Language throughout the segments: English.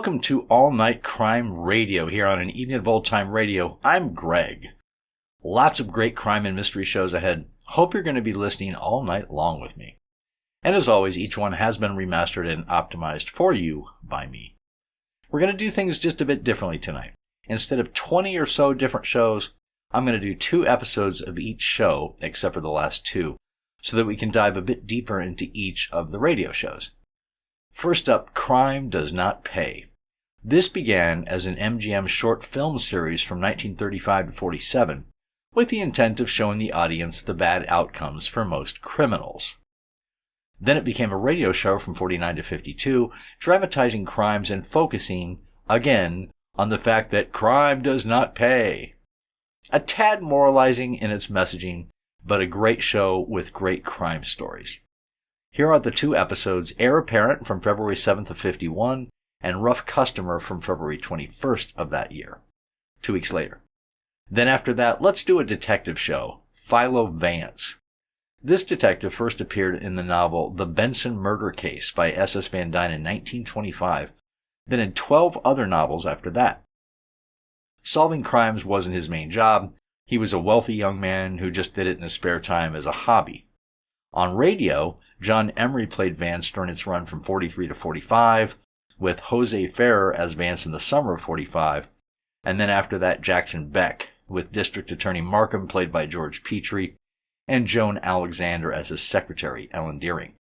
Welcome to All Night Crime Radio here on An Evening of Old Time Radio. I'm Greg. Lots of great crime and mystery shows ahead. Hope you're going to be listening all night long with me. And as always, each one has been remastered and optimized for you by me. We're going to do things just a bit differently tonight. Instead of 20 or so different shows, I'm going to do 2 episodes of each show, except for the last 2, so that we can dive a bit deeper into each of the radio shows. First up, Crime Does Not Pay. This began as an MGM short film series from 1935 to 47, with the intent of showing the audience the bad outcomes for most criminals. Then it became a radio show from 49 to 52, dramatizing crimes and focusing, again, on the fact that crime does not pay. A tad moralizing in its messaging, but a great show with great crime stories. Here are the 2 episodes, Heir Apparent from February 7th of 51 and Rough Customer from February 21st of that year, 2 weeks later. Then after that, let's do a detective show, Philo Vance. This detective first appeared in the novel The Benson Murder Case by S.S. Van Dyne in 1925, then in 12 other novels after that. Solving crimes wasn't his main job. He was a wealthy young man who just did it in his spare time as a hobby. On radio, John Emery played Vance during its run from 43 to 45, with Jose Ferrer as Vance in the summer of 45, and then after that Jackson Beck, with District Attorney Markham played by George Petrie, and Joan Alexander as his secretary, Ellen Deering.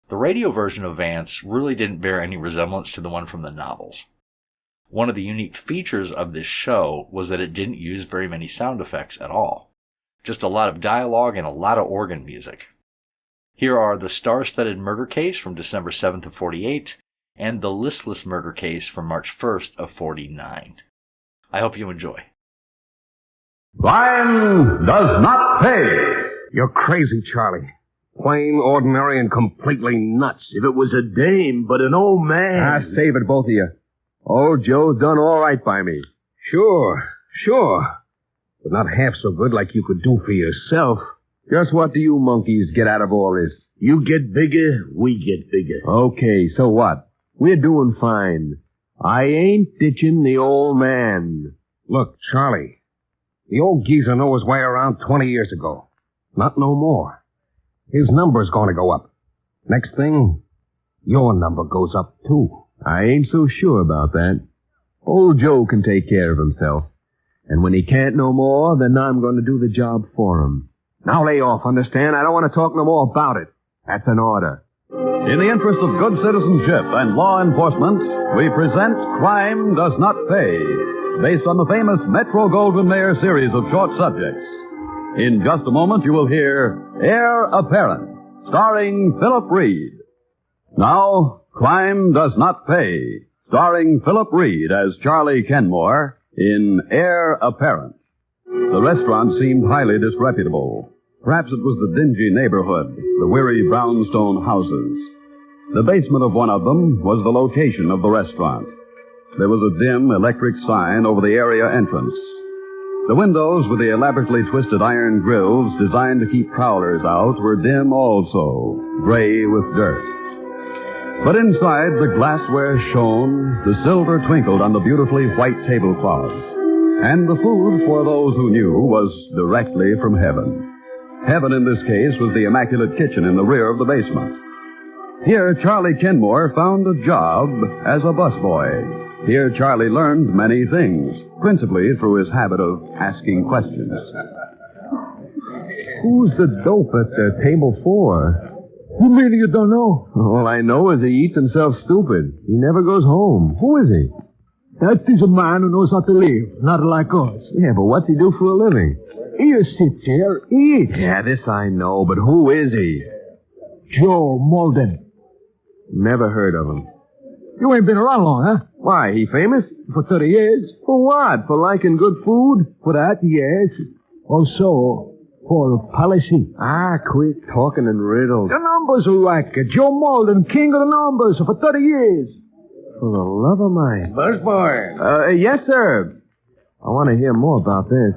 The radio version of Vance really didn't bear any resemblance to the one from the novels. One of the unique features of this show was that it didn't use very many sound effects at all. Just a lot of dialogue and a lot of organ music. Here are the Star-Studded Murder Case from December 7th of 48 and the Listless Murder Case from March 1st of 49. I hope you enjoy. Crime Does Not Pay. You're crazy, Charlie. Plain, ordinary, and completely nuts. If it was a dame, but an old man. Save it, both of you. Old Joe's done all right by me. Sure. But not half so good like you could do for yourself. Just what do you monkeys get out of all this? You get bigger, we get bigger. Okay, so what? We're doing fine. I ain't ditching the old man. Look, Charlie, the old geezer knew his way around 20 years ago. Not no more. His number's gonna go up. Next thing, your number goes up, too. I ain't so sure about that. Old Joe can take care of himself. And when he can't no more, then I'm gonna do the job for him. Now lay off, understand? I don't want to talk no more about it. That's an order. In the interest of good citizenship and law enforcement, we present Crime Does Not Pay, based on the famous Metro-Goldwyn-Mayer series of short subjects. In just a moment, you will hear Heir Apparent, starring Philip Reed. Now, Crime Does Not Pay, starring Philip Reed as Charlie Kenmore in Heir Apparent. The restaurant seemed highly disreputable. Perhaps it was the dingy neighborhood, the weary brownstone houses. The basement of one of them was the location of the restaurant. There was a dim electric sign over the area entrance. The windows with the elaborately twisted iron grills designed to keep prowlers out were dim also, gray with dirt. But inside, the glassware shone, the silver twinkled on the beautifully white tablecloths. And the food, for those who knew, was directly from heaven. Heaven, in this case, was the immaculate kitchen in the rear of the basement. Here, Charlie Kenmore found a job as a busboy. Here, Charlie learned many things, principally through his habit of asking questions. Who's the dope at the table 4? Who mean you don't know? All I know is he eats himself stupid. He never goes home. Who is he? That is a man who knows how to live, not like us. Yeah, but what's he do for a living? He sits here, eats. Yeah, this I know, but who is he? Joe Malden. Never heard of him. You ain't been around long, huh? Why, he famous? For 30 years. For what? For liking good food? For that, yes. Also, for policy. Quit talking in riddles. The numbers are like Joe Malden, king of the numbers, for 30 years. For the love of mine. Busboy. Yes, sir. I want to hear more about this.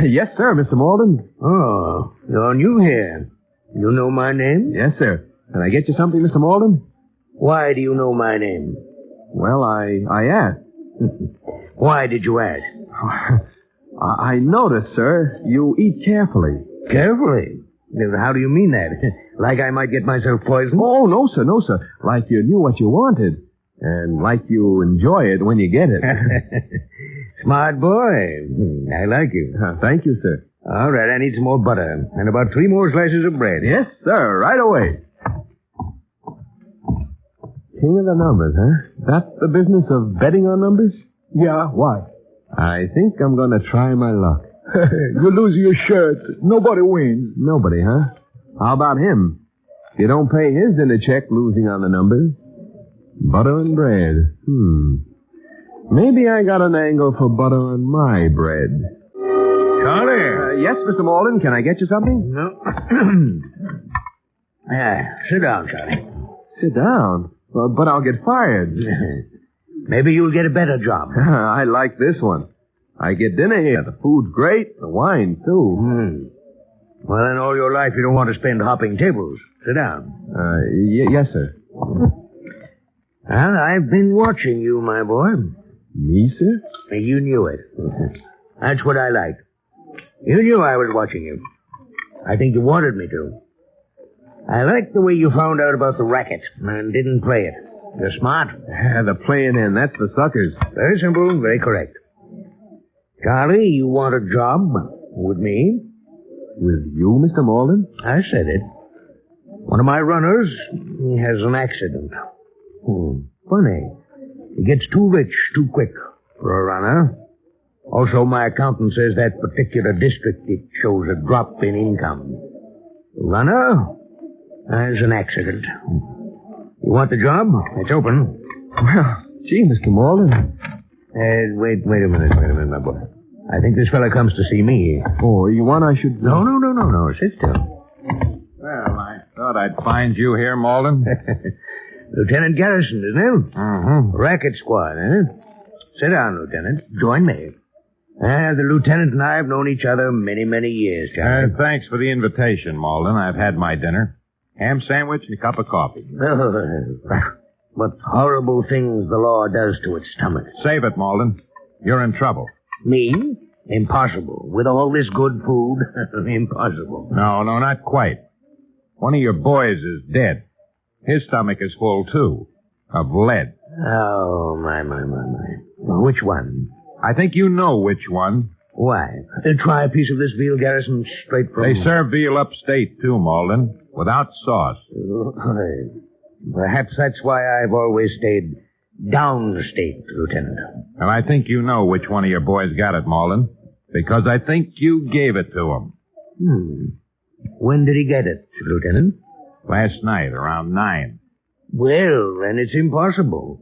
Yes, sir, Mr. Malden. Oh, you're new here. You know my name? Yes, sir. Can I get you something, Mr. Malden? Why do you know my name? Well, I asked. Why did you ask? I noticed, sir, you eat carefully. Carefully? How do you mean that? Like I might get myself poisoned? Oh, no, sir, no, sir. Like you knew what you wanted. And like you enjoy it when you get it. Smart boy. I like you. Thank you, sir. All right, I need some more butter. And about 3 more slices of bread. Yes, sir, right away. King of the numbers, huh? That's the business of betting on numbers? Yeah, why? I think I'm going to try my luck. You lose your shirt. Nobody wins. Nobody, huh? How about him? You don't pay his dinner check losing on the numbers. Butter and bread. Maybe I got an angle for butter on my bread. Charlie? Yes, Mr. Malden, can I get you something? No. Sit down, Charlie. Sit down? But I'll get fired. Maybe you'll get a better job. I like this one. I get dinner here. The food's great. The wine, too. Well, then all your life you don't want to spend hopping tables. Sit down. Yes, sir. Well, I've been watching you, my boy. Me, sir? You knew it. That's what I like. You knew I was watching you. I think you wanted me to. I like the way you found out about the racket and didn't play it. You're smart. The playing in, that's for suckers. Very simple, very correct. Charlie, you want a job with me? With you, Mr. Malden? I said it. One of my runners has an accident. Funny. He gets too rich too quick for a runner. Also, my accountant says that particular district, it shows a drop in income. The runner has an accident. You want the job? It's open. Well, gee, Mr. Malden. Wait a minute, my boy. I think this fella comes to see me. Oh, you want I should... No. Sit still. Well, I thought I'd find you here, Malden. Lieutenant Garrison, isn't it? Mm-hmm. Racket squad, eh? Sit down, Lieutenant. Join me. The lieutenant and I have known each other many, many years, Charlie. Thanks for the invitation, Malden. I've had my dinner. Ham sandwich and a cup of coffee. What horrible things the law does to its stomach. Save it, Malden. You're in trouble. Me? Impossible. With all this good food? Impossible. No, not quite. One of your boys is dead. His stomach is full, too. Of lead. Oh, my. Which one? I think you know which one. Why? Try a piece of this veal, Garrison, straight from... They serve veal upstate, too, Malden. Without sauce. Perhaps that's why I've always stayed downstate, Lieutenant. And I think you know which one of your boys got it, Malden. Because I think you gave it to him. When did he get it, Lieutenant? Last night, around 9. Well, then it's impossible.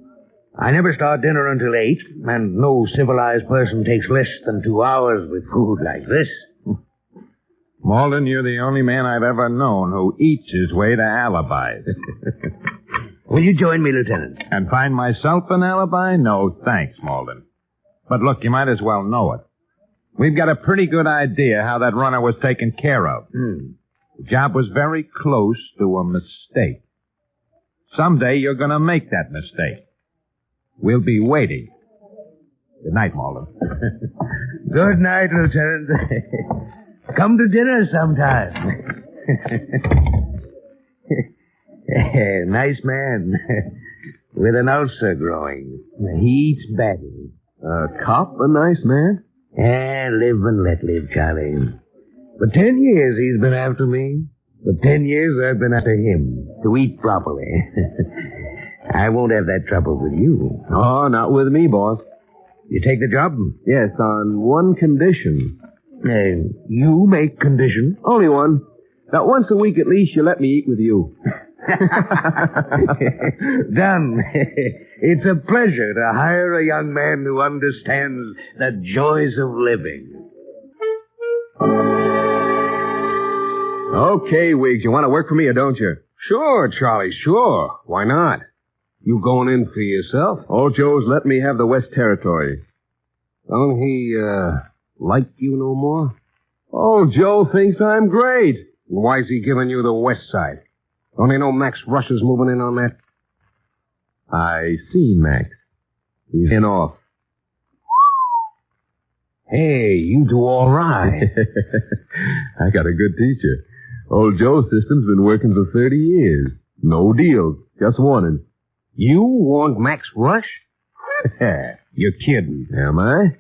I never start dinner until 8, and no civilized person takes less than 2 hours with food like this. Malden, you're the only man I've ever known who eats his way to alibis. Will you join me, Lieutenant? And find myself an alibi? No, thanks, Malden. But look, you might as well know it. We've got a pretty good idea how that runner was taken care of. The job was very close to a mistake. Someday you're going to make that mistake. We'll be waiting. Good night, Malden. Good night, Lieutenant. Come to dinner sometime. Nice man. With an ulcer growing. He eats badly. Cop, a nice man? Live and let live, Charlie. For 10 years he's been after me. For 10 years I've been after him. To eat properly. I won't have that trouble with you. Oh, not with me, boss. You take the job? Yes, on one condition. You make condition? Only one. That once a week at least you let me eat with you. Done. It's a pleasure to hire a young man who understands the joys of living. Okay, Wiggs, you want to work for me or don't you? Sure, Charlie, sure. Why not? You going in for yourself? Old Joe's let me have the West Territory. Don't he, like you no more? Old Joe thinks I'm great. Why's he giving you the West Side? Don't he know Max Russia's moving in on that? I seen Max. He's in off. Hey, you do all right. I got a good teacher. Old Joe's system's been working for 30 years. No deals, just warnings. You warned Max Rush? You're kidding. Am I?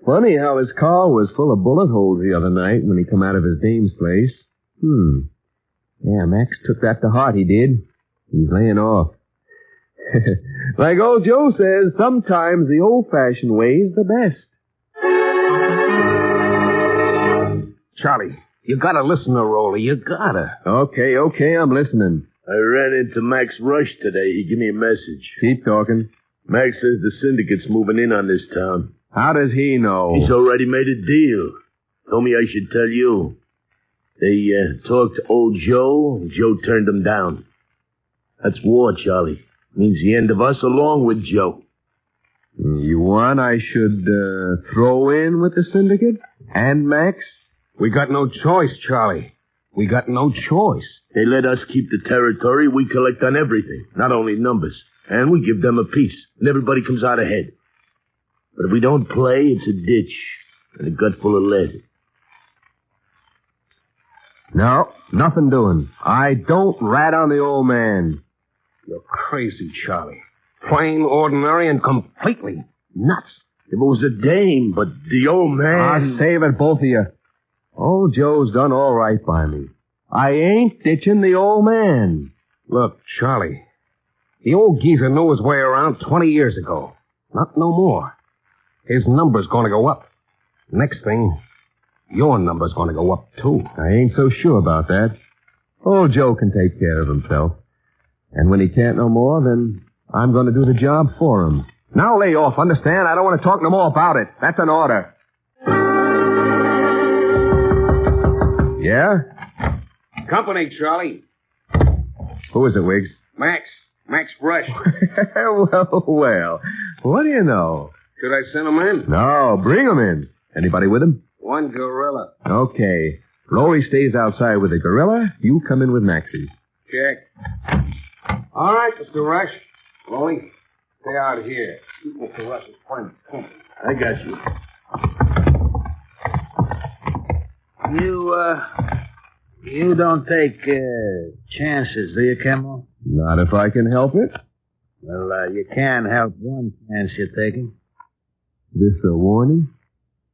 Funny how his car was full of bullet holes the other night when he come out of his dame's place. Yeah, Max took that to heart, he did. He's laying off. Like old Joe says, sometimes the old-fashioned way is the best. Charlie, you gotta listen to Rolly. You gotta. Okay, I'm listening. I ran into Max Rush today. He gave me a message. Keep talking. Max says the syndicate's moving in on this town. How does he know? He's already made a deal. Told me I should tell you. They talked to old Joe, and Joe turned them down. That's war, Charlie. Means the end of us along with Joe. You want I should throw in with the syndicate? And Max? We got no choice, Charlie. We got no choice. They let us keep the territory. We collect on everything, not only numbers. And we give them a piece, and everybody comes out ahead. But if we don't play, it's a ditch and a gut full of lead. No, nothing doing. I don't rat on the old man. You're crazy, Charlie. Plain, ordinary, and completely nuts. If it was a dame, but the old man... I'll save it, both of you. Old Joe's done all right by me. I ain't ditching the old man. Look, Charlie, the old geezer knew his way around 20 years ago. Not no more. His number's gonna go up. Next thing, your number's gonna go up, too. I ain't so sure about that. Old Joe can take care of himself. And when he can't no more, then I'm gonna do the job for him. Now lay off, understand? I don't want to talk no more about it. That's an order. Yeah? Company, Charlie. Who is it, Wiggs? Max Rush. Well. What do you know? Should I send him in? No, bring him in. Anybody with him? One gorilla. Okay. Rory stays outside with the gorilla. You come in with Maxie. Check. All right, Mr. Rush. Rolly, stay out here. Keep Mr. Rush's friend company. I got you. You don't take chances, do you, Kimmel? Not if I can help it. Well, you can help one chance you're taking. This a warning?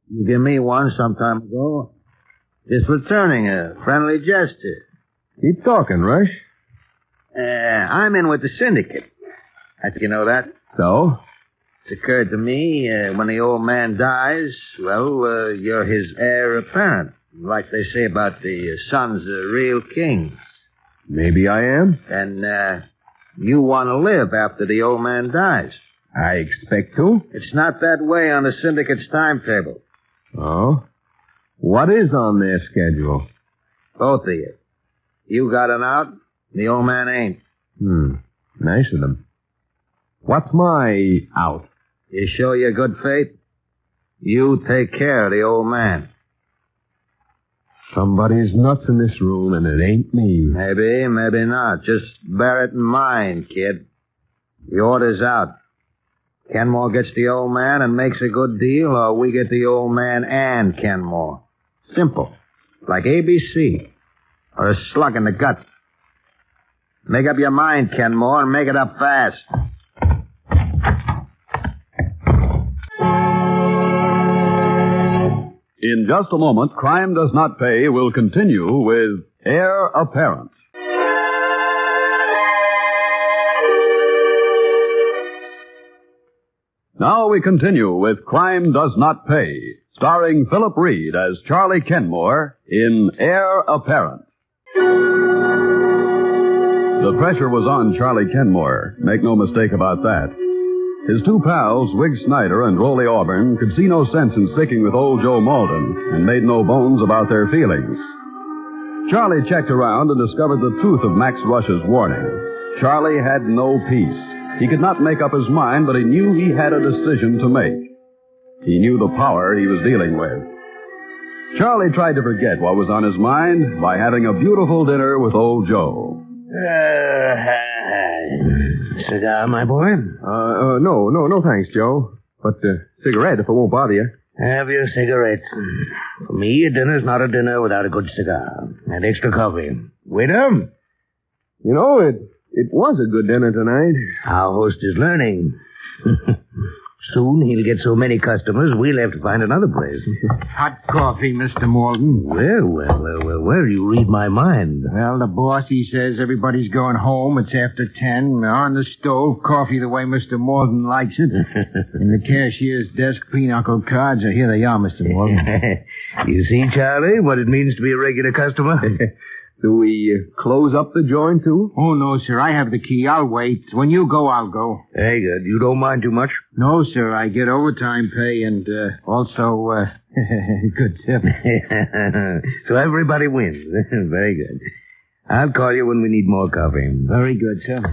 You gave me one some time ago. Just returning a friendly gesture. Keep talking, Rush. I'm in with the syndicate. You know that? So? It's occurred to me, when the old man dies, well, you're his heir apparent. Like they say about the sons of real kings. Maybe I am. And, you want to live after the old man dies. I expect to. It's not that way on the syndicate's timetable. Oh? What is on their schedule? Both of you. You got an out, the old man ain't. Nice of them. What's my out? You show your good faith, you take care of the old man. Somebody's nuts in this room, and it ain't me. Maybe, maybe not. Just bear it in mind, kid. The order's out. Kenmore gets the old man and makes a good deal, or we get the old man and Kenmore. Simple. Like ABC. Or a slug in the gut. Make up your mind, Kenmore, and make it up fast. In just a moment, Crime Does Not Pay will continue with Heir Apparent. Now we continue with Crime Does Not Pay, starring Philip Reed as Charlie Kenmore in Heir Apparent. The pressure was on Charlie Kenmore. Make no mistake about that. His two pals, Wiggs Snyder and Rolly Auburn, could see no sense in sticking with old Joe Malden and made no bones about their feelings. Charlie checked around and discovered the truth of Max Rush's warning. Charlie had no peace. He could not make up his mind, but he knew he had a decision to make. He knew the power he was dealing with. Charlie tried to forget what was on his mind by having a beautiful dinner with old Joe. Cigar, my boy? No thanks, Joe. But, cigarette if it won't bother you. Have your cigarette. For me, a dinner's not a dinner without a good cigar. And extra coffee. Waiter? You know, it was a good dinner tonight. Our host is learning. Soon he'll get so many customers, we'll have to find another place. Hot coffee, Mr. Malden. Well, you read my mind. Well, the boss, he says everybody's going home. It's after 10. On the stove, coffee the way Mr. Malden likes it. In the cashier's desk, pinochle cards. Here they are, Mr. Malden. You see, Charlie, what it means to be a regular customer? Do we close up the joint, too? Oh, no, sir. I have the key. I'll wait. When you go, I'll go. Very good. You don't mind too much? No, sir. I get overtime pay and also good tip. So everybody wins. Very good. I'll call you when we need more coffee. Very good, sir.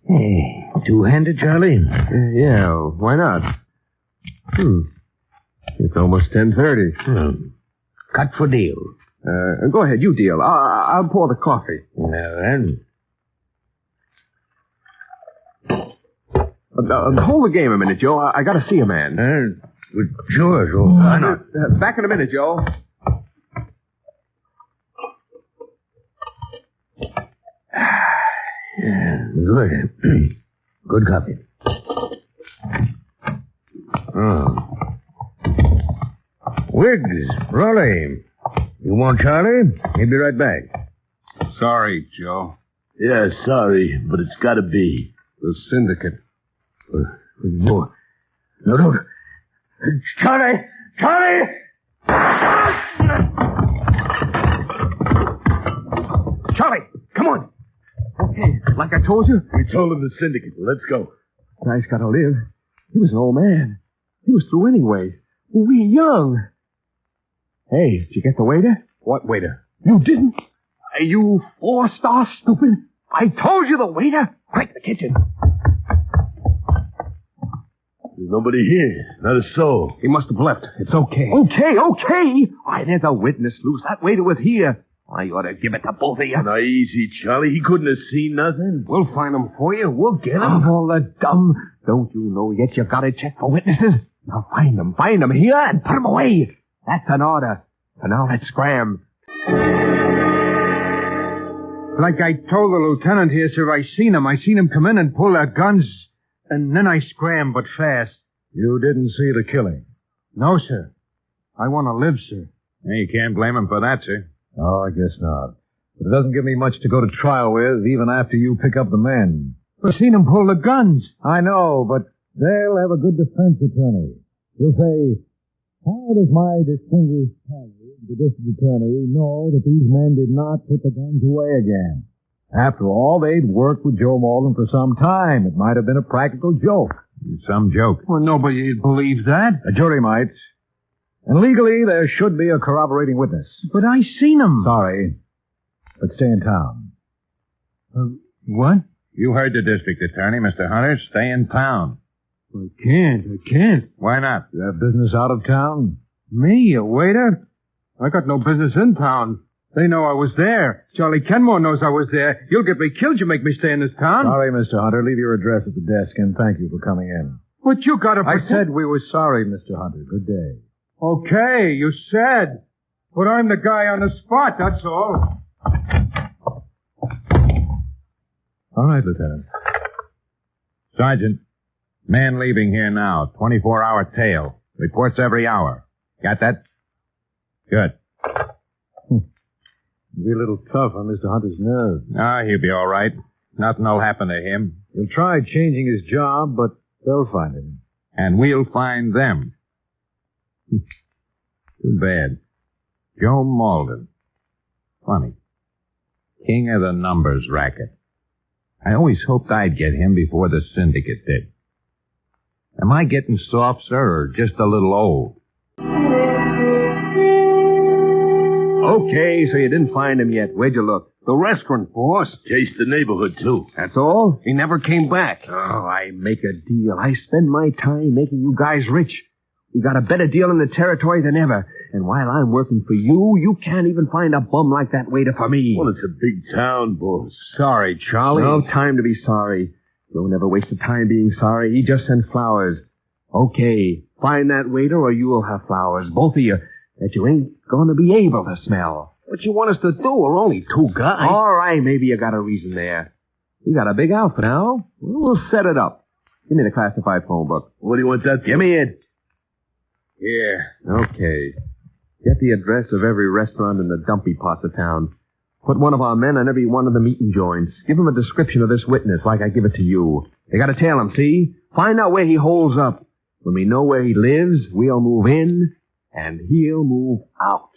Hey, two-handed, Charlie? Yeah, why not? It's almost 10:30. Cut for deal. Go ahead, you deal. I'll pour the coffee. Well, then. Hold the game a minute, Joe. I gotta see a man. Sure. Why not? Back in a minute, Joe. Good. Good coffee. Wiggs, Raleigh. You want Charlie? He'll be right back. Sorry, Joe. Yeah, sorry, but it's gotta be. The syndicate. No. Charlie! Charlie! Charlie, come on. Okay, like I told you. We told him the syndicate. Let's go. Guy's gotta live. He was an old man. He was through anyway. We young. Hey, did you get the waiter? What waiter? You didn't? You four-star stupid. I told you the waiter. Quick, the kitchen. There's nobody here. Not a soul. He must have left. It's okay. Okay. Why, there's a witness loose. That waiter was here. I ought to give it to both of you. Now, easy, Charlie. He couldn't have seen nothing. We'll find him for you. We'll get him. Of all the dumb. Don't you know yet you gotta check for witnesses? Now find them here and put them away. That's an order. So now let's scram. Like I told the lieutenant here, sir, I seen him come in and pull their guns, and then I scrammed, but fast. You didn't see the killing? No, sir. I want to live, sir. You can't blame him for that, sir. Oh, I guess not. But it doesn't give me much to go to trial with, even after you pick up the men. I seen him pull the guns. I know, but they'll have a good defense attorney. He'll say, how does my distinguished colleague, the district attorney, know that these men did not put the guns away again? After all, they'd worked with Joe Malden for some time. It might have been a practical joke. Some joke. Well, nobody'd believe that. A jury might. And legally, there should be a corroborating witness. But I seen him. Sorry, but stay in town. What? You heard the district attorney, Mr. Hunter. Stay in town. I can't. Why not? You have business out of town? Me, a waiter? I got no business in town. They know I was there. Charlie Kenmore knows I was there. You'll get me killed. You make me stay in this town. Sorry, Mr. Hunter. Leave your address at the desk, and thank you for coming in. But you got to... I said we were sorry, Mr. Hunter. Good day. Okay, you said. But I'm the guy on the spot, that's all. All right, Lieutenant. Sergeant, man leaving here now. 24-hour tail. Reports every hour. Got that? Good. Be a little tough on Mr. Hunter's nerves. He'll be all right. Nothing will happen to him. He'll try changing his job, but they'll find him. And we'll find them. Too bad. Joe Malden. Funny. King of the numbers racket. I always hoped I'd get him before the syndicate did. Am I getting soft, sir, or just a little old? Okay, so you didn't find him yet. Where'd you look? The restaurant, boss. Chased the neighborhood, too. That's all? He never came back. Oh, I make a deal. I spend my time making you guys rich. We got a better deal in the territory than ever. And while I'm working for you, you can't even find a bum like that waiter for me. Well, it's a big town, boss. Sorry, Charlie. No time to be sorry. Joe never wasted time being sorry. He just sent flowers. Okay, find that waiter or you'll have flowers, both of you, that you ain't going to be able to smell. What you want us to do? We're only two guys. All right, maybe you got a reason there. We got a big outfit now. We'll set it up. Give me the classified phone book. What do you want that for? Give me it. Here. Okay. Get the address of every restaurant in the dumpy parts of town. Put one of our men on every one of the meeting joints. Give him a description of this witness like I give it to you. They gotta tail him, see? Find out where he holds up. When we know where he lives, we'll move in, and he'll move out.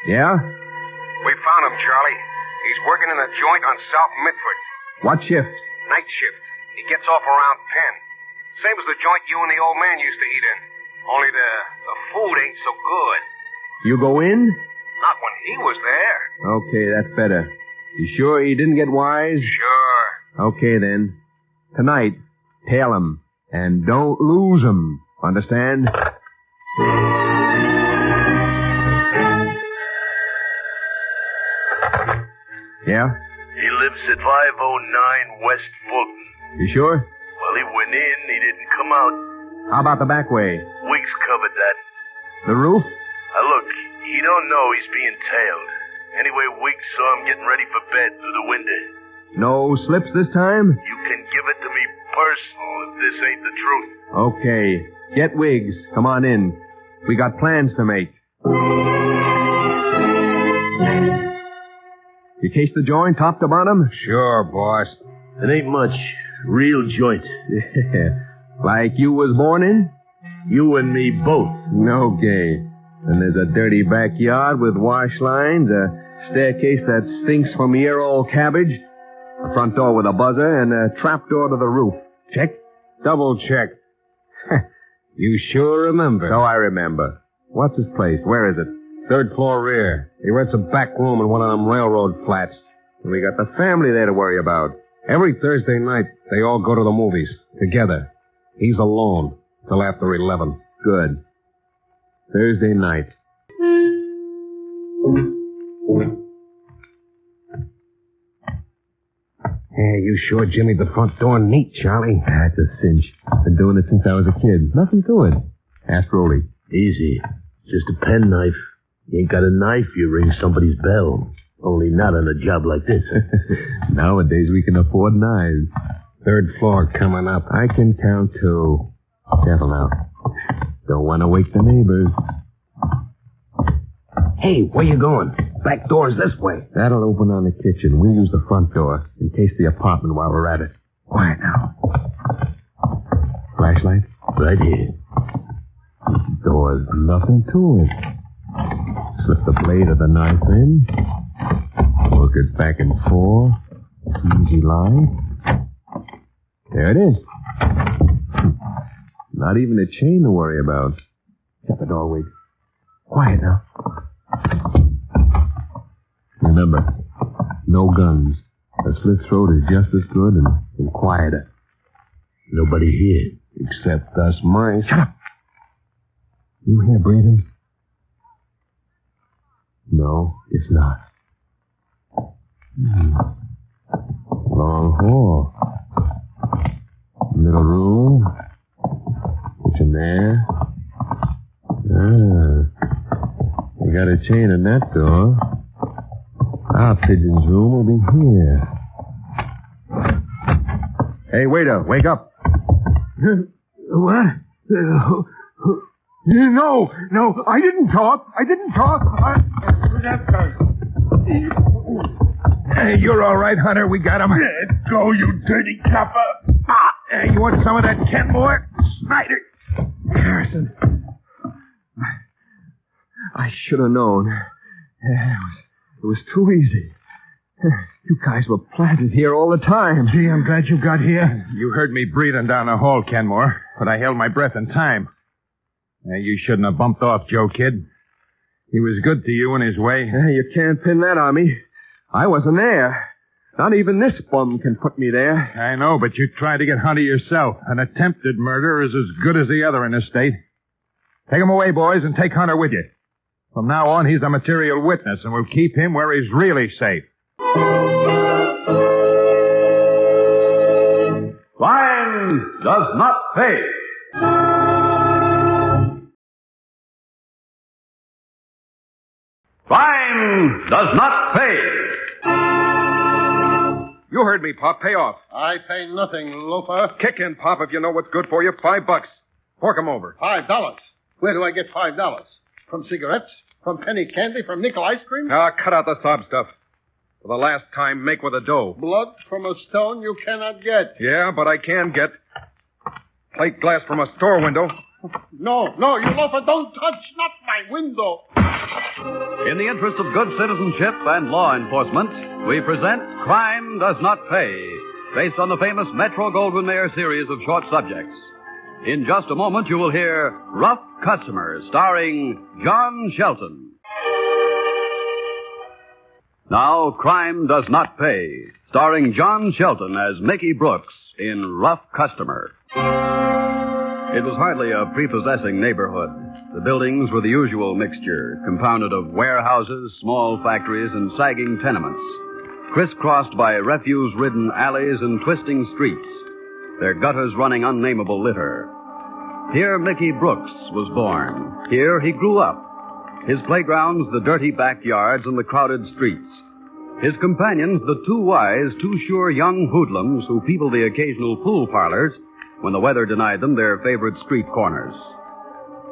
Yeah? We found him, Charlie. He's working in a joint on South Mitford. What shift? Night shift. He gets off around 10. Same as the joint you and the old man used to eat in. Only the food ain't so good. You go in? Not when he was there. Okay, that's better. You sure he didn't get wise? Sure. Okay, then. Tonight, tail him. And don't lose him. Understand? Yeah? He lives at 509 West Fulton. You sure? Well, he went in. He didn't come out. How about the back way? Wiggs covered that. The roof? Look, he don't know he's being tailed. Anyway, Wiggs saw him getting ready for bed through the window. No slips this time? You can give it to me personal if this ain't the truth. Okay. Get Wiggs. Come on in. We got plans to make. You case the joint top to bottom? Sure, boss. It ain't much. Real joint. Like you was born in? You and me both. Okay. And there's a dirty backyard with wash lines, a staircase that stinks from year-old cabbage, a front door with a buzzer, and a trap door to the roof. Check? Double check. You sure remember. So I remember. What's his place? Where is it? 3rd floor rear. He rents a back room in one of them railroad flats. And we got the family there to worry about. Every Thursday night, they all go to the movies. Together. He's alone. Till after 11. Good. Thursday night. Hey, you sure jimmied the front door neat, Charlie? That's a cinch. Been doing it since I was a kid. Nothing to it. Ask Rolly. Easy. Just a penknife. You ain't got a knife, you ring somebody's bell. Only not on a job like this. Nowadays we can afford knives. 3rd floor coming up. I can count 2. Careful now. Don't want to wake the neighbors. Hey, where you going? Back door's this way. That'll open on the kitchen. We'll use the front door in case the apartment while we're at it. Quiet now. Flashlight? Right here. Door's nothing to it. Slip the blade of the knife in. Work it back and forth. Easy line. There it is. Not even a chain to worry about. Shut the door, Wiggs. Quiet now. Remember, no guns. A slit throat is just as good and quieter. Nobody here. Except us mice. Shut up! You hear breathing? No, it's not. Long hall. Middle room. Kitchen there. We got a chain in that door. Our pigeon's room will be here. Hey, waiter, wake up. What? No, I didn't talk. Hey, you're all right, Hunter. We got him. Let go, you dirty copper. Hey, you want some of that Kenmore? Snyder. Harrison. I should have known. It was too easy. You guys were planted here all the time. Gee, I'm glad you got here. You heard me breathing down the hall, Kenmore, but I held my breath in time. You shouldn't have bumped off Joe, kid. He was good to you in his way. You can't pin that on me. I wasn't there. Not even this bum can put me there. I know, but you tried to get Hunter yourself. An attempted murder is as good as the other in this state. Take him away, boys, and take Hunter with you. From now on, he's a material witness, and we'll keep him where he's really safe. Crime does not pay. Crime does not pay. You heard me, Pop. Pay off. I pay nothing, loafer. Kick in, Pop, if you know what's good for you. $5. Fork 'em over. $5? Where do I get $5? From cigarettes? From penny candy? From nickel ice cream? Ah, cut out the sob stuff. For the last time, make with the dough. Blood from a stone you cannot get. Yeah, but I can get plate glass from a store window. No, you loafer, don't touch, not my window. In the interest of good citizenship and law enforcement, we present Crime Does Not Pay, based on the famous Metro-Goldwyn-Mayer series of short subjects. In just a moment, you will hear Rough Customers, starring John Shelton. Now, Crime Does Not Pay, starring John Shelton as Mickey Brooks in Rough Customer. It was hardly a prepossessing neighborhood. The buildings were the usual mixture, compounded of warehouses, small factories, and sagging tenements, crisscrossed by refuse-ridden alleys and twisting streets, their gutters running unnameable litter. Here Mickey Brooks was born. Here he grew up. His playgrounds, the dirty backyards, and the crowded streets. His companions, the too wise, too sure young hoodlums who peopled the occasional pool parlors when the weather denied them their favorite street corners.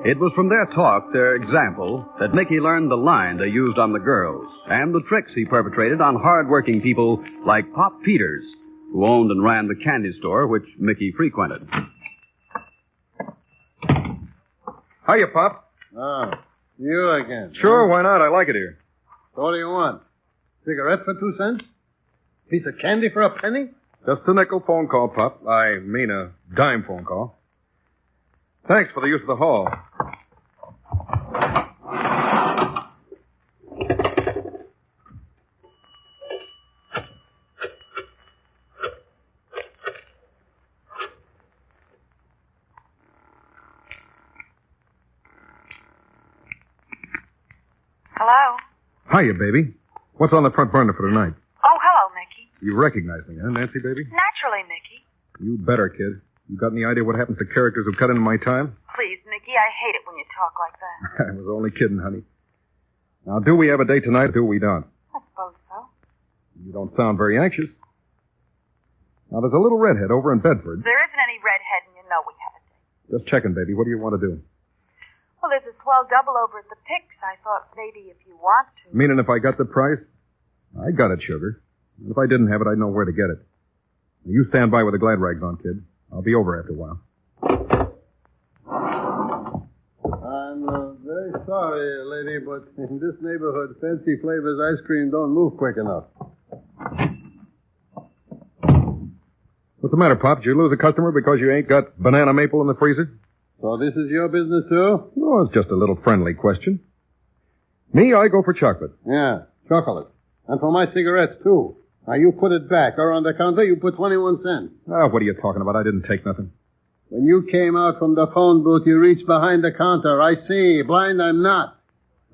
It was from their talk, their example, that Mickey learned the line they used on the girls and the tricks he perpetrated on hard-working people like Pop Peters, who owned and ran the candy store which Mickey frequented. Hiya, Pop. Oh, you again. Sure, why not? I like it here. So what do you want? Cigarette for 2 cents? Piece of candy for a penny? Just a nickel phone call, Pop. I mean a dime phone call. Thanks for the use of the hall. Hello? Hiya, baby. What's on the front burner for tonight? Oh, hello, Mickey. You recognize me, huh, Nancy, baby? Naturally, Mickey. You better, kid. You got any idea what happens to characters who cut into my time? Please, Mickey, I hate it when you talk like that. I was only kidding, honey. Now, do we have a date tonight or do we don't? I suppose so. You don't sound very anxious. Now, there's a little redhead over in Bedford. There isn't any redhead, and you know we have a date. Just checking, baby. What do you want to do? Well, there's a swell double over at the Picks. I thought maybe if you want to. Meaning if I got the price? I got it, sugar. And if I didn't have it, I'd know where to get it. Now, you stand by with the glad rags on, kid. I'll be over after a while. I'm very sorry, lady, but in this neighborhood, Fancy Flavors ice cream don't move quick enough. What's the matter, Pop? Did you lose a customer because you ain't got banana maple in the freezer? So this is your business, too? No, it's just a little friendly question. Me, I go for chocolate. Yeah, chocolate. And for my cigarettes, too. Now, you put it back, or on the counter, you put 21 cents. Ah, what are you talking about? I didn't take nothing. When you came out from the phone booth, you reached behind the counter. I see. Blind I'm not.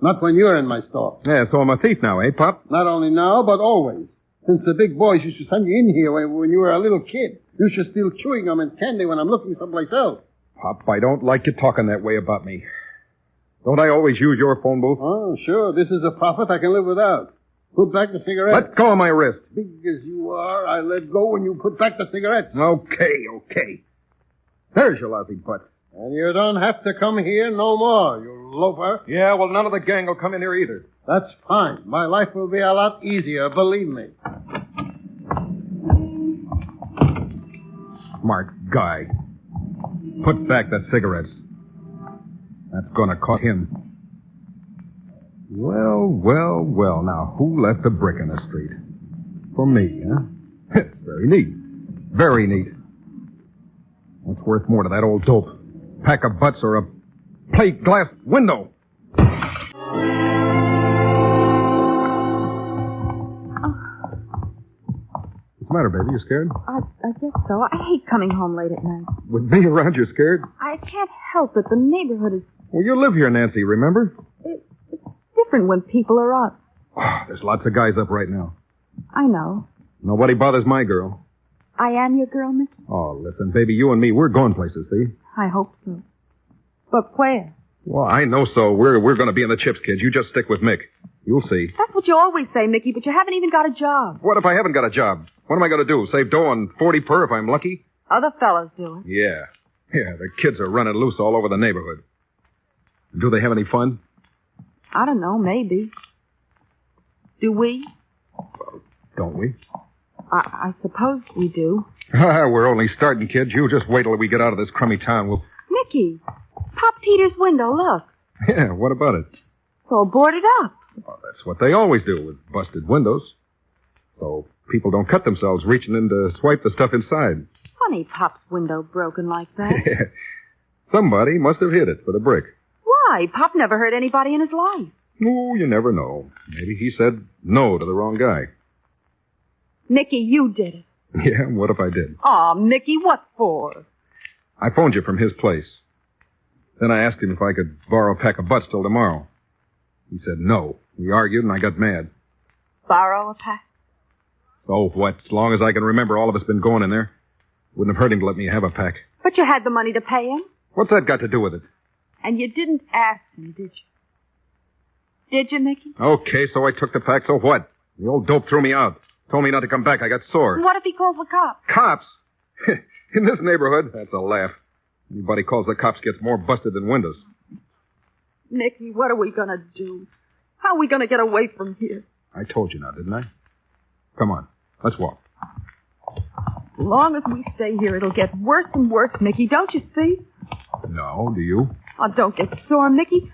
Not when you're in my store. Yeah, so I'm a thief now, eh, Pop? Not only now, but always. Since the big boys used to send you in here when you were a little kid. You should steal chewing gum and candy when I'm looking someplace else. Pop, I don't like you talking that way about me. Don't I always use your phone booth? Oh, sure. This is a profit I can live without. Put back the cigarette. Let go of my wrist. Big as you are, I let go when you put back the cigarettes. Okay. There's your lousy butt. And you don't have to come here no more, you loafer. Yeah, well, none of the gang will come in here either. That's fine. My life will be a lot easier, believe me. Smart guy. Put back the cigarettes. That's gonna cost him. Well, now, who left a brick in the street? For me, huh? It's very neat. Very neat. What's worth more to that old dope? Pack of butts or a plate glass window? What's the matter, baby? You scared? I guess so. I hate coming home late at night. With me around, you're scared? I can't help it. The neighborhood is... Well, you live here, Nancy, remember? It's different when people are up. Oh, there's lots of guys up right now. I know. Nobody bothers my girl. I am your girl, Mickey? Oh, listen, baby, you and me, we're going places, see? I hope so. But where? Well, I know so. We're going to be in the chips, kid. You just stick with Mick. You'll see. That's what you always say, Mickey, but you haven't even got a job. What if I haven't got a job? What am I going to do? Save dough on 40 per if I'm lucky? Other fellas do it. Yeah. Yeah, the kids are running loose all over the neighborhood. Do they have any fun? I don't know, maybe. Do we? Well, don't we? I suppose we do. We're only starting, kid. You just wait till we get out of this crummy town. We'll... Mickey, Pop Peter's window, look. Yeah, what about it? It's all boarded up. Well, that's what they always do with busted windows. So people don't cut themselves reaching in to swipe the stuff inside. Funny Pop's window broken like that. Somebody must have hit it with a brick. Why? Pop never hurt anybody in his life. Oh, you never know. Maybe he said no to the wrong guy. Mickey, you did it. Yeah, what if I did? Aw, Mickey, what for? I phoned you from his place. Then I asked him if I could borrow a pack of butts till tomorrow. He said no. We argued and I got mad. Borrow a pack? Oh, what? As long as I can remember, all of us been going in there. Wouldn't have hurt him to let me have a pack. But you had the money to pay him. What's that got to do with it? And you didn't ask him, did you? Did you, Mickey? Okay, so I took the pack, so what? The old dope threw me out. Told me not to come back. I got sore. What if he calls the cops? Cops? In this neighborhood? That's a laugh. Anybody calls the cops gets more busted than windows. Mickey, what are we going to do? How are we going to get away from here? I told you now, didn't I? Come on. Let's walk. As long as we stay here, it'll get worse and worse, Mickey. Don't you see? No, do you? Oh, don't get sore, Mickey.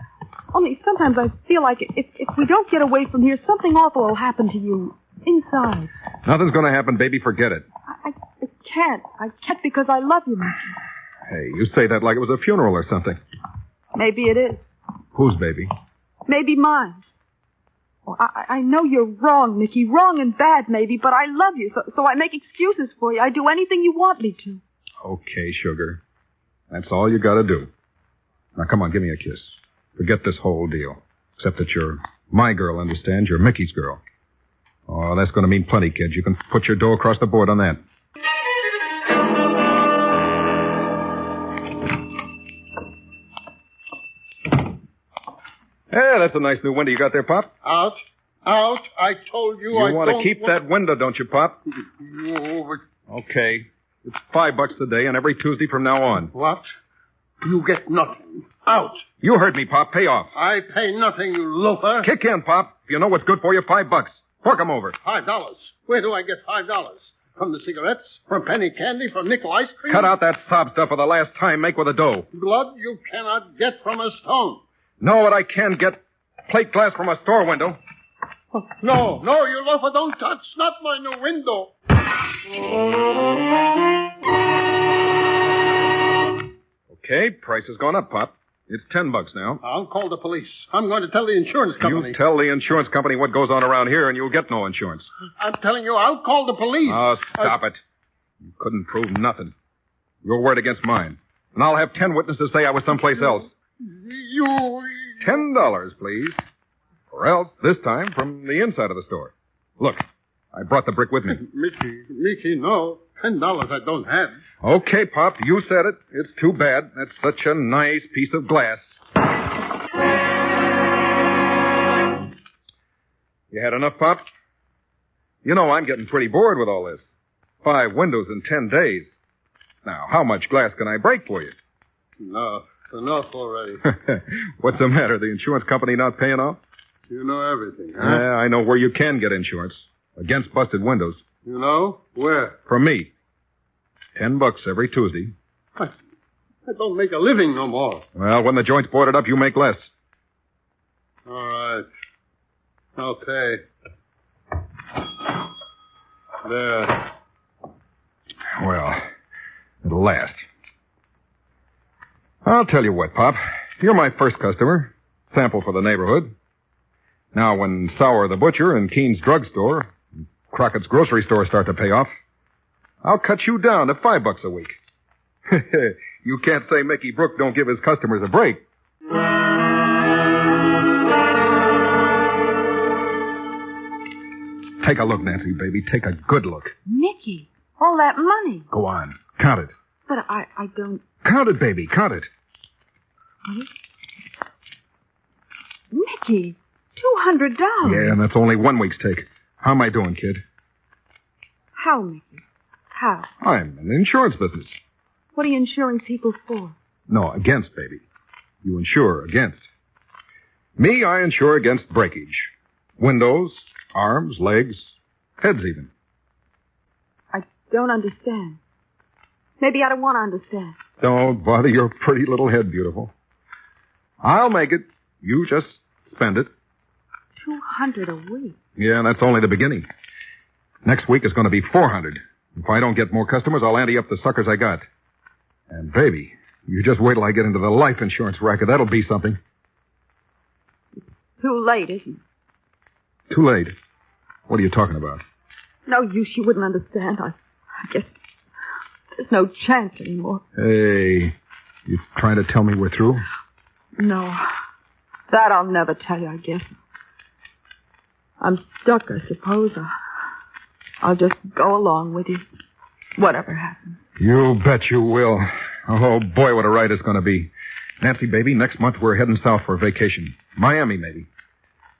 Only sometimes I feel like if we don't get away from here, something awful will happen to you inside. Nothing's going to happen, baby. Forget it. I can't. I can't because I love you, Mickey. Hey, you say that like it was a funeral or something. Maybe it is. Whose baby? Maybe mine. Oh, I know you're wrong, Mickey. Wrong and bad, maybe, but I love you, so I make excuses for you. I do anything you want me to. Okay, sugar. That's all you gotta do. Now, come on, give me a kiss. Forget this whole deal. Except that you're my girl, understand? You're Mickey's girl. Oh, that's gonna mean plenty, kid. You can put your dough across the board on that. Hey, that's a nice new window you got there, Pop. Out. Out. I told you I You want to keep that window, don't you, Pop? No, but... Okay. It's $5 today and every Tuesday from now on. What? You get nothing. Out. You heard me, Pop. Pay off. I pay nothing, you loafer. Kick in, Pop. If you know what's good for you, $5. Fork 'em over. $5. Where do I get $5? From the cigarettes? From penny candy? From nickel ice cream? Cut out that sob stuff for the last time. Make with a dough. Blood you cannot get from a stone. Know what I can get? Plate glass from a store window. No, you loafer, don't touch. Not my new window. Okay, price has gone up, Pop. It's $10 now. I'll call the police. I'm going to tell the insurance company. You tell the insurance company what goes on around here and you'll get no insurance. I'm telling you, I'll call the police. Oh, stop it. You couldn't prove nothing. Your word against mine. And I'll have 10 witnesses say I was someplace else. You... $10, please. Or else, this time, from the inside of the store. Look, I brought the brick with me. Mickey, no. $10 I don't have. Okay, Pop, you said it. It's too bad. That's such a nice piece of glass. You had enough, Pop? You know, I'm getting pretty bored with all this. 5 windows in 10 days. Now, how much glass can I break for you? No, enough already. What's the matter? The insurance company not paying off? You know everything, huh? Yeah, I know where you can get insurance. Against busted windows. You know? Where? From me. $10 every Tuesday. I don't make a living no more. Well, when the joint's boarded up, you make less. All right. I'll pay. There. Well, it'll last. I'll tell you what, Pop. You're my first customer. Sample for the neighborhood. Now, when Sauer the Butcher and Keene's Drugstore, Crockett's Grocery Store start to pay off, I'll cut you down to $5 a week. You can't say Mickey Brooks don't give his customers a break. Take a look, Nancy, baby. Take a good look. Mickey, all that money. Go on. Count it. But I don't... Count it, baby. Count it. Mickey, $200. Yeah, and that's only 1 week's take. How am I doing, kid? How, Mickey? How? I'm in the insurance business. What are you insuring people for? No, against, baby. You insure against. Me, I insure against breakage. Windows, arms, legs, heads even. I don't understand. Maybe I don't want to understand. Don't bother your pretty little head, beautiful. I'll make it. You just spend it. $200 a week? Yeah, and that's only the beginning. Next week is going to be $400. If I don't get more customers, I'll ante up the suckers I got. And, baby, you just wait till I get into the life insurance racket. That'll be something. Too late, isn't it? Too late. What are you talking about? No use. You wouldn't understand. I guess there's no chance anymore. Hey, you trying to tell me we're through? No. That I'll never tell you, I guess. I'm stuck, I suppose. I'll just go along with you. Whatever happens. You bet you will. Oh, boy, what a ride it's going to be. Nancy, baby, next month we're heading south for a vacation. Miami, maybe.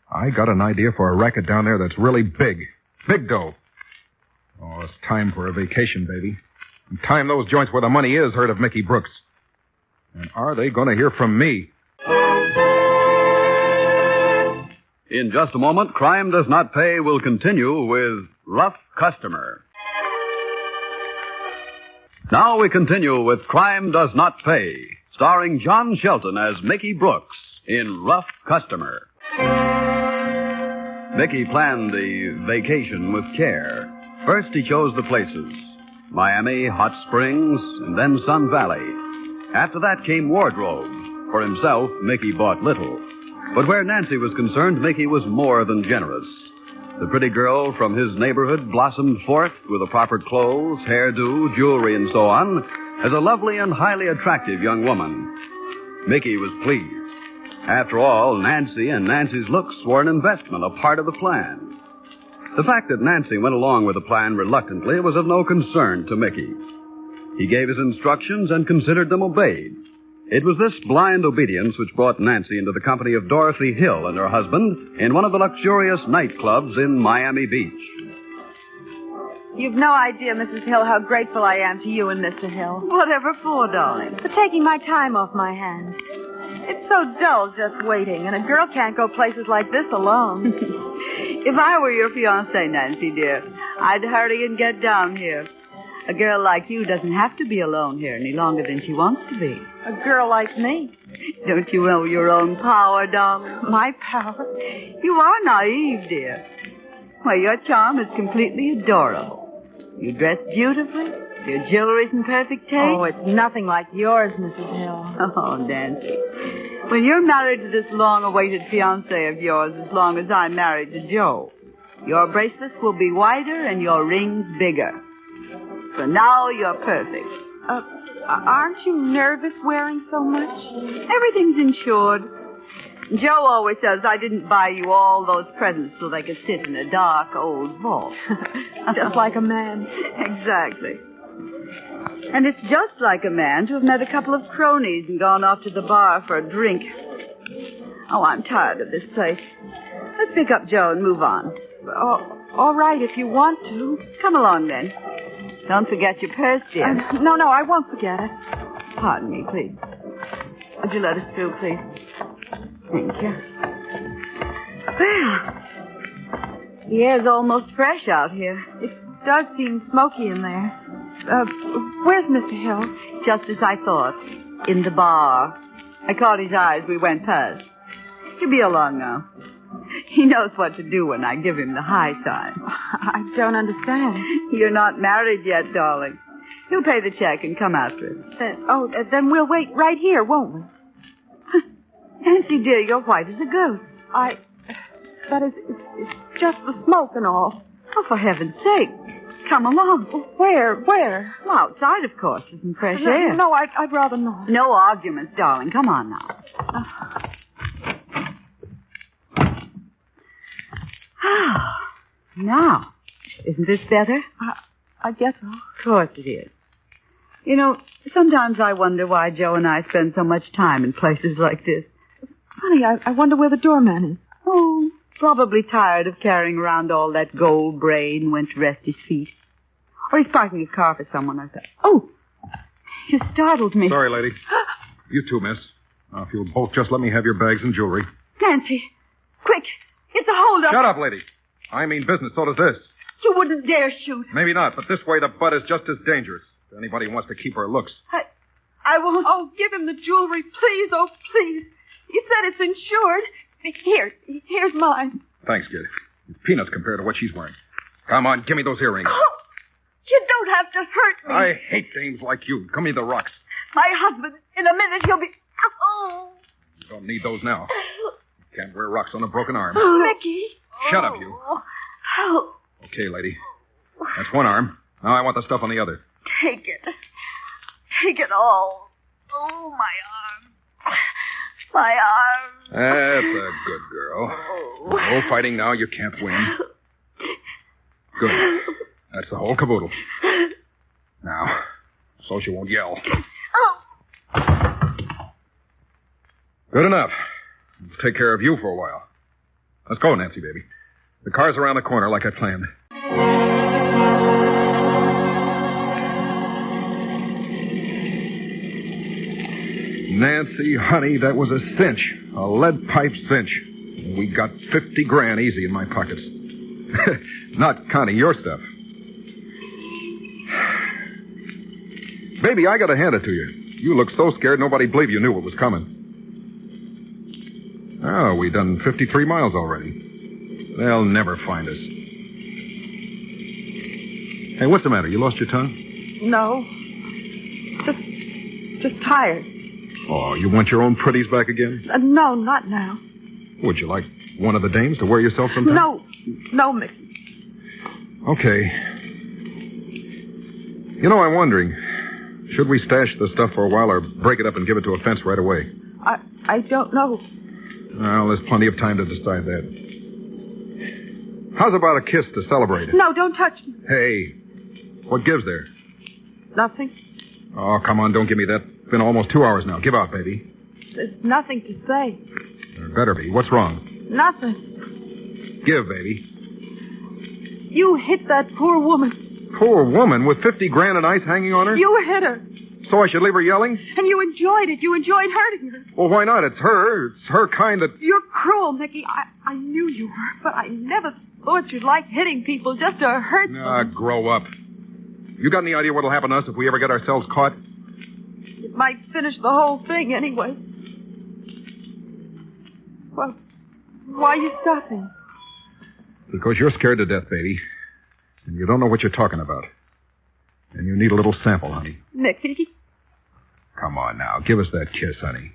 I got an idea for a racket down there that's really big. Big dough. Oh, it's time for a vacation, baby. And time those joints where the money is heard of Mickey Brooks. And are they going to hear from me? In just a moment, Crime Does Not Pay will continue with Rough Customer. Now we continue with Crime Does Not Pay, starring John Shelton as Mickey Brooks in Rough Customer. Mickey planned the vacation with care. First he chose the places: Miami, Hot Springs, and then Sun Valley. After that came wardrobe. For himself, Mickey bought little. But where Nancy was concerned, Mickey was more than generous. The pretty girl from his neighborhood blossomed forth with the proper clothes, hairdo, jewelry, and so on, as a lovely and highly attractive young woman. Mickey was pleased. After all, Nancy and Nancy's looks were an investment, a part of the plan. The fact that Nancy went along with the plan reluctantly was of no concern to Mickey. He gave his instructions and considered them obeyed. It was this blind obedience which brought Nancy into the company of Dorothy Hill and her husband in one of the luxurious nightclubs in Miami Beach. You've no idea, Mrs. Hill, how grateful I am to you and Mr. Hill. Whatever for, darling? For taking my time off my hands. It's so dull just waiting, and a girl can't go places like this alone. If I were your fiancée, Nancy, dear, I'd hurry and get down here. A girl like you doesn't have to be alone here any longer than she wants to be. A girl like me? Don't you know your own power, darling? My power? You are naive, dear. Why, your charm is completely adorable. You dress beautifully. Your jewelry's in perfect taste. Oh, it's nothing like yours, Mrs. Hill. Oh, Nancy. When you're married to this long-awaited fiancé of yours, as long as I'm married to Joe, your bracelets will be wider and your rings bigger. For now, you're perfect. Aren't you nervous wearing so much? Everything's insured. Joe always says I didn't buy you all those presents so they could sit in a dark old vault. Just like a man. Exactly. And it's just like a man to have met a couple of cronies and gone off to the bar for a drink. Oh, I'm tired of this place. Let's pick up Joe and move on. Oh, all right, if you want to. Come along, then. Don't forget your purse, dear. No, I won't forget it. Pardon me, please. Would you let us through, please? Thank you. Well, the air's almost fresh out here. It does seem smoky in there. Where's Mr. Hill? Just as I thought. In the bar. I caught his eye as we went past. He'll be along now. He knows what to do when I give him the high sign. I don't understand. You're not married yet, darling. He'll pay the check and come after it. Then we'll wait right here, won't we? Nancy, dear, you're white as a ghost. But it's just the smoke and all. Oh, for heaven's sake. Come along. Where? Well, outside, of course, in some fresh air. No, I'd rather not. No arguments, darling. Come on now. Now, isn't this better? I guess so. Of course it is. You know, sometimes I wonder why Joe and I spend so much time in places like this. Honey, I wonder where the doorman is. Oh, probably tired of carrying around all that gold braid and went to rest his feet. Or he's parking a car for someone like that. Oh, you startled me. Sorry, lady. You too, miss. Now, if you'll both just let me have your bags and jewelry. Nancy, quick, it's a holdup. Shut up, lady. I mean business, so does this. You wouldn't dare shoot. Maybe not, but this way the butt is just as dangerous. If anybody wants to keep her looks. I won't. Oh, give him the jewelry, please. Oh, please. You said it's insured. Here's mine. Thanks, kid. It's peanuts compared to what she's wearing. Come on, give me those earrings. Oh, you don't have to hurt me. I hate dames like you. Come me the rocks. My husband, in a minute, he'll be... Oh. You don't need those now. You can't wear rocks on a broken arm. Oh, Mickey. Shut up, you. Oh. Okay, lady. That's one arm. Now I want the stuff on the other. Take it. Take it all. Oh, my arm. My arm. That's a good girl. No fighting now. You can't win. Good. That's the whole caboodle. Now, so she won't yell. Good enough. I'll take care of you for a while. Let's go, Nancy, baby. The car's around the corner like I planned. Nancy, honey, that was a cinch. A lead pipe cinch. We got 50 grand easy in my pockets. Not counting your stuff. Baby, I gotta hand it to you. You looked so scared nobody believed you knew it was coming. Oh, we done 53 miles already. They'll never find us. Hey, what's the matter? You lost your tongue? No. Just tired. Oh, you want your own pretties back again? No, not now. Would you like one of the dames to wear yourself sometime? No, Mickey. Okay. You know, I'm wondering, should we stash the stuff for a while or break it up and give it to a fence right away? I don't know. Well, there's plenty of time to decide that. How's about a kiss to celebrate? No, don't touch me. Hey, what gives there? Nothing. Oh, come on, don't give me that. It's been almost 2 hours now. Give out, baby. There's nothing to say. There better be. What's wrong? Nothing. Give, baby. You hit that poor woman. Poor woman with 50 grand in ice hanging on her? You hit her. So I should leave her yelling? And you enjoyed it. You enjoyed hurting her. Well, why not? It's her. It's her kind that... You're cruel, Mickey. I knew you were, but I never thought you'd like hitting people just to hurt them. Grow up. You got any idea what'll happen to us if we ever get ourselves caught? It might finish the whole thing anyway. Well, why are you stopping? Because you're scared to death, baby. And you don't know what you're talking about. And you need a little sample, honey. Mickey. Come on now. Give us that kiss, honey.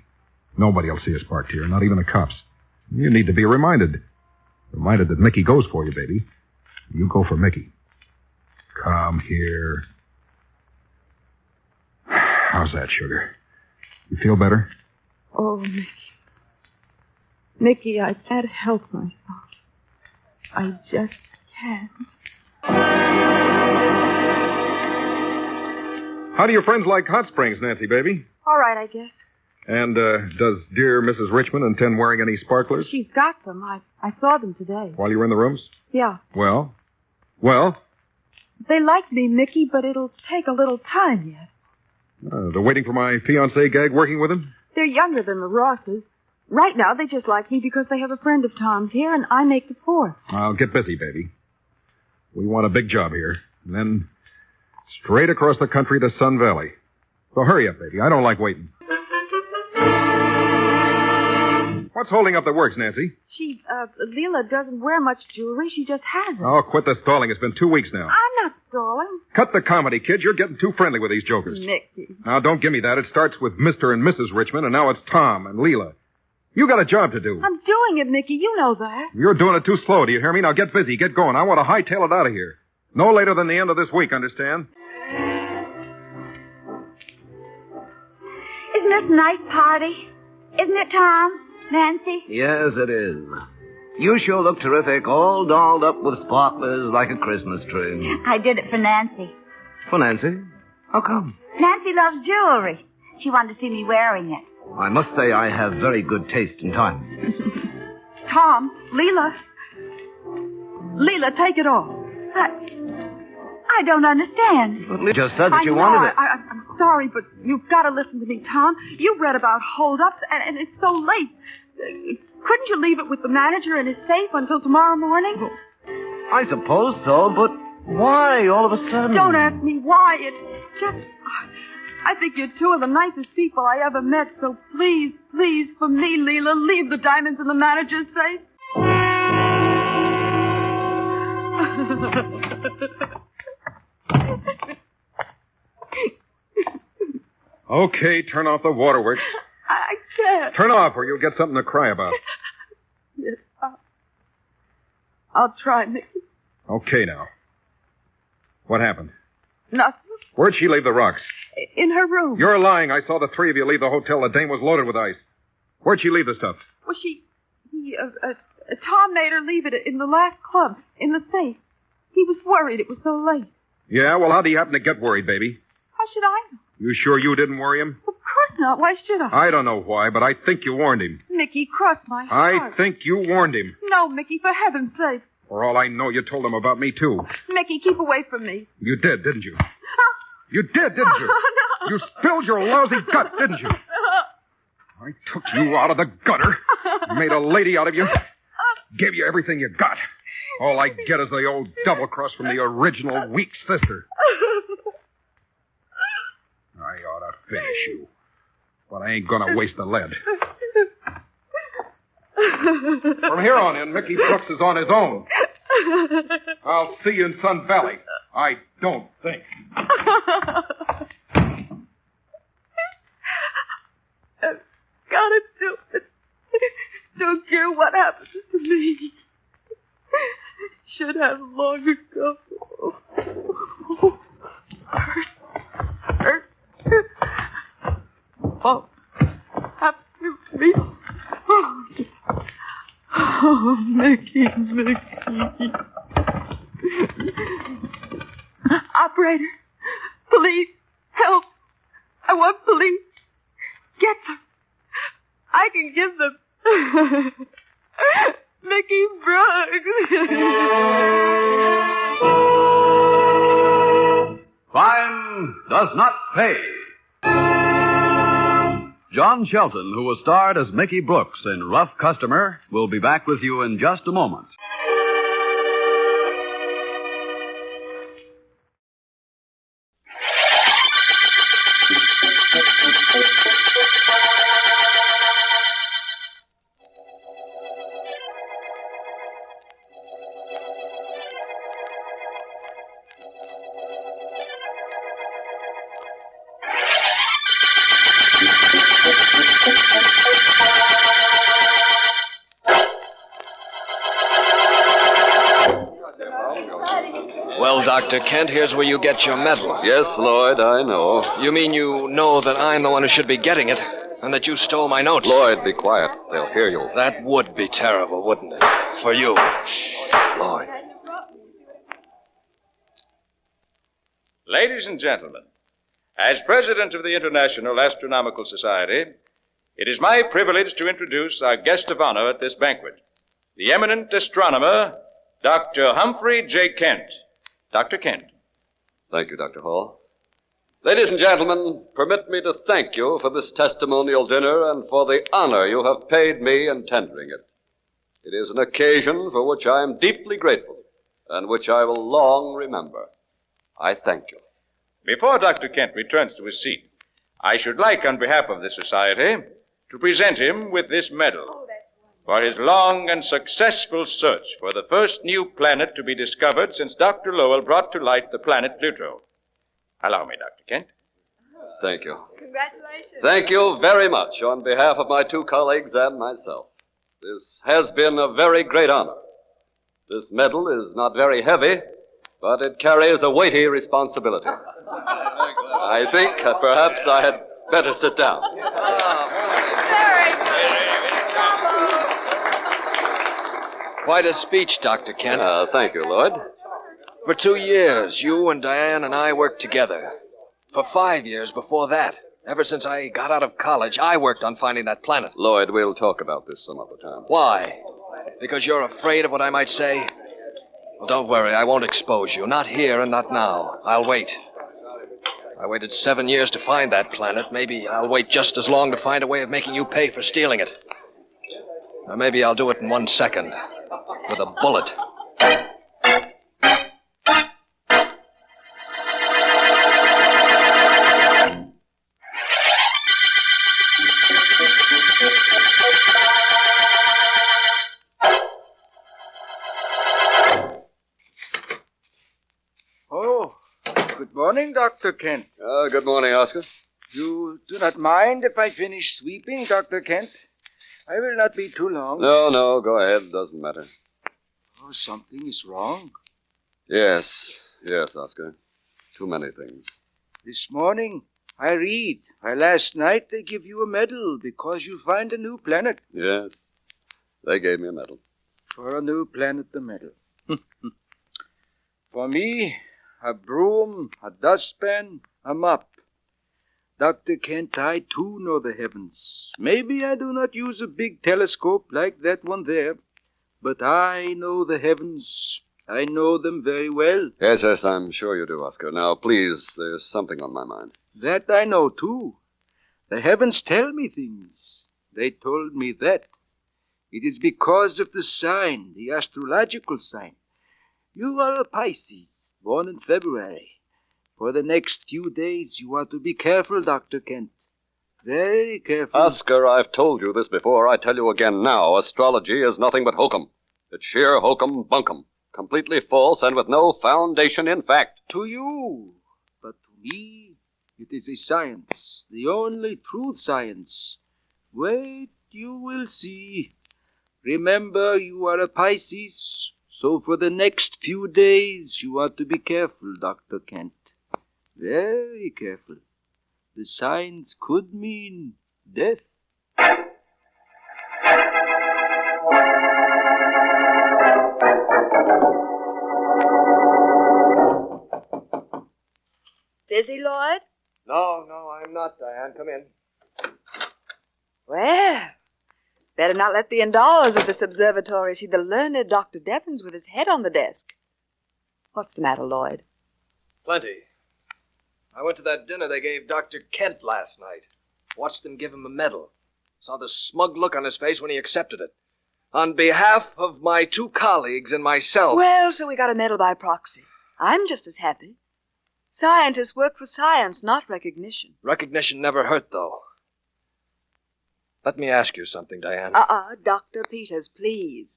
Nobody will see us parked here, not even the cops. You need to be reminded. Reminded that Mickey goes for you, baby. You go for Mickey. Come here. How's that, sugar? You feel better? Oh, Mickey. Mickey, I can't help myself. I just can't. How do your friends like hot springs, Nancy, baby? All right, I guess. And does dear Mrs. Richmond intend wearing any sparklers? She's got them. I saw them today. While you were in the rooms? Yeah. Well? Well? They like me, Mickey, but it'll take a little time yet. They're waiting for my fiancé gag working with him? They're younger than the Rosses. Right now, they just like me because they have a friend of Tom's here, and I make the fourth. I'll get busy, baby. We want a big job here. And then straight across the country to Sun Valley. So hurry up, baby. I don't like waiting. What's holding up the works, Nancy? Leela doesn't wear much jewelry. She just has it. Oh, quit the stalling. It's been 2 weeks now. I'm not stalling. Cut the comedy, kid. You're getting too friendly with these jokers. Mickey. Now, don't give me that. It starts with Mr. and Mrs. Richmond, and now it's Tom and Leela. You got a job to do. I'm doing it, Mickey. You know that. You're doing it too slow. Do you hear me? Now get busy. Get going. I want to hightail it out of here. No later than the end of this week, understand? Isn't this a nice party? Isn't it, Tom? Nancy? Yes, it is. You sure look terrific, all dolled up with sparklers like a Christmas tree. I did it for Nancy. For Nancy? How come? Nancy loves jewelry. She wanted to see me wearing it. I must say I have very good taste in time. Tom, Leela, take it off. I don't understand. But Leela just said that you know, wanted it. I'm sorry, but you've got to listen to me, Tom. You read about holdups, and it's so late. Couldn't you leave it with the manager in his safe until tomorrow morning? I suppose so, but why all of a sudden? Don't ask me why. It's just... I think you're two of the nicest people I ever met, so please, for me, Leela, leave the diamonds in the manager's safe. Okay, turn off the waterworks. I can't. Turn off or you'll get something to cry about. Yes, I'll try, Mickey. Okay, now. What happened? Nothing. Where'd she leave the rocks? In her room. You're lying. I saw the three of you leave the hotel. The dame was loaded with ice. Where'd she leave the stuff? Well, Tom made her leave it in the last club, in the safe. He was worried it was so late. Yeah, well, how do you happen to get worried, baby? How should I know? You sure you didn't worry him? Of course not. Why should I? I don't know why, but I think you warned him. Mickey, cross my heart. I think you warned him. No, Mickey, for heaven's sake. For all I know, you told him about me, too. Mickey, keep away from me. You did, didn't you? You did, didn't you? No. You spilled your lousy guts, didn't you? I took you out of the gutter, made a lady out of you, gave you everything you got. All I get is the old double-cross from the original weak sister. I ought to finish you, but I ain't gonna waste the lead. From here on in, Mickey Brooks is on his own. I'll see you in Sun Valley. I don't think. I've got to do it. Don't care what happens to me. Should have long ago. Hurt. Oh, have to me. Oh, Mickey. Operator, police, help. I want police. Get them. I can give them. Mickey Brooks. Crime Does Not Pay. John Shelton, who was starred as Mickey Brooks in Rough Customer, will be back with you in just a moment. Well, Dr. Kent, here's where you get your medal. Yes, Lloyd, I know. You mean you know that I'm the one who should be getting it, and that you stole my notes? Lloyd, be quiet. They'll hear you. That would be terrible, wouldn't it? For you. Shh. Lloyd. Ladies and gentlemen, as president of the International Astronomical Society, it is my privilege to introduce our guest of honor at this banquet, the eminent astronomer, Dr. Humphrey J. Kent. Dr. Kent. Thank you, Dr. Hall. Ladies and gentlemen, permit me to thank you for this testimonial dinner and for the honor you have paid me in tendering it. It is an occasion for which I am deeply grateful and which I will long remember. I thank you. Before Dr. Kent returns to his seat, I should like, on behalf of the Society, to present him with this medal for his long and successful search for the first new planet to be discovered since Dr. Lowell brought to light the planet Pluto. Allow me, Dr. Kent. Thank you. Congratulations. Thank you very much on behalf of my two colleagues and myself. This has been a very great honor. This medal is not very heavy, but it carries a weighty responsibility. I think perhaps I had better sit down. Quite a speech, Dr. Kent. Thank you, Lloyd. For 2 years, you and Diane and I worked together. For 5 years before that, ever since I got out of college, I worked on finding that planet. Lloyd, we'll talk about this some other time. Why? Because you're afraid of what I might say? Well, don't worry, I won't expose you. Not here and not now. I'll wait. I waited 7 years to find that planet. Maybe I'll wait just as long to find a way of making you pay for stealing it. Or maybe I'll do it in 1 second. With a bullet. Oh, good morning, Dr. Kent. Good morning, Oscar. You do not mind if I finish sweeping, Dr. Kent? I will not be too long. No, go ahead. Doesn't matter. Oh, something is wrong. Yes, Oscar. Too many things. This morning, I read. Last night they give you a medal because you find a new planet. Yes, they gave me a medal. For a new planet, the medal. For me, a broom, a dustpan, a mop. Dr. Kent, I too know the heavens. Maybe I do not use a big telescope like that one there, but I know the heavens. I know them very well. Yes, I'm sure you do, Oscar. Now, please, there's something on my mind. That I know, too. The heavens tell me things. They told me that. It is because of the sign, the astrological sign. You are a Pisces, born in February. For the next few days, you are to be careful, Dr. Kent. Very careful. Oscar, I've told you this before. I tell you again now. Astrology is nothing but hokum. It's sheer hokum bunkum. Completely false and with no foundation in fact. To you. But to me, it is a science. The only true science. Wait, you will see. Remember, you are a Pisces. So for the next few days, you are to be careful, Dr. Kent. Very careful. The signs could mean death. Busy, Lloyd? No, I'm not, Diane. Come in. Well, better not let the endowers of this observatory see the learned Dr. Devons with his head on the desk. What's the matter, Lloyd? Plenty. I went to that dinner they gave Dr. Kent last night. Watched them give him a medal. Saw the smug look on his face when he accepted it. On behalf of my 2 colleagues and myself. Well, so we got a medal by proxy. I'm just as happy. Scientists work for science, not recognition. Recognition never hurt, though. Let me ask you something, Diane. Dr. Peters, please.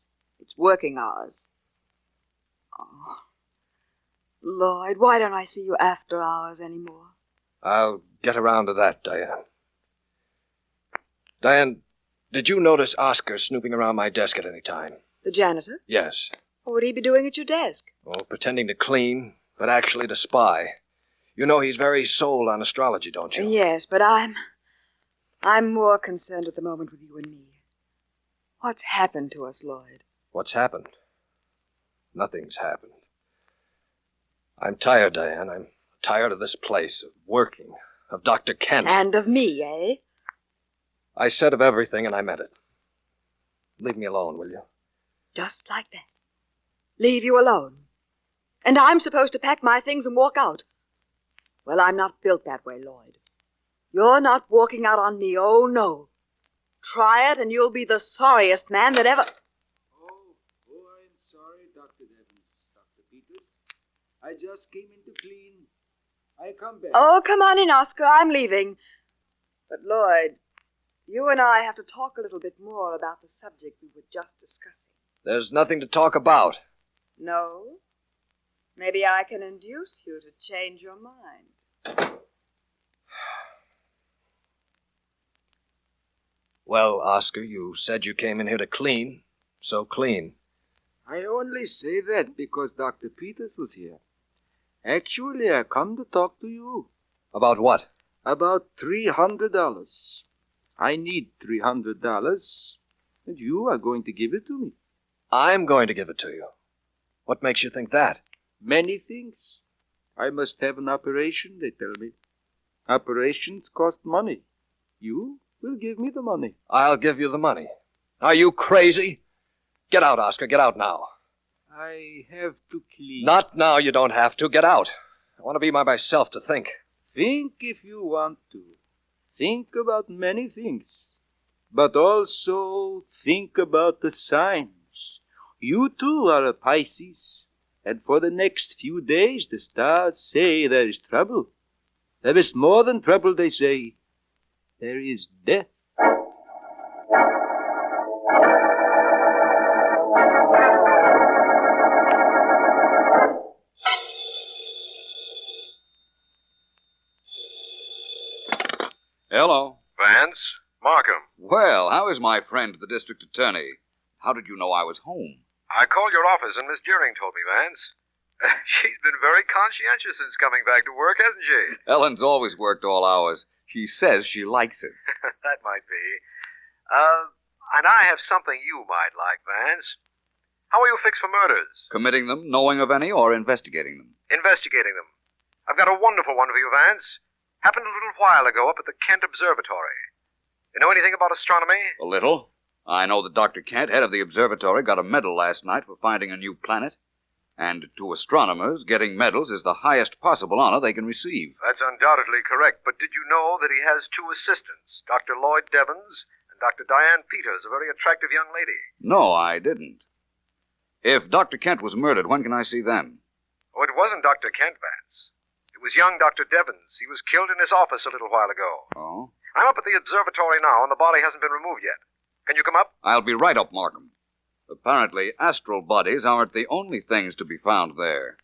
It's working hours. Oh. Lloyd, why don't I see you after hours anymore? I'll get around to that, Diane. Diane, did you notice Oscar snooping around my desk at any time? The janitor? Yes. What would he be doing at your desk? Oh, pretending to clean, but actually to spy. You know he's very sold on astrology, don't you? Yes, but I'm more concerned at the moment with you and me. What's happened to us, Lloyd? What's happened? Nothing's happened. I'm tired, Diane. I'm tired of this place, of working, of Dr. Kent. And of me, eh? I said of everything, and I meant it. Leave me alone, will you? Just like that. Leave you alone. And I'm supposed to pack my things and walk out. Well, I'm not built that way, Lloyd. You're not walking out on me, oh no. Try it and you'll be the sorriest man that ever... Oh, I'm sorry, Dr. Devons, Dr. Peters. I just came in to clean. I come back. Oh, come on in, Oscar. I'm leaving. But, Lloyd, you and I have to talk a little bit more about the subject we were just discussing. There's nothing to talk about. No? Maybe I can induce you to change your mind. Well, Oscar, you said you came in here to clean, so clean. I only say that because Dr. Peters was here. Actually, I come to talk to you. About what? About $300. I need $300, and you are going to give it to me. I'm going to give it to you. What makes you think that? Many things. I must have an operation, they tell me. Operations cost money. You will give me the money. I'll give you the money. Are you crazy? Get out, Oscar. Get out now. I have to clean. Not now. You don't have to. Get out. I want to be by myself to think. Think if you want to. Think about many things. But also think about the signs. You too are a Pisces. And for the next few days, the stars say there is trouble. There is more than trouble, they say. There is death. Hello. Vance? Markham. Well, how is my friend, the district attorney? How did you know I was home? I called your office and Miss Deering told me, Vance. She's been very conscientious since coming back to work, hasn't she? Ellen's always worked all hours. She says she likes it. That might be. And I have something you might like, Vance. How are you fixed for murders? Committing them, knowing of any, or investigating them? Investigating them. I've got a wonderful one for you, Vance. Happened a little while ago up at the Kent Observatory. You know anything about astronomy? A little. I know that Dr. Kent, head of the observatory, got a medal last night for finding a new planet. And to astronomers, getting medals is the highest possible honor they can receive. That's undoubtedly correct, but did you know that he has two assistants, Dr. Lloyd Devons and Dr. Diane Peters, a very attractive young lady? No, I didn't. If Dr. Kent was murdered, when can I see them? Oh, it wasn't Dr. Kent, Vance. It was young Dr. Devons. He was killed in his office a little while ago. Oh? I'm up at the observatory now, and the body hasn't been removed yet. Can you come up? I'll be right up, Markham. Apparently, astral bodies aren't the only things to be found there.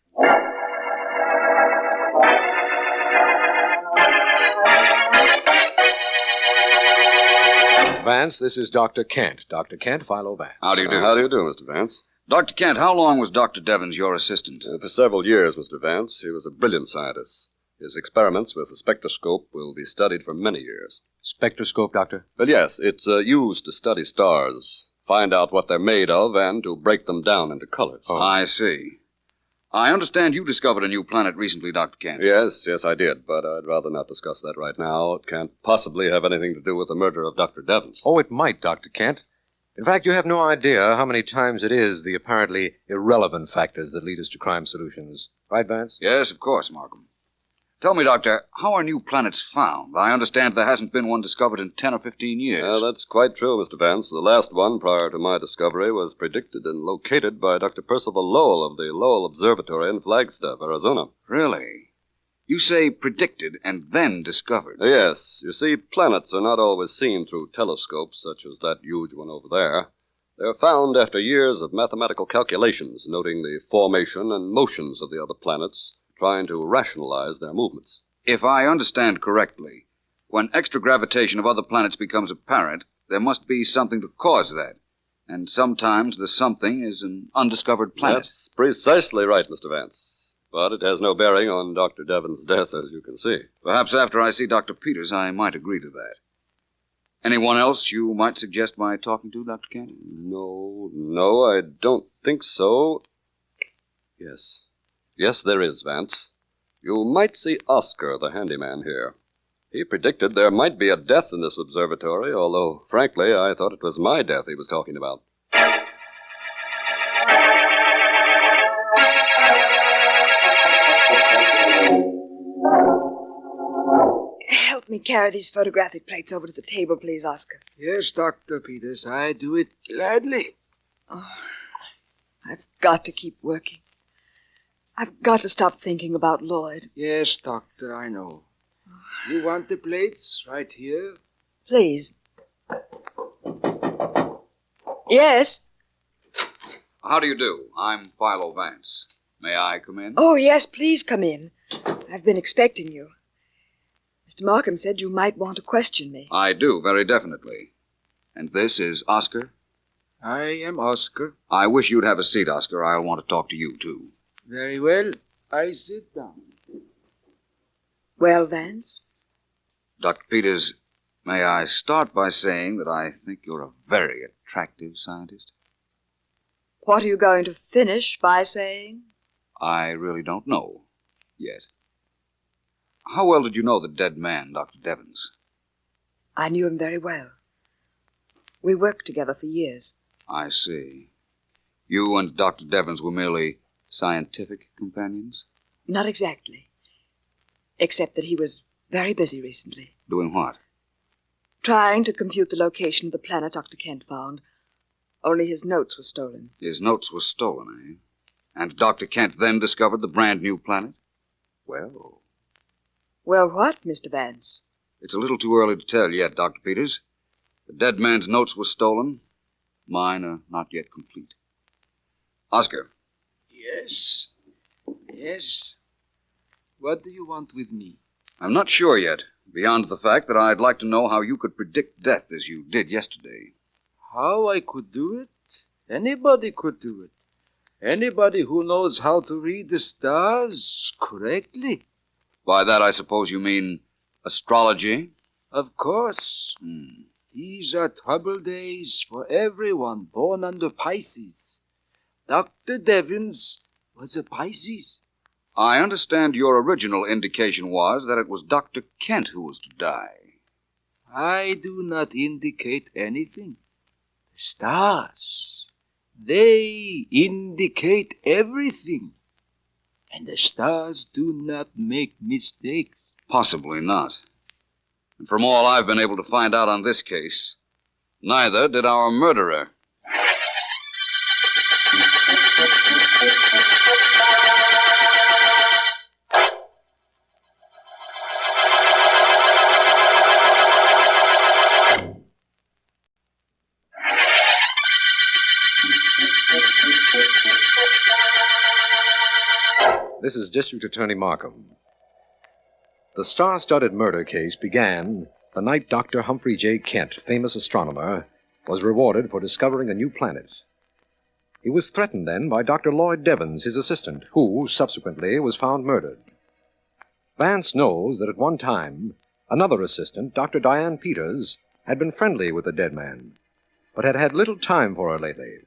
Vance, this is Dr. Kent. Dr. Kent, Philo Vance. How do you do? How do you do, Mr. Vance? Dr. Kent, how long was Dr. Devons your assistant? For several years, Mr. Vance. He was a brilliant scientist. His experiments with the spectroscope will be studied for many years. Spectroscope, Doctor? Well, yes, it's used to study stars, find out what they're made of, and to break them down into colors. Oh. I see. I understand you discovered a new planet recently, Dr. Kent. Yes, I did, but I'd rather not discuss that right now. It can't possibly have anything to do with the murder of Dr. Devons. Oh, it might, Dr. Kent. In fact, you have no idea how many times it is the apparently irrelevant factors that lead us to crime solutions. Right, Vance? Yes, of course, Markham. Tell me, Doctor, how are new planets found? I understand there hasn't been one discovered in 10 or 15 years. Well, that's quite true, Mr. Vance. The last one, prior to my discovery, was predicted and located by Dr. Percival Lowell of the Lowell Observatory in Flagstaff, Arizona. Really? You say predicted and then discovered? Yes. You see, planets are not always seen through telescopes, such as that huge one over there. They're found after years of mathematical calculations, noting the formation and motions of the other planets, trying to rationalize their movements. If I understand correctly, when extragravitation of other planets becomes apparent, there must be something to cause that. And sometimes the something is an undiscovered planet. That's precisely right, Mr. Vance. But it has no bearing on Dr. Devons' death, as you can see. Perhaps after I see Dr. Peters, I might agree to that. Anyone else you might suggest my talking to, Dr. Kent? No, I don't think so. Yes, there is, Vance. You might see Oscar, the handyman here. He predicted there might be a death in this observatory, although, frankly, I thought it was my death he was talking about. Help me carry these photographic plates over to the table, please, Oscar. Yes, Dr. Peters, I do it gladly. Oh, I've got to keep working. I've got to stop thinking about Lloyd. Yes, Doctor, I know. You want the plates right here? Please. Yes? How do you do? I'm Philo Vance. May I come in? Oh, yes, please come in. I've been expecting you. Mr. Markham said you might want to question me. I do, very definitely. And this is Oscar? I am Oscar. I wish you'd have a seat, Oscar. I want to talk to you, too. Very well. I sit down. Well, Vance? Dr. Peters, may I start by saying that I think you're a very attractive scientist? What are you going to finish by saying? I really don't know yet. How well did you know the dead man, Dr. Devons? I knew him very well. We worked together for years. I see. You and Dr. Devons were merely scientific companions? Not exactly. Except that he was very busy recently. Doing what? Trying to compute the location of the planet Dr. Kent found. Only his notes were stolen. His notes were stolen, eh? And Dr. Kent then discovered the brand new planet? Well... Well, what, Mr. Vance? It's a little too early to tell yet, Dr. Peters. The dead man's notes were stolen. Mine are not yet complete. Oscar. Yes. Yes. What do you want with me? I'm not sure yet, beyond the fact that I'd like to know how you could predict death as you did yesterday. How I could do it? Anybody could do it. Anybody who knows how to read the stars correctly. By that, I suppose you mean astrology? Of course. These are troubled days for everyone born under Pisces. Dr. Devons was a Pisces. I understand your original indication was that it was Dr. Kent who was to die. I do not indicate anything. The stars, they indicate everything. And the stars do not make mistakes. Possibly not. And from all I've been able to find out on this case, neither did our murderer. This is District Attorney Markham. The star-studded murder case began the night Dr. Humphrey J. Kent, famous astronomer, was rewarded for discovering a new planet. He was threatened then by Dr. Lloyd Devons, his assistant, who, subsequently, was found murdered. Vance knows that at one time, another assistant, Dr. Diane Peters, had been friendly with the dead man, but had had little time for her lately.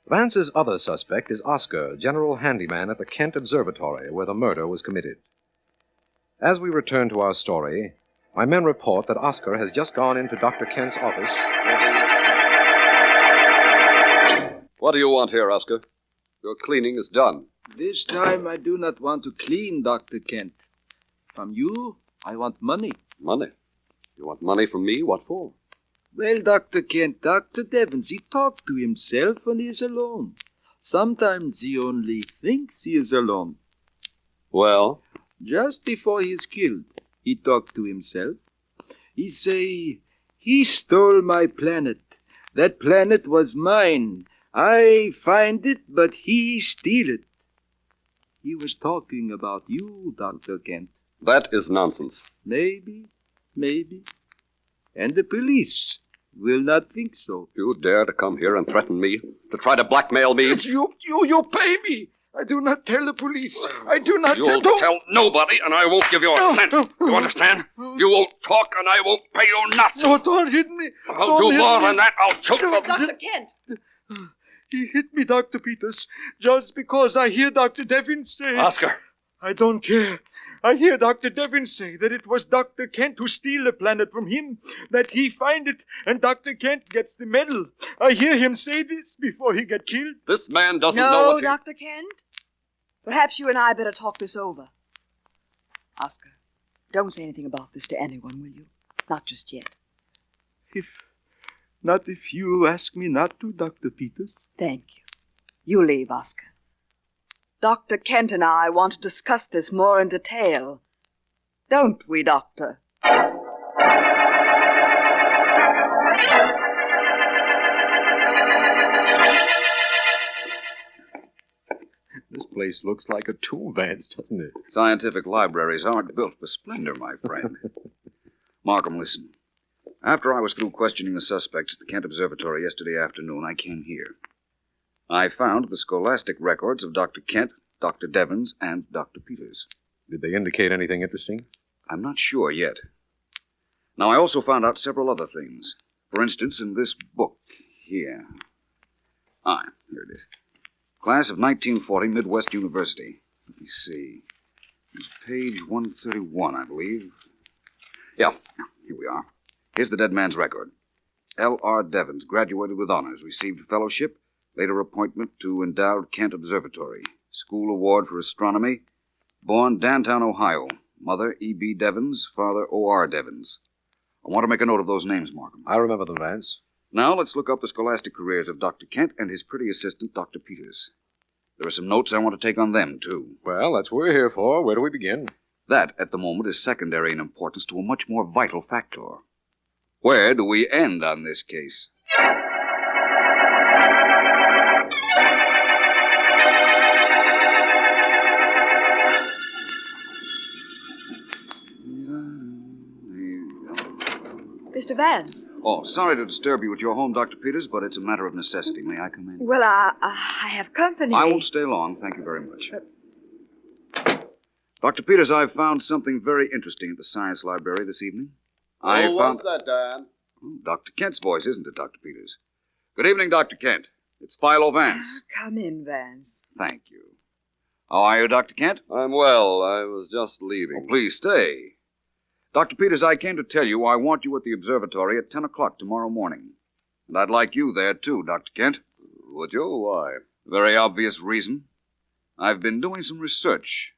Vance's other suspect is Oscar, general handyman at the Kent Observatory, where the murder was committed. As we return to our story, my men report that Oscar has just gone into Dr. Kent's office. What do you want here, Oscar? Your cleaning is done. This time I do not want to clean, Dr. Kent. From you, I want money. Money? You want money from me? What for? Well, Dr. Kent, Dr. Devons, he talks to himself when he is alone. Sometimes he only thinks he is alone. Well? Just before he is killed, he talks to himself. He say, he stole my planet. That planet was mine. I find it, but he steal it. He was talking about you, Dr. Kent. That is nonsense. Maybe. And the police will not think so. You dare to come here and threaten me? To try to blackmail me? You pay me. I do not tell the police. I do not You'll tell nobody, and I won't give you a cent. You understand? You won't talk, and I won't pay you nothing. No, don't hit me. I'll do more than that. I'll choke you. Dr. Kent! He hit me, Dr. Peters, just because I hear Dr. Devons say... Oscar! I don't care. I hear Dr. Devons say that it was Dr. Kent who steal the planet from him, that he find it, and Dr. Kent gets the medal. I hear him say this before he get killed. This man doesn't know what he... No, Dr. Kent. Perhaps you and I better talk this over. Oscar, don't say anything about this to anyone, will you? Not just yet. Not if you ask me not to, Dr. Peters. Thank you. You leave, Oscar. Dr. Kent and I want to discuss this more in detail. Don't we, Doctor? This place looks like a tool, Vance, doesn't it? Scientific libraries aren't built for splendor, my friend. Markham, listen. After I was through questioning the suspects at the Kent Observatory yesterday afternoon, I came here. I found the scholastic records of Dr. Kent, Dr. Devens, and Dr. Peters. Did they indicate anything interesting? I'm not sure yet. Now, I also found out several other things. For instance, in this book here. Here it is. Class of 1940, Midwest University. Let me see. It's page 131, I believe. Yeah, here we are. Here's the dead man's record. L.R. Devens, graduated with honors, received fellowship, later appointment to endowed Kent Observatory, school award for astronomy, born Dantown, Ohio, mother E.B. Devens, father O.R. Devens. I want to make a note of those names, Markham. I remember them, Vance. Now let's look up the scholastic careers of Dr. Kent and his pretty assistant, Dr. Peters. There are some notes I want to take on them, too. Well, that's what we're here for. Where do we begin? That, at the moment, is secondary in importance to a much more vital factor. Where do we end on this case? Mr. Vance. Oh, sorry to disturb you at your home, Dr. Peters, but it's a matter of necessity. May I come in? Well, I have company. I won't stay long. Thank you very much. Dr. Peters, I've found something very interesting at the science library this evening. What's that, Dan? Dr. Kent's voice, isn't it, Dr. Peters? Good evening, Dr. Kent. It's Philo Vance. Come in, Vance. Thank you. How are you, Dr. Kent? I'm well. I was just leaving. Oh, please stay. Dr. Peters, I came to tell you I want you at the observatory at 10 o'clock tomorrow morning. And I'd like you there, too, Dr. Kent. Would you? Why? Very obvious reason. I've been doing some research.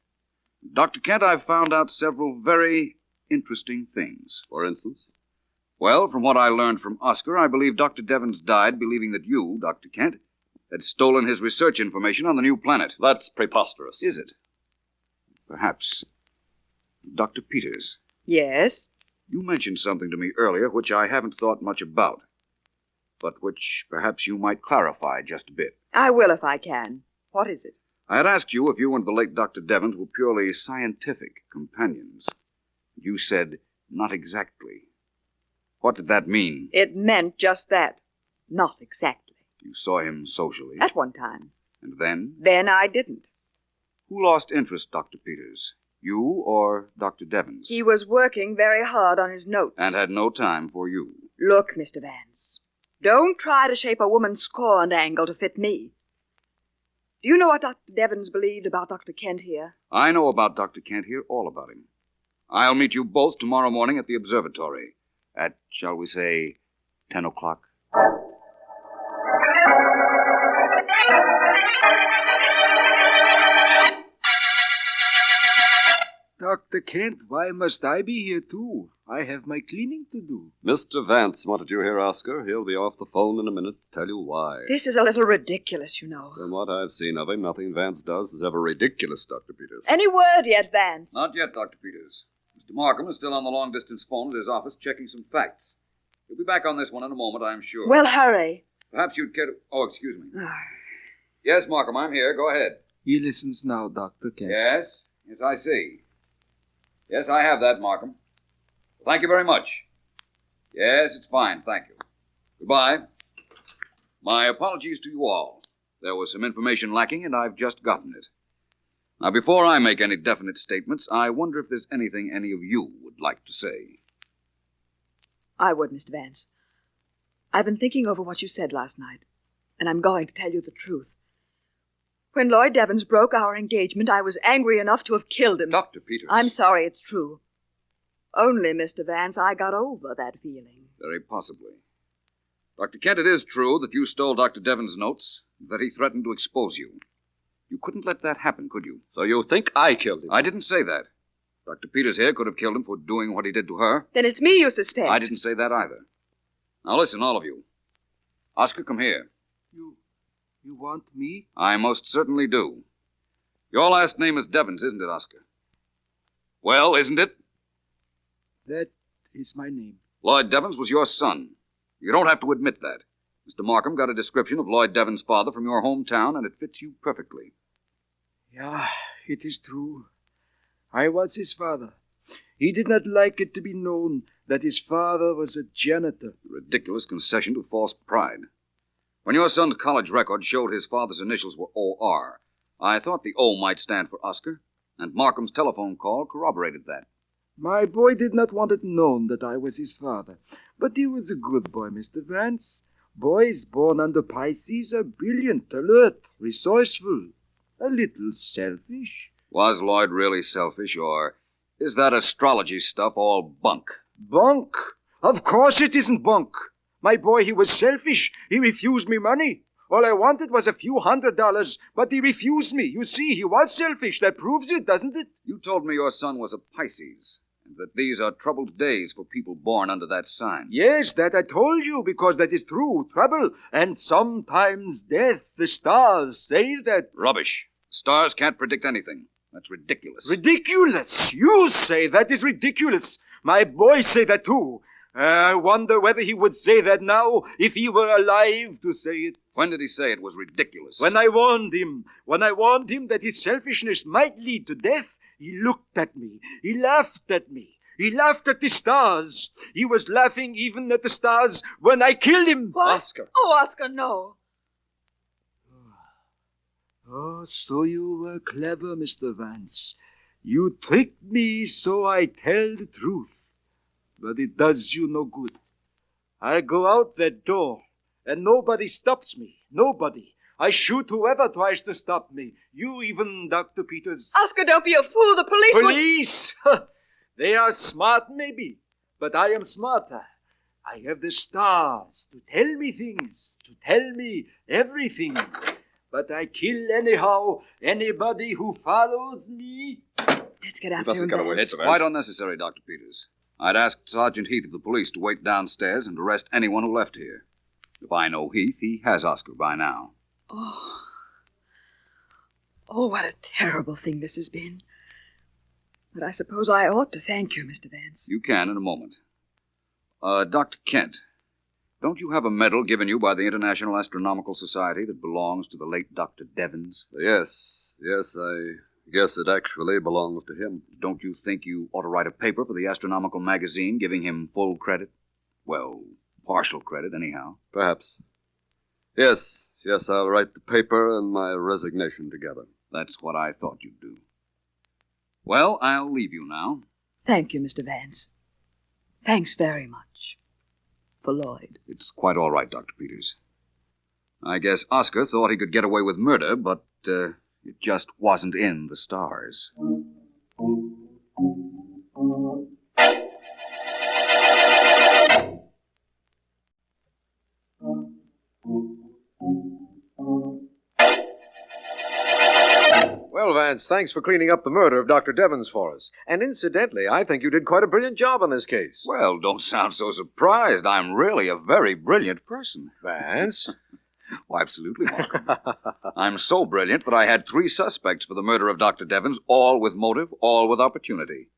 Dr. Kent, I've found out several very interesting things. For instance? Well, from what I learned from Oscar, I believe Dr. Devens died believing that you, Dr. Kent, had stolen his research information on the new planet. That's preposterous. Is it? Perhaps. Dr. Peters. Yes? You mentioned something to me earlier which I haven't thought much about, but which perhaps you might clarify just a bit. I will if I can. What is it? I had asked you if you and the late Dr. Devens were purely scientific companions. You said, not exactly. What did that mean? It meant just that. Not exactly. You saw him socially? At one time. And then? Then I didn't. Who lost interest, Dr. Peters? You or Dr. Devens? He was working very hard on his notes. And had no time for you. Look, Mr. Vance, don't try to shape a woman's scorned angle to fit me. Do you know what Dr. Devens believed about Dr. Kent here? I know about Dr. Kent here, all about him. I'll meet you both tomorrow morning at the observatory at, shall we say, 10 o'clock. Dr. Kent, why must I be here too? I have my cleaning to do. Mr. Vance wanted you here, Oscar. He'll be off the phone in a minute to tell you why. This is a little ridiculous, you know. From what I've seen of him, nothing Vance does is ever ridiculous, Dr. Peters. Any word yet, Vance? Not yet, Dr. Peters. Mr. Markham is still on the long-distance phone at his office checking some facts. He'll be back on this one in a moment, I'm sure. Well, hurry. Perhaps you'd care to... Oh, excuse me. Yes, Markham, I'm here. Go ahead. He listens now, Dr. Kent. Yes? Yes, I see. Yes, I have that, Markham. Thank you very much. Yes, it's fine, thank you. Goodbye. My apologies to you all. There was some information lacking, and I've just gotten it. Now, before I make any definite statements, I wonder if there's anything any of you would like to say. I would, Mr. Vance. I've been thinking over what you said last night, and I'm going to tell you the truth. When Lloyd Devens broke our engagement, I was angry enough to have killed him. Dr. Peters. I'm sorry, it's true. Only, Mr. Vance, I got over that feeling. Very possibly. Dr. Kent, it is true that you stole Dr. Devens' notes, that he threatened to expose you. You couldn't let that happen, could you? So you think I killed him? I didn't say that. Dr. Peters here could have killed him for doing what he did to her. Then it's me you suspect. I didn't say that either. Now listen, all of you. Oscar, come here. You want me? I most certainly do. Your last name is Devens, isn't it, Oscar? Well, isn't it? That is my name. Lloyd Devens was your son. You don't have to admit that. Mr. Markham got a description of Lloyd Devens' father from your hometown, and it fits you perfectly. Yeah, it is true. I was his father. He did not like it to be known that his father was a janitor. A ridiculous concession to false pride. When your son's college record showed his father's initials were O.R., I thought the O might stand for Oscar, and Markham's telephone call corroborated that. My boy did not want it known that I was his father, but he was a good boy, Mr. Vance. Boys born under Pisces are brilliant, alert, resourceful, a little selfish. Was Lloyd really selfish, or is that astrology stuff all bunk? Bunk? Of course it isn't bunk. My boy, he was selfish. He refused me money. All I wanted was a few $100, but he refused me. You see, he was selfish. That proves it, doesn't it? You told me your son was a Pisces, and that these are troubled days for people born under that sign. Yes, that I told you, because that is true. Trouble, and sometimes death. The stars say that. Rubbish. Stars can't predict anything. That's ridiculous. Ridiculous? You say that is ridiculous. My boy say that too. I wonder whether he would say that now if he were alive to say it. When did he say it was ridiculous? When I warned him. When I warned him that his selfishness might lead to death, he looked at me. He laughed at me. He laughed at the stars. He was laughing even at the stars when I killed him. What? Oscar. Oh, Oscar, no. Oh, so you were clever, Mr. Vance. You tricked me, so I tell the truth. But it does you no good. I go out that door, and nobody stops me. Nobody. I shoot whoever tries to stop me. You even, Dr. Peters. Oscar, don't be a fool. The police Police? They are smart, maybe. But I am smarter. I have the stars to tell me things, to tell me everything. But I kill anyhow anybody who follows me. Let's get after him, Vance. It's quite unnecessary, Dr. Peters. I'd ask Sergeant Heath of the police to wait downstairs and arrest anyone who left here. If I know Heath, he has Oscar by now. Oh, what a terrible thing this has been. But I suppose I ought to thank you, Mr. Vance. You can in a moment. Dr. Kent, don't you have a medal given you by the International Astronomical Society that belongs to the late Dr. Devens? Yes, I guess it actually belongs to him. Don't you think you ought to write a paper for the astronomical magazine giving him full credit? Well, partial credit, anyhow. Perhaps. Yes, I'll write the paper and my resignation together. That's what I thought you'd do. Well, I'll leave you now. Thank you, Mr. Vance. Thanks very much. For Lloyd. It's quite all right, Dr. Peters. I guess Oscar thought he could get away with murder, but it just wasn't in the stars. Well, Vance, thanks for cleaning up the murder of Dr. Devens for us. And incidentally, I think you did quite a brilliant job on this case. Well, don't sound so surprised. I'm really a very brilliant person. Vance? Why, absolutely, Markham. I'm so brilliant that I had 3 suspects for the murder of Dr. Devens, all with motive, all with opportunity.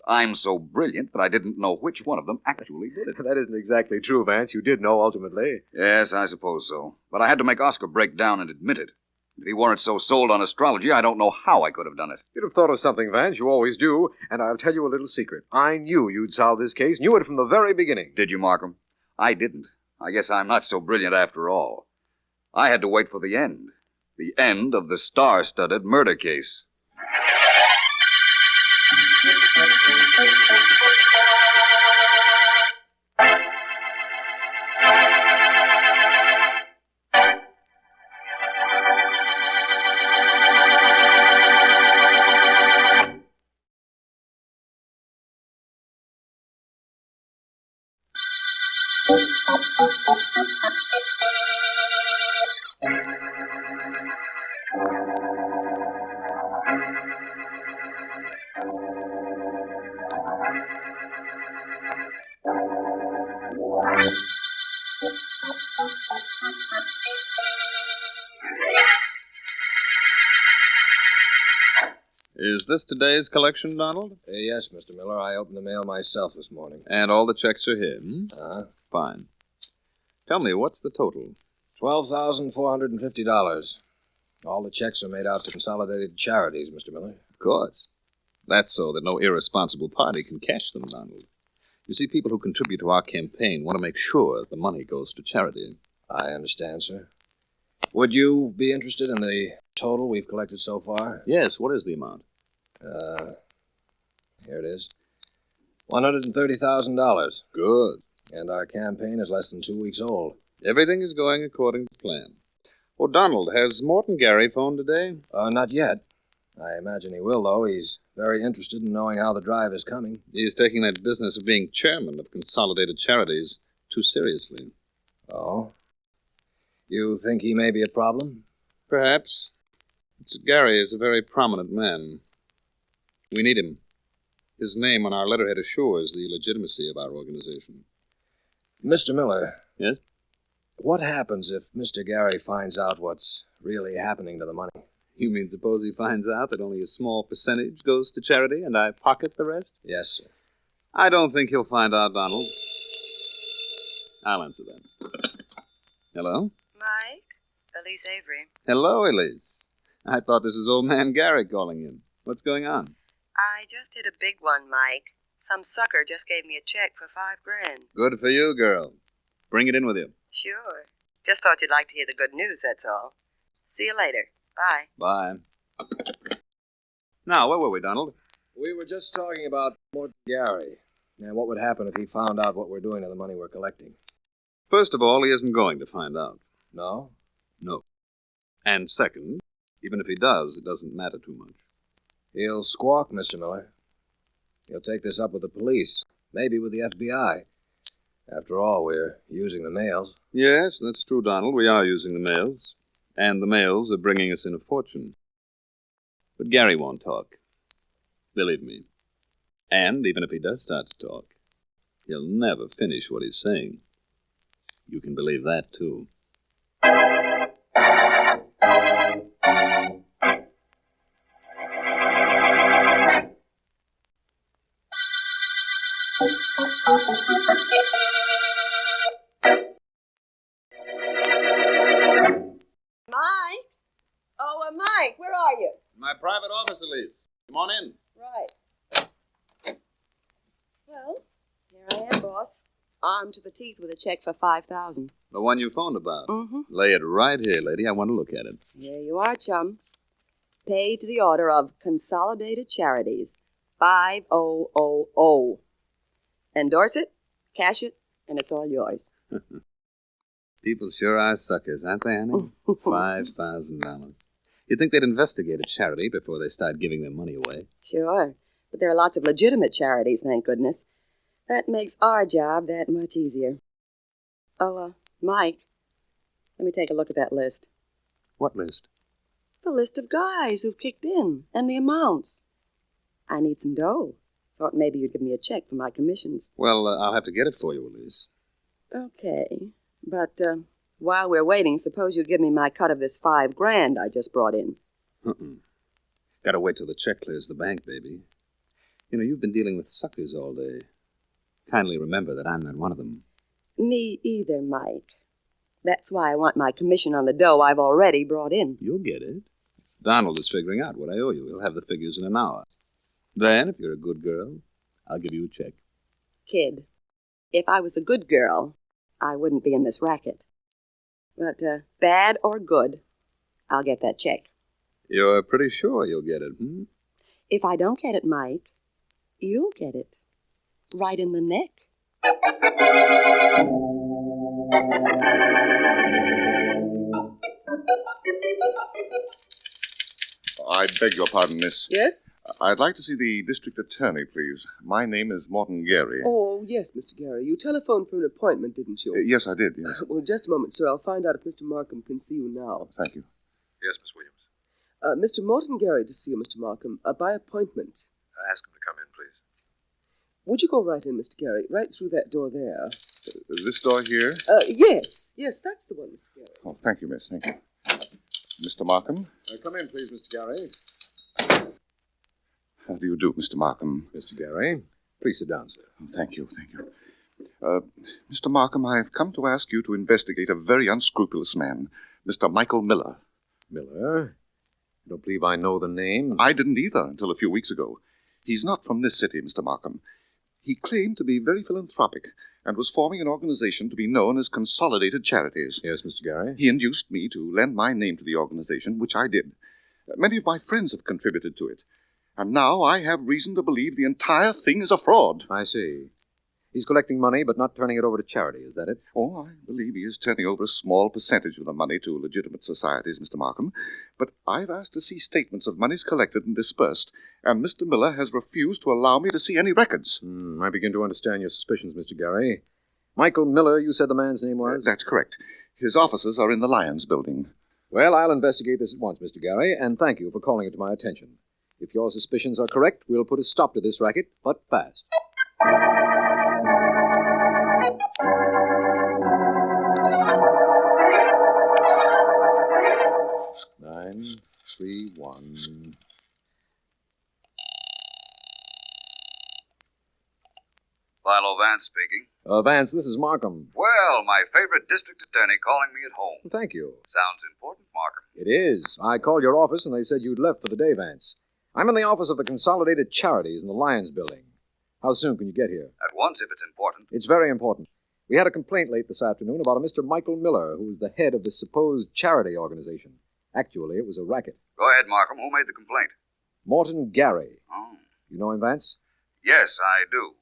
I'm so brilliant that I didn't know which one of them actually did it. That isn't exactly true, Vance. You did know ultimately. Yes, I suppose so. But I had to make Oscar break down and admit it. If he weren't so sold on astrology, I don't know how I could have done it. You'd have thought of something, Vance. You always do. And I'll tell you a little secret. I knew you'd solve this case. Knew it from the very beginning. Did you, Markham? I didn't. I guess I'm not so brilliant after all. I had to wait for the end. The end of the star-studded murder case. Is this today's collection, Donald? Yes, Mr. Miller. I opened the mail myself this morning. And all the checks are here, hmm? Fine. Tell me, what's the total? $12,450. All the checks are made out to consolidated charities, Mr. Miller. Of course. That's so that no irresponsible party can cash them, Donald. You see, people who contribute to our campaign want to make sure the money goes to charity. I understand, sir. Would you be interested in the total we've collected so far? Yes, what is the amount? Here it is. $130,000. Good. And our campaign is less than 2 weeks old. Everything is going according to plan. Oh, Donald, has Morton Gary phoned today? Not yet. I imagine he will, though. He's very interested in knowing how the drive is coming. He's taking that business of being chairman of Consolidated Charities too seriously. Oh? You think he may be a problem? Perhaps. Gary is a very prominent man. We need him. His name on our letterhead assures the legitimacy of our organization. Mr. Miller. Yes? What happens if Mr. Gary finds out what's really happening to the money? You mean suppose he finds out that only a small percentage goes to charity and I pocket the rest? Yes, sir. I don't think he'll find out, Donald. I'll answer that. Hello? Mike? Elise Avery. Hello, Elise. I thought this was old man Gary calling in. What's going on? I just hit a big one, Mike. Some sucker just gave me a check for $5,000. Good for you, girl. Bring it in with you. Sure. Just thought you'd like to hear the good news, that's all. See you later. Bye. Bye. Now, where were we, Donald? We were just talking about Morton Gary. And what would happen if he found out what we're doing to the money we're collecting? First of all, he isn't going to find out. No? No. And second, even if he does, it doesn't matter too much. He'll squawk, Mr. Miller. He'll take this up with the police, maybe with the FBI. After all, we're using the mails. Yes, that's true, Donald. We are using the mails. And the mails are bringing us in a fortune. But Gary won't talk. Believe me. And even if he does start to talk, he'll never finish what he's saying. You can believe that, too. Mike? Oh, Mike, where are you? My private office, Elise. Come on in. Right. Well, here I am, boss. Armed to the teeth with a check for $5,000. The one you phoned about. Mm-hmm. Lay it right here, lady. I want to look at it. Here you are, chum. Paid to the order of Consolidated Charities. 5000. Endorse it, cash it, and it's all yours. People sure are suckers, aren't they, Annie? $5,000. You'd think they'd investigate a charity before they start giving their money away. Sure, but there are lots of legitimate charities, thank goodness. That makes our job that much easier. Oh, Mike, let me take a look at that list. What list? The list of guys who've kicked in, and the amounts. I need some dough. Thought maybe you'd give me a check for my commissions. Well, I'll have to get it for you, Elise. Okay, but while we're waiting, suppose you give me my cut of this $5,000 I just brought in. Gotta wait till the check clears the bank, baby. You know, you've been dealing with suckers all day. Kindly remember that I'm not one of them. Me either, Mike. That's why I want my commission on the dough I've already brought in. You'll get it. Donald is figuring out what I owe you. He'll have the figures in an hour. Then, if you're a good girl, I'll give you a check. Kid, if I was a good girl, I wouldn't be in this racket. But bad or good, I'll get that check. You're pretty sure you'll get it, hmm? If I don't get it, Mike, you'll get it. Right in the neck. I beg your pardon, miss. Yes? I'd like to see the district attorney, please. My name is Morton Gary. Oh, yes, Mr. Gary. You telephoned for an appointment, didn't you? Yes, I did, yes. Well, just a moment, sir. I'll find out if Mr. Markham can see you now. Thank you. Yes, Miss Williams. Mr. Morton Gary to see you, Mr. Markham, by appointment. Ask him to come in, please. Would you go right in, Mr. Gary? Right through that door there. This door here? Yes. Yes, that's the one, Mr. Gary. Oh, thank you, miss. Thank you. Mr. Markham? Come in, please, Mr. Gary. How do you do, Mr. Markham? Mr. Gary, please sit down, sir. Oh, thank you, thank you. Mr. Markham, I've come to ask you to investigate a very unscrupulous man, Mr. Michael Miller. Miller? You don't believe I know the name? I didn't either until a few weeks ago. He's not from this city, Mr. Markham. He claimed to be very philanthropic, and was forming an organization to be known as Consolidated Charities. Yes, Mr. Gary. He induced me to lend my name to the organization, which I did. Many of my friends have contributed to it. And now I have reason to believe the entire thing is a fraud. I see. He's collecting money, but not turning it over to charity, is that it? Oh, I believe he is turning over a small percentage of the money to legitimate societies, Mr. Markham. But I've asked to see statements of monies collected and dispersed, and Mr. Miller has refused to allow me to see any records. I begin to understand your suspicions, Mr. Gary. Michael Miller, you said the man's name was? That's correct. His offices are in the Lions building. Well, I'll investigate this at once, Mr. Gary, and thank you for calling it to my attention. If your suspicions are correct, we'll put a stop to this racket, but fast. 931. Philo Vance speaking. Vance, this is Markham. Well, my favorite district attorney calling me at home. Thank you. Sounds important, Markham. It is. I called your office and they said you'd left for the day, Vance. I'm in the office of the Consolidated Charities in the Lions building. How soon can you get here? At once, if it's important. It's very important. We had a complaint late this afternoon about a Mr. Michael Miller, who was the head of this supposed charity organization. Actually, it was a racket. Go ahead, Markham. Who made the complaint? Morton Gary. Oh. You know him, Vance? Yes, I do.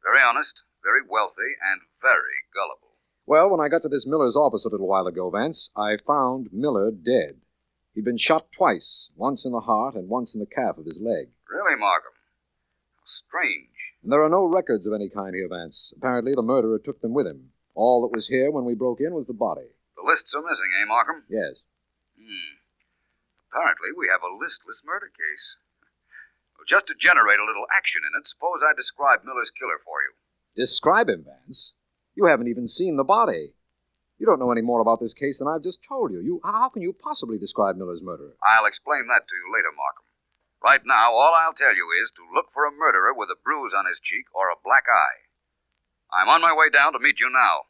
Very honest, very wealthy, and very gullible. Well, when I got to this Miller's office a little while ago, Vance, I found Miller dead. He'd been shot twice, once in the heart and once in the calf of his leg. Really, Markham? How strange. And there are no records of any kind here, Vance. Apparently, the murderer took them with him. All that was here when we broke in was the body. The lists are missing, eh, Markham? Yes. Apparently, we have a listless murder case. Well, just to generate a little action in it, suppose I describe Miller's killer for you. Describe him, Vance? You haven't even seen the body. You don't know any more about this case than I've just told you. How can you possibly describe Miller's murderer? I'll explain that to you later, Markham. Right now, all I'll tell you is to look for a murderer with a bruise on his cheek or a black eye. I'm on my way down to meet you now.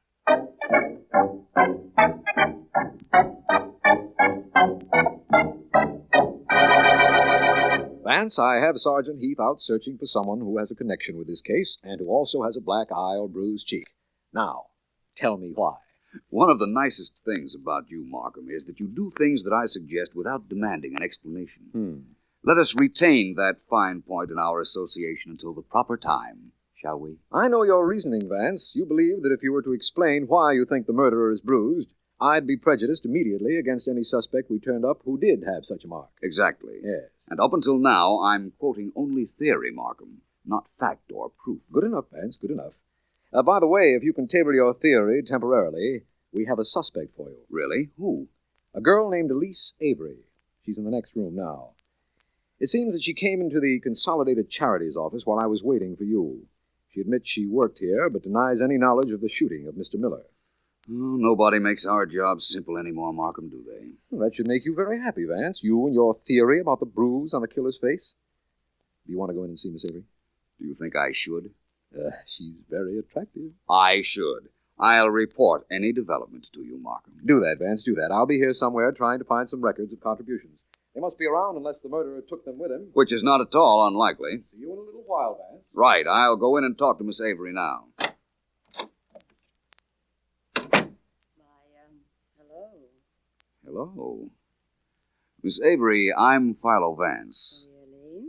Vance, I have Sergeant Heath out searching for someone who has a connection with this case and who also has a black eye or bruised cheek. Now, tell me why. One of the nicest things about you, Markham, is that you do things that I suggest without demanding an explanation. Let us retain that fine point in our association until the proper time, shall we? I know your reasoning, Vance. You believe that if you were to explain why you think the murderer is bruised, I'd be prejudiced immediately against any suspect we turned up who did have such a mark. Exactly. Yes. And up until now, I'm quoting only theory, Markham, not fact or proof. Good enough, Vance, good enough. By the way, if you can table your theory temporarily, we have a suspect for you. Really? Who? A girl named Elise Avery. She's in the next room now. It seems that she came into the Consolidated Charities office while I was waiting for you. She admits she worked here, but denies any knowledge of the shooting of Mr. Miller. Oh, nobody makes our job simple anymore, Markham, do they? Well, that should make you very happy, Vance. You and your theory about the bruise on the killer's face. Do you want to go in and see Miss Avery? Do you think I should? She's very attractive. I should. I'll report any developments to you, Markham. Do that, Vance, do that. I'll be here somewhere trying to find some records of contributions. They must be around unless the murderer took them with him. Which is not at all unlikely. See you in a little while, Vance. Right. I'll go in and talk to Miss Avery now. Hello. Miss Avery, I'm Philo Vance. Really?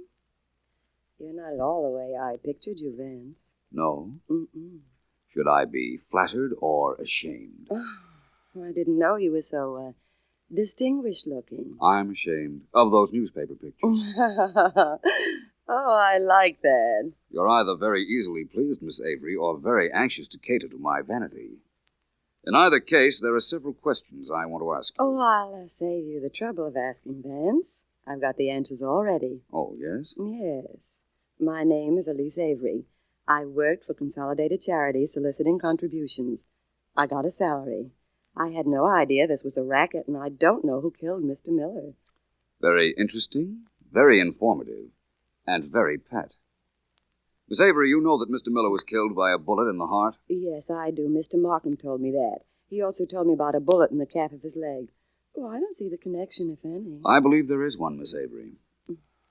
You're not at all the way I pictured you, Vance. No? Mm-mm. Should I be flattered or ashamed? I didn't know you were so, distinguished looking. I'm ashamed of those newspaper pictures. Oh, I like that. You're either very easily pleased, Miss Avery, or very anxious to cater to my vanity. In either case, there are several questions I want to ask you. Oh, I'll save you the trouble of asking, Vance. I've got the answers already. Oh, yes? Yes. My name is Elise Avery. I worked for Consolidated Charities soliciting contributions. I got a salary. I had no idea this was a racket, and I don't know who killed Mr. Miller. Very interesting, very informative, and very pat. Miss Avery, you know that Mr. Miller was killed by a bullet in the heart? Yes, I do. Mr. Markham told me that. He also told me about a bullet in the calf of his leg. Oh, I don't see the connection, if any. I believe there is one, Miss Avery.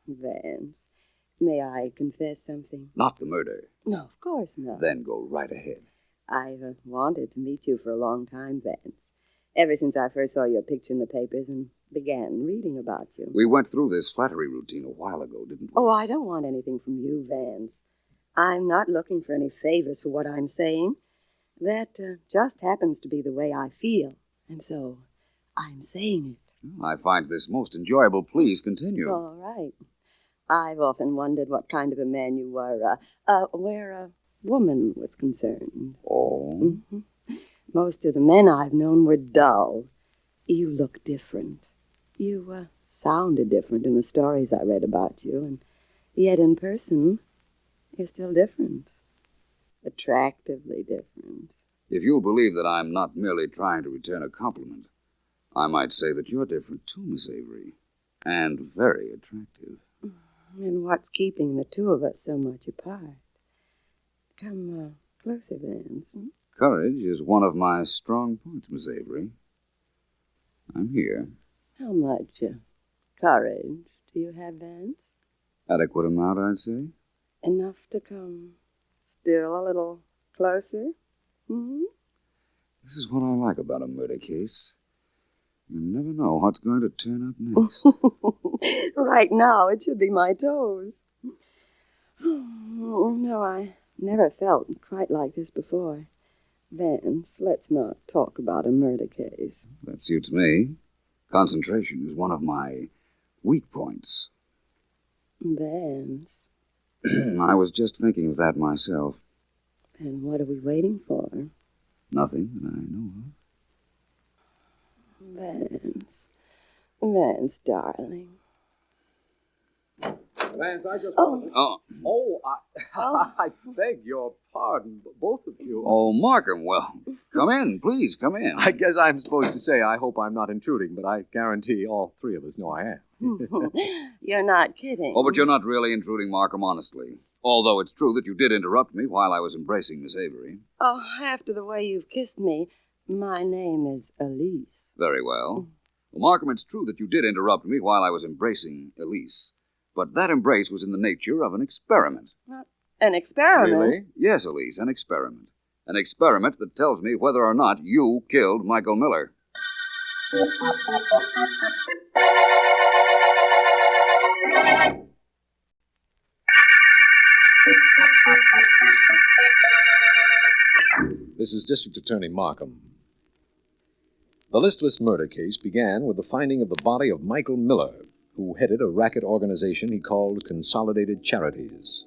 Vance, may I confess something? Not the murder. No, of course not. Then go right ahead. I've wanted to meet you for a long time, Vance. Ever since I first saw your picture in the papers and began reading about you. We went through this flattery routine a while ago, didn't we? Oh, I don't want anything from you, Vance. I'm not looking for any favors for what I'm saying. That just happens to be the way I feel. And so I'm saying it. I find this most enjoyable. Please continue. All right. I've often wondered what kind of a man you were, where a woman was concerned. Oh? Mm-hmm. Most of the men I've known were dull. You look different. You sounded different in the stories I read about you, and yet in person, you're still different. Attractively different. If you'll believe that I'm not merely trying to return a compliment, I might say that you're different too, Miss Avery, and very attractive. And what's keeping the two of us so much apart? Come closer, Vance. Courage is one of my strong points, Miss Avery. I'm here. How much courage do you have, Vance? Adequate amount, I'd say. Enough to come still a little closer? Mm-hmm. This is what I like about a murder case. You never know what's going to turn up next. Right now, it should be my toes. Oh, no, I never felt quite like this before. Vance, let's not talk about a murder case. That suits me. Concentration is one of my weak points. Vance. I was just thinking of that myself. And what are we waiting for? Nothing that I know of. Vance. Vance, darling. Vance, I just wanted Oh. I beg your pardon, both of you. Oh, Markham, well, come in, please, come in. I guess I'm supposed to say I hope I'm not intruding, but I guarantee all three of us know I am. You're not kidding. Oh, but you're not really intruding, Markham, honestly. Although it's true that you did interrupt me while I was embracing Miss Avery. Oh, after the way you've kissed me, my name is Elise. Very well. Well, Markham, it's true that you did interrupt me while I was embracing Elise. But that embrace was in the nature of an experiment. An experiment? Really? Yes, Elise, an experiment. An experiment that tells me whether or not you killed Michael Miller. This is District Attorney Markham. The Listless murder case began with the finding of the body of Michael Miller, who headed a racket organization he called Consolidated Charities.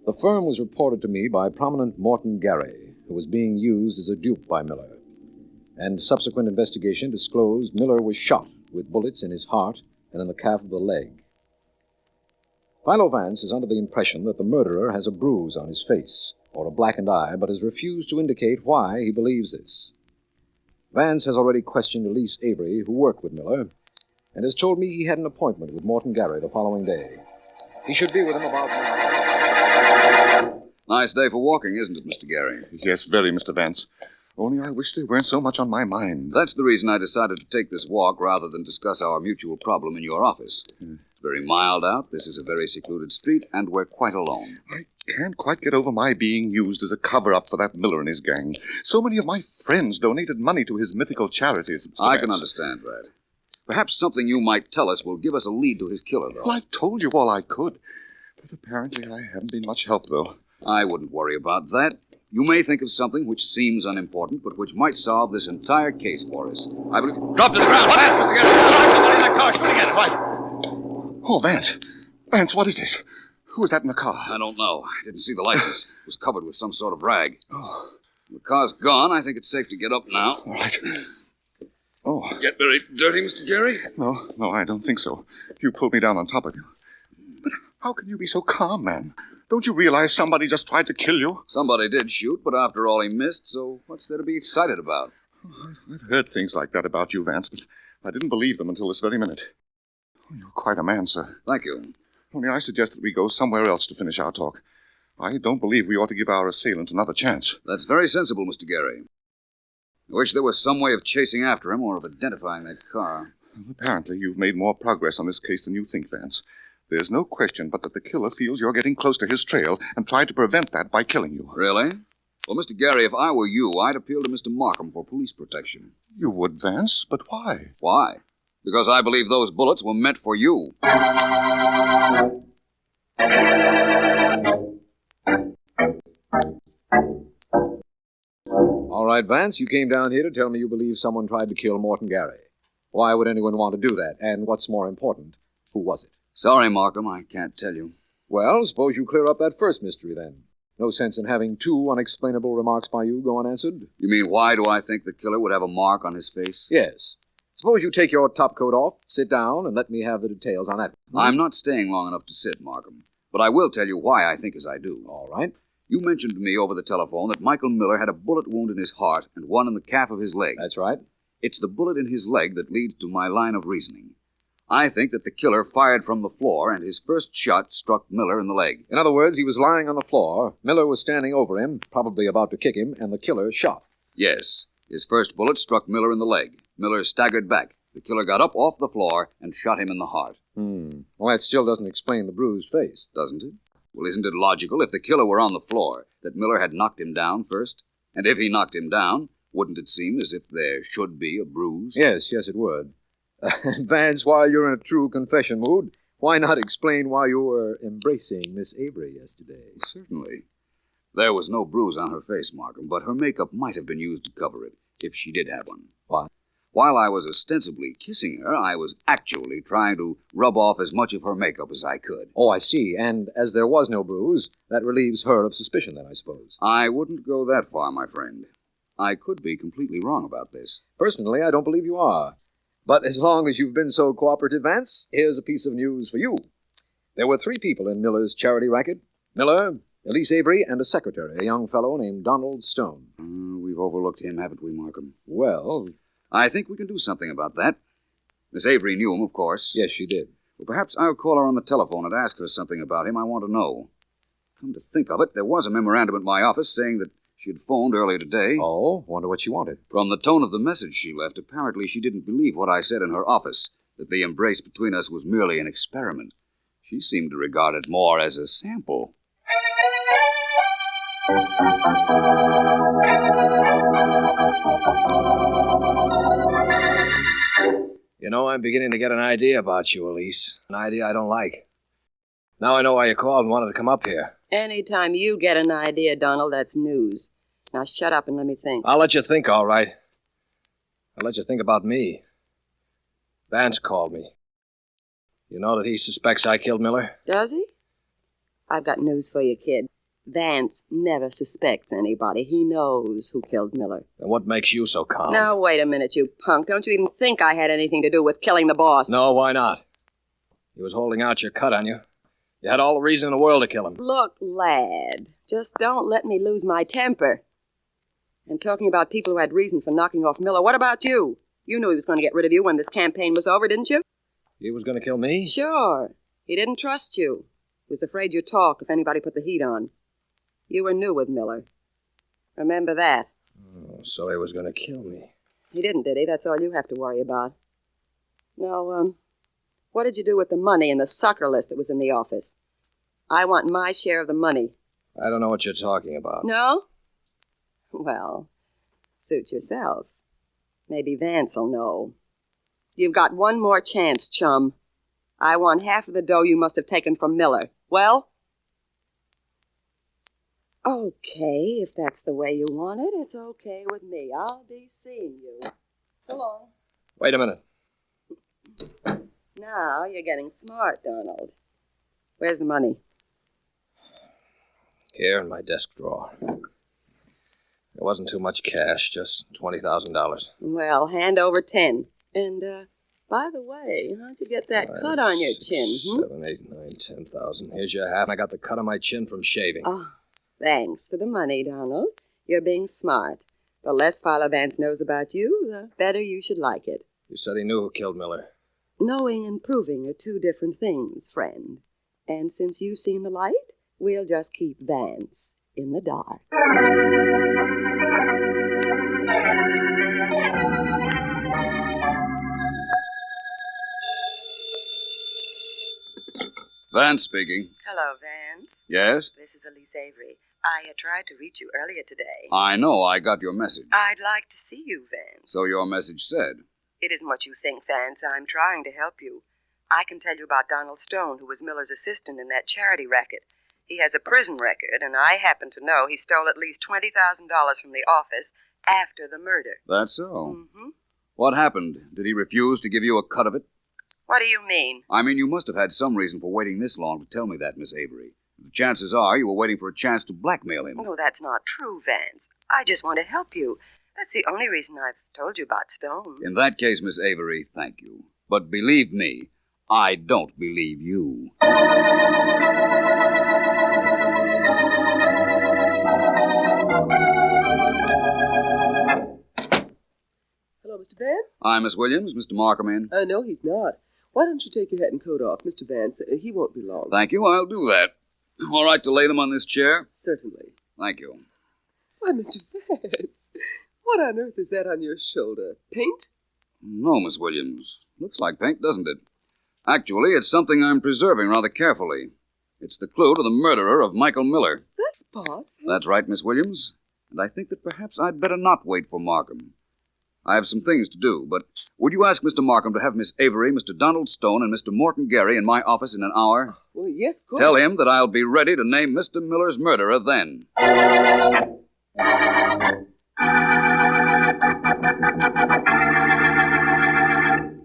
The firm was reported to me by prominent Morton Gary, who was being used as a dupe by Miller, and subsequent investigation disclosed Miller was shot with bullets in his heart and in the calf of the leg. Philo Vance is under the impression that the murderer has a bruise on his face or a blackened eye, but has refused to indicate why he believes this. Vance has already questioned Elise Avery, who worked with Miller, and has told me he had an appointment with Morton Gary the following day. He should be with him about now. Nice day for walking, isn't it, Mr. Gary? Yes, very, Mr. Vance. Only I wish they weren't so much on my mind. That's the reason I decided to take this walk rather than discuss our mutual problem in your office. It's very mild out, this is a very secluded street, and we're quite alone. I can't quite get over my being used as a cover-up for that Miller and his gang. So many of my friends donated money to his mythical charities, Mr. I Vance. can understand that. Perhaps something you might tell us will give us a lead to his killer, though. Well, I've told you all I could. But apparently I haven't been much help, though. I wouldn't worry about that. You may think of something which seems unimportant, but which might solve this entire case for us. I believe... Drop to the ground! What? Somebody in that car shooting at it. Right. Oh, Vance. Vance, what is this? Who was that in the car? I don't know. I didn't see the license. It was covered with some sort of rag. Oh. The car's gone. I think it's safe to get up now. All right. Oh. Get very dirty, Mr. Gary? No, I don't think so. You pulled me down on top of you. But how can you be so calm, man? Don't you realize somebody just tried to kill you? Somebody did shoot, but after all he missed, so what's there to be excited about? I've heard things like that about you, Vance, but I didn't believe them until this very minute. Oh, you're quite a man, sir. Thank you. Only I suggest that we go somewhere else to finish our talk. I don't believe we ought to give our assailant another chance. That's very sensible, Mr. Gary. I wish there was some way of chasing after him or of identifying that car. Well, apparently you've made more progress on this case than you think, Vance. There's no question but that the killer feels you're getting close to his trail and tried to prevent that by killing you. Really? Well, Mr. Gary, if I were you, I'd appeal to Mr. Markham for police protection. You would, Vance, but why? Why? Because I believe those bullets were meant for you. All right, Vance, you came down here to tell me you believe someone tried to kill Morton Gary. Why would anyone want to do that? And what's more important, who was it? Sorry, Markham, I can't tell you. Well, suppose you clear up that first mystery, then. No sense in having two unexplainable remarks by you go unanswered. You mean, why do I think the killer would have a mark on his face? Yes. Suppose you take your topcoat off, sit down, and let me have the details on that. I'm not staying long enough to sit, Markham. But I will tell you why I think as I do. All right. You mentioned to me over the telephone that Michael Miller had a bullet wound in his heart and one in the calf of his leg. That's right. It's the bullet in his leg that leads to my line of reasoning. I think that the killer fired from the floor, and his first shot struck Miller in the leg. In other words, he was lying on the floor, Miller was standing over him, probably about to kick him, and the killer shot. Yes. His first bullet struck Miller in the leg. Miller staggered back. The killer got up off the floor and shot him in the heart. Well, that still doesn't explain the bruised face. Doesn't it? Well, isn't it logical, if the killer were on the floor, that Miller had knocked him down first? And if he knocked him down, wouldn't it seem as if there should be a bruise? Yes, it would. Vance, while you're in a true confession mood, why not explain why you were embracing Miss Avery yesterday? Certainly. There was no bruise on her face, Markham, but her makeup might have been used to cover it, if she did have one. What? While I was ostensibly kissing her, I was actually trying to rub off as much of her makeup as I could. Oh, I see. And as there was no bruise, that relieves her of suspicion, then, I suppose. I wouldn't go that far, my friend. I could be completely wrong about this. Personally, I don't believe you are. But as long as you've been so cooperative, Vance, here's a piece of news for you. There were 3 people in Miller's charity racket. Miller, Elise Avery, and a secretary, a young fellow named Donald Stone. We've overlooked him, haven't we, Markham? Well, I think we can do something about that. Miss Avery knew him, of course. Yes, she did. Well, perhaps I'll call her on the telephone and ask her something about him I want to know. Come to think of it, there was a memorandum at my office saying that she had phoned earlier today. Oh, wonder what she wanted. From the tone of the message she left, apparently she didn't believe what I said in her office, that the embrace between us was merely an experiment. She seemed to regard it more as a sample. You know, I'm beginning to get an idea about you, Elise. An idea I don't like. Now I know why you called and wanted to come up here. Anytime you get an idea, Donald, that's news. Now shut up and let me think. I'll let you think, all right. I'll let you think about me. Vance called me. You know that he suspects I killed Miller? Does he? I've got news for you, kid. Vance never suspects anybody. He knows who killed Miller. Then what makes you so calm? Now, wait a minute, you punk. Don't you even think I had anything to do with killing the boss? No, why not? He was holding out your cut on you. You had all the reason in the world to kill him. Look, lad, just don't let me lose my temper. And talking about people who had reason for knocking off Miller, what about you? You knew he was going to get rid of you when this campaign was over, didn't you? He was going to kill me? Sure. He didn't trust you. He was afraid you'd talk if anybody put the heat on. You were new with Miller. Remember that. Oh, so he was going to kill me. He didn't, did he? That's all you have to worry about. No, what did you do with the money and the sucker list that was in the office? I want my share of the money. I don't know what you're talking about. No? Well, suit yourself. Maybe Vance'll know. You've got one more chance, chum. I want half of the dough you must have taken from Miller. Well? Okay, if that's the way you want it, it's okay with me. I'll be seeing you. So long. Wait a minute. Now you're getting smart, Donald. Where's the money? Here in my desk drawer. There wasn't too much cash, just $20,000. Well, hand over 10. And, by the way, how'd you get that cut on your chin? 7, 8, 9, 10,000. Here's your half. I got the cut on my chin from shaving. Oh, thanks for the money, Donald. You're being smart. The less Philo Vance knows about you, the better you should like it. You said he knew who killed Miller. Knowing and proving are 2 different things, friend. And since you've seen the light, we'll just keep Vance in the dark. Vance speaking. Hello, Vance. Yes? This is Elise Avery. I tried to reach you earlier today. I know. I got your message. I'd like to see you, Vance. So your message said. It isn't what you think, Vance. I'm trying to help you. I can tell you about Donald Stone, who was Miller's assistant in that charity racket. He has a prison record, and I happen to know he stole at least $20,000 from the office after the murder. That's so. Mm-hmm. What happened? Did he refuse to give you a cut of it? What do you mean? I mean, you must have had some reason for waiting this long to tell me that, Miss Avery. The chances are you were waiting for a chance to blackmail him. No, that's not true, Vance. I just want to help you. That's the only reason I've told you about Stone. In that case, Miss Avery, thank you. But believe me, I don't believe you. Hello, Mr. Vance? Hi, Miss Williams. Mr. Markham in? No, he's not. Why don't you take your hat and coat off, Mr. Vance? He won't be long. Thank you. I'll do that. All right to lay them on this chair? Certainly. Thank you. Why, Mr. Vance, what on earth is that on your shoulder? Paint? No, Miss Williams. Looks like paint, doesn't it? Actually, it's something I'm preserving rather carefully. It's the clue to the murderer of Michael Miller. That's Spot. That's right, Miss Williams. And I think that perhaps I'd better not wait for Markham. I have some things to do, but would you ask Mr. Markham to have Miss Avery, Mr. Donald Stone, and Mr. Morton Gary in my office in an hour? Well, yes, of course. Tell him that I'll be ready to name Mr. Miller's murderer then.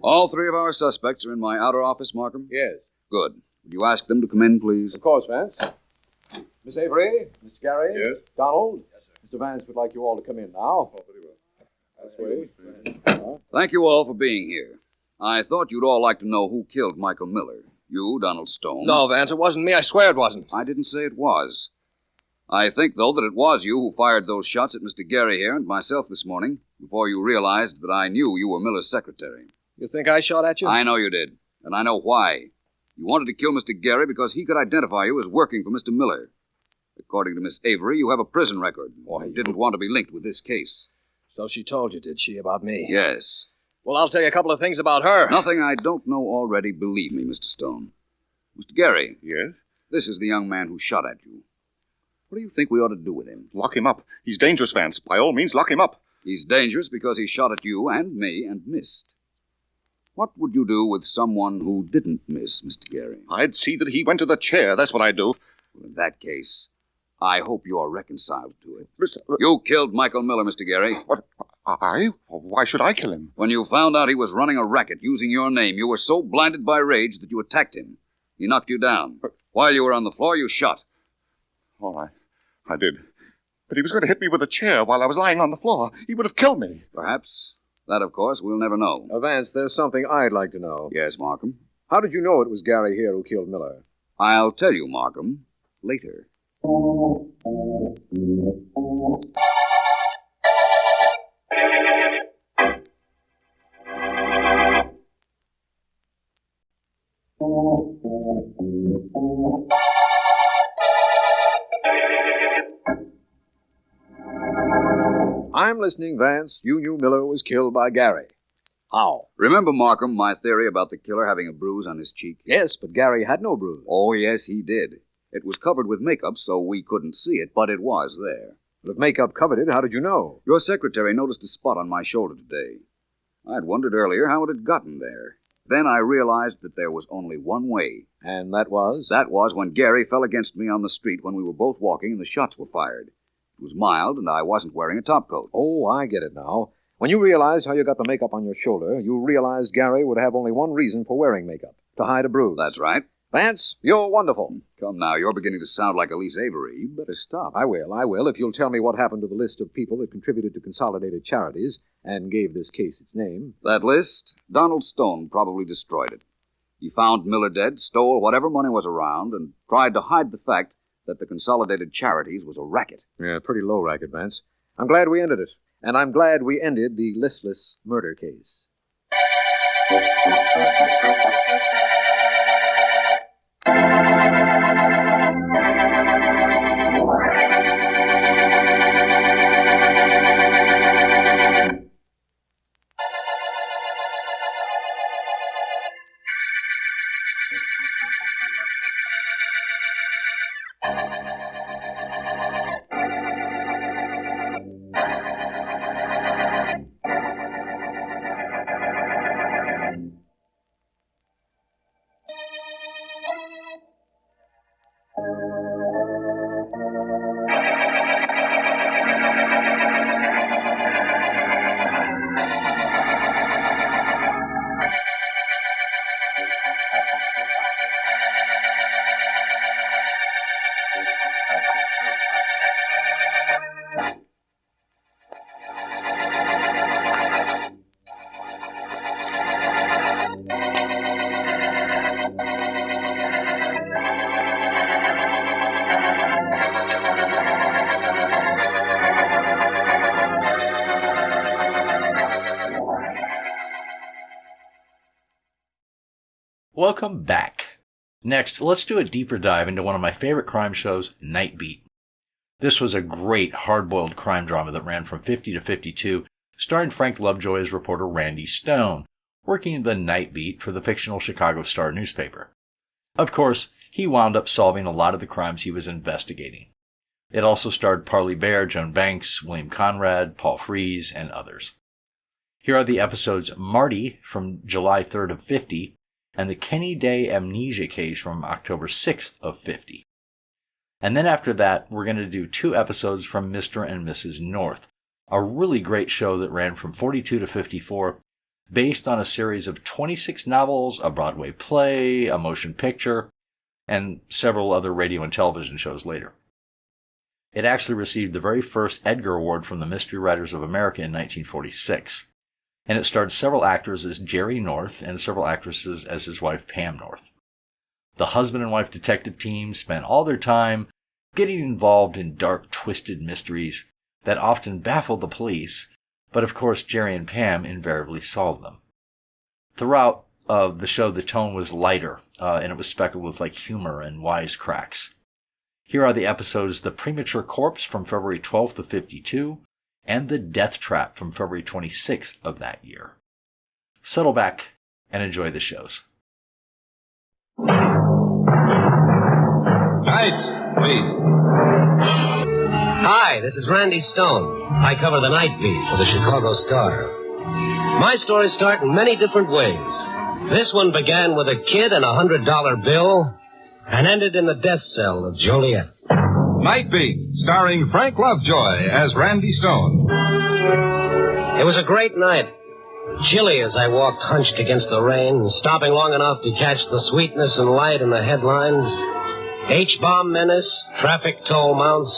All three of our suspects are in my outer office, Markham? Yes. Good. Would you ask them to come in, please? Of course, Vance. Miss Avery, Mr. Gary. Yes? Donald. Yes, sir. Mr. Vance would like you all to come in now. Oh, very well. This way. Thank you all for being here. I thought you'd all like to know who killed Michael Miller. You, Donald Stone. No, Vance, it wasn't me. I swear it wasn't. I didn't say it was. I think, though, that it was you who fired those shots at Mr. Gary here and myself this morning before you realized that I knew you were Miller's secretary. You think I shot at you? I know you did, and I know why. You wanted to kill Mr. Gary because he could identify you as working for Mr. Miller. According to Miss Avery, you have a prison record. Why, you didn't want to be linked with this case. So she told you, did she, about me? Yes. Well, I'll tell you a couple of things about her. Nothing I don't know already, believe me, Mr. Stone. Mr. Gary. Yes? This is the young man who shot at you. What do you think we ought to do with him? Lock him up. He's dangerous, Vance. By all means, lock him up. He's dangerous because he shot at you and me and missed. What would you do with someone who didn't miss, Mr. Gary? I'd see that he went to the chair. That's what I'd do. Well, in that case, I hope you're reconciled to it. Mr. You killed Michael Miller, Mr. Gary. What? I? Why should I kill him? When you found out he was running a racket using your name, you were so blinded by rage that you attacked him. He knocked you down. While you were on the floor, you shot. All right. I did. But he was going to hit me with a chair while I was lying on the floor. He would have killed me. Perhaps. That, of course, we'll never know. Vance, there's something I'd like to know. Yes, Markham? How did you know it was Gary here who killed Miller? I'll tell you, Markham, later. I'm listening, Vance. You knew Miller was killed by Gary. How? Remember, Markham, my theory about the killer having a bruise on his cheek? Yes, but Gary had no bruise. Oh, yes, he did. It was covered with makeup, so we couldn't see it, but it was there. But if makeup covered it, how did you know? Your secretary noticed a spot on my shoulder today. I'd wondered earlier how it had gotten there. Then I realized that there was only one way. And that was? That was when Gary fell against me on the street when we were both walking and the shots were fired. It was mild, and I wasn't wearing a topcoat. Oh, I get it now. When you realized how you got the makeup on your shoulder, you realized Gary would have only one reason for wearing makeup, to hide a bruise. That's right. Vance, you're wonderful. Come now, you're beginning to sound like Elise Avery. You better stop. I will, if you'll tell me what happened to the list of people that contributed to Consolidated Charities and gave this case its name. That list? Donald Stone probably destroyed it. He found Miller dead, stole whatever money was around, and tried to hide the fact that the Consolidated Charities was a racket. Yeah, pretty low racket, Vance. I'm glad we ended it. And I'm glad we ended the Listless murder case. welcome back. Next, let's do a deeper dive into one of my favorite crime shows, Night Beat. This was a great hard-boiled crime drama that ran from 50 to 52, starring Frank Lovejoy as reporter Randy Stone, working the Night Beat for the fictional Chicago Star newspaper. Of course, he wound up solving a lot of the crimes he was investigating. It also starred Parley Bear, Joan Banks, William Conrad, Paul Frees, and others. Here are the episodes Marty from July 3rd of 50 and the Kenny Day Amnesia case from October 6th of 50. And then after that, we're going to do 2 episodes from Mr. and Mrs. North, a really great show that ran from 42 to 54, based on a series of 26 novels, a Broadway play, a motion picture, and several other radio and television shows later. It actually received the very first Edgar Award from the Mystery Writers of America in 1946, and it starred several actors as Jerry North and several actresses as his wife Pam North. The husband and wife detective team spent all their time getting involved in dark, twisted mysteries that often baffled the police, but of course Jerry and Pam invariably solved them. Throughout the show, the tone was lighter, and it was speckled with humor and wisecracks. Here are the episodes The Premature Corpse from February 12th of 52 and The Death Trap from February 26th of that year. Settle back and enjoy the shows. Lights, please. Hi, this is Randy Stone. I cover the Night Beat for the Chicago Star. My stories start in many different ways. This one began with a kid and a $100 bill and ended in the death cell of Joliet. Night Beat, starring Frank Lovejoy as Randy Stone. It was a great night. Chilly as I walked hunched against the rain, stopping long enough to catch the sweetness and light in the headlines. H-bomb menace, traffic toll mounts,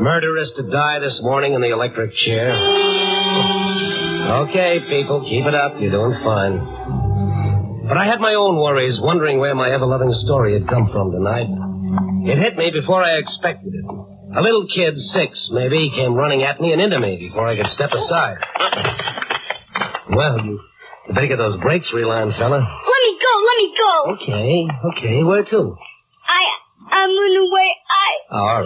murderess to die this morning in the electric chair. Okay, people, keep it up. You're doing fine. But I had my own worries, wondering where my ever-loving story had come from tonight. It hit me before I expected it. A little kid, 6 maybe, came running at me and into me before I could step aside. Well, you better get those brakes relined, fella. Let me go. Okay. Where to? I'm on the way. All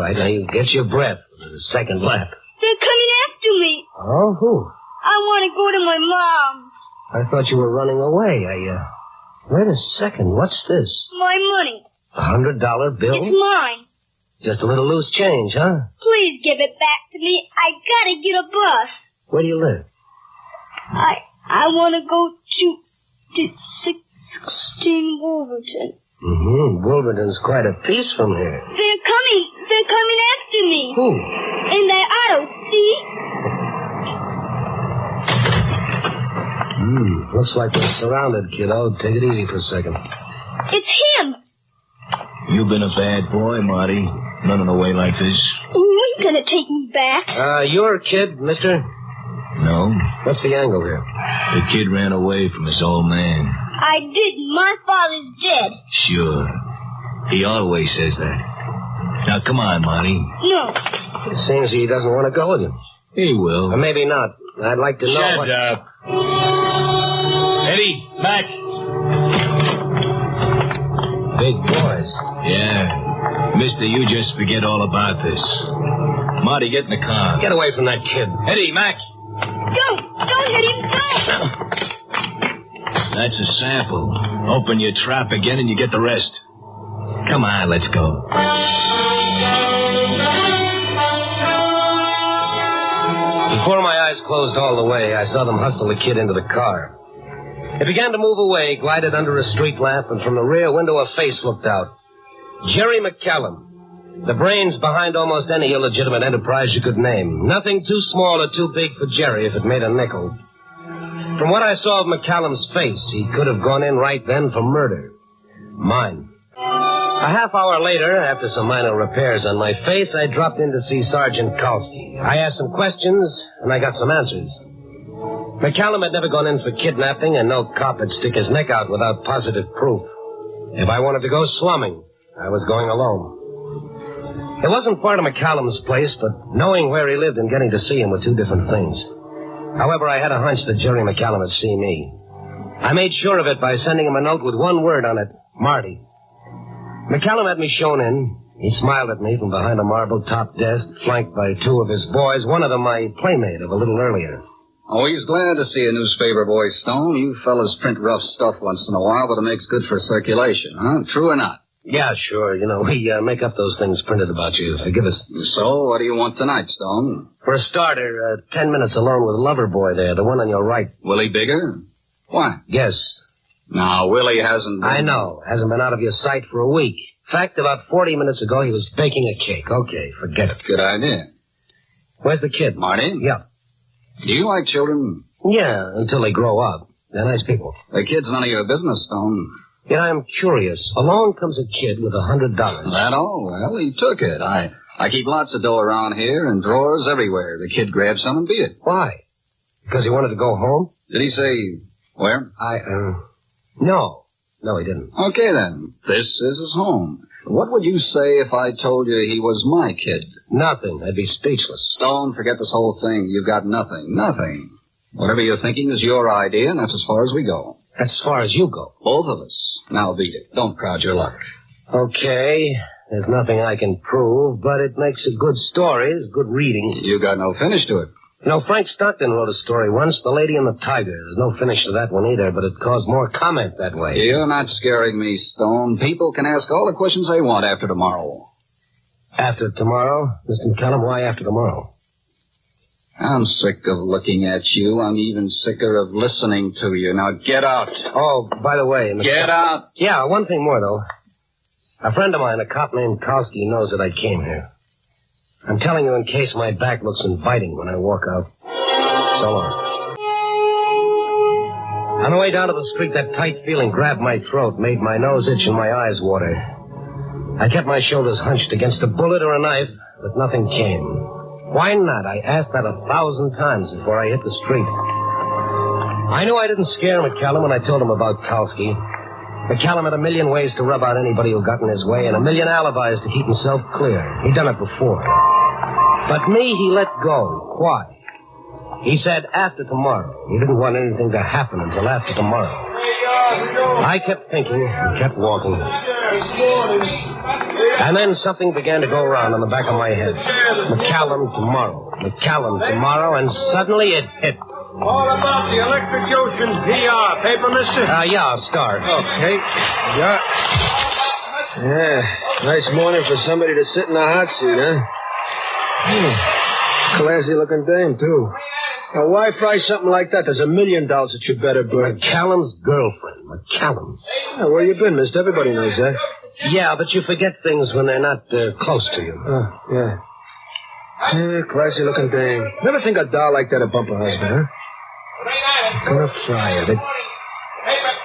right. Now you get your breath for the second lap. They're coming after me. Oh, who? I want to go to my mom. I thought you were running away. Wait a second. What's this? My money. A $100 bill? It's mine. Just a little loose change, huh? Please give it back to me. I gotta get a bus. Where do you live? I want to go to 616 Wolverton. Wolverton's quite a piece from here. They're coming after me. Who? In their auto, see? Looks like we're surrounded, kiddo. Take it easy for a second. It's him. You've been a bad boy, Marty. Running away like this. You ain't gonna take me back. You're a kid, mister? No. What's the angle here? The kid ran away from his old man. I didn't. My father's dead. Sure. He always says that. Now, come on, Marty. No. It seems he doesn't want to go with you. He will. Or maybe not. I'd like to know Shut up. Eddie, Mac. Big boys. Yeah. Mister, you just forget all about this. Marty, get in the car. Get away from that kid. Eddie, Mac. Don't hit him. Don't. That's a sample. Open your trap again and you get the rest. Come on, let's go. Before my eyes closed all the way, I saw them hustle the kid into the car. It began to move away, glided under a street lamp, and from the rear window a face looked out. Jerry McCallum. The brains behind almost any illegitimate enterprise you could name. Nothing too small or too big for Jerry if it made a nickel. From what I saw of McCallum's face, he could have gone in right then for murder. Mine. A half hour later, after some minor repairs on my face, I dropped in to see Sergeant Kalski. I asked some questions, and I got some answers. McCallum had never gone in for kidnapping, and no cop would stick his neck out without positive proof. If I wanted to go slumming, I was going alone. It wasn't far to McCallum's place, but knowing where he lived and getting to see him were two different things. However, I had a hunch that Jerry McCallum would see me. I made sure of it by sending him a note with one word on it, Marty. McCallum had me shown in. He smiled at me from behind a marble-top desk, flanked by two of his boys, one of them my playmate of a little earlier. Always glad to see a newspaper boy, Stone. You fellas print rough stuff once in a while, but it makes good for circulation, huh? True or not? Yeah, sure. You know, we make up those things printed about you. Give us... So, what do you want tonight, Stone? For a starter, 10 minutes alone with Loverboy there, the one on your right. Willie Bigger? Why? Guess. No, Willie hasn't been... I know. Hasn't been out of your sight for a week. In fact, about 40 minutes ago, he was baking a cake. Okay, forget it. Good idea. Where's the kid? Marty? Yeah. Do you like children? Yeah, until they grow up. They're nice people. The kid's none of your business, Stone. Yet I'm curious. Along comes a kid with $100. That all? Well, he took it. I keep lots of dough around here and drawers everywhere. The kid grabbed some and beat it. Why? Because he wanted to go home? Did he say where? No. No, he didn't. Okay, then. This is his home. What would you say if I told you he was my kid? Nothing. I'd be speechless. Stone, forget this whole thing. You've got nothing. Nothing. Whatever you're thinking is your idea, and that's as far as we go. As far as you go? Both of us. Now beat it. Don't crowd your luck. Okay. There's nothing I can prove, but it makes a good story. It's good reading. You got no finish to it. You know, Frank Stockton wrote a story once, The Lady and the Tiger. There's no finish to that one either, but it caused more comment that way. You're not scaring me, Stone. People can ask all the questions they want after tomorrow. After tomorrow? Mr. McCallum, why after tomorrow? I'm sick of looking at you. I'm even sicker of listening to you. Now get out. Oh, by the way... Get out. Yeah, one thing more, though. A friend of mine, a cop named Kowski, knows that I came here. I'm telling you in case my back looks inviting when I walk out. So long. On the way down to the street, that tight feeling grabbed my throat, made my nose itch and my eyes water. I kept my shoulders hunched against a bullet or a knife, but nothing came. Why not? I asked that 1,000 times before I hit the street. I knew I didn't scare McCallum when I told him about Kowski. McCallum had a million ways to rub out anybody who got in his way and a million alibis to keep himself clear. He'd done it before. But me, he let go. Why? He said after tomorrow. He didn't want anything to happen until after tomorrow. I kept thinking and kept walking. And then something began to go around on the back of my head. McCallum tomorrow. McCallum tomorrow, and suddenly it hit. All about the electrocution PR. Paper, mister? Yeah, I'll start. Okay. Yeah, nice morning for somebody to sit in a hot seat, huh? Classy-looking dame, too. Now, why price something like that? There's $1 million that you better bring. McCallum's girlfriend. McCallum's. Yeah, where you been, mister? Everybody knows that. Yeah, but you forget things when they're not close to you. Yeah. Yeah, classy-looking dame. Never think a doll like that a bump her husband, huh? Gonna fry it.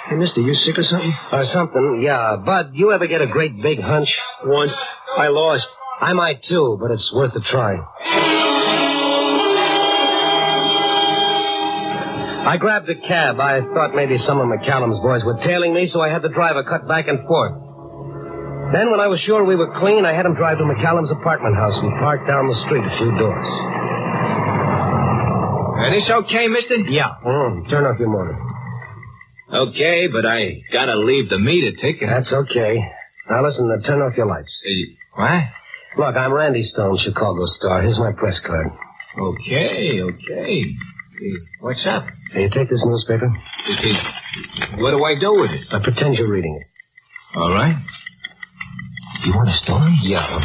Hey, mister, you sick or something? Or something, yeah. Bud, you ever get a great big hunch? Once. I lost. I might, too, but it's worth a try. I grabbed a cab. I thought maybe some of McCallum's boys were tailing me, so I had the driver cut back and forth. Then, when I was sure we were clean, I had him drive to McCallum's apartment house and park down the street a few doors. This okay, mister? Yeah. Turn off your motor. Okay, but I gotta leave the meter ticking. That's okay. Now, listen, turn off your lights. What? Look, I'm Randy Stone, Chicago Star. Here's my press card. Okay. What's up? Hey, you take this newspaper? What do I do with it? I pretend you're reading it. All right. You want a story? Yeah.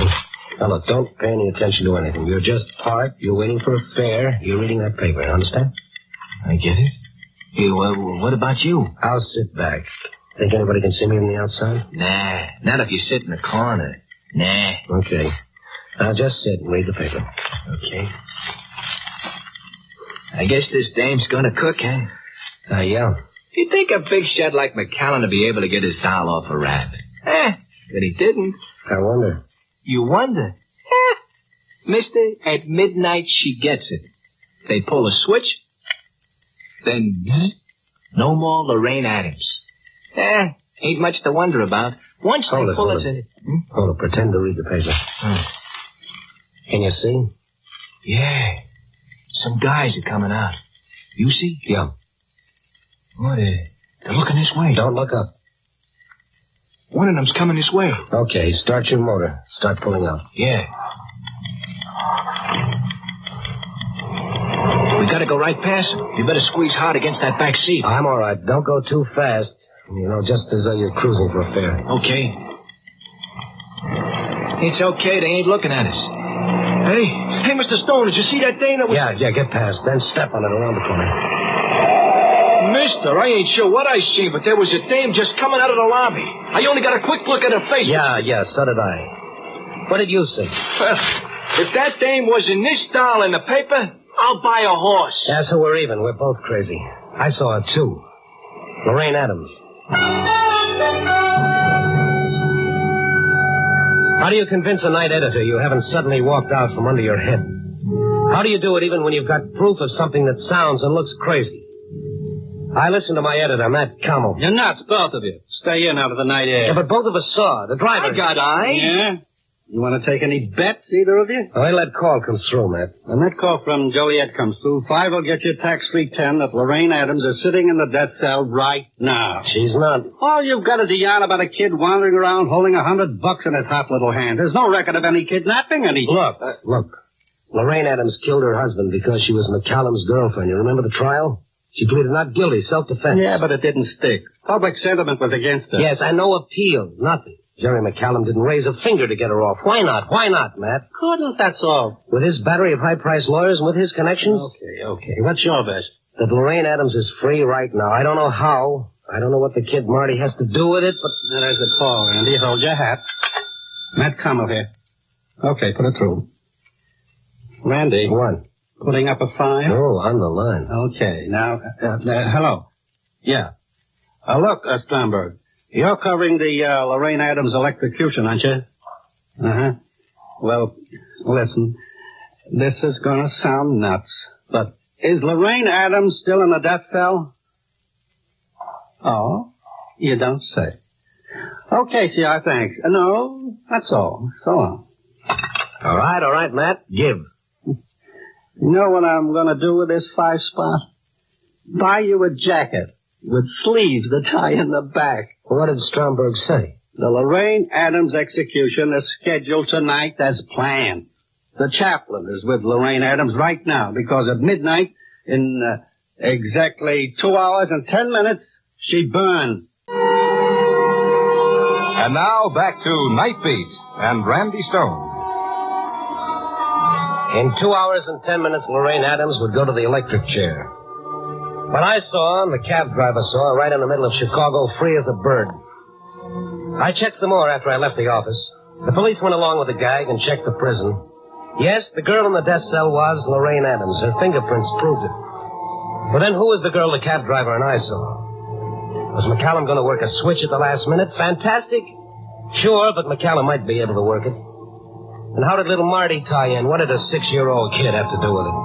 Now, look, don't pay any attention to anything. You're just parked. You're waiting for a fare. You're reading that paper. Understand? I get it. Hey, well, what about you? I'll sit back. Think anybody can see me from the outside? Nah, not if you sit in the corner. Nah. Okay. Now, just sit and read the paper. Okay. I guess this dame's gonna cook, huh? Yeah. You'd think a big shot like McCallum would be able to get his doll off a rap. But he didn't. I wonder. You wonder? Mister, at midnight she gets it. They pull a switch, then zzz, no more Lorraine Adams. Ain't much to wonder about. Once they pull us in... Hold it. Pretend to read the paper. Can you see? Yeah. Some guys are coming out. You see? Yeah. What, They're looking this way. Don't look up. One of them's coming this way. Okay, start your motor. Start pulling out. Yeah. We gotta go right past him. You better squeeze hard against that back seat. I'm all right. Don't go too fast. You know, just as though you're cruising for a fare. Okay. It's okay. They ain't looking at us. Hey, Mr. Stone, did you see that thing that was... Yeah, get past. Then step on it around the corner. Mister, I ain't sure what I seen, but there was a dame just coming out of the lobby. I only got a quick look at her face. Yeah, so did I. What did you see? If that dame was in this style in the paper, I'll buy a horse. Yeah, so we're even. We're both crazy. I saw her, too. Lorraine Adams. How do you convince a night editor you haven't suddenly walked out from under your head? How do you do it even when you've got proof of something that sounds and looks crazy? I listened to my editor, Matt Campbell. You're nuts, both of you. Stay in out of the night air. Yeah, but both of us saw. The driver... I got eyes. Yeah? You want to take any bets, either of you? Wait till that call comes through, Matt. When that call from Joliet comes through, 5 will get you tax-free 10 that Lorraine Adams is sitting in the death cell right now. She's not. All you've got is a yarn about a kid wandering around holding $100 in his hot little hand. There's no record of any kidnapping, any... Look. Lorraine Adams killed her husband because she was McCallum's girlfriend. You remember the trial? She pleaded not guilty, self-defense. Yeah, but it didn't stick. Public sentiment was against her. Yes, and no appeal. Nothing. Jerry McCallum didn't raise a finger to get her off. Why not? Why not, Matt? Couldn't, that's all. With his battery of high-priced lawyers and with his connections? Okay. What's your best? That Lorraine Adams is free right now. I don't know how. I don't know what the kid Marty has to do with it, but... Now, there's the call, Andy. Hold your hat. Matt Campbell here. Okay, put it through. Randy. What? Putting up a file? Oh, on the line. Okay, now, hello. Yeah. Look, Stromberg, you're covering the Lorraine Adams electrocution, aren't you? Uh-huh. Well, listen, this is going to sound nuts, but is Lorraine Adams still in the death cell? Oh, you don't say. Okay, CR, thanks. No, that's all. So long. All right, Matt, give. You know what I'm going to do with this 5-spot? Buy you a jacket with sleeves that tie in the back. What did Stromberg say? The Lorraine Adams execution is scheduled tonight as planned. The chaplain is with Lorraine Adams right now because at midnight, in exactly 2 hours and 10 minutes, she burns. And now back to Night Beat and Randy Stone. In 2 hours and 10 minutes, Lorraine Adams would go to the electric chair. But I saw, and the cab driver saw, right in the middle of Chicago, free as a bird. I checked some more after I left the office. The police went along with the gag and checked the prison. Yes, the girl in the death cell was Lorraine Adams. Her fingerprints proved it. But then who was the girl the cab driver and I saw? Was McCallum going to work a switch at the last minute? Fantastic. Sure, but McCallum might be able to work it. And how did little Marty tie in? What did a 6-year-old kid have to do with it?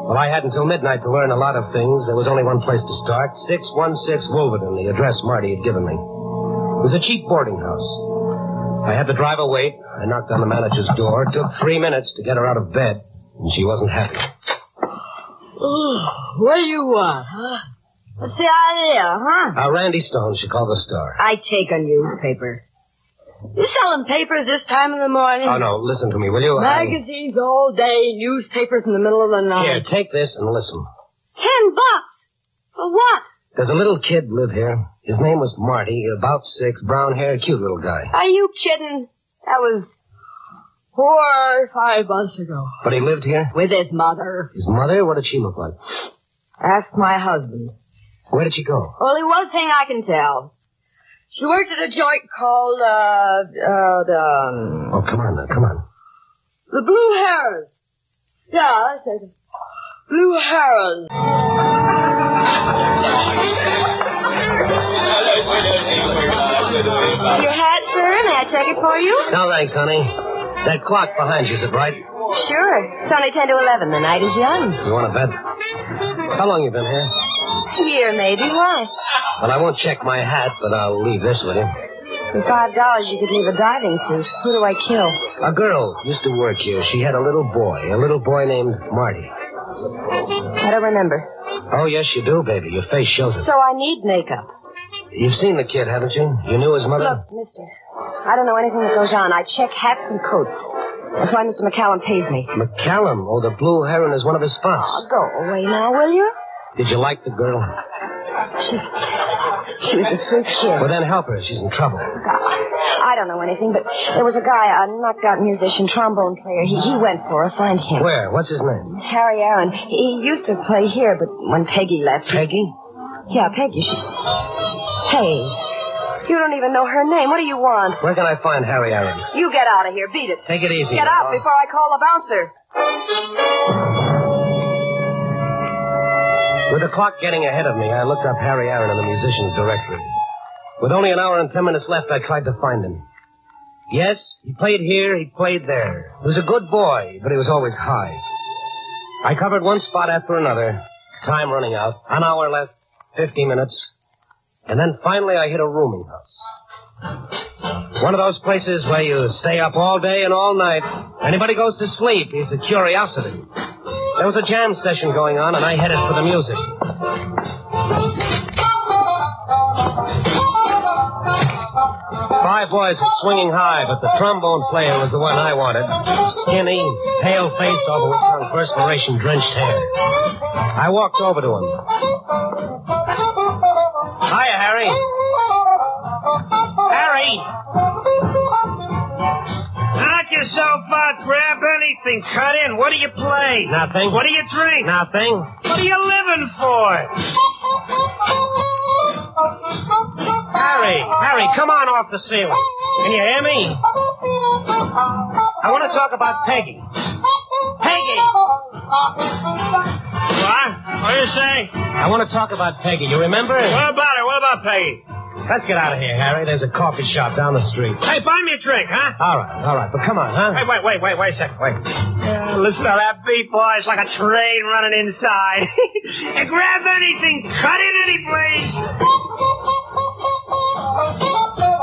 Well, I had until midnight to learn a lot of things. There was only one place to start. 616 Wolverton, the address Marty had given me. It was a cheap boarding house. I had the driver wait. I knocked on the manager's door. It took 3 minutes to get her out of bed, and she wasn't happy. What do you want, huh? What's the idea, huh? Randy Stone, Chicago Star. I take a newspaper. You selling papers this time in the morning? Oh, no, listen to me, will you? Magazines all day, newspapers in the middle of the night. Here, take this and listen. $10? For what? There's a little kid live here. His name was Marty, about 6, brown hair, cute little guy. Are you kidding? That was 4 or 5 months ago. But he lived here? With his mother. His mother? What did she look like? Ask my husband. Where did she go? Only one thing I can tell. She worked at a joint called, Oh, come on now, come on. the Blue Heron. Yeah, that's it. Blue Heron. Your hat, sir? May I check it for you? No, thanks, honey. That clock behind you, is it right? Sure. It's only 10 to 11. The night is young. You want to bet? How long you been here? A year, maybe. Why? Well, I won't check my hat, but I'll leave this with you. For $5, you could leave a diving suit. Who do I kill? A girl used to work here. She had a little boy named Marty. I don't remember. Oh, yes, you do, baby. Your face shows it. So I need makeup. You've seen the kid, haven't you? You knew his mother? Look, mister, I don't know anything that goes on. I check hats and coats. That's why Mr. McCallum pays me. McCallum? Oh, the Blue Heron is one of his spots. Oh, go away now, will you? Did you like the girl? She was a sweet kid. Well, then help her. She's in trouble. God, I don't know anything, but there was a guy, a knocked-out musician, trombone player. He went for her. Find him. Where? What's his name? Harry Aaron. He used to play here, but when Peggy left... Peggy? Yeah, Peggy. Hey, you don't even know her name. What do you want? Where can I find Harry Aaron? You get out of here. Beat it. Take it easy. Get out before I call the bouncer. With the clock getting ahead of me, I looked up Harry Aaron in the musician's directory. With only an hour and 10 minutes left, I tried to find him. Yes, he played here, he played there. He was a good boy, but he was always high. I covered one spot after another. Time running out. An hour left. 50 minutes. And then finally I hit a rooming house. One of those places where you stay up all day and all night. Anybody goes to sleep, he's a curiosity. There was a jam session going on, and I headed for the music. Five boys were swinging high, but the trombone player was the one I wanted. Skinny, pale face, overworked on perspiration-drenched hair. I walked over to him. Hiya, Harry. Harry! Knock yourself out. Grab anything. Cut in. What do you play? Nothing. What do you drink? Nothing. What are you living for? Harry, come on off the ceiling. Can you hear me? I want to talk about Peggy. Peggy! What? What do you say? I want to talk about Peggy. You remember? What about her? What about Peggy? Let's get out of here, Harry. There's a coffee shop down the street. Hey, buy me a drink, huh? All right. But come on, huh? Hey, wait a second. Wait. Listen to that beat, boy. It's like a train running inside. Grab anything. Cut in any place.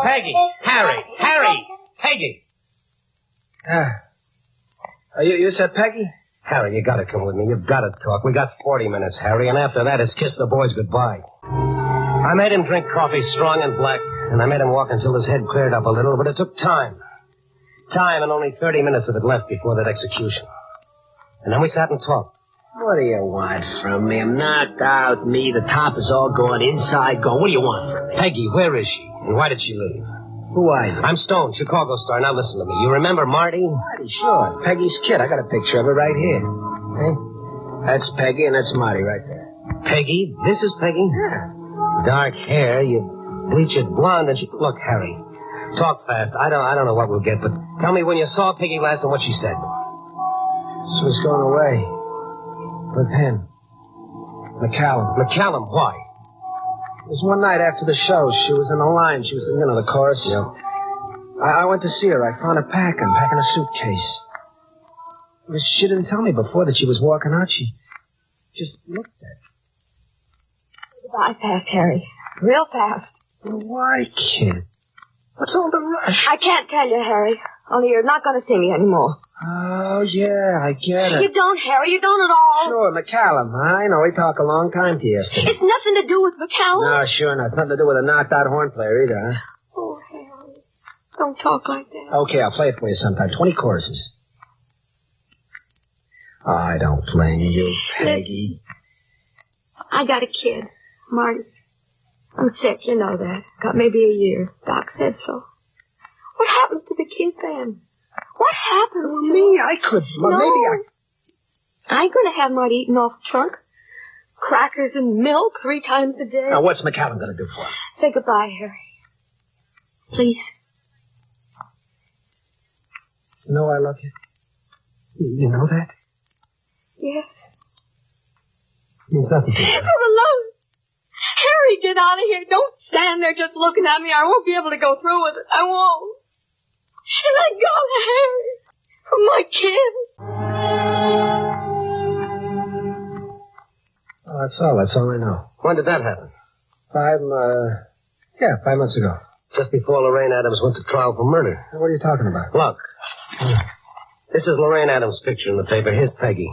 Peggy. Harry. Peggy. You said Peggy? Harry, you gotta come with me. You've gotta talk. We got 40 minutes, Harry, and after that, it's kiss the boys goodbye. I made him drink coffee strong and black, and I made him walk until his head cleared up a little, but it took time. Time and only 30 minutes of it left before that execution. And then we sat and talked. What do you want from me? I'm knocked out, me. The top is all gone, inside gone. What do you want from me? Peggy, where is she? And why did she leave? Who are you? I'm Stone, Chicago star. Now listen to me. You remember Marty? Marty, sure. Peggy's kid. I got a picture of her right here. Hey? That's Peggy, and that's Marty right there. Peggy? This is Peggy? Yeah. Dark hair, you bleach it blonde, and she... Look, Harry, talk fast. I don't know what we'll get, but tell me when you saw Peggy last and what she said. She was going away. With him. McCallum. McCallum? Why? It was one night after the show. She was in the line. She was, the chorus. Yeah. I went to see her. I found her packing a suitcase. She didn't tell me before that she was walking out. She just looked at me. Goodbye fast, Harry. Real fast. Why, kid? What's all the rush? I can't tell you, Harry. Only you're not going to see me anymore. Oh, yeah, I get it. You don't, Harry. You don't at all. Sure, McCallum. I know. He talked a long time to you. It's nothing to do with McCallum. No, sure not. It's nothing to do with a knocked-out horn player either, huh? Oh, Harry. Don't talk like that. Okay, I'll play it for you sometime. 20 choruses. I don't blame you, Peggy. I got a kid, Marty. I'm sick, you know that. Got maybe a year. Doc said so. What happens to the kid then? What happens to me? I could. Well, no. Maybe I ain't going to have Marty eating off the trunk. Crackers and milk 3 times a day. Now, what's McCallum going to do for him? Say goodbye, Harry. Please. You know I love you. You know that? Yes. Means nothing to you. For the love. Harry, get out of here. Don't stand there just looking at me. I won't be able to go through with it. I won't. Let go, Harry. From my kid. Oh, that's all. That's all I know. When did that happen? 5 months ago. Just before Lorraine Adams went to trial for murder. What are you talking about? Look. This This is Lorraine Adams' picture in the paper. Here's Peggy.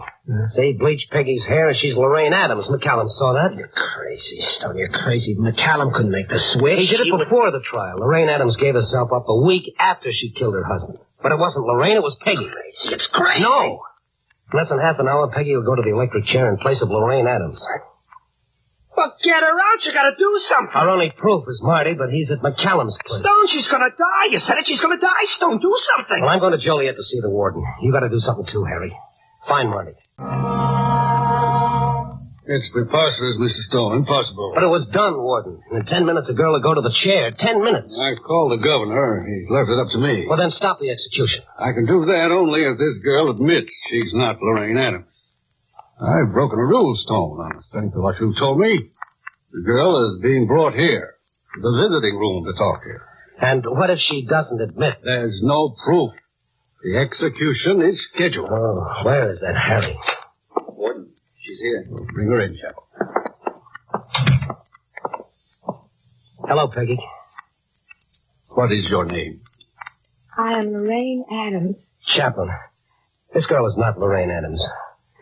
See, bleached Peggy's hair, and she's Lorraine Adams. McCallum saw that. You're crazy, Stone. You're crazy. McCallum couldn't make the switch. He did it before the trial. Lorraine Adams gave herself up a week after she killed her husband. But it wasn't Lorraine, it was Peggy. Crazy. It's crazy. No. In less than half an hour, Peggy will go to the electric chair in place of Lorraine Adams. Well, get her out. You gotta do something. Our only proof is Marty, but he's at McCallum's place. Stone, she's gonna die. You said it. She's gonna die. Stone, do something. Well, I'm going to Joliet to see the warden. You gotta do something too, Harry. Find Marty. It's preposterous, Mr. Stone. Impossible. But it was done, Warden. And in 10 minutes, a girl will go to the chair. 10 minutes. I've called the governor. He's left it up to me. Well, then stop the execution. I can do that only if this girl admits she's not Lorraine Adams. I've broken a rule, Stone, on the strength of what you told me. The girl is being brought here, to the visiting room, to talk to her. And what if she doesn't admit? There's no proof. The execution is scheduled. Oh, where is that Harry? Warden, she's here. Bring her in, Chapel. Hello, Peggy. What is your name? I am Lorraine Adams. Chaplain. This girl is not Lorraine Adams.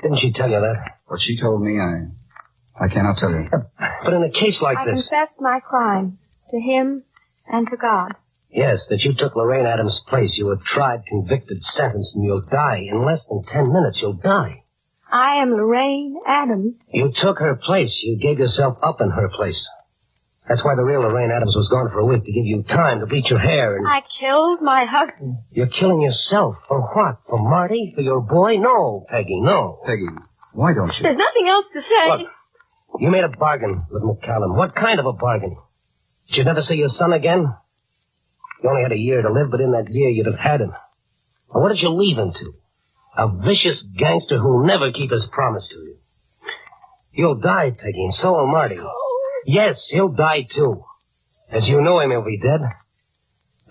Didn't she tell you that? What she told me, I cannot tell you. But in a case like I this... confessed my crime to him and to God. Yes, that you took Lorraine Adams' place. You were tried, convicted, sentenced, and you'll die. In less than 10 minutes, you'll die. I am Lorraine Adams. You took her place. You gave yourself up in her place. That's why the real Lorraine Adams was gone for a week, to give you time to bleach your hair and... I killed my husband. You're killing yourself. For what? For Marty? For your boy? No, Peggy, no. Peggy, why don't you? There's nothing else to say. Look, you made a bargain with McCallum. What kind of a bargain? Did you never see your son again? You only had a year to live, but in that year you'd have had him. And what did you leave him to? A vicious gangster who'll never keep his promise to you. You'll die, Peggy, and so will Marty. Yes, he'll die, too. As you know him, he'll be dead.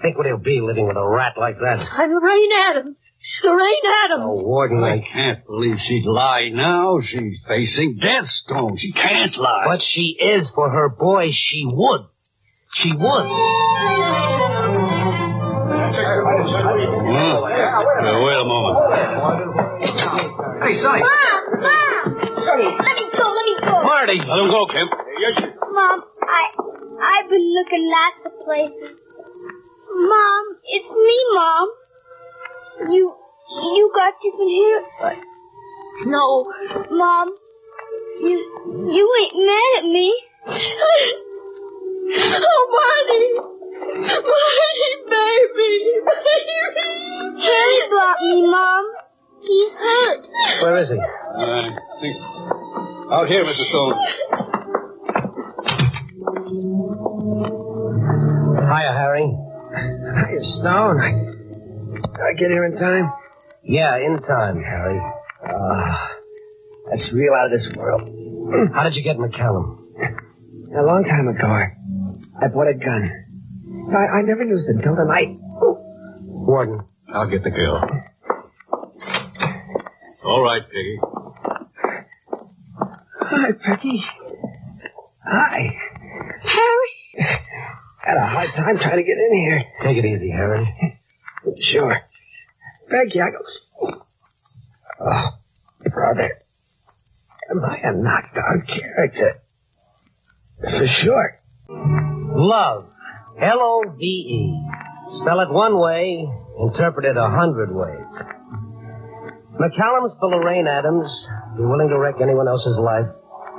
Think what he'll be living with a rat like that. I'm Lorraine Adams. Lorraine Adams. Oh, Warden, I can't believe she'd lie now. She's facing death, Stone. She can't lie. But she is. For her boy, she would. She would. Wait a moment. Hey, Sonny. Mom! Sonny. Let me go. Marty. Let him go, Kemp. Mom, I've been looking lots of places. Mom, it's me, Mom. You got different hair. No. Mom, you ain't mad at me. Oh, Marty, baby. Harry brought me, Mom. He's hurt. Where is he? Out here, Mr. Stone. Hiya, Harry. Hiya, Stone. I get here in time? Yeah, in time, Harry. That's real out of this world. How did you get McCallum? A long time ago, I bought a gun. I never used it until tonight. Warden. I'll get the girl. All right, Peggy. Hi, Peggy. Hi. Harry. Had a hard time trying to get in here. Take it easy, Harry. Sure. Peggy, Oh, brother. Am I a knockdown character? For sure. Love. Love. Spell it one way, interpret it 100 ways. McCallum's for Lorraine Adams. Be willing to wreck anyone else's life.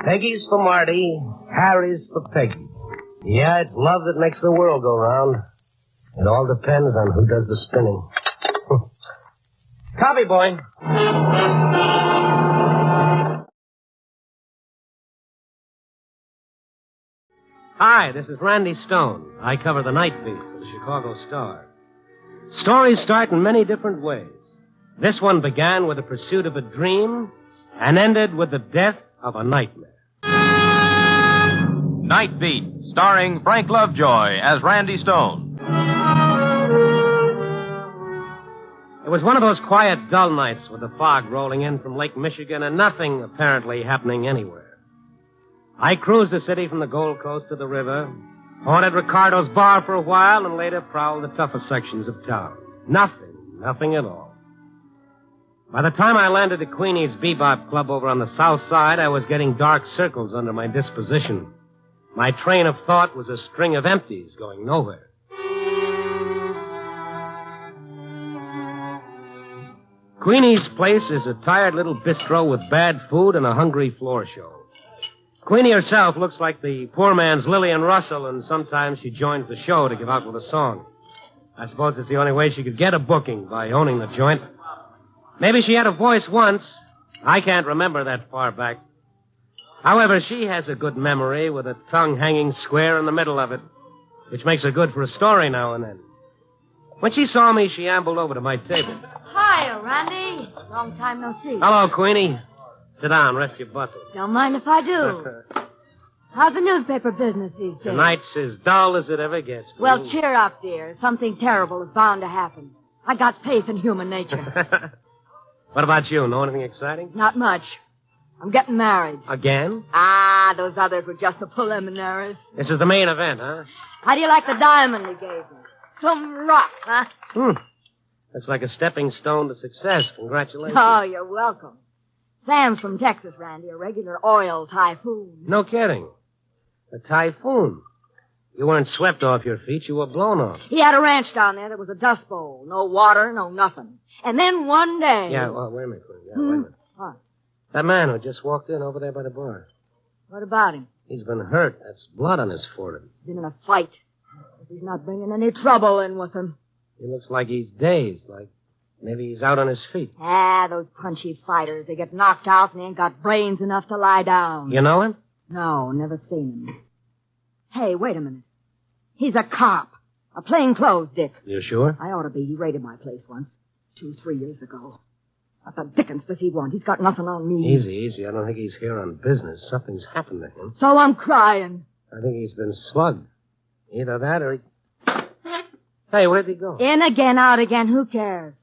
Peggy's for Marty. Harry's for Peggy. Yeah, it's love that makes the world go round. It all depends on who does the spinning. Copy, boy. Hi, this is Randy Stone. I cover the night beat for the Chicago Star. Stories start in many different ways. This one began with the pursuit of a dream and ended with the death of a nightmare. Night Beat, starring Frank Lovejoy as Randy Stone. It was one of those quiet, dull nights with the fog rolling in from Lake Michigan and nothing apparently happening anywhere. I cruised the city from the Gold Coast to the river, haunted Ricardo's bar for a while, and later prowled the tougher sections of town. Nothing at all. By the time I landed at Queenie's Bebop Club over on the south side, I was getting dark circles under my disposition. My train of thought was a string of empties going nowhere. Queenie's place is a tired little bistro with bad food and a hungry floor show. Queenie herself looks like the poor man's Lillian Russell, and sometimes she joins the show to give out with a song. I suppose it's the only way she could get a booking, by owning the joint. Maybe she had a voice once. I can't remember that far back. However, she has a good memory with a tongue hanging square in the middle of it, which makes her good for a story now and then. When she saw me, she ambled over to my table. Hi, Randy. Long time no see. Hello, Queenie. Sit down, rest your bustle. Don't mind if I do. How's the newspaper business these days? Tonight's as dull as it ever gets. Queenie. Well, cheer up, dear. Something terrible is bound to happen. I got faith in human nature. What about you? Know anything exciting? Not much. I'm getting married. Again? Ah, those others were just the preliminaries. This is the main event, huh? How do you like the diamond he gave me? Some rock, huh? Looks like a stepping stone to success. Congratulations. Oh, you're welcome. Sam's from Texas, Randy, a regular oil typhoon. No kidding. A typhoon. You weren't swept off your feet. You were blown off. He had a ranch down there that was a dust bowl. No water, no nothing. And then one day... Yeah, well, wait a minute. Wait a minute. What? That man who just walked in over there by the bar. What about him? He's been hurt. That's blood on his forehead. Been in a fight. He's not bringing any trouble in with him. He looks like he's dazed, like maybe he's out on his feet. Ah, those punchy fighters. They get knocked out and they ain't got brains enough to lie down. You know him? No, never seen him. Hey, wait a minute. He's a cop. A plainclothes dick. You sure? I ought to be. He raided my place once. 2-3 years ago. What the dickens does he want? He's got nothing on me. Easy. I don't think he's here on business. Something's happened to him. So I'm crying. I think he's been slugged. Either that or he... Hey, where'd he go? In again, out again. Who cares?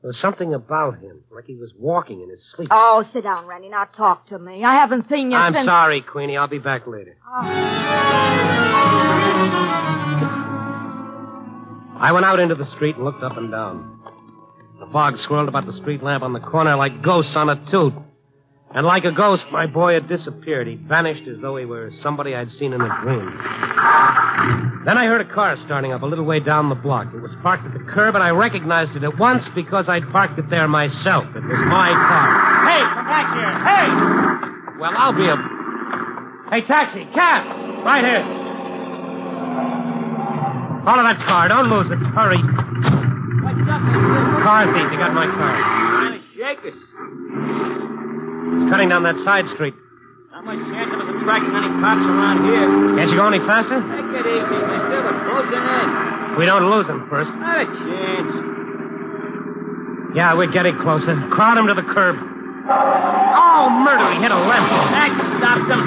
There was something about him, like he was walking in his sleep. Oh, sit down, Randy. Now talk to me. I haven't seen you I'm since... sorry, Queenie. I'll be back later. I went out into the street and looked up and down. The fog swirled about the street lamp on the corner like ghosts on a toot. And like a ghost, my boy had disappeared. He vanished as though he were somebody I'd seen in a dream. Then I heard a car starting up a little way down the block. It was parked at the curb, and I recognized it at once because I'd parked it there myself. It was my car. Hey, come back here. Hey! Well, I'll be a... Hey, taxi, cab! Right here. Follow that car. Don't lose it. Hurry. What's up, mister? Car thief. You got my car. Trying to shake us. It's cutting down that side street. Not much chance of us attracting any cops around here. Can't you go any faster? Take it easy, mister. We're closing in. We don't lose him first. Not a chance. Yeah, we're getting closer. Crowd him to the curb. Oh, murder. He hit a left. That stopped him.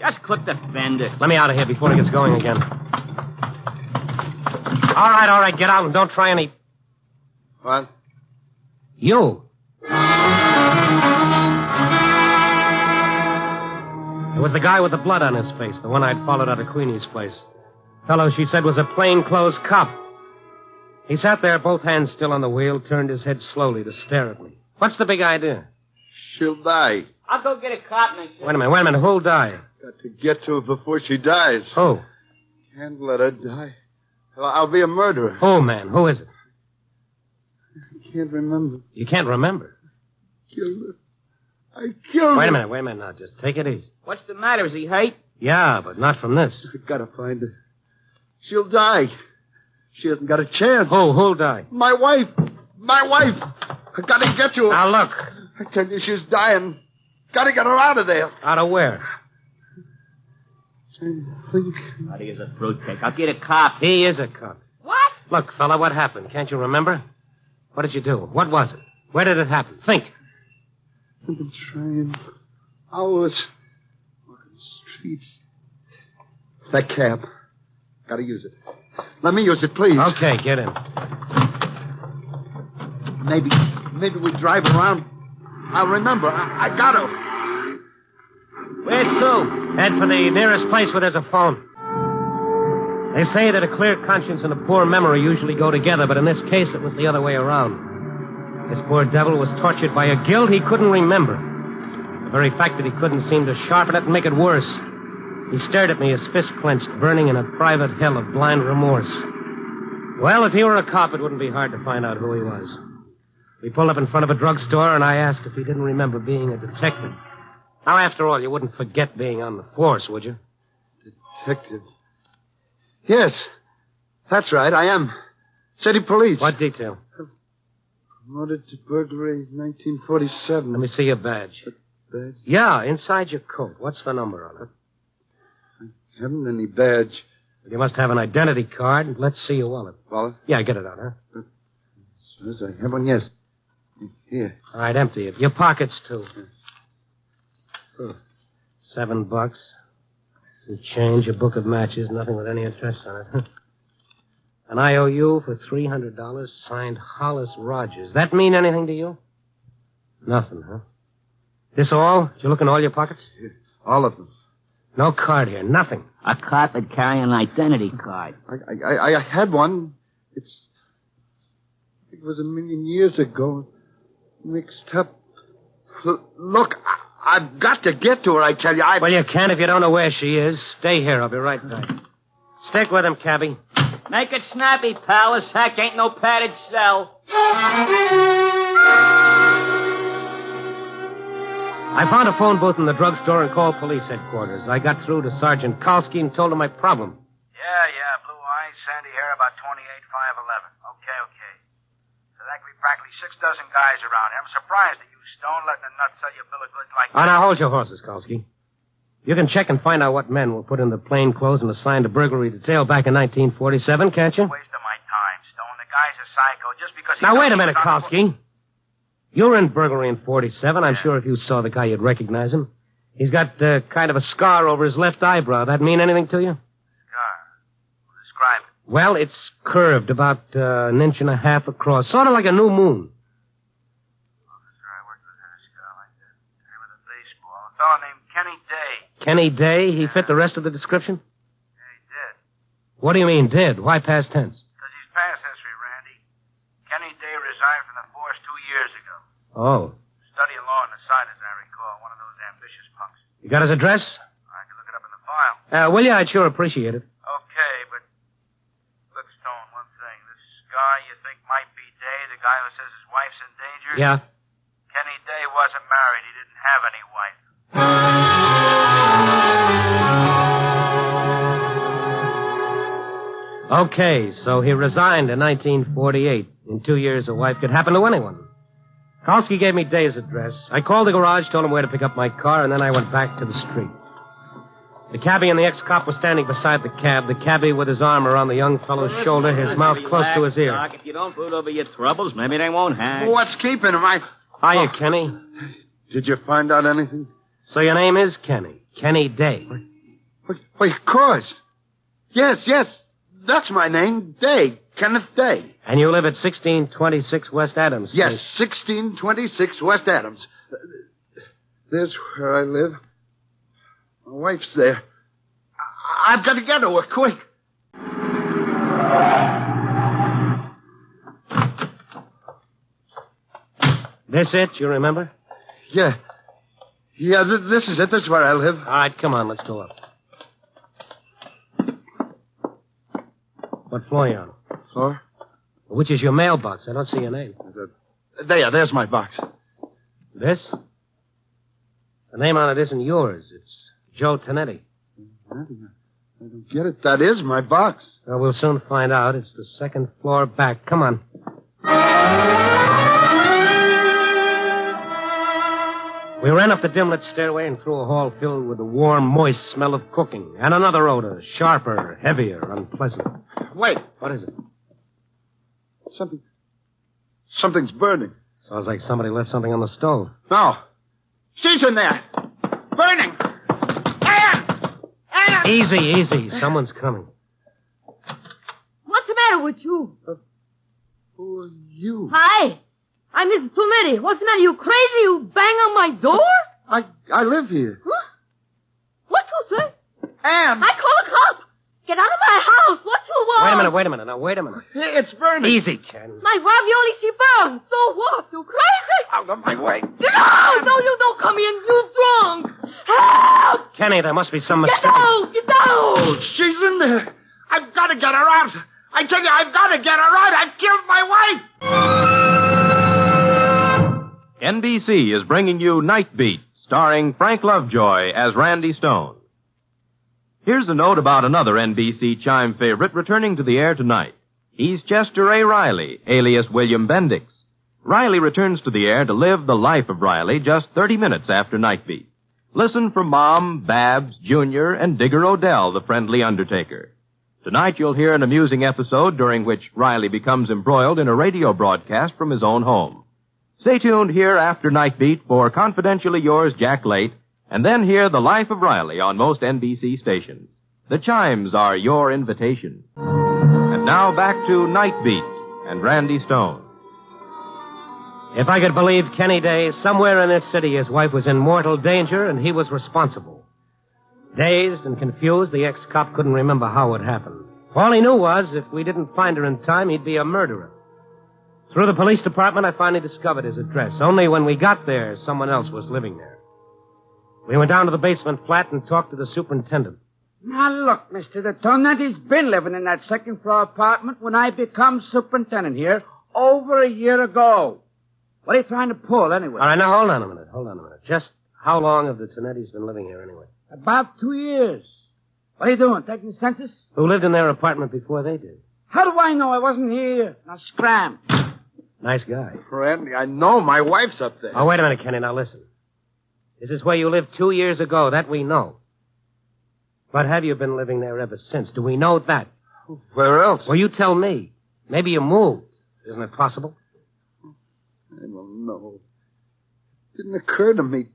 Just clip the fender. Let me out of here before he gets going again. All right. Get out and don't try any... What? You. It was the guy with the blood on his face, the one I'd followed out of Queenie's place. Fellow she said was a plainclothes cop. He sat there, both hands still on the wheel, turned his head slowly to stare at me. What's the big idea? She'll die. I'll go get a cop, mister. Wait a minute. Who'll die? Got to get to her before she dies. Who? Can't let her die. I'll be a murderer. Who, man? Who is it? I can't remember. You can't remember? Killed her. I killed her. Wait a minute now. Just take it easy. What's the matter? Is he hurt? Yeah, but not from this. I gotta find her. She'll die. She hasn't got a chance. Who'll die? My wife. I gotta get to her. Now, look. I tell you, she's dying. Gotta get her out of there. Out of where? Marty is a fruitcake. I'll get a cop. He is a cop. What? Look, fella, what happened? Can't you remember? What did you do? What was it? Where did it happen? Think. I've been trying hours. Walking the streets. That cab. Gotta use it. Let me use it, please. Okay, get in. Maybe we drive around. I'll remember. I got her. Where to? Head for the nearest place where there's a phone. They say that a clear conscience and a poor memory usually go together, but in this case it was the other way around. This poor devil was tortured by a guilt he couldn't remember. The very fact that he couldn't seem to sharpen it and make it worse. He stared at me, his fist clenched, burning in a private hell of blind remorse. Well, if he were a cop, it wouldn't be hard to find out who he was. We pulled up in front of a drugstore, and I asked if he didn't remember being a detective. Now, after all, you wouldn't forget being on the force, would you? Detective. Yes, that's right, I am. City police. What detail? Promoted to burglary 1947. Let me see your badge. Badge? Yeah, inside your coat. What's the number on it? I haven't any badge. You must have an identity card. Let's see your wallet. Wallet? Yeah, get it out, huh? Yes, I have one, yes. Here. All right, empty it. Your pockets, too. $7. Some change, a book of matches, nothing with any address on it. An IOU for $300, signed Hollis Rogers. That mean anything to you? Nothing, huh? This all? Did you look in all your pockets? Yeah, all of them. No card here, nothing. A cop would carry an identity card. I had one. It was a million years ago. Mixed up. Look, I've got to get to her, I tell you. Well, you can't if you don't know where she is. Stay here. I'll be right back. Stick with him, cabbie. Make it snappy, pal. This hack ain't no padded cell. I found a phone booth in the drugstore and called police headquarters. I got through to Sergeant Kalski and told him my problem. Yeah, Blue Eyes, Sandy here, about 28-511. Okay. So that could be practically 6 dozen guys around here. I'm surprised at you, Stone, letting a nut sell you a bill of goods like that. Oh, now hold your horses, Kalski. You can check and find out what men were put in the plain clothes and assigned to burglary detail back in 1947, can't you? Waste of my time, Stone. The guy's a psycho just because he... Now, wait a minute, Kalski. You were in burglary in 47. I'm sure if you saw the guy, you'd recognize him. He's got kind of a scar over his left eyebrow. That mean anything to you? Scar? Well, describe it. Well, it's curved about an inch and a half across, sort of like a new moon. Officer, I worked with a scar like that. Hit with a baseball. A fellow named Kenny Day. Kenny Day? He fit the rest of the description? Yeah, he did. What do you mean, did? Why past tense? Because he's past history, Randy. Kenny Day resigned from the force 2 years ago. Oh. Studying law on the side, as I recall. One of those ambitious punks. You got his address? I can look it up in the file. Will you? I'd sure appreciate it. Okay, but... Look, Stone, one thing. This guy you think might be Day, the guy who says his wife's in danger? Yeah. Kenny Day wasn't married. He didn't have any wife. Okay, so he resigned in 1948. In 2 years, a wife could happen to anyone. Kalski gave me Day's address. I called the garage, told him where to pick up my car, and then I went back to the street. The cabbie and the ex-cop were standing beside the cab, the cabbie with his arm around the young fellow's shoulder, his mouth close to his ear. Doc, if you don't brood over your troubles, maybe they won't hang. Well, what's keeping him? Hiya, Kenny. Did you find out anything? So your name is Kenny. Kenny Day. Why, of course. Yes. That's my name. Day. Kenneth Day. And you live at 1626 West Adams Street? Yes, 1626 West Adams. There's where I live. My wife's there. I've got to get to her, quick. This it, you remember? Yeah, this is it. This is where I live. All right, come on, let's go up. What floor are you on? Floor? Which is your mailbox? I don't see your name. There's my box. This? The name on it isn't yours. It's Joe Tonetti. I don't get it. That is my box. Well, we'll soon find out. It's the second floor back. Come on. We ran up the dim-lit stairway and through a hall filled with the warm, moist smell of cooking and another odor, sharper, heavier, unpleasant. Wait. What is it? Something's burning. Sounds like somebody left something on the stove. No. She's in there. Burning. Anne! Easy. Someone's coming. What's the matter with you? Who are you? Hi. I'm Mrs. Tonetti. What's the matter? You crazy? You bang on my door? I live here. Huh? What you say? Anne! I call a cop. Get out of my house. What you want? Wait a minute. Now, wait a minute. It's burning. Easy, Ken. My ravioli, she burned. So what? You crazy? Out of my way. No, you don't come in. You drunk. Help! Kenny, there must be some mistake. Get out! She's in there. I've got to get her out. I tell you, I've got to get her out. I've killed my wife. NBC is bringing you Night Beat, starring Frank Lovejoy as Randy Stone. Here's a note about another NBC chime favorite returning to the air tonight. He's Chester A. Riley, alias William Bendix. Riley returns to the air to live the life of Riley just 30 minutes after Night Beat. Listen for Mom, Babs, Junior, and Digger Odell, the friendly undertaker. Tonight you'll hear an amusing episode during which Riley becomes embroiled in a radio broadcast from his own home. Stay tuned here after Night Beat for Confidentially Yours, Jack Late, and then hear The Life of Riley on most NBC stations. The chimes are your invitation. And now back to Night Beat and Randy Stone. If I could believe Kenny Day, somewhere in this city his wife was in mortal danger and he was responsible. Dazed and confused, the ex-cop couldn't remember how it happened. All he knew was if we didn't find her in time, he'd be a murderer. Through the police department, I finally discovered his address. Only when we got there, someone else was living there. We went down to the basement flat and talked to the superintendent. Now, look, Mr. The Tornetti's been living in that second-floor apartment when I become superintendent here over a year ago. What are you trying to pull, anyway? All right, now, hold on a minute. Just how long have the Tonettis been living here, anyway? About 2 years. What are you doing, taking the census? Who lived in their apartment before they did? How do I know? I wasn't here. Now, scram. Nice guy. Randy, I know my wife's up there. Oh, wait a minute, Kenny. Now, listen. This is where you lived 2 years ago. That we know. But have you been living there ever since? Do we know that? Where else? Well, you tell me. Maybe you moved. Isn't it possible? I don't know. It didn't occur to me.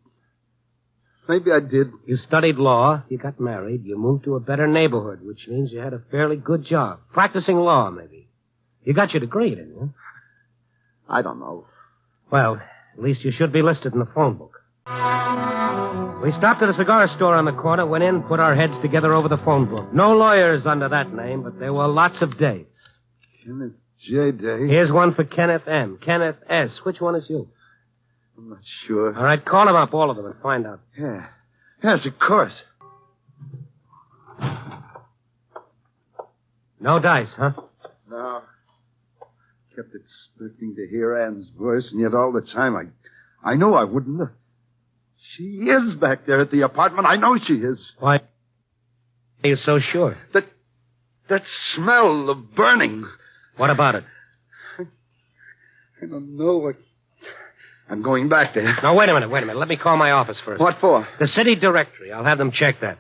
Maybe I did. You studied law, you got married, you moved to a better neighborhood, which means you had a fairly good job. Practicing law, maybe. You got your degree, didn't you? I don't know. Well, at least you should be listed in the phone book. We stopped at a cigar store on the corner, went in, put our heads together over the phone book. No lawyers under that name, but there were lots of days. Kenneth J. Day. Here's one for Kenneth M. Kenneth S. Which one is you? I'm not sure. All right, call them up, all of them, and find out. Yeah. Yes, of course. No dice, huh? No. Kept expecting to hear Ann's voice, and yet all the time I know I wouldn't. She is back there at the apartment. I know she is. Why are you so sure? That smell of burning. What about it? I don't know. I'm going back there. Now, wait a minute. Let me call my office first. What for? The city directory. I'll have them check that.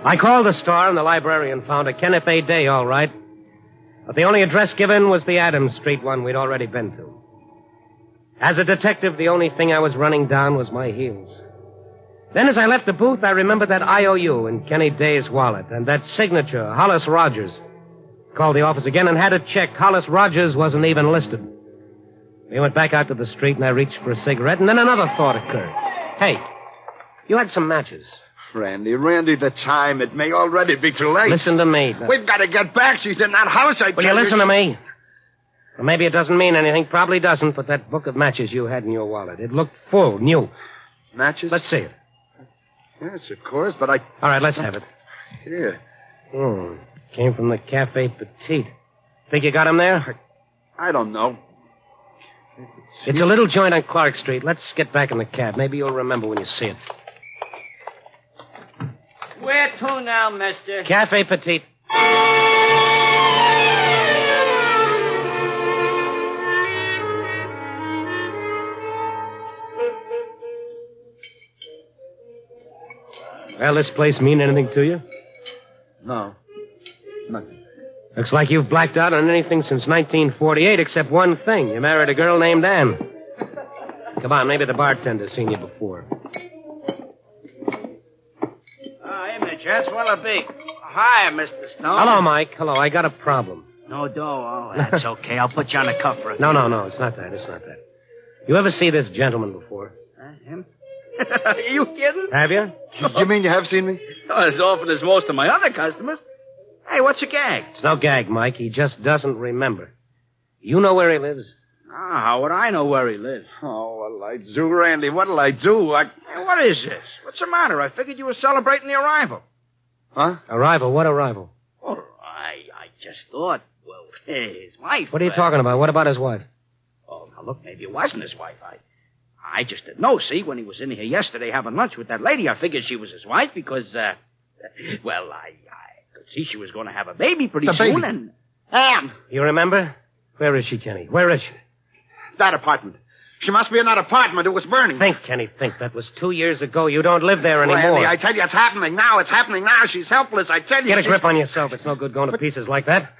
I called the Star, and the librarian found a Kenneth A. Day, all right. But the only address given was the Adams Street one we'd already been to. As a detective, the only thing I was running down was my heels. Then as I left the booth, I remembered that IOU in Kenny Day's wallet and that signature, Hollis Rogers. Called the office again and had it checked. Hollis Rogers wasn't even listed. We went back out to the street and I reached for a cigarette and then another thought occurred. Hey, you had some matches. Randy, the time. It may already be too late. Listen to me. We've got to get back. She's in that house, I tell you. Will you listen to me? Well, maybe it doesn't mean anything. Probably doesn't, but that book of matches you had in your wallet, it looked full, new. Matches? Let's see it. Yes, of course, but I... All right, let's have it. Here. Came from the Cafe Petite. Think you got him there? I don't know. It's a little joint on Clark Street. Let's get back in the cab. Maybe you'll remember when you see it. Where to now, mister? Cafe Petite. Well, this place mean anything to you? No. Nothing. Looks like you've blacked out on anything since 1948 except one thing. You married a girl named Ann. Come on, maybe the bartender's seen you before. Hey, Mitch, that's Willoughby. Hi, Mr. Stone. Hello, Mike. Hello, I got a problem. No dough. Oh, that's okay. I'll put you on the cuff for a No, it's not that. You ever see this gentleman before? Him? Are you kidding? Have you? You mean you have seen me? As often as most of my other customers. Hey, what's your gag? It's no gag, Mike. He just doesn't remember. You know where he lives? How would I know where he lives? Oh, what'll I do, Randy? What'll I do? Hey, what is this? What's the matter? I figured you were celebrating the arrival. Huh? Arrival? What arrival? Oh, I just thought, well, his wife. What are you talking about? What about his wife? Oh, now look, maybe it wasn't his wife. I just didn't know. See, when he was in here yesterday having lunch with that lady, I figured she was his wife because, I could see she was going to have a baby pretty soon. Baby. And Anne! You remember? Where is she, Kenny? Where is she? That apartment. She must be in that apartment. It was burning. Think, Kenny, think. That was 2 years ago. You don't live there anymore. Randy, I tell you, it's happening now. It's happening now. She's helpless. I tell you. Get a grip on yourself. It's no good going to pieces like that.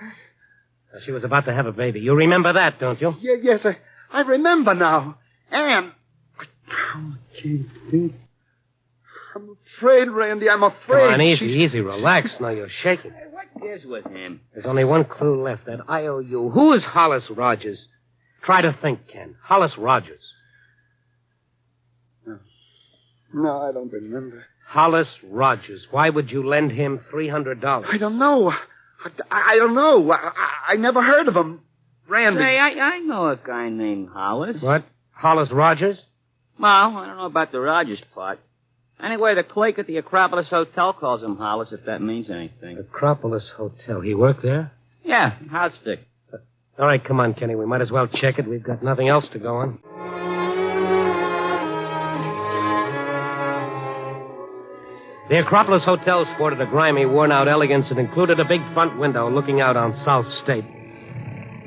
She was about to have a baby. You remember that, don't you? Yes, I remember now. Anne. I can't think. I'm afraid, Randy. I'm afraid. Come on, easy. Relax. Now you're shaking. Hey, what is with him? There's only one clue left. That IOU. Who is Hollis Rogers? Try to think, Ken. Hollis Rogers. No, I don't remember. Hollis Rogers. Why would you lend him $300? I don't know. I don't know. I never heard of him. Randy. Say, I know a guy named Hollis. What? Hollis Rogers? Well, I don't know about the Rogers part. Anyway, the clerk at the Acropolis Hotel calls him Hollis, if that means anything. Acropolis Hotel. He worked there? Yeah, house stick. All right, come on, Kenny. We might as well check it. We've got nothing else to go on. The Acropolis Hotel sported a grimy, worn-out elegance and included a big front window looking out on South State.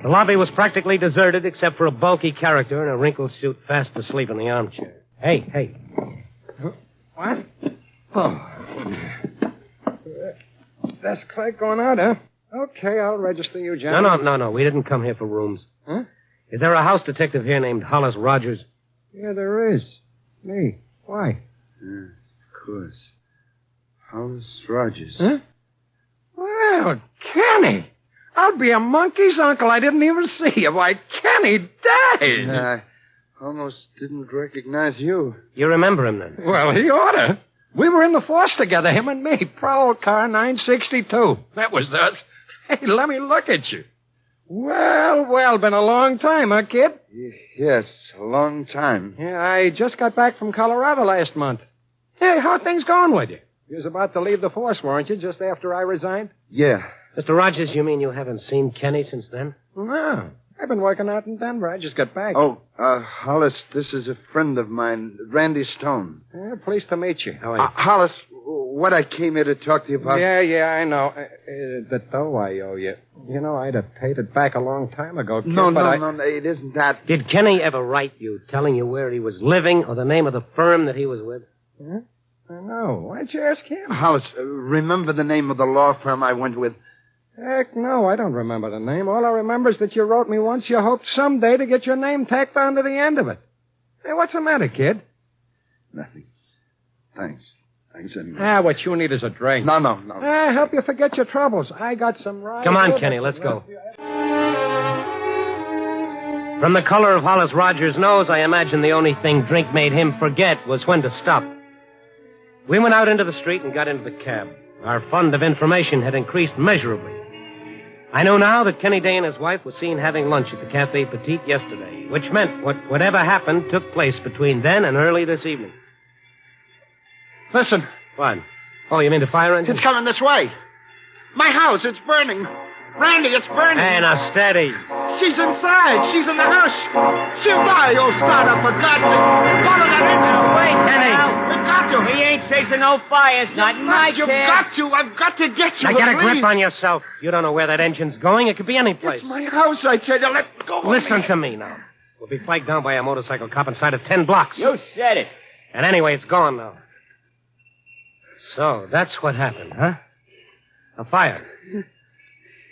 The lobby was practically deserted except for a bulky character in a wrinkled suit fast asleep in the armchair. Hey. What? Oh. That's clerk going out, huh? Okay, I'll register you, John. No. We didn't come here for rooms. Huh? Is there a house detective here named Hollis Rogers? Yeah, there is. Me. Why? Of course. Hollis Rogers. Huh? Well, Kenny. I'll be a monkey's uncle. I didn't even see you. Why, Kenny died. I almost didn't recognize you. You remember him, then? Well, he oughta. We were in the force together, him and me. Prowl car 962. That was us. Hey, let me look at you. Well, been a long time, huh, kid? Yes, a long time. Yeah, I just got back from Colorado last month. Hey, how things going with you? You was about to leave the force, weren't you, just after I resigned? Yeah. Mr. Rogers, you mean you haven't seen Kenny since then? No. I've been working out in Denver. I just got back. Oh, Hollis, this is a friend of mine, Randy Stone. Yeah, pleased to meet you. How are you? Hollis, what I came here to talk to you about... Yeah, I know. The dough I owe you. You know, I'd have paid it back a long time ago, kid, No, it isn't that. Did Kenny ever write you telling you where he was living or the name of the firm that he was with? Huh? I know. Why'd you ask him? Hollis, remember the name of the law firm I went with? Heck, no, I don't remember the name. All I remember is that you wrote me once you hoped someday to get your name tacked onto the end of it. Hey, what's the matter, kid? Nothing. Thanks anyway. What you need is a drink. No. Help you forget your troubles. I got some right. Come on, Kenny, let's go. From the color of Hollis Rogers' nose, I imagine the only thing drink made him forget was when to stop. We went out into the street and got into the cab. Our fund of information had increased measurably. I know now that Kenny Day and his wife were seen having lunch at the Café Petite yesterday, which meant whatever happened took place between then and early this evening. Listen. What? Oh, you mean the fire engine? It's coming this way. My house, it's burning. Randy, it's burning. Hey, now steady. She's inside. She's in the house. She'll die, you startup, for God's sake. Follow that engine. Wait, Kenny. We've got to. He ain't chasing no fires, not in my You've cab. got to. I've got to get you. Now get a grip please. on yourself. You don't know where that engine's going. It could be any place. It's my house, I tell you. Let go of Listen me. to me now. We'll be flagged down by a motorcycle cop inside of 10 blocks. You said it. And anyway, it's gone now. So, that's what happened, huh? A fire.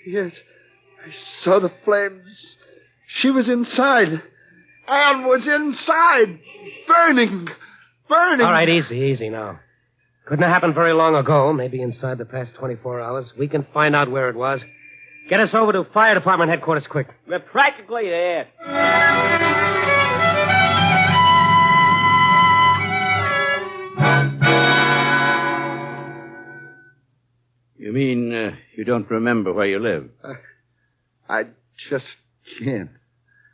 Yes. I saw the flames. She was inside. Anne was inside. Burning. All right, easy now. Couldn't have happened very long ago, maybe inside the past 24 hours. We can find out where it was. Get us over to fire department headquarters quick. We're practically there. You mean you don't remember where you live? I just can't.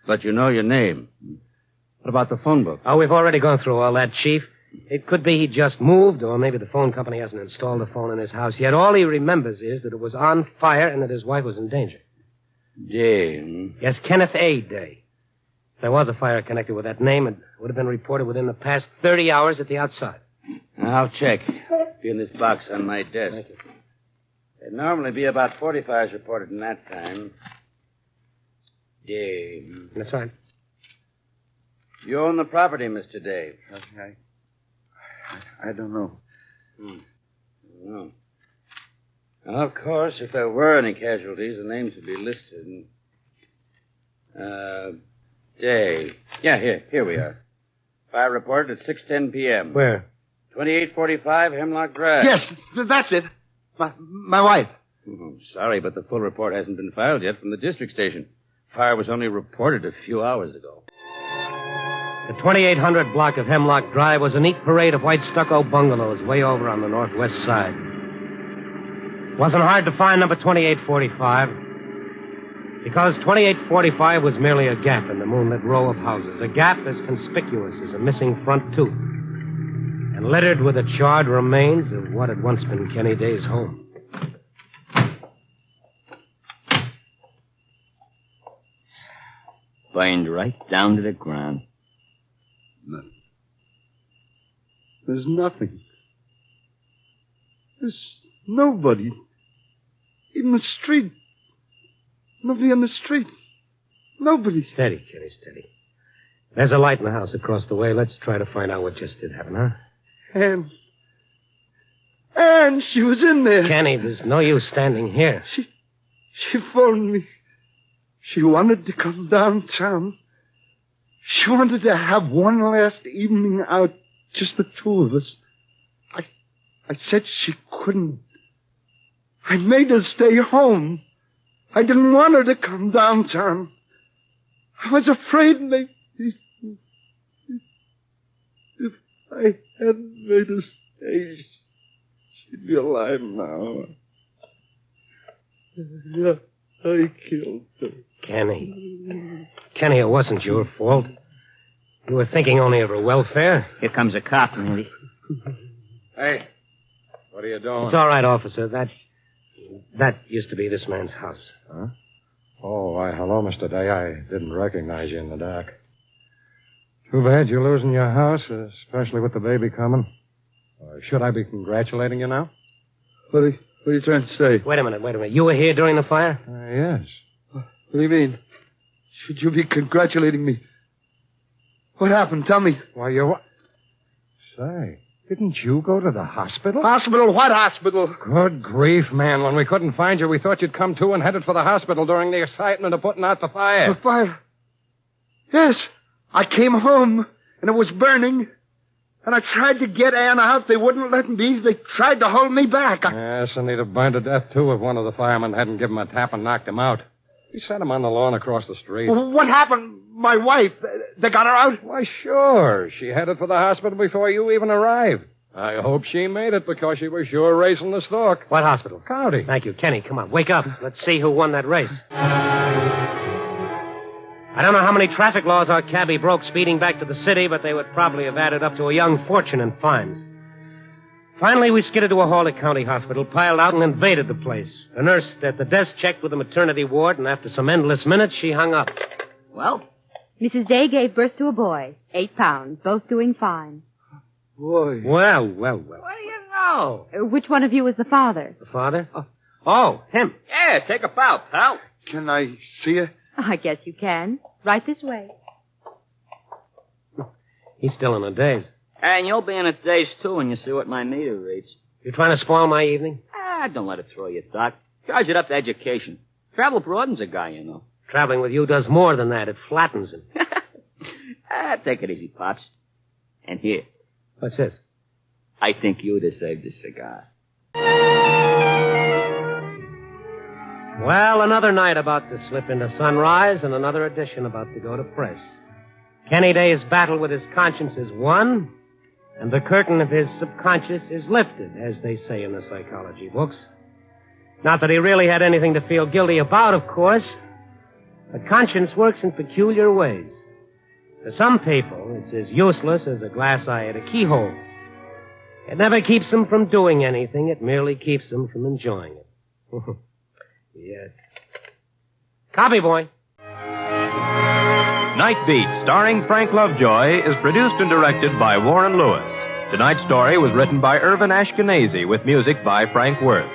But you know your name. What about the phone book? Oh, we've already gone through all that, Chief. It could be he just moved, or maybe the phone company hasn't installed a phone in his house yet. All he remembers is that it was on fire and that his wife was in danger. Day. Yes, Kenneth A. Day. If there was a fire connected with that name, it would have been reported within the past 30 hours at the outside. I'll check. Be in this box on my desk. Thank you. There'd normally be about 40 fires reported in that time. Day. That's right. You own the property, Mr. Dave. I don't know. No. Well, of course, if there were any casualties, the names would be listed. Day. Yeah, here we are. Fire reported at 6:10 p.m. Where? 2845 Hemlock Drive. Yes, that's it. My wife. Oh, sorry, but the full report hasn't been filed yet from the district station. Fire was only reported a few hours ago. The 2800 block of Hemlock Drive was a neat parade of white stucco bungalows way over on the northwest side. Wasn't hard to find number 2845, because 2845 was merely a gap in the moonlit row of houses, a gap as conspicuous as a missing front tooth, and littered with the charred remains of what had once been Kenny Day's home. Burned right down to the ground. Nothing. There's nothing. There's nobody. Even the street. Nobody on the street. Nobody. Steady, Kenny, steady. There's a light in the house across the way. Let's try to find out what just did happen, huh? And she was in there. Kenny, there's no use standing here. She phoned me. She wanted to come downtown. She wanted to have one last evening out, just the two of us. I said she couldn't. I made her stay home. I didn't want her to come downtown. I was afraid maybe if I hadn't made her stay, she'd be alive now. Yeah, I killed her. Kenny, it wasn't your fault. You were thinking only of her welfare. Here comes a cop, Randy. Hey, what are you doing? It's all right, officer. That used to be this man's house. Huh? Oh, why, hello, Mr. Day. I didn't recognize you in the dark. Too bad you're losing your house, especially with the baby coming. Should I be congratulating you now? What are you trying to say? Wait a minute. You were here during the fire? Yes. What do you mean? Should you be congratulating me? What happened? Tell me. Why, Say, didn't you go to the hospital? Hospital? What hospital? Good grief, man. When we couldn't find you, we thought you'd come to and headed for the hospital during the excitement of putting out the fire. The fire? Yes. I came home, and it was burning. And I tried to get Ann out. They wouldn't let me. They tried to hold me back. Yes, and he'd have burned to death, too, if one of the firemen hadn't given him a tap and knocked him out. We set him on the lawn across the street. What happened? My wife, they got her out? Why, sure. She headed for the hospital before you even arrived. I hope she made it because she was sure racing the stork. What hospital? County. Thank you. Kenny, come on. Wake up. Let's see who won that race. I don't know how many traffic laws our cabbie broke speeding back to the city, but they would probably have added up to a young fortune in fines. Finally, we skidded to a Hawley County hospital, piled out, and invaded the place. The nurse at the desk checked with the maternity ward, and after some endless minutes, she hung up. Well? Mrs. Day gave birth to a boy, 8 pounds, both doing fine. Boy. Well. What do you know? Which one of you is the father? The father? Oh, him. Yeah, take a bow, pal. Can I see her? I guess you can. Right this way. He's still in a daze. And you'll be in a daze, too, when you see what my meter reads. You trying to spoil my evening? Don't let it throw you, Doc. Charge it up to education. Travel broadens a guy, you know. Traveling with you does more than that. It flattens him. Take it easy, Pops. And here. What's this? I think you deserve this cigar. Well, another night about to slip into sunrise and another edition about to go to press. Kenny Day's battle with his conscience is won, and the curtain of his subconscious is lifted, as they say in the psychology books. Not that he really had anything to feel guilty about, of course. But conscience works in peculiar ways. To some people, it's as useless as a glass eye at a keyhole. It never keeps them from doing anything. It merely keeps them from enjoying it. Yes. Copy, boy. Night Beat, starring Frank Lovejoy, is produced and directed by Warren Lewis. Tonight's story was written by Irvin Ashkenazi with music by Frank Worth.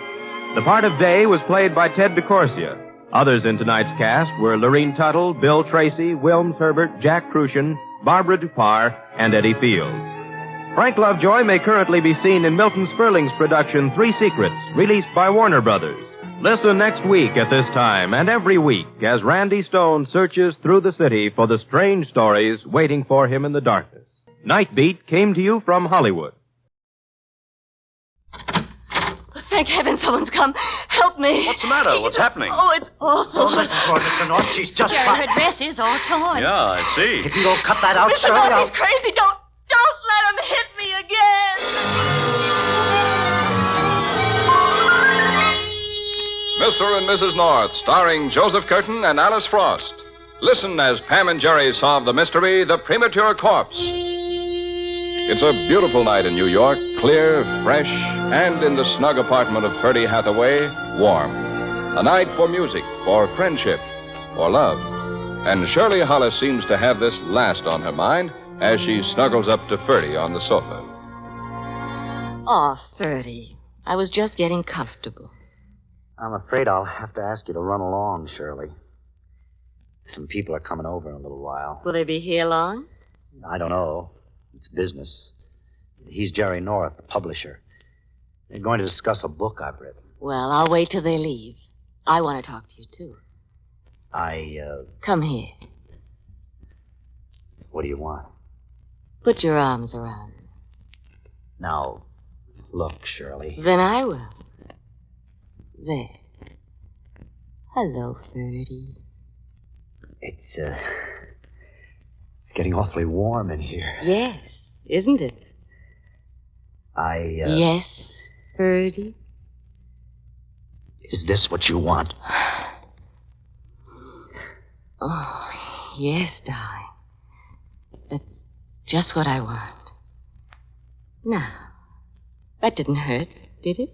The part of Day was played by Ted DeCorsia. Others in tonight's cast were Lorene Tuttle, Bill Tracy, Wilms Herbert, Jack Crucian, Barbara Dupar, and Eddie Fields. Frank Lovejoy may currently be seen in Milton Sperling's production Three Secrets, released by Warner Brothers. Listen next week at this time and every week as Randy Stone searches through the city for the strange stories waiting for him in the darkness. Night Beat came to you from Hollywood. Thank heaven someone's come. Help me. What's the matter? What's happening? Oh, it's awful. Don't listen to her, Mr. North. She's just Jerry, fine. her dress is all torn. Yeah, I see. If you don't cut that out, Mr. Shirley, North, he's crazy. Don't let him hit me again. Mr. and Mrs. North, starring Joseph Curtin and Alice Frost. Listen as Pam and Jerry solve the mystery, The Premature Corpse. It's a beautiful night in New York, clear, fresh, and in the snug apartment of Ferdy Hathaway, warm. A night for music, for friendship, for love. And Shirley Hollis seems to have this last on her mind as she snuggles up to Ferdy on the sofa. Oh, Ferdy, I was just getting comfortable. I'm afraid I'll have to ask you to run along, Shirley. Some people are coming over in a little while. Will they be here long? I don't know. It's business. He's Jerry North, the publisher. They're going to discuss a book I've written. Well, I'll wait till they leave. I want to talk to you, too. Come here. What do you want? Put your arms around me. Now, look, Shirley. Then I will. There. Hello, Ferdy. It's getting awfully warm in here. Yes, isn't it? Yes, Ferdy? Is this what you want? Oh, yes, darling. That's just what I want. Now, that didn't hurt, did it?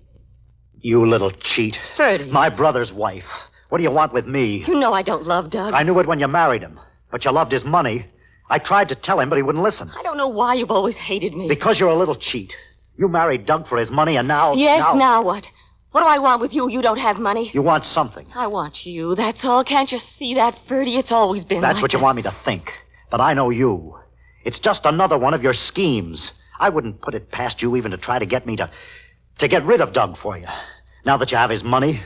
You little cheat. Ferdy. My brother's wife. What do you want with me? You know I don't love Doug. I knew it when you married him, but you loved his money. I tried to tell him, but he wouldn't listen. I don't know why you've always hated me. Because you're a little cheat. You married Doug for his money, and now... Yes, now what? What do I want with you? You don't have money. You want something. I want you, that's all. Can't you see that, Ferdy? It's always been That's like what you that. want me to think. But I know you. It's just another one of your schemes. I wouldn't put it past you even to try to get me to get rid of Doug for you. Now that you have his money.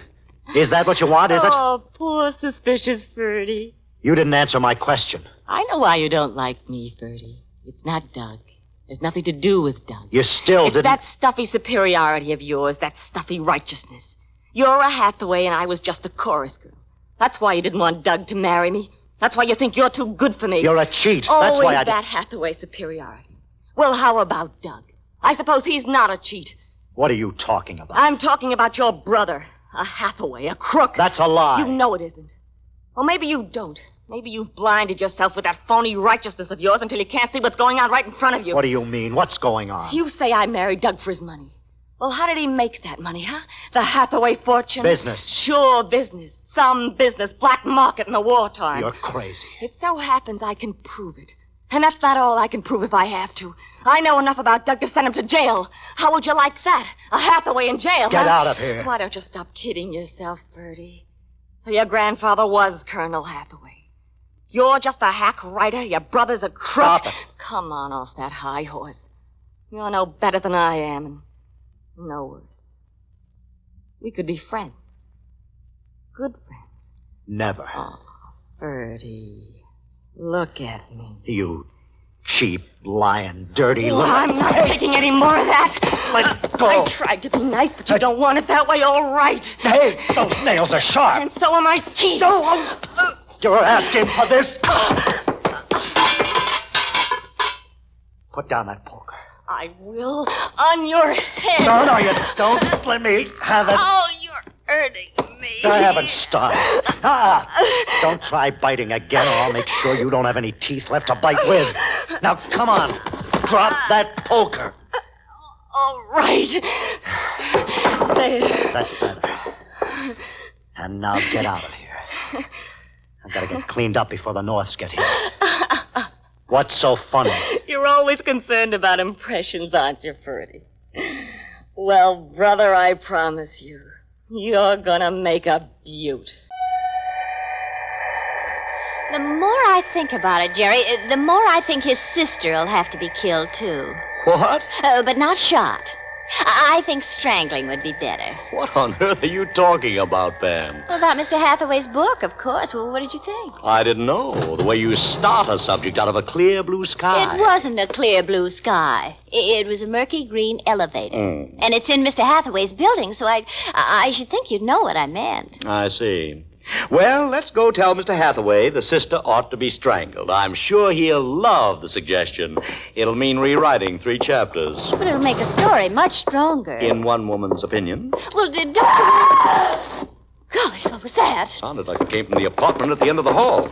Is that what you want, is it? Oh, poor suspicious Ferdy. You didn't answer my question. I know why you don't like me, Ferdy. It's not Doug. There's nothing to do with Doug. You still It's didn't... that stuffy superiority of yours, that stuffy righteousness. You're a Hathaway and I was just a chorus girl. That's why you didn't want Doug to marry me. That's why you think you're too good for me. You're a cheat. Always That's why I... that Hathaway superiority. Well, how about Doug? I suppose he's not a cheat. What are you talking about? I'm talking about your brother. A Hathaway, a crook. That's a lie. You know it isn't. Or maybe you don't. Maybe you've blinded yourself with that phony righteousness of yours until you can't see what's going on right in front of you. What do you mean? What's going on? You say I married Doug for his money. Well, how did he make that money, huh? The Hathaway fortune? Business. Sure, business. Some business. Black market in the wartime. You're crazy. It so happens I can prove it. And that's not all I can prove if I have to. I know enough about Doug to send him to jail. How would you like that? A Hathaway in jail, Get huh? out of here. Why don't you stop kidding yourself, Ferdy? So your grandfather was Colonel Hathaway. You're just a hack writer. Your brother's a crook. Stop it. Come on off that high horse. You're no better than I am, and no worse. We could be friends. Good friends. Never. Oh, Ferdy. Look at me. You cheap, lying, dirty Well, little... I'm not taking any more of that. Let go. I tried to be nice, but you don't want it that way. All right. Hey, those nails are sharp. And so are my teeth. You're asking for this. Put down that poker. I will. On your head. No, you don't. Let me have it. Oh, you're hurting me. I haven't stopped. Don't try biting again, or I'll make sure you don't have any teeth left to bite with. Now, come on. Drop that poker. All right. There. That's better. And now get out of here. I've got to get cleaned up before the Norths get here. What's so funny? You're always concerned about impressions, aren't you, Ferdy? Well, brother, I promise you, you're gonna make a beaut. The more I think about it, Jerry, the more I think his sister will have to be killed, too. What? But not shot. I think strangling would be better. What on earth are you talking about, Pam? Well, about Mr. Hathaway's book, of course. Well, what did you think? I didn't know. The way you start a subject out of a clear blue sky. It wasn't a clear blue sky. It was a murky green elevator. And it's in Mr. Hathaway's building, so I should think you'd know what I meant. I see. Well, let's go tell Mr. Hathaway the sister ought to be strangled. I'm sure he'll love the suggestion. It'll mean rewriting 3 chapters. But it'll make a story much stronger. In one woman's opinion. Well, Gosh, what was that? Sounded like it came from the apartment at the end of the hall.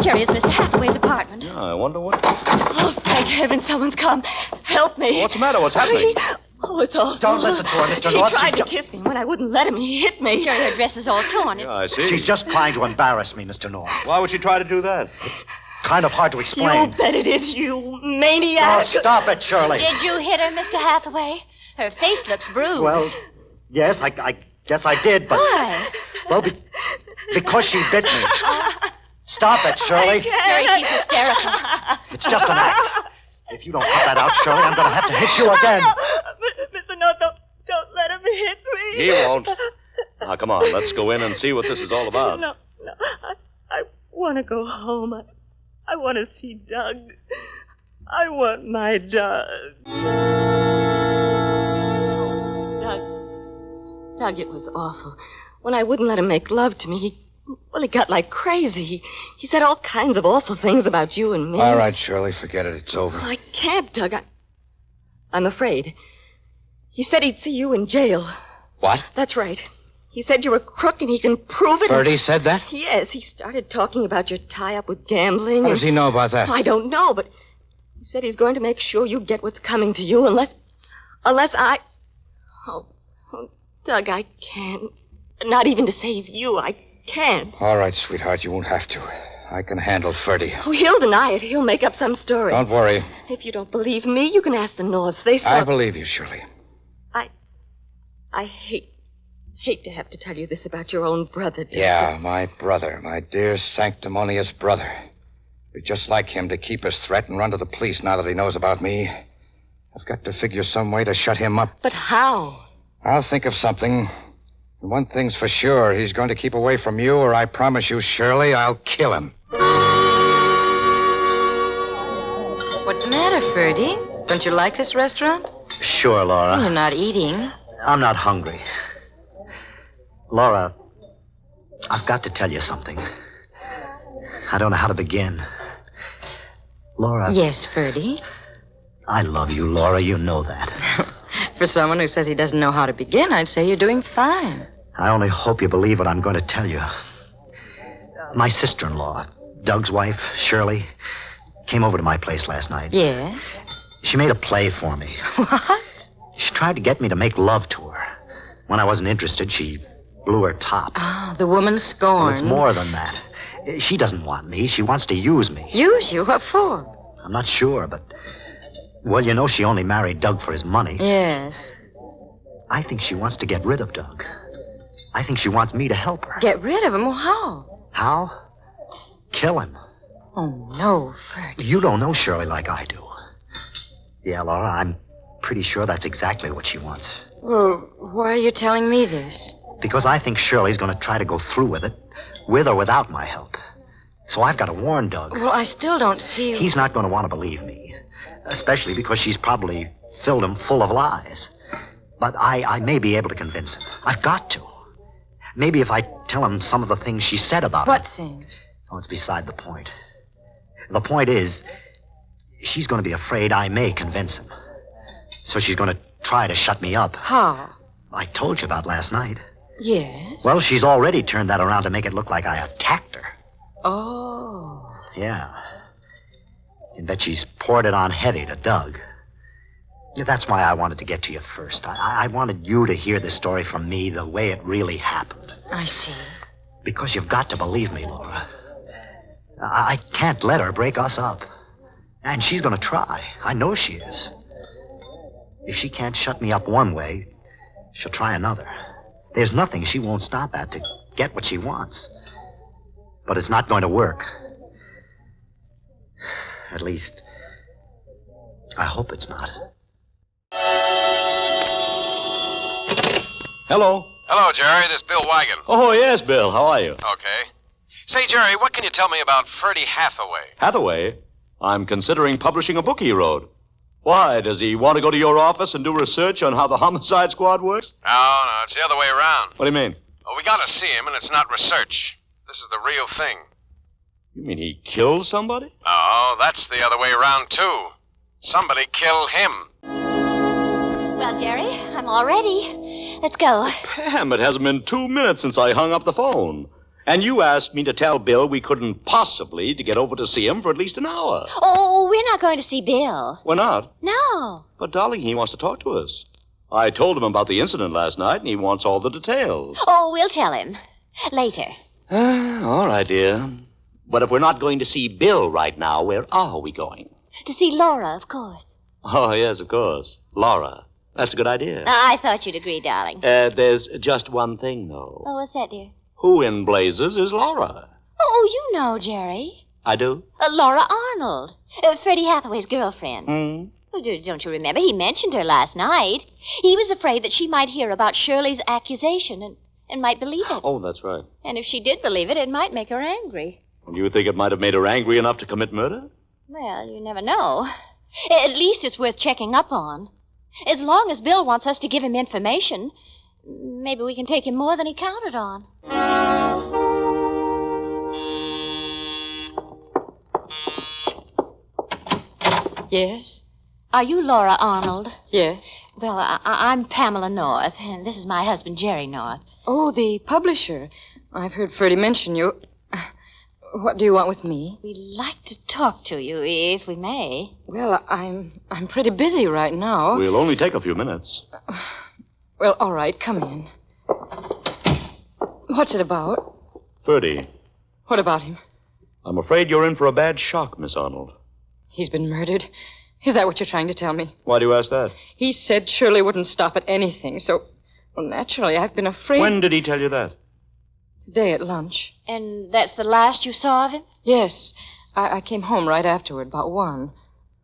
Jerry, it's Mr. Hathaway's apartment. Yeah, I wonder what... Oh, thank heaven someone's come. Help me. What's the matter? What's happening? Oh, it's all... Don't listen to her, Mr. North. He tried to kiss me. When I wouldn't let him, he hit me. Jerry, her dress is all torn. Yeah, I see. She's just trying to embarrass me, Mr. North. Why would she try to do that? It's kind of hard to explain. You bet it is, you maniac. Oh, stop it, Shirley. Did you hit her, Mr. Hathaway? Her face looks bruised. Well, yes, I guess I did, but... Why? Well, because she bit me. Stop it, Shirley. Jerry, she's hysterical. It's just an act. If you don't cut that out, Shirley, I'm going to have to hit you again. Mr. North, don't let him hit me. He won't. Now, come on, let's go in and see what this is all about. No. I want to go home. I want to see Doug. I want my Doug. Doug, it was awful. When I wouldn't let him make love to me, he got like crazy. He said all kinds of awful things about you and me. All right, Shirley, forget it. It's over. I can't, Doug. I'm afraid. He said he'd see you in jail. What? That's right. He said you're a crook and he can prove it. Bertie said that? Yes, he started talking about your tie-up with gambling. How does he know about that? I don't know, but he said he's going to make sure you get what's coming to you unless I... Oh, Doug, I can't. Not even to save you, I can't. All right, sweetheart, you won't have to. I can handle Ferdy. Oh, he'll deny it. He'll make up some story. Don't worry. If you don't believe me, you can ask the Norths. They saw... I believe you, Shirley. I hate to have to tell you this about your own brother, Doug. Yeah, my brother. My dear sanctimonious brother. We'd just like him to keep his threat and run to the police now that he knows about me. I've got to figure some way to shut him up. But how? I'll think of something. And one thing's for sure. He's going to keep away from you, or I promise you, Shirley, I'll kill him. What's the matter, Ferdy? Don't you like this restaurant? Sure, Laura. You're not eating. I'm not hungry. Laura, I've got to tell you something. I don't know how to begin. Laura. Yes, Ferdy? I love you, Laura. You know that. For someone who says he doesn't know how to begin, I'd say you're doing fine. I only hope you believe what I'm going to tell you. My sister-in-law, Doug's wife, Shirley, came over to my place last night. Yes? She made a play for me. What? She tried to get me to make love to her. When I wasn't interested, she blew her top. Oh, the woman scorned. Well, it's more than that. She doesn't want me. She wants to use me. Use you? What for? I'm not sure, but... Well, you know she only married Doug for his money. Yes. I think she wants to get rid of Doug. I think she wants me to help her. Get rid of him? Well, how? How? Kill him. Oh, no, Ferdy. You don't know Shirley like I do. Yeah, Laura, I'm pretty sure that's exactly what she wants. Well, why are you telling me this? Because I think Shirley's going to try to go through with it, with or without my help. So I've got to warn Doug. Well, I still don't see... He's not going to want to believe me, especially because she's probably filled him full of lies. But I may be able to convince him. I've got to. Maybe if I tell him some of the things she said about him. What things? Oh, it's beside the point. The point is, she's going to be afraid I may convince him. So she's going to try to shut me up. How? I told you about last night. Yes? Well, she's already turned that around to make it look like I attacked her. Oh. Yeah. And that she's poured it on heavy to Doug. Yeah, that's why I wanted to get to you first. I wanted you to hear the story from me the way it really happened. I see. Because you've got to believe me, Laura. I can't let her break us up. And she's going to try. I know she is. If she can't shut me up one way, she'll try another. There's nothing she won't stop at to get what she wants. But it's not going to work. At least, I hope it's not. Hello. Hello, Jerry. This is Bill Wagon. Oh, yes, Bill. How are you? Okay. Say, Jerry, what can you tell me about Ferdy Hathaway? Hathaway? I'm considering publishing a book he wrote. Why, does he want to go to your office and do research on how the homicide squad works? No, it's the other way around. What do you mean? Well, we gotta see him, and it's not research. This is the real thing. You mean he killed somebody? Oh, that's the other way around, too. Somebody killed him. Well, Jerry, I'm all ready. Let's go. Pam, it hasn't been 2 minutes since I hung up the phone. And you asked me to tell Bill we couldn't possibly to get over to see him for at least an hour. Oh, we're not going to see Bill. We're not? No. But, darling, he wants to talk to us. I told him about the incident last night, and he wants all the details. Oh, we'll tell him. Later. All right, dear. But if we're not going to see Bill right now, where are we going? To see Laura, of course. Oh, yes, of course. Laura. That's a good idea. I thought you'd agree, darling. There's just one thing, though. Oh, what's that, dear? Who in blazes is Laura? Oh, you know, Jerry. I do? Laura Arnold. Freddie Hathaway's girlfriend. Hmm? Oh, don't you remember? He mentioned her last night. He was afraid that she might hear about Shirley's accusation and might believe it. Oh, that's right. And if she did believe it, it might make her angry. And you think it might have made her angry enough to commit murder? Well, you never know. At least it's worth checking up on. As long as Bill wants us to give him information, maybe we can take him more than he counted on. Yes? Are you Laura Arnold? Yes. Well, I'm Pamela North, and this is my husband, Jerry North. Oh, the publisher. I've heard Ferdy mention you. What do you want with me? We'd like to talk to you, if we may. Well, I'm pretty busy right now. We'll only take a few minutes. Well, all right, come in. What's it about? Ferdy. What about him? I'm afraid you're in for a bad shock, Miss Arnold. He's been murdered. Is that what you're trying to tell me? Why do you ask that? He said Shirley wouldn't stop at anything, so... Well, naturally, I've been afraid... When did he tell you that? Today at lunch. And that's the last you saw of him? Yes. I came home right afterward, about 1.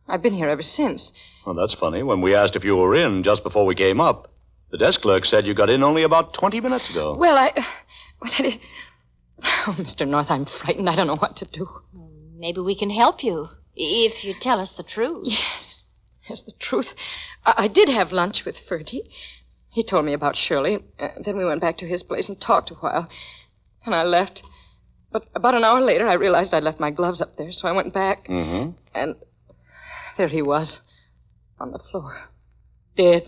I've been here ever since. Well, that's funny. When we asked if you were in just before we came up, the desk clerk said you got in only about 20 minutes ago. Well, Oh, Mr. North, I'm frightened. I don't know what to do. Maybe we can help you, if you tell us the truth. Yes, the truth. I did have lunch with Ferdy. He told me about Shirley. Then we went back to his place and talked a while. And I left. But about an hour later, I realized I'd left my gloves up there, so I went back. Mm-hmm. And there he was, on the floor, dead.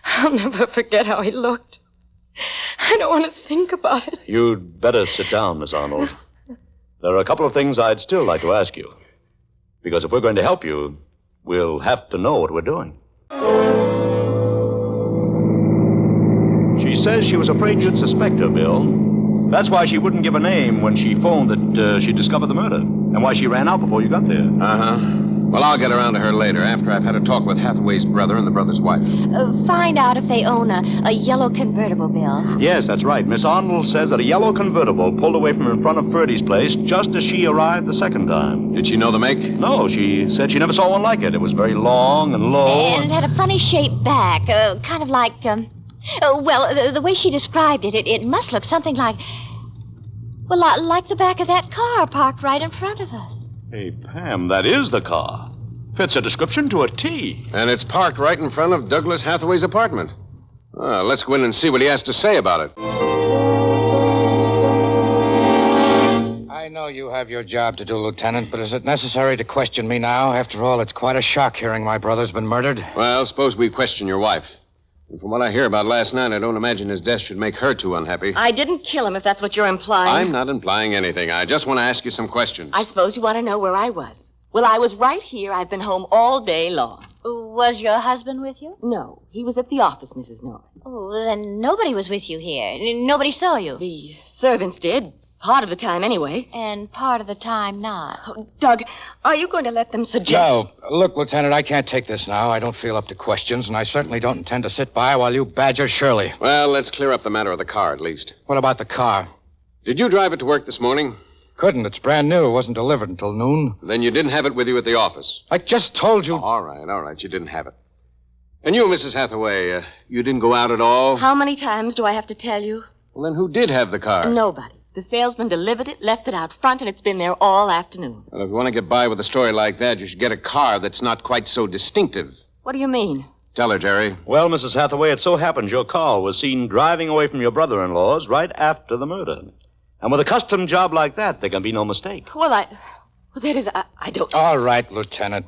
I'll never forget how he looked. I don't want to think about it. You'd better sit down, Miss Arnold. There are a couple of things I'd still like to ask you. Because if we're going to help you, we'll have to know what we're doing. She says she was afraid you'd suspect her, Bill. That's why she wouldn't give a name when she phoned that she discovered the murder. And why she ran out before you got there. Uh-huh. Well, I'll get around to her later, after I've had a talk with Hathaway's brother and the brother's wife. Find out if they own a yellow convertible, Bill. Yes, that's right. Miss Arnold says that a yellow convertible pulled away from in front of Ferdy's place just as she arrived the second time. Did she know the make? No, she said she never saw one like it. It was very long and low. And it had a funny shaped back, kind of like, the way she described it, it must look something like... Well, like the back of that car parked right in front of us. Hey, Pam, that is the car. Fits a description to a T. And it's parked right in front of Douglas Hathaway's apartment. Let's go in and see what he has to say about it. I I know you have your job to do, Lieutenant, but is it necessary to question me now? After all, it's quite a shock hearing my brother's been murdered. Well, suppose we question your wife. And from what I hear about last night, I don't imagine his death should make her too unhappy. I didn't kill him, if that's what you're implying. I'm not implying anything. I just want to ask you some questions. I suppose you want to know where I was. Well, I was right here. I've been home all day long. Was your husband with you? No, he was at the office, Mrs. North. Oh, then nobody was with you here. Nobody saw you. The servants did. Part of the time, anyway. And part of the time not. Oh, Doug, are you going to let them suggest... No. Look, Lieutenant, I can't take this now. I don't feel up to questions, and I certainly don't intend to sit by while you badger Shirley. Well, let's clear up the matter of the car, at least. What about the car? Did you drive it to work this morning? Couldn't. It's brand new. It wasn't delivered until noon. Then you didn't have it with you at the office. I just told you. All right. You didn't have it. And you, Mrs. Hathaway, you didn't go out at all? How many times do I have to tell you? Well, then who did have the car? Nobody. The salesman delivered it, left it out front, and it's been there all afternoon. Well, if you want to get by with a story like that, you should get a car that's not quite so distinctive. What do you mean? Tell her, Jerry. Well, Mrs. Hathaway, it so happens your car was seen driving away from your brother-in-law's right after the murder. And with a custom job like that, there can be no mistake. Well, that is, I don't... All right, Lieutenant.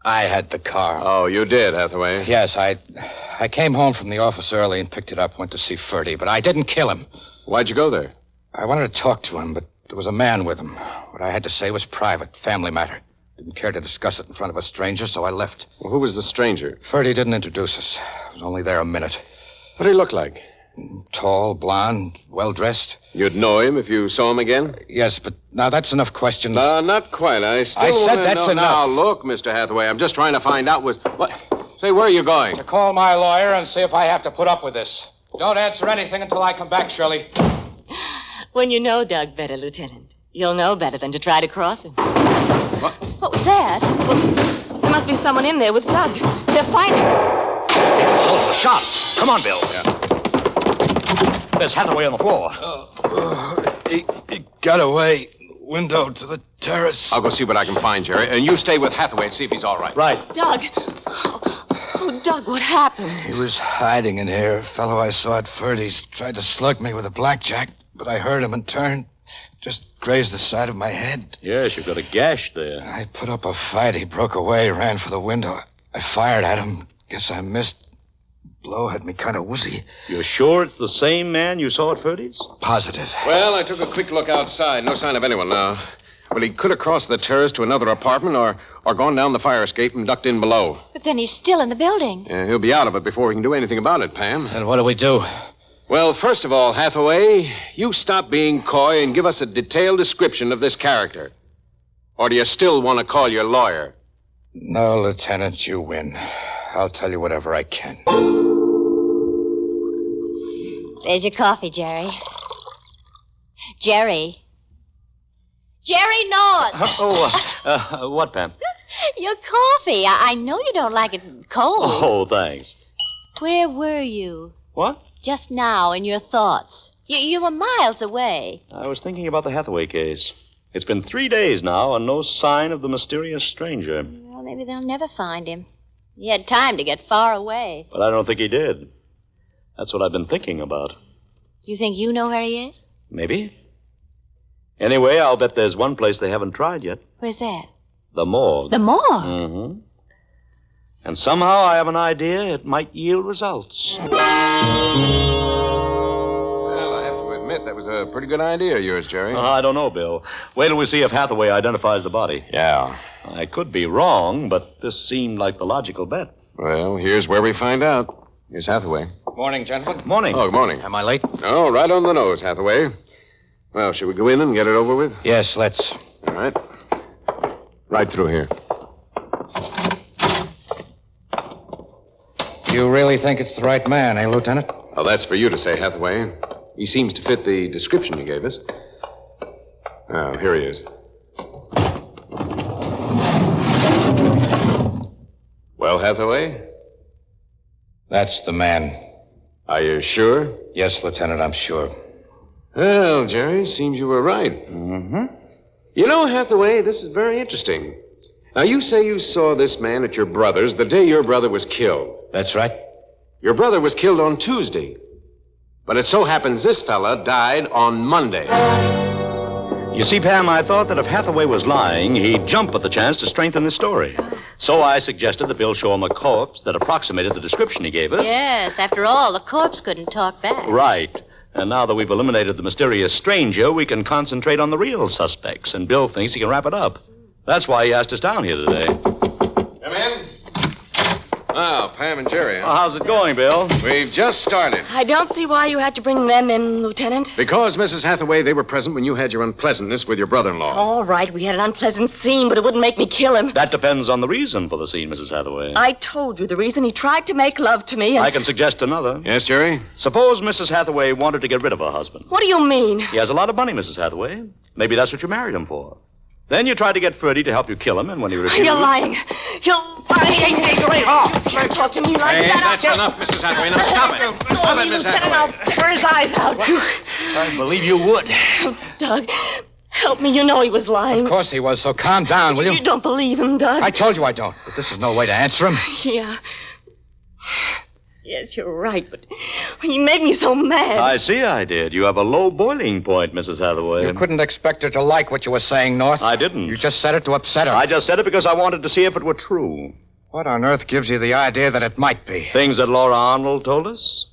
I had the car. Oh, you did, Hathaway? Yes, I came home from the office early and picked it up, went to see Ferdy, but I didn't kill him. Why'd you go there? I wanted to talk to him, but there was a man with him. What I had to say was private, family matter. Didn't care to discuss it in front of a stranger, so I left. Well, who was the stranger? Ferdy didn't introduce us. I was only there a minute. What did he look like? Tall, blonde, well-dressed. You'd know him if you saw him again? Yes, but now that's enough questions. Not quite. I said that's enough. Now, look, Mr. Hathaway, I'm just trying to find out what... Say, where are you going? To call my lawyer and see if I have to put up with this. Don't answer anything until I come back, Shirley. When you know Doug better, Lieutenant, you'll know better than to try to cross him. What was that? Well, there must be someone in there with Doug. They're fighting. Oh, the shot. Come on, Bill. Yeah. There's Hathaway on the floor. He got away. Window to the terrace. I'll go see what I can find, Jerry. And you stay with Hathaway and see if he's all right. Right. Doug. Oh, Doug, what happened? He was hiding in here. A fellow I saw at Ferdy's tried to slug me with a blackjack, but I heard him and turned. Just grazed the side of my head. Yes, you've got a gash there. I put up a fight. He broke away, ran for the window. I fired at him. Guess I missed. Blow had me kind of woozy. You're sure it's the same man you saw at Ferdy's? Positive. Well, I took a quick look outside. No sign of anyone now. Well, he could have crossed the terrace to another apartment or gone down the fire escape and ducked in below. But then he's still in the building. Yeah, he'll be out of it before we can do anything about it, Pam. And what do we do? Well, first of all, Hathaway, you stop being coy and give us a detailed description of this character. Or do you still want to call your lawyer? No, Lieutenant, you win. I'll tell you whatever I can. There's your coffee, Jerry. Jerry North! What, Pam? Your coffee. I know you don't like it cold. Oh, thanks. Where were you? What? Just now, in your thoughts. You were miles away. I was thinking about the Hathaway case. It's been 3 days now and no sign of the mysterious stranger. Well, maybe they'll never find him. He had time to get far away. But I don't think he did. That's what I've been thinking about. You think you know where he is? Maybe. Anyway, I'll bet there's one place they haven't tried yet. Where's that? The morgue. The morgue? Mm-hmm. And somehow I have an idea it might yield results. Well, I have to admit, that was a pretty good idea of yours, Jerry. I don't know, Bill. Wait till we see if Hathaway identifies the body. Yeah. I could be wrong, but this seemed like the logical bet. Well, here's where we find out. Here's Hathaway. Morning, gentlemen. Morning. Oh, good morning. Am I late? Oh, right on the nose, Hathaway. Well, should we go in and get it over with? Yes, let's. All right. Right through here. You really think it's the right man, eh, Lieutenant? Well, that's for you to say, Hathaway. He seems to fit the description you gave us. Oh, here he is. Well, Hathaway? That's the man. Are you sure? Yes, Lieutenant, I'm sure. Well, Jerry, seems you were right. Mm-hmm. You know, Hathaway, this is very interesting. Now, you say you saw this man at your brother's the day your brother was killed. That's right. Your brother was killed on Tuesday. But it so happens this fella died on Monday. You see, Pam, I thought that if Hathaway was lying, he'd jump at the chance to strengthen his story. So I suggested that Bill show him a corpse that approximated the description he gave us. Yes, after all, the corpse couldn't talk back. Right. And now that we've eliminated the mysterious stranger, we can concentrate on the real suspects, and Bill thinks he can wrap it up. That's why he asked us down here today. Come in. Oh, Pam and Jerry, huh? Well, how's it going, Bill? We've just started. I don't see why you had to bring them in, Lieutenant. Because, Mrs. Hathaway, they were present when you had your unpleasantness with your brother-in-law. All right, we had an unpleasant scene, but it wouldn't make me kill him. That depends on the reason for the scene, Mrs. Hathaway. I told you the reason. He tried to make love to me, and... I can suggest another. Yes, Jerry? Suppose Mrs. Hathaway wanted to get rid of her husband. What do you mean? He has a lot of money, Mrs. Hathaway. Maybe that's what you married him for. Then you tried to get Ferdy to help you kill him, and when he refused... You're lying. You're lying. Hey, don't talk to me like Hey, that. that's enough, Mrs. Hathaway. Now, stop it. Stop it, Mrs. Hathaway. I'll tear his eyes out. I believe you would. Doug, help me. You know he was lying. Of course he was, so calm down, will you? You don't believe him, Doug. I told you I don't, but this is no way to answer him. Yeah. Yes, you're right, but he made me so mad. I see I did. You have a low boiling point, Mrs. Hathaway. You couldn't expect her to like what you were saying, North. I didn't. You just said it to upset her. I just said it because I wanted to see if it were true. What on earth gives you the idea that it might be? Things that Laura Arnold told us.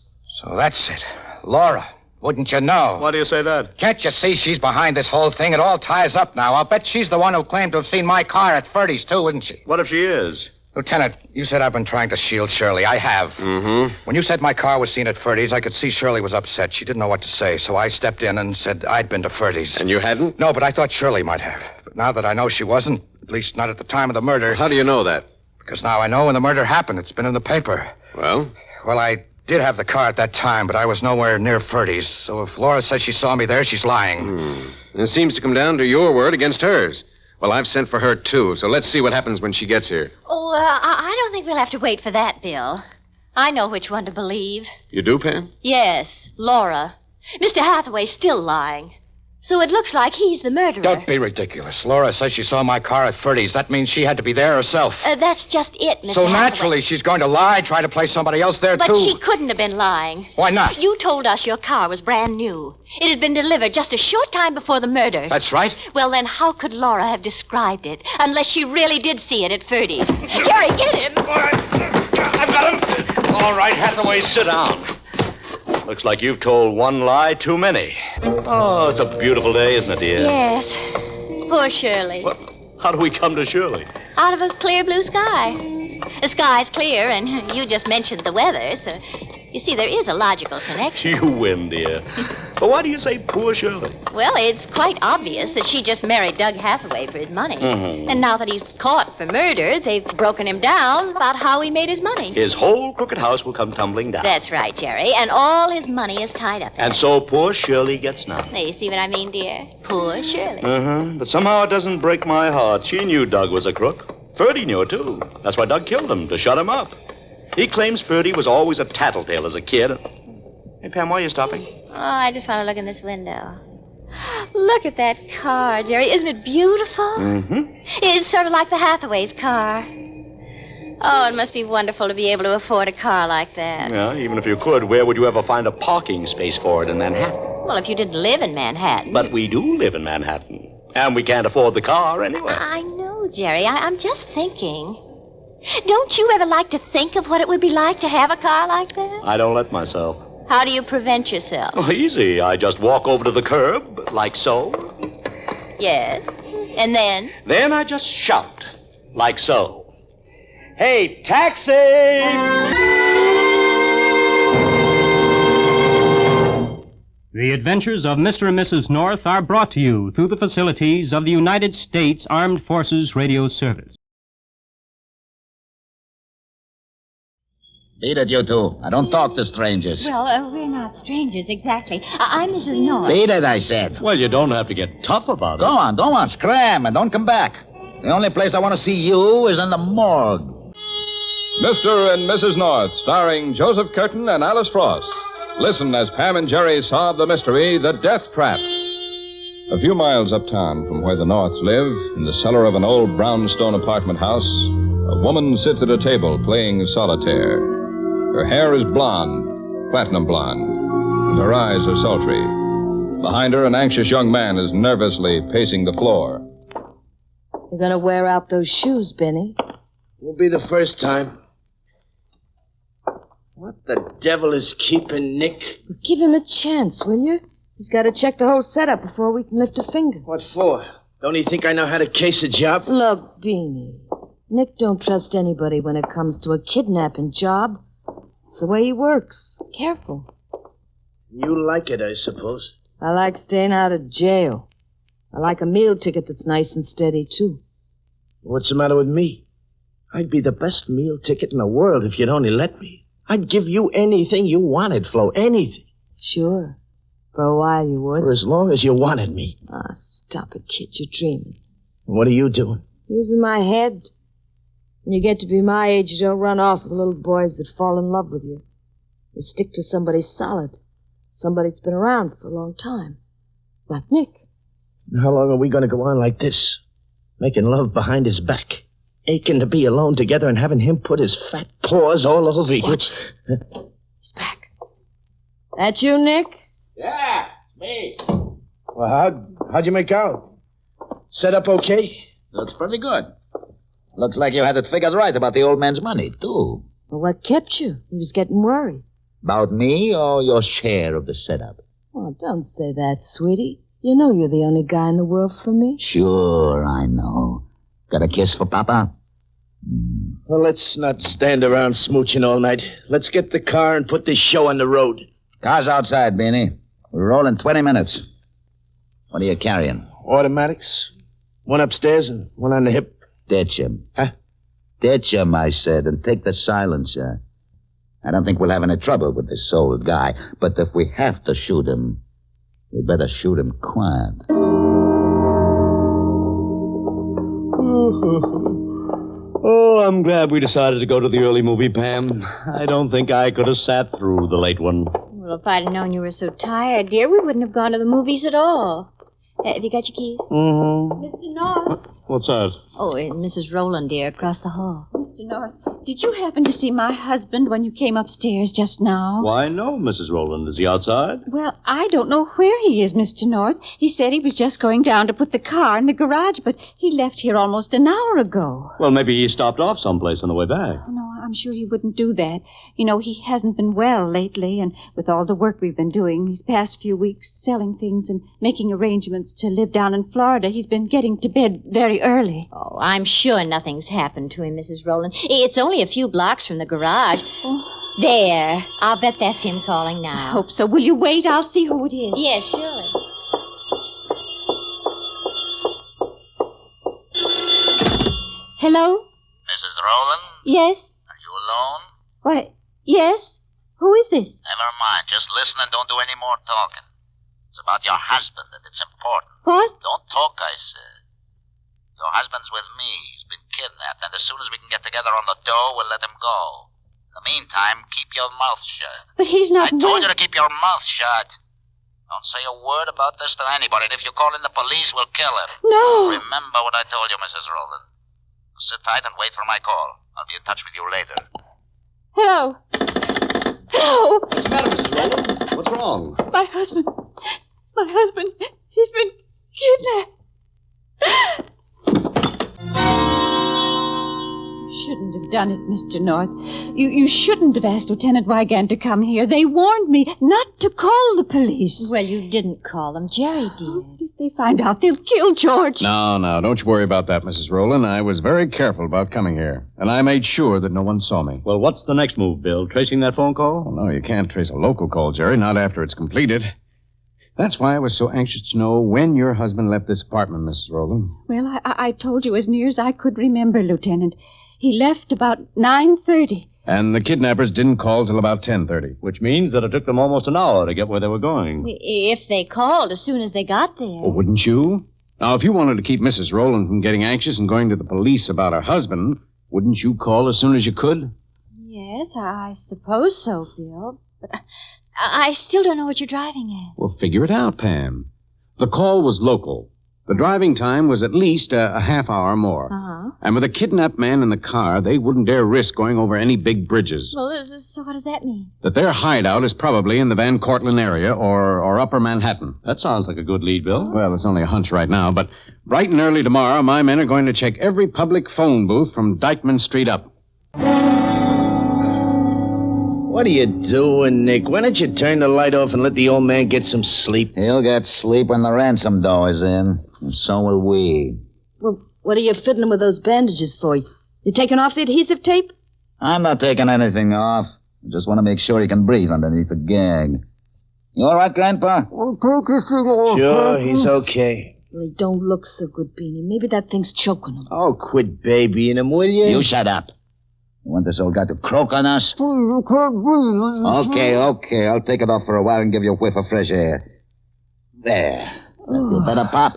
So that's it. Laura. Wouldn't you know? Why do you say that? Can't you see she's behind this whole thing? It all ties up now. I'll bet she's the one who claimed to have seen my car at Ferdy's, too, isn't she? What if she is? Lieutenant, you said I've been trying to shield Shirley. I have. Mm-hmm. When you said my car was seen at Ferdy's, I could see Shirley was upset. She didn't know what to say, so I stepped in and said I'd been to Ferdy's. And you hadn't? No, but I thought Shirley might have. But now that I know she wasn't, at least not at the time of the murder... How do you know that? Because now I know when the murder happened. It's been in the paper. Well? Well, I did have the car at that time, but I was nowhere near Ferdy's. So if Laura says she saw me there, she's lying. It seems to come down to your word against hers. Well, I've sent for her, too, so let's see what happens when she gets here. Oh, I don't think we'll have to wait for that, Bill. I know which one to believe. You do, Pam? Yes, Laura. Mr. Hathaway's still lying. So it looks like he's the murderer. Don't be ridiculous. Laura says she saw my car at Ferdy's. That means she had to be there herself. That's just it, Mr. So Hathaway. naturally, she's going to lie, try to play somebody else there, But too. she couldn't have been lying. Why not? You told us your car was brand new. It had been delivered just a short time before the murder. That's right. Well, then how could Laura have described it, unless she really did see it at Ferdy's? Jerry, get him! I've got him! All right, Hathaway, sit down. Looks like you've told one lie too many. Oh, it's a beautiful day, isn't it, dear? Yes. Poor Shirley. What? How do we come to Shirley? Out of a clear blue sky. The sky's clear, and you just mentioned the weather, so you see, there is a logical connection. You win, dear. But why do you say poor Shirley? Well, it's quite obvious that she just married Doug Hathaway for his money. Mm-hmm. And now that he's caught for murder, they've broken him down about how he made his money. His whole crooked house will come tumbling down. That's right, Jerry. And all his money is tied up. And so poor Shirley gets none. Now, you see what I mean, dear? Poor Shirley. Uh-huh. But somehow it doesn't break my heart. She knew Doug was a crook. Ferdy knew it, too. That's why Doug killed him, to shut him up. He claims Ferdy was always a tattletale as a kid. Hey, Pam, why are you stopping? Oh, I just want to look in this window. Look at that car, Jerry. Isn't it beautiful? Mm-hmm. It's sort of like the Hathaway's car. Oh, it must be wonderful to be able to afford a car like that. Yeah, even if you could, where would you ever find a parking space for it in Manhattan? Well, if you didn't live in Manhattan. But we do live in Manhattan. And we can't afford the car anyway. I know, Jerry. I'm just thinking. Don't you ever like to think of what it would be like to have a car like that? I don't let myself. How do you prevent yourself? Oh, easy. I just walk over to the curb, like so. Yes. And then? Then I just shout, like so. Hey, taxi! The adventures of Mr. and Mrs. North are brought to you through the facilities of the United States Armed Forces Radio Service. Beat it, you two. I don't talk to strangers. Well, we're not strangers, exactly. I'm Mrs. North. Beat it, I said. Well, you don't have to get tough about it. Go on. Scram and don't come back. The only place I want to see you is in the morgue. Mr. and Mrs. North, starring Joseph Curtin and Alice Frost. Listen as Pam and Jerry solve the mystery, The Death Trap. A few miles uptown from where the Norths live, in the cellar of an old brownstone apartment house, a woman sits at a table playing solitaire. Her hair is blonde, platinum blonde, and her eyes are sultry. Behind her, an anxious young man is nervously pacing the floor. You're gonna wear out those shoes, Benny. Won't be the first time. What the devil is keeping Nick? Give him a chance, will you? He's got to check the whole setup before we can lift a finger. What for? Don't he think I know how to case a job? Look, Beanie, Nick don't trust anybody when it comes to a kidnapping job. It's the way he works. Careful. You like it, I suppose. I like staying out of jail. I like a meal ticket that's nice and steady, too. What's the matter with me? I'd be the best meal ticket in the world if you'd only let me. I'd give you anything you wanted, Flo. Anything. Sure. For a while you would. For as long as you wanted me. Ah, stop it, kid. You're dreaming. What are you doing? Using my head. When you get to be my age, you don't run off with little boys that fall in love with you. You stick to somebody solid. Somebody that's been around for a long time. Like Nick. How long are we going to go on like this? Making love behind his back. Aching to be alone together and having him put his fat paws all over you. Watch. He's back. That you, Nick? Yeah, me. Well, how'd you make out? Set up okay? Looks pretty good. Looks like you had it figured right about the old man's money, too. Well, what kept you? He was getting worried. About me or your share of the setup? Oh, don't say that, sweetie. You know you're the only guy in the world for me. Sure, I know. Got a kiss for Papa? Well, let's not stand around smooching all night. Let's get the car and put this show on the road. Car's outside, Beanie. We're rolling 20 minutes. What are you carrying? Automatics. One upstairs and one on the hip. Ditch him. Huh? Ditch him, I said, and take the silencer. I don't think we'll have any trouble with this old guy, but if we have to shoot him, we better shoot him quiet. Oh, I'm glad we decided to go to the early movie, Pam. I don't think I could have sat through the late one. Well, if I'd known you were so tired, dear, we wouldn't have gone to the movies at all. Have you got your keys? Mm-hmm. Mr. North. What's that? Oh, and Mrs. Rowland, dear, across the hall. Mr. North, did you happen to see my husband when you came upstairs just now? Why, no, Mrs. Rowland. Is he outside? Well, I don't know where he is, Mr. North. He said he was just going down to put the car in the garage, but he left here almost an hour ago. Well, maybe he stopped off someplace on the way back. Oh, no, I'm sure he wouldn't do that. You know, he hasn't been well lately, and with all the work we've been doing these past few weeks, selling things and making arrangements to live down in Florida, he's been getting to bed very early. Oh, I'm sure nothing's happened to him, Mrs. Rowland. It's only a few blocks from the garage. Oh. There. I'll bet that's him calling now. I hope so. Will you wait? I'll see who it is. Yes, surely. Hello? Mrs. Rowland? Yes? Are you alone? Why, yes? Who is this? Never mind. Just listen and don't do any more talking. It's about your husband, and it's important. What? Don't talk, I said. Your husband's with me. He's been kidnapped, and as soon as we can get together on the dough, we'll let him go. In the meantime, keep your mouth shut. But he's not... I told you to keep your mouth shut. Don't say a word about this to anybody, and if you call in the police, we'll kill him. No! Remember what I told you, Mrs. Rowland. Sit tight and wait for my call. I'll be in touch with you later. Hello? Hello? What's the matter, Mrs. Rowland? What's wrong? My husband, he's been kidnapped. You shouldn't have done it, Mr. North. You shouldn't have asked Lieutenant Wygant to come here. They warned me not to call the police. Well, you didn't call them. Jerry did. If they find out, they'll kill George. No, don't you worry about that, Mrs. Rowland. I was very careful about coming here, and I made sure that no one saw me. Well, what's the next move, Bill? Tracing that phone call? Well, no, you can't trace a local call, Jerry, not after it's completed. That's why I was so anxious to know when your husband left this apartment, Mrs. Rowland. Well, I told you as near as I could remember, Lieutenant. He left about 9:30. And the kidnappers didn't call till about 10:30. Which means that it took them almost an hour to get where they were going. If they called as soon as they got there. Well, wouldn't you? Now, if you wanted to keep Mrs. Rowland from getting anxious and going to the police about her husband, wouldn't you call as soon as you could? Yes, I suppose so, Bill. But I still don't know what you're driving at. Well, figure it out, Pam. The call was local. The driving time was at least a half hour more. Uh-huh. Huh? And with a kidnapped man in the car, they wouldn't dare risk going over any big bridges. Well, so what does that mean? That their hideout is probably in the Van Cortlandt area or Upper Manhattan. That sounds like a good lead, Bill. Well, it's only a hunch right now, but bright and early tomorrow, my men are going to check every public phone booth from Dykeman Street up. What are you doing, Nick? Why don't you turn the light off and let the old man get some sleep? He'll get sleep when the ransom dough is in, and so will we. Well, what are you fiddling with those bandages for? You taking off the adhesive tape? I'm not taking anything off. I just want to make sure he can breathe underneath the gag. You all right, Grandpa? Sure, he's okay. Well, he don't look so good, Beanie. Maybe that thing's choking him. Oh, quit babying him, will you? You shut up. You want this old guy to croak on us? Okay. I'll take it off for a while and give you a whiff of fresh air. There. That feel better, Pop?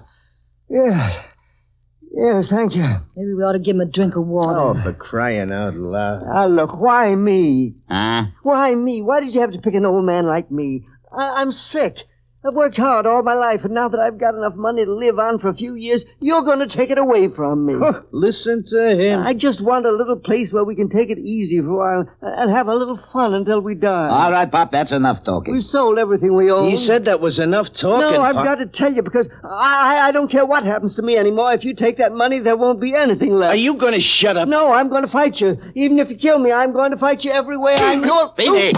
Yes, thank you. Maybe we ought to give him a drink of water. Oh, for crying out loud. Ah, look, why me? Huh? Why me? Why did you have to pick an old man like me? I'm sick. I've worked hard all my life, and now that I've got enough money to live on for a few years, you're going to take it away from me. Listen to him. I just want a little place where we can take it easy for a while and have a little fun until we die. All right, Pop, that's enough talking. We've sold everything we own. He said that was enough talking. No, I've got to tell you, because I don't care what happens to me anymore. If you take that money, there won't be anything left. Are you going to shut up? No, I'm going to fight you. Even if you kill me, I'm going to fight you every way I know. Baby!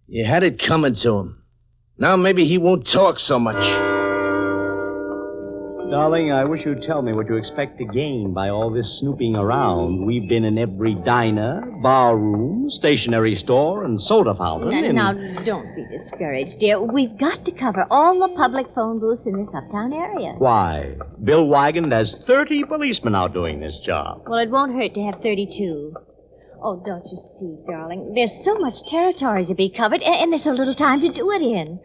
You had it coming to him. Now maybe he won't talk so much. Darling, I wish you'd tell me what you expect to gain by all this snooping around. We've been in every diner, bar room, stationery store, and soda fountain. Now, don't be discouraged, dear. We've got to cover all the public phone booths in this uptown area. Why? Bill Wygant has 30 policemen out doing this job. Well, it won't hurt to have 32. Oh, don't you see, darling? There's so much territory to be covered, and there's so little time to do it in.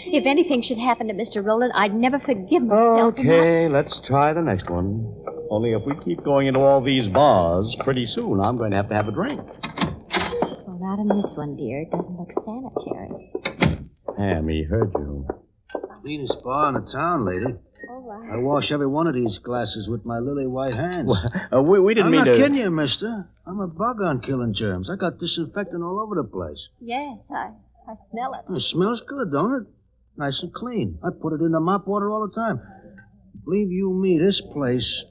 If anything should happen to Mr. Rowland, I'd never forgive myself. Okay, let's try the next one. Only if we keep going into all these bars, pretty soon I'm going to have a drink. Well, not in this one, dear. It doesn't look sanitary. Pam, he heard you. Cleanest bar in the town, lady. Oh, wow. I wash every one of these glasses with my lily white hands. Well, we didn't mean to... I'm not kidding you, mister. I'm a bug on killing germs. I got disinfectant all over the place. Yes, I smell it. It smells good, don't it? Nice and clean. I put it in the mop water all the time. Believe you me, this place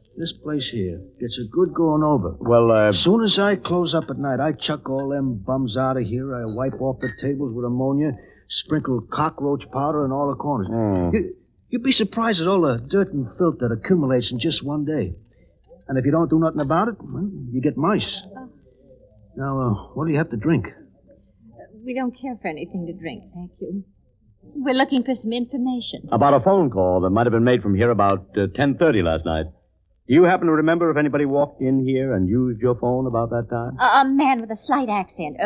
here, gets a good going over. Well, As soon as I close up at night, I chuck all them bums out of here. I wipe off the tables with ammonia, sprinkle cockroach powder in all the corners. You'd be surprised at all the dirt and filth that accumulates in just one day. And if you don't do nothing about it, well, you get mice. Now, what do you have to drink? We don't care for anything to drink, thank you. We're looking for some information. About a phone call that might have been made from here about 10:30 last night. Do you happen to remember if anybody walked in here and used your phone about that time? A man with a slight accent,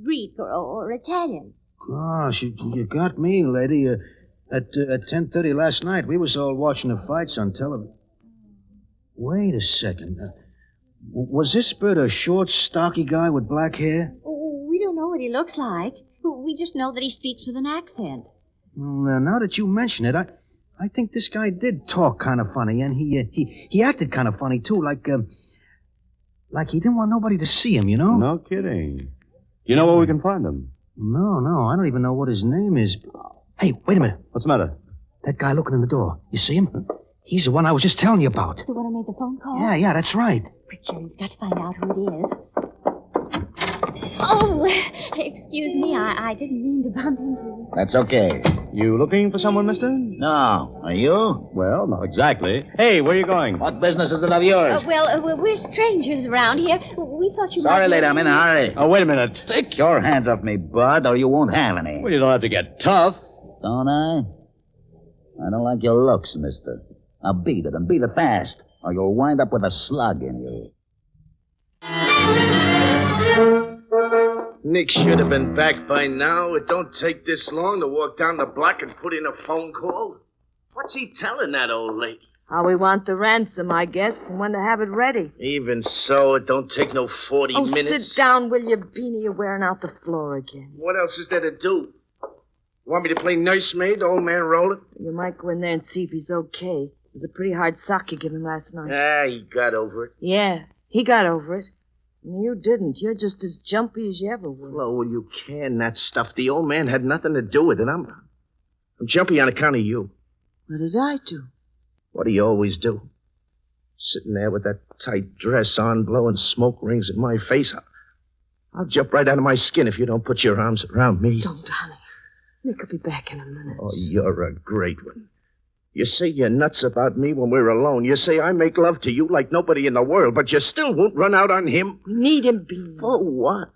Greek or Italian. Gosh, you got me, lady. At 10:30 last night, we was all watching the fights on television. Wait a second. Was this bird a short, stocky guy with black hair? We don't know what he looks like. We just know that he speaks with an accent. Now that you mention it, I think this guy did talk kind of funny, and he acted kind of funny, too, like he didn't want nobody to see him, you know? No kidding. You know where we can find him? No, I don't even know what his name is. Hey, wait a minute. What's the matter? That guy looking in the door. You see him? He's the one I was just telling you about. The one who made the phone call? Yeah, that's right. Richard, we've got to find out who it is. Oh, excuse me. I didn't mean to bump into you. That's okay. You looking for someone, mister? No. Are you? Well, not exactly. Hey, where are you going? What business is it of yours? We're strangers around here. We thought you Sorry, might... lady, I'm in a hurry. Oh, wait a minute. Take your hands off me, bud, or you won't have any. Well, you don't have to get tough. Don't I? I don't like your looks, mister. Now beat it, and beat it fast, or you'll wind up with a slug in you. Nick should have been back by now. It don't take this long to walk down the block and put in a phone call. What's he telling that old lady? How we want the ransom, I guess, and when to have it ready. Even so, it don't take no 40 minutes. Sit down, will you, Beanie? You're wearing out the floor again. What else is there to do? Want me to play nursemaid, old man Roland? You might go in there and see if he's okay. It was a pretty hard sock you gave him last night. Ah, he got over it. Yeah, he got over it. You didn't. You're just as jumpy as you ever were. Flo, will you can that stuff? The old man had nothing to do with it. I'm jumpy on account of you. What did I do? What do you always do? Sitting there with that tight dress on, blowing smoke rings in my face. I'll jump right out of my skin if you don't put your arms around me. Don't, honey. Nick will be back in a minute. Oh, you're a great one. You say you're nuts about me when we're alone. You say I make love to you like nobody in the world, but you still won't run out on him. We need him, Bean. For what?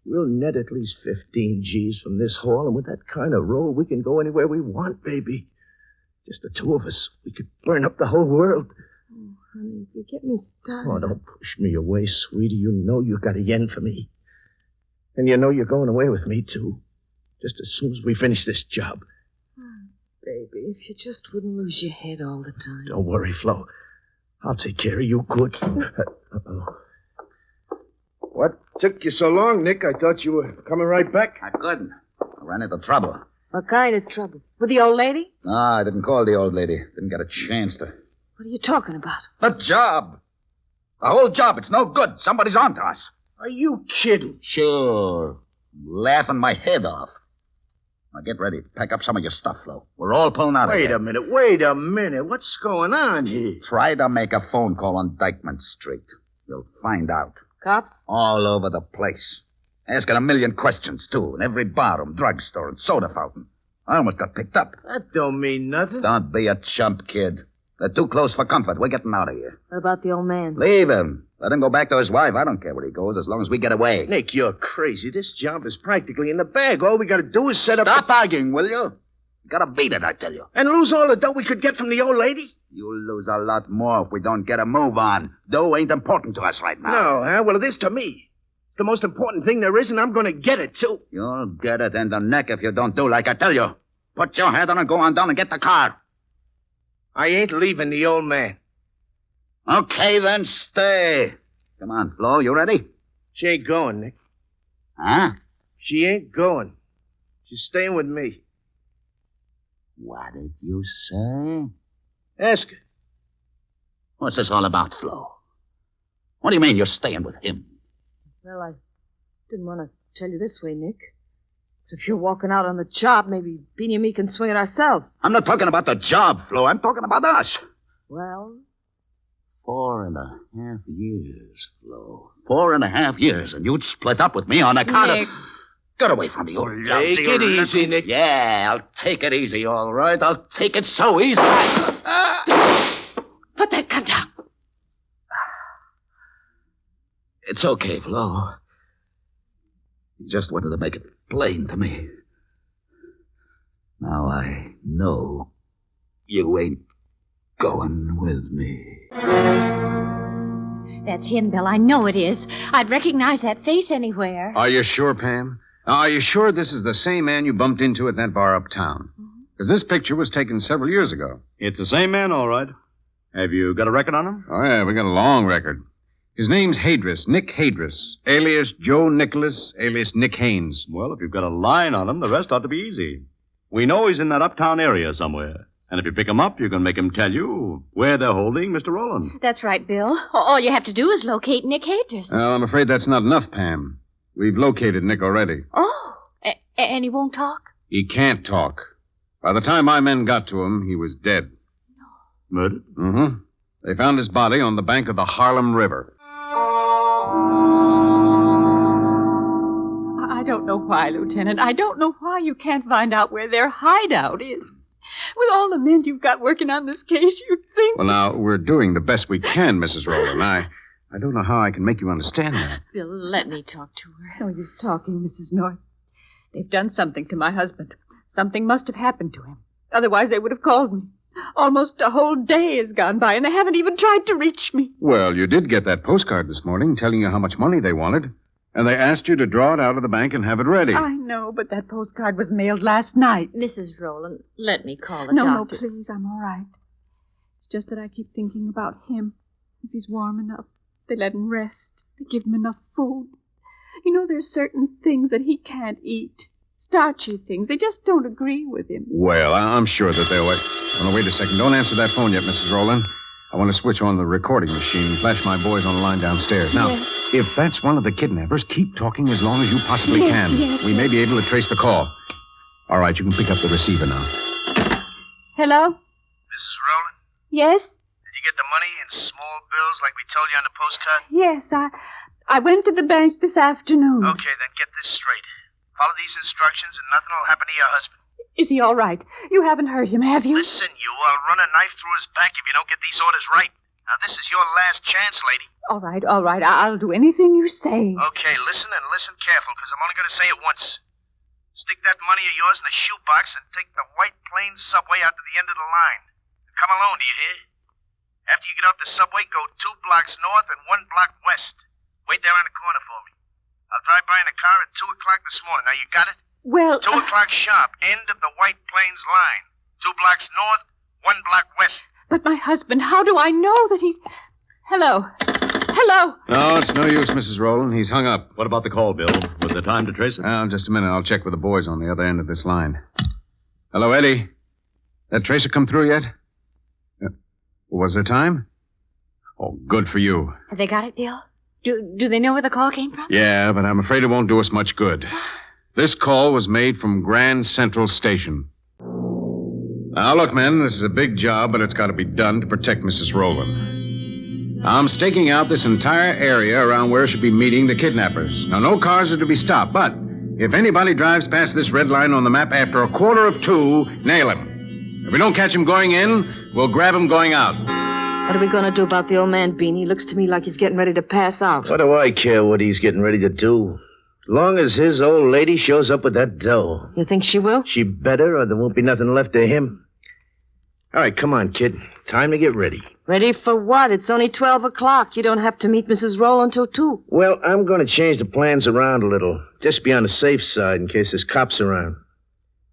We'll net at least 15 G's from this haul, and with that kind of roll, we can go anywhere we want, baby. Just the two of us. We could burn up the whole world. Oh, honey, if you get me started... Oh, don't push me away, sweetie. You know you got a yen for me. And you know you're going away with me, too. Just as soon as we finish this job. Baby, if you just wouldn't lose your head all the time. Don't worry, Flo. I'll take care of you good. Uh-oh. What took you so long, Nick? I thought you were coming right back. I couldn't. I ran into trouble. What kind of trouble? With the old lady? No, I didn't call the old lady. Didn't get a chance to. What are you talking about? The job. The whole job. It's no good. Somebody's on to us. Are you kidding? Sure. Laughing my head off. Now get ready. Pack up some of your stuff, Flo. We're all pulling out of here. Wait a minute. What's going on here? Try to make a phone call on Dykeman Street. You'll find out. Cops? All over the place. Asking a million questions, too. In every barroom, drugstore, and soda fountain. I almost got picked up. That don't mean nothing. Don't be a chump, kid. They're too close for comfort. We're getting out of here. What about the old man? Leave him. Let him go back to his wife. I don't care where he goes as long as we get away. Nick, you're crazy. This job is practically in the bag. All we got to do is set up... Stop arguing, will you? You gotta beat it, I tell you. And lose all the dough we could get from the old lady? You'll lose a lot more if we don't get a move on. Dough ain't important to us right now. No, huh? Well, it is to me. It's the most important thing there is, and I'm going to get it, too. You'll get it in the neck if you don't do like I tell you. Put your head on and go on down and get the car. I ain't leaving the old man. Okay, then stay. Come on, Flo, you ready? She ain't going, Nick. Huh? She ain't going. She's staying with me. What did you say? Ask her. What's this all about, Flo? What do you mean you're staying with him? Well, I didn't want to tell you this way, Nick. If you're walking out on the job, maybe Beanie and me can swing it ourselves. I'm not talking about the job, Flo. I'm talking about us. Well? 4.5 years, Flo. 4.5 years, and you'd split up with me on account of... Get away from me, old lousy. Take it easy, Nick. Yeah, I'll take it easy, all right. I'll take it so easy. Put that gun down. It's okay, Flo. You just wanted to make it plain to me. Now I know you ain't going with me. That's him, Bill. I know it is. I'd recognize that face anywhere. Are you sure, Pam? Are you sure this is the same man you bumped into at that bar uptown? Because this picture was taken several years ago. It's the same man, all right. Have you got a record on him? Oh, yeah, we got a long record. His name's Hadris, Nick Hadris, alias Joe Nicholas, alias Nick Haynes. Well, if you've got a line on him, the rest ought to be easy. We know he's in that uptown area somewhere. And if you pick him up, you can make him tell you where they're holding Mr. Rowland. That's right, Bill. All you have to do is locate Nick Hadris. Well, I'm afraid that's not enough, Pam. We've located Nick already. Oh, and he won't talk? He can't talk. By the time my men got to him, he was dead. Murdered? Mm-hmm. They found his body on the bank of the Harlem River. I don't know why, Lieutenant. I don't know why you can't find out where their hideout is. With all the men you've got working on this case, you'd think... Well, now, we're doing the best we can, Mrs. Rowland. I don't know how I can make you understand that. Bill, let me talk to her. No use talking, Mrs. North. They've done something to my husband. Something must have happened to him. Otherwise, they would have called me. Almost a whole day has gone by, and they haven't even tried to reach me. Well, you did get that postcard this morning telling you how much money they wanted. And they asked you to draw it out of the bank and have it ready. I know, but that postcard was mailed last night. Mrs. Rowland, let me call the doctor. doctor. No, please, I'm all right. It's just that I keep thinking about him. If he's warm enough, they let him rest. They give him enough food. You know, there's certain things that he can't eat. Starchy things. They just don't agree with him. Well, I'm sure that they'll... Oh, no, wait a second. Don't answer that phone yet, Mrs. Rowland. I want to switch on the recording machine. Flash my boys on the line downstairs. Now, if that's one of the kidnappers, keep talking as long as you possibly can. We may be able to trace the call. All right, you can pick up the receiver now. Hello? Mrs. Rowland? Yes? Did you get the money in small bills like we told you on the postcard? Yes, I went to the bank this afternoon. Okay, then get this straight. Follow these instructions and nothing will happen to your husband. Is he all right? You haven't hurt him, have you? Listen, I'll run a knife through his back if you don't get these orders right. Now, this is your last chance, lady. All right. I'll do anything you say. Okay, listen and listen careful, because I'm only going to say it once. Stick that money of yours in a shoebox and take the White Plains subway out to the end of the line. Come alone, do you hear? After you get off the subway, go 2 blocks north and 1 block west. Wait there on the corner for me. I'll drive by in a car at 2 o'clock this morning. Now, you got it? Well... 2 o'clock sharp, end of the White Plains line. 2 blocks north, 1 block west. But my husband, how do I know that he's... Hello? No, it's no use, Mrs. Rowland. He's hung up. What about the call, Bill? Was there time to trace it? Just a minute. I'll check with the boys on the other end of this line. Hello, Eddie. That tracer come through yet? Was there time? Oh, good for you. Have they got it, Bill? Do they know where the call came from? Yeah, but I'm afraid it won't do us much good. This call was made from Grand Central Station. Now, look, men, this is a big job, but it's got to be done to protect Mrs. Rowland. I'm staking out this entire area around where she'll be meeting the kidnappers. Now, no cars are to be stopped, but if anybody drives past this red line on the map after 1:45, nail him. If we don't catch him going in, we'll grab him going out. What are we going to do about the old man, Beanie? He looks to me like he's getting ready to pass out. What do I care what he's getting ready to do? As long as his old lady shows up with that dough. You think she will? She better, or there won't be nothing left of him. All right, come on, kid. Time to get ready. Ready for what? It's only 12 o'clock. You don't have to meet Mrs. Rowland till 2. Well, I'm going to change the plans around a little. Just be on the safe side in case there's cops around.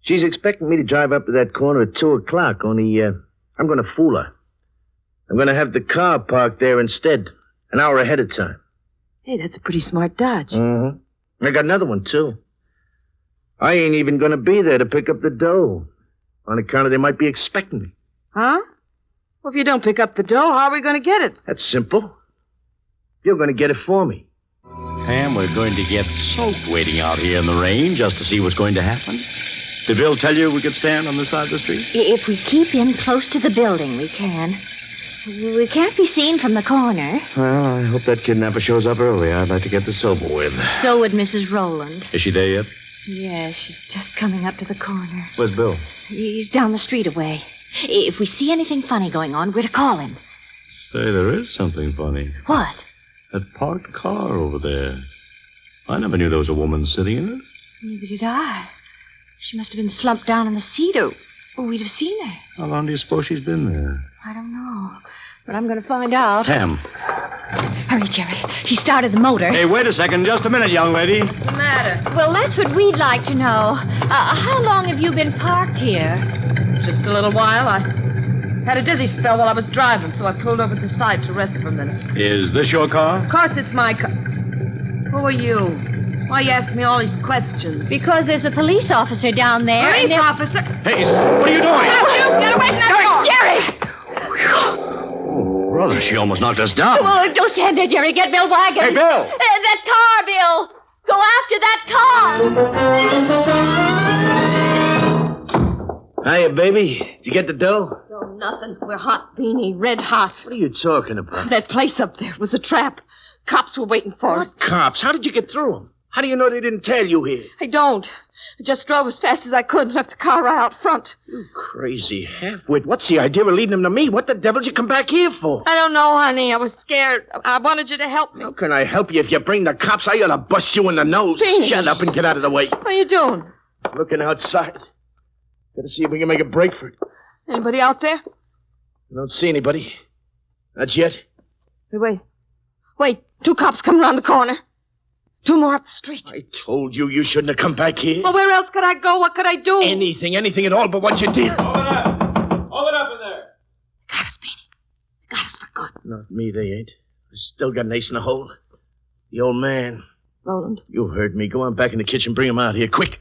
She's expecting me to drive up to that corner at 2 o'clock, only I'm going to fool her. I'm going to have the car parked there instead, an hour ahead of time. Hey, that's a pretty smart dodge. Mm-hmm. I got another one, too. I ain't even going to be there to pick up the dough, on account of they might be expecting me. Huh? Well, if you don't pick up the dough, how are we going to get it? That's simple. You're going to get it for me. Pam, we're going to get soaked waiting out here in the rain just to see what's going to happen. Did Bill tell you we could stand on this side of the street? If we keep in close to the building, we can. We can't be seen from the corner. Well, I hope that kidnapper shows up early. I'd like to get this over with. So would Mrs. Rowland. Is she there yet? Yes, she's just coming up to the corner. Where's Bill? He's down the street away. If we see anything funny going on, we're to call him. Say, there is something funny. What? That parked car over there. I never knew there was a woman sitting in it. Neither did I. She must have been slumped down in the seat, or we'd have seen her. How long do you suppose she's been there? I don't know. But I'm going to find out. Pam. Hurry, Jerry. She started the motor. Hey, wait a second. Just a minute, young lady. What's the matter? Well, that's what we'd like to know. How long have you been parked here? Just a little while. I had a dizzy spell while I was driving, so I pulled over to the side to rest for a minute. Is this your car? Of course it's my car. Who are you? Why you ask me all these questions? Because there's a police officer down there. Police officer? Hey, what are you doing? Get away from that door! Jerry! Oh, brother, she almost knocked us down. Oh, don't stand there, Jerry. Get Bill wagon. Hey, Bill! That car, Bill! Go after that car! Hiya, baby. Did you get the dough? Oh, nothing. We're hot, Beanie. Red hot. What are you talking about? That place up there was a trap. Cops were waiting for us. Cops? How did you get through them? How do you know they didn't tail you here? I don't. I just drove as fast as I could and left the car right out front. You crazy half-wit. What's the idea of leading them to me? What the devil did you come back here for? I don't know, honey. I was scared. I wanted you to help me. How can I help you if you bring the cops? I ought to bust you in the nose. Beanie. Shut up and get out of the way. What are you doing? Looking outside. Gotta see if we can make a break for it. Anybody out there? I don't see anybody. Not yet. Wait. 2 cops coming around the corner. 2 more up the street. I told you you shouldn't have come back here. Well, where else could I go? What could I do? Anything at all but what you did. Hold it up. Hold it up in there. Got us, Beanie. Got us for good. Not me, they ain't. I still got an ace in the hole. The old man. Rowland. You heard me. Go on back in the kitchen. Bring him out here, quick.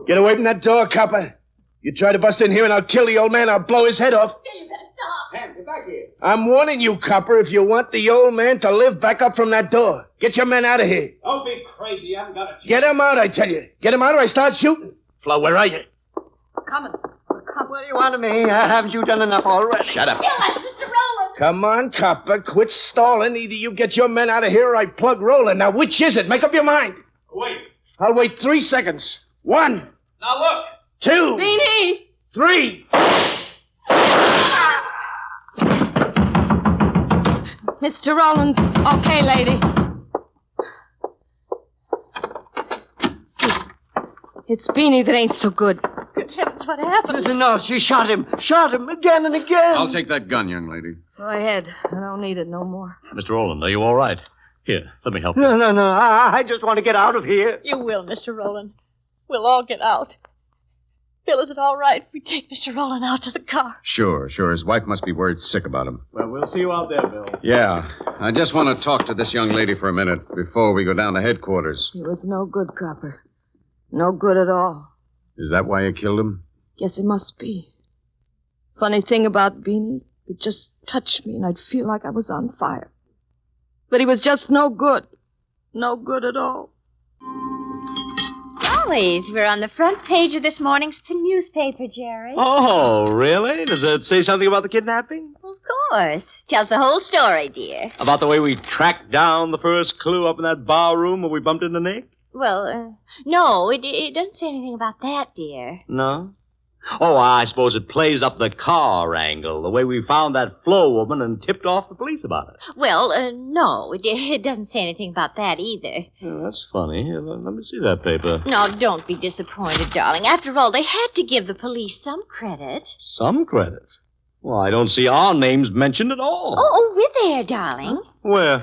Get away from that door, copper. You try to bust in here and I'll kill the old man. I'll blow his head off. You better stop. Ham, get back here. I'm warning you, copper, if you want the old man to live back up from that door. Get your men out of here. Don't be crazy. You haven't got a chance. Get him out, I tell you. Get him out or I start shooting. Flo, where are you? Coming. What do you want of me? Haven't you done enough already? Shut up. Kill us, Mr. Rowland. Come on, copper. Quit stalling. Either you get your men out of here or I plug Roland. Now, which is it? Make up your mind. Wait. I'll wait 3 seconds. 1. Now look. 2. Beanie! 3. Mr. Rowland. Okay, lady. It's Beanie that ain't so good. Good heavens, what happened? Listen, no, she shot him. Shot him again and again. I'll take that gun, young lady. Go ahead. I don't need it no more. Mr. Rowland, are you all right? Here, let me help you. No. I just want to get out of here. You will, Mr. Rowland. We'll all get out. Bill, is it all right if we take Mr. Rowland out to the car? Sure. His wife must be worried sick about him. Well, we'll see you out there, Bill. Yeah. I just want to talk to this young lady for a minute before we go down to headquarters. He was no good, Copper. No good at all. Is that why you killed him? Guess it must be. Funny thing about Beanie, it just touched me and I'd feel like I was on fire. But he was just no good. No good at all. Gollies, we're on the front page of this morning's newspaper, Jerry. Oh, really? Does it say something about the kidnapping? Of course. Tells the whole story, dear. About the way we tracked down the first clue up in that bar room where we bumped into Nick? Well, no, it doesn't say anything about that, dear. No? Oh, I suppose it plays up the car angle, the way we found that Flo woman and tipped off the police about it. Well, no, it doesn't say anything about that either. Oh, that's funny. Here, let me see that paper. No, don't be disappointed, darling. After all, they had to give the police some credit. Some credit? Well, I don't see our names mentioned at all. Oh, we're there, darling. Where?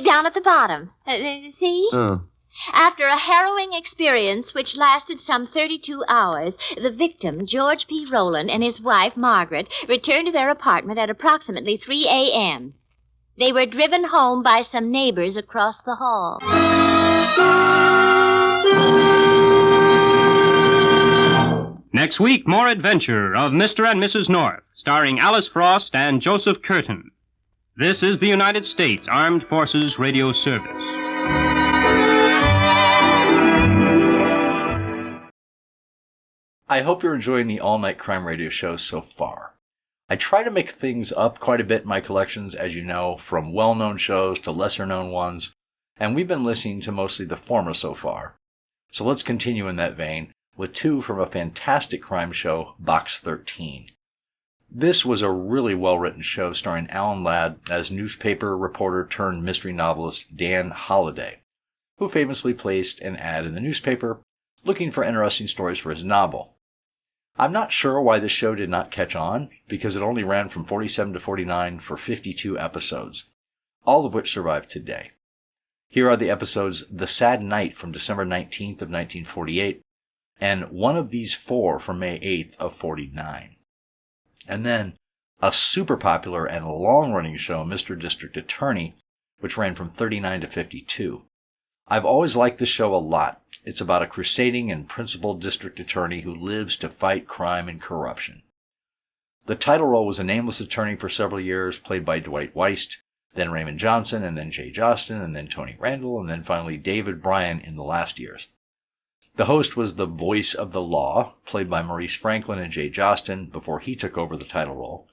Down at the bottom. See? Oh. After a harrowing experience which lasted some 32 hours, the victim, George P. Rowland, and his wife, Margaret, returned to their apartment at approximately 3 a.m. They were driven home by some neighbors across the hall. Next week, more adventure of Mr. and Mrs. North, starring Alice Frost and Joseph Curtin. This is the United States Armed Forces Radio Service. I hope you're enjoying the all-night crime radio show so far. I try to make things up quite a bit in my collections, as you know, from well-known shows to lesser-known ones, and we've been listening to mostly the former so far. So let's continue in that vein with 2 from a fantastic crime show, Box 13. This was a really well-written show starring Alan Ladd as newspaper reporter turned mystery novelist Dan Holliday, who famously placed an ad in the newspaper looking for interesting stories for his novel. I'm not sure why this show did not catch on, because it only ran from 47 to 49 for 52 episodes, all of which survive today. Here are the episodes The Sad Night from December 19th of 1948, and One of These 4 from May 8th of 49. And then a super popular and long-running show, Mr. District Attorney, which ran from 39 to 52. I've always liked this show a lot. It's about a crusading and principled district attorney who lives to fight crime and corruption. The title role was a nameless attorney for several years, played by Dwight Weist, then Raymond Johnson, and then Jay Jostin, and then Tony Randall, and then finally David Bryan in the last years. The host was the voice of the law, played by Maurice Franklin and Jay Jostin, before he took over the title role.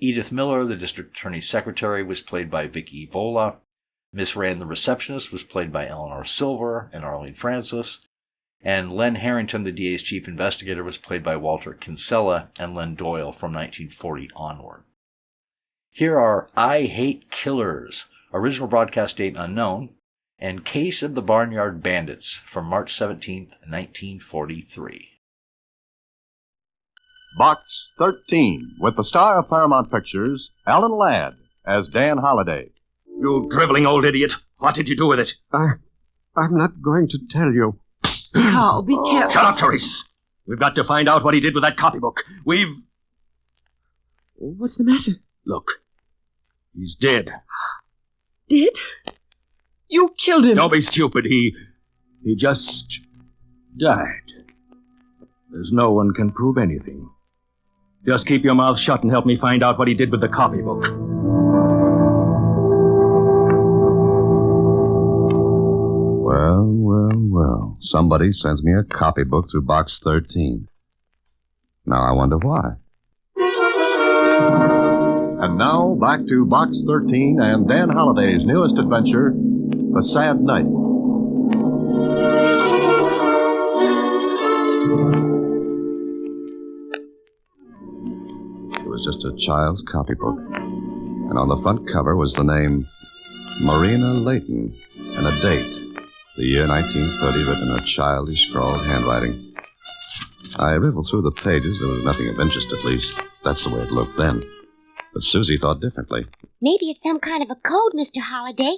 Edith Miller, the district attorney's secretary, was played by Vicky Vola. Miss Rand, the receptionist, was played by Eleanor Silver and Arlene Francis, and Len Harrington, the DA's chief investigator, was played by Walter Kinsella and Len Doyle from 1940 onward. Here are I Hate Killers, original broadcast date unknown, and Case of the Barnyard Bandits from March 17th, 1943. Box 13, with the star of Paramount Pictures, Alan Ladd, as Dan Holliday. You driveling old idiot. What did you do with it? I'm not going to tell you. How? Be careful. Shut up, Therese. We've got to find out what he did with that copybook. What's the matter? Look. He's dead. Dead? You killed him. Don't be stupid. He just died. There's no one can prove anything. Just keep your mouth shut and help me find out what he did with the copybook. Well. Somebody sends me a copybook through Box 13. Now I wonder why. And now, back to Box 13 and Dan Holliday's newest adventure, The Sad Night. It was just a child's copybook. And on the front cover was the name Marina Layton and a date. The year 1930, written in a childish, scrawled handwriting. I riffled through the pages. There was nothing of interest, at least. That's the way it looked then. But Susie thought differently. Maybe it's some kind of a code, Mr. Holliday.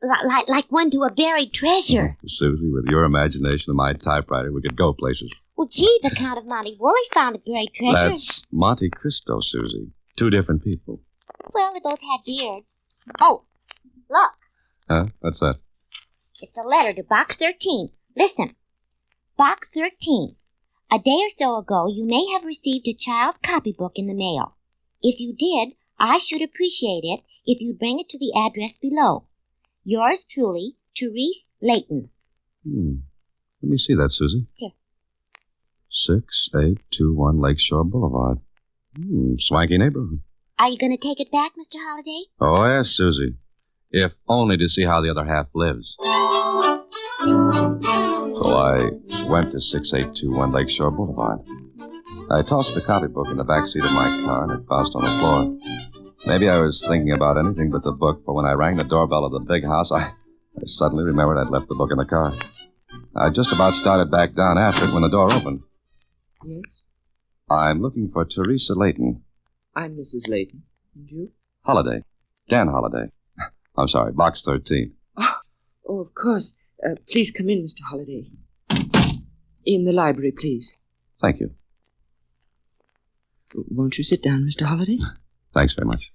Like one to a buried treasure. Susie, with your imagination and my typewriter, we could go places. Well, gee, the Count of Monte Woolley found a buried treasure. That's Monte Cristo, Susie. Two different people. Well, they both had beards. Oh, look. Huh? What's that? It's a letter to Box 13. Listen. Box 13. A day or so ago, you may have received a child's copybook in the mail. If you did, I should appreciate it if you'd bring it to the address below. Yours truly, Therese Layton. Let me see that, Susie. Here. 6821 Lakeshore Boulevard. Swanky neighborhood. Are you going to take it back, Mr. Holliday? Oh, yes, Susie. If only to see how the other half lives. So I went to 6821 Lakeshore Boulevard. I tossed the copybook in the back seat of my car, and it bounced on the floor. Maybe I was thinking about anything but the book, for when I rang the doorbell of the big house, I suddenly remembered I'd left the book in the car. I just about started back down after it when the door opened. Yes? I'm looking for Teresa Layton. I'm Mrs. Layton. And you? Holliday. Dan Holliday. I'm sorry, Box 13. Oh, of course. Please come in, Mr. Holliday. In the library, please. Thank you. Won't you sit down, Mr. Holliday? Thanks very much.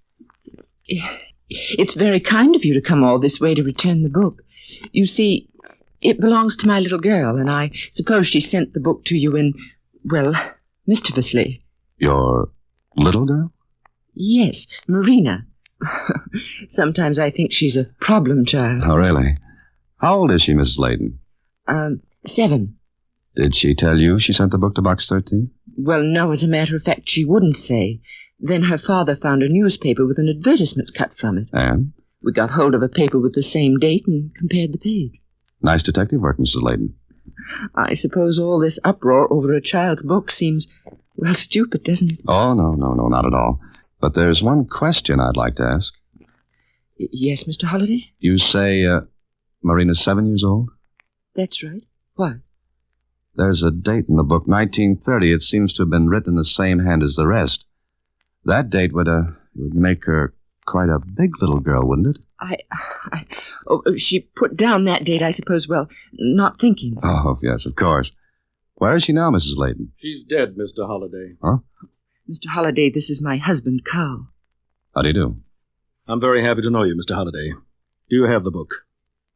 It's very kind of you to come all this way to return the book. You see, it belongs to my little girl, and I suppose she sent the book to you in, well, mischievously. Your little girl? Yes, Marina. Sometimes I think she's a problem child. Oh, really? How old is she, Mrs. Layton? 7. Did she tell you she sent the book to Box 13? Well, no, as a matter of fact, she wouldn't say. Then her father found a newspaper with an advertisement cut from it. And? We got hold of a paper with the same date and compared the page. Nice detective work, Mrs. Layton. I suppose all this uproar over a child's book seems, well, stupid, doesn't it? Oh, no, not at all. But there's one question I'd like to ask. Yes, Mr. Holliday? You say Marina's 7 years old? That's right. Why? There's a date in the book, 1930. It seems to have been written in the same hand as the rest. That date would make her quite a big little girl, wouldn't it? She put down that date, I suppose, well, not thinking. Oh, yes, of course. Where is she now, Mrs. Layton? She's dead, Mr. Holliday. Huh? Mr. Holliday, this is my husband, Carl. How do you do? I'm very happy to know you, Mr. Holliday. Do you have the book?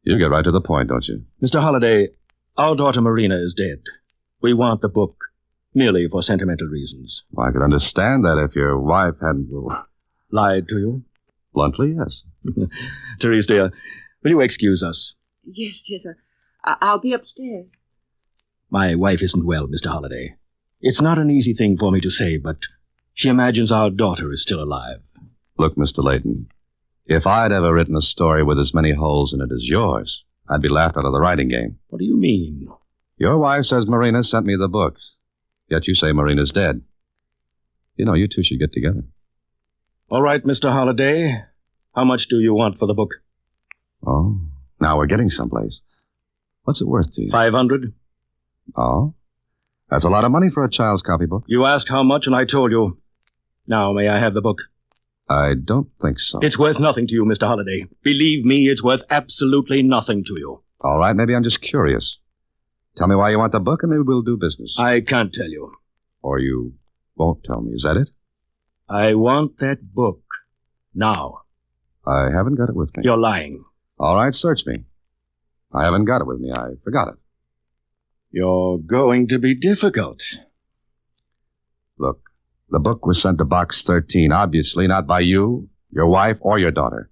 You get right to the point, don't you? Mr. Holliday, our daughter Marina is dead. We want the book merely for sentimental reasons. Well, I could understand that if your wife hadn't... Lied to you? Bluntly, yes. Therese, dear, will you excuse us? Yes, I'll be upstairs. My wife isn't well, Mr. Holliday. It's not an easy thing for me to say, but she imagines our daughter is still alive. Look, Mr. Layton, if I'd ever written a story with as many holes in it as yours, I'd be laughed out of the writing game. What do you mean? Your wife says Marina sent me the book, yet you say Marina's dead. You know, you two should get together. All right, Mr. Holliday. How much do you want for the book? Oh, now we're getting someplace. What's it worth to you? 500. Oh? That's a lot of money for a child's copybook. You asked how much, and I told you. Now, may I have the book? I don't think so. It's worth nothing to you, Mr. Holliday. Believe me, it's worth absolutely nothing to you. All right, maybe I'm just curious. Tell me why you want the book, and maybe we'll do business. I can't tell you. Or you won't tell me, is that it? I want that book. Now. I haven't got it with me. You're lying. All right, search me. I haven't got it with me. I forgot it. You're going to be difficult. Look, the book was sent to Box 13, obviously not by you, your wife, or your daughter.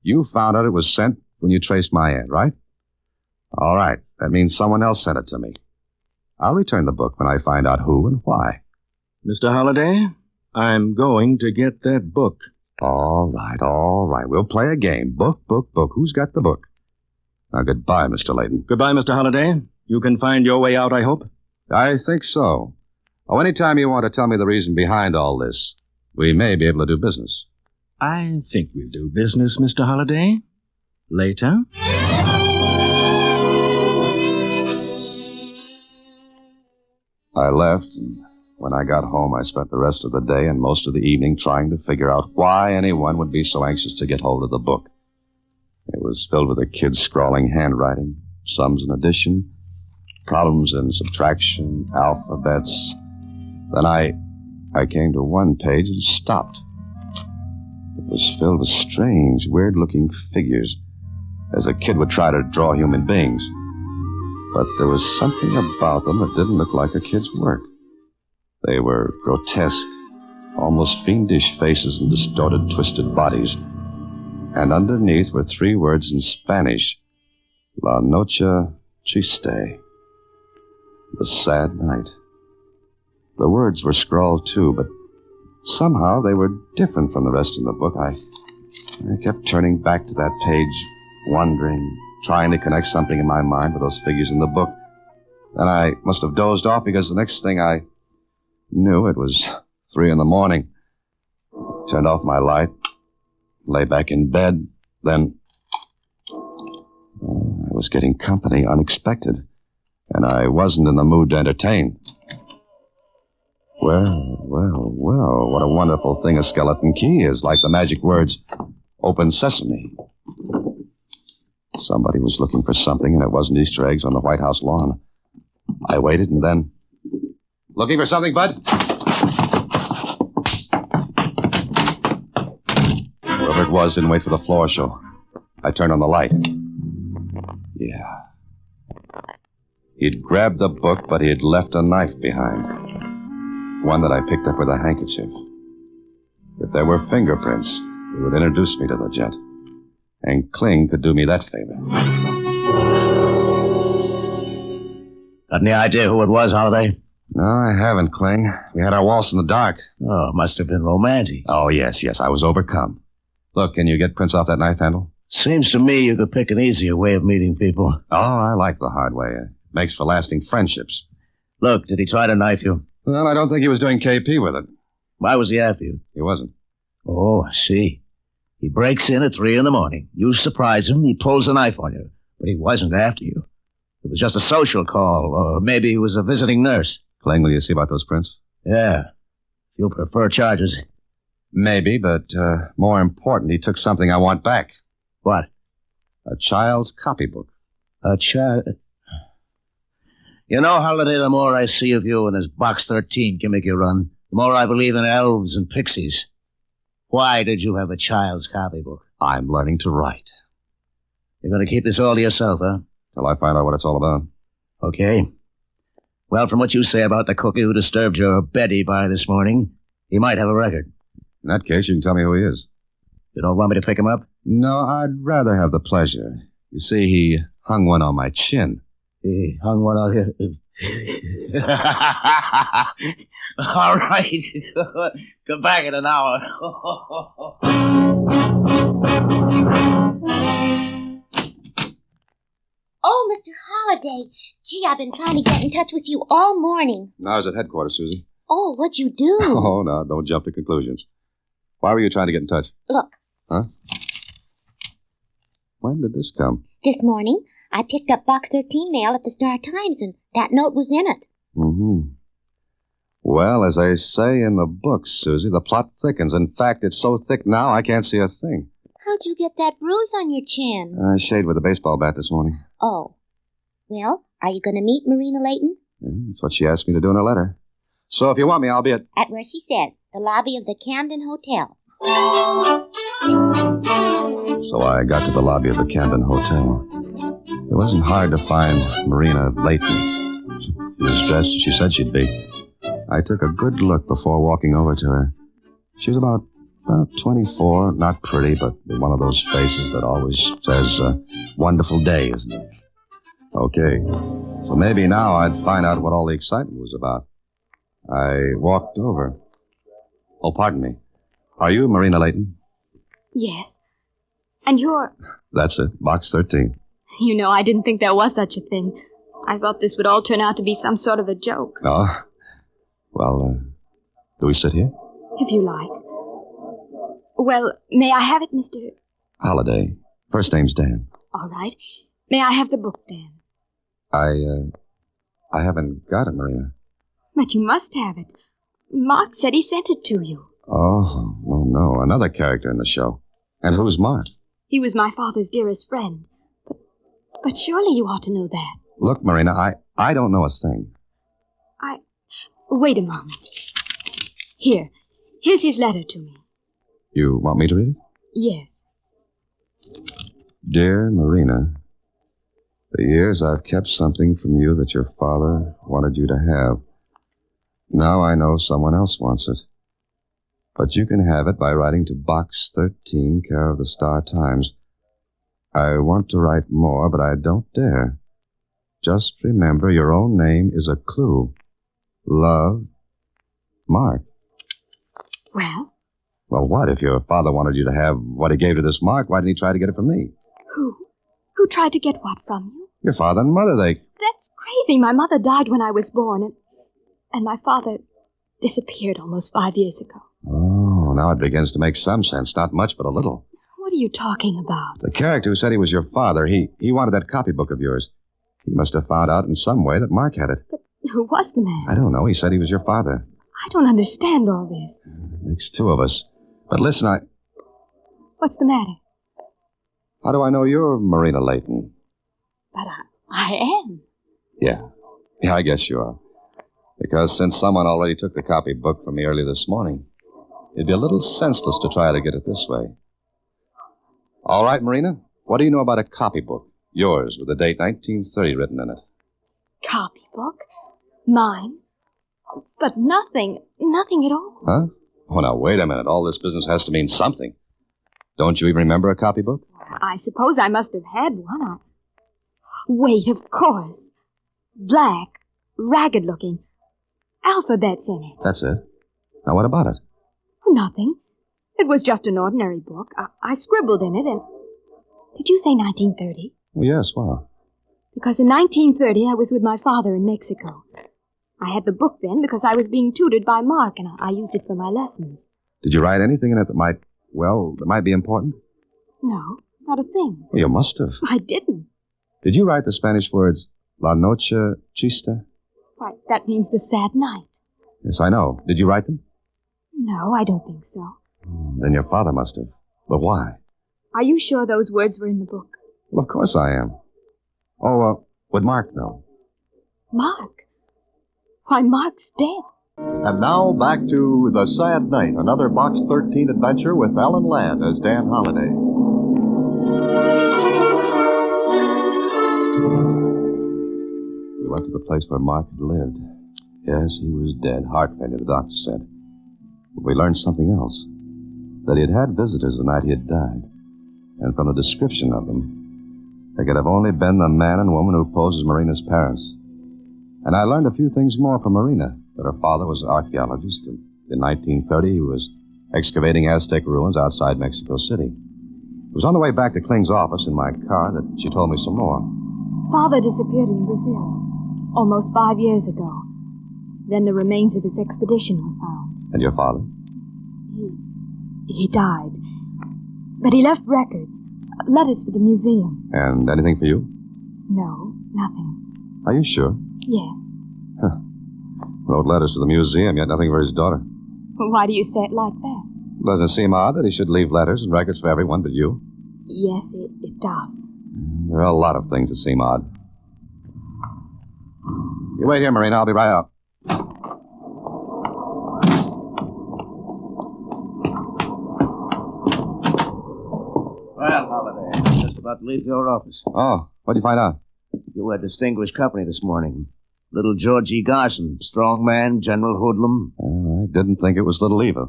You found out it was sent when you traced my ad, right? All right. That means someone else sent it to me. I'll return the book when I find out who and why. Mr. Holliday, I'm going to get that book. All right. We'll play a game. Book. Who's got the book? Now, goodbye, Mr. Layton. Goodbye, Mr. Holliday. You can find your way out, I hope? I think so. Oh, anytime you want to tell me the reason behind all this, we may be able to do business. I think we'll do business, Mr. Holliday. Later. I left, and when I got home, I spent the rest of the day and most of the evening trying to figure out why anyone would be so anxious to get hold of the book. It was filled with a kid's scrawling handwriting, sums and addition, problems in subtraction, alphabets. Then I came to one page and stopped. It was filled with strange, weird-looking figures, as a kid would try to draw human beings. But there was something about them that didn't look like a kid's work. They were grotesque, almost fiendish faces and distorted, twisted bodies. And underneath were 3 words in Spanish. La noche triste. The sad night. The words were scrawled, too, but somehow they were different from the rest of the book. I kept turning back to that page, wondering, trying to connect something in my mind with those figures in the book. Then I must have dozed off because the next thing I knew, it was 3 a.m. I turned off my light, lay back in bed, then I was getting company unexpected, and I wasn't in the mood to entertain. Well, what a wonderful thing a skeleton key is, like the magic words, open sesame. Somebody was looking for something, and it wasn't Easter eggs on the White House lawn. I waited, and then... Looking for something, Bud? Whoever it was didn't wait for the floor show. I turned on the light. Yeah. He'd grabbed the book, but he had left a knife behind. One that I picked up with a handkerchief. If there were fingerprints, it would introduce me to the gent. And McClean could do me that favor. Got any idea who it was, Holiday? No, I haven't, Kling. We had our waltz in the dark. Oh, it must have been romantic. Oh, yes, I was overcome. Look, can you get prints off that knife handle? Seems to me you could pick an easier way of meeting people. Oh, I like the hard way. It makes for lasting friendships. Look, did he try to knife you? Well, I don't think he was doing KP with it. Why was he after you? He wasn't. Oh, I see. He breaks in at 3 a.m. You surprise him, he pulls a knife on you. But he wasn't after you. It was just a social call, or maybe he was a visiting nurse. Kling, will you see about those prints? Yeah. If you'll prefer charges. Maybe, but more important, he took something I want back. What? A child's copybook. A child... You know, Holiday, the more I see of you and this Box 13 can make you run, the more I believe in elves and pixies. Why did you have a child's copybook? I'm learning to write. You're going to keep this all to yourself, huh? Till I find out what it's all about. Okay. Well, from what you say about the cookie who disturbed your beddy by this morning, he might have a record. In that case, you can tell me who he is. You don't want me to pick him up? No, I'd rather have the pleasure. You see, he hung one on my chin. He hung one on here. All right. Come back in an hour. Oh, Mr. Holliday. Gee, I've been trying to get in touch with you all morning. I was at headquarters, Susie. Oh, what'd you do? Oh, no, don't jump to conclusions. Why were you trying to get in touch? Look. Huh? When did this come? This morning, I picked up Box 13 mail at the Star-Times, and that note was in it. Mm-hmm. Well, as they say in the books, Susie, the plot thickens. In fact, it's so thick now I can't see a thing. How'd you get that bruise on your chin? I shaved with a baseball bat this morning. Oh. Well, are you going to meet Marina Layton? Yeah, that's what she asked me to do in her letter. So if you want me, I'll be at where she said, the lobby of the Camden Hotel. So I got to the lobby of the Camden Hotel. It wasn't hard to find Marina Layton. She was dressed as she said she'd be. I took a good look before walking over to her. She was about 24, not pretty, but with one of those faces that always says, wonderful day, isn't it? Okay, so maybe now I'd find out what all the excitement was about. I walked over. Oh, pardon me. Are you Marina Layton? Yes. And you're... That's it, box 13. You know, I didn't think there was such a thing. I thought this would all turn out to be some sort of a joke. Oh? Well, do we sit here? If you like. Well, may I have it, Mr... Holiday. First name's Dan. All right. May I have the book, Dan? I haven't got it, Marina. But you must have it. Mark said he sent it to you. Oh, no. Another character in the show. And who's Mark? He was my father's dearest friend. But surely you ought to know that. Look, Marina, I don't know a thing. Wait a moment. Here's his letter to me. You want me to read it? Yes. Dear Marina, for years I've kept something from you that your father wanted you to have. Now I know someone else wants it. But you can have it by writing to Box 13, care of the Star Times. I want to write more, but I don't dare. Just remember your own name is a clue. Love, Mark. Well? Well, what? If your father wanted you to have what he gave to this Mark, why didn't he try to get it from me? Who? Who tried to get what from you? Your father and mother, That's crazy. My mother died when I was born, and my father disappeared almost 5 years ago. Oh, now it begins to make some sense. Not much, but a little. What are you talking about? The character who said he was your father, he wanted that copybook of yours. He must have found out in some way that Mark had it. But who was the man? I don't know. He said he was your father. I don't understand all this. It makes two of us. But listen, What's the matter? How do I know you're Marina Layton? But I am. Yeah, I guess you are. Because since someone already took the copybook from me early this morning, it'd be a little senseless to try to get it this way. All right, Marina, what do you know about a copybook? Yours, with the date 1930 written in it. Copybook? Mine? But nothing at all. Huh? Oh, now, wait a minute. All this business has to mean something. Don't you even remember a copybook? I suppose I must have had one. Wait, of course. Black, ragged-looking. Alphabets in it. That's it. Now, what about it? Nothing. It was just an ordinary book. I scribbled in it and... Did you say 1930? Well, yes, well. Because in 1930 I was with my father in Mexico. I had the book then because I was being tutored by Mark, and I used it for my lessons. Did you write anything in it that might be important? No, not a thing. Well, you must have. I didn't. Did you write the Spanish words, La Noche Triste? Why, that means the sad night. Yes, I know. Did you write them? No, I don't think so. Then your father must have. But why? Are you sure those words were in the book? Well, of course I am. Oh, would Mark know? Mark? Why, Mark's dead. And now back to The Sad Night, another Box 13 adventure with Alan Ladd as Dan Holliday. We went to the place where Mark had lived. Yes, he was dead. Heart failure, the doctor said. But we learned something else. That he had had visitors the night he had died. And from the description of them, they could have only been the man and woman who posed as Marina's parents. And I learned a few things more from Marina. That her father was an archaeologist. In 1930, he was excavating Aztec ruins outside Mexico City. It was on the way back to Kling's office in my car that she told me some more. Father disappeared in Brazil almost 5 years ago. Then the remains of his expedition were found. And your father? He died. But he left records, letters for the museum. And anything for you? No, nothing. Are you sure? Yes. Huh. Wrote letters to the museum, yet nothing for his daughter. Why do you say it like that? Doesn't it seem odd that he should leave letters and records for everyone but you? Yes, it does. There are a lot of things that seem odd. You wait here, Marina. I'll be right up. Well, Holiday, just about to leave your office. Oh, what'd you find out? You had distinguished company this morning. Little Georgie Garson, strong man, general hoodlum. I didn't think it was little Eva.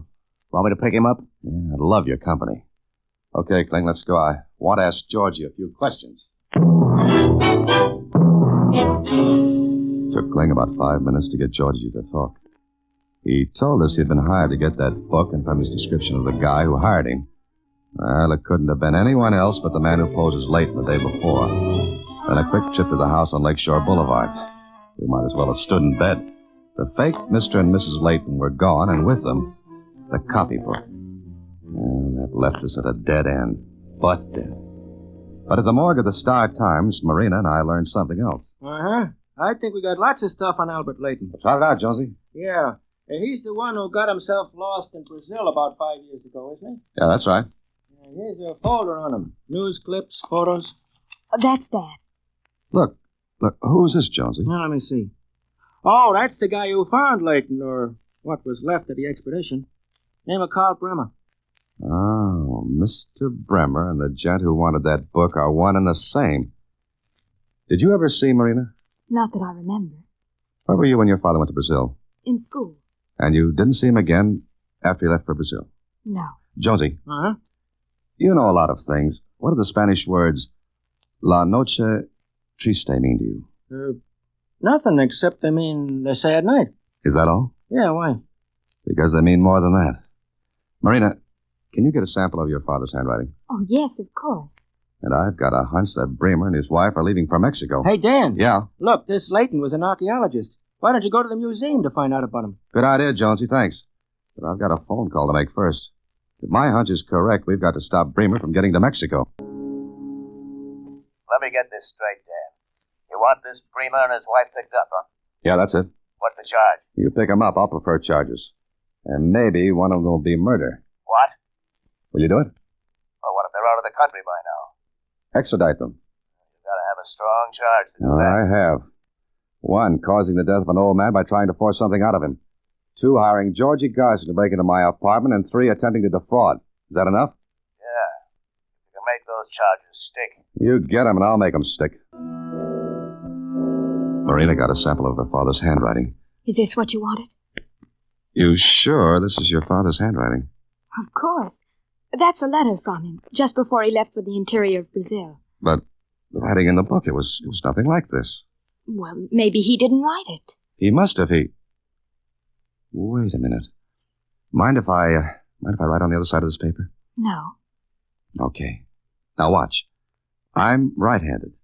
Want me to pick him up? Yeah, I'd love your company. Okay, Kling, let's go. I want to ask Georgie a few questions. Took Kling about 5 minutes to get Georgie to talk. He told us he'd been hired to get that book, and from his description of the guy who hired him, well, it couldn't have been anyone else but the man who posed as Leighton the day before. Then a quick trip to the house on Lakeshore Boulevard. We might as well have stood in bed. The fake Mr. and Mrs. Leighton were gone, and with them, the copybook. And that left us at a dead end. But dead. But at the morgue of the Star-Times, Marina and I learned something else. Uh-huh. I think we got lots of stuff on Albert Leighton. Try it out, Jonesy. Yeah. He's the one who got himself lost in Brazil about 5 years ago, isn't he? Yeah, that's right. Here's a folder on him. News clips, photos. That's Dad. Look, who's this, Jonesy? Now, let me see. Oh, that's the guy who found Leighton, or what was left of the expedition. Name of Carl Bremer. Oh, Mr. Bremer and the gent who wanted that book are one and the same. Did you ever see Marina? Not that I remember. Where were you when your father went to Brazil? In school. And you didn't see him again after he left for Brazil? No. Jonesy. Uh-huh. You know a lot of things. What do the Spanish words La Noche Triste mean to you? Nothing, except they mean the sad night. Is that all? Yeah, why? Because they mean more than that. Marina, can you get a sample of your father's handwriting? Oh, yes, of course. And I've got a hunch that Bremer and his wife are leaving for Mexico. Hey, Dan. Yeah? Look, this Leighton was an archaeologist. Why don't you go to the museum to find out about him? Good idea, Jonesy, thanks. But I've got a phone call to make first. If my hunch is correct, we've got to stop Bremer from getting to Mexico. Let me get this straight, Dan. You want this Bremer and his wife picked up, huh? Yeah, that's it. What's the charge? You pick them up, I'll prefer charges. And maybe one of them will be murder. What? Will you do it? Well, what if they're out of the country by now? Extradite them. You've got to have a strong charge to do Oh, that. I have. 1, causing the death of an old man by trying to force something out of him. 2, hiring Georgie Garson to break into my apartment. And 3, attempting to defraud. Is that enough? Yeah. You can make those charges stick. You get 'em and I'll make 'em stick. Marina got a sample of her father's handwriting. Is this what you wanted? You sure this is your father's handwriting? Of course. That's a letter from him, just before he left for the interior of Brazil. But the writing in the book, it was nothing like this. Well, maybe he didn't write it. He must have. Wait a minute. Mind if I write on the other side of this paper? No. Okay. Now watch. I'm right-handed.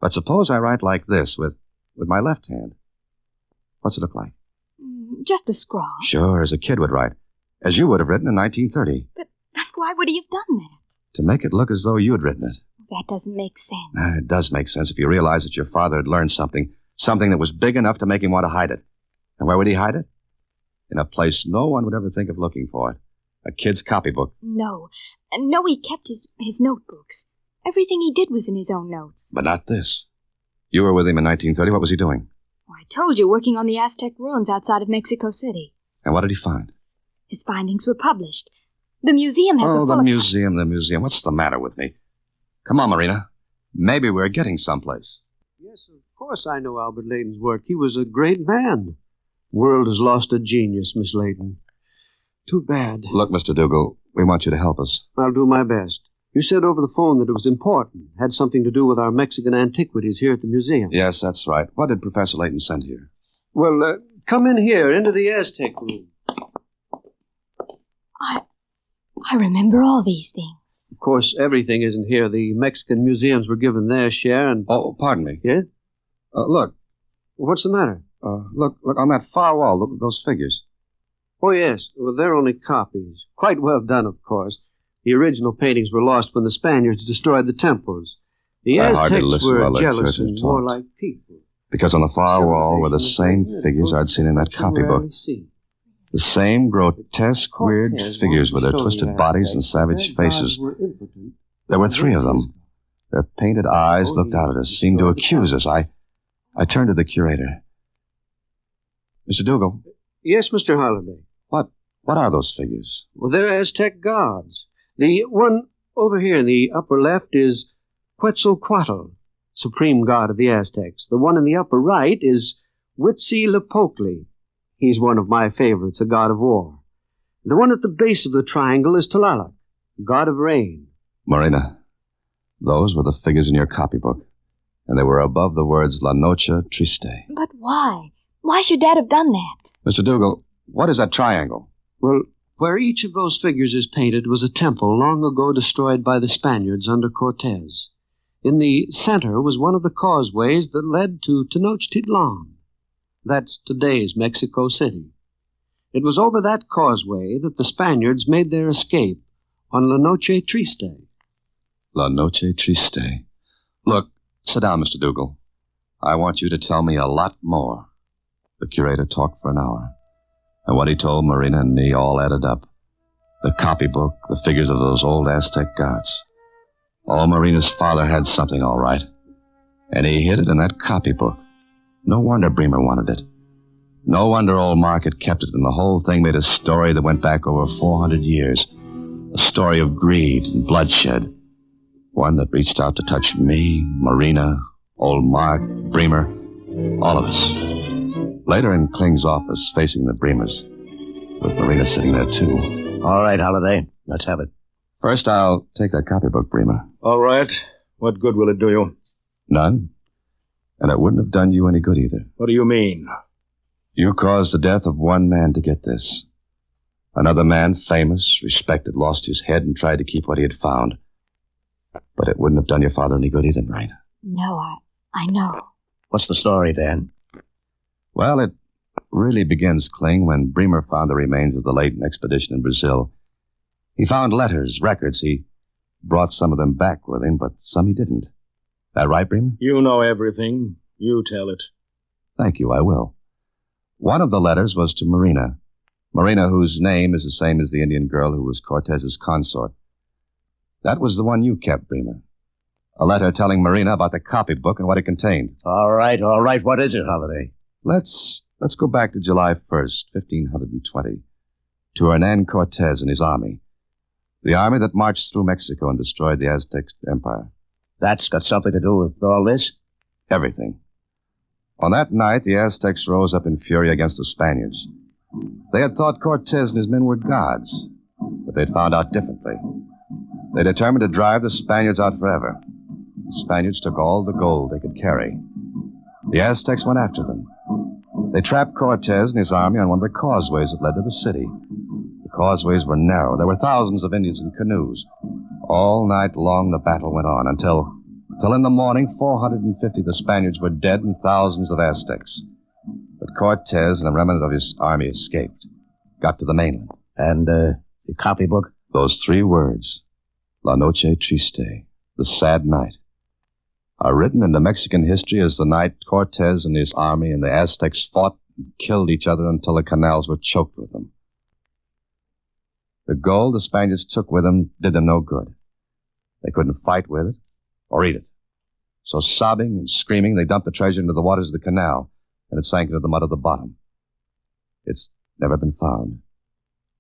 But suppose I write like this with my left hand. What's it look like? Just a scrawl. Sure, as a kid would write. As you would have written in 1930. But why would he have done that? To make it look as though you had written it. That doesn't make sense. It does make sense if you realize that your father had learned something that was big enough to make him want to hide it. And where would he hide it? In a place no one would ever think of looking for it. A kid's copybook. No, he kept his notebooks. Everything he did was in his own notes. But not this. You were with him in 1930. What was he doing? I told you, working on the Aztec ruins outside of Mexico City. And what did he find? His findings were published. The museum has the museum. What's the matter with me? Come on, Marina. Maybe we're getting someplace. Yes, of course I know Albert Leighton's work. He was a great man. World has lost a genius, Miss Leighton. Too bad. Look, Mr. Dougal, we want you to help us. I'll do my best. You said over the phone that it was important. Had something to do with our Mexican antiquities here at the museum. Yes, that's right. What did Professor Leighton send here? Well, come in here, into the Aztec room. I remember all these things. Of course, everything isn't here. The Mexican museums were given their share, and... Oh, pardon me. Yeah? Look. What's the matter? Look on that far wall, those figures. Oh, yes. Well, they're only copies. Quite well done, of course. The original paintings were lost when the Spaniards destroyed the temples. The Aztecs were jealous and warlike people. Because on the far wall were the same figures I'd seen in that copybook. The same grotesque, weird figures with their twisted bodies and savage faces. There were 3 of them. Their painted eyes looked out at us, seemed to accuse us. I turned to the curator. Mr. Dougal. Yes, Mr. Holliday. What are those figures? Well, they're Aztec gods. The one over here in the upper left is Quetzalcoatl, supreme god of the Aztecs. The one in the upper right is Huitzilopochtli. He's one of my favorites, a god of war. The one at the base of the triangle is Tlaloc, god of rain. Marina, those were the figures in your copybook, and they were above the words La Noche Triste. But why? Why should Dad have done that? Mr. Dougal, what is that triangle? Well, where each of those figures is painted was a temple long ago destroyed by the Spaniards under Cortez. In the center was one of the causeways that led to Tenochtitlan. That's today's Mexico City. It was over that causeway that the Spaniards made their escape on La Noche Triste. La Noche Triste. Look, sit down, Mr. Dougal. I want you to tell me a lot more. The curator talked for an hour, and what he told Marina and me all added up. The copybook, the figures of those old Aztec gods. Oh, Marina's father had something, all right. And he hid it in that copybook. No wonder Bremer wanted it. No wonder old Mark had kept it, and the whole thing made a story that went back over 400 years. A story of greed and bloodshed. One that reached out to touch me, Marina, old Mark, Bremer, all of us. Later in Kling's office, facing the Bremers, with Marina sitting there, too. All right, Holiday. Let's have it. First, I'll take that copybook, Bremer. All right. What good will it do you? None. And it wouldn't have done you any good either. What do you mean? You caused the death of one man to get this. Another man, famous, respected, lost his head and tried to keep what he had found. But it wouldn't have done your father any good either, Marina. No, I know. What's the story, Dan? Well, it really begins, Kling, when Bremer found the remains of the Leighton expedition in Brazil. He found letters, records. He brought some of them back with him, but some he didn't. That right, Bremer? You know everything. You tell it. Thank you, I will. One of the letters was to Marina. Marina, whose name is the same as the Indian girl who was Cortez's consort. That was the one you kept, Bremer. A letter telling Marina about the copybook and what it contained. All right. What is it, Holiday? Let's go back to July 1st, 1520, to Hernan Cortez and his army. The army that marched through Mexico and destroyed the Aztec Empire. That's got something to do with all this? Everything. On that night, the Aztecs rose up in fury against the Spaniards. They had thought Cortez and his men were gods, but they'd found out differently. They determined to drive the Spaniards out forever. The Spaniards took all the gold they could carry. The Aztecs went after them. They trapped Cortez and his army on one of the causeways that led to the city. The causeways were narrow. There were thousands of Indians in canoes. All night long the battle went on until in the morning 450 of the Spaniards were dead and thousands of Aztecs. But Cortez and the remnant of his army escaped, got to the mainland. And the copybook? Those 3 words, La Noche Triste, the sad night, are written into Mexican history as the night Cortez and his army and the Aztecs fought and killed each other until the canals were choked with them. The gold the Spaniards took with them did them no good. They couldn't fight with it or eat it. So sobbing and screaming, they dumped the treasure into the waters of the canal, and it sank into the mud of the bottom. It's never been found.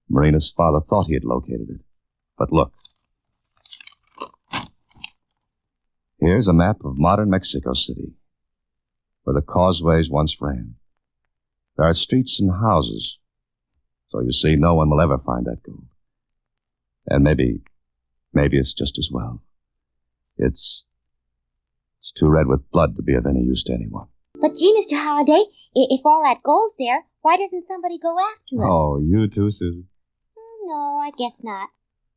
Marina's father thought he had located it. But look. Here's a map of modern Mexico City, where the causeways once ran. There are streets and houses, so you see no one will ever find that gold. And maybe it's just as well. It's too red with blood to be of any use to anyone. But gee, Mr. Holliday, if all that gold's there, why doesn't somebody go after it? Oh, you too, Susan. No, I guess not.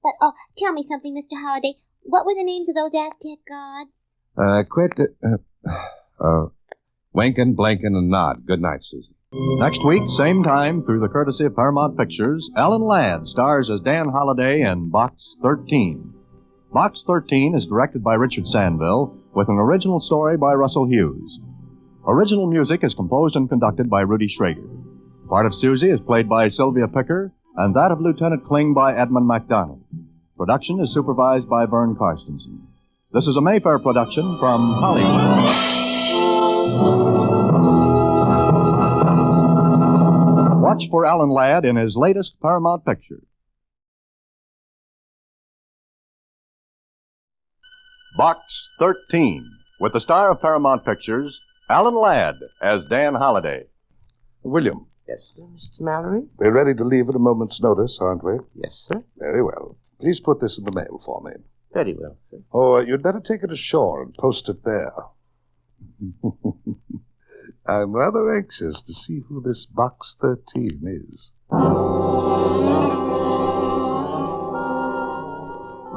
But, tell me something, Mr. Holliday. What were the names of those Aztec gods? Winkin', Blinkin', and Nod. Good night, Susan. Next week, same time, through the courtesy of Paramount Pictures, Alan Ladd stars as Dan Holliday in Box 13. Box 13 is directed by Richard Sandville, with an original story by Russell Hughes. Original music is composed and conducted by Rudy Schrager. The part of Susie is played by Sylvia Picker, and that of Lieutenant Kling by Edmund MacDonald. Production is supervised by Vern Karstensen. This is a Mayfair production from Hollywood. Watch for Alan Ladd in his latest Paramount picture. Box 13, with the star of Paramount Pictures, Alan Ladd as Dan Holliday. William. Yes, sir, Mr. Mallory? We're ready to leave at a moment's notice, aren't we? Yes, sir. Very well. Please put this in the mail for me. Very well, sir. Oh, you'd better take it ashore and post it there. I'm rather anxious to see who this Box 13 is. The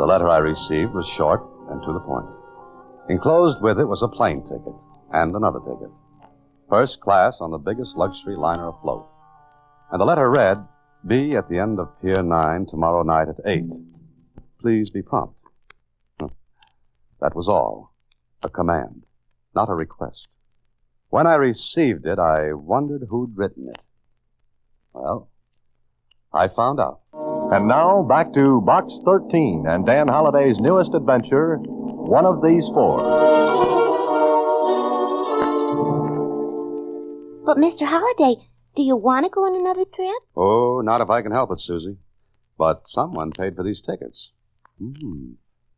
letter I received was short and to the point. Enclosed with it was a plane ticket and another ticket. First class on the biggest luxury liner afloat. And the letter read, "Be at the end of Pier 9 tomorrow night at 8. Please be prompt." That was all. A command, not a request. When I received it, I wondered who'd written it. Well, I found out. And now, back to Box 13 and Dan Holliday's newest adventure, One of These Four. But, Mr. Holliday, do you want to go on another trip? Oh, not if I can help it, Susie. But someone paid for these tickets.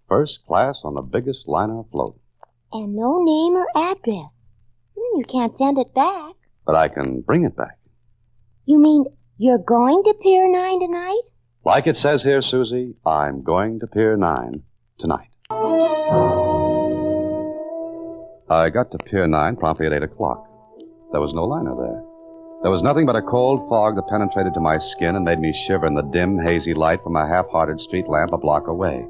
First class on the biggest liner afloat. And no name or address. You can't send it back. But I can bring it back. You mean you're going to Pier 9 tonight? Like it says here, Susie, I'm going to Pier 9 tonight. I got to Pier 9 promptly at 8 o'clock. There was no liner there. There was nothing but a cold fog that penetrated to my skin and made me shiver in the dim, hazy light from a half-hearted street lamp a block away.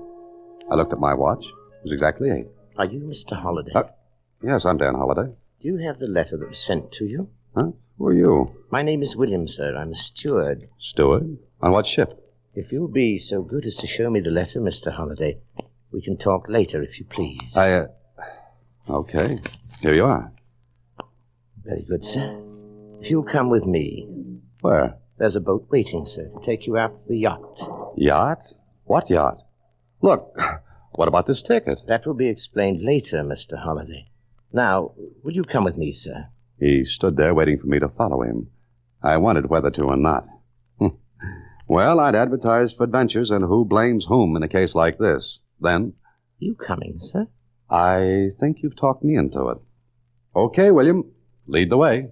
I looked at my watch. It was exactly 8. Are you Mr. Holliday? Yes, I'm Dan Holliday. Do you have the letter that was sent to you? Huh? Who are you? My name is William, sir. I'm a steward. Steward? On what ship? If you'll be so good as to show me the letter, Mr. Holliday, we can talk later, if you please. Okay. Here you are. Very good, sir. If you'll come with me. Where? There's a boat waiting, sir, to take you out to the yacht. Yacht? What yacht? Look, what about this ticket? That will be explained later, Mr. Holliday. Now, will you come with me, sir? He stood there waiting for me to follow him. I wondered whether to or not. Well, I'd advertised for adventures, and who blames whom in a case like this? Then... You coming, sir? I think you've talked me into it. Okay, William. Lead the way.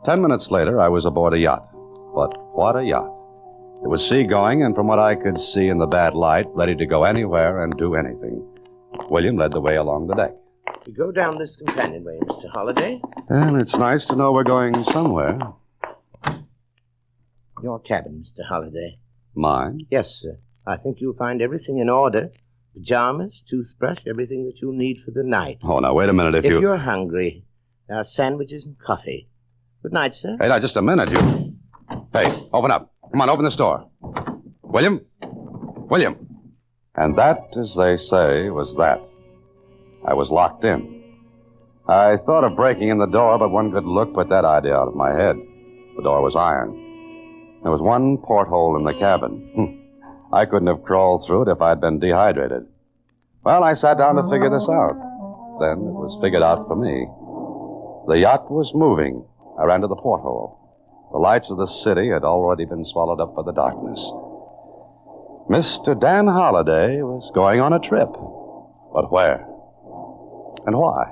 10 minutes later, I was aboard a yacht. But what a yacht. It was seagoing, and from what I could see in the bad light, ready to go anywhere and do anything. William led the way along the deck. You go down this companionway, Mr. Holliday. Well, it's nice to know we're going somewhere. Your cabin, Mr. Holliday. Mine? Yes, sir. I think you'll find everything in order. Pajamas, toothbrush, everything that you'll need for the night. Oh, now, wait a minute. If you're hungry, there are sandwiches and coffee. Good night, sir. Hey, now, just a minute. Hey, open up. Come on, open this door. William? William? And that, as they say, was that. I was locked in. I thought of breaking in the door, but one good look put that idea out of my head. The door was iron. There was one porthole in the cabin. I couldn't have crawled through it if I'd been dehydrated. Well, I sat down to figure this out. Then it was figured out for me. The yacht was moving. I ran to the porthole. The lights of the city had already been swallowed up by the darkness. Mr. Dan Holliday was going on a trip. But where? And why?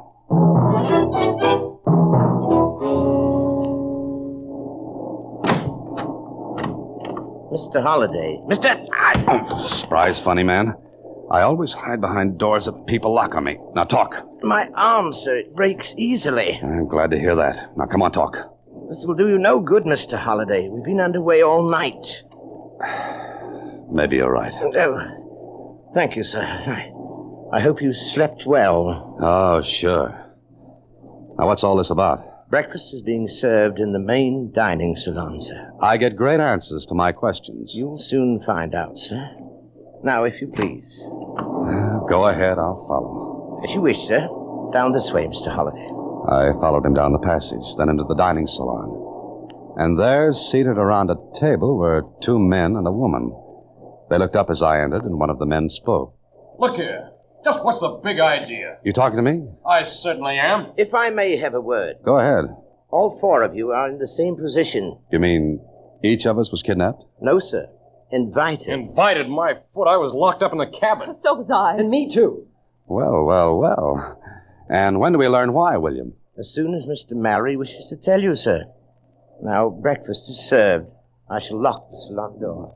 Mr. Holliday. Surprise, funny man. I always hide behind doors that people lock on me. Now talk. My arm, sir. It breaks easily. I'm glad to hear that. Now come on, talk. This will do you no good, Mr. Holliday. We've been underway all night. Maybe you're right. Oh, thank you, sir. I hope you slept well. Oh, sure. Now, what's all this about? Breakfast is being served in the main dining salon, sir. I get great answers to my questions. You'll soon find out, sir. Now, if you please. Go ahead, I'll follow. As you wish, sir. Down this way, Mr. Holliday. I followed him down the passage, then into the dining salon. And there, seated around a table, were 2 men and a woman. They looked up as I entered, and one of the men spoke. Look here. Just what's the big idea? You talking to me? I certainly am. If I may have a word. Go ahead. All 4 of you are in the same position. You mean each of us was kidnapped? No, sir. Invited? Invited my foot. I was locked up in the cabin. So was I. And me, too. Well, well, well. And when do we learn why, William? As soon as Mr. Mallory wishes to tell you, sir. Now, breakfast is served. I shall lock the salon door.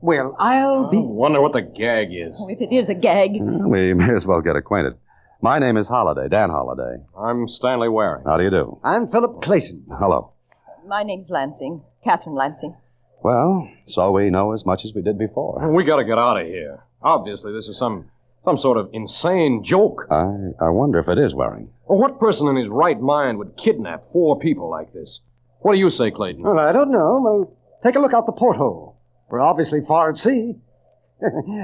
Well, I'll be... I wonder what the gag is. Oh, if it is a gag. We may as well get acquainted. My name is Holliday, Dan Holliday. I'm Stanley Waring. How do you do? I'm Philip Clayton. Hello. My name's Lansing. Catherine Lansing. Well, so we know as much as we did before. We gotta get out of here. Obviously, this is some sort of insane joke. I wonder if it is, Waring. Well, what person in his right mind would kidnap 4 people like this? What do you say, Clayton? Well, I don't know. Well, take a look out the porthole. We're obviously far at sea.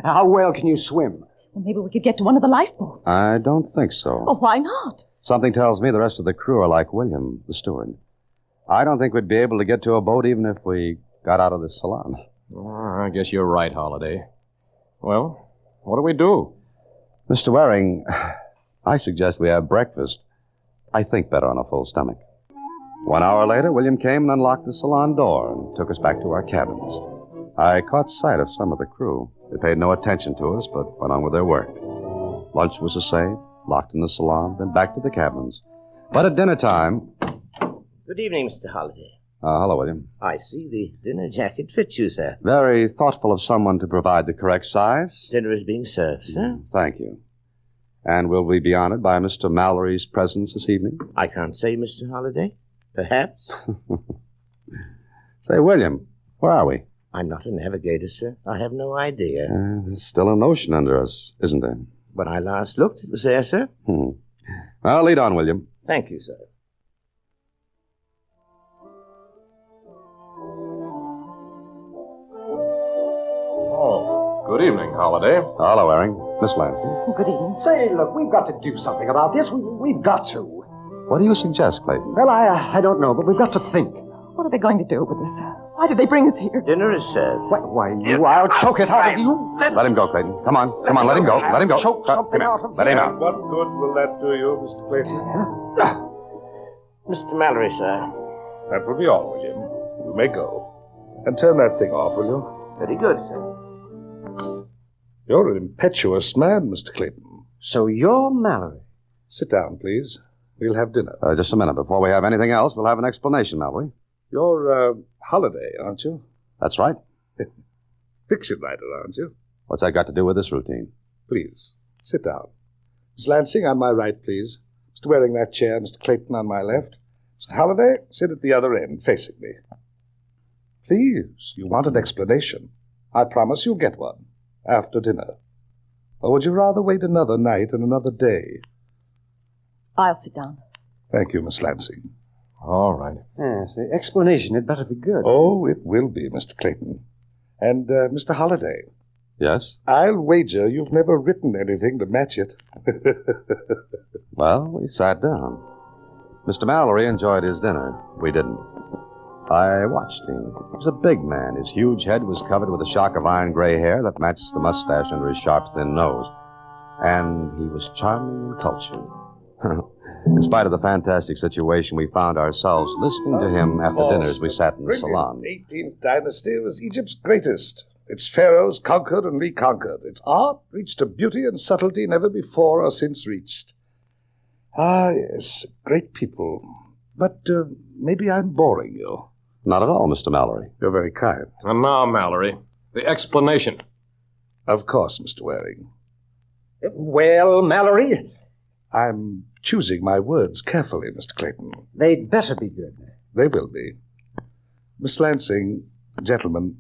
How well can you swim? Well, maybe we could get to one of the lifeboats. I don't think so. Oh, why not? Something tells me the rest of the crew are like William, the steward. I don't think we'd be able to get to a boat even if we got out of the salon. I guess you're right, Holliday. Well, what do we do? Mr. Waring, I suggest we have breakfast. I think better on a full stomach. 1 hour later, William came and unlocked the salon door and took us back to our cabins. I caught sight of some of the crew. They paid no attention to us, but went on with their work. Lunch was the same, locked in the salon, then back to the cabins. But at dinner time... Good evening, Mr. Holliday. Hello, William. I see the dinner jacket fits you, sir. Very thoughtful of someone to provide the correct size. Dinner is being served, sir. Thank you. And will we be honored by Mr. Mallory's presence this evening? I can't say, Mr. Holliday. Perhaps. Say, William, where are we? I'm not a navigator, sir. I have no idea. There's still an ocean under us, isn't there? When I last looked, it was there, sir. Well, lead on, William. Thank you, sir. Oh, good evening, Holliday. Hello, Waring. Miss Lansing. Good evening. Say, look, we've got to do something about this. We've got to. What do you suggest, Clayton? Well, I don't know, but we've got to think. What are they going to do with us? Why did they bring us here? Dinner is served. Why, I'll choke it out of you. Let him go, Clayton. Come on, let him go. Let him go. Choke something out of Let him out. What good will that do you, Mr. Clayton? Mr. Mallory, sir. That will be all, William. You may go. And turn that thing off, will you? Very good, sir. You're an impetuous man, Mr. Clayton. So you're Mallory. Sit down, please. We'll have dinner. Just a minute. Before we have anything else, we'll have an explanation, Mallory. You're, Holliday, aren't you? That's right. Fiction writer, aren't you? What's that got to do with this routine? Please, sit down. Miss Lansing, on my right, please. Mr. Waring, that chair. Mr. Clayton on my left. Mr. Holliday, sit at the other end, facing me. Please, you want an explanation. I promise you'll get one. After dinner. Or would you rather wait another night and another day? I'll sit down. Thank you, Miss Lansing. All right. Yes, the explanation had better be good. Oh, it will be, Mr. Clayton. And, Mr. Holliday. Yes? I'll wager you've never written anything to match it. Well, we sat down. Mr. Mallory enjoyed his dinner. We didn't. I watched him. He was a big man. His huge head was covered with a shock of iron gray hair that matched the mustache under his sharp, thin nose. And he was charming and cultured. In spite of the fantastic situation we found ourselves listening to him after dinner as we sat in the salon. The 18th dynasty was Egypt's greatest. Its pharaohs conquered and reconquered. Its art reached a beauty and subtlety never before or since reached. Ah, yes, great people. But maybe I'm boring you. Not at all, Mr. Mallory. You're very kind. And now, Mallory, the explanation. Of course, Mr. Waring. Well, Mallory? I'm choosing my words carefully, Mr. Clayton. They'd better be good. They will be. Miss Lansing, gentlemen,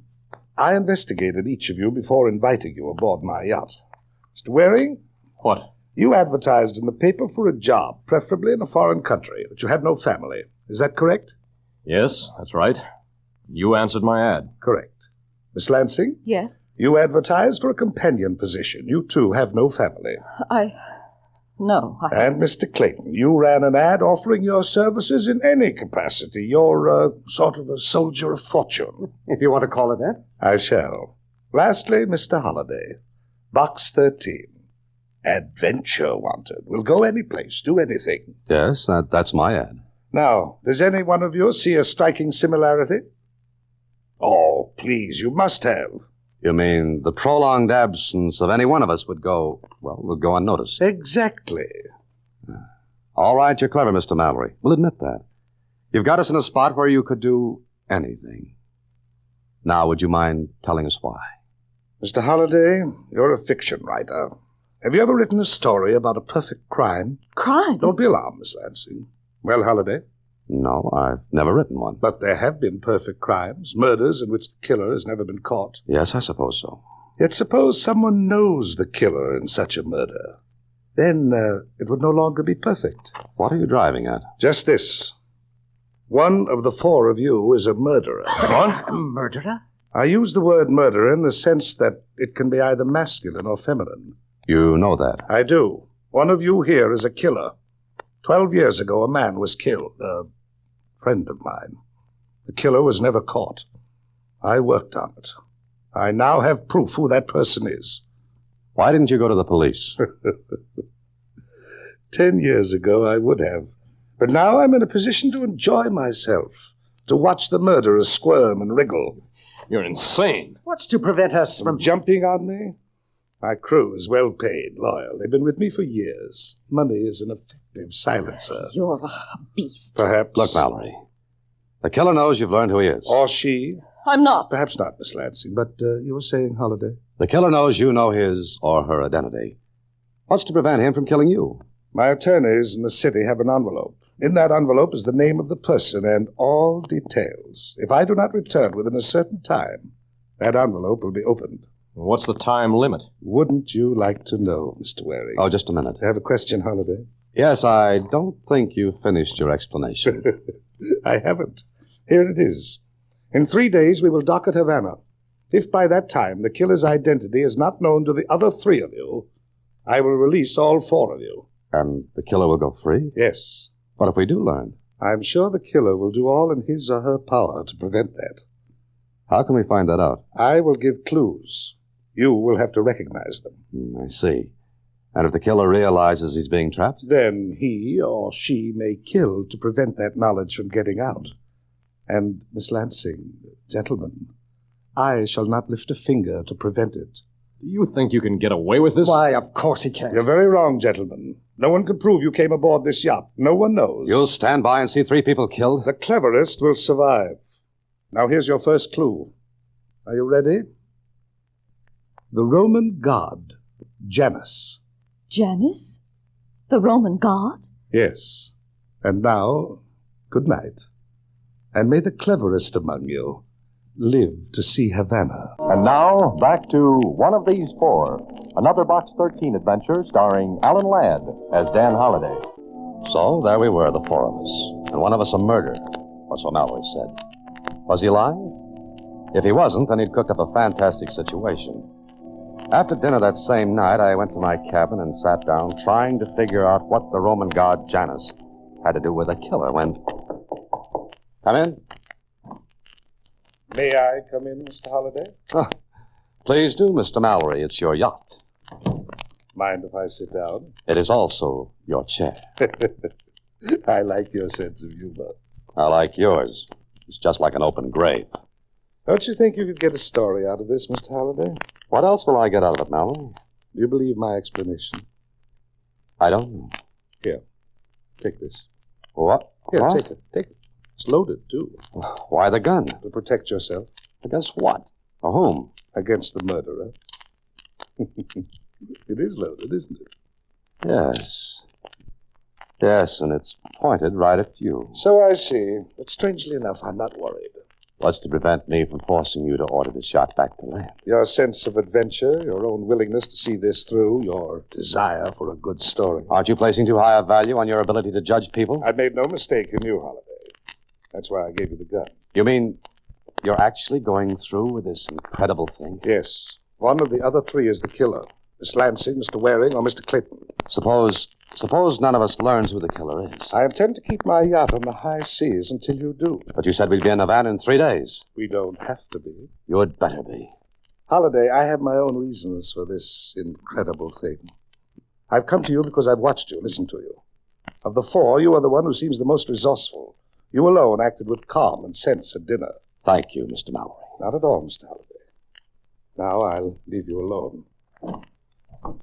I investigated each of you before inviting you aboard my yacht. Mr. Waring? What? You advertised in the paper for a job, preferably in a foreign country, but you had no family. Is that correct? Yes, that's right. You answered my ad. Correct. Miss Lansing? Yes? You advertised for a companion position. You, too, have no family. No. And Mr. Clayton, you ran an ad offering your services in any capacity. You're sort of a soldier of fortune. If you want to call it that. I shall. Lastly, Mr. Holliday. Box 13. Adventure wanted. Will go any place, do anything. Yes, that's my ad. Now, does any one of you see a striking similarity? Oh, Oh, please, you must have. You mean the prolonged absence of any one of us would go unnoticed? Exactly. All right, you're clever, Mr. Mallory. We'll admit that. You've got us in a spot where you could do anything. Now, would you mind telling us why? Mr. Holliday, you're a fiction writer. Have you ever written a story about a perfect crime? Crime? Don't be alarmed, Miss Lansing. Well, Holliday? No, I've never written one. But there have been perfect crimes, murders in which the killer has never been caught. Yes, I suppose so. Yet suppose someone knows the killer in such a murder. Then it would no longer be perfect. What are you driving at? Just this. One of the four of you is a murderer. What? A murderer? I use the word murderer in the sense that it can be either masculine or feminine. You know that? I do. One of you here is a killer. 12 years ago, a man was killed. A friend of mine. The killer was never caught. I worked on it. I now have proof who that person is. Why didn't you go to the police? 10 years ago, I would have. But now I'm in a position to enjoy myself, to watch the murderers squirm and wriggle. You're insane. What's to prevent us from jumping on me? My crew is well paid, loyal. They've been with me for years. Money is an effective silencer. You're a beast. Perhaps. Look, Mallory. The killer knows you've learned who he is. Or she. I'm not. Perhaps not, Miss Lansing, but you were saying, Holliday? The killer knows you know his or her identity. What's to prevent him from killing you? My attorneys in the city have an envelope. In that envelope is the name of the person and all details. If I do not return within a certain time, that envelope will be opened. What's the time limit? Wouldn't you like to know, Mr. Waring? Oh, just a minute. I have a question, Holliday. Yes, I don't think you finished your explanation. I haven't. Here it is. In 3 days, we will dock at Havana. If by that time the killer's identity is not known to the other 3 of you, I will release all 4 of you. And the killer will go free? Yes. But if we do learn? I'm sure the killer will do all in his or her power to prevent that. How can we find that out? I will give clues. You will have to recognize them. I see. And if the killer realizes he's being trapped? Then he or she may kill to prevent that knowledge from getting out. And, Miss Lansing, gentlemen, I shall not lift a finger to prevent it. Do you think you can get away with this? Why, of course he can. You're very wrong, gentlemen. No one can prove you came aboard this yacht. No one knows. You'll stand by and see 3 people killed? The cleverest will survive. Now here's your first clue. Are you ready? The Roman god, Janus. Janus? The Roman god? Yes. And now, good night. And may the cleverest among you live to see Havana. And now, back to One of These Four, another Box 13 adventure starring Alan Ladd as Dan Holliday. So, there we were, the 4 of us. And one of us a murderer, or so Mallory said. Was he lying? If he wasn't, then he'd cooked up a fantastic situation. After dinner that same night, I went to my cabin and sat down trying to figure out what the Roman god Janus had to do with a killer when... Come in. May I come in, Mr. Holliday? Oh, please do, Mr. Mallory. It's your yacht. Mind if I sit down? It is also your chair. I like your sense of humor. I like yours. It's just like an open grave. Don't you think you could get a story out of this, Mr. Holliday? What else will I get out of it, Mallory? Do you believe my explanation? I don't know. Here, take this. What? Here, What? take it. Take it. It's loaded, too. Why the gun? To protect yourself. Against what? Or whom? Against the murderer. It is loaded, isn't it? Yes. Yes, and it's pointed right at you. So I see. But strangely enough, I'm not worried. What's to prevent me from forcing you to order the shot back to land? Your sense of adventure, your own willingness to see this through, your desire for a good story. Aren't you placing too high a value on your ability to judge people? I made no mistake in you, Holliday. That's why I gave you the gun. You mean you're actually going through with this incredible thing? Yes. One of the other 3 is the killer. Miss Lansing, Mr. Waring, or Mr. Quinton. Suppose none of us learns who the killer is. I intend to keep my yacht on the high seas until you do. But you said we'd be in Havana in 3 days. We don't have to be. You'd better be. Holliday, I have my own reasons for this incredible thing. I've come to you because I've watched you, listened to you. Of the 4, you are the one who seems the most resourceful. You alone acted with calm and sense at dinner. Thank you, Mr. Mallory. Not at all, Mr. Halliday. Now I'll leave you alone.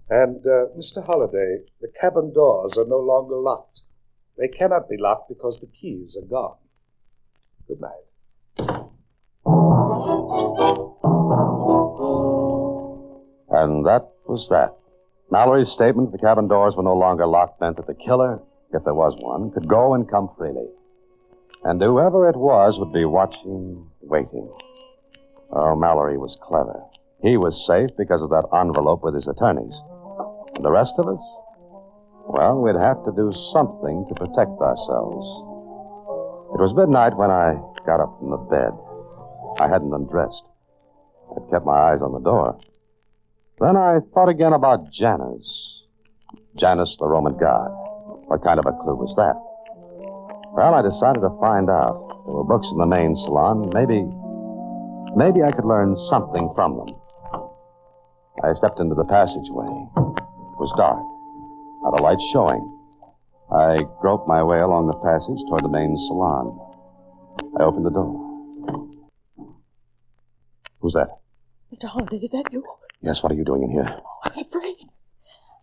And, Mr. Halliday, the cabin doors are no longer locked. They cannot be locked because the keys are gone. Good night. And that was that. Mallory's statement the cabin doors were no longer locked meant that the killer, if there was one, could go and come freely. And whoever it was would be watching, waiting. Oh, Mallory was clever. He was safe because of that envelope with his attorneys. And the rest of us? Well, we'd have to do something to protect ourselves. It was midnight when I got up from the bed. I hadn't undressed. I'd kept my eyes on the door. Then I thought again about Janus. Janus, the Roman god. What kind of a clue was that? Well, I decided to find out. There were books in the main salon. Maybe I could learn something from them. I stepped into the passageway. It was dark. Not a light showing. I groped my way along the passage toward the main salon. I opened the door. Who's that? Mr. Halliday, is that you? Yes, what are you doing in here? Oh, I was afraid.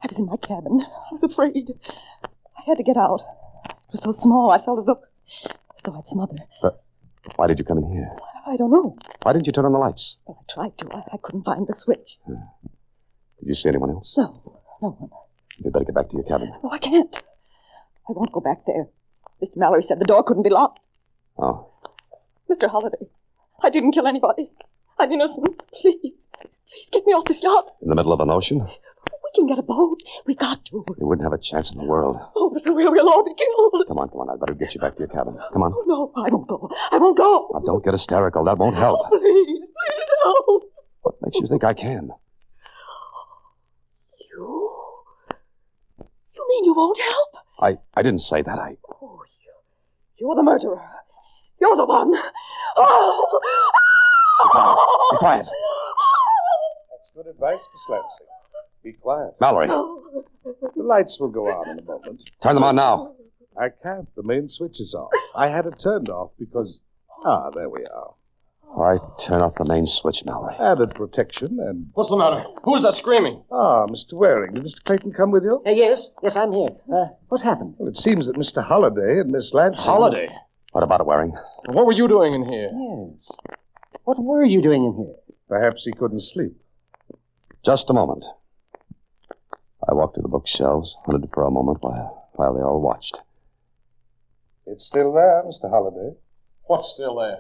I was in my cabin. I was afraid. I had to get out. It was so small, I felt as though I'd smother. But why did you come in here? I don't know. Why didn't you turn on the lights? Well, I tried to. I couldn't find the switch. Did you see anyone else? No, no one. You'd better get back to your cabin. No, I can't. I won't go back there. Mr. Mallory said the door couldn't be locked. Oh. Mr. Halliday, I didn't kill anybody. I'm innocent. Please get me off this yacht. In the middle of an ocean? We can get a boat. We got to. You wouldn't have a chance in the word. Oh, but we'll all be killed. Come on. I'd better get you back to your cabin. Come on. Oh, no, I won't go. I won't go. Now, don't get hysterical. That won't help. Oh, please help. What makes you think I can? You mean you won't help? I didn't say that. Oh, you're the murderer. You're the one. Oh! Be quiet. That's good advice, Miss Lansing. Be quiet. Mallory. The lights will go on in a moment. Turn them on now. I can't. The main switch is off. I had it turned off because... there we are. I turn off the main switch, Mallory. Added protection and... What's the matter? Who's that screaming? Mr. Waring. Did Mr. Clayton come with you? Yes, I'm here. What happened? Well, it seems that Mr. Holliday and Miss Lansing... Holiday? What about it, Waring? What were you doing in here? Yes. What were you doing in here? Perhaps he couldn't sleep. Just a moment. I walked to the bookshelves, hunted for a moment while they all watched. It's still there, Mr. Holliday. What's still there?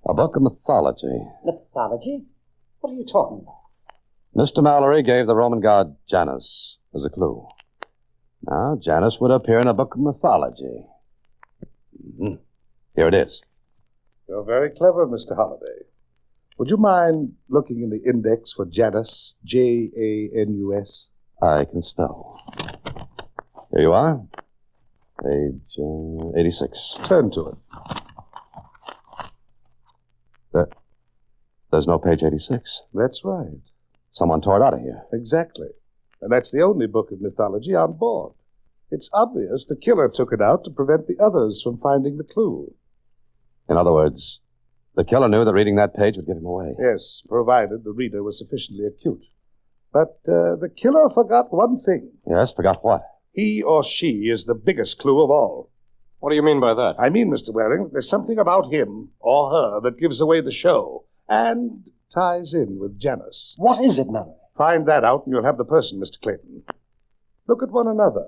A book of mythology. Mythology? What are you talking about? Mr. Mallory gave the Roman god Janus as a clue. Now, Janus would appear in a book of mythology. Here it is. You're very clever, Mr. Holliday. Would you mind looking in the index for Janus, Janus? I can spell. Here you are. Page 86. Turn to it. There's no page 86. That's right. Someone tore it out of here. Exactly. And that's the only book of mythology on board. It's obvious the killer took it out to prevent the others from finding the clue. In other words, the killer knew that reading that page would give him away. Yes, provided the reader was sufficiently acute. But the killer forgot one thing. Yes, forgot what? He or she is the biggest clue of all. What do you mean by that? I mean, Mr. Waring, there's something about him or her that gives away the show and ties in with Janus. What is it, Mallory? Find that out and you'll have the person, Mr. Clayton. Look at one another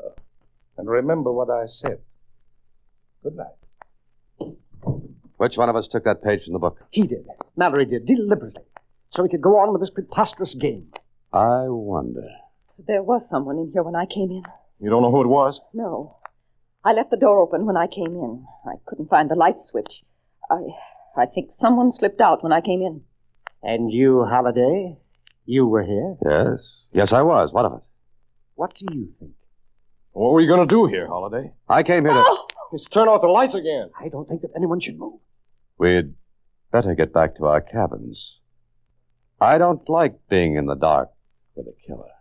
and remember what I said. Good night. Which one of us took that page from the book? He did. Mallory did, deliberately. So he could go on with this preposterous game. I wonder. There was someone in here when I came in. You don't know who it was? No. I left the door open when I came in. I couldn't find the light switch. I think someone slipped out when I came in. And you, Halliday? You were here? Yes. Yes, I was. What of it? What do you think? What were you going to do here, Halliday? I came here to... Just turn off the lights again. I don't think that anyone should move. We'd better get back to our cabins. I don't like being in the dark with a killer.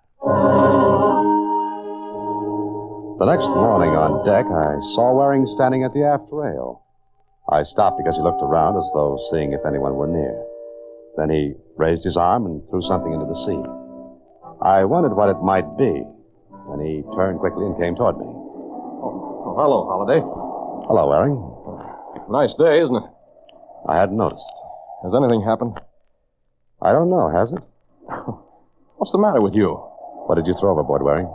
The next morning on deck, I saw Waring standing at the aft rail. I stopped because he looked around as though seeing if anyone were near. Then he raised his arm and threw something into the sea. I wondered what it might be. Then he turned quickly and came toward me. Oh, hello, Holiday. Hello, Waring. Nice day, isn't it? I hadn't noticed. Has anything happened? I don't know, has it? What's the matter with you? What did you throw overboard, Waring?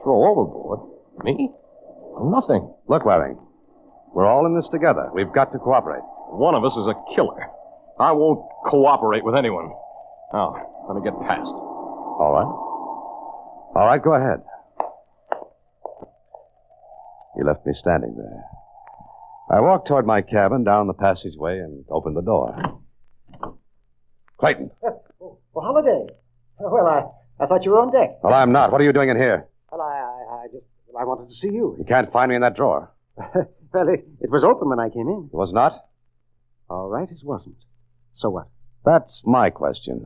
Throw overboard? Me? Nothing. Look, Waring. We're all in this together. We've got to cooperate. One of us is a killer. I won't cooperate with anyone. Now, let me get past. All right. All right, go ahead. He left me standing there. I walked toward my cabin, down the passageway, and opened the door. Clayton. Well, Holiday. Well, I thought you were on deck. Well, I'm not. What are you doing in here? Well, I wanted to see you. You can't find me in that drawer. Well, it was open when I came in. It was not? All right, it wasn't. So what? That's my question.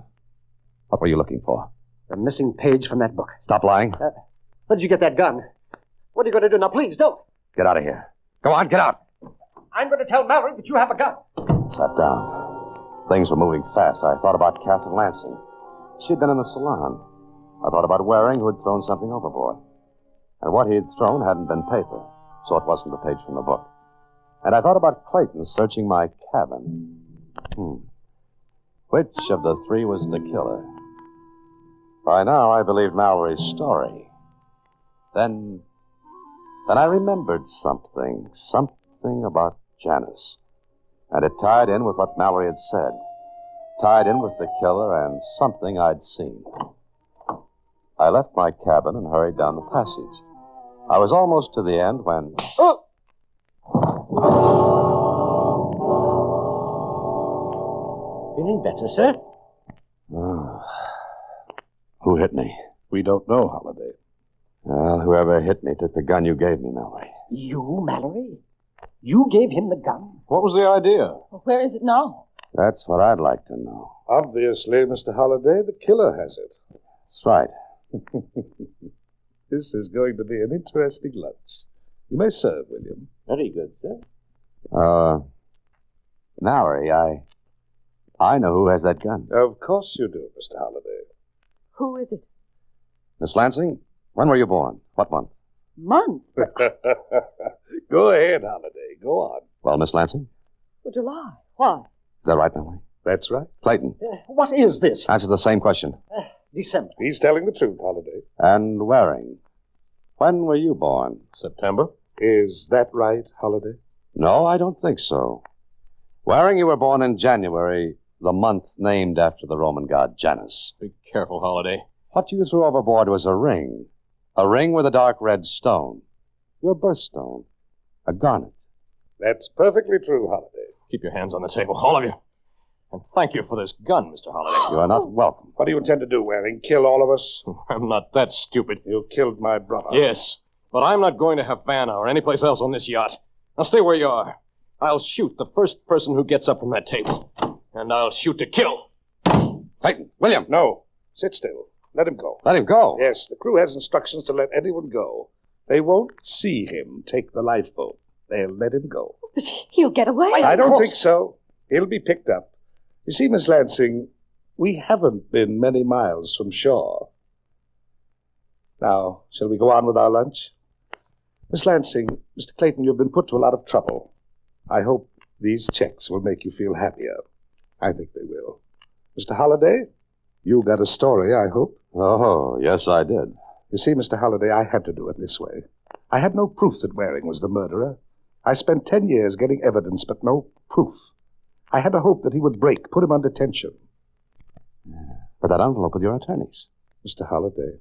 What were you looking for? The missing page from that book. Stop lying. Where did you get that gun? What are you going to do now? Please, don't. Get out of here. Go on, get out. I'm going to tell Mallory that you have a gun. Sat down. Things were moving fast. I thought about Catherine Lansing. She'd been in the salon. I thought about Waring, who had thrown something overboard. And what he had thrown hadn't been paper, so it wasn't a page from the book. And I thought about Clayton searching my cabin. Which of the three was the killer? By now, I believed Mallory's story. Then I remembered something about Janice. And it tied in with what Mallory had said. Tied in with the killer and something I'd seen. I left my cabin and hurried down the passage. I was almost to the end when... Feeling better, sir? Who hit me? We don't know, Holiday. Well, whoever hit me took the gun you gave me, Mallory. You, Mallory? You gave him the gun? What was the idea? Where is it now? That's what I'd like to know. Obviously, Mr. Holiday, the killer has it. That's right. This is going to be an interesting lunch. You may serve, William. Very good, sir. Mallory, I know who has that gun. Of course you do, Mr. Holiday. Who is it? Miss Lansing, when were you born? What month? Month? Go ahead, Holiday. Go on. Well, Miss Lansing? July. Why? Is that right, Mallory? That's right. Clayton? What is this? Answer the same question. December. He's telling the truth, Holiday. And Waring, when were you born? September. Is that right, Holiday? No, I don't think so. Waring, you were born in January, the month named after the Roman god Janus. Be careful, Holiday. What you threw overboard was a ring with a dark red stone. Your birthstone. A garnet. That's perfectly true, Holiday. Keep your hands on the table, all of you. And thank you for this gun, Mr. Holiday. You are not welcome. What do you intend to do, Waring? Kill all of us? I'm not that stupid. You killed my brother. Yes, but I'm not going to Havana or anyplace else on this yacht. Now stay where you are. I'll shoot the first person who gets up from that table. And I'll shoot to kill. Clayton, William. No. Sit still. Let him go. Let him go? Yes, the crew has instructions to let anyone go. They won't see him take the lifeboat. They'll let him go. But he'll get away. I don't think so. He'll be picked up. You see, Miss Lansing, we haven't been many miles from shore. Now, shall we go on with our lunch? Miss Lansing, Mr. Clayton, you've been put to a lot of trouble. I hope these checks will make you feel happier. I think they will. Mr. Holiday, you got a story, I hope. Oh, yes, I did. You see, Mr. Holiday, I had to do it this way. I had no proof that Waring was the murderer. I spent 10 years getting evidence, but no proof. I had a hope that he would break, put him under tension. But that envelope with your attorneys. Mr. Holiday,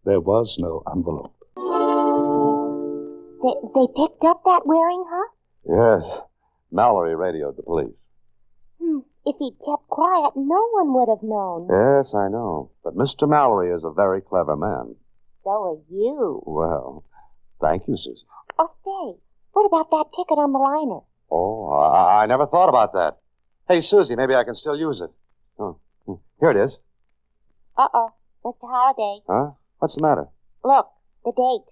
there was no envelope. They picked up that Waring, huh? Yes. Mallory radioed the police. If he'd kept quiet, no one would have known. Yes, I know. But Mr. Mallory is a very clever man. So are you. Well, thank you, Susan. Oh, say, what about that ticket on the liner? Oh, I never thought about that. Hey, Susie, maybe I can still use it. Oh, here it is. Uh-oh, Mr. Holiday. Huh? What's the matter? Look, the date.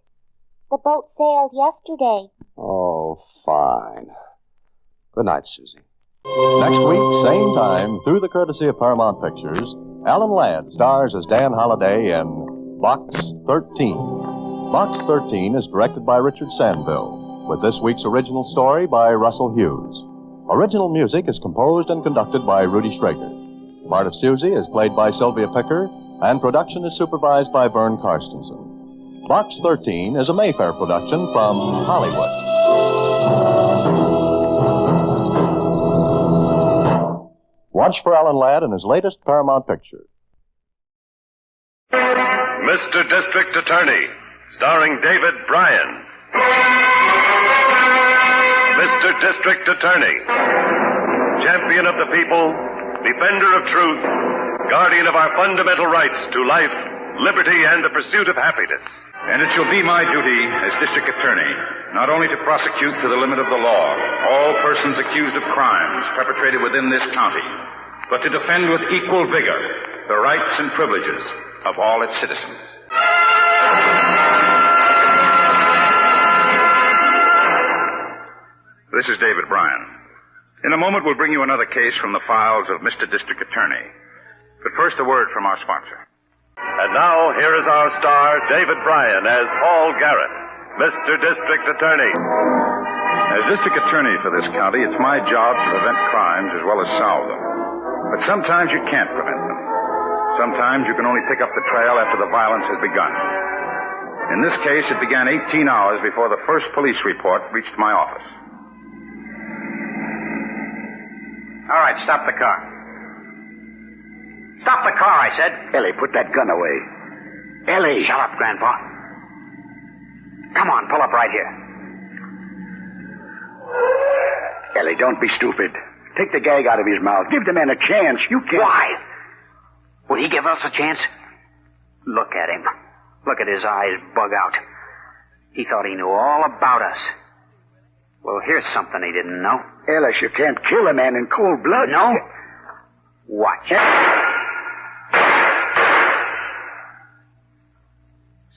The boat sailed yesterday. Oh, fine. Good night, Susie. Next week, same time, through the courtesy of Paramount Pictures, Alan Ladd stars as Dan Holliday in Box 13. Box 13 is directed by Richard Sandville, with this week's original story by Russell Hughes. Original music is composed and conducted by Rudy Schrager. The part of Susie is played by Sylvia Picker, and production is supervised by Vern Karstensen. Box 13 is a Mayfair production from Hollywood. Watch for Alan Ladd in his latest Paramount picture. Mr. District Attorney, starring David Bryan. Mr. District Attorney, champion of the people, defender of truth, guardian of our fundamental rights to life, liberty, and the pursuit of happiness. And it shall be my duty as district attorney not only to prosecute to the limit of the law all persons accused of crimes perpetrated within this county, but to defend with equal vigor the rights and privileges of all its citizens. This is David Bryan. In a moment, we'll bring you another case from the files of Mr. District Attorney. But first, a word from our sponsor. And now, here is our star, David Bryan, as Paul Garrett, Mr. District Attorney. As district attorney for this county, it's my job to prevent crimes as well as solve them. But sometimes you can't prevent them. Sometimes you can only pick up the trail after the violence has begun. In this case, it began 18 hours before the first police report reached my office. All right, stop the car. Stop the car, I said. Ellie, put that gun away. Ellie! Shut up, Grandpa. Come on, pull up right here. Ellie, don't be stupid. Take the gag out of his mouth. Give the man a chance. You can't... Why? Would he give us a chance? Look at him. Look at his eyes bug out. He thought he knew all about us. Well, here's something he didn't know. Ellis, you can't kill a man in cold blood. No? Watch.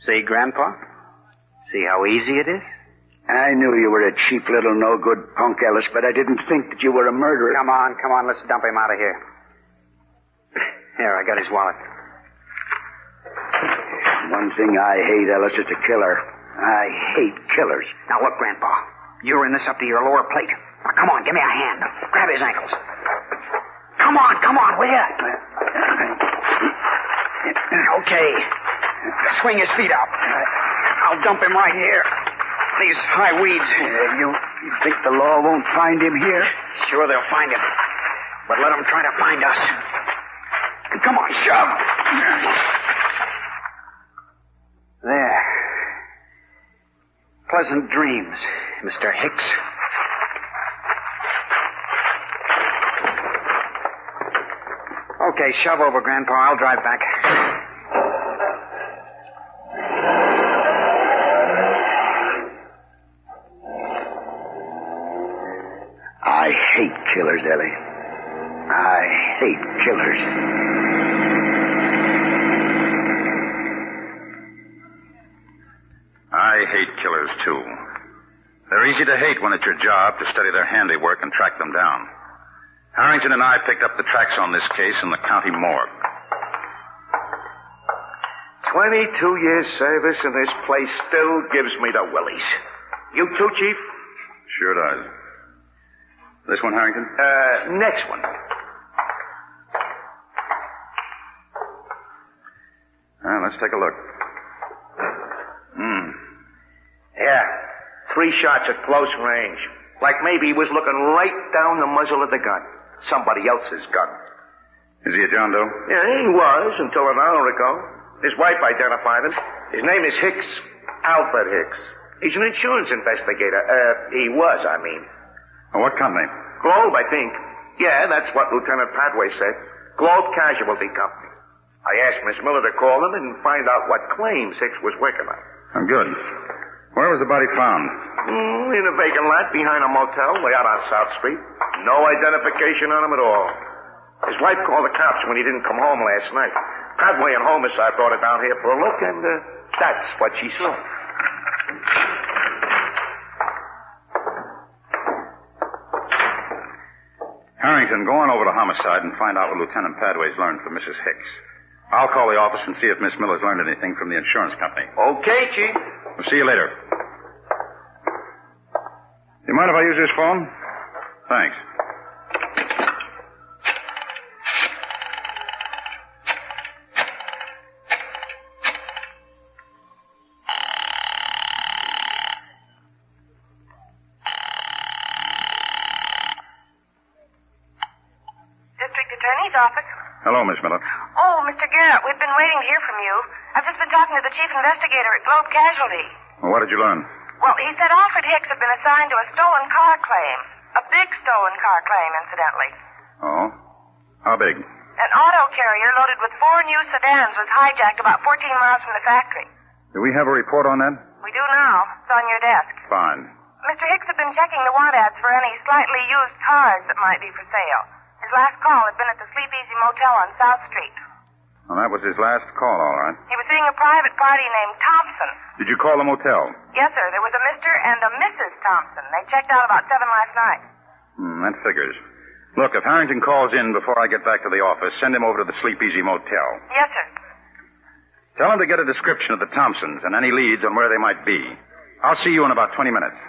See, Grandpa? See how easy it is? I knew you were a cheap little no-good punk, Ellis, but I didn't think that you were a murderer. Come on, let's dump him out of here. Here, I got his wallet. One thing I hate, Ellis, is a killer. I hate killers. Now, look, Grandpa. You're in this up to your lower plate. Now, come on, give me a hand. Grab his ankles. Come on, will ya? Okay. Swing his feet out. I'll dump him right here. These high weeds. You think the law won't find him here? Sure, they'll find him. But let them try to find us. Come on, shove. There. Pleasant dreams, Mr. Hicks. Okay, shove over, Grandpa. I'll drive back. I hate killers, Ellie. I hate killers. I hate killers, too. They're easy to hate when it's your job to study their handiwork and track them down. Harrington and I picked up the tracks on this case in the county morgue. 22 years service and this place still gives me the willies. You too, Chief? Sure does. This one, Harrington? Next one. Let's take a look. Yeah. 3 shots at close range. Like maybe he was looking right down the muzzle of the gun. Somebody else's gun. Is he a John Doe? Yeah, he was until an hour ago. His wife identified him. His name is Hicks. Alfred Hicks. He's an insurance investigator. He was, I mean. What company? Globe, I think. Yeah, that's what Lieutenant Padway said. Globe Casualty Company. I asked Miss Miller to call him and find out what claims Hicks was working on. Oh, good. Where was the body found? In a vacant lot behind a motel way out on South Street. No identification on him at all. His wife called the cops when he didn't come home last night. Padway and Homicide brought her down here for a look, and that's what she saw. Harrington, go on over to Homicide and find out what Lieutenant Padway's learned from Mrs. Hicks. I'll call the office and see if Miss Miller's learned anything from the insurance company. Okay, Chief. We'll see you later. You mind if I use this phone? Thanks. Office. Hello, Miss Miller. Oh, Mr. Garrett, we've been waiting to hear from you. I've just been talking to the chief investigator at Globe Casualty. Well, what did you learn? Well, he said Alfred Hicks had been assigned to a stolen car claim. A big stolen car claim, incidentally. Oh? How big? An auto carrier loaded with 4 new sedans was hijacked about 14 miles from the factory. Do we have a report on that? We do now. It's on your desk. Fine. Mr. Hicks had been checking the want ads for any slightly used cars that might be for sale. His last call had been at the Sleep Easy Motel on South Street. Well, that was his last call, all right. He was seeing a private party named Thompson. Did you call the motel? Yes, sir. There was a Mr. and a Mrs. Thompson. They checked out about 7 last night. That figures. Look, if Harrington calls in before I get back to the office, send him over to the Sleep Easy Motel. Yes, sir. Tell him to get a description of the Thompsons and any leads on where they might be. I'll see you in about 20 minutes.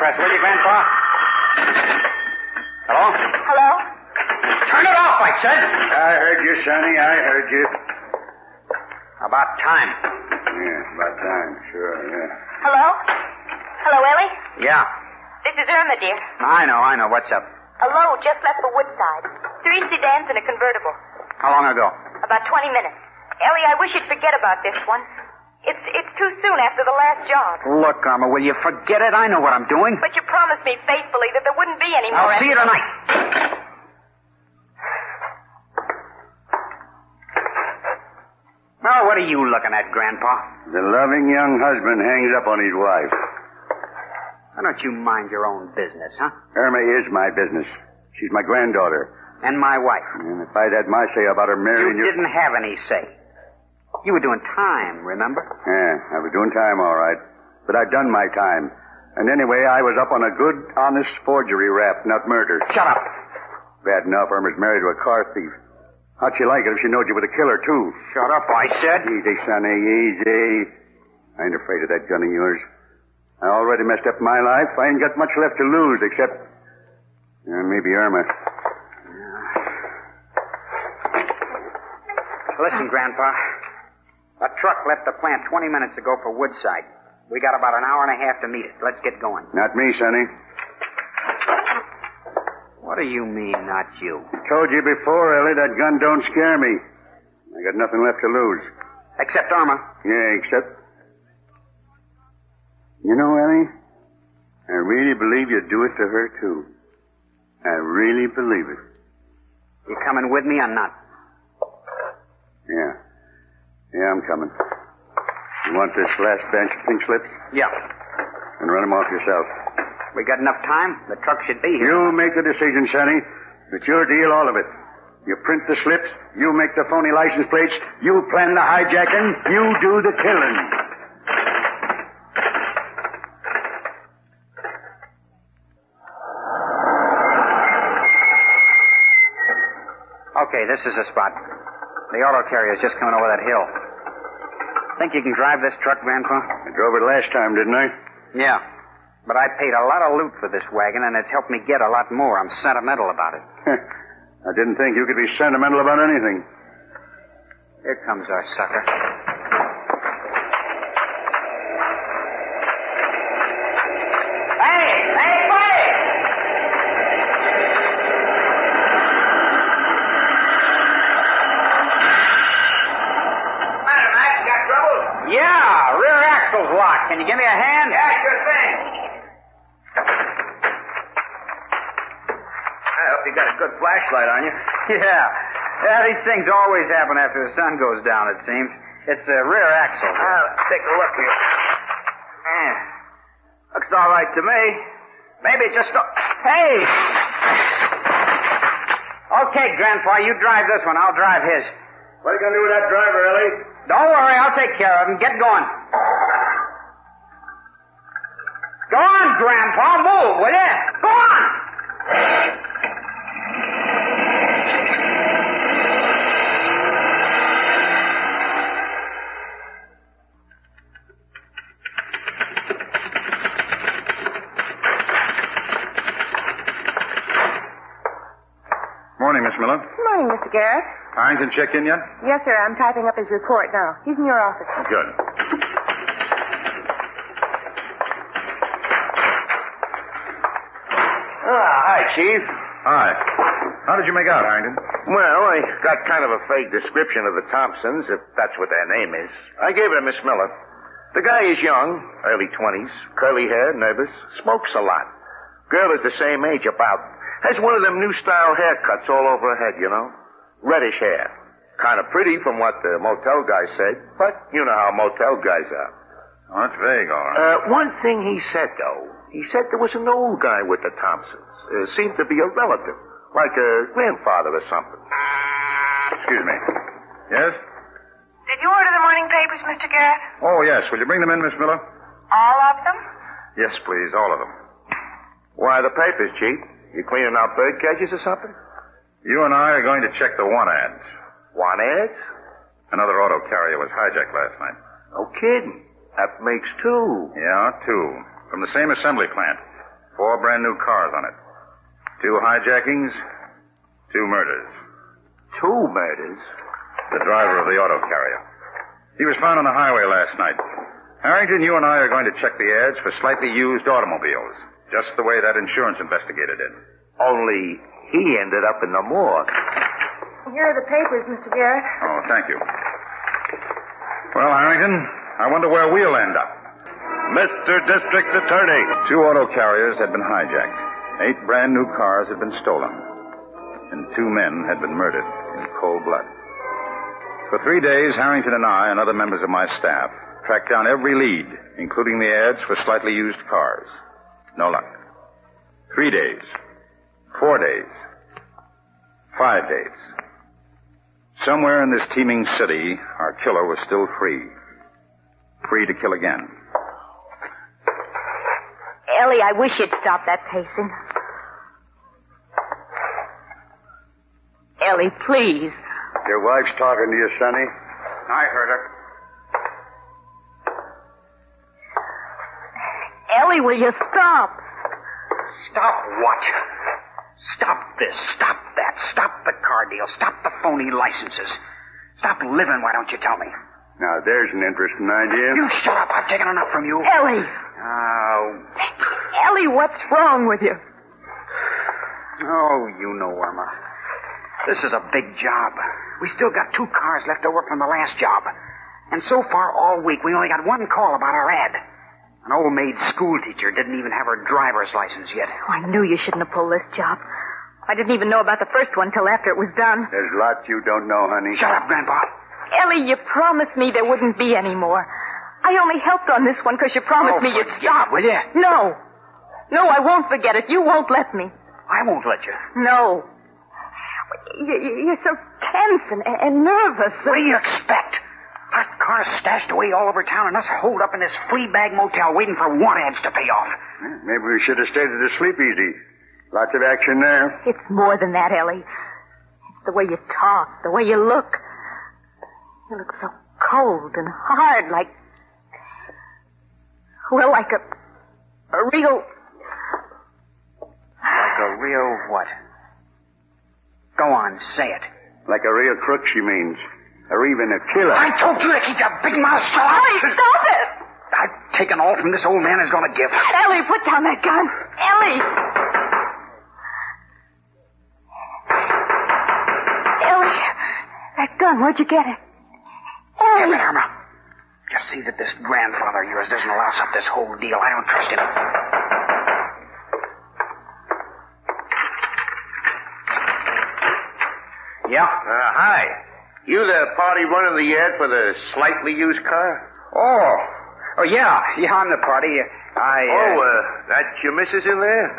Will you, Grandpa? Hello? Hello? Turn it off, I said. I heard you, Sonny. I heard you. About time. Yeah, about time. Sure, yeah. Hello? Hello, Ellie? Yeah. This is Irma, dear. I know. What's up? A load just left for Woodside. 3 sedans and a convertible. How long ago? About 20 minutes. Ellie, I wish you'd forget about this one. It's too soon after the last job. Look, Irma, will you forget it? I know what I'm doing. But you promised me faithfully that there wouldn't be any more. I'll see you tonight. Now, what are you looking at, Grandpa? The loving young husband hangs up on his wife. Why don't you mind your own business, huh? Irma is my business. She's my granddaughter. And my wife. And if I'd had my say about her marrying you... You didn't have any say. You were doing time, remember? Yeah, I was doing time, all right. But I'd done my time. And anyway, I was up on a good, honest forgery rap, not murder. Shut up. Bad enough, Irma's married to a car thief. How'd she like it if she knowed you were the killer, too? Shut up, I said. Easy, Sonny, easy. I ain't afraid of that gun of yours. I already messed up my life. I ain't got much left to lose, except... maybe Irma. Listen, Grandpa. A truck left the plant 20 minutes ago for Woodside. We got about an hour and a half to meet it. Let's get going. Not me, Sonny. What do you mean, not you? Told you before, Ellie, that gun don't scare me. I got nothing left to lose. Except Irma. Yeah, except... You know, Ellie, I really believe you'd do it to her, too. I really believe it. You coming with me or not? Yeah. Yeah, I'm coming. You want this last batch of pink slips? Yeah. And run them off yourself. We got enough time? The truck should be here. You make the decision, Sonny. It's your deal, all of it. You print the slips, you make the phony license plates, you plan the hijacking, you do the killing. Okay, this is the spot. The auto carrier's just coming over that hill. Think you can drive this truck, Grandpa? I drove it last time, didn't I? Yeah. But I paid a lot of loot for this wagon, and it's helped me get a lot more. I'm sentimental about it. I didn't think you could be sentimental about anything. Here comes our sucker. Hey, buddy! Can you give me a hand? Yeah, sure thing. I hope you got a good flashlight on you. Yeah, these things always happen after the sun goes down, it seems. It's the rear axle. I'll take a look here. Yeah. Looks all right to me. Maybe it just... Hey! Okay, Grandpa, you drive this one. I'll drive his. What are you going to do with that driver, Ellie? Don't worry, I'll take care of him. Get going. Go on, Grandpa. Move, will you? Go on! Morning, Miss Miller. Morning, Mr. Garrett. Harrington check in yet? Yes, sir. I'm typing up his report now. He's in your office. Good. Hi, Chief. Hi. How did you make out, Harrington? Well, I got kind of a vague description of the Thompsons, if that's what their name is. I gave it to Miss Miller. The guy is young, early 20s, curly hair, nervous, smokes a lot. Girl is the same age, about. Has one of them new-style haircuts all over her head, you know? Reddish hair. Kind of pretty from what the motel guy said, but you know how motel guys are. Oh, that's vague, all right. One thing he said, though. He said there was an old guy with the Thompsons. Seemed to be a relative, like a grandfather or something. Excuse me. Yes? Did you order the morning papers, Mr. Garrett? Oh, yes. Will you bring them in, Miss Miller? All of them? Yes, please. All of them. Why the papers, Chief? You cleaning out bird cages or something? You and I are going to check the want ads. Want ads? Another auto carrier was hijacked last night. No kidding. That makes two. Yeah, two. From the same assembly plant. 4 brand new cars on it. 2 hijackings, 2 murders. 2 murders? The driver of the auto carrier. He was found on the highway last night. Harrington, you and I are going to check the ads for slightly used automobiles. Just the way that insurance investigator did. Only he ended up in the morgue. Here are the papers, Mr. Garrett. Oh, thank you. Well, Harrington, I wonder where we'll end up. Mr. District Attorney. 2 auto carriers had been hijacked. 8 brand new cars had been stolen. And 2 men had been murdered in cold blood. For 3 days, Harrington and I and other members of my staff tracked down every lead, including the ads for slightly used cars. No luck. 3 days. 4 days. 5 days. Somewhere in this teeming city, our killer was still free. Free to kill again. Ellie, I wish you'd stop that pacing. Ellie, please. Your wife's talking to you, Sonny. I heard her. Ellie, will you stop? Stop what? Stop this. Stop that. Stop the car deal. Stop the phony licenses. Stop living, why don't you tell me? Now, there's an interesting idea. You shut up. I've taken enough from you. Ellie! Oh. Ellie, what's wrong with you? Oh, you know, Irma. This is a big job. We still got 2 cars left over from the last job. And so far all week, we only got 1 call about our ad. An old maid school teacher didn't even have her driver's license yet. Oh, I knew you shouldn't have pulled this job. I didn't even know about the first one till after it was done. There's lots you don't know, honey. Shut up, Grandpa. Ellie, you promised me there wouldn't be any more. I only helped on this one because you promised me you'd stop. Will you? No. No, I won't forget it. You won't let me. I won't let you. No. You're so tense and nervous. What do you expect? Hot cars stashed away all over town and us holed up in this flea bag motel waiting for want ads to pay off. Maybe we should have stayed at the Sleep Easy. Lots of action there. It's more than that, Ellie. It's the way you talk, the way you look. You look so cold and hard, like... Well, like a real... Like a real what? Go on, say it. Like a real crook, she means. Or even a killer. I told you to keep your big mouth shut. Ellie, stop it! I've taken all from this old man is going to give. Ellie, put down that gun. Ellie! Ellie, that gun, where'd you get it? Ellie! Give it, Irma. Just see that this grandfather of yours doesn't louse up this whole deal. I don't trust him. Yeah? Hi. You the party running the ad for the slightly used car? Oh, yeah, I'm the party. That's your missus in there?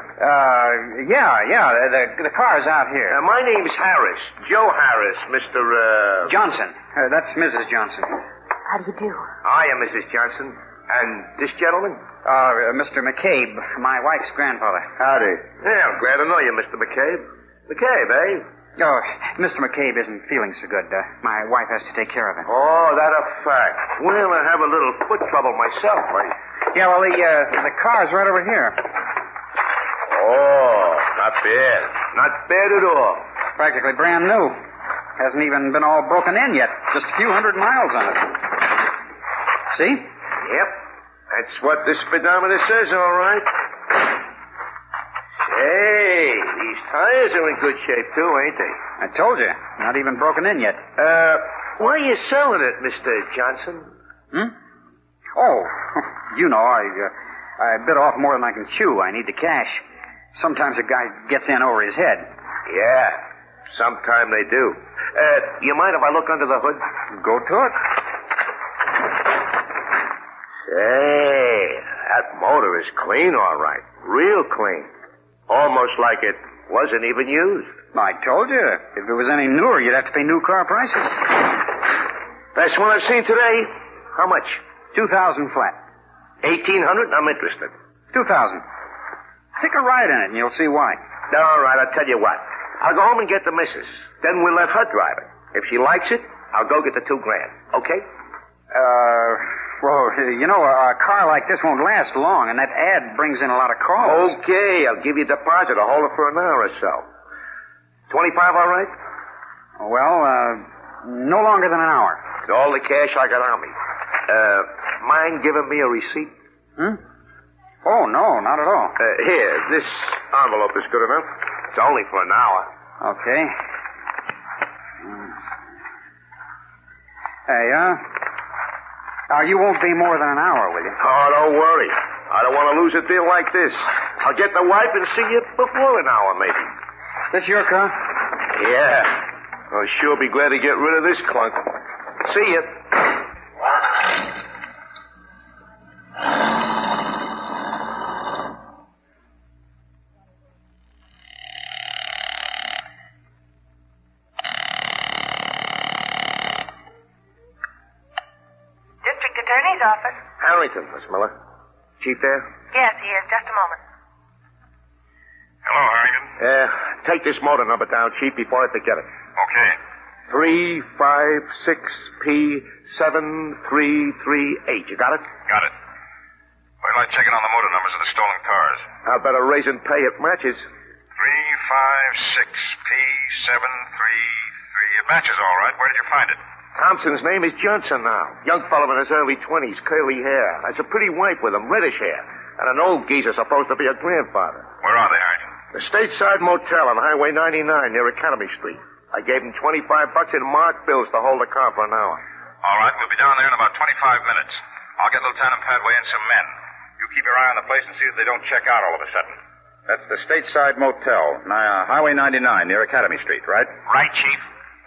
Yeah, the car's out here. My name's Harris. Joe Harris, Mr. Johnson. That's Mrs. Johnson. How do you do? Hiya, Mrs. Johnson. And this gentleman? Mr. McCabe, my wife's grandfather. Howdy. Yeah, I'm glad to know you, Mr. McCabe. McCabe, eh? Oh, Mr. McCabe isn't feeling so good. My wife has to take care of him. Oh, that a fact. Well, I have a little foot trouble myself, right? Yeah, well, the car's right over here. Oh, not bad. Not bad at all. Practically brand new. Hasn't even been all broken in yet. Just a few hundred miles on it. See? Yep. That's what this speedometer says, all right. Hey, these tires are in good shape, too, ain't they? I told you. Not even broken in yet. Why are you selling it, Mr. Johnson? Oh, you know, I bit off more than I can chew. I need the cash. Sometimes a guy gets in over his head. Yeah, sometime they do. You mind if I look under the hood? Go to it. Hey, that motor is clean, all right. Real clean. Almost like it wasn't even used. I told you. If it was any newer, you'd have to pay new car prices. Best one I've seen today. How much? 2,000 flat. 1,800? I'm interested. 2,000. Take a ride in it and you'll see why. All right, I'll tell you what. I'll go home and get the missus. Then we'll let her drive it. If she likes it, I'll go get the $2,000. Okay? Well, you know, a car like this won't last long, and that ad brings in a lot of calls. Okay, I'll give you a deposit. I'll hold it for an hour or so. 25, all right? Well, no longer than an hour. It's all the cash I got on me. Mind giving me a receipt? Oh, no, not at all. Here, this envelope is good enough. It's only for an hour. Okay. Hey, you won't be more than an hour, will you? Oh, don't worry. I don't want to lose a deal like this. I'll get the wife and see you before an hour, maybe. This your car? Yeah. I'll sure be glad to get rid of this clunk. See you. Attorney's office. Harrington, Miss Miller. Chief there? Yes, he is. Just a moment. Hello, Harrington. Take this motor number down, Chief, before I forget it. Okay. 356P7338. You got it? Got it. Where till I check in on the motor numbers of the stolen cars. I'll better raise and pay. It matches. 356P733. It matches all right. Where did you find it? Thompson's name is Johnson now. Young fellow in his early 20s, curly hair. Has a pretty wife with him, reddish hair. And an old geezer supposed to be a grandfather. Where are they, Harrington? The Stateside Motel on Highway 99 near Academy Street. I gave him $25 in marked bills to hold the car for an hour. All right, we'll be down there in about 25 minutes. I'll get Lieutenant Padway and some men. You keep your eye on the place and see that they don't check out all of a sudden. That's the Stateside Motel, Highway 99 near Academy Street, right? Right, Chief.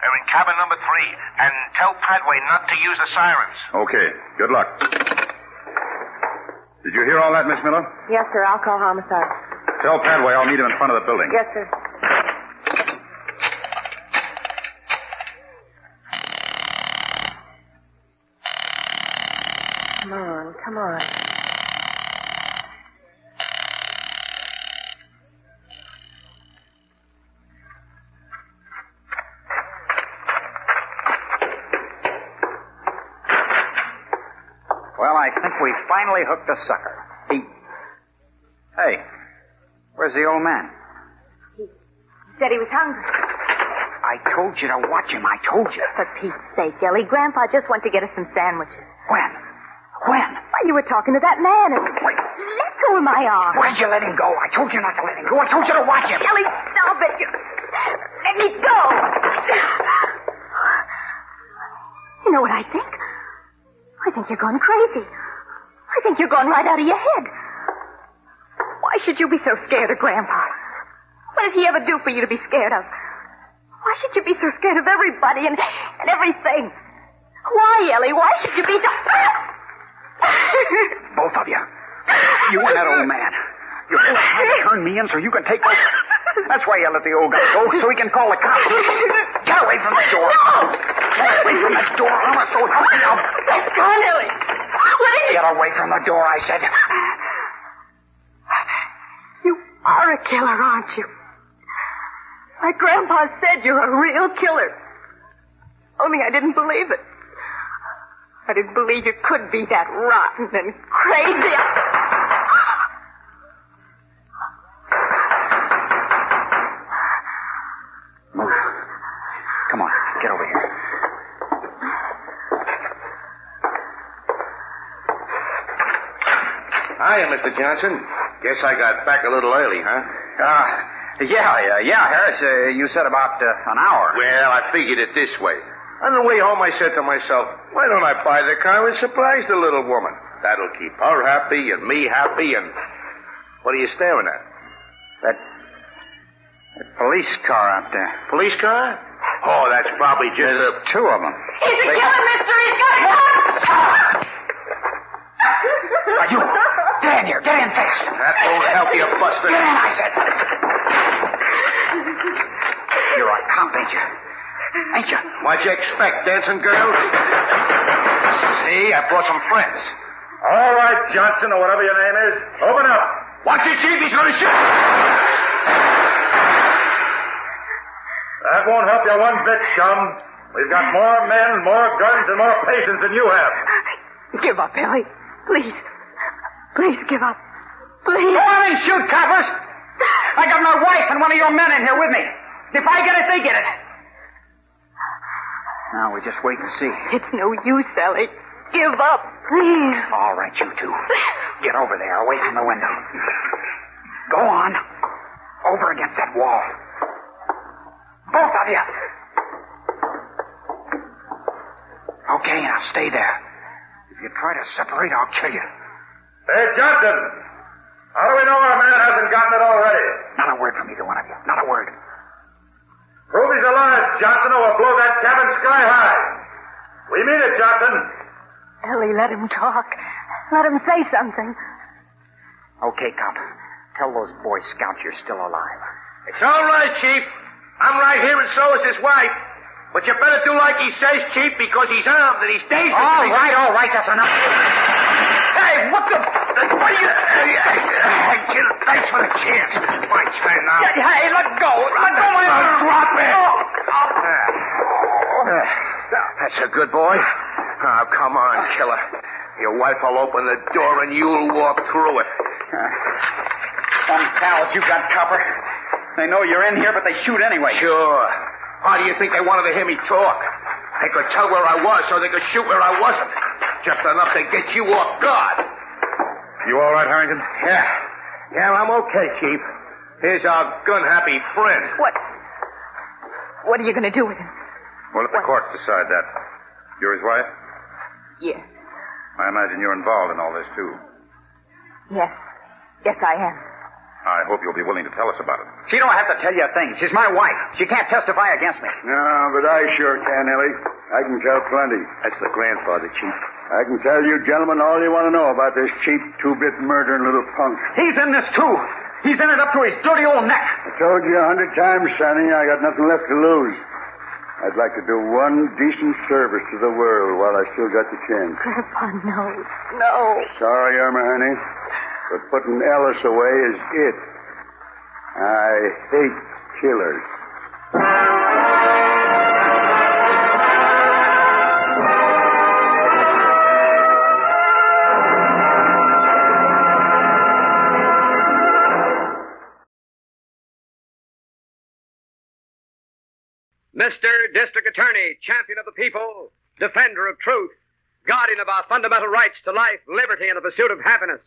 They're in cabin number 3. And tell Padway not to use the sirens. Okay. Good luck. Did you hear all that, Miss Miller? Yes, sir. I'll call homicide. Tell Padway I'll meet him in front of the building. Yes, sir. Come on, come on. Well, I think we finally hooked a sucker. Hey, where's the old man? He said he was hungry. I told you to watch him. I told you. For Pete's sake, Ellie, Grandpa just went to get us some sandwiches. When? Why, you were talking to that man and... Wait. Let go of my arm. Why'd you let him go? I told you not to let him go. I told you to watch him. Ellie, stop it. Let me go. You know what I think? I think you're going crazy. I think you're going right out of your head. Why should you be so scared of Grandpa? What did he ever do for you to be scared of? Why should you be so scared of everybody and everything? Why, Ellie? Why should you be so... Both of you. You and that old man. You're both trying to turn me in so you can take over. That's why you let the old guy go, so he can call the cops. Get away from the door. No! Get away from the door, Irma, so help me out. That's gone, Ellie. Get away from the door, I said. You are a killer, aren't you? My grandpa said you're a real killer. Only I didn't believe it. I didn't believe you could be that rotten and crazy. Move. Come on, get over here. Hiya, Mr. Johnson. Guess I got back a little early, huh? Yeah, Harris. You said about an hour. Well, I figured it this way. On the way home, I said to myself, why don't I buy the car and surprise the little woman? That'll keep her happy and me happy and... What are you staring at? That police car out there. Police car? Oh, that's probably just There's two of them. He's a killer, mister. He's got a gun! Are you? Get in here. Get in fast. That won't help you, Buster. Get in, I said. You're a cop, ain't you? Ain't you? What'd you expect, dancing girls? See, I brought some friends. All right, Johnson, or whatever your name is. Open up. Watch it, Chief. He's going to shoot. That won't help you one bit, chum. We've got more men, more guns, and more patience than you have. Give up, Ellie. Please. Please give up. Please. Go on and shoot, coppers. I got my wife and one of your men in here with me. If I get it, they get it. Now we just wait and see. It's no use, Ellie. Give up, please. All right, you two. Get over there, away from the window. Go on. Over against that wall. Both of you. Okay, now stay there. If you try to separate, I'll kill you. Hey, Johnson. How do we know our man hasn't gotten it already? Not a word from either one of you. Not a word. Prove he's alive, Johnson, or we'll blow that cabin sky high. We mean it, Johnson. Ellie, let him talk. Let him say something. Okay, cop. Tell those Boy Scouts you're still alive. It's all right, Chief. I'm right here, and so is his wife. But you better do like he says, Chief, because he's armed and he's dangerous. All right, that's enough. Hey, what the... What are you... Hey, kid, thanks for the chance. My turn now. Hey, let go. Let go, my arm. Drop it. That's a good boy. Oh, come on, killer. Your wife will open the door and you'll walk through it. Some pals you got, copper. They know you're in here, but they shoot anyway. Sure. How do you think they wanted to hear me talk? They could tell where I was, so they could shoot where I wasn't. Just enough to get you off guard. You all right, Harrington? Yeah, I'm okay, Chief. Here's our gun-happy friend. What are you going to do with him? We'll let the courts decide that. You're his wife? Yes. I imagine you're involved in all this, too. Yes. Yes, I am. I hope you'll be willing to tell us about it. She don't have to tell you a thing. She's my wife. She can't testify against me. No, but I sure can, Ellie. I can tell plenty. That's the grandfather, Chief. I can tell you gentlemen all you want to know about this cheap two-bit murdering little punk. He's in this, too. He's in it up to his dirty old neck. I told you 100 times, Sonny, I got nothing left to lose. I'd like to do one decent service to the world while I still got the chance. Grandpa, no. No. Sorry, Irma, honey, but putting Ellis away is it. I hate killers. Mr. District Attorney, champion of the people, defender of truth, guardian of our fundamental rights to life, liberty, and the pursuit of happiness.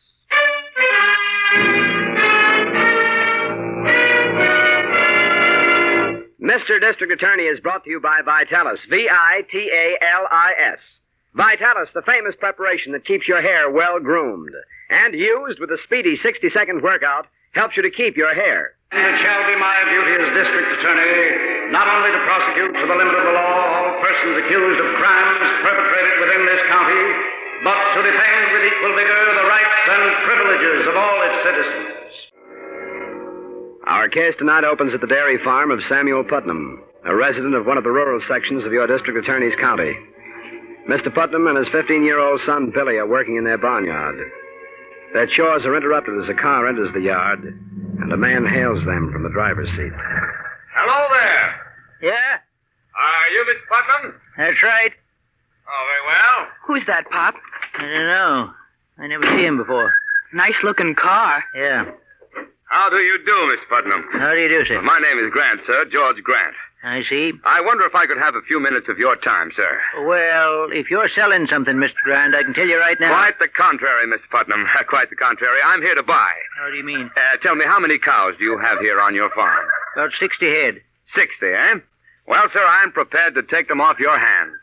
Mr. District Attorney is brought to you by Vitalis, Vitalis, Vitalis, the famous preparation that keeps your hair well groomed. And used with a speedy 60-second workout, helps you to keep your hair. And it shall be my duty as district attorney not only to prosecute to the limit of the law all persons accused of crimes perpetrated within this county, but to defend with equal vigor the rights and privileges of all its citizens. Our case tonight opens at the dairy farm of Samuel Putnam, a resident of one of the rural sections of your district attorney's county. Mr. Putnam and his 15-year-old son, Billy, are working in their barnyard. Their chores are interrupted as a car enters the yard, and a man hails them from the driver's seat. Hello there. Yeah? Are you Mr. Putnam? That's right. Oh, very well. Who's that, Pop? I don't know. I never seen him before. Nice-looking car. Yeah. How do you do, Mr. Putnam? How do you do, sir? My name is Grant, sir. George Grant. I see. I wonder if I could have a few minutes of your time, sir. Well, if you're selling something, Mr. Grant, I can tell you right now... Quite the contrary, Mr. Putnam. Quite the contrary. I'm here to buy. How do you mean? Tell me, how many cows do you have here on your farm? About 60 head. 60, eh? Well, sir, I'm prepared to take them off your hands.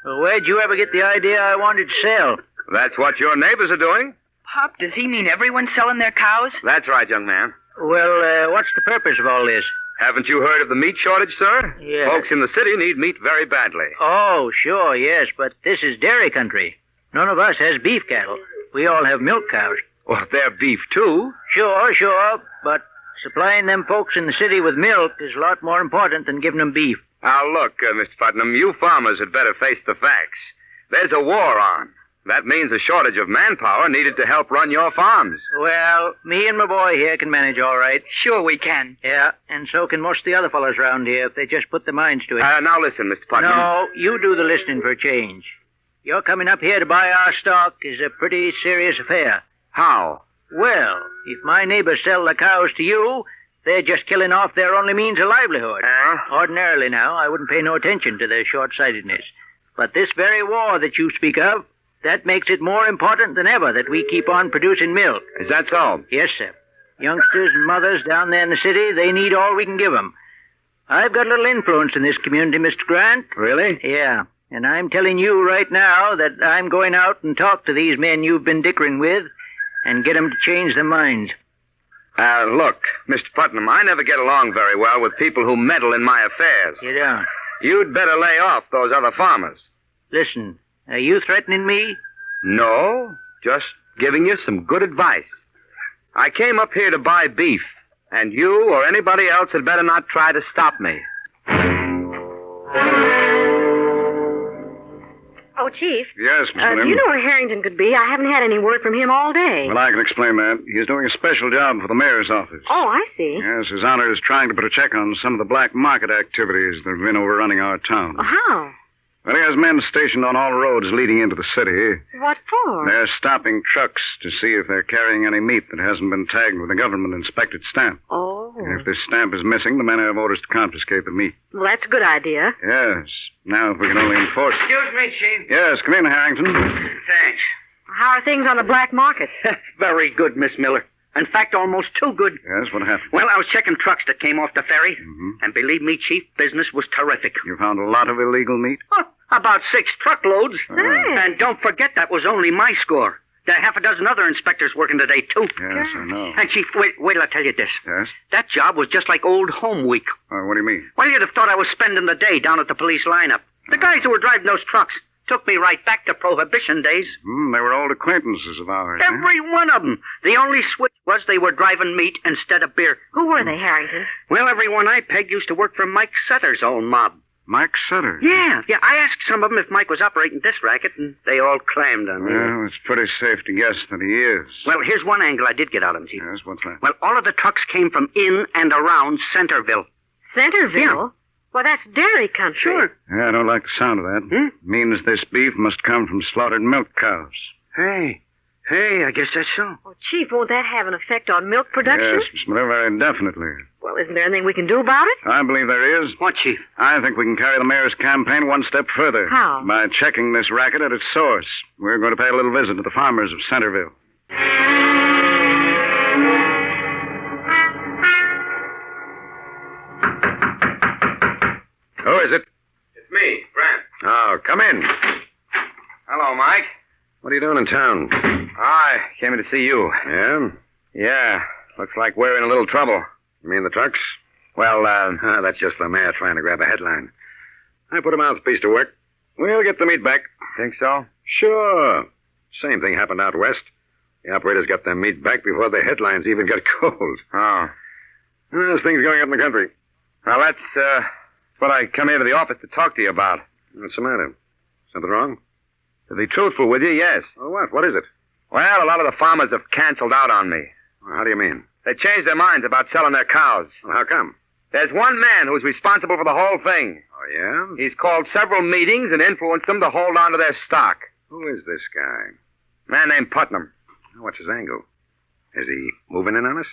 Well, where'd you ever get the idea I wanted to sell? That's what your neighbors are doing. Pop, does he mean everyone's selling their cows? That's right, young man. Well, what's the purpose of all this? Haven't you heard of the meat shortage, sir? Yeah. Folks in the city need meat very badly. Oh, sure, yes, but this is dairy country. None of us has beef cattle. We all have milk cows. Well, they're beef, too. Sure, but supplying them folks in the city with milk is a lot more important than giving them beef. Now, look, Mr. Putnam, you farmers had better face the facts. There's a war on. That means a shortage of manpower needed to help run your farms. Well, me and my boy here can manage all right. Sure we can. Yeah, and so can most of the other fellows around here if they just put their minds to it. Now listen, Mr. Putnam. No, you do the listening for a change. Your coming up here to buy our stock is a pretty serious affair. How? Well, if my neighbors sell the cows to you, they're just killing off their only means of livelihood. Ordinarily now, I wouldn't pay no attention to their short-sightedness. But this very war that you speak of, that makes it more important than ever that we keep on producing milk. Is that so? Yes, sir. Youngsters and mothers down there in the city, they need all we can give them. I've got a little influence in this community, Mr. Grant. Really? Yeah. And I'm telling you right now that I'm going out and talk to these men you've been dickering with and get them to change their minds. Look, Mr. Putnam, I never get along very well with people who meddle in my affairs. You don't? You'd better lay off those other farmers. Listen, are you threatening me? No, just giving you some good advice. I came up here to buy beef, and you or anybody else had better not try to stop me. Oh, Chief. Yes, Miss Williams. Do you know where Harrington could be? I haven't had any word from him all day. Well, I can explain that. He's doing a special job for the mayor's office. Oh, I see. Yes, His Honor is trying to put a check on some of the black market activities that have been overrunning our town. Well, how? Well, he has men stationed on all roads leading into the city. What for? They're stopping trucks to see if they're carrying any meat that hasn't been tagged with a government-inspected stamp. Oh. And if this stamp is missing, the men have orders to confiscate the meat. Well, that's a good idea. Yes. Now, if we can only enforce... Excuse me, Chief. Yes, come in, Harrington. Thanks. How are things on the black market? Very good, Miss Miller. In fact, almost too good. Yes, what happened? Well, I was checking trucks that came off the ferry. And believe me, Chief, business was terrific. You found a lot of illegal meat? About 6 truckloads. Nice. And don't forget, that was only my score. There are half a dozen other inspectors working today, too. Yes, I know. And, Chief, wait till I tell you this. Yes? That job was just like old home week. What do you mean? Well, you'd have thought I was spending the day down at the police lineup. The guys who were driving those trucks took me right back to Prohibition days. They were old acquaintances of ours. Every one of them. The only switch was they were driving meat instead of beer. Who were they, Harrington? Well, everyone I pegged used to work for Mike Sutter's old mob. Mike Sutter? Yeah. I asked some of them if Mike was operating this racket, and they all claimed on me. Well, it's pretty safe to guess that he is. Well, here's one angle I did get out of him, Chief. Yes, what's that? Well, all of the trucks came from in and around Centerville. Centerville? Yeah. Well, that's dairy country. Sure. Yeah, I don't like the sound of that. Means this beef must come from slaughtered milk cows. Hey, I guess that's so. Oh, Chief, won't that have an effect on milk production? Yes, Miss Miller, very definitely. Well, isn't there anything we can do about it? I believe there is. What, Chief? I think we can carry the mayor's campaign one step further. How? By checking this racket at its source. We're going to pay a little visit to the farmers of Centerville. Who is it? It's me, Grant. Oh, come in. Hello, Mike. What are you doing in town? I came in to see you. Yeah? Yeah. Looks like we're in a little trouble. You mean the trucks? Well, that's just the mayor trying to grab a headline. I put a mouthpiece to work. We'll get the meat back. Think so? Sure. Same thing happened out west. The operators got their meat back before the headlines even got cold. Oh. There's things going on in the country. Well, that's what I come here to the office to talk to you about. What's the matter? Something wrong? To be truthful with you, yes. Oh, what? What is it? Well, a lot of the farmers have canceled out on me. How do you mean? They changed their minds about selling their cows. Well, how come? There's one man who's responsible for the whole thing. Oh, yeah? He's called several meetings and influenced them to hold on to their stock. Who is this guy? A man named Putnam. What's his angle? Is he moving in on us?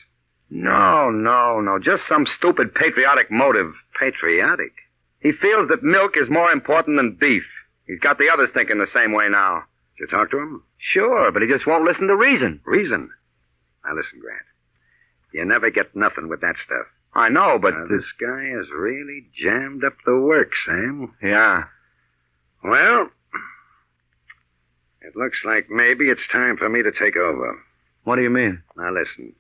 No. Just some stupid patriotic motive. Patriotic? He feels that milk is more important than beef. He's got the others thinking the same way now. Did you talk to him? Sure, but he just won't listen to reason. Reason? Now, listen, Grant. You never get nothing with that stuff. I know, but... This guy has really jammed up the works, Sam. Yeah. Well, it looks like maybe it's time for me to take over. What do you mean? Now, listen.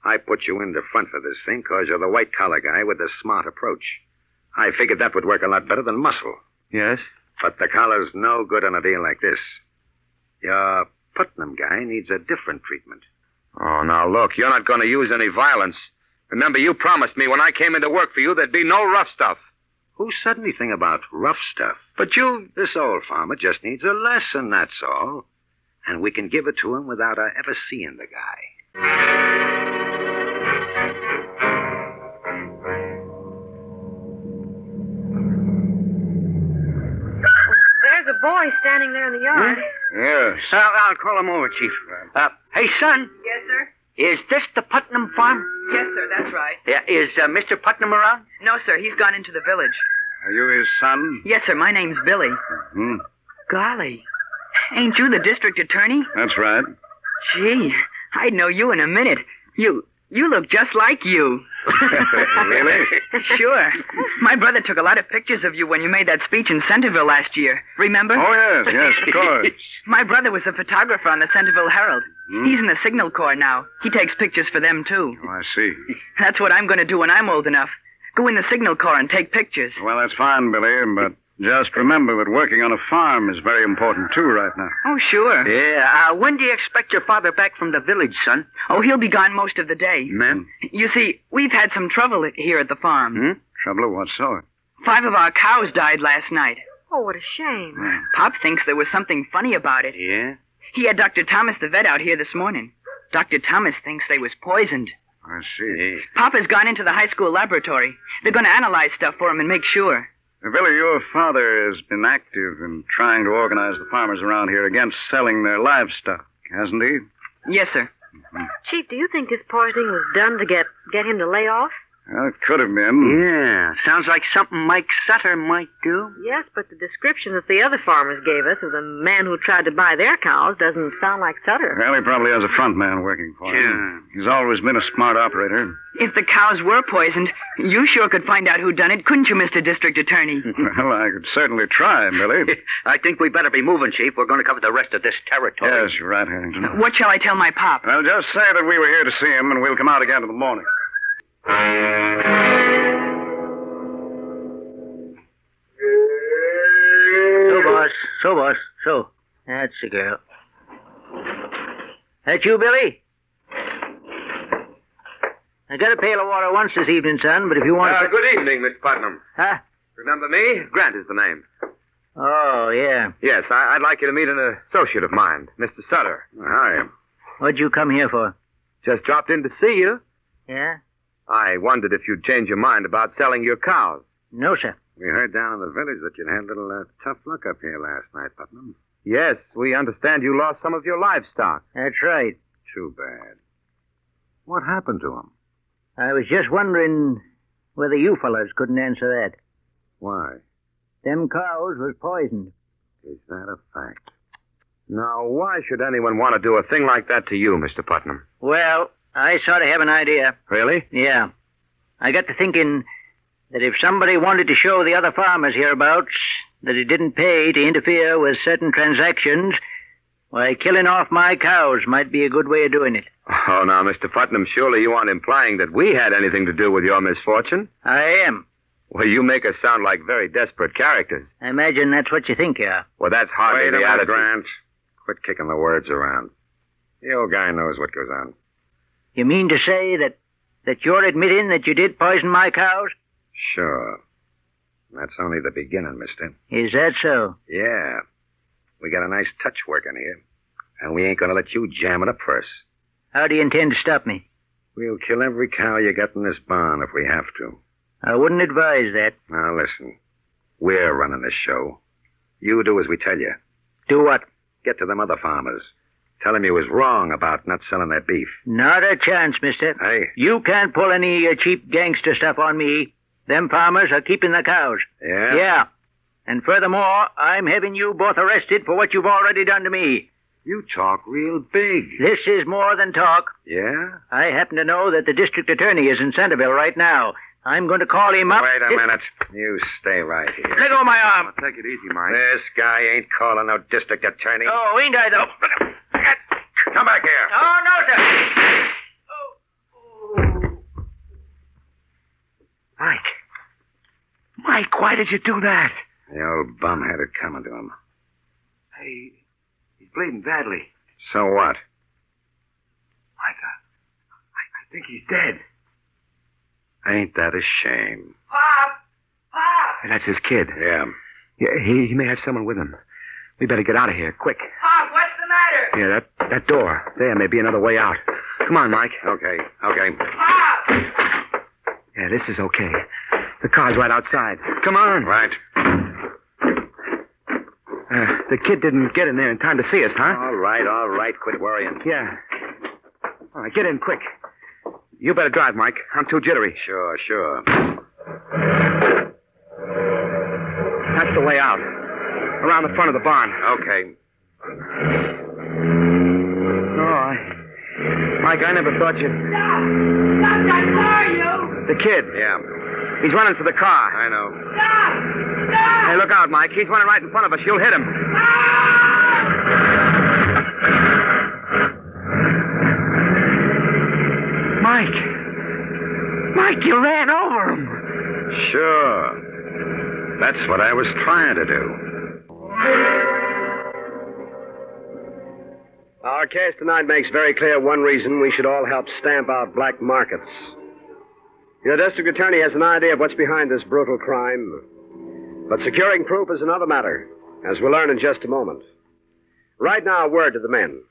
I put you in the front for this thing because you're the white-collar guy with the smart approach. I figured that would work a lot better than muscle. Yes? But the collar's no good on a deal like this. Your Putnam guy needs a different treatment. Oh, now, look, you're not going to use any violence. Remember, you promised me when I came into work for you there'd be no rough stuff. Who said anything about rough stuff? But you... This old farmer just needs a lesson, that's all. And we can give it to him without our ever seeing the guy. There's a boy standing there in the yard. Yes. I'll call him over, Chief. Hey, son. Yes, sir? Is this the Putnam farm? Yes, sir, that's right. Yeah, is Mr. Putnam around? No, sir, he's gone into the village. Are you his son? Yes, sir, my name's Billy. Hmm. Golly, ain't you the district attorney? That's right. Gee, I'd know you in a minute. You look just like you. Really? Sure. My brother took a lot of pictures of you when you made that speech in Centerville last year. Remember? Oh, yes, of course. My brother was a photographer on the Centerville Herald. He's in the Signal Corps now. He takes pictures for them, too. Oh, I see. That's what I'm going to do when I'm old enough. Go in the Signal Corps and take pictures. Well, that's fine, Billy, but just remember that working on a farm is very important, too, right now. Oh, sure. Yeah, when do you expect your father back from the village, son? Oh, he'll be gone most of the day. Men? You see, we've had some trouble here at the farm. Trouble of what sort? 5 of our cows died last night. Oh, what a shame. Pop thinks there was something funny about it. Yeah? He had Dr. Thomas the vet out here this morning. Dr. Thomas thinks they was poisoned. I see. Pop has gone into the high school laboratory. They're going to analyze stuff for him and make sure. Billy, your father has been active in trying to organize the farmers around here against selling their livestock, hasn't he? Yes, sir. Chief, do you think this poisoning was done to get him to lay off? Well, it could have been. Yeah, sounds like something Mike Sutter might do. Yes, but the description that the other farmers gave us of the man who tried to buy their cows doesn't sound like Sutter. Well, he probably has a front man working for him. He's always been a smart operator. If the cows were poisoned, you sure could find out who done it, couldn't you, Mr. District Attorney? Well, I could certainly try, Billy. I think we better be moving, Chief. We're going to cover the rest of this territory. Yes, you're right, Harrington. What shall I tell my pop? Well, just say that we were here to see him, and we'll come out again in the morning. So. That's the girl. That you, Billy? I got a pail of water once this evening, son, but if you want to... Good evening, Miss Putnam. Huh? Remember me? Grant is the name. Oh, yeah. Yes, I'd like you to meet an associate of mine, Mr. Sutter. Hi. What'd you come here for? Just dropped in to see you. Yeah? I wondered if you'd change your mind about selling your cows. No, sir. We heard down in the village that you'd had a little tough luck up here last night, Putnam. Yes, we understand you lost some of your livestock. That's right. Too bad. What happened to him? I was just wondering whether you fellas couldn't answer that. Why? Them cows was poisoned. Is that a fact? Now, why should anyone want to do a thing like that to you, Mr. Putnam? Well, I sort of have an idea. Really? Yeah. I got to thinking that if somebody wanted to show the other farmers hereabouts that it didn't pay to interfere with certain transactions, why, killing off my cows might be a good way of doing it. Oh, now, Mr. Putnam, surely you aren't implying that we had anything to do with your misfortune? I am. Well, you make us sound like very desperate characters. I imagine that's what you think you are. Well, that's hardly Wait a the minute, attitude. Grant. Quit kicking the words around. The old guy knows what goes on. You mean to say that you're admitting that you did poison my cows? Sure. That's only the beginning, mister. Is that so? Yeah. We got a nice touch working here. And we ain't gonna let you jam it up first. How do you intend to stop me? We'll kill every cow you got in this barn if we have to. I wouldn't advise that. Now, listen. We're running this show. You do as we tell you. Do what? Get to them other farmers. Tell them you was wrong about not selling their beef. Not a chance, mister. Hey. You can't pull any cheap gangster stuff on me. Them farmers are keeping the cows. Yeah? Yeah. And furthermore, I'm having you both arrested for what you've already done to me. You talk real big. This is more than talk. Yeah? I happen to know that the district attorney is in Centerville right now. I'm going to call him up. Wait a minute. You stay right here. Let go of my arm. Take it easy, Mike. This guy ain't calling no district attorney. Oh, ain't I, though? Come back here. Oh, no, sir. Mike, why did you do that? The old bum had it coming to him. Hey, he's bleeding badly. So what? Mike, I think he's dead. Ain't that a shame? Pop! Hey, that's his kid. Yeah. He may have someone with him. We better get out of here, quick. Pop, what's the matter? Yeah, that door. There may be another way out. Come on, Mike. Okay. Pop! Yeah, this is okay. The car's right outside. Come on. Right. The kid didn't get in there in time to see us, huh? All right. Quit worrying. Yeah. All right, get in quick. You better drive, Mike. I'm too jittery. Sure. That's the way out. Around the front of the barn. Okay. Oh, Mike, I never thought you'd... Stop that car, you! The kid. Yeah. He's running for the car. I know. Stop! Hey, look out, Mike. He's running right in front of us. You'll hit him. Mike, you ran over him. Sure. That's what I was trying to do. Our case tonight makes very clear one reason we should all help stamp out black markets. Your district attorney has an idea of what's behind this brutal crime. But securing proof is another matter, as we'll learn in just a moment. Right now, a word to the men.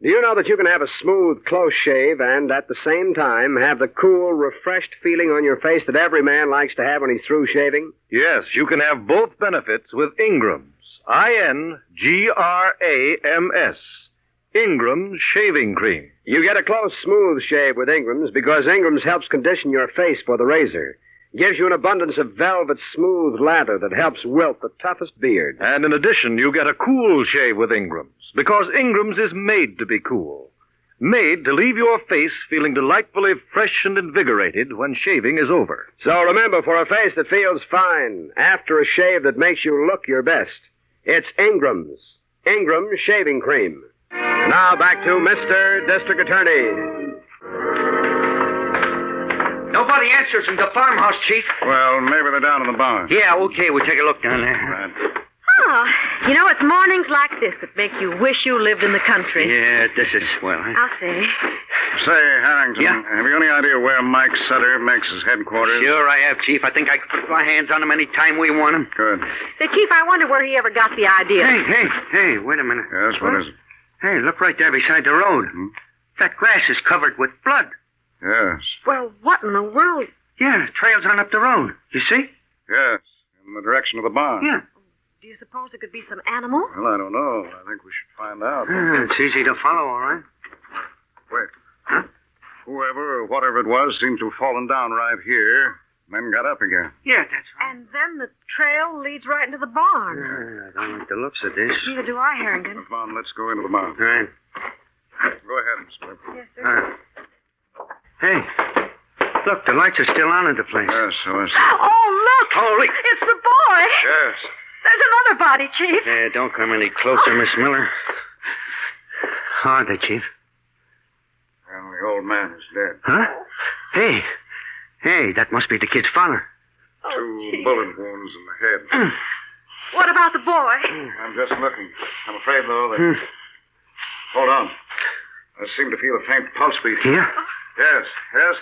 Do you know that you can have a smooth, close shave and, at the same time, have the cool, refreshed feeling on your face that every man likes to have when he's through shaving? Yes, you can have both benefits with Ingram's. Ingrams. Ingram's shaving cream. You get a close, smooth shave with Ingram's because Ingram's helps condition your face for the razor. Gives you an abundance of velvet, smooth lather that helps wilt the toughest beard. And in addition, you get a cool shave with Ingram's because Ingram's is made to be cool. Made to leave your face feeling delightfully fresh and invigorated when shaving is over. So remember, for a face that feels fine after a shave that makes you look your best, it's Ingram's. Ingram's shaving cream. Now back to Mr. District Attorney. Nobody answers in the farmhouse, Chief. Well, maybe they're down in the barn. Yeah, okay, we'll take a look down there. Right. Oh, you know, it's mornings like this that make you wish you lived in the country. Yeah, this is swell, huh? I'll say. Say, Harrington, Yeah? have you any idea where Mike Sutter makes his headquarters? Sure I have, Chief. I think I can put my hands on him any time we want him. Good. Say, Chief, I wonder where he ever got the idea. Hey, wait a minute. Yes, what is it? Hey, look right there beside the road. That grass is covered with blood. Yes. Well, what in the world? Yeah, trails on up the road. You see? Yes, in the direction of the barn. Yeah. Do you suppose it could be some animal? Well, I don't know. I think we should find out. It's easy to follow, all right. Wait. Huh? Whoever or whatever it was seemed to have fallen down right here, then got up again. Yeah, that's right. And then the trail leads right into the barn. I don't like the looks of this. Neither do I, Harrington. Come on, let's go into the barn. All right. Go ahead, Miss Webb. Yes, sir. Hey, look, the lights are still on in the place. Yes, so is... Oh, look! Holy... It's the boy! Yes. There's another body, Chief. Yeah, don't come any closer, Miss Miller. How are they, Chief? Well, the old man is dead. Huh? Hey, that must be the kid's father. Two bullet wounds in the head. What about the boy? I'm just looking. I'm afraid, though, that... Hold on. I seem to feel a faint pulse beat. Yeah? Yes,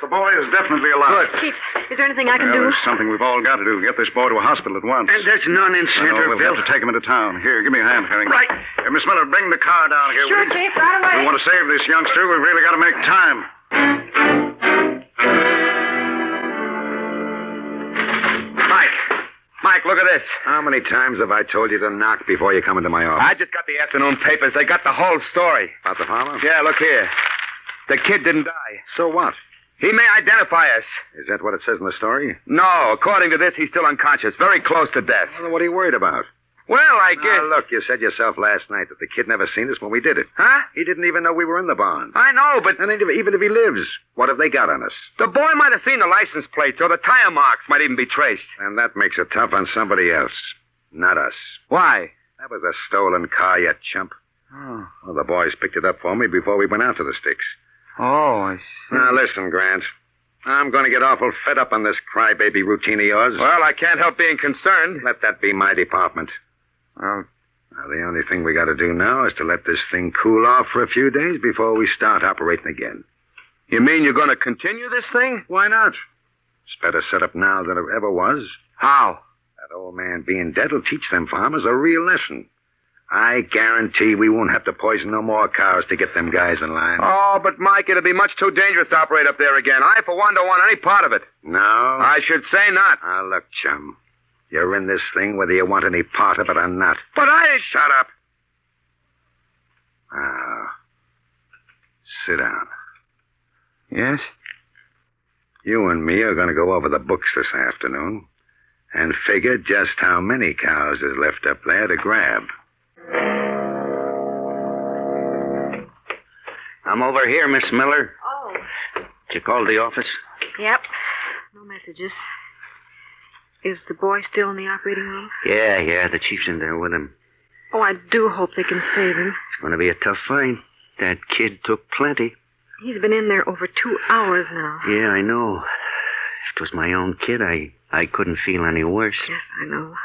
the boy is definitely alive. Good. Chief, is there anything I can do? There's something we've all got to do. Get this boy to a hospital at once. And there's none in Centerville. We'll have to take him into town. Here, give me a hand, Herring. Right. Miss Miller, bring the car down here, Sure, will you? Chief, right away. We want to save this youngster. We've really got to make time. Mike, look at this. How many times have I told you to knock before you come into my office? I just got the afternoon papers. They got the whole story. About the farmer? Yeah, look here. The kid didn't die. So what? He may identify us. Is that what it says in the story? No, according to this, he's still unconscious, very close to death. Well, then what are you worried about? Well, I guess... Now, look, you said yourself last night that the kid never seen us when we did it. Huh? He didn't even know we were in the barn. I know, but... And even if he lives, what have they got on us? The boy might have seen the license plates, or the tire marks might even be traced. And that makes it tough on somebody else. Not us. Why? That was a stolen car, you chump. Oh. Well, the boys picked it up for me before we went out to the sticks. Oh, I see. Now, listen, Grant. I'm going to get awful fed up on this crybaby routine of yours. Well, I can't help being concerned. Let that be my department. Well, now, the only thing we got to do now is to let this thing cool off for a few days before we start operating again. you mean you're going to continue this thing? Why not? It's better set up now than it ever was. How? That old man being dead will teach them farmers a real lesson. I guarantee we won't have to poison no more cows to get them guys in line. Oh, but Mike, it'd be much too dangerous to operate up there again. I, for one, don't want any part of it. No? I should say not. Now, look, chum. You're in this thing whether you want any part of it or not. But I... Shut up. Now, sit down. Yes? You and me are going to go over the books this afternoon and figure just how many cows is left up there to grab. I'm over here, Miss Miller. Oh. Did you call the office? Yep. No messages. Is the boy still in the operating room? Yeah, the chief's in there with him. Oh, I do hope they can save him. It's going to be a tough fight. That kid took plenty. He's been in there over 2 hours now. Yeah, I know. If it was my own kid, I couldn't feel any worse. Yes, I know.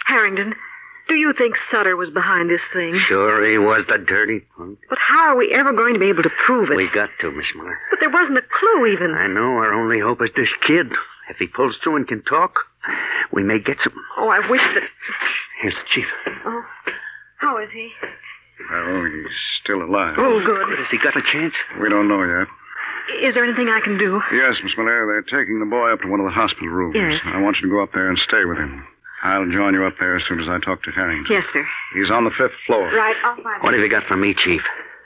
Harrington, do you think Sutter was behind this thing? Sure he was, the dirty punk. But how are we ever going to be able to prove it? We got to, Miss Miller. But there wasn't a clue even. I know. Our only hope is this kid. If he pulls through and can talk, we may get some... Oh, I wish that... Here's the chief. Oh, how is he? Oh, he's still alive. Oh, good. Has he got a chance? We don't know yet. Is there anything I can do? Yes, Miss Miller. They're taking the boy up to one of the hospital rooms. Yes. I want you to go up there and stay with him. I'll join you up there as soon as I talk to Harrington. Yes, sir. He's on the 5th floor. Right, I'll find him. What have you got for me, Chief?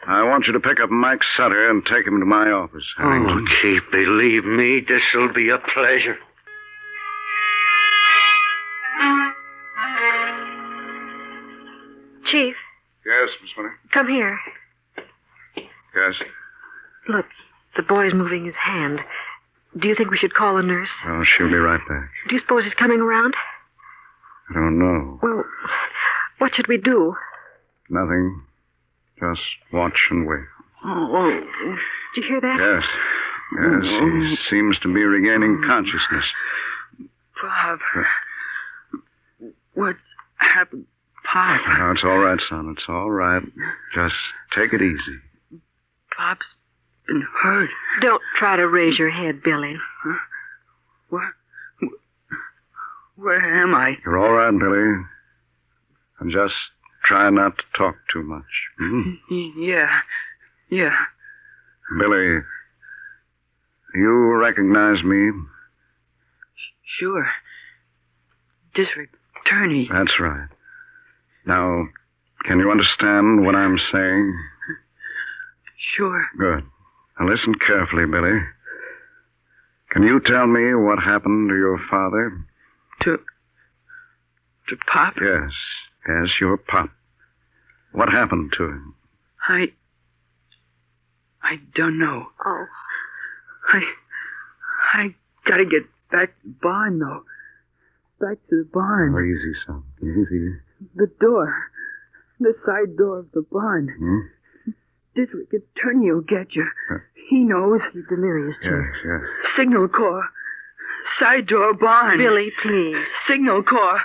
I want you to pick up Mike Sutter and take him to my office, Harrington. Oh, Chief, believe me, this'll be a pleasure. Chief, Yes, Miss Miller. come here. Yes. Look, the boy's moving his hand. Do you think we should call a nurse? Oh, she'll be right back. Do you suppose he's coming around? I don't know. Well, what should we do? Nothing. Just watch and wait. Oh, did you hear that? Yes. Yes, he seems to be regaining consciousness. Bob. What happened, Pop? No, it's all right, son. It's all right. Just take it easy. Pop's been hurt. Don't try to raise your head, Billy. Where am I? You're all right, Billy. And just try not to talk too much. Hmm? Yeah. Billy, you recognize me? Sure. District Attorney. That's right. Now, can you understand what I'm saying? Sure. Good. Now listen carefully, Billy. Can you tell me what happened to your father? To Pop? Yes, your pop. What happened to him? I don't know. Oh. I gotta get back to the barn, though. back to the barn. Oh, easy, son. Easy. The door. The side door of the barn. District Attorney will get you. He knows. He's delirious, Chief. Yes. Signal Corps. Side door barn. Billy, please. Signal Corps.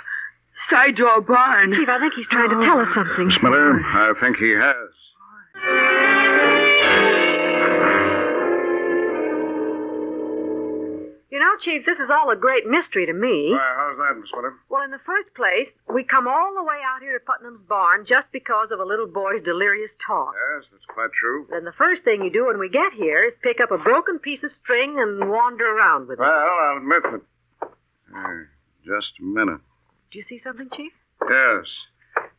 Side door barn. Chief, I think he's trying to tell us something. Miss Miller, I think he has. You know, Chief, this is all a great mystery to me. Why, how's that, Miss Miller? Well, in the first place, we come all the way out here to Putnam's barn just because of a little boy's delirious talk. Yes, that's quite true. Then the first thing you do when we get here is pick up a broken piece of string and wander around with it. Well, I'll admit that. Just a minute. Do you see something, Chief? Yes.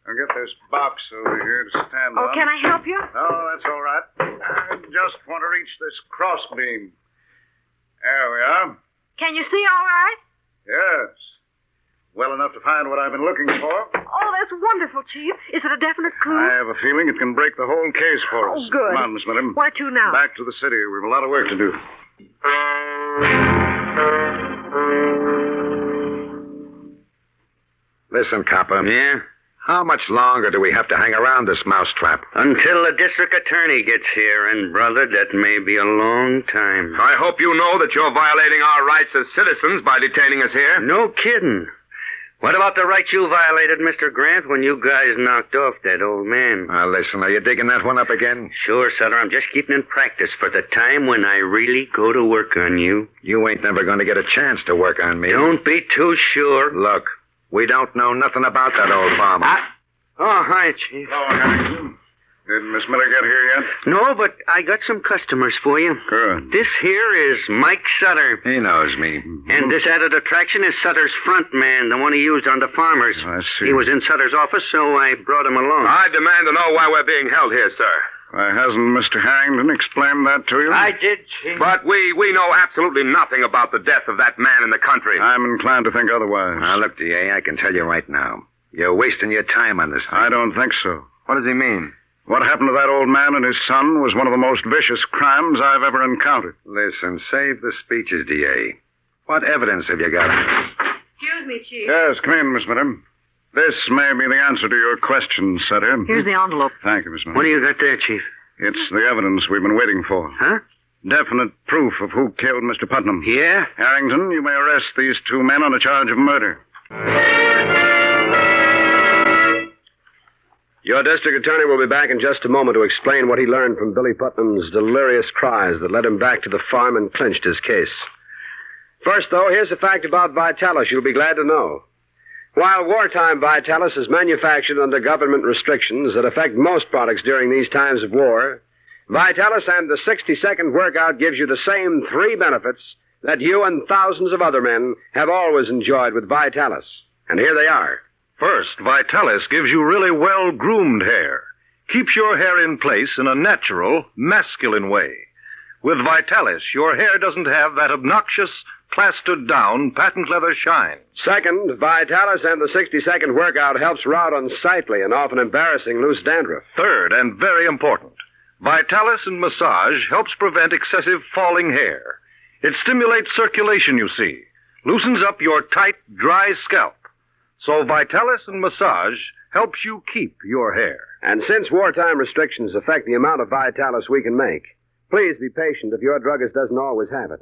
I'll get this box over here to stand on. Oh, can I help you? No, that's all right. I just want to reach this crossbeam. There we are. Can you see all right? Yes. Well enough to find what I've been looking for. Oh, that's wonderful, Chief. Is it a definite clue? I have a feeling it can break the whole case for us. Oh, good. Come on, Miss Miller. Where to now? Back to the city. We've a lot of work to do. Listen, copper. Yeah? How much longer do we have to hang around this mousetrap? Until the district attorney gets here, and, brother, that may be a long time. I hope you know that you're violating our rights as citizens by detaining us here. No kidding. What about the rights you violated, Mr. Grant, when you guys knocked off that old man? Now, listen, are you digging that one up again? Sure, Sutter. I'm just keeping in practice for the time when I really go to work on you. You ain't never going to get a chance to work on me. Don't be too sure. Look, we don't know nothing about that old farmer. Oh, hi, Chief. Hello, Harrington. Did Miss Miller get here yet? No, but I got some customers for you. Good. This here is Mike Sutter. He knows me. And this added attraction is Sutter's front man, the one he used on the farmers. I see. He was in Sutter's office, so I brought him along. I demand to know why we're being held here, sir. Why, hasn't Mr. Harrington explained that to you? I did, Chief. But we know absolutely nothing about the death of that man in the country. I'm inclined to think otherwise. Now, look, DA, I can tell you right now. You're wasting your time on this thing. I don't think so. What does he mean? What happened to that old man and his son was one of the most vicious crimes I've ever encountered. Listen, save the speeches, DA. What evidence have you got? Excuse me, Chief. Yes, come in, Miss Miller. This may be the answer to your question, Sutter. Here's the envelope. Thank you, Miss Miller. What do you got there, Chief? It's the evidence we've been waiting for. Huh? Definite proof of who killed Mr. Putnam. Yeah? Harrington, you may arrest these two men on a charge of murder. Your district attorney will be back in just a moment to explain what he learned from Billy Putnam's delirious cries that led him back to the farm and clinched his case. First, though, here's a fact about Vitalis you'll be glad to know. While wartime Vitalis is manufactured under government restrictions that affect most products during these times of war, Vitalis and the 60-second workout gives you the same 3 benefits that you and thousands of other men have always enjoyed with Vitalis. And here they are. First, Vitalis gives you really well-groomed hair. Keeps your hair in place in a natural, masculine way. With Vitalis, your hair doesn't have that obnoxious, plastered-down, patent leather shine. Second, Vitalis and the 60-second workout helps rout unsightly and often embarrassing loose dandruff. Third, and very important, Vitalis and massage helps prevent excessive falling hair. It stimulates circulation, you see. Loosens up your tight, dry scalp. So Vitalis and massage helps you keep your hair. And since wartime restrictions affect the amount of Vitalis we can make, please be patient if your druggist doesn't always have it.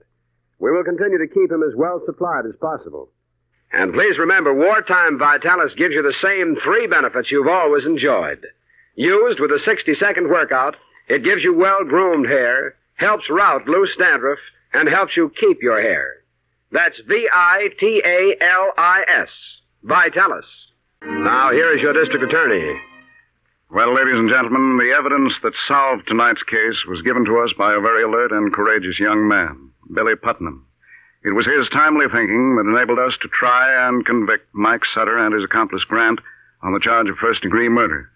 We will continue to keep him as well supplied as possible. And please remember, wartime Vitalis gives you the same 3 benefits you've always enjoyed. Used with a 60-second workout, it gives you well-groomed hair, helps rout loose dandruff, and helps you keep your hair. That's Vitalis. Vitalis. Now, here is your district attorney. Well, ladies and gentlemen, the evidence that solved tonight's case was given to us by a very alert and courageous young man, Billy Putnam. It was his timely thinking that enabled us to try and convict Mike Sutter and his accomplice Grant on the charge of first-degree murder.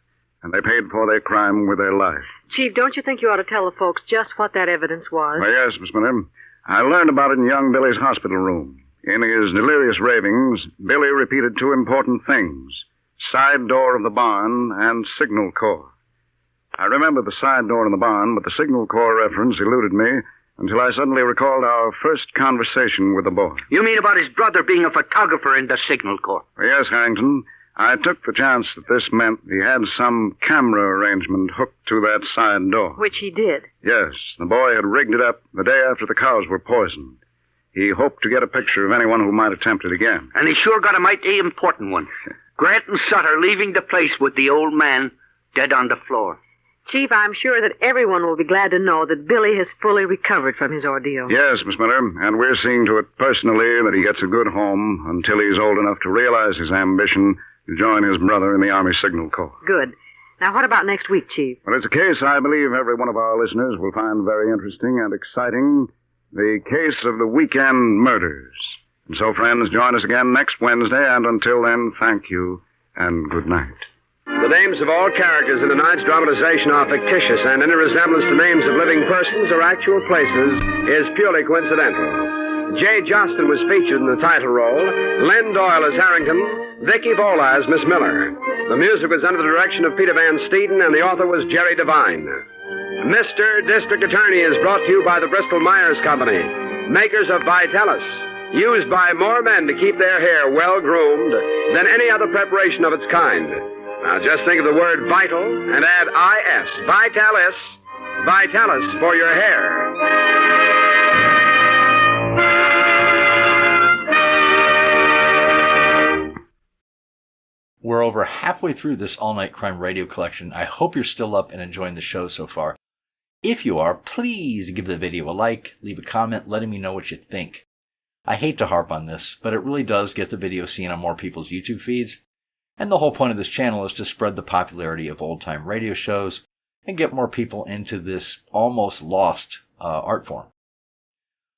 And they paid for their crime with their life. Chief, don't you think you ought to tell the folks just what that evidence was? Well, yes, Miss Miller. I learned about it in young Billy's hospital room. In his delirious ravings, Billy repeated 2 important things: side door of the barn and signal corps. I remember the side door in the barn, but the signal corps reference eluded me until I suddenly recalled our first conversation with the boy. You mean about his brother being a photographer in the Signal Corps? Yes, Harrington. I took the chance that this meant he had some camera arrangement hooked to that side door. Which he did. Yes, the boy had rigged it up the day after the cows were poisoned. He hoped to get a picture of anyone who might attempt it again. And he sure got a mighty important one. Grant and Sutter leaving the place with the old man dead on the floor. Chief, I'm sure that everyone will be glad to know that Billy has fully recovered from his ordeal. Yes, Miss Miller, and we're seeing to it personally that he gets a good home until he's old enough to realize his ambition to join his brother in the Army Signal Corps. Good. Now, what about next week, Chief? Well, it's a case I believe every one of our listeners will find very interesting and exciting. The case of the weekend murders. And so, friends, join us again next Wednesday, and until then, thank you and good night. The names of all characters in tonight's dramatization are fictitious, and any resemblance to names of living persons or actual places is purely coincidental. Jay Jostin was featured in the title role, Len Doyle as Harrington, Vicky Vola as Miss Miller. The music was under the direction of Peter Van Steeden, and the author was Jerry Devine. Mr. District Attorney is brought to you by the Bristol-Myers Company, makers of Vitalis, used by more men to keep their hair well-groomed than any other preparation of its kind. Now, just think of the word vital and add I-S. Vitalis. Vitalis for your hair. We're over halfway through this all-night crime radio collection. I hope you're still up and enjoying the show so far. If you are, please give the video a like, leave a comment letting me know what you think. I hate to harp on this, but it really does get the video seen on more people's YouTube feeds. And the whole point of this channel is to spread the popularity of old-time radio shows and get more people into this almost lost art form.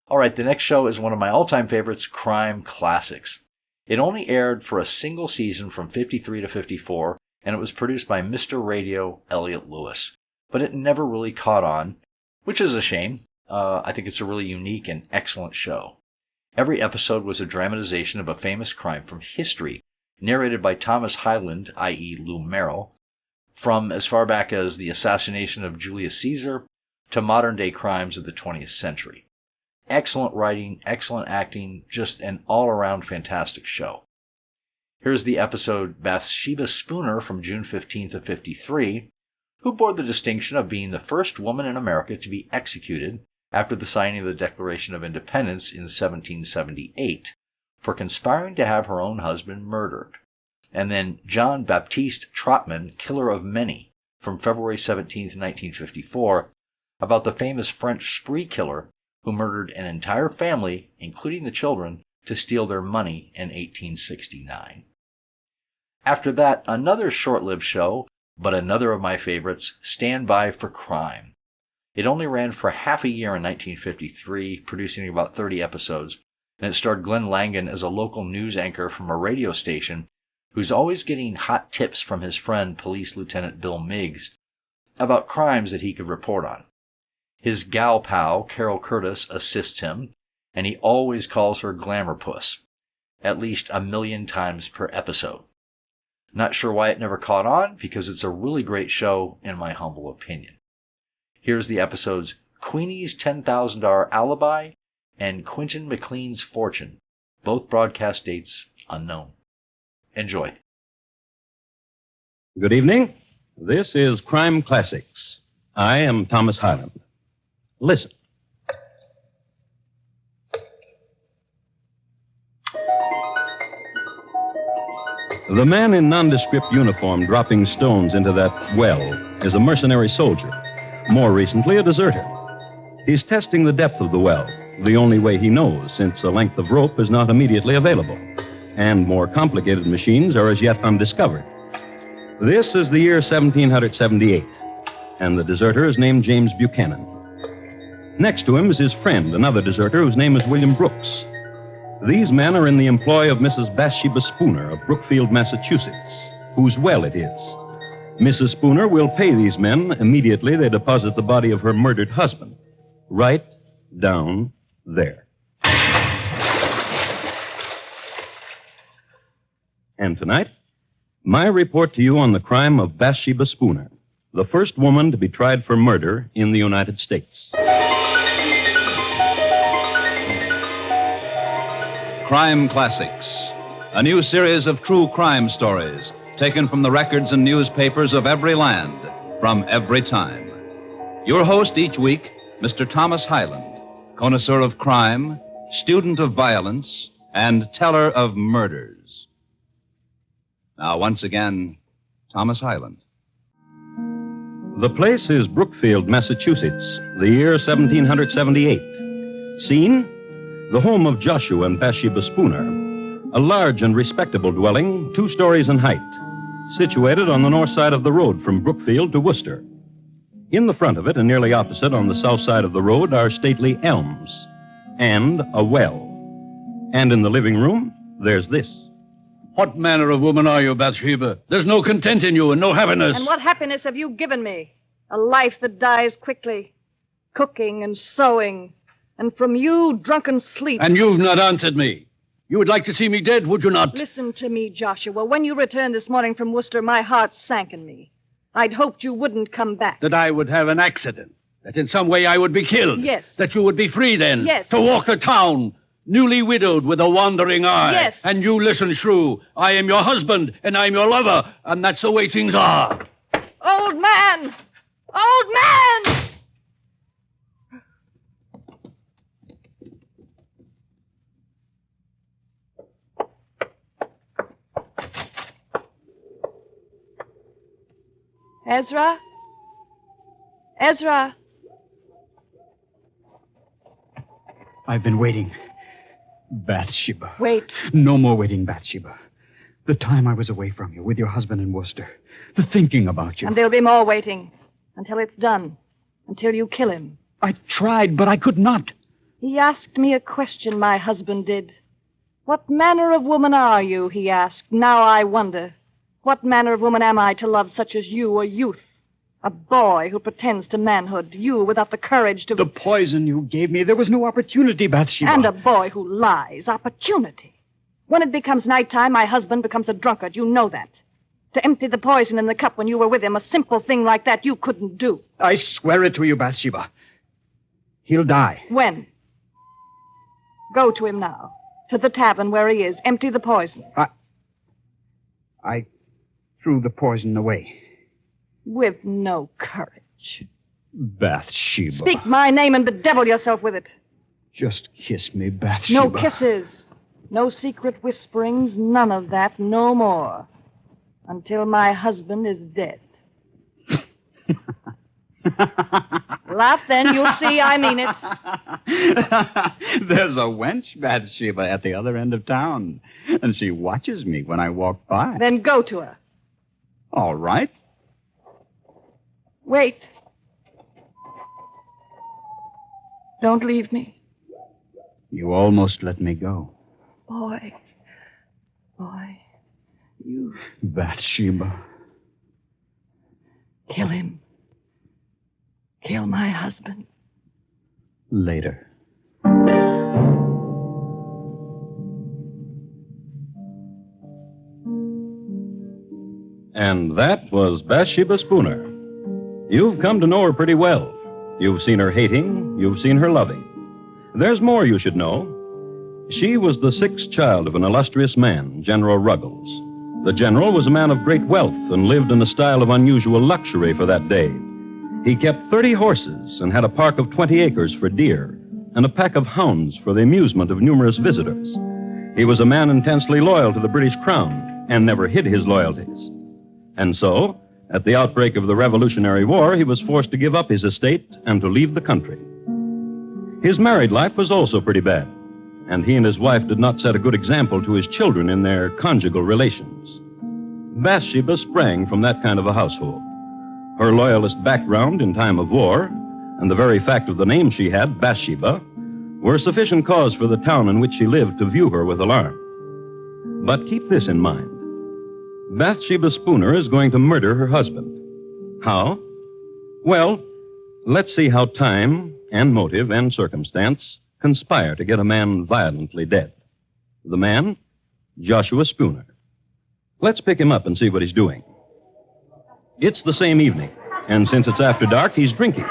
All right, the next show is one of my all-time favorites, Crime Classics. It only aired for a single season from 53 to 54, and it was produced by Mr. Radio Elliot Lewis. But it never really caught on, which is a shame. I think it's a really unique and excellent show. Every episode was a dramatization of a famous crime from history, narrated by Thomas Hyland, i.e. Lou Merrill, from as far back as the assassination of Julius Caesar to modern-day crimes of the 20th century. Excellent writing, excellent acting, just an all-around fantastic show. Here's the episode Bathsheba Spooner from June 15th of 53, who bore the distinction of being the first woman in America to be executed after the signing of the Declaration of Independence in 1778, for conspiring to have her own husband murdered. And then John Baptiste Troppman, Killer of Many, from February 17, 1954, about the famous French spree killer who murdered an entire family, including the children, to steal their money in 1869. After that, another short-lived show, but another of my favorites, Stand By for Crime. It only ran for half a year in 1953, producing about 30 episodes, and it starred Glenn Langan as a local news anchor from a radio station who's always getting hot tips from his friend, Police Lieutenant Bill Miggs, about crimes that he could report on. His gal pal, Carol Curtis, assists him, and he always calls her Glamour Puss, at least 1,000,000 times per episode. Not sure why it never caught on, because it's a really great show, in my humble opinion. Here's the episodes Queenie's $10,000 Alibi and Quinton McClean's Fortune, both broadcast dates unknown. Enjoy. Good evening. This is Crime Classics. I am Thomas Hyland. Listen. The man in nondescript uniform dropping stones into that well is a mercenary soldier, more recently a deserter. He's testing the depth of the well, the only way he knows, since a length of rope is not immediately available, and more complicated machines are as yet undiscovered. This is the year 1778, and the deserter is named James Buchanan. Next to him is his friend, another deserter whose name is William Brooks. These men are in the employ of Mrs. Bathsheba Spooner of Brookfield, Massachusetts, whose well it is. Mrs. Spooner will pay these men immediately they deposit the body of her murdered husband, right down there. And tonight, my report to you on the crime of Bathsheba Spooner, the first woman to be tried for murder in the United States. Crime Classics, a new series of true crime stories taken from the records and newspapers of every land, from every time. Your host each week, Mr. Thomas Hyland, connoisseur of crime, student of violence, and teller of murders. Now, once again, Thomas Hyland. The place is Brookfield, Massachusetts, the year 1778. Scene? The home of Joshua and Bathsheba Spooner, a large and respectable dwelling, 2 stories in height, situated on the north side of the road from Brookfield to Worcester. In the front of it, and nearly opposite on the south side of the road, are stately elms and a well. And in the living room, there's this. What manner of woman are you, Bathsheba? There's no content in you and no happiness. And what happiness have you given me? A life that dies quickly, cooking and sewing, and from you, drunken sleep. And you've not answered me. You would like to see me dead, would you not? Listen to me, Joshua. When you returned this morning from Worcester, my heart sank in me. I'd hoped you wouldn't come back. That I would have an accident. That in some way I would be killed. Yes. That you would be free then. Yes. To walk the town, newly widowed with a wandering eye. Yes. And you listen, shrew. I am your husband, and I'm your lover, and that's the way things are. Old man! Old man! Ezra? Ezra? I've been waiting. Bathsheba. Wait. No more waiting, Bathsheba. The time I was away from you with your husband in Worcester. The thinking about you. And there'll be more waiting. Until it's done. Until you kill him. I tried, but I could not. He asked me a question, my husband did. What manner of woman are you, he asked. Now I wonder. What manner of woman am I to love such as you, a youth? A boy who pretends to manhood. You without the courage to... The poison you gave me, there was no opportunity, Bathsheba. And a boy who lies. Opportunity. When it becomes nighttime, my husband becomes a drunkard. You know that. To empty the poison in the cup when you were with him, a simple thing like that you couldn't do. I swear it to you, Bathsheba. He'll die. When? Go to him now. To the tavern where he is. Empty the poison. I threw the poison away. With no courage. Bathsheba. Speak my name and bedevil yourself with it. Just kiss me, Bathsheba. No kisses. No secret whisperings. None of that. No more. Until my husband is dead. Laugh then. You'll see I mean it. There's a wench, Bathsheba, at the other end of town. And she watches me when I walk by. Then go to her. All right. Wait. Don't leave me. You almost let me go. Boy, you... Bathsheba. Kill him. Kill my husband. Later. And that was Bathsheba Spooner. You've come to know her pretty well. You've seen her hating, you've seen her loving. There's more you should know. She was the 6th child of an illustrious man, General Ruggles. The general was a man of great wealth and lived in a style of unusual luxury for that day. He kept 30 horses and had a park of 20 acres for deer and a pack of hounds for the amusement of numerous visitors. He was a man intensely loyal to the British Crown and never hid his loyalties. And so, at the outbreak of the Revolutionary War, he was forced to give up his estate and to leave the country. His married life was also pretty bad, and he and his wife did not set a good example to his children in their conjugal relations. Bathsheba sprang from that kind of a household. Her loyalist background in time of war, and the very fact of the name she had, Bathsheba, were sufficient cause for the town in which she lived to view her with alarm. But keep this in mind. Bathsheba Spooner is going to murder her husband. How? Well, let's see how time and motive and circumstance conspire to get a man violently dead. The man, Joshua Spooner. Let's pick him up and see what he's doing. It's the same evening, and since it's after dark, he's drinking.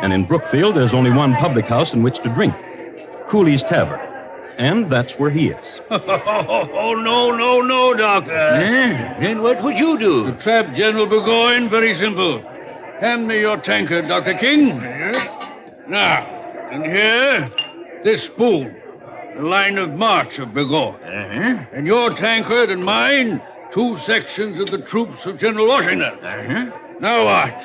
And in Brookfield, there's only one public house in which to drink, Cooley's Tavern. And that's where he is. Oh, no, Doctor. Then what would you do? To trap General Burgoyne, very simple. Hand me your tankard, Dr. King. Now, and here, this spoon, the line of march of Burgoyne. And your tankard and mine, 2 sections of the troops of General Washington. Now watch.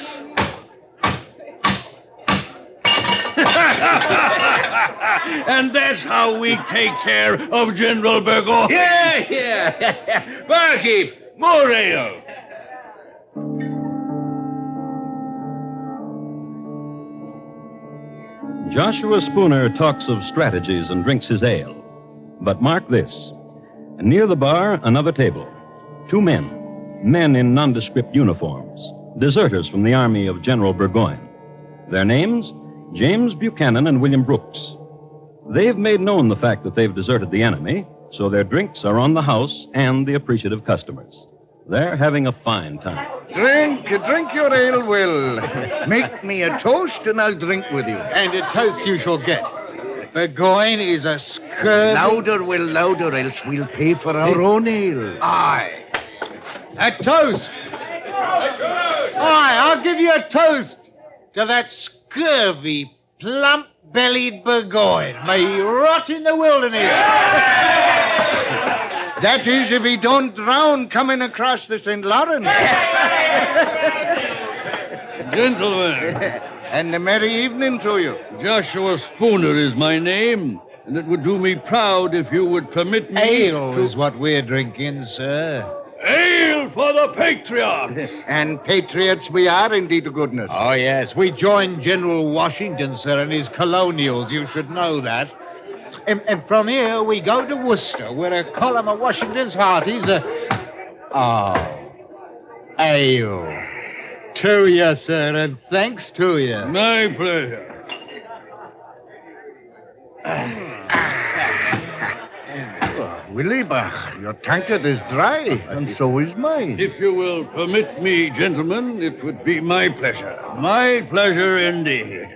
And that's how we take care of General Burgoyne. Yeah. Barkeep, more ale. Joshua Spooner talks of strategies and drinks his ale. But mark this. Near the bar, another table. 2 men in nondescript uniforms, deserters from the army of General Burgoyne. Their names, James Buchanan and William Brooks. They've made known the fact that they've deserted the enemy, so their drinks are on the house and the appreciative customers. They're having a fine time. Drink your ale, Will. Make me a toast and I'll drink with you. And a toast you shall get. Burgoyne is a scurvy... Louder, Will, louder, else we'll pay for our own ale. Aye. A toast. Aye, I'll give you a toast to that scurvy, plump-bellied Burgoyne. May he rot in the wilderness. That is, if he don't drown coming across the St. Lawrence. Gentlemen. And a merry evening to you. Joshua Spooner is my name, and it would do me proud if you would permit me Ale is what we're drinking, sir. Ale for the patriots! And patriots we are, indeed, to goodness. Oh, yes. We joined General Washington, sir, and his colonials. You should know that. And from here, we go to Worcester, where a column of Washington's hearties ale. To you, sir, and thanks to you. My pleasure. Willie, your tankard is dry, and so is mine. If you will permit me, gentlemen, it would be my pleasure. My pleasure indeed.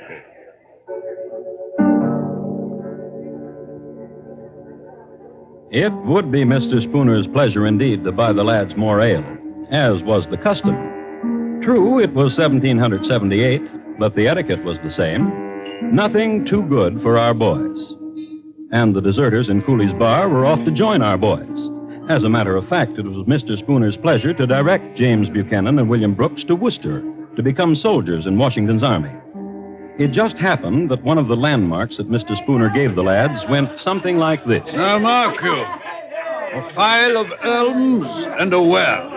It would be Mr. Spooner's pleasure indeed to buy the lads more ale, as was the custom. True, it was 1778, but the etiquette was the same. Nothing too good for our boys. And the deserters in Cooley's bar were off to join our boys. As a matter of fact, it was Mr. Spooner's pleasure to direct James Buchanan and William Brooks to Worcester to become soldiers in Washington's army. It just happened that one of the landmarks that Mr. Spooner gave the lads went something like this. Now, mark you. A file of elms and a well.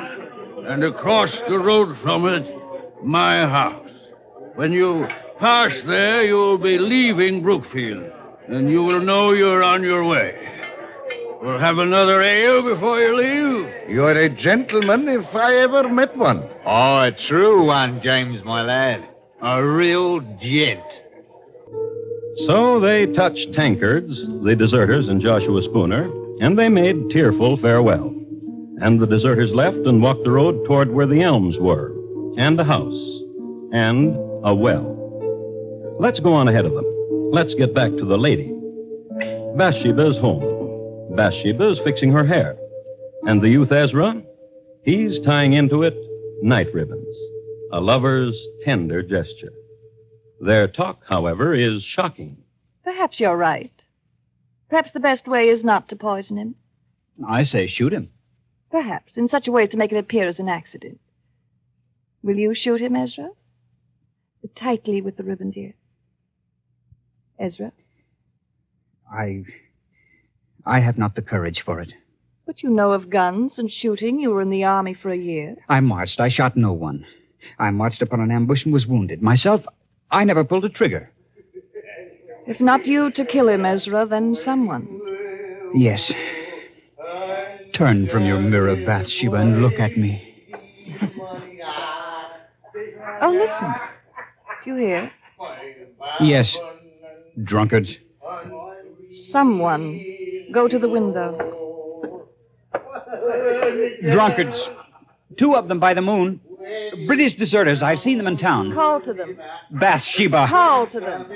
And across the road from it, my house. When you pass there, you'll be leaving Brookfield. And you will know you're on your way. We'll have another ale before you leave. You're a gentleman if I ever met one. Oh, a true one, James, my lad. A real gent. So they touched tankards, the deserters and Joshua Spooner, and they made tearful farewell. And the deserters left and walked the road toward where the elms were, and a house, and a well. Let's go on ahead of them. Let's get back to the lady. Bathsheba's home. Bathsheba's fixing her hair. And the youth Ezra? He's tying into it night ribbons. A lover's tender gesture. Their talk, however, is shocking. Perhaps you're right. Perhaps the best way is not to poison him. I say shoot him. Perhaps, in such a way as to make it appear as an accident. Will you shoot him, Ezra? Tightly with the ribbon, dear. Ezra? I have not the courage for it. But you know of guns and shooting. You were in the army for a year. I marched. I shot no one. I marched upon an ambush and was wounded. Myself, I never pulled a trigger. If not you to kill him, Ezra, then someone. Yes. Turn from your mirror, Bathsheba, and look at me. Oh, listen. Do you hear? Yes. Drunkards. Someone. Go to the window. Drunkards. 2 of them by the moon. British deserters. I've seen them in town. Call to them. Bathsheba. Call to them.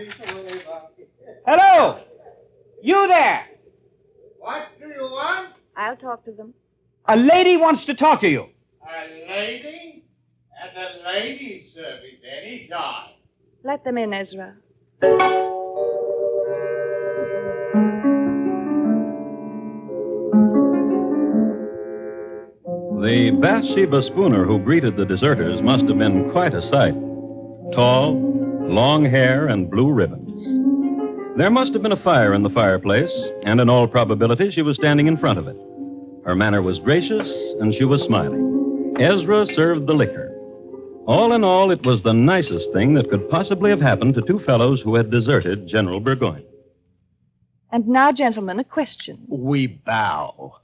Hello! You there! What do you want? I'll talk to them. A lady wants to talk to you. A lady? At the ladies' service any time. Let them in, Ezra. The Bathsheba Spooner who greeted the deserters must have been quite a sight. Tall, long hair, and blue ribbons. There must have been a fire in the fireplace, and in all probability she was standing in front of it. Her manner was gracious, and she was smiling. Ezra served the liquor. All in all, it was the nicest thing that could possibly have happened to two fellows who had deserted General Burgoyne. And now, gentlemen, a question. We bow.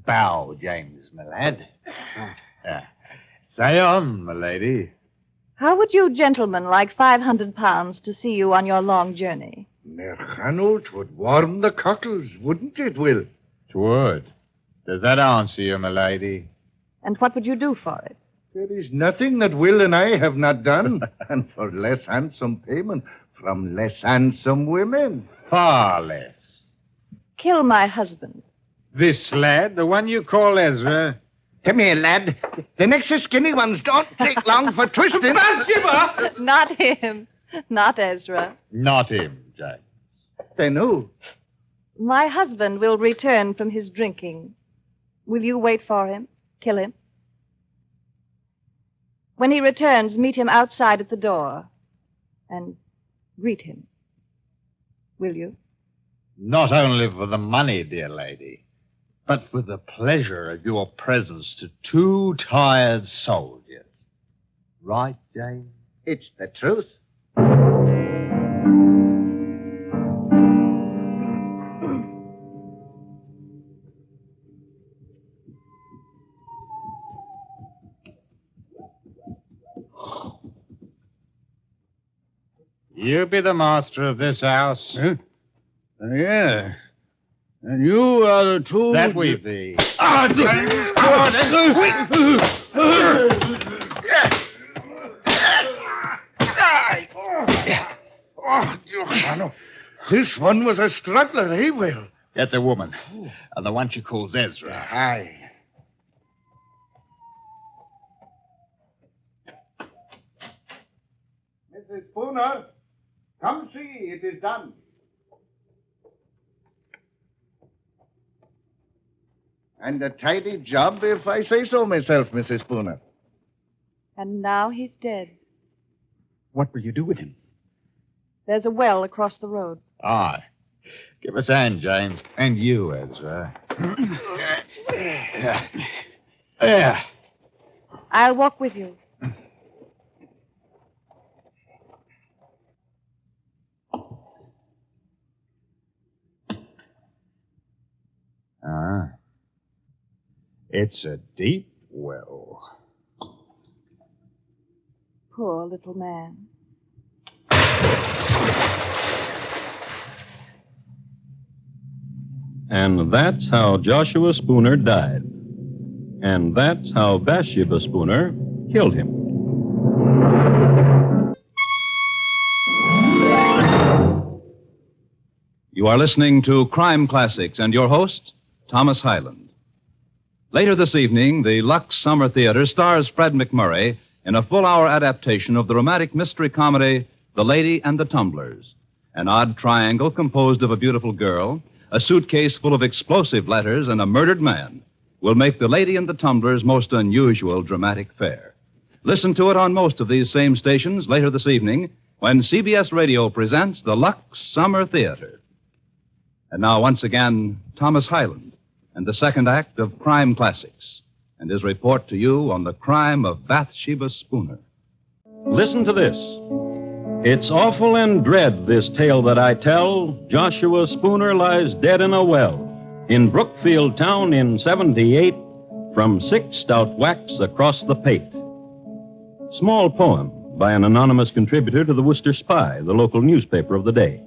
Bow, James, my lad. Say on, my lady. How would you gentlemen like 500 pounds to see you on your long journey? Merchano, 'twould warm the cockles, wouldn't it, Will? 'Twould. Does that answer you, my lady? And what would you do for it? There is nothing that Will and I have not done, and for less handsome payment from less handsome women. Far less. Kill my husband. This lad, the one you call Ezra. Come here, lad. The next skinny ones don't take long for twisting. Bathsheba! Not him. Not Ezra. Not him, James. Then who? My husband will return from his drinking. Will you wait for him? Kill him? When he returns, meet him outside at the door and greet him. Will you? Not only for the money, dear lady, but for the pleasure of your presence to two tired soldiers. Right, James? It's the truth. You be the master of this house? Huh? Yeah. And you are the two... That we be. This one was a struggler, eh, Will? Get the woman. And the one she calls Ezra. Aye. Mrs. Spooner, come see. It is done. And a tidy job, if I say so myself, Mrs. Spooner. And now he's dead. What will you do with him? There's a well across the road. Aye. Give us a hand, James. And you, Ezra. There. I'll walk with you. Ah. It's a deep well. Poor little man. And that's how Joshua Spooner died. And that's how Bathsheba Spooner killed him. You are listening to Crime Classics and your host, Thomas Hyland. Later this evening, the Lux Summer Theater stars Fred McMurray in a full-hour adaptation of the romantic mystery comedy The Lady and the Tumblers, an odd triangle composed of a beautiful girl, a suitcase full of explosive letters, and a murdered man will make The Lady and the Tumblers' most unusual dramatic fare. Listen to it on most of these same stations later this evening when CBS Radio presents the Lux Summer Theater. And now, once again, Thomas Hyland and the second act of Crime Classics and his report to you on the crime of Bathsheba Spooner. Listen to this. It's awful and dread, this tale that I tell. Joshua Spooner lies dead in a well in Brookfield town in 78 from 6 stout whacks across the pate. Small poem by an anonymous contributor to the Worcester Spy, the local newspaper of the day.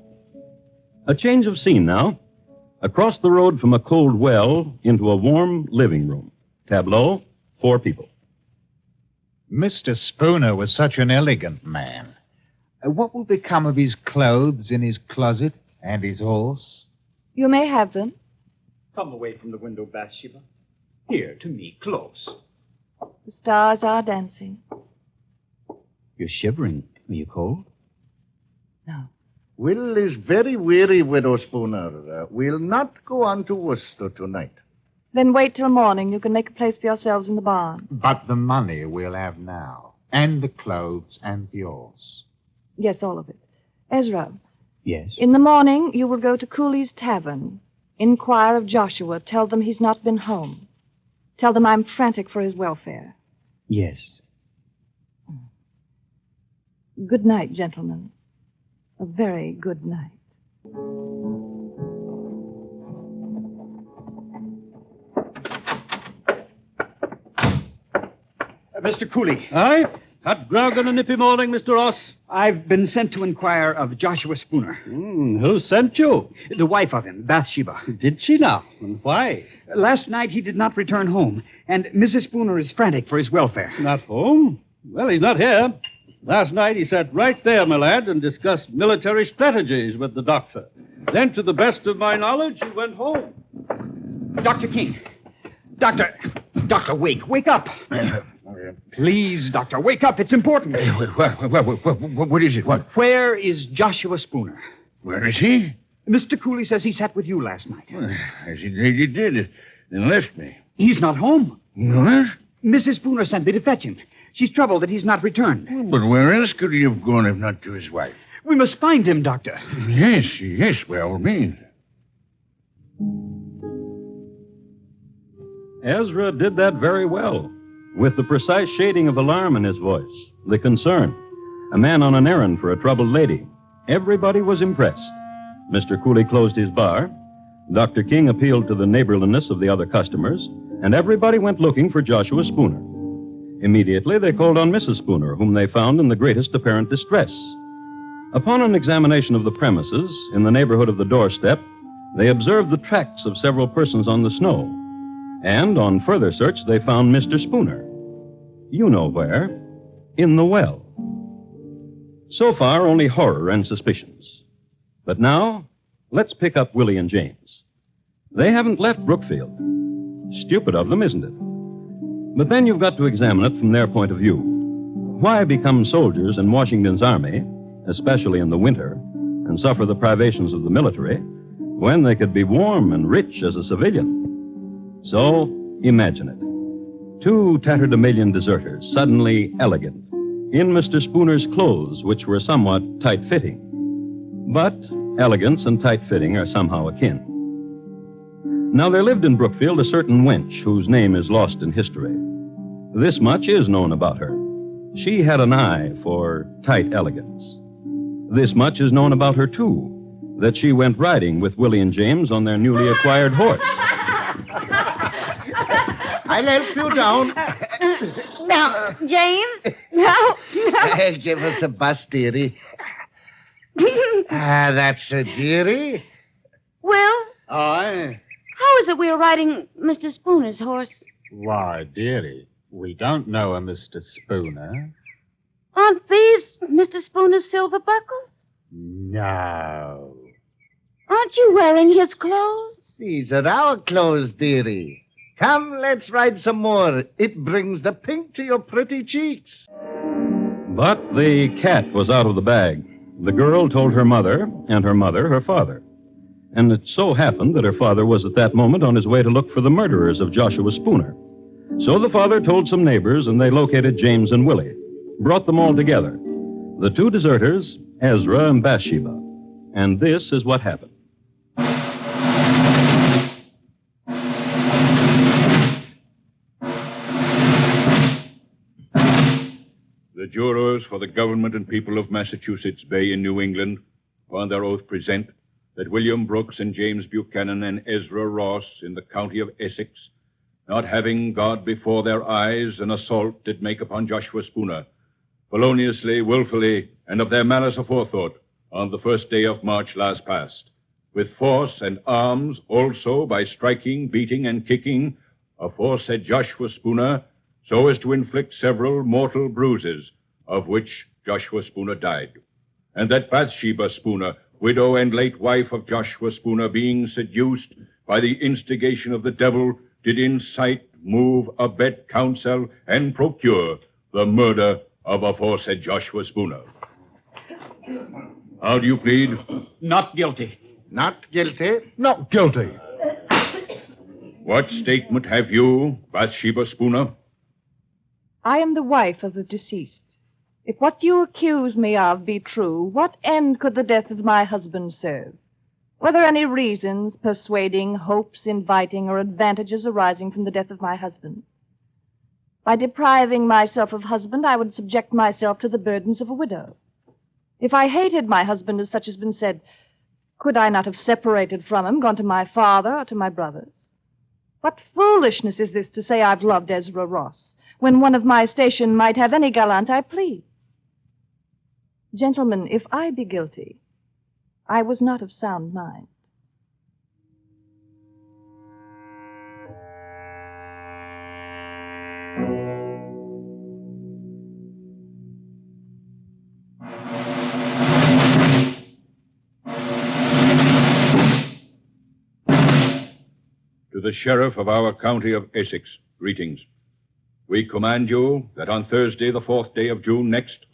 A change of scene now. Across the road from a cold well into a warm living room. Tableau, 4 people. Mr. Spooner was such an elegant man. What will become of his clothes in his closet and his horse? You may have them. Come away from the window, Bathsheba. Here, to me, close. The stars are dancing. You're shivering. Are you cold? No. Will is very weary, Widow Spooner. We'll not go on to Worcester tonight. Then wait till morning. You can make a place for yourselves in the barn. But the money we'll have now, and the clothes and yours. Yes, all of it. Ezra, Yes? in the morning you will go to Cooley's Tavern. Inquire of Joshua. Tell them he's not been home. Tell them I'm frantic for his welfare. Yes. Good night, gentlemen. A very good night. Mr. Cooley. Aye? Hot grog on a nippy morning, Mr. Ross? I've been sent to inquire of Joshua Spooner. Who sent you? The wife of him, Bathsheba. Did she now? And why? Last night he did not return home, and Mrs. Spooner is frantic for his welfare. Not home? Well, he's not here. Last night he sat right there, my lad, and discussed military strategies with the doctor. Then, to the best of my knowledge, he went home. Dr. King. Doctor, wake up. Please, Doctor, wake up. It's important. What is it? What? Where is Joshua Spooner? Where is he? Mr. Cooley says he sat with you last night. As he did, and left me. He's not home. What? Mrs. Spooner sent me to fetch him. She's troubled that he's not returned. But where else could he have gone if not to his wife? We must find him, Doctor. Yes, by all means. Ezra did that very well, with the precise shading of alarm in his voice, the concern. A man on an errand for a troubled lady. Everybody was impressed. Mr. Cooley closed his bar. Dr. King appealed to the neighborliness of the other customers, and everybody went looking for Joshua Spooner. Immediately, they called on Mrs. Spooner, whom they found in the greatest apparent distress. Upon an examination of the premises, in the neighborhood of the doorstep, they observed the tracks of several persons on the snow. And on further search, they found Mr. Spooner. You know where. In the well. So far, only horror and suspicions. But now, let's pick up Willie and James. They haven't left Brookfield. Stupid of them, isn't it? But then you've got to examine it from their point of view. Why become soldiers in Washington's army, especially in the winter, and suffer the privations of the military, when they could be warm and rich as a civilian? So, imagine it. Two tatterdemalion deserters, suddenly elegant, in Mr. Spooner's clothes, which were somewhat tight-fitting. But elegance and tight-fitting are somehow akin. Now, there lived in Brookfield a certain wench whose name is lost in history. This much is known about her. She had an eye for tight elegance. This much is known about her, too, that she went riding with Willie and James on their newly acquired horse. I'll help you down. Now, James. No. Give us a bus, dearie. That's a dearie. Will, Aye. how is it we are riding Mr. Spooner's horse? Why, dearie, we don't know a Mr. Spooner. Aren't these Mr. Spooner's silver buckles? No. Aren't you wearing his clothes? These are our clothes, dearie. Come, let's ride some more. It brings the pink to your pretty cheeks. But the cat was out of the bag. The girl told her mother, and her mother her father. And it so happened that her father was at that moment on his way to look for the murderers of Joshua Spooner. So the father told some neighbors, and they located James and Willie, brought them all together. The two deserters, Ezra and Bathsheba. And this is what happened. The jurors for the government and people of Massachusetts Bay in New England, upon their oath, present that William Brooks and James Buchanan and Ezra Ross in the county of Essex, not having God before their eyes, an assault did make upon Joshua Spooner, feloniously, willfully, and of their malice aforethought, on the 1st day of March last past, with force and arms, also by striking, beating, and kicking aforesaid Joshua Spooner, so as to inflict several mortal bruises, of which Joshua Spooner died. And that Bathsheba Spooner, widow and late wife of Joshua Spooner, being seduced, by the instigation of the devil, did incite, move, abet, counsel, and procure the murder of aforesaid Joshua Spooner. How do you plead? Not guilty. Not guilty? Not guilty. What statement have you, Bathsheba Spooner? I am the wife of the deceased. If what you accuse me of be true, what end could the death of my husband serve? Were there any reasons, persuading, hopes, inviting, or advantages arising from the death of my husband? By depriving myself of husband, I would subject myself to the burdens of a widow. If I hated my husband, as such has been said, could I not have separated from him, gone to my father or to my brothers? What foolishness is this to say I've loved Ezra Ross, when one of my station might have any gallant I please? Gentlemen, if I be guilty, I was not of sound mind. To the Sheriff of our county of Essex, greetings. We command you that on Thursday, the 4th day of June next,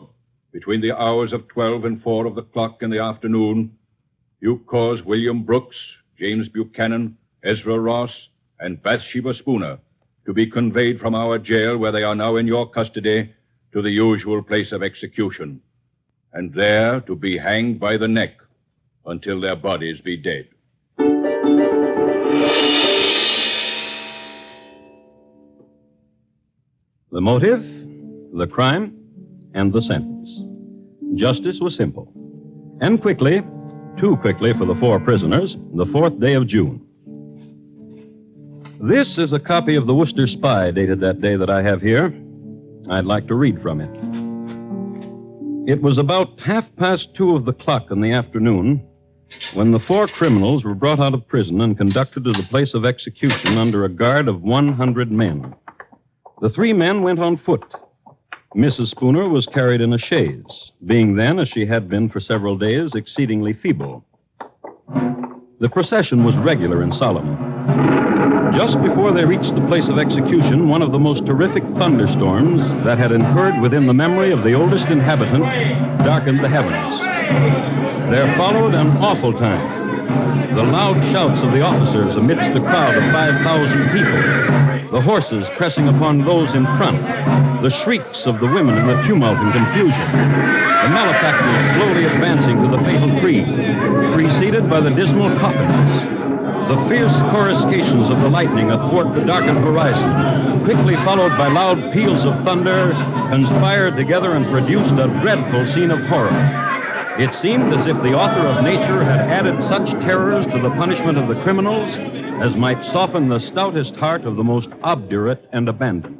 between the hours of 12 and 4 of the clock in the afternoon, you cause William Brooks, James Buchanan, Ezra Ross, and Bathsheba Spooner to be conveyed from our jail, where they are now in your custody, to the usual place of execution, and there to be hanged by the neck until their bodies be dead. The motive, the crime, and the sentence. Justice was simple. And quickly, too quickly for the 4 prisoners, the 4th day of June. This is a copy of the Worcester Spy dated that day that I have here. I'd like to read from it. It was about 2:30 of the clock in the afternoon when the 4 criminals were brought out of prison and conducted to the place of execution under a guard of 100 men. The 3 men went on foot. Mrs. Spooner was carried in a chaise, being then, as she had been for several days, exceedingly feeble. The procession was regular and solemn. Just before they reached the place of execution, one of the most terrific thunderstorms that had incurred within the memory of the oldest inhabitant darkened the heavens. There followed an awful time. The loud shouts of the officers amidst a crowd of 5,000 people, the horses pressing upon those in front, the shrieks of the women in the tumult and confusion, the malefactors slowly advancing to the fatal tree, preceded by the dismal coffins, the fierce coruscations of the lightning athwart the darkened horizon, quickly followed by loud peals of thunder, conspired together and produced a dreadful scene of horror. It seemed as if the author of nature had added such terrors to the punishment of the criminals as might soften the stoutest heart of the most obdurate and abandoned.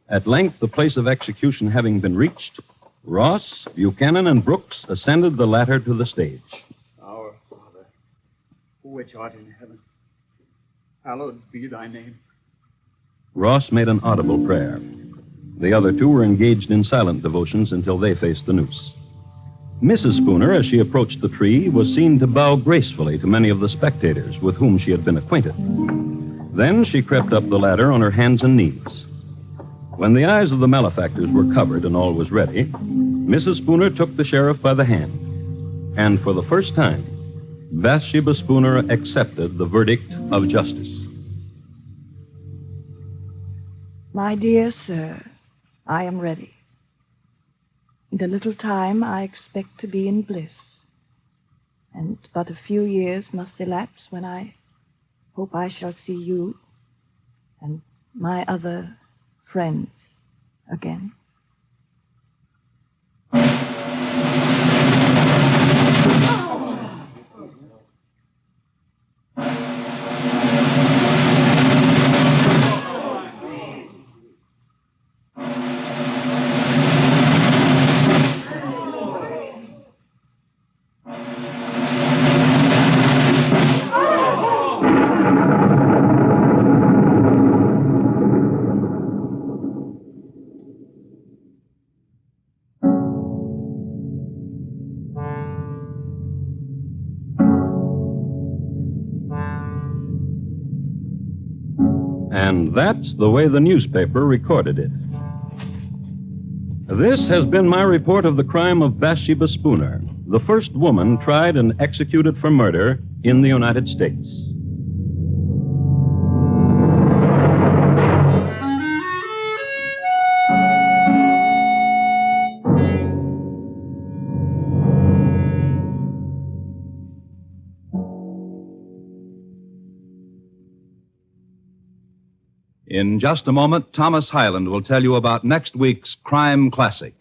At length, the place of execution having been reached, Ross, Buchanan, and Brooks ascended the ladder to the stage. Our Father, which art in heaven, hallowed be thy name. Ross made an audible prayer. The other 2 were engaged in silent devotions until they faced the noose. Mrs. Spooner, as she approached the tree, was seen to bow gracefully to many of the spectators with whom she had been acquainted. Then she crept up the ladder on her hands and knees. When the eyes of the malefactors were covered and all was ready, Mrs. Spooner took the sheriff by the hand. And for the first time, Bathsheba Spooner accepted the verdict of justice. My dear sir, I am ready. In a little time I expect to be in bliss, and but a few years must elapse when I hope I shall see you and my other friends again. And that's the way the newspaper recorded it. This has been my report of the crime of Bathsheba Spooner, the first woman tried and executed for murder in the United States. In just a moment, Thomas Hyland will tell you about next week's Crime Classic.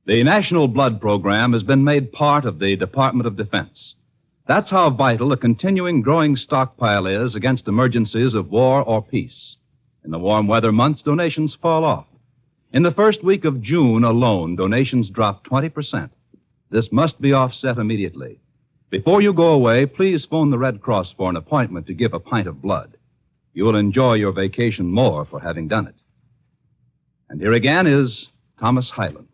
The National Blood Program has been made part of the Department of Defense. That's how vital a continuing growing stockpile is against emergencies of war or peace. In the warm weather months, donations fall off. In the first week of June alone, donations drop 20%. This must be offset immediately. Before you go away, please phone the Red Cross for an appointment to give a pint of blood. You will enjoy your vacation more for having done it. And here again is Thomas Hyland.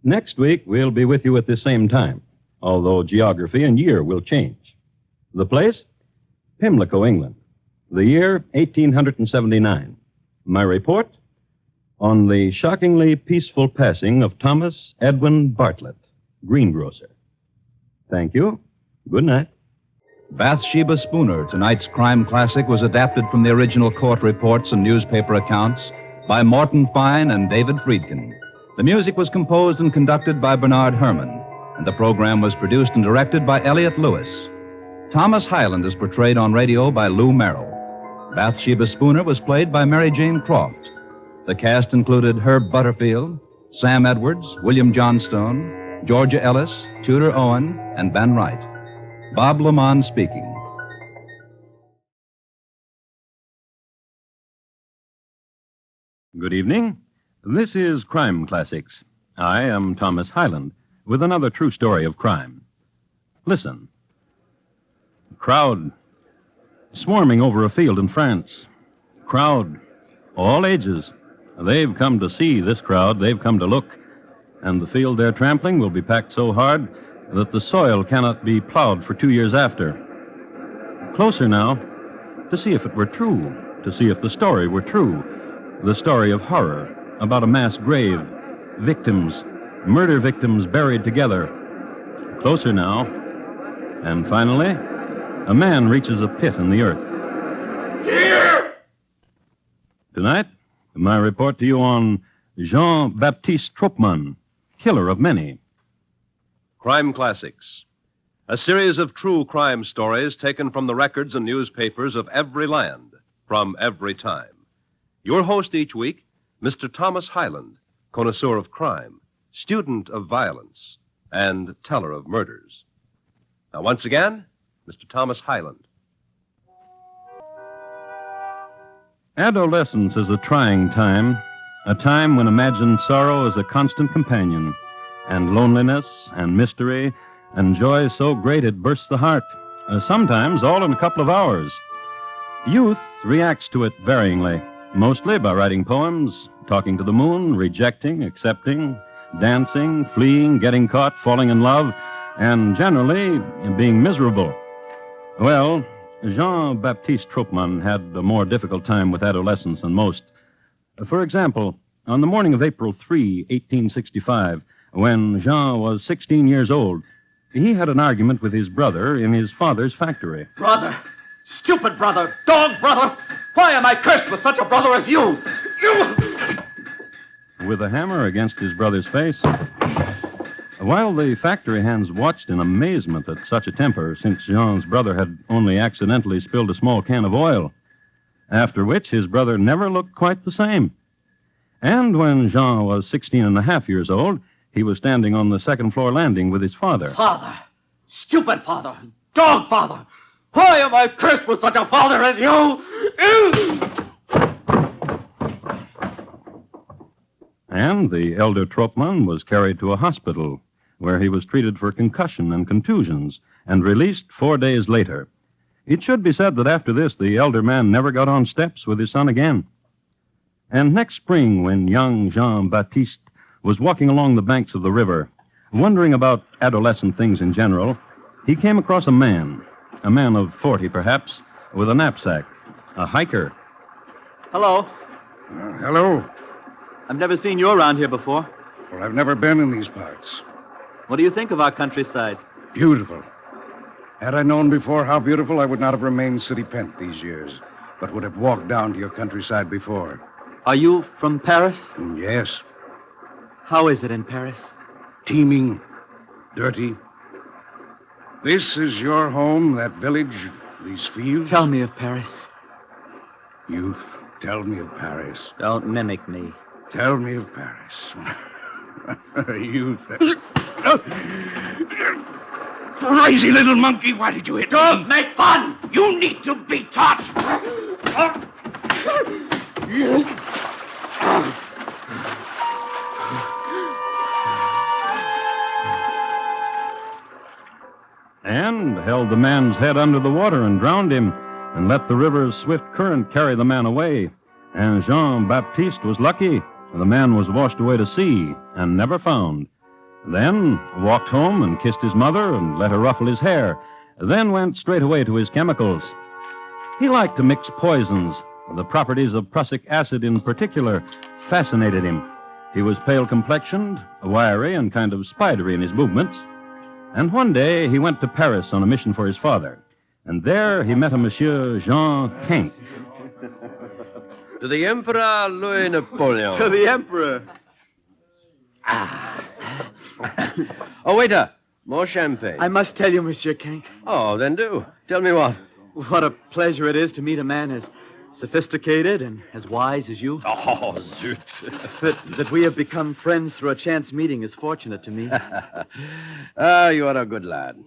Next week, we'll be with you at the same time, although geography and year will change. The place? Pimlico, England. The year, 1879. My report? On the shockingly peaceful passing of Thomas Edwin Bartlett, greengrocer. Thank you. Good night. Bathsheba Spooner, tonight's crime classic, was adapted from the original court reports and newspaper accounts by Morton Fine and David Friedkin. The music was composed and conducted by Bernard Herrmann, and the program was produced and directed by Elliott Lewis. Thomas Hyland is portrayed on radio by Lou Merrill. Bathsheba Spooner was played by Mary Jane Croft. The cast included Herb Butterfield, Sam Edwards, William Johnstone, Georgia Ellis, Tudor Owen, and Ben Wright. Bob Lamont speaking. Good evening. This is Crime Classics. I am Thomas Hyland with another true story of crime. Listen. A crowd swarming over a field in France. Crowd, all ages. They've come to see this crowd. They've come to look. And the field they're trampling will be packed so hard that the soil cannot be plowed for 2 years after. Closer now, to see if it were true, to see if the story were true. The story of horror, about a mass grave, victims, murder victims buried together. Closer now, and finally, a man reaches a pit in the earth. Here! Tonight, my report to you on Jean-Baptiste Troppman, killer of many. Crime Classics, a series of true crime stories taken from the records and newspapers of every land, from every time. Your host each week, Mr. Thomas Hyland, connoisseur of crime, student of violence, and teller of murders. Now, once again, Mr. Thomas Hyland. Adolescence is a trying time, a time when imagined sorrow is a constant companion, and loneliness and mystery and joy so great it bursts the heart, sometimes all in a couple of hours. Youth reacts to it varyingly, mostly by writing poems, talking to the moon, rejecting, accepting, dancing, fleeing, getting caught, falling in love, and generally being miserable. Well, Jean-Baptiste Troppman had a more difficult time with adolescence than most. For example, on the morning of April 3, 1865, when Jean was 16 years old, he had an argument with his brother in his father's factory. Brother! Stupid brother! Dog brother! Why am I cursed with such a brother as you? With a hammer against his brother's face. While the factory hands watched in amazement at such a temper, since Jean's brother had only accidentally spilled a small can of oil, after which his brother never looked quite the same. And when Jean was 16 and a half years old, he was standing on the second-floor landing with his father. Father! Stupid father! Dog father! Why am I cursed with such a father as you? And the elder Troppman was carried to a hospital, where he was treated for concussion and contusions, and released 4 days later. It should be said that after this, the elder man never got on steps with his son again. And next spring, when young Jean-Baptiste was walking along the banks of the river, wondering about adolescent things in general, he came across a man of 40 perhaps, with a knapsack, a hiker, Hello. Hello. I've never seen you around here before. Well, I've never been in these parts. What do you think of our countryside? Beautiful. Had I known before how beautiful, I would not have remained city pent these years, but would have walked down to your countryside before. Are you from Paris? Yes. How is it in Paris? Teeming, dirty. This is your home, that village, these fields? Tell me of Paris. Youth, tell me of Paris. Don't mimic me. Tell me of Paris. Youth. Crazy little monkey, why did you hit me? Don't make fun! You need to be taught! And held the man's head under the water and drowned him, and let the river's swift current carry the man away. And Jean-Baptiste was lucky. The man was washed away to sea and never found. Then walked home and kissed his mother and let her ruffle his hair. Then went straight away to his chemicals. He liked to mix poisons. The properties of prussic acid in particular fascinated him. He was pale-complexioned, wiry, and kind of spidery in his movements. And one day he went to Paris on a mission for his father. And there he met a Monsieur Jean Quint. To the Emperor Louis Napoleon. To the Emperor. Oh, waiter, more champagne. I must tell you, Monsieur Quint. Oh, then do. Tell me what. What a pleasure it is to meet a man as sophisticated and as wise as you. Oh, zut. That we have become friends through a chance meeting is fortunate to me. You are a good lad.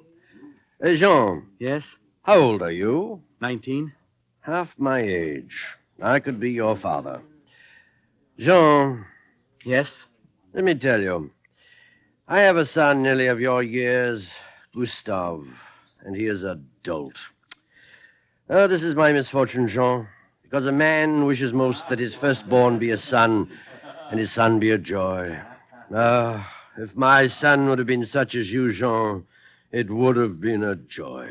Jean. Yes? How old are you? 19. Half my age. I could be your father. Jean. Yes? Let me tell you. I have a son nearly of your years, Gustave, and he is a dolt. Oh, this is my misfortune, Jean, because a man wishes most that his firstborn be a son, and his son be a joy. Ah, if my son would have been such as you, Jean, it would have been a joy.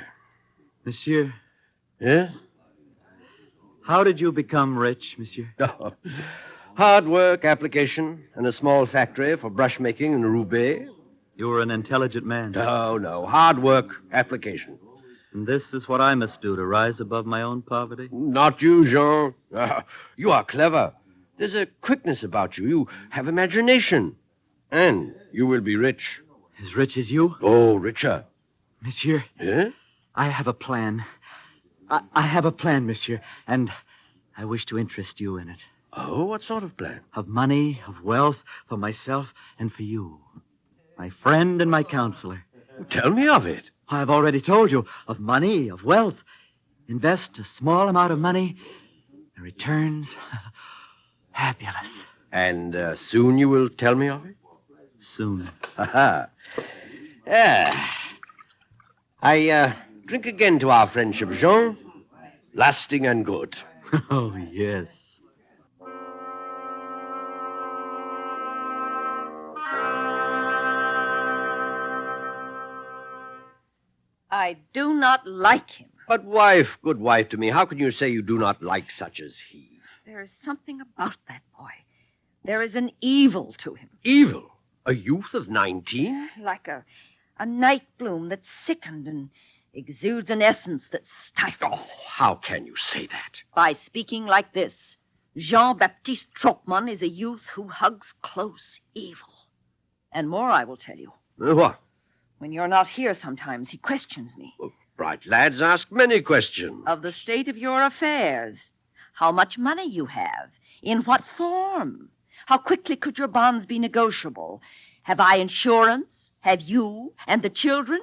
Monsieur. Yeah? How did you become rich, monsieur? Oh, hard work, application, and a small factory for brush making in Roubaix. You were an intelligent man. No. Hard work, application. And this is what I must do to rise above my own poverty? Not you, Jean. You are clever. There's a quickness about you. You have imagination. And you will be rich. As rich as you? Oh, richer. Monsieur. Yeah? I have a plan. I have a plan, monsieur, and I wish to interest you in it. Oh, what sort of plan? Of money, of wealth, for myself and for you. My friend and my counselor. Tell me of it. I've already told you. Of money, of wealth. Invest a small amount of money. The returns, fabulous. And soon you will tell me of it? Soon. Ha-ha. I drink again to our friendship, Jean. Lasting and good. Oh, yes. I do not like him. But wife, good wife to me, how can you say you do not like such as he? There is something about that boy. There is an evil to him. Evil? A youth of 19? Like a night bloom that's sickened and exudes an essence that stifles. Oh, how can you say that? By speaking like this. Jean-Baptiste Troppman is a youth who hugs close evil. And more I will tell you. What? When you're not here sometimes, he questions me. Well, bright lads ask many questions. Of the state of your affairs. How much money you have. In what form. How quickly could your bonds be negotiable? Have I insurance? Have you and the children?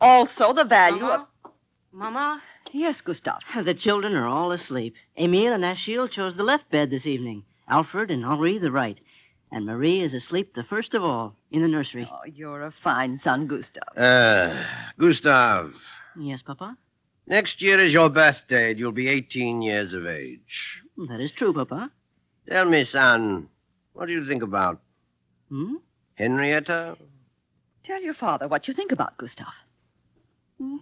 Also the value Mama? of... Mama? Yes, Gustave. The children are all asleep. Emile and Achille chose the left bed this evening. Alfred and Henri the right. And Marie is asleep the first of all, in the nursery. Oh, you're a fine son, Gustave. Gustave. Yes, Papa? Next year is your birthday, and you'll be 18 years of age. That is true, Papa. Tell me, son, what do you think about? Henrietta? Tell your father what you think about, Gustave.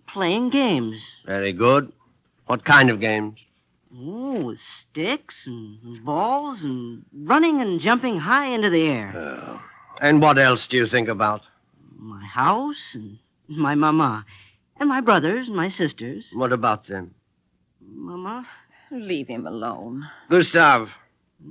Playing games. Very good. What kind of games? Oh, with sticks and balls and running and jumping high into the air. And what else do you think about? My house and my mama. And my brothers and my sisters. What about them? Mama? Leave him alone. Gustav.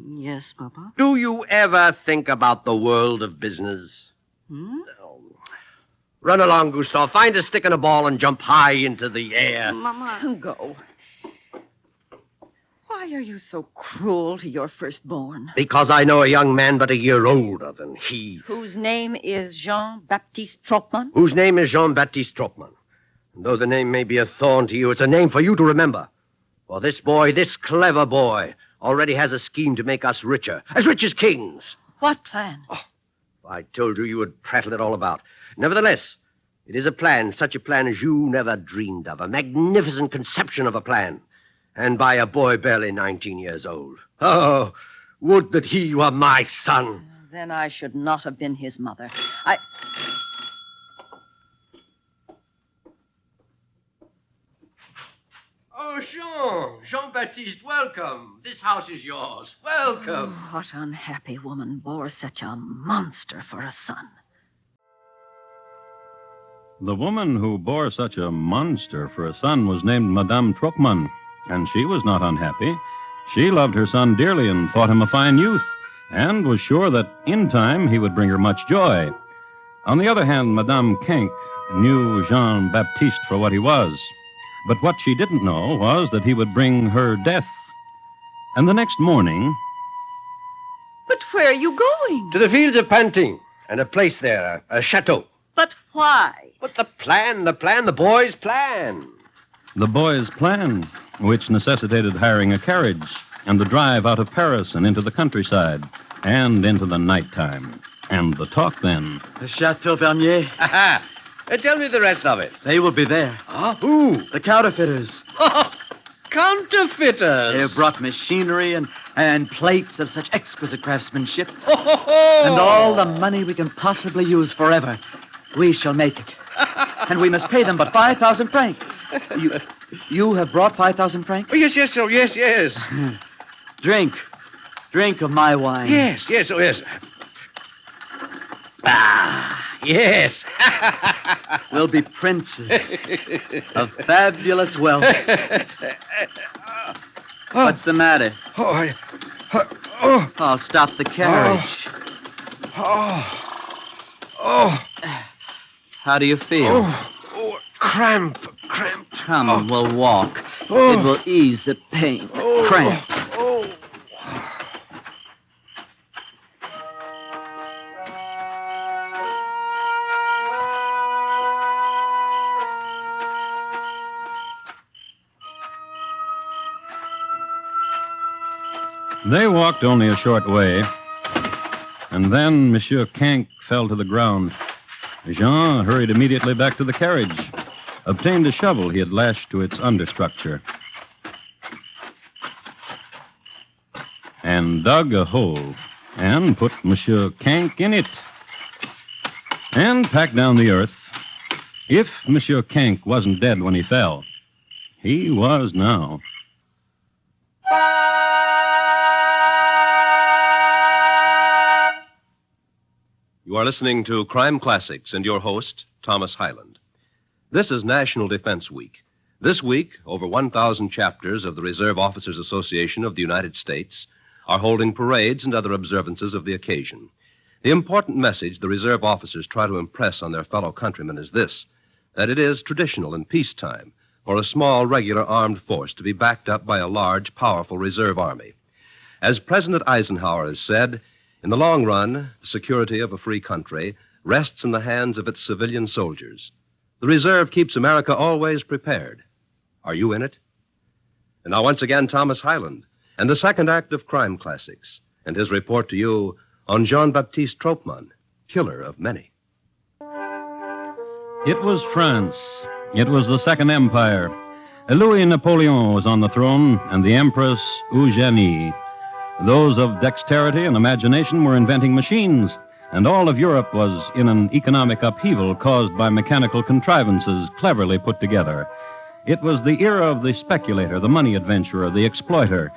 Yes, Papa? Do you ever think about the world of business? Run along, Gustav. Find a stick and a ball and jump high into the air. Mama. Go. Why are you so cruel to your firstborn? Because I know a young man but a year older than he. Whose name is Jean-Baptiste Troppman? Whose name is Jean-Baptiste Troppman. And though the name may be a thorn to you, it's a name for you to remember. For this boy, this clever boy, already has a scheme to make us richer. As rich as kings. What plan? If I told you, you would prattle it all about. Nevertheless, it is a plan, such a plan as you never dreamed of. A magnificent conception of a plan. And by a boy barely 19 years old. Oh, would that he were my son. Then I should not have been his mother. Oh, Jean-Baptiste, welcome. This house is yours. Welcome. Oh, what unhappy woman bore such a monster for a son? The woman who bore such a monster for a son was named Madame Troppman, and she was not unhappy. She loved her son dearly and thought him a fine youth, and was sure that in time he would bring her much joy. On the other hand, Madame Kenck knew Jean-Baptiste for what he was. But what she didn't know was that he would bring her death. And the next morning... But where are you going? To the fields of Pantin, and a place there, a chateau. But why? But the boy's plan. The boy's plan, which necessitated hiring a carriage and the drive out of Paris and into the countryside and into the nighttime. And the talk then. The Chateau Vernier. Aha! Tell me the rest of it. They will be there. Huh? Who? The counterfeiters. Counterfeiters? They have brought machinery and plates of such exquisite craftsmanship. Oh! And all the money we can possibly use forever. We shall make it. And we must pay them but 5,000 francs. You have brought 5,000 francs? Oh, yes, sir, yes. Drink of my wine. Yes, oh, yes. Yes. We'll be princes of fabulous wealth. What's the matter? Oh, stop the carriage. How do you feel? Cramp. Come, we'll walk. It will ease the pain. Cramp. They walked only a short way, and then Monsieur Kenck fell to the ground. Jean hurried immediately back to the carriage, obtained a shovel he had lashed to its understructure, and dug a hole, and put Monsieur Kenck in it, and packed down the earth. If Monsieur Kenck wasn't dead when he fell, he was now. You are listening to Crime Classics and your host, Thomas Hyland. This is National Defense Week. This week, over 1,000 chapters of the Reserve Officers Association of the United States are holding parades and other observances of the occasion. The important message the Reserve officers try to impress on their fellow countrymen is this, that it is traditional in peacetime for a small, regular armed force to be backed up by a large, powerful reserve army. As President Eisenhower has said, in the long run, the security of a free country rests in the hands of its civilian soldiers. The reserve keeps America always prepared. Are you in it? And now, once again, Thomas Hyland, and the second act of Crime Classics, and his report to you on Jean-Baptiste Troppman, killer of many. It was France. It was the Second Empire. Louis Napoleon was on the throne, and the Empress Eugénie. Those of dexterity and imagination were inventing machines, and all of Europe was in an economic upheaval caused by mechanical contrivances cleverly put together. It was the era of the speculator, the money adventurer, the exploiter.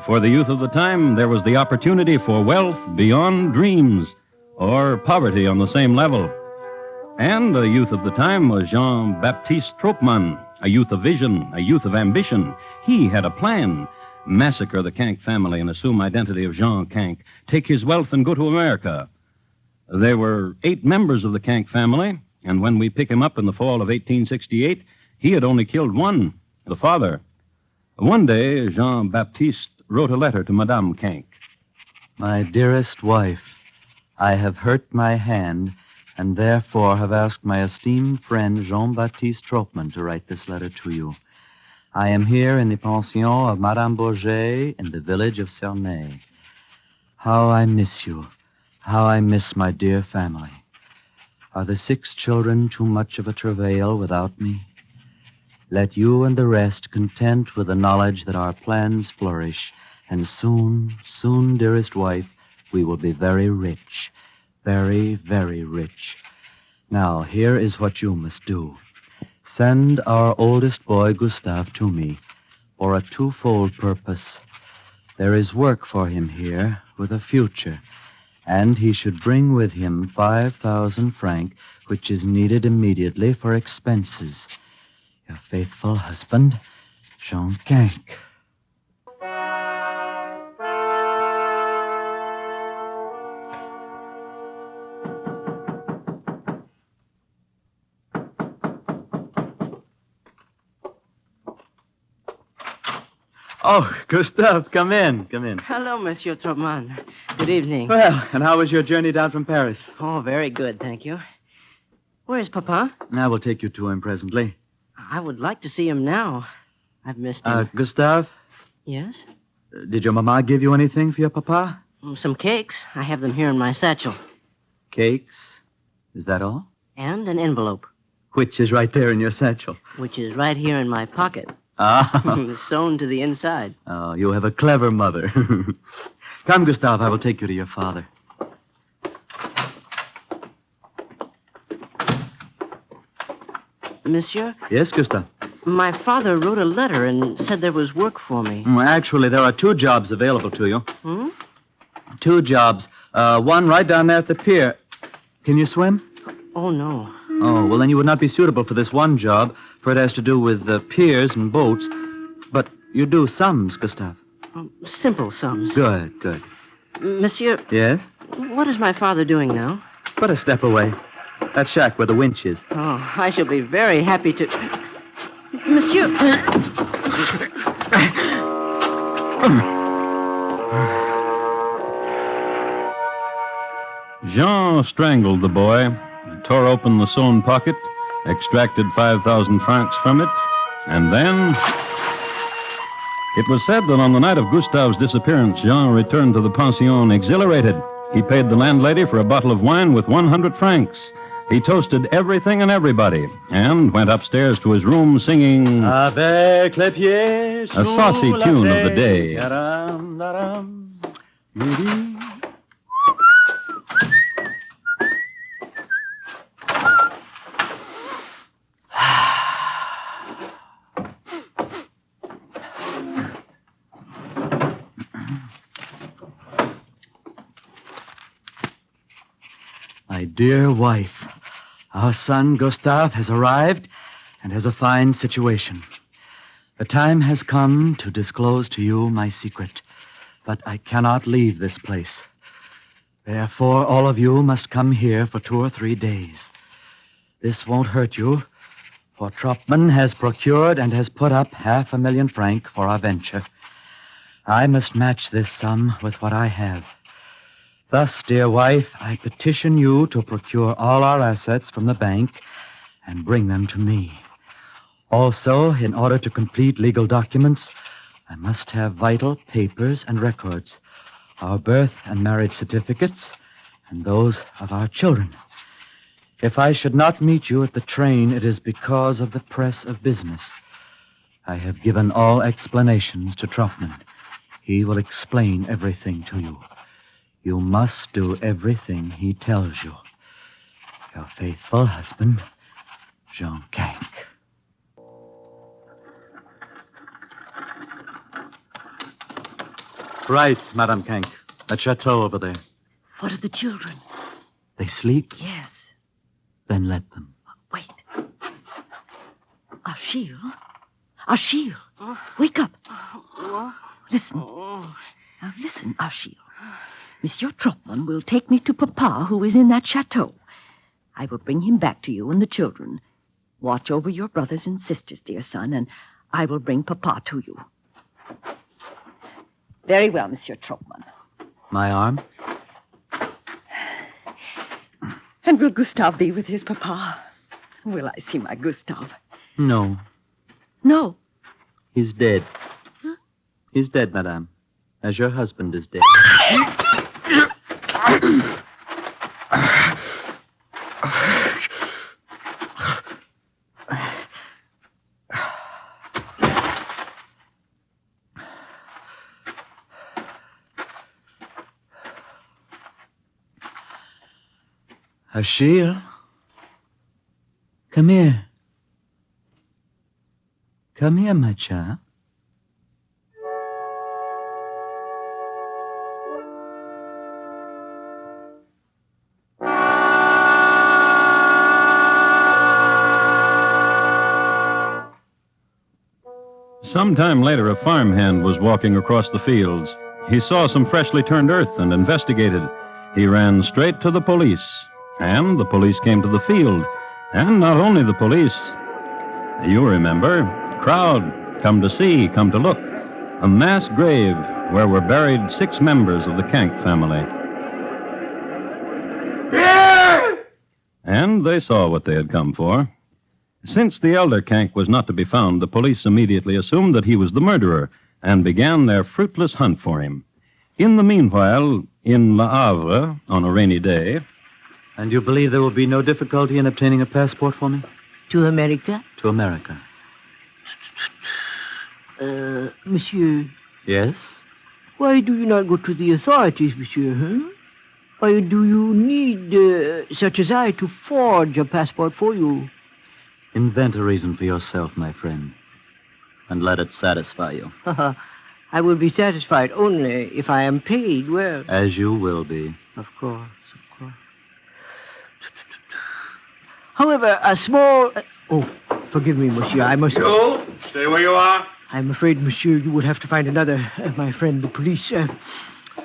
For the youth of the time, there was the opportunity for wealth beyond dreams, or poverty on the same level. And the youth of the time was Jean-Baptiste Troppman, a youth of vision, a youth of ambition. He had a plan. Massacre the Cank family and assume identity of Jean Cank. Take his wealth and go to America. There were 8 members of the Cank family, and when we pick him up in the fall of 1868, he had only killed one, the father. One day, Jean-Baptiste wrote a letter to Madame Cank. My dearest wife, I have hurt my hand, and therefore have asked my esteemed friend Jean-Baptiste Troppman to write this letter to you. I am here in the pension of Madame Bourget in the village of Cernay. How I miss you. How I miss my dear family. Are the 6 children too much of a travail without me? Let you and the rest content with the knowledge that our plans flourish, and soon, soon, dearest wife, we will be very rich. Very, very rich. Now, here is what you must do. Send our oldest boy, Gustave, to me for a 2-fold purpose. There is work for him here with a future, and he should bring with him 5,000 francs, which is needed immediately for expenses. Your faithful husband, Jean Cank. Oh, Gustave, come in. Hello, Monsieur Troppman. Good evening. Well, and how was your journey down from Paris? Oh, very good, thank you. Where's Papa? I will take you to him presently. I would like to see him now. I've missed him. Gustave? Yes? Did your mama give you anything for your papa? Some cakes. I have them here in my satchel. Cakes? Is that all? And an envelope. Which is right there in your satchel. Which is right here in my pocket. Ah. Sewn to the inside. Oh, you have a clever mother. Come, Gustave, I will take you to your father. Monsieur? Yes, Gustave? My father wrote a letter and said there was work for me. Actually, there are 2 jobs available to you. 2 jobs. One right down there at the pier. Can you swim? Oh, no. Oh, well, then you would not be suitable for this one job, for it has to do with piers and boats. But you do sums, Gustave. Simple sums. Good. Monsieur? Yes? What is my father doing now? But a step away. That shack where the winch is. Oh, I shall be very happy to... Monsieur! Jean strangled the boy, tore open the sewn pocket, extracted 5,000 francs from it, and then... It was said that on the night of Gustave's disappearance, Jean returned to the pension exhilarated. He paid the landlady for a bottle of wine with 100 francs. He toasted everything and everybody, and went upstairs to his room singing... Avec les pieds a saucy tune of the day. My dear wife, our son Gustave has arrived and has a fine situation. The time has come to disclose to you my secret, but I cannot leave this place. Therefore, all of you must come here for 2 or 3 days. This won't hurt you, for Troppman has procured and has put up 500,000 francs for our venture. I must match this sum with what I have. Thus, dear wife, I petition you to procure all our assets from the bank and bring them to me. Also, in order to complete legal documents, I must have vital papers and records, our birth and marriage certificates, and those of our children. If I should not meet you at the train, it is because of the press of business. I have given all explanations to Troppman. He will explain everything to you. You must do everything he tells you. Your faithful husband, Jean Cank. Right, Madame Kank. That chateau over there. What of the children? They sleep? Yes. Then let them. Wait. Achille? Achille! Wake up. Listen. Now listen, Achille. Monsieur Troppman will take me to Papa, who is in that chateau. I will bring him back to you and the children. Watch over your brothers and sisters, dear son, and I will bring Papa to you. Very well, Monsieur Troppman. My arm? And will Gustave be with his Papa? Will I see my Gustave? No. No. He's dead. Huh? He's dead, Madame. As your husband is dead. Achille? Come here. Come here, my child. Some time later, a farmhand was walking across the fields. He saw some freshly turned earth and investigated. He ran straight to the police. And the police came to the field. And not only the police. You remember, crowd, come to see, come to look. A mass grave where were buried 6 members of the Kank family. And they saw what they had come for. Since the elder Kank was not to be found, the police immediately assumed that he was the murderer and began their fruitless hunt for him. In the meanwhile, in Le Havre, on a rainy day... And you believe there will be no difficulty in obtaining a passport for me? To America? To America. Monsieur. Yes? Why do you not go to the authorities, monsieur, huh? Why do you need such as I to forge a passport for you? Invent a reason for yourself, my friend, and let it satisfy you. I will be satisfied only if I am paid well. As you will be. Of course, of course. However, a small... Oh, forgive me, monsieur, I must... You, stay where you are. I'm afraid, monsieur, you would have to find another, my friend, the police.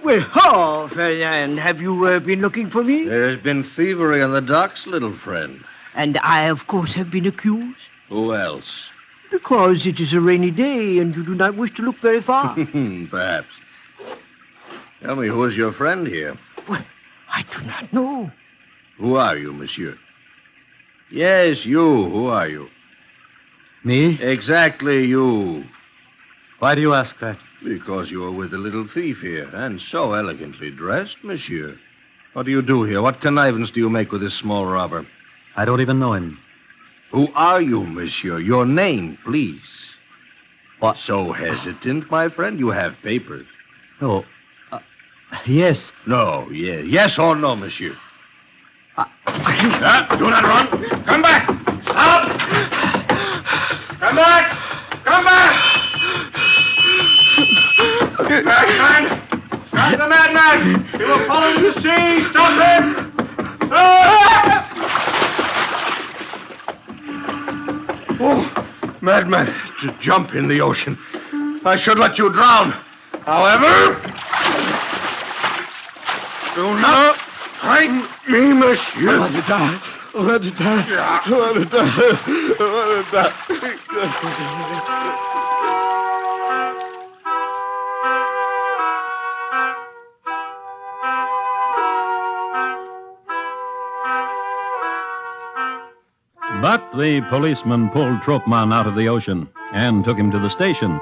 Well, Ferdinand, have you been looking for me? There has been thievery on the docks, little friend. And I, of course, have been accused? Who else? Because it is a rainy day and you do not wish to look very far. Perhaps. Tell me, who is your friend here? Well, I do not know. Who are you, monsieur? Yes, you. Who are you? Me? Exactly you. Why do you ask that? Because you are with the little thief here, and so elegantly dressed, monsieur. What do you do here? What connivance do you make with this small robber? I don't even know him. Who are you, monsieur? Your name, please. What? So hesitant, my friend? You have papers. Oh, yes. No, yes. Yes or no, monsieur? Do not run. Come back. Stop. Come back. Come back. Madman. Stop the madman. He will fall into the sea. Stop him. Oh, madman, to jump in the ocean. I should let you drown. However, do not frighten me, monsieur. I want to die. I want to die. I want to die. I want to die. But the policeman pulled Troppman out of the ocean and took him to the station.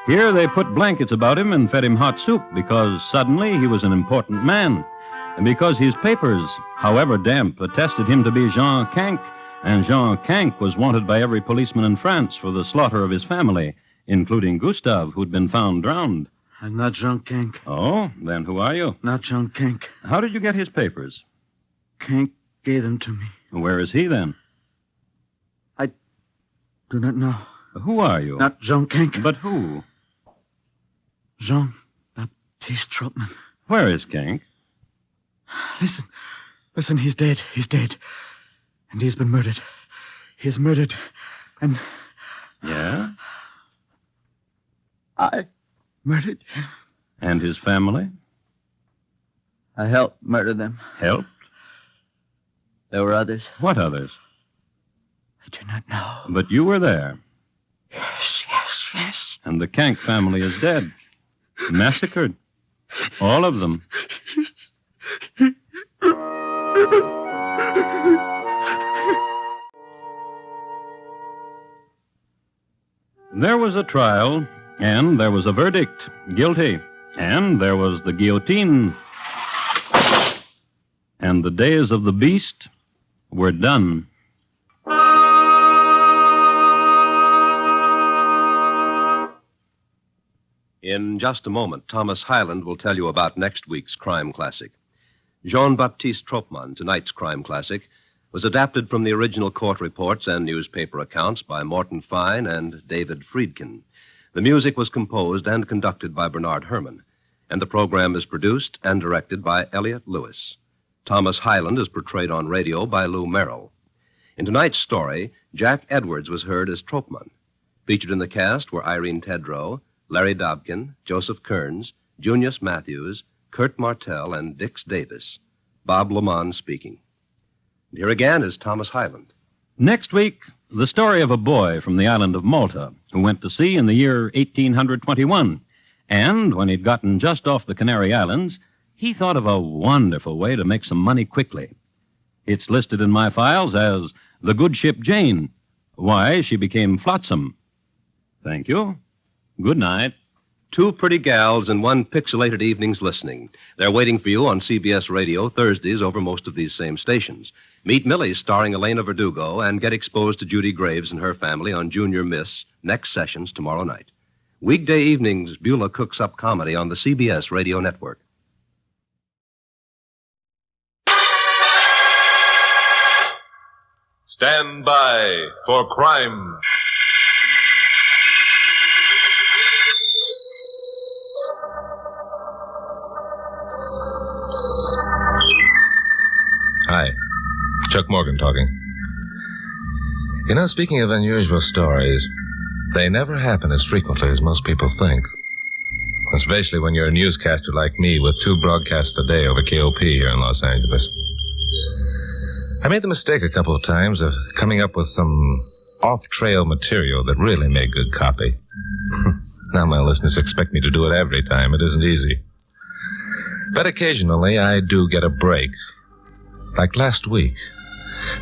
Here they put blankets about him and fed him hot soup because suddenly he was an important man. And because his papers, however damp, attested him to be Jean Kank, and Jean Kank was wanted by every policeman in France for the slaughter of his family, including Gustave, who'd been found drowned. I'm not Jean Kank. Oh, then who are you? Not Jean Kank. How did you get his papers? Kank gave them to me. Where is he, then? I do not know. Who are you? Not Jean Kank. But who? Jean He's Troppman. Where is Kink? Listen, he's dead. He's dead. And he's been murdered. He is murdered. And... Yeah? I murdered him. And his family? I helped murder them. Helped? There were others. What others? I do not know. But you were there. Yes. And the Kank family is dead. Massacred. All of them. There was a trial, and there was a verdict, guilty, and there was the guillotine. And the days of the beast were done. In just a moment, Thomas Hyland will tell you about next week's crime classic. Jean-Baptiste Troppman, tonight's crime classic, was adapted from the original court reports and newspaper accounts by Morton Fine and David Friedkin. The music was composed and conducted by Bernard Herrmann, and the program is produced and directed by Elliott Lewis. Thomas Hyland is portrayed on radio by Lou Merrill. In tonight's story, Jack Edwards was heard as Troppman. Featured in the cast were Irene Tedrow, Larry Dobkin, Joseph Kearns, Junius Matthews, Kurt Martell, and Dix Davis. Bob Lamont speaking. And here again is Thomas Hyland. Next week, the story of a boy from the island of Malta who went to sea in the year 1821. And when he'd gotten just off the Canary Islands, he thought of a wonderful way to make some money quickly. It's listed in my files as The Good Ship Jane, Why She Became Flotsam. Thank you. Good night. Two pretty gals and one pixelated evening's listening. They're waiting for you on CBS Radio Thursdays over most of these same stations. Meet Millie starring Elena Verdugo and get exposed to Judy Graves and her family on Junior Miss next sessions tomorrow night. Weekday evenings, Beulah cooks up comedy on the CBS Radio Network. Stand by for crime. Hi, Chuck Morgan talking. You know, speaking of unusual stories, they never happen as frequently as most people think. Especially when you're a newscaster like me with 2 broadcasts a day over KOP here in Los Angeles. I made the mistake a couple of times of coming up with some off-trail material that really made good copy. Now my listeners expect me to do it every time. It isn't easy. But occasionally I do get a break. Like last week.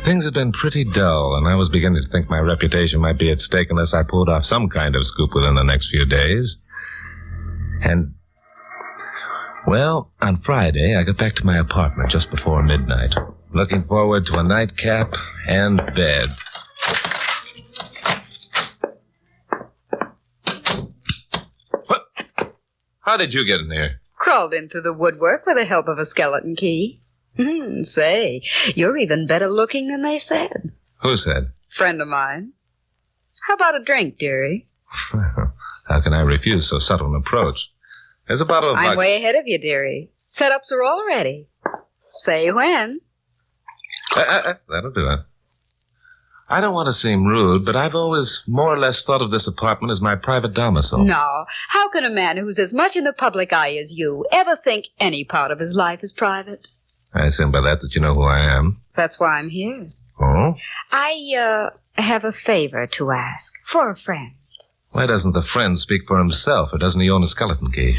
Things had been pretty dull, and I was beginning to think my reputation might be at stake unless I pulled off some kind of scoop within the next few days. And, well, on Friday, I got back to my apartment just before midnight, looking forward to a nightcap and bed. What? How did you get in here? Crawled in through the woodwork with the help of a skeleton key. Say, you're even better looking than they said. Who said? Friend of mine. How about a drink, dearie? How can I refuse so subtle an approach? There's a bottle of... I'm way ahead of you, dearie. Setups are all ready. Say when. That'll do it. I don't want to seem rude, but I've always more or less thought of this apartment as my private domicile. No. How can a man who's as much in the public eye as you ever think any part of his life is private? I assume by that you know who I am. That's why I'm here. Oh? I, have a favor to ask for a friend. Why doesn't the friend speak for himself, or doesn't he own a skeleton key?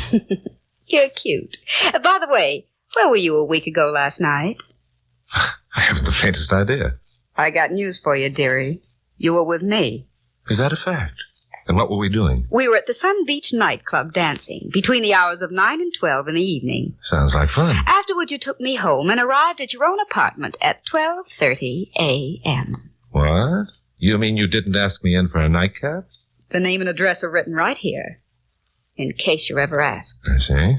You're cute. By the way, where were you a week ago last night? I haven't the faintest idea. I got news for you, dearie. You were with me. Is that a fact? And what were we doing? We were at the Sun Beach nightclub dancing between the hours of 9 and 12 in the evening. Sounds like fun. Afterward, you took me home and arrived at your own apartment at 12:30 a.m. What? You mean you didn't ask me in for a nightcap? The name and address are written right here, in case you're ever asked. I see.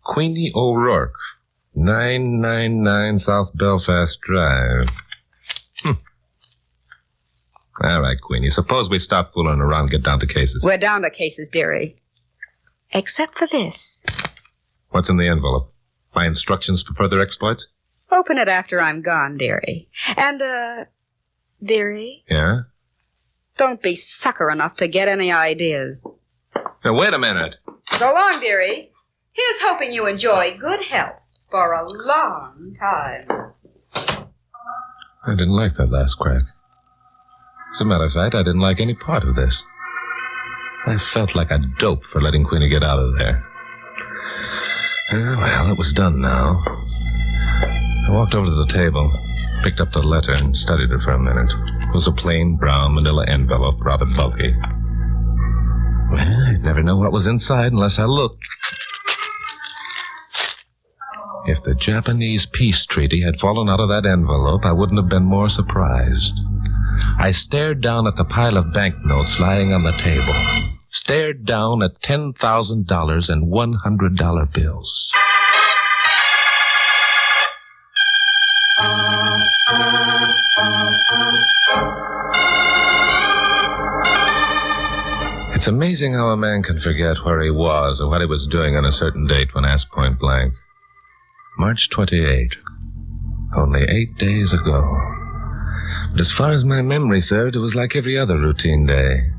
Queenie O'Rourke, 999 South Belfast Drive. All right, Queenie, suppose we stop fooling around and get down to cases. We're down to cases, dearie. Except for this. What's in the envelope? My instructions for further exploits? Open it after I'm gone, dearie. And, dearie, Yeah? don't be sucker enough to get any ideas. Now, wait a minute. So long, dearie. Here's hoping you enjoy good health for a long time. I didn't like that last crack. As a matter of fact, I didn't like any part of this. I felt like a dope for letting Queenie get out of there. Well, it was done now. I walked over to the table, picked up the letter, and studied it for a minute. It was a plain brown manila envelope, rather bulky. Well, I'd never know what was inside unless I looked. If the Japanese peace treaty had fallen out of that envelope, I wouldn't have been more surprised. I stared down at the pile of banknotes lying on the table. Stared down at $10,000 and $100 bills. It's amazing how a man can forget where he was or what he was doing on a certain date when asked point blank. March 28. Only 8 days ago. But as far as my memory served, it was like every other routine day.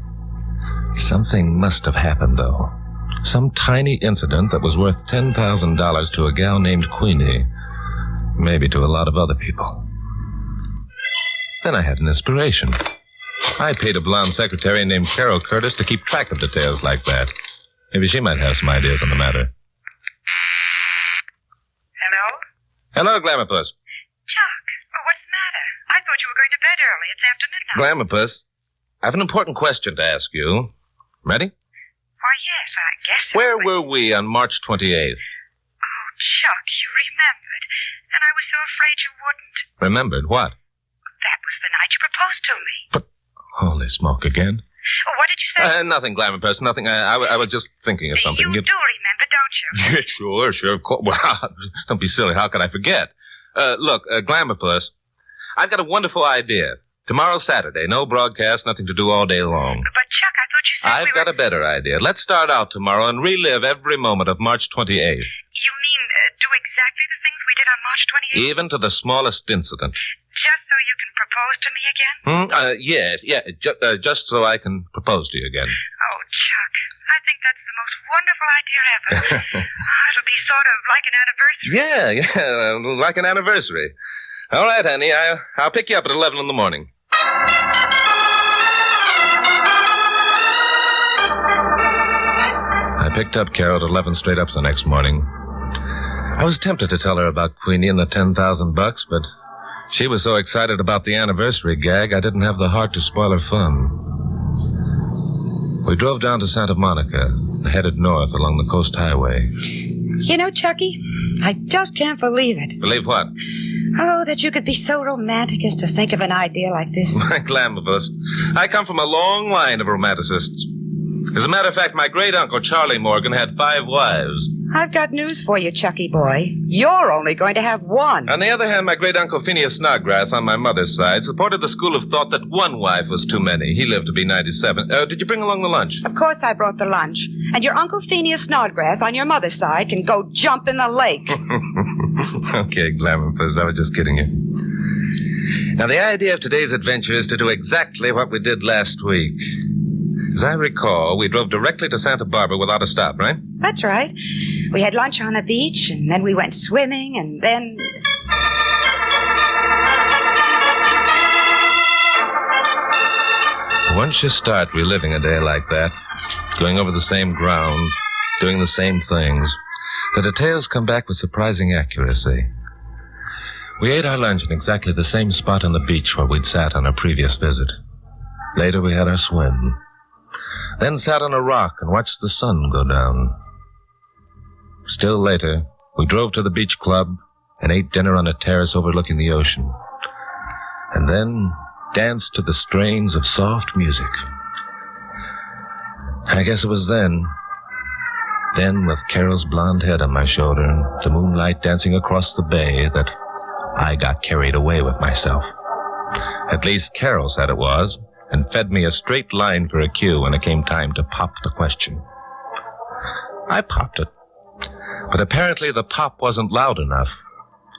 Something must have happened, though. Some tiny incident that was worth $10,000 to a gal named Queenie. Maybe to a lot of other people. Then I had an inspiration. I paid a blonde secretary named Carol Curtis to keep track of details like that. Maybe she might have some ideas on the matter. Hello? Hello, Glamourpuss. Chuck, what's the matter? I thought you were going to bed early. It's after midnight. Glamourpuss, I have an important question to ask you. Ready? Why, yes, I guess so. Where were we on March 28th? Oh, Chuck, you remembered. And I was so afraid you wouldn't. Remembered what? That was the night you proposed to me. Holy smoke again. What did you say? Nothing, Glamourpuss, nothing. I was just thinking of something. You do remember, don't you? Yeah, sure, of course. Well, don't be silly. How could I forget? Look, Glamourpuss, I've got a wonderful idea. Tomorrow's Saturday. No broadcast, nothing to do all day long. But, Chuck, I thought you said I've got a better idea. Let's start out tomorrow and relive every moment of March 28th. You mean do exactly the things we did on March 28th? Even to the smallest incident. Just so you can propose to me again? Just so I can propose to you again. Oh, Chuck, I think that's the most wonderful idea ever. It'll be sort of like an anniversary. Yeah, like an anniversary. All right, honey, I'll pick you up at 11 in the morning. I picked up Carol at 11 straight up the next morning. I was tempted to tell her about Queenie and the $10,000, but she was so excited about the anniversary gag, I didn't have the heart to spoil her fun. We drove down to Santa Monica and headed north along the Coast Highway. You know, Chucky, I just can't believe it. Believe what? Oh, that you could be so romantic as to think of an idea like this. My Glamourpuss, I come from a long line of romanticists. As a matter of fact, my great-uncle, Charlie Morgan, had 5 wives. I've got news for you, Chucky boy. You're only going to have one. On the other hand, my great-uncle Phineas Snodgrass on my mother's side supported the school of thought that one wife was too many. He lived to be 97. Did you bring along the lunch? Of course I brought the lunch. And your Uncle Phineas Snodgrass on your mother's side can go jump in the lake. Okay, Glamourpuss, I was just kidding you. Now, the idea of today's adventure is to do exactly what we did last week. As I recall, we drove directly to Santa Barbara without a stop, right? That's right. We had lunch on the beach, and then we went swimming, and then... Once you start reliving a day like that, going over the same ground, doing the same things, the details come back with surprising accuracy. We ate our lunch in exactly the same spot on the beach where we'd sat on our previous visit. Later, we had our swim. Then sat on a rock and watched the sun go down. Still later, we drove to the beach club and ate dinner on a terrace overlooking the ocean. And then danced to the strains of soft music. I guess it was then, with Carol's blonde head on my shoulder and the moonlight dancing across the bay, that I got carried away with myself. At least Carol said it was, and fed me a straight line for a cue when it came time to pop the question. I popped it. But apparently the pop wasn't loud enough.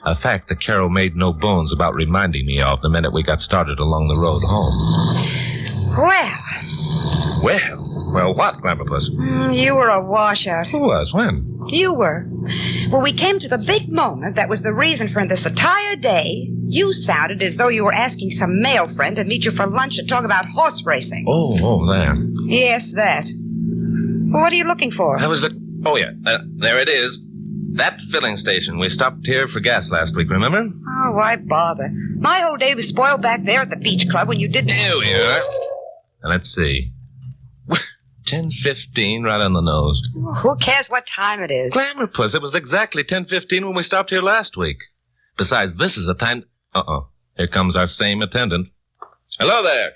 A fact that Carol made no bones about reminding me of the minute we got started along the road home. Well, what, Grandpapuss? You were a washout. Who was? When? You were. When we came to the big moment that was the reason for this entire day, you sounded as though you were asking some male friend to meet you for lunch and talk about horse racing. Oh, that. Yes, that. What are you looking for? I was Oh, yeah. There it is. That filling station. We stopped here for gas last week, remember? Oh, why bother? My whole day was spoiled back there at the beach club when you didn't... Here we are. Now, let's see. 10:15, right on the nose. Who cares what time it is? Glamour Puss, it was exactly 10:15 when we stopped here last week. Besides, this is the time... Uh-oh. Here comes our same attendant. Hello there.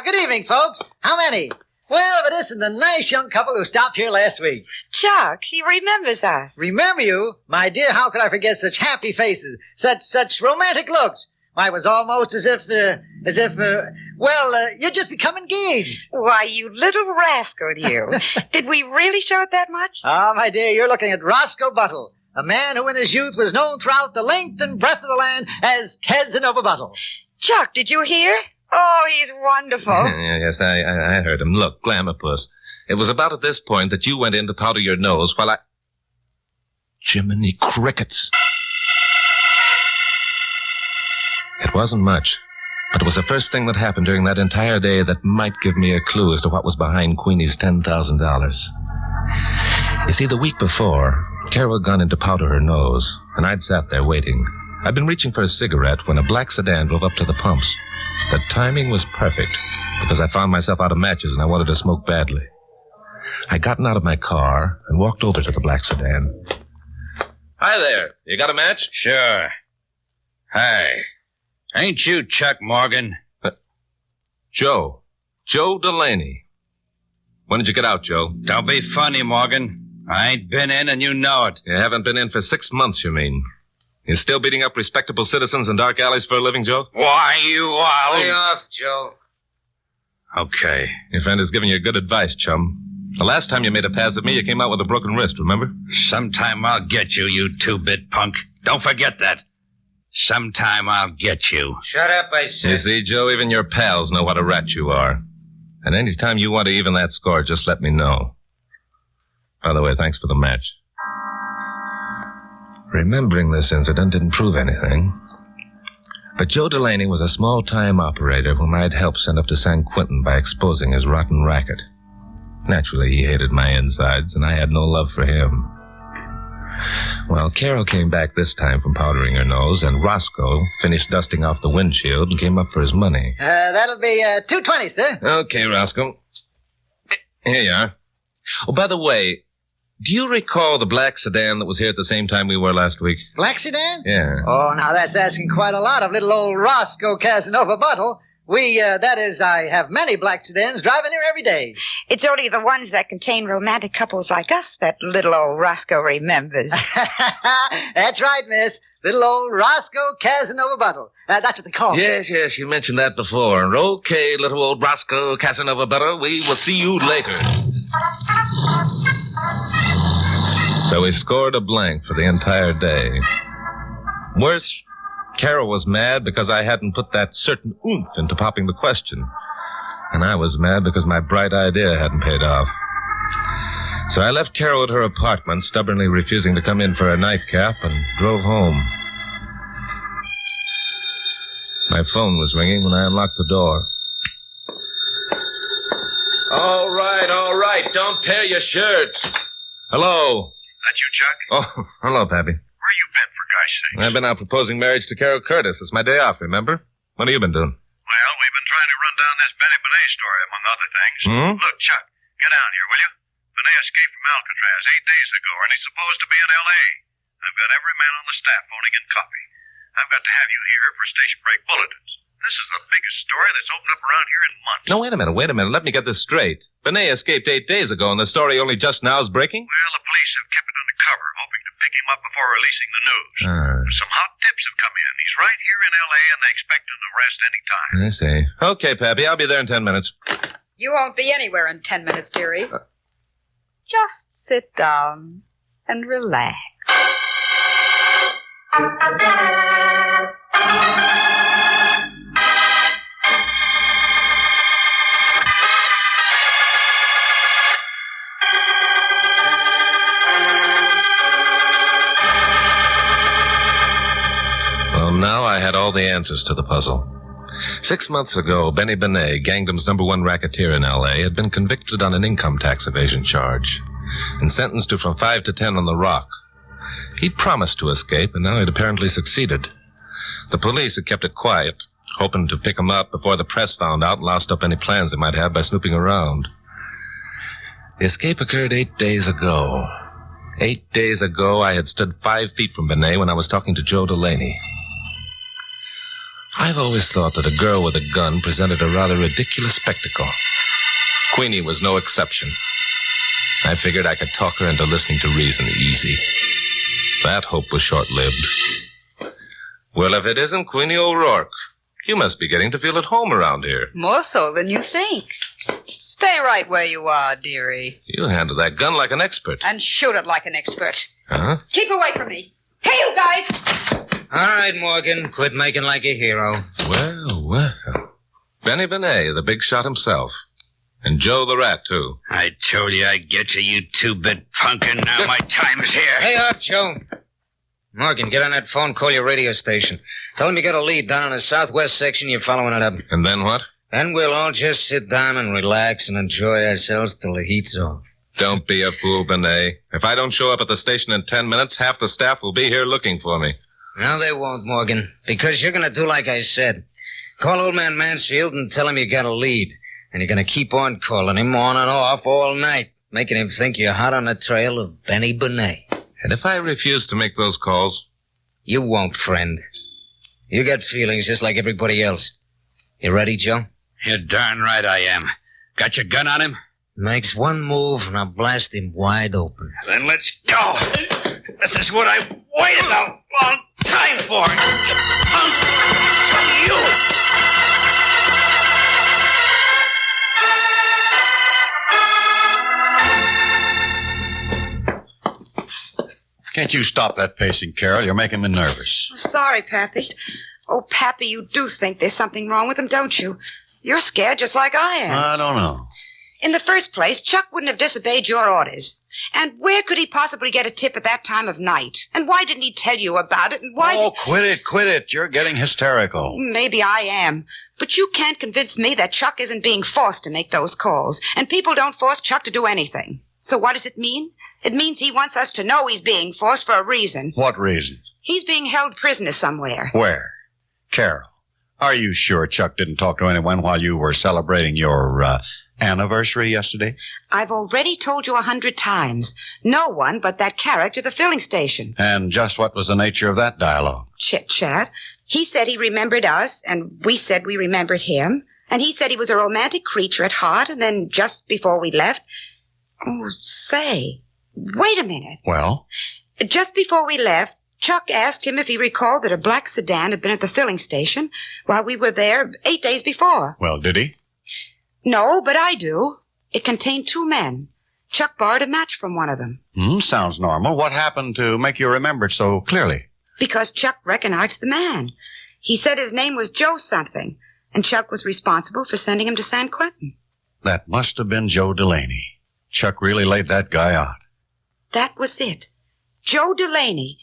Good evening, folks. How many? Well, but this is the nice young couple who stopped here last week. Chuck, he remembers us. Remember you? My dear, how could I forget such happy faces, such romantic looks? Why, it was almost as if, you'd just become engaged. Why, you little rascal, you. Did we really show it that much? Ah, my dear, you're looking at Roscoe Buttle, a man who in his youth was known throughout the length and breadth of the land as Casanova Buttle. Chuck, did you hear? Oh, he's wonderful. Yes, I heard him. Look, Glamour Puss, it was about at this point that you went in to powder your nose while I... Jiminy crickets. It wasn't much, but it was the first thing that happened during that entire day that might give me a clue as to what was behind Queenie's $10,000. You see, the week before, Carol had gone in to powder her nose, and I'd sat there waiting. I'd been reaching for a cigarette when a black sedan drove up to the pumps. The timing was perfect, because I found myself out of matches and I wanted to smoke badly. I'd gotten out of my car and walked over to the black sedan. Hi there. You got a match? Sure. Hi. Ain't you Chuck Morgan? Joe Delaney. When did you get out, Joe? Don't be funny, Morgan. I ain't been in and you know it. You haven't been in for 6 months, you mean? You still beating up respectable citizens in dark alleys for a living, Joe? Why, you all... Lay off, Joe. Okay. Your friend is giving you good advice, chum. The last time you made a pass at me, you came out with a broken wrist, remember? Sometime I'll get you, you two-bit punk. Don't forget that. Sometime I'll get you. Shut up, I said. You see, Joe, even your pals know what a rat you are. And any time you want to even that score, just let me know. By the way, thanks for the match. Remembering this incident didn't prove anything. But Joe Delaney was a small-time operator whom I'd helped send up to San Quinton by exposing his rotten racket. Naturally, he hated my insides, and I had no love for him. Well, Carol came back this time from powdering her nose, and Roscoe finished dusting off the windshield and came up for his money. That'll be $2.20, sir. Okay, Roscoe. Here you are. Oh, by the way, do you recall the black sedan that was here at the same time we were last week? Black sedan? Yeah. Oh, now that's asking quite a lot of little old Roscoe Casanova Buttle. I have many black sedans driving here every day. It's only the ones that contain romantic couples like us that little old Roscoe remembers. That's right, miss. Little old Roscoe Casanova Buttle. That's what they call me. Yes, you mentioned that before. Okay, little old Roscoe Casanova Buttle, we will see you later. So we scored a blank for the entire day. Worse, Carol was mad because I hadn't put that certain oomph into popping the question. And I was mad because my bright idea hadn't paid off. So I left Carol at her apartment, stubbornly refusing to come in for a nightcap, and drove home. My phone was ringing when I unlocked the door. All right. Don't tear your shirt. Hello. That you, Chuck? Oh, hello, Pappy. Where you been, for gosh sakes? I've been out proposing marriage to Carol Curtis. It's my day off, remember? What have you been doing? Well, we've been trying to run down this Benny Benet story, among other things. Look, Chuck, get down here, will you? Benet escaped from Alcatraz 8 days ago, and he's supposed to be in L.A. I've got every man on the staff phoning in copy. I've got to have you here for station break bulletins. This is the biggest story that's opened up around here in months. No, wait a minute. Let me get this straight. Benet escaped 8 days ago, and the story only just now is breaking? Well, the police have kept it under cover, hoping to pick him up before releasing the news. Some hot tips have come in. He's right here in L.A., and they expect an arrest any time. I see. Okay, Pappy, I'll be there in 10 minutes. You won't be anywhere in 10 minutes, dearie. Just sit down and relax. Well, now I had all the answers to the puzzle. 6 months ago, Benny Benet, Gangdom's #1 racketeer in L.A., had been convicted on an income tax evasion charge and sentenced to from 5 to 10 on the rock. He'd promised to escape, and now he'd apparently succeeded. The police had kept it quiet, hoping to pick him up before the press found out and lost up any plans they might have by snooping around. The escape occurred 8 days ago. 8 days ago, I had stood 5 feet from Benet when I was talking to Joe Delaney. I've always thought that a girl with a gun presented a rather ridiculous spectacle. Queenie was no exception. I figured I could talk her into listening to reason easy. That hope was short-lived. Well, if it isn't Queenie O'Rourke, you must be getting to feel at home around here. More so than you think. Stay right where you are, dearie. You handle that gun like an expert. And shoot it like an expert. Huh? Keep away from me. Hey, you guys! All right, Morgan, quit making like a hero. Well. Benny Benet, the big shot himself. And Joe the Rat, too. I told you I'd get you, you two-bit punk, and now my time is here. Hey up, Joe. Morgan, get on that phone, call your radio station. Tell them you got a lead down in the southwest section, you're following it up. And then what? Then we'll all just sit down and relax and enjoy ourselves till the heat's off. Don't be a fool, Benet. If I don't show up at the station in 10 minutes, half the staff will be here looking for me. No, they won't, Morgan, because you're going to do like I said. Call old man Mansfield and tell him you got a lead. And you're going to keep on calling him on and off all night, making him think you're hot on the trail of Benny Benet. And if I refuse to make those calls? You won't, friend. You got feelings just like everybody else. You ready, Joe? You're darn right I am. Got your gun on him? Makes one move and I'll blast him wide open. Then let's go. This is what I waited a long time for. Punk! From you! Can't you stop that pacing, Carol? You're making me nervous. Sorry, Pappy. Oh, Pappy, you do think there's something wrong with him, don't you? You're scared just like I am. I don't know. In the first place, Chuck wouldn't have disobeyed your orders. And where could he possibly get a tip at that time of night? And why didn't he tell you about it? And why... Oh, quit it. You're getting hysterical. Maybe I am. But you can't convince me that Chuck isn't being forced to make those calls. And people don't force Chuck to do anything. So what does it mean? It means he wants us to know he's being forced for a reason. What reason? He's being held prisoner somewhere. Where? Carol, are you sure Chuck didn't talk to anyone while you were celebrating your anniversary yesterday? I've already told you 100 times. No one but that character at the filling station. And just what was the nature of that dialogue? Chit-chat. He said he remembered us, and we said we remembered him. And he said he was a romantic creature at heart, and then just before we left... Oh, say... Wait a minute. Well? Just before we left, Chuck asked him if he recalled that a black sedan had been at the filling station while we were there 8 days before. Well, did he? No, but I do. It contained 2 men. Chuck borrowed a match from one of them. Sounds normal. What happened to make you remember it so clearly? Because Chuck recognized the man. He said his name was Joe something, and Chuck was responsible for sending him to San Quentin. That must have been Joe Delaney. Chuck really laid that guy out. That was it. Joe Delaney.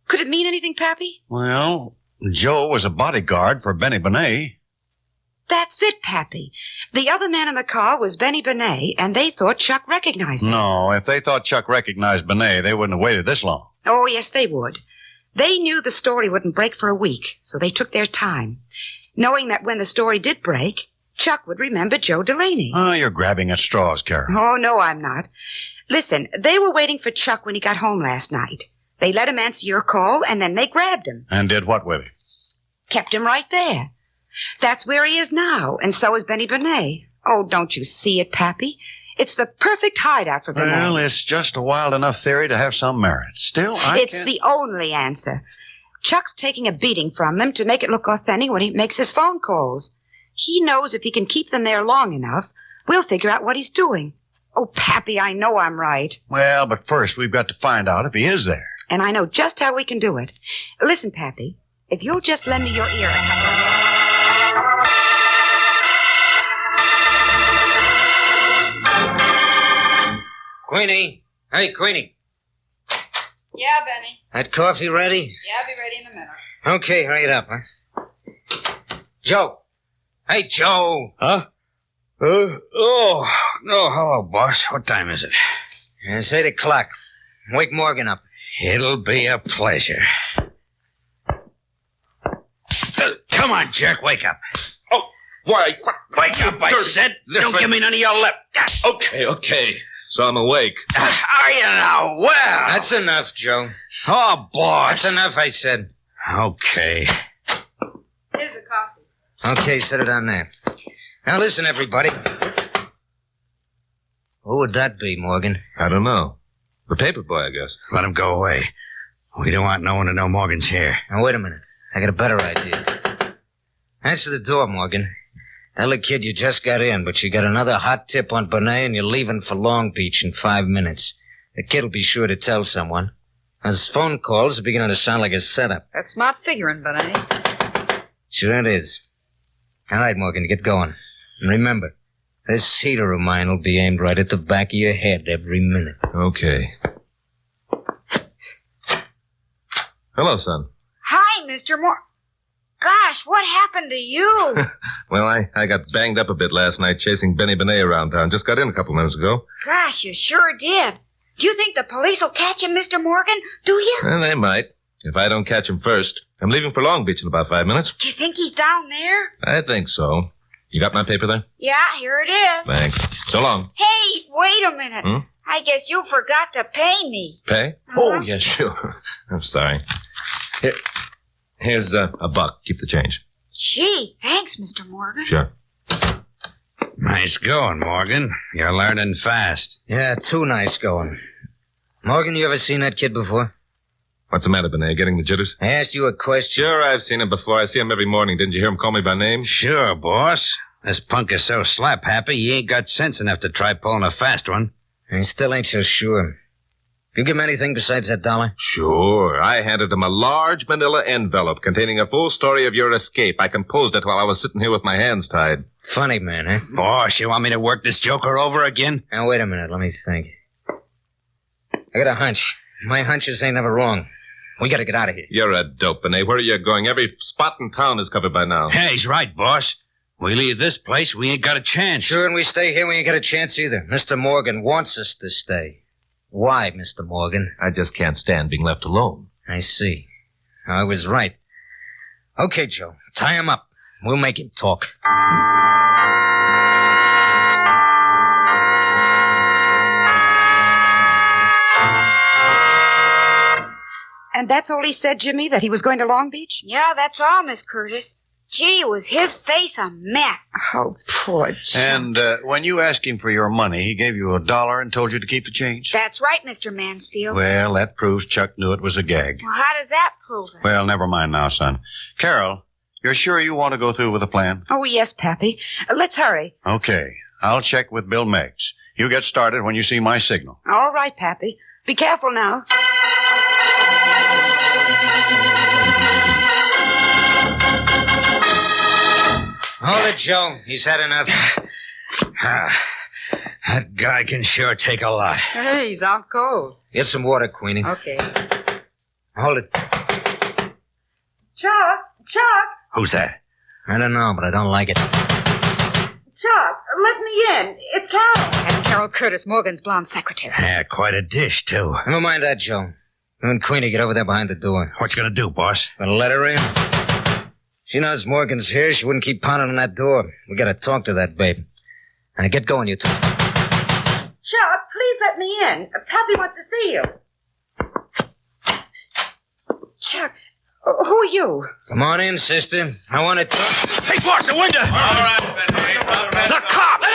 Could it mean anything, Pappy? Well, Joe was a bodyguard for Benny Benet. That's it, Pappy. The other man in the car was Benny Benet, and they thought Chuck recognized him. No, if they thought Chuck recognized Benet, they wouldn't have waited this long. Oh, yes, they would. They knew the story wouldn't break for a week, so they took their time, knowing that when the story did break, Chuck would remember Joe Delaney. Oh, you're grabbing at straws, Carol. Oh, no, I'm not. Listen, they were waiting for Chuck when he got home last night. They let him answer your call, and then they grabbed him. And did what with him? Kept him right there. That's where he is now, and so is Benny Benet. Oh, don't you see it, Pappy? It's the perfect hideout for Benet. Well, it's just a wild enough theory to have some merit. Still, It's the only answer. Chuck's taking a beating from them to make it look authentic when he makes his phone calls. He knows if he can keep them there long enough, we'll figure out what he's doing. Oh, Pappy, I know I'm right. Well, but first we've got to find out if he is there. And I know just how we can do it. Listen, Pappy, if you'll just lend me your ear a couple of minutes. Queenie. Hey, Queenie. Yeah, Benny. That coffee ready? Yeah, I'll be ready in a minute. Okay, hurry it up, huh? Joe. Hey, Joe. Huh? Oh, no, hello, boss. What time is it? It's 8 o'clock. Wake Morgan up. It'll be a pleasure. Come on, jerk, wake up. Oh, why? Wake up, I said. Don't give me none of your lip. Okay. So I'm awake. Are you now? Well. That's enough, Joe. Oh, boss. That's enough, I said. Okay. Here's the coffee. Okay, set it on there. Now listen, everybody. Who would that be, Morgan? I don't know. The paper boy, I guess. Let him go away. We don't want no one to know Morgan's here. Now, wait a minute. I got a better idea. Answer the door, Morgan. Tell the kid you just got in, but you got another hot tip on Bonet and you're leaving for Long Beach in 5 minutes. The kid will be sure to tell someone. His phone calls are beginning to sound like a setup. That's smart figuring, Benny. Sure it is. All right, Morgan, get going. And remember, this heater of mine will be aimed right at the back of your head every minute. Okay. Hello, son. Hi, Mr. Gosh, what happened to you? Well, I got banged up a bit last night chasing Benny Benet around town. Just got in a couple minutes ago. Gosh, you sure did. Do you think the police will catch him, Mr. Morgan? Do you? Well, they might. If I don't catch him first. I'm leaving for Long Beach in about 5 minutes. Do you think he's down there? I think so. You got my paper there? Yeah, here it is. Thanks. So long. Hey, wait a minute. Hmm? I guess you forgot to pay me. Pay? Oh, yeah, sure. I'm sorry. Here's a buck. Keep the change. Gee, thanks, Mr. Morgan. Sure. Nice going, Morgan. You're learning fast. Yeah, too nice going. Morgan, you ever seen that kid before? What's the matter, Benet? Getting the jitters? I asked you a question. Sure, I've seen him before. I see him every morning. Didn't you hear him call me by name? Sure, boss. This punk is so slap-happy, he ain't got sense enough to try pulling a fast one. I still ain't so sure. You give him anything besides that $1? Sure. I handed him a large manila envelope containing a full story of your escape. I composed it while I was sitting here with my hands tied. Funny man, huh? Boss, you want me to work this joker over again? Now, wait a minute. Let me think. I got a hunch. My hunches ain't never wrong. We gotta get out of here. You're a dope, Benet. Where are you going? Every spot in town is covered by now. Yeah, he's right, boss. We leave this place, we ain't got a chance. Sure, and we stay here, we ain't got a chance either. Mr. Morgan wants us to stay. Why, Mr. Morgan? I just can't stand being left alone. I see. I was right. Okay, Joe. Tie him up. We'll make him talk. And that's all he said, Jimmy, that he was going to Long Beach? Yeah, that's all, Miss Curtis. Gee, was his face a mess. Oh, poor Joe. And when you asked him for your money, he gave you $1 and told you to keep the change? That's right, Mr. Mansfield. Well, that proves Chuck knew it was a gag. Well, how does that prove it? Well, never mind now, son. Carol, you're sure you want to go through with the plan? Oh, yes, Pappy. Let's hurry. Okay. I'll check with Bill Meggs. You get started when you see my signal. All right, Pappy. Be careful now. Hold it, Joe. He's had enough. That guy can sure take a lot. Hey, he's out cold. Get some water, Queenie. Okay. Hold it. Chuck! Who's that? I don't know, but I don't like it. Chuck, let me in. It's Carol. That's Carol Curtis, Morgan's blonde secretary. Yeah, quite a dish, too. Never mind that, Joe. You and Queenie get over there behind the door. What you gonna do, boss? Gonna let her in? She knows Morgan's here. She wouldn't keep pounding on that door. We gotta talk to that babe. And get going, you two. Chuck, please let me in. Pappy wants to see you. Chuck, who are you? Come on in, sister. I want to talk. Hey, boss, the window! All right, Benny. The cops!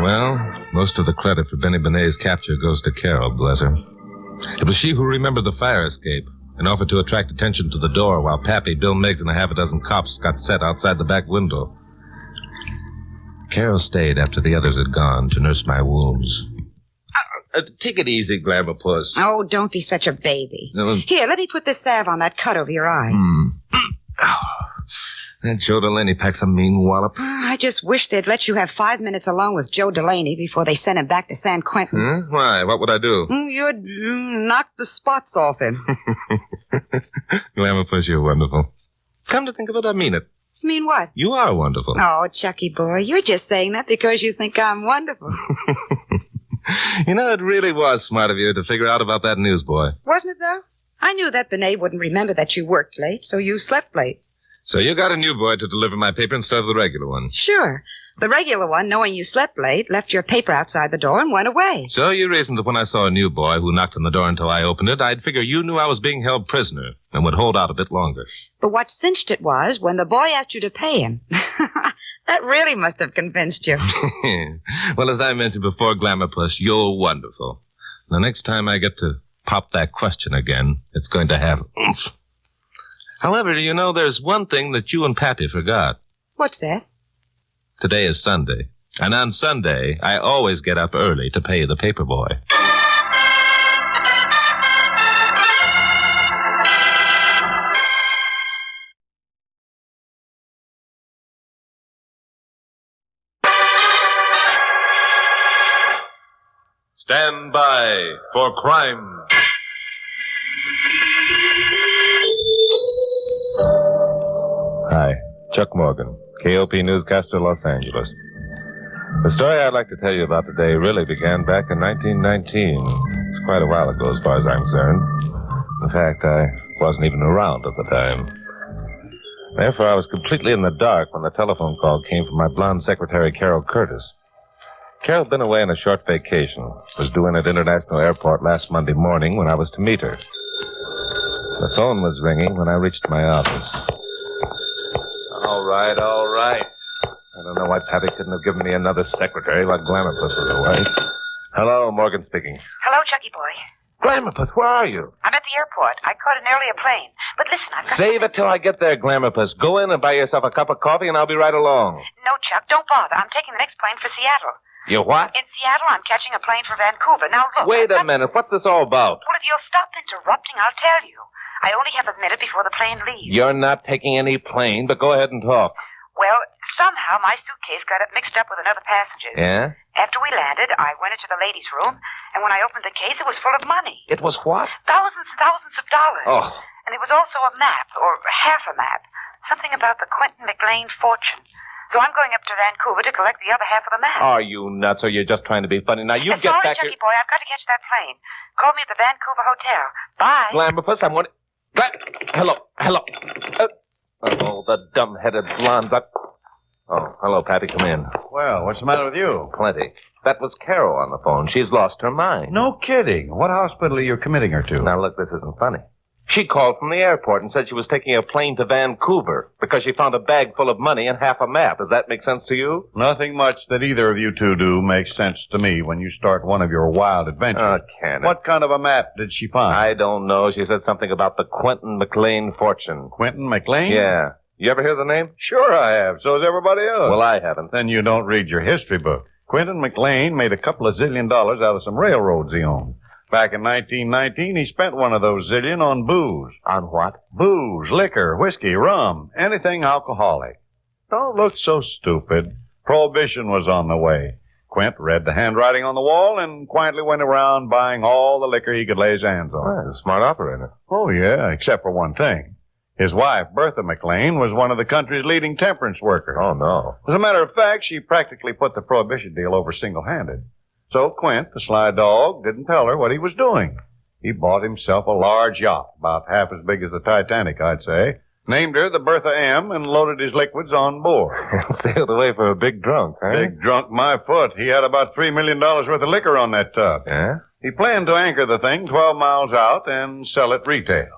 Well, Most of the credit for Benny Benet's capture goes to Carol, bless her. It was she who remembered the fire escape and offered to attract attention to the door while Pappy, Bill Miggs, and a half a dozen cops got set outside the back window. Carol stayed after the others had gone to nurse my wounds. Take it easy, Glamour Puss. Oh, don't be such a baby. Here, let me put this salve on that cut over your eye. That Joe Delaney packs a mean wallop. I just wish they'd let you have 5 minutes alone with Joe Delaney before they sent him back to San Quentin. Huh? Why? What would I do? You'd knock the spots off him. Glamour Puss, you're wonderful. Come to think of it, I mean it. Mean what? You are wonderful. Oh, Chucky boy, you're just saying that because you think I'm wonderful. You know, it really was smart of you to figure out about that newsboy. Wasn't it, though? I knew that Benet wouldn't remember that you worked late, so you slept late. So you got a new boy to deliver my paper instead of the regular one? Sure. The regular one, knowing you slept late, left your paper outside the door and went away. So you reasoned that when I saw a new boy who knocked on the door until I opened it, I'd figure you knew I was being held prisoner and would hold out a bit longer. But what cinched it was when the boy asked you to pay him. That really must have convinced you. Well, as I mentioned before, Glamour Puss, you're wonderful. The next time I get to pop that question again, it's going to have oomph. However, you know, there's one thing that you and Pappy forgot. What's that? Today is Sunday. And on Sunday, I always get up early to pay the paper boy. Stand by for crime. Hi, Chuck Morgan, KOP newscaster, Los Angeles. The story I'd like to tell you about today really began back in 1919. It's quite a while ago as far as I'm concerned. In fact, I wasn't even around at the time. Therefore, I was completely in the dark when the telephone call came from my blonde secretary, Carol Curtis. Carol had been away on a short vacation. Was due in at International Airport last Monday morning when I was to meet her. The phone was ringing when I reached my office. All right. I don't know why Pappy couldn't have given me another secretary while Glamour Puss was away. Hello, Morgan speaking. Hello, Chucky boy. Glamour Puss, where are you? I'm at the airport. I caught an earlier plane. But listen, I've got... Save it till I get there, Glamour Puss. Go in and buy yourself a cup of coffee and I'll be right along. No, Chuck, don't bother. I'm taking the next plane for Seattle. You what? In Seattle, I'm catching a plane for Vancouver. Now, look... Wait a minute. What's this all about? Well, if you'll stop interrupting, I'll tell you. I only have a minute before the plane leaves. You're not taking any plane, but go ahead and talk. Well, somehow my suitcase got mixed up with another passenger's. Yeah? After we landed, I went into the ladies' room, and when I opened the case, it was full of money. It was what? Thousands and thousands of dollars. Oh. And it was also a map, or half a map. Something about the Quinton McClean fortune. So I'm going up to Vancouver to collect the other half of the map. Are you nuts, or you're just trying to be funny? Now, you get back Chucky boy, I've got to catch that plane. Call me at the Vancouver hotel. Bye. Glamour Puss, I'm wanting... Hello. Oh, the dumb-headed blondes. Oh, hello, Pappy. Come in. Well, what's the matter with you? Plenty. That was Carol on the phone. She's lost her mind. No kidding. What hospital are you committing her to? Now, look, this isn't funny. She called from the airport and said she was taking a plane to Vancouver because she found a bag full of money and half a map. Does that make sense to you? Nothing much that either of you two do makes sense to me when you start one of your wild adventures. Oh, can it? What kind of a map did she find? I don't know. She said something about the Quinton McClean fortune. Quinton McClean? Yeah. You ever hear the name? Sure I have. So has everybody else. Well, I haven't. Then you don't read your history book. Quinton McClean made a couple of $1 zillion out of some railroads he owned. Back in 1919, he spent one of those zillion on booze. On what? Booze, liquor, whiskey, rum, anything alcoholic. Don't look so stupid. Prohibition was on the way. Quint read the handwriting on the wall and quietly went around buying all the liquor he could lay his hands on. Well, he's a smart operator. Oh, yeah, except for one thing. His wife, Bertha McClean, was one of the country's leading temperance workers. Oh, no. As a matter of fact, she practically put the prohibition deal over single-handed. So Quint, the sly dog, didn't tell her what he was doing. He bought himself a large yacht, about half as big as the Titanic, I'd say, named her the Bertha M, and loaded his liquids on board. Sailed away for a big drunk, huh? Big drunk, my foot. He had about $3 million worth of liquor on that tub. Yeah? He planned to anchor the thing 12 miles out and sell it retail.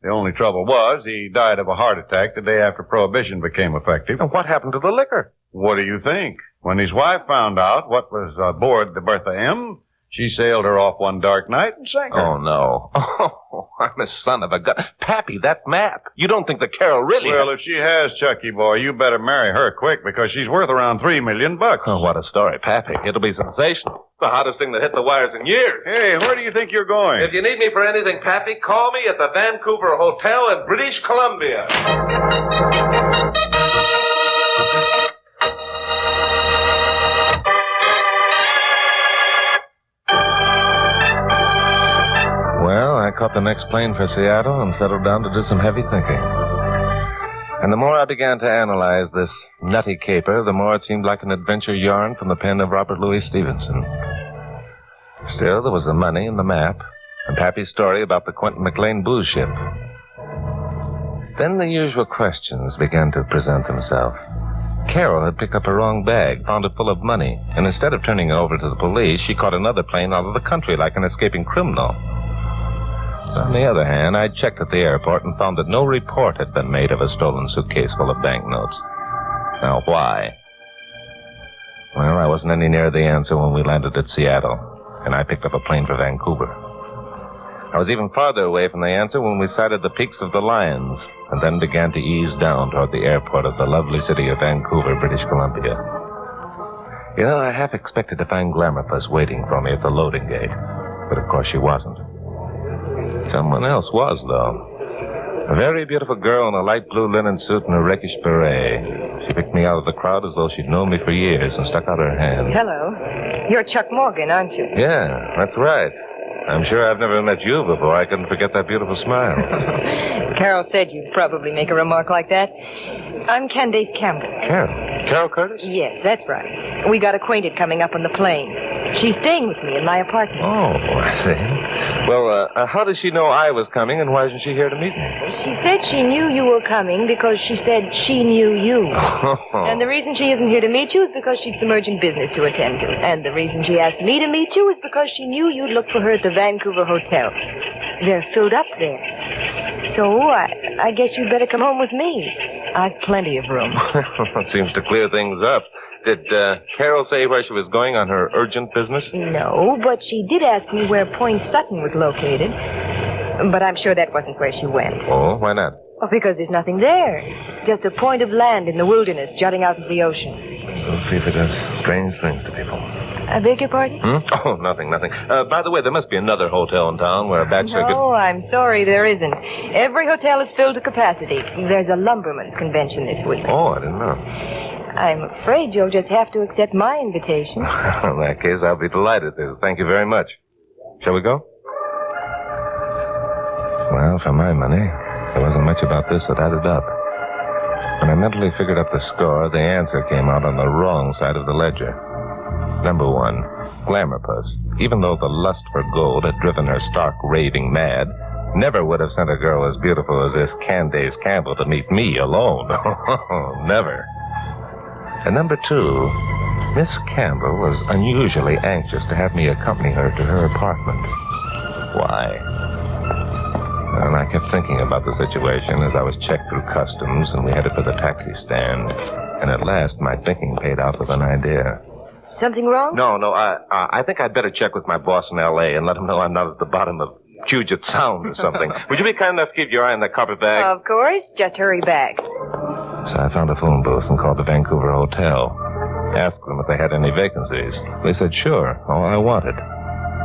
The only trouble was he died of a heart attack the day after Prohibition became effective. And what happened to the liquor? What do you think? When his wife found out what was aboard the Bertha M, she sailed her off one dark night and sank her. Oh, no. Oh, I'm a son of a gun. Pappy, that map. You don't think that Carol really... Well, if she has, Chucky boy, you better marry her quick because she's worth around $3 million. Oh, what a story, Pappy. It'll be sensational. The hottest thing that hit the wires in years. Hey, where do you think you're going? If you need me for anything, Pappy, call me at the Vancouver Hotel in British Columbia. Well, I caught the next plane for Seattle and settled down to do some heavy thinking. And the more I began to analyze this nutty caper, the more it seemed like an adventure yarn from the pen of Robert Louis Stevenson. Still, there was the money and the map, and Pappy's story about the Quinton McClean booze ship. Then the usual questions began to present themselves. Carol had picked up a wrong bag, found it full of money, and instead of turning it over to the police, she caught another plane out of the country like an escaping criminal. On the other hand, I checked at the airport and found that no report had been made of a stolen suitcase full of banknotes. Now, why? Well, I wasn't any nearer the answer when we landed at Seattle, and I picked up a plane for Vancouver. I was even farther away from the answer when we sighted the peaks of the Lions, and then began to ease down toward the airport of the lovely city of Vancouver, British Columbia. You know, I half expected to find Glamourpuss waiting for me at the loading gate, but of course she wasn't. Someone else was, though. A very beautiful girl in a light blue linen suit and a rakish beret. She picked me out of the crowd as though she'd known me for years and stuck out her hand. Hello. You're Chuck Morgan, aren't you? Yeah, that's right. I'm sure I've never met you before. I couldn't forget that beautiful smile. Carol said you'd probably make a remark like that. I'm Candace Campbell. Carol? Carol Curtis? Yes, that's right. We got acquainted coming up on the plane. She's staying with me in my apartment. Oh, I see. Well, how does she know I was coming, and why isn't she here to meet me? She said she knew you were coming because she said she knew you. And the reason she isn't here to meet you is because she's some urgent business to attend to. And the reason she asked me to meet you is because she knew you'd look for her at the Vancouver Hotel. They're filled up there. So I guess you'd better come home with me. I've plenty of room. That seems to clear things up. Did Carol say where she was going on her urgent business? No, but she did ask me where Point Sutton was located. But I'm sure that wasn't where she went. Oh, why not? Well, because there's nothing there. Just a point of land in the wilderness jutting out into the ocean. Well, fever does strange things to people. I beg your pardon? Oh, nothing. By the way, there must be another hotel in town where a bachelor could... No, I'm sorry, there isn't. Every hotel is filled to capacity. There's a lumberman's convention this week. Oh, I didn't know. I'm afraid you'll just have to accept my invitation. In that case, I'll be delighted to. Thank you very much. Shall we go? Well, for my money, there wasn't much about this that added up. When I mentally figured up the score, the answer came out on the wrong side of the ledger. Number one, Glamourpuss, even though the lust for gold had driven her stark raving mad, never would have sent a girl as beautiful as this Candace Campbell to meet me alone. Never. And number two, Miss Campbell was unusually anxious to have me accompany her to her apartment. Why? And I kept thinking about the situation as I was checked through customs and we headed for the taxi stand. And at last, my thinking paid off with an idea. Something wrong? No, I think I'd better check with my boss in L.A. and let him know I'm not at the bottom of Puget Sound or something. Would you be kind enough to keep your eye on that carpet bag? Of course. Just hurry back. So I found a phone booth and called the Vancouver Hotel. Asked them if they had any vacancies. They said, sure, all I wanted.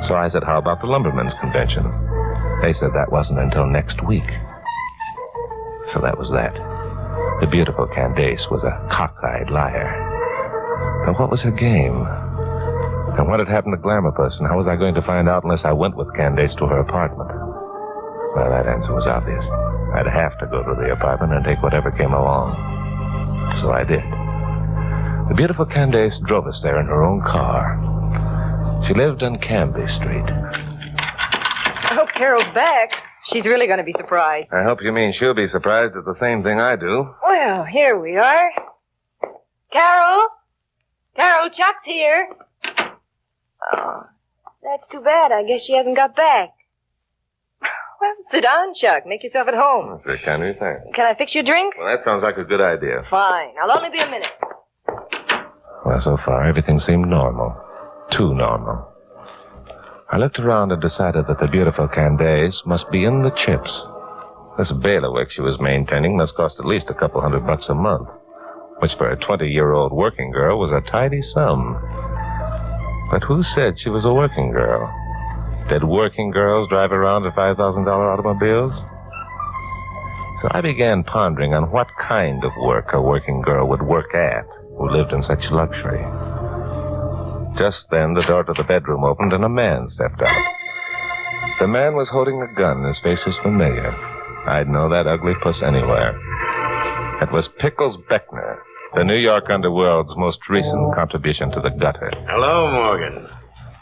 So I said, how about the Lumbermen's Convention? They said that wasn't until next week. So that was that. The beautiful Candace was a cockeyed liar. But what was her game? And what had happened to Glamourpuss, and how was I going to find out unless I went with Candace to her apartment? Well, that answer was obvious. I'd have to go to the apartment and take whatever came along. So I did. The beautiful Candace drove us there in her own car. She lived on Cambie Street. I hope Carol's back. She's really going to be surprised. I hope you mean she'll be surprised at the same thing I do. Well, here we are. Carol? Carol, Chuck's here. Oh, that's too bad. I guess she hasn't got back. Well, sit down, Chuck. Make yourself at home. That's very kind of you, thanks. Can I fix your drink? Well, that sounds like a good idea. Fine. I'll only be a minute. Well, so far, everything seemed normal. Too normal. I looked around and decided that the beautiful Candace must be in the chips. This bailiwick she was maintaining must cost at least $200 a month, which for a 20-year-old working girl was a tidy sum. But who said she was a working girl? Did working girls drive around in $5,000 automobiles? So I began pondering on what kind of work a working girl would work at who lived in such luxury. Just then, the door to the bedroom opened and a man stepped out. The man was holding a gun and his face was familiar. I'd know that ugly puss anywhere. It was Pickles Beckner, the New York underworld's most recent contribution to the gutter. Hello, Morgan.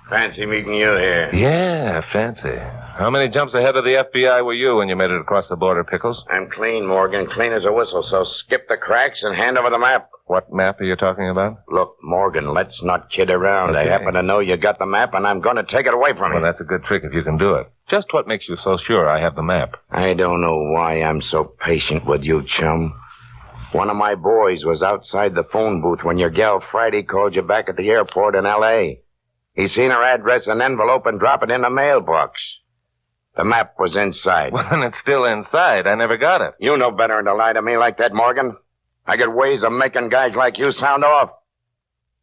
Fancy meeting you here. Yeah, fancy. How many jumps ahead of the FBI were you when you made it across the border, Pickles? I'm clean, Morgan. Clean as a whistle, so skip the cracks and hand over the map. What map are you talking about? Look, Morgan, let's not kid around. Okay. I happen to know you got the map, and I'm going to take it away from you. Well, that's a good trick if you can do it. Just what makes you so sure I have the map? I don't know why I'm so patient with you, chum. One of my boys was outside the phone booth when your gal Friday called you back at the airport in L.A. He seen her address and envelope and drop it in the mailbox. The map was inside. Well, then it's still inside. I never got it. You know better than to lie to me like that, Morgan. I got ways of making guys like you sound off.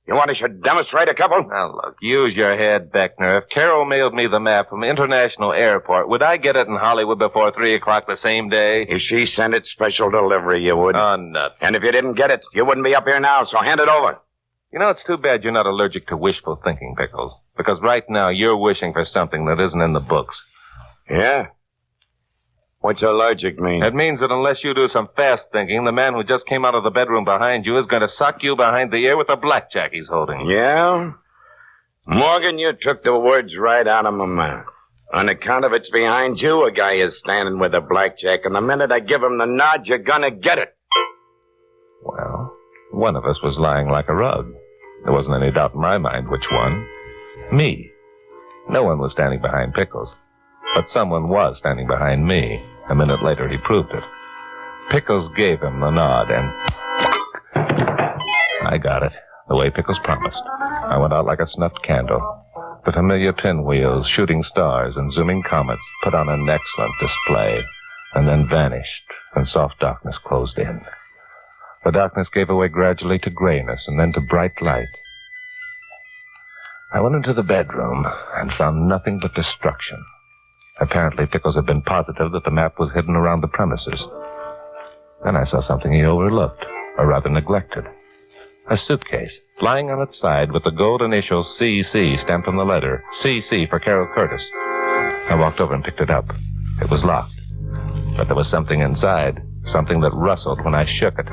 You want I should demonstrate a couple? Now, look, use your head, Beckner. If Carol mailed me the map from International Airport, would I get it in Hollywood before 3 o'clock the same day? If she sent it special delivery, you would. Oh, nuts. And if you didn't get it, you wouldn't be up here now, so hand it over. You know, it's too bad you're not allergic to wishful thinking, Pickles. Because right now you're wishing for something that isn't in the books. Yeah? What's allergic mean? It means that unless you do some fast thinking, the man who just came out of the bedroom behind you is going to sock you behind the ear with the blackjack he's holding. Yeah? Morgan, you took the words right out of my mouth. On account of it's behind you, a guy is standing with a blackjack, and the minute I give him the nod, you're gonna get it. Well, one of us was lying like a rug. There wasn't any doubt in my mind which one. Me. No one was standing behind Pickles. But someone was standing behind me. A minute later, he proved it. Pickles gave him the nod, and I got it, the way Pickles promised. I went out like a snuffed candle. The familiar pinwheels, shooting stars, and zooming comets put on an excellent display, and then vanished, and soft darkness closed in. The darkness gave way gradually to grayness, and then to bright light. I went into the bedroom and found nothing but destruction. Apparently, Pickles had been positive that the map was hidden around the premises. Then I saw something he overlooked, or rather neglected. A suitcase, lying on its side with the gold initial CC stamped on the letter, CC for Carol Curtis. I walked over and picked it up. It was locked. But there was something inside, something that rustled when I shook it.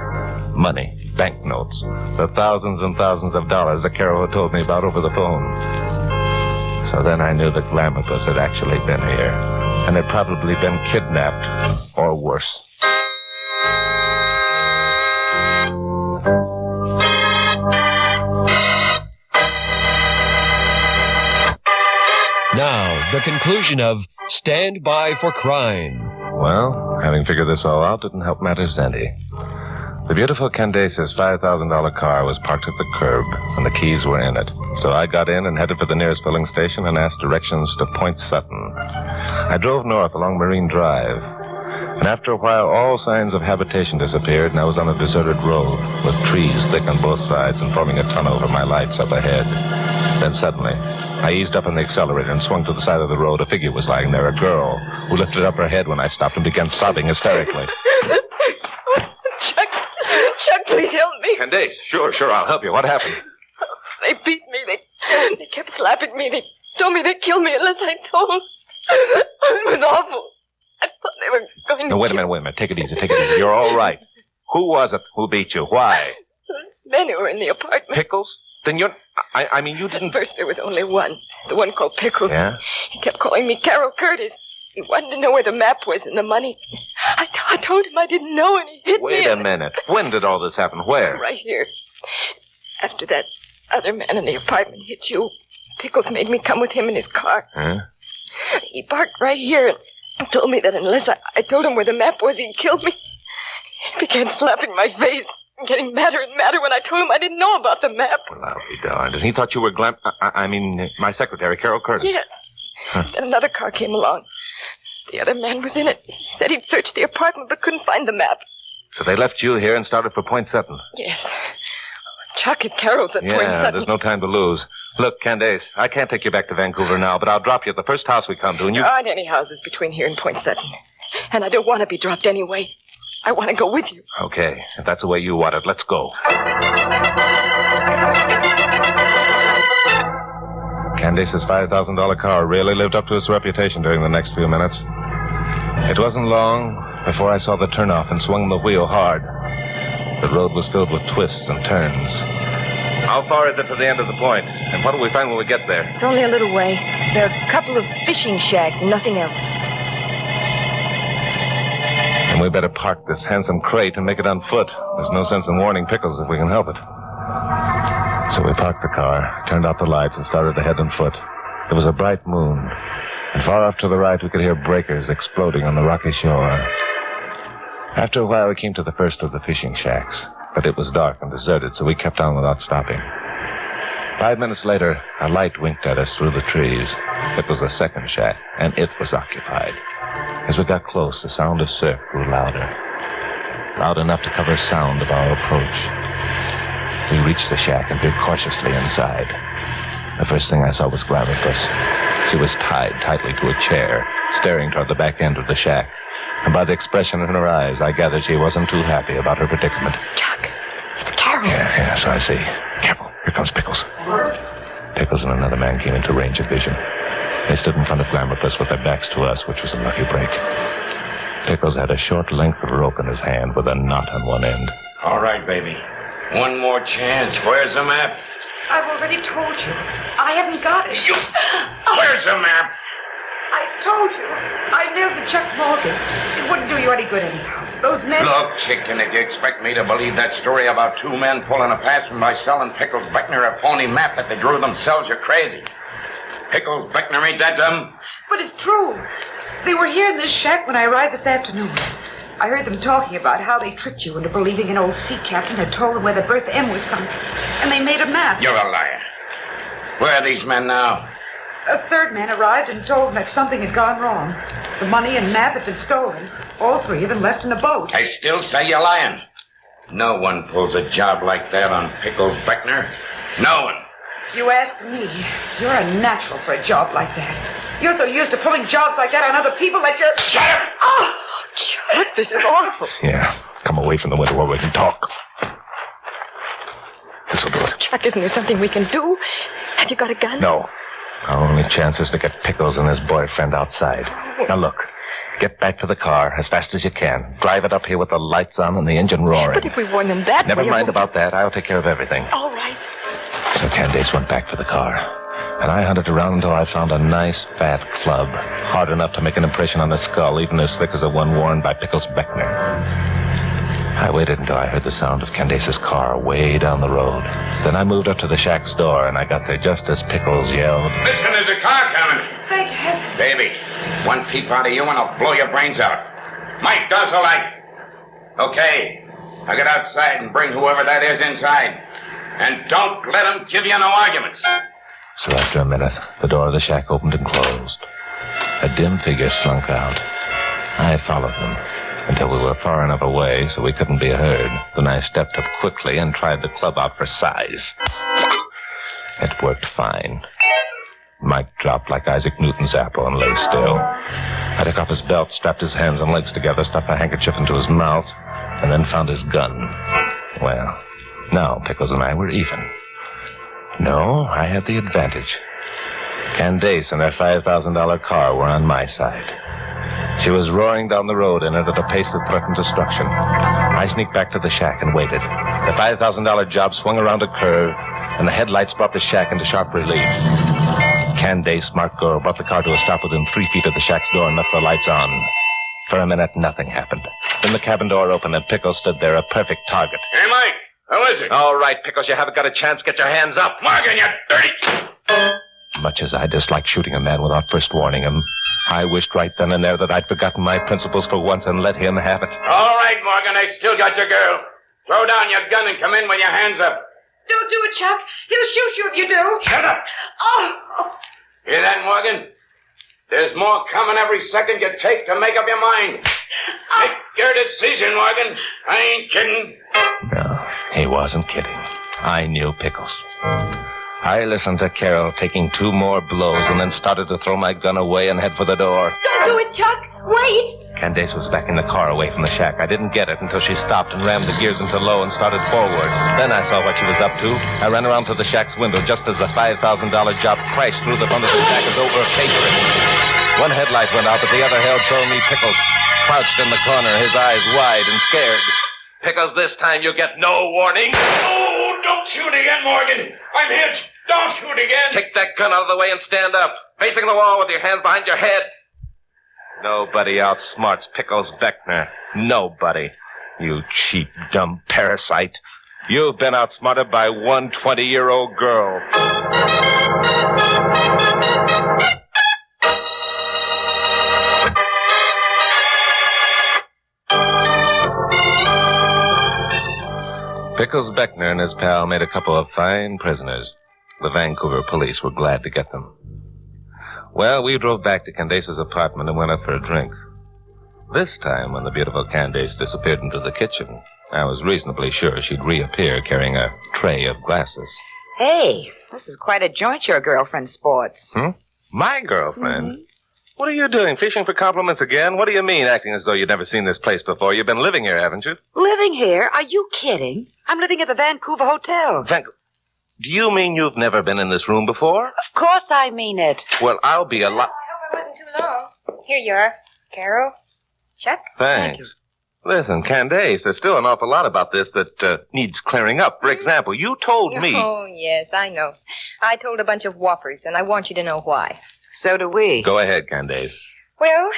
Money, banknotes, the thousands and thousands of dollars that Carol had told me about over the phone. So then I knew that Glamourpuss had actually been here, and had probably been kidnapped, or worse. Now, the conclusion of Stand By for Crime. Well, having figured this all out didn't help matters any. The beautiful Candace's $5,000 car was parked at the curb, and the keys were in it. So I got in and headed for the nearest filling station and asked directions to Point Sutton. I drove north along Marine Drive, and after a while all signs of habitation disappeared, and I was on a deserted road, with trees thick on both sides and forming a tunnel over my lights up ahead. Then suddenly, I eased up on the accelerator and swung to the side of the road. A figure was lying there, a girl, who lifted up her head when I stopped and began sobbing hysterically. Chuck, please help me. Candace, sure, I'll help you. What happened? They beat me. They kept slapping me. They told me they'd kill me unless I told. It was awful. I thought they were going to... No, wait a minute. Take it easy. You're all right. Who was it who beat you? Why? Men who were in the apartment. Pickles? Then you're... I mean, you didn't... At first, there was only one. The one called Pickles. Yeah? He kept calling me Carol Curtis. He wanted to know where the map was and the money. I told him I didn't know, and he hit me. Wait a minute. When did all this happen? Where? Right here. After that other man in the apartment hit you, Pickles made me come with him in his car. Huh? He parked right here and told me that unless I told him where the map was, he'd kill me. He began slapping my face. getting madder and madder when I told him I didn't know about the map. Well, I'll be darned. And he thought you were my secretary, Carol Curtis. Yes. Huh. Then another car came along. The other man was in it. He said he'd searched the apartment but couldn't find the map. So they left you here and started for Point Sutton. Yes. Chuck and Carol's at Point Sutton. Yeah, there's no time to lose. Look, Candace, I can't take you back to Vancouver now, but I'll drop you at the first house we come to, and you... There aren't any houses between here and Point Sutton. And I don't want to be dropped anyway. I want to go with you. Okay, if that's the way you want it, let's go. Candace's $5,000 car really lived up to its reputation during the next few minutes. It wasn't long before I saw the turnoff and swung the wheel hard. The road was filled with twists and turns. How far is it to the end of the point? And what do we find when we get there? It's only a little way. There are a couple of fishing shacks and nothing else. And we better park this handsome crate and make it on foot. There's no sense in warning Pickles if we can help it. So we parked the car, turned out the lights, and started to head on foot. It was a bright moon, and far off to the right we could hear breakers exploding on the rocky shore. After a while we came to the first of the fishing shacks, but it was dark and deserted, so we kept on without stopping. 5 minutes later, a light winked at us through the trees. It was the second shack, and it was occupied. As we got close, the sound of surf grew louder. Loud enough to cover sound of our approach. We reached the shack and peered cautiously inside. The first thing I saw was Glamourpuss. She was tied tightly to a chair, staring toward the back end of the shack. And by the expression in her eyes, I gathered she wasn't too happy about her predicament. Chuck, it's Carol. Yeah, so I see. Careful, here comes Pickles. Pickles and another man came into range of vision. They stood in front of Glamourpuss with their backs to us, which was a lucky break. Pickles had a short length of rope in his hand with a knot on one end. All right, baby. One more chance. Where's the map? I've already told you. I haven't got it. Where's the map? I told you. I mailed to Chuck Morgan. It wouldn't do you any good anyhow. Those men... Look, chicken, if you expect me to believe that story about two men pulling a fast one by selling Pickles Beckner a phony map that they drew themselves, you're crazy. Pickles Beckner ain't that dumb? But it's true. They were here in this shack when I arrived this afternoon. I heard them talking about how they tricked you into believing an old sea captain had told them where the Bertha M was sunk. And they made a map. You're a liar. Where are these men now? A third man arrived and told them that something had gone wrong. The money and map had been stolen. All three of them left in a boat. I still say you're lying. No one pulls a job like that on Pickles Beckner. No one. You ask me. You're a natural for a job like that. You're so used to pulling jobs like that on other people that you're... Shut up! Oh, Chuck, this is awful. Yeah, come away from the window where we can talk. This'll do it. Chuck, isn't there something we can do? Have you got a gun? No. Our only chance is to get Pickles and his boyfriend outside. Now look, get back to the car as fast as you can. Drive it up here with the lights on and the engine roaring. But if we warn them that Never way... mind about that. I'll take care of everything. All right. So Candace went back for the car. And I hunted around until I found a nice, fat club. Hard enough to make an impression on the skull, even as thick as the one worn by Pickles Beckner. I waited until I heard the sound of Candace's car way down the road. Then I moved up to the shack's door, and I got there just as Pickles yelled, Listen, there's a car coming. Thank heaven. Baby, one peep out of you and I'll blow your brains out. Mike does the light. Okay, now get outside and bring whoever that is inside. And don't let them give you no arguments. So after a minute, the door of the shack opened and closed. A dim figure slunk out. I followed him until we were far enough away so we couldn't be heard. Then I stepped up quickly and tried the club out for size. It worked fine. Mike dropped like Isaac Newton's apple and lay still. I took off his belt, strapped his hands and legs together, stuffed a handkerchief into his mouth, and then found his gun. Well, now Pickles and I were even. No, I had the advantage. Candace and her $5,000 car were on my side. She was roaring down the road in it at a pace that threatened destruction. I sneaked back to the shack and waited. The $5,000 job swung around a curve, and the headlights brought the shack into sharp relief. Candace, smart girl, brought the car to a stop within 3 feet of the shack's door and left the lights on. For a minute, nothing happened. Then the cabin door opened and Pickles stood there, a perfect target. Hey, Mike, how is it? All right, Pickles, you haven't got a chance. Get your hands up. Morgan, you dirty... Much as I disliked shooting a man without first warning him, I wished right then and there that I'd forgotten my principles for once and let him have it. All right, Morgan, I still got your girl. Throw down your gun and come in with your hands up. Don't do it, Chuck. He'll shoot you if you do. Shut up. Oh. Hear that, Morgan? There's more coming every second you take to make up your mind. Make your decision, Morgan. I ain't kidding. No, he wasn't kidding. I knew Pickles. I listened to Carol taking 2 more blows and then started to throw my gun away and head for the door. Don't do it, Chuck. Wait. Candace was backing the car away from the shack. I didn't get it until she stopped and rammed the gears into low and started forward. Then I saw what she was up to. I ran around to the shack's window just as the $5,000 job crashed through the front of the shack as over a paper. One headlight went out, but the other held showing me Pickles, crouched in the corner, his eyes wide and scared. Pickles, this time you get no warning. Oh, don't shoot again, Morgan. I'm hit. Don't shoot again. Take that gun out of the way and stand up, facing the wall with your hands behind your head. Nobody outsmarts Pickles Beckner. Nobody. You cheap, dumb parasite. You've been outsmarted by one 20-year-old girl. Pickles Beckner and his pal made a couple of fine prisoners. The Vancouver police were glad to get them. Well, we drove back to Candace's apartment and went up for a drink. This time, when the beautiful Candace disappeared into the kitchen, I was reasonably sure she'd reappear carrying a tray of glasses. Hey, this is quite a joint your girlfriend sports. My girlfriend? Mm-hmm. What are you doing, fishing for compliments again? What do you mean, acting as though you'd never seen this place before? You've been living here, haven't you? Living here? Are you kidding? I'm living at the Vancouver Hotel. Do you mean you've never been in this room before? Of course I mean it. Well, I'll be a lot... I hope it wasn't too long. Here you are, Carol. Chuck? Thanks. Thank you. Listen, Candace, there's still an awful lot about this that needs clearing up. For example, you told me... Oh, yes, I know. I told a bunch of whoppers, and I want you to know why. So do we. Go ahead, Candace. Well,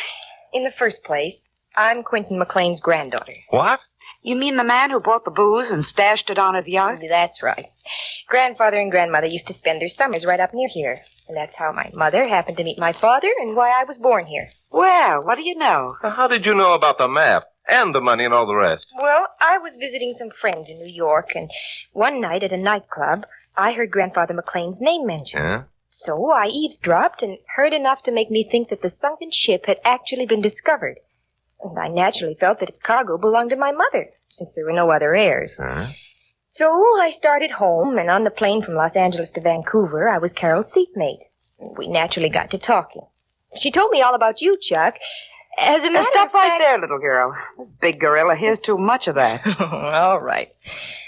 in the first place, I'm Quinton McClean's granddaughter. What? You mean the man who bought the booze and stashed it on his yacht? That's right. Grandfather and grandmother used to spend their summers right up near here. And that's how my mother happened to meet my father and why I was born here. Well, what do you know? How did you know about the map and the money and all the rest? Well, I was visiting some friends in New York, and one night at a nightclub, I heard Grandfather McClean's name mentioned. Yeah? So I eavesdropped and heard enough to make me think that the sunken ship had actually been discovered. And I naturally felt that its cargo belonged to my mother, since there were no other heirs. So I started home, and on the plane from Los Angeles to Vancouver, I was Carol's seatmate. We naturally got to talking. She told me all about you, Chuck. As a matter Stop of right fact... there, little girl. This big gorilla here's too much of that. All right.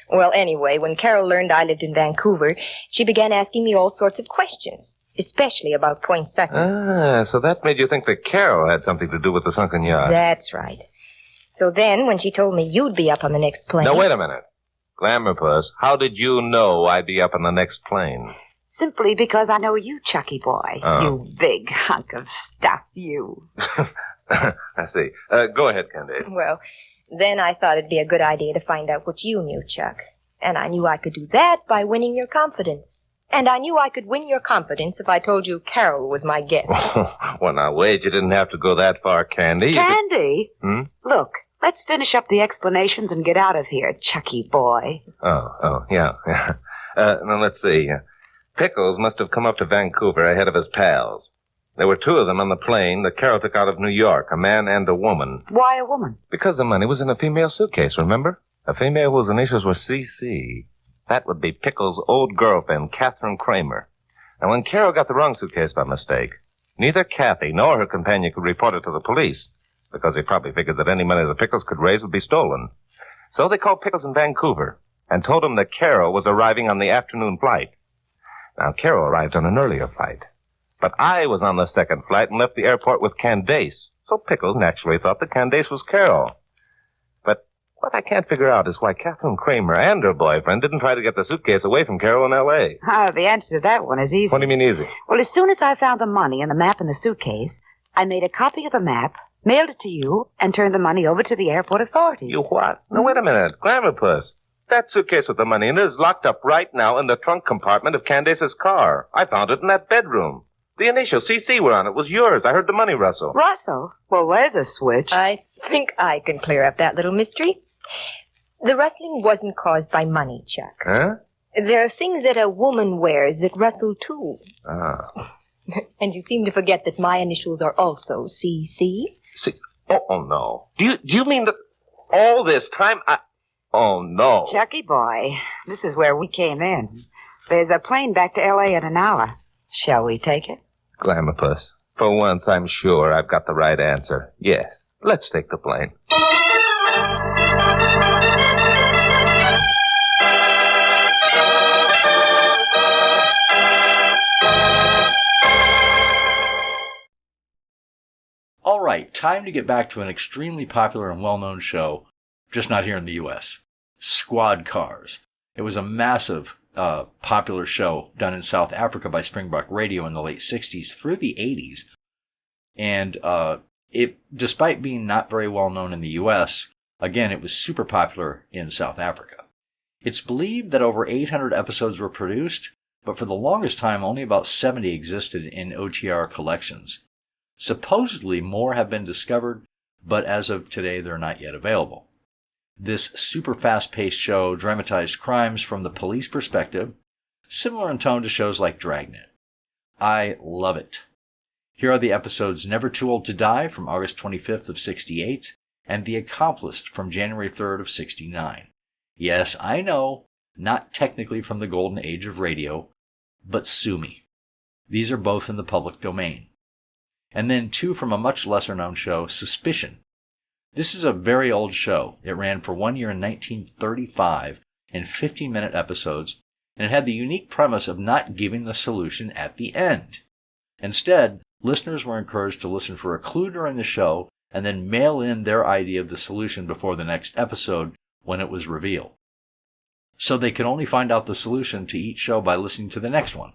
Well, anyway, when Carol learned I lived in Vancouver, she began asking me all sorts of questions, especially about Point Sutton. So that made you think that Carol had something to do with the sunken yacht. That's right. So then, when she told me you'd be up on the next plane... Now, wait a minute. Glamour Puss, how did you know I'd be up on the next plane? Simply because I know you, Chucky boy. Oh. You big hunk of stuff, you. I see. Go ahead, Candace. Well, then I thought it'd be a good idea to find out what you knew, Chuck. And I knew I could do that by winning your confidence. And I knew I could win your confidence if I told you Carol was my guest. Well, now, wait, you didn't have to go that far, Candy. Candy? Look, let's finish up the explanations and get out of here, Chucky boy. Yeah. Now, let's see. Pickles must have come up to Vancouver ahead of his pals. There were 2 of them on the plane that Carol took out of New York, a man and a woman. Why a woman? Because the money was in a female suitcase, remember? A female whose initials were C.C. That would be Pickles' old girlfriend, Catherine Kramer. And when Carol got the wrong suitcase by mistake, neither Kathy nor her companion could report it to the police, because they probably figured that any money that Pickles could raise would be stolen. So they called Pickles in Vancouver and told him that Carol was arriving on the afternoon flight. Now, Carol arrived on an earlier flight. But I was on the second flight and left the airport with Candace. So Pickles naturally thought that Candace was Carol. But what I can't figure out is why Catherine Kramer and her boyfriend didn't try to get the suitcase away from Carol in L.A. The answer to that one is easy. What do you mean easy? Well, as soon as I found the money and the map in the suitcase, I made a copy of the map, mailed it to you, and turned the money over to the airport authorities. You what? No, wait a minute. Glamour Puss. That suitcase with the money in it is locked up right now in the trunk compartment of Candace's car. I found it in that bedroom. The initials CC were on it. It was yours. I heard the money rustle. Rustle? Well, there's a switch. I think I can clear up that little mystery. The rustling wasn't caused by money, Chuck. Huh? There are things that a woman wears that rustle, too. Ah. And you seem to forget that my initials are also CC. See? Oh, no. Do you mean that all this time Oh, no. Chucky boy, this is where we came in. There's a plane back to L.A. in an hour. Shall we take it? Glamopus, for once I'm sure I've got the right answer. Yes, let's take the plane. All right, time to get back to an extremely popular and well-known show, just not here in the U.S. Squad Cars. It was a massive, popular show done in South Africa by Springbok Radio in the late 60s through the 80s. And it, despite being not very well known in the U.S., again, it was super popular in South Africa. It's believed that over 800 episodes were produced, but for the longest time, only about 70 existed in OTR collections. Supposedly, more have been discovered, but as of today, they're not yet available. This super fast-paced show dramatized crimes from the police perspective, similar in tone to shows like Dragnet. I love it. Here are the episodes Never Too Old to Die from August 25th of 68 and The Accomplice from January 3rd of 69. Yes, I know, not technically from the golden age of radio, but sue me. These are both in the public domain. And then 2 from a much lesser-known show, Suspicion. This is a very old show. It ran for 1 year in 1935 in 15-minute episodes, and it had the unique premise of not giving the solution at the end. Instead, listeners were encouraged to listen for a clue during the show and then mail in their idea of the solution before the next episode when it was revealed. So they could only find out the solution to each show by listening to the next one.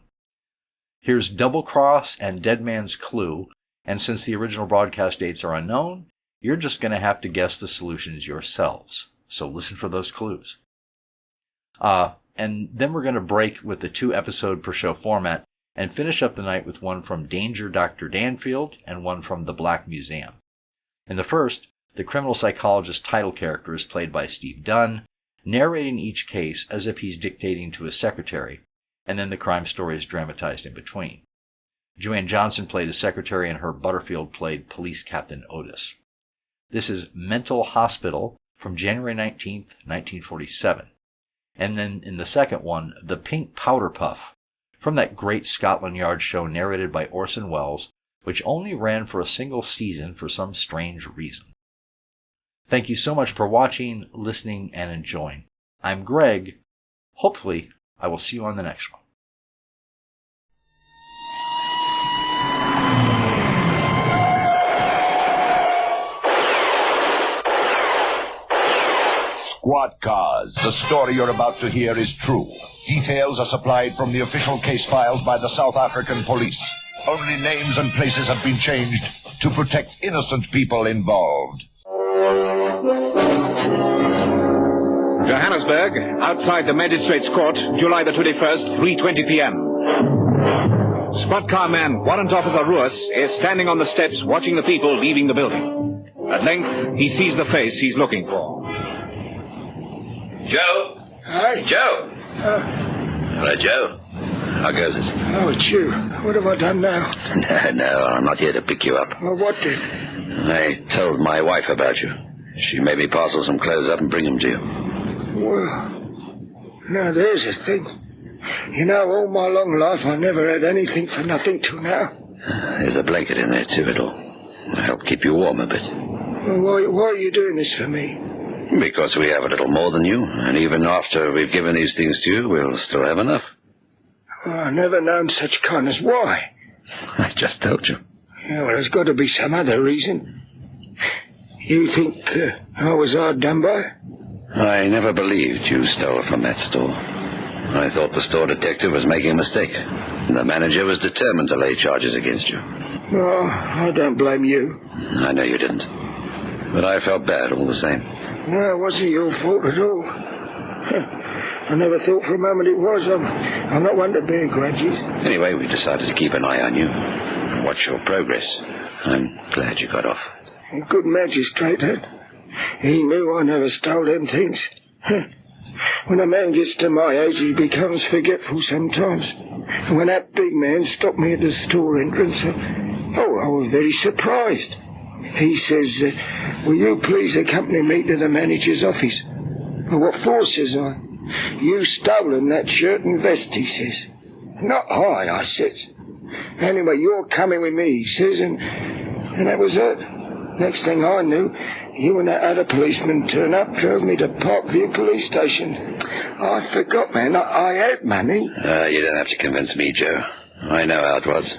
Here's Double Cross and Dead Man's Clue, and since the original broadcast dates are unknown, you're just going to have to guess the solutions yourselves. So listen for those clues. And then we're going to break with the 2-episode per show format and finish up the night with one from Danger Dr. Danfield and one from The Black Museum. In the first, the criminal psychologist title character is played by Steve Dunn, narrating each case as if he's dictating to his secretary, and then the crime story is dramatized in between. Joanne Johnson played the secretary and Herb Butterfield played Police Captain Otis. This is Mental Hospital from January 19th, 1947. And then in the second one, The Pink Powder Puff, from that great Scotland Yard show narrated by Orson Welles, which only ran for a single season for some strange reason. Thank you so much for watching, listening, and enjoying. I'm Greg. Hopefully, I will see you on the next one. Squad Cars. The story you're about to hear is true. Details are supplied from the official case files by the South African police. Only names and places have been changed to protect innocent people involved. Johannesburg, outside the Magistrates' Court, July the 21st, 3:20 p.m. Squad car man, Warrant Officer Ruas, is standing on the steps watching the people leaving the building. At length, he sees the face he's looking for. Joe? Hi? Joe? Hello, Joe. How goes it? Oh, it's you. What have I done now? No, I'm not here to pick you up. Well, what did? I told my wife about you. She made me parcel some clothes up and bring them to you. Well, now there's a thing. You know, all my long life I never had anything for nothing till now. There's a blanket in there, too. It'll help keep you warm a bit. Well, why are you doing this for me? Because we have a little more than you, and even after we've given these things to you, we'll still have enough. Well, I've never known such kindness. Why? I just told you. Yeah, well, there's got to be some other reason. You think I was hard done by? I never believed you stole from that store. I thought the store detective was making a mistake. The manager was determined to lay charges against you. Oh, I don't blame you. I know you didn't. But I felt bad all the same. No, it wasn't your fault at all. I never thought for a moment it was. I'm not one to bear grudges. Anyway, we decided to keep an eye on you and watch your progress. I'm glad you got off. A good magistrate, that. He knew I never stole them things. When a man gets to my age, he becomes forgetful sometimes. And when that big man stopped me at the store entrance, I was very surprised. He says, will you please accompany me to the manager's office? Well, what for, says I. You stolen that shirt and vest, he says. Not I says. Anyway, you're coming with me, he says, and that was it. Next thing I knew, you and that other policeman turned up, drove me to Parkview police station. I forgot, man, I had money. You don't have to convince me, Joe. I know how it was.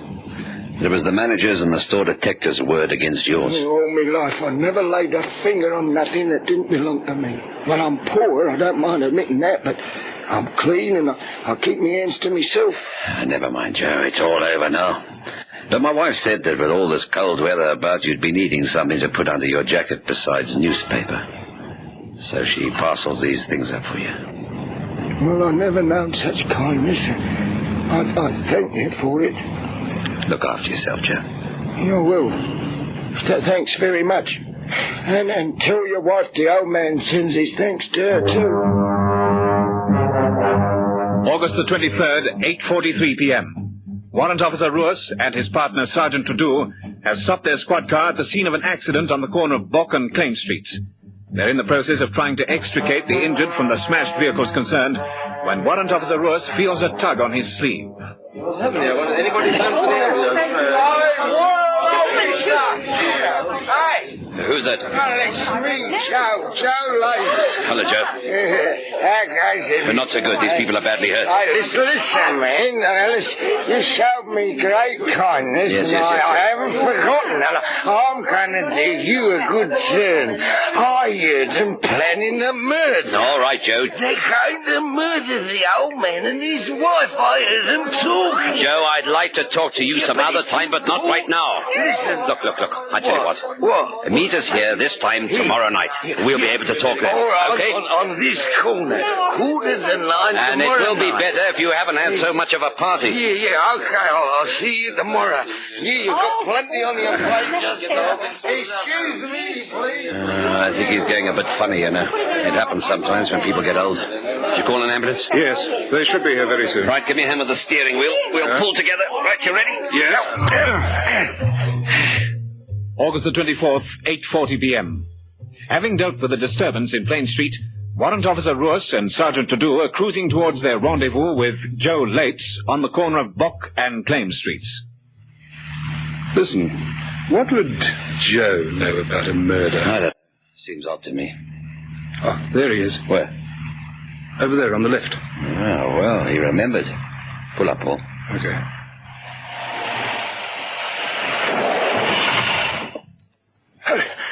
It was the manager's and the store detective's word against yours. All my life, I never laid a finger on nothing that didn't belong to me. Well, I'm poor, I don't mind admitting that, but I'm clean and I keep my hands to myself. Never mind, Joe, it's all over now. But my wife said that with all this cold weather about, you'd be needing something to put under your jacket besides newspaper. So she parcels these things up for you. Well, I never known such kindness. I thank you for it. Look after yourself, Joe. You will. Thanks very much. And tell your wife the old man sends his thanks to her, too. August the 23rd, 8:43 p.m. Warrant Officer Ruas and his partner Sergeant Todo have stopped their squad car at the scene of an accident on the corner of Bock and Claim Streets. They're in the process of trying to extricate the injured from the smashed vehicles concerned when Warrant Officer Ruas feels a tug on his sleeve. What's happening here? Anybody planned for the Hey! Who's that? It's me, Joe Lace. Hello, Joe. How goes it? But not so good. These people are badly hurt. Listen, man. You showed me great kindness, Yes. I haven't forgotten. I'm going to do you a good turn. I heard them planning a murder. All right, Joe. They're going to murder the old man and his wife. I heard them talking. Joe, I'd like to talk to you some other time, but not right now. Listen. Look. I tell you what. What? Meet us here this time tomorrow night. We'll be able to talk then. All right, okay? on this corner. 8:45 And it will be better if you haven't had so much of a party. Yeah, okay, I'll see you tomorrow. You've got plenty on your plate just now. Excuse me, please. I think he's getting a bit funny, you know. It happens sometimes when people get old. Did you call an ambulance? Yes, they should be here very soon. Right, give me a hand with the steering wheel. We'll pull together. Right, you ready? Yes. August the 24th, 8:40 p.m. Having dealt with the disturbance in Plain Street, Warrant Officer Ruas and Sergeant Todo are cruising towards their rendezvous with Joe Lates on the corner of Bock and Claim Streets. Listen, what would Joe know about a murder? That seems odd to me. Oh, there he is. Where? Over there on the left. Oh, well, he remembered. Pull up, Paul. Okay.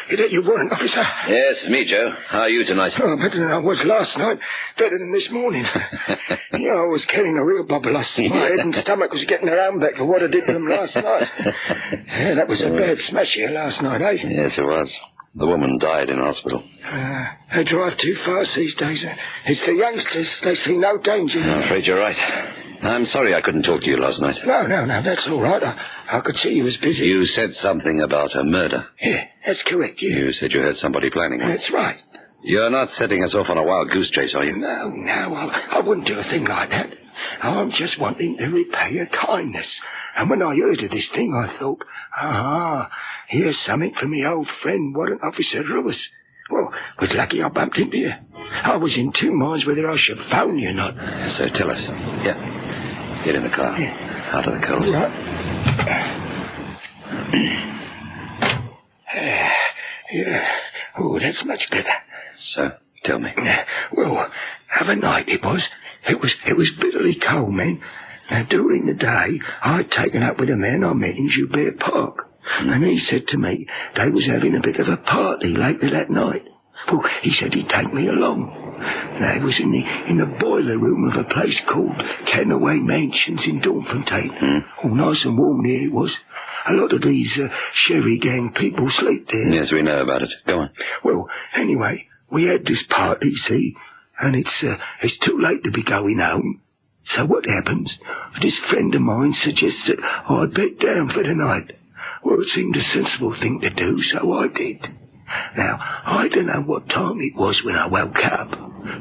Is that your warrant, officer? Yes, me, Joe. How are you tonight? Oh, better than I was last night. Better than this morning. I was carrying a real bubble last night. My head and stomach was getting their own back for what I did to them last night. Yeah, that was a bad smash here last night, eh? Yes, it was. The woman died in hospital. They drive too fast these days. It's the youngsters. They see no danger. I'm afraid you're right. I'm sorry I couldn't talk to you last night. No, that's all right. I could see you was busy. You said something about a murder. Yeah, that's correct, yeah. You said you heard somebody planning one. That's right. You're not setting us off on a wild goose chase, are you? No, I wouldn't do a thing like that. I'm just wanting to repay a kindness. And when I heard of this thing, I thought, here's something for me old friend, Warrant Officer Ruas. Well, was lucky I bumped into you. I was in two minds whether I should phone you or not. So tell us. Yeah. Get in the car. Yeah. Out of the cold. Right. Yeah. Oh, that's much better. So, tell me. Well, have a night it was. It was bitterly cold, man. Now, during the day, I'd taken up with a man I met in Joubert Park. And he said to me they was having a bit of a party later that night. Well, he said he'd take me along. They was in the boiler room of a place called Canaway Mansions in Dornfontein. Oh, nice and warm there it was. A lot of these Sherry gang people sleep there. Yes, we know about it. Go on. Well, anyway, we had this party, see, and it's too late to be going home. So what happens? This friend of mine suggests that I'd bed down for the night. Well, it seemed a sensible thing to do, so I did. Now, I don't know what time it was when I woke up,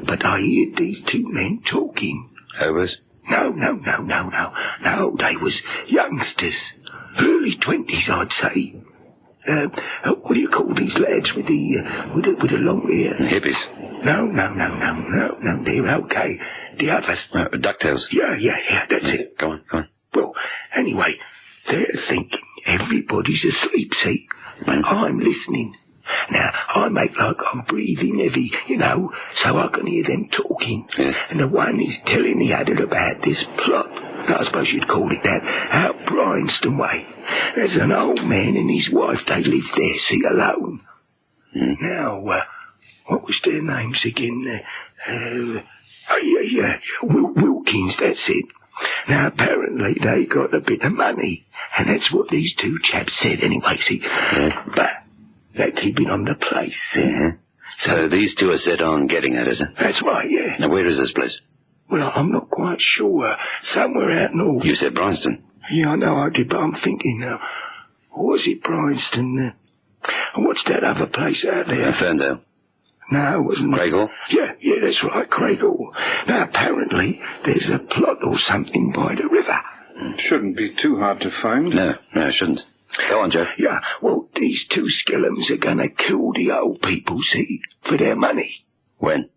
but I heard these two men talking. Hobos? No, they was youngsters. Early 20s, I'd say. What do you call these lads with the long hair? Hippies. No, they're okay. The others. DuckTales. Yeah, that's it. Go on. Well, anyway, they're thinking everybody's asleep, see? But I'm listening. Now, I make like I'm breathing heavy, so I can hear them talking. Yeah. And the one is telling the other about this plot. I suppose you'd call it that, out Bryanston way. There's an old man and his wife, they live there, see, alone. Now, what was their names again? Wilkins, that's it. Now, apparently they got a bit of money, and that's what these two chaps said anyway, see. But they're keeping on the place. So these two are set on getting at it, huh? That's right, yeah. Now, where is this place? Well, I'm not quite sure. Somewhere out north. You said Bryanston. Yeah, I know I did, but I'm thinking now. Was it Bryanston? What's that other place out there? Ferndale. No, it wasn't. Craighall? Yeah, that's right, Craighall. Now, apparently, there's a plot or something by the river. Shouldn't be too hard to find. No, it shouldn't. Go on, Joe. Yeah, well, these two skillums are gonna kill the old people, see, for their money. When?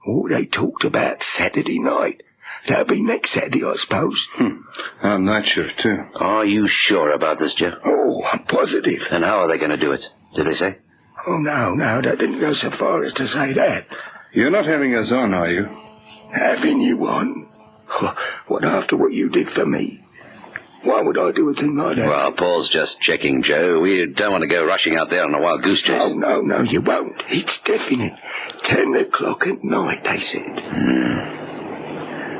Oh, they talked about Saturday night. That'll be next Saturday, I suppose. Our night shift, too. Are you sure about this, Joe? Oh, I'm positive. And how are they going to do it? Did they say? Oh, no, they didn't go so far as to say that. You're not having us on, are you? Having you on? What, after what you did for me? Why would I do a thing like that? Well, Paul's just checking, Joe. We don't want to go rushing out there on a wild goose chase. Oh, no, you won't. It's definite. 10 o'clock at night, they said.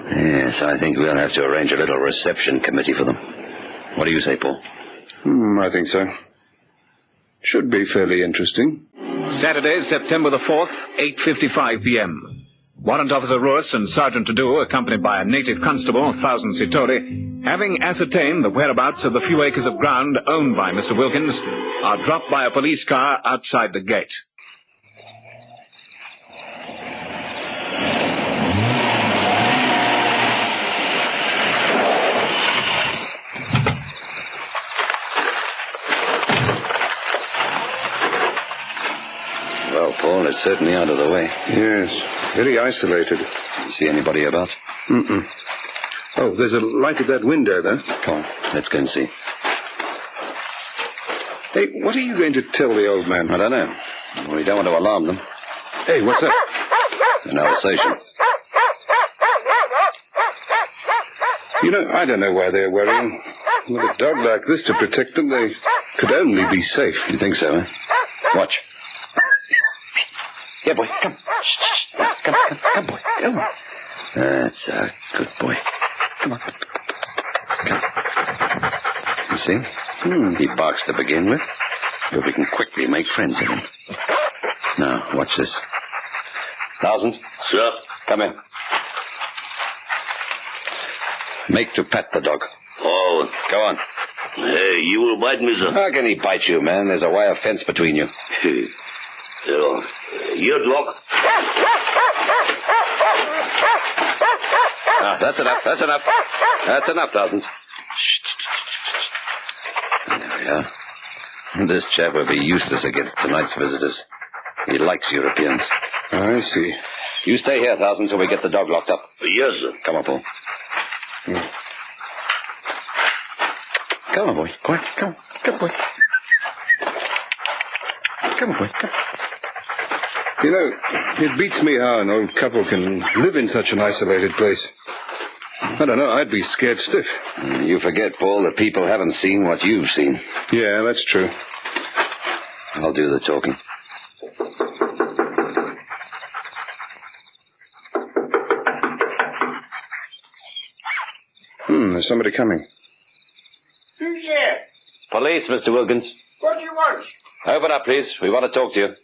Yes, I think we'll have to arrange a little reception committee for them. What do you say, Paul? I think so. Should be fairly interesting. Saturday, September the 4th, 8:55 p.m. Warrant Officer Ruas and Sergeant Tadu, accompanied by a native constable, 1000 Sitori, having ascertained the whereabouts of the few acres of ground owned by Mr. Wilkins, are dropped by a police car outside the gate. Well, Paul, it's certainly out of the way. Yes, very isolated. You see anybody about? Oh, there's a light at that window, though. Come on, let's go and see. Hey, what are you going to tell the old man? I don't know. We don't want to alarm them. Hey, what's that? An Alsatian. I don't know why they're worrying. With a dog like this to protect them, they could only be safe. You think so, eh? Watch. Here, boy, come. Shh. Come, boy, come. That's a good boy. Come on. Come. You see? He barks to begin with, but we can quickly make friends of him. Now, watch this. 1000? Sir? Come here. Make to pet the dog. Oh. Go on. Hey, you will bite me, sir? How can he bite you, man? There's a wire fence between you. Your dog. That's enough. That's enough, 1000. Shh. There we are. This chap will be useless against tonight's visitors. He likes Europeans. I see. You stay here, 1000, till we get the dog locked up. Yes, sir. Come on, Paul. Come on, boy. Quiet. Come on, boy. Come on, boy. Come. It beats me how an old couple can live in such an isolated place. I don't know, I'd be scared stiff. You forget, Paul, that people haven't seen what you've seen. Yeah, that's true. I'll do the talking. There's somebody coming. Who's there? Police, Mr. Wilkins. What do you want? Open up, please. We want to talk to you.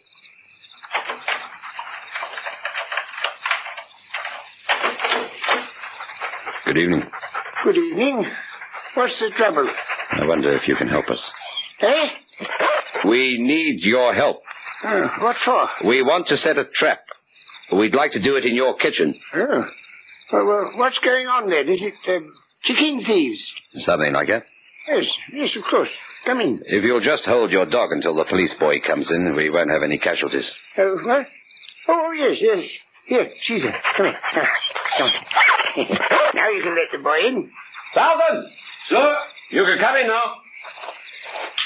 Good evening. Good evening. What's the trouble? I wonder if you can help us. Eh? We need your help. What for? We want to set a trap. We'd like to do it in your kitchen. Oh. Well, what's going on then? Is it chicken thieves? Something like that. Yes, of course. Come in. If you'll just hold your dog until the police boy comes in, we won't have any casualties. Oh, what? Oh, yes. Here, Caesar, come here. Come on. Now you can let the boy in. 1,000! Sir, you can come in now.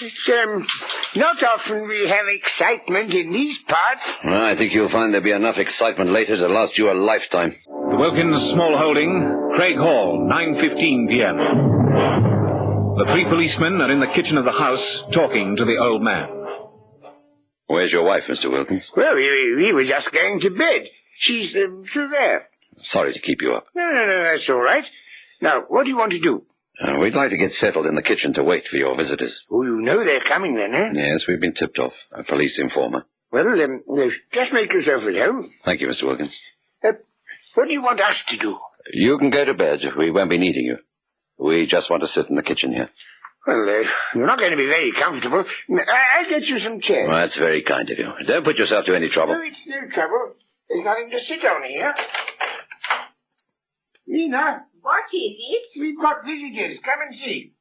It's, not often we have excitement in these parts. Well, I think you'll find there'll be enough excitement later to last you a lifetime. The Wilkins Small Holding, Craig Hall, 9:15 p.m. The three policemen are in the kitchen of the house talking to the old man. Where's your wife, Mr. Wilkins? Well, we were just going to bed. She's through there. Sorry to keep you up. No, that's all right. Now, what do you want to do? We'd like to get settled in the kitchen to wait for your visitors. Oh, you know they're coming then, eh? Yes, we've been tipped off. A police informer. Well, just make yourself at home. Thank you, Mr. Wilkins. What do you want us to do? You can go to bed. We won't be needing you. We just want to sit in the kitchen here. Well, you're not going to be very comfortable. I'll get you some chairs. Well, that's very kind of you. Don't put yourself to any trouble. No, it's no trouble. There's nothing to sit on here. Nina. What is it? We've got visitors. Come and see.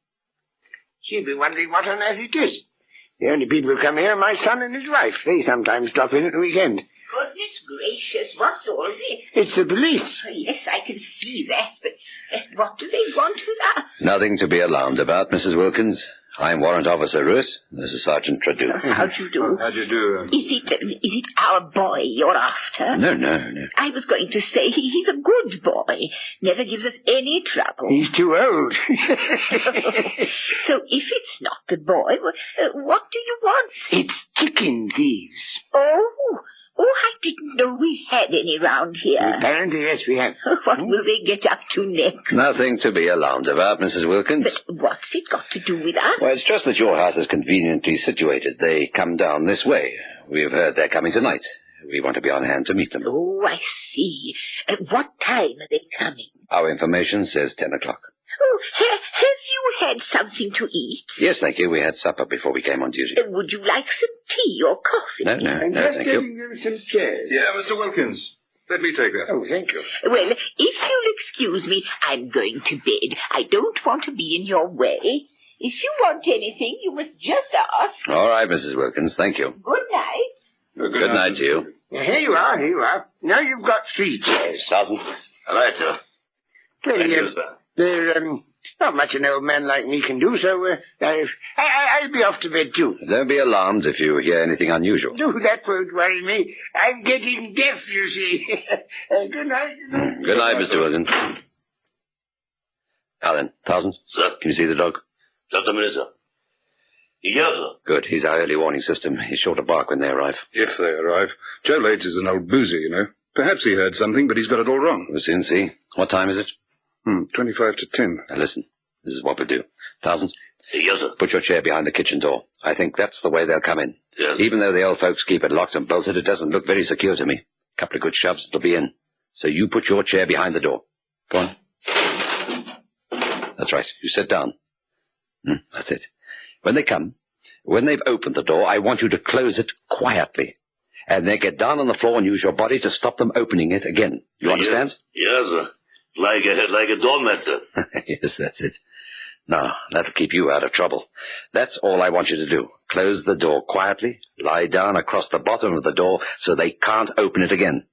She'll be wondering what on earth it is. The only people who come here are my son and his wife. They sometimes drop in at the weekend. Goodness gracious, what's all this? It's the police. Oh, yes, I can see that, but what do they want with us? Nothing to be alarmed about, Mrs. Wilkins. I'm Warrant Officer Russ. This is Sergeant Tradew. How do you do? How do you do? Is it our boy you're after? No. I was going to say he's a good boy. Never gives us any trouble. He's too old. So if it's not the boy, what do you want? It's chicken thieves. Oh, I didn't know we had any round here. Apparently, yes, we have. What will they get up to next? Nothing to be alarmed about, Mrs. Wilkins. But what's it got to do with us? Well, it's just that your house is conveniently situated. They come down this way. We've heard they're coming tonight. We want to be on hand to meet them. Oh, I see. What time are they coming? Our information says 10 o'clock. Oh, have you had something to eat? Yes, thank you. We had supper before we came on duty. Would you like some tea or coffee? No, thank you. Them some chairs. Yeah, Mr. Wilkins. Let me take that. Oh, thank you. Well, if you'll excuse me, I'm going to bed. I don't want to be in your way. If you want anything, you must just ask. All right, Mrs. Wilkins, thank you. Good night. Good night to you. Now, here you are. Now you've got 3 chairs. Sergeant. All right, sir. Thank you, sir. They're, not much an old man like me can do, so I'll be off to bed, too. Don't be alarmed if you hear anything unusual. No, that won't worry me. I'm getting deaf, you see. Good night. Good night, Mr. Wilkins. Alan, 1,000. Sir? Can you see the dog? Just a minute, sir. Yes, sir. Good. He's our early warning system. He's sure to bark when they arrive. If they arrive. Joe Lades is an old boozer, you know. Perhaps he heard something, but he's got it all wrong. We'll soon see. What time is it? 25 to 10. Now listen, this is what we'll do. 1,000. Yes, sir. Put your chair behind the kitchen door. I think that's the way they'll come in. Yes. Even though the old folks keep it locked and bolted, it doesn't look very secure to me. A couple of good shoves, it'll be in. So you put your chair behind the door. Go on. That's right. You sit down. That's it. When they come, when they've opened the door, I want you to close it quietly. And then get down on the floor and use your body to stop them opening it again. You understand? Yes, sir. Like a doormat, sir. Yes, that's it. Now, that'll keep you out of trouble. That's all I want you to do. Close the door quietly, lie down across the bottom of the door so they can't open it again.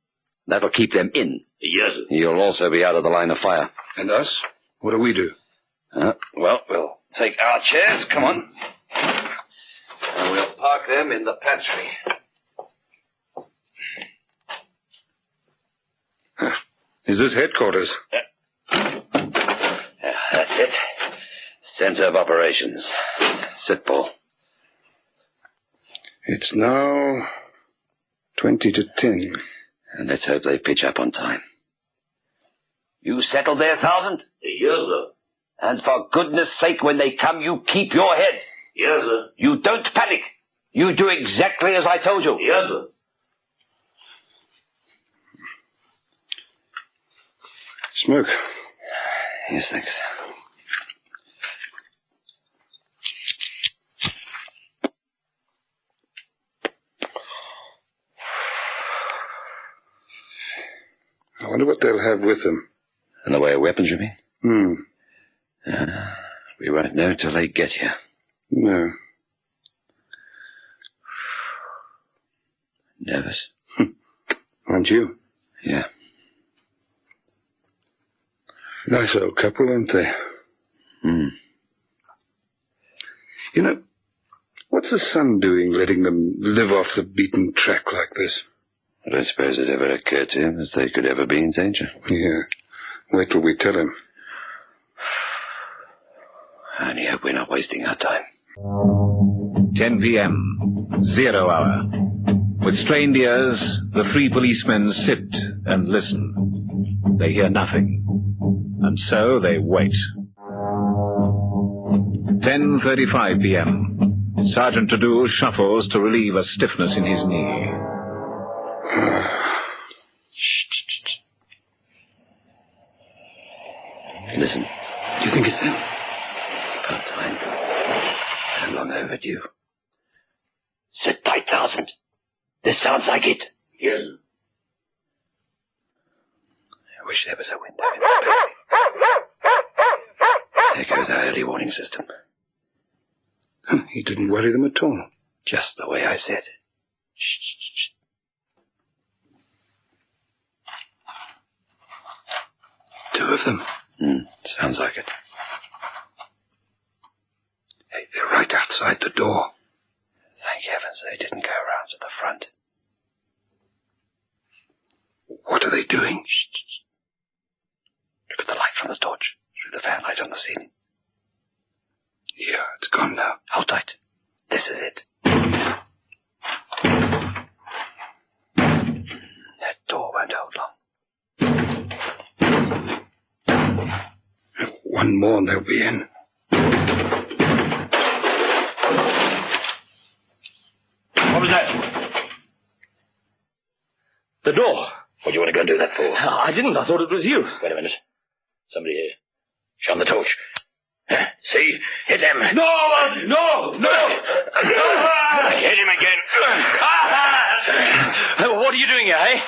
That'll keep them in. Yes, sir. You'll also be out of the line of fire. And us? What do we do? Well, we'll take our chairs. Come on. And we'll park them in the pantry. Is this headquarters? That's it. Center of operations. Sit, Paul. It's now 20 to 10. And let's hope they pitch up on time. You settled there, 1,000? Yes, sir. And for goodness sake, when they come, you keep your head. Yes, sir. You don't panic. You do exactly as I told you. Yes, sir. Smoke. Yes, thanks. I wonder what they'll have with them. In the way of weapons, you mean? Hmm. We won't know till they get here. No. Nervous? Aren't you? Yeah. Nice old couple, aren't they? Hmm. You know, what's the son doing letting them live off the beaten track like this? I don't suppose it ever occurred to him that they could ever be in danger. Yeah. Wait till we tell him. I only hope we're not wasting our time. 10 p.m. 0 hour. With strained ears, the three policemen sit and listen. They hear nothing. And so they wait. 10:35 p.m. Sergeant Tadou shuffles to relieve a stiffness in his knee. Listen. Do you think it's them? It's about time. How long overdue? Sit tight, Sergeant. This sounds like it. Yes. I wish there was a window in the building. There goes our early warning system. He didn't worry them at all. Just the way I said. Shh. Two of them. Sounds like it. Hey, they're right outside the door. Thank heavens they didn't go around to the front. What are they doing? Shh. Look at the light from the torch through the fan light on the ceiling. Yeah, it's gone now. Hold tight. This is it. That door won't hold long. One more and they'll be in. What was that? The door. What do you want to go and do that for? I didn't. I thought it was you. Wait a minute. Somebody here. Shine the torch. See? Hit them. No! Hit him again. What are you doing here, eh?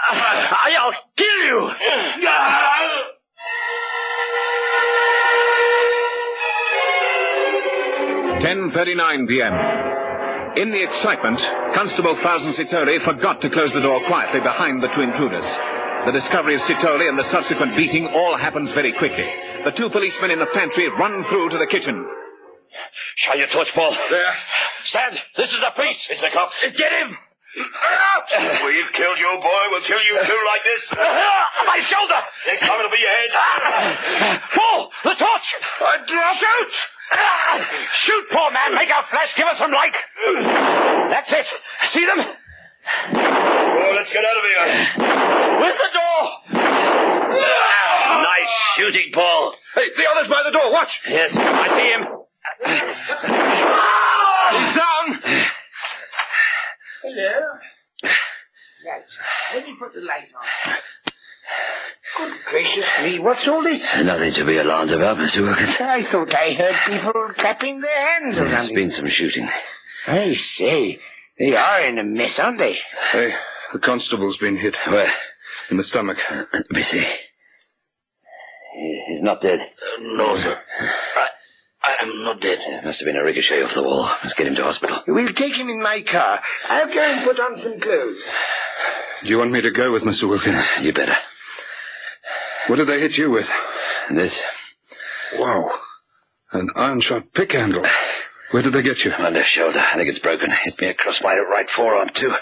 I'll kill you! 10:39 p.m. In the excitement, Constable Thousand Sitoli forgot to close the door quietly behind the two intruders. The discovery of Sitoli and the subsequent beating all happens very quickly. The two policemen in the pantry run through to the kitchen. Shine your torch, Paul. There. Stand. This is the police. It's the cops. Get him! We've killed your boy. We'll kill you too like this. My shoulder! Next time it'll be your head. Paul! The torch! Shoot! Shoot, poor man. Make our flash. Give us some light. That's it. See them? Oh, let's get out of here. Where's the door? Nice shooting, Paul. Hey, the other's by the door. Watch. Yes, I see him. He's down. Hello. Right. Let me put the light on. Good gracious me, what's all this? Nothing to be alarmed about, Mr. Wilkins. I thought I heard people clapping their hands around. There's been some shooting. I say, they are in a mess, aren't they? Hey, the constable's been hit. Where? In the stomach. Let me see. He's not dead. No, sir. I'm not dead. It must have been a ricochet off the wall. Let's get him to hospital. We'll take him in my car. I'll go and put on some clothes. Do you want me to go with Mr. Wilkins? You better. What did they hit you with? This. Wow. An iron-shot pick handle. Where did they get you? My left shoulder. I think it's broken. Hit me across my right forearm, too.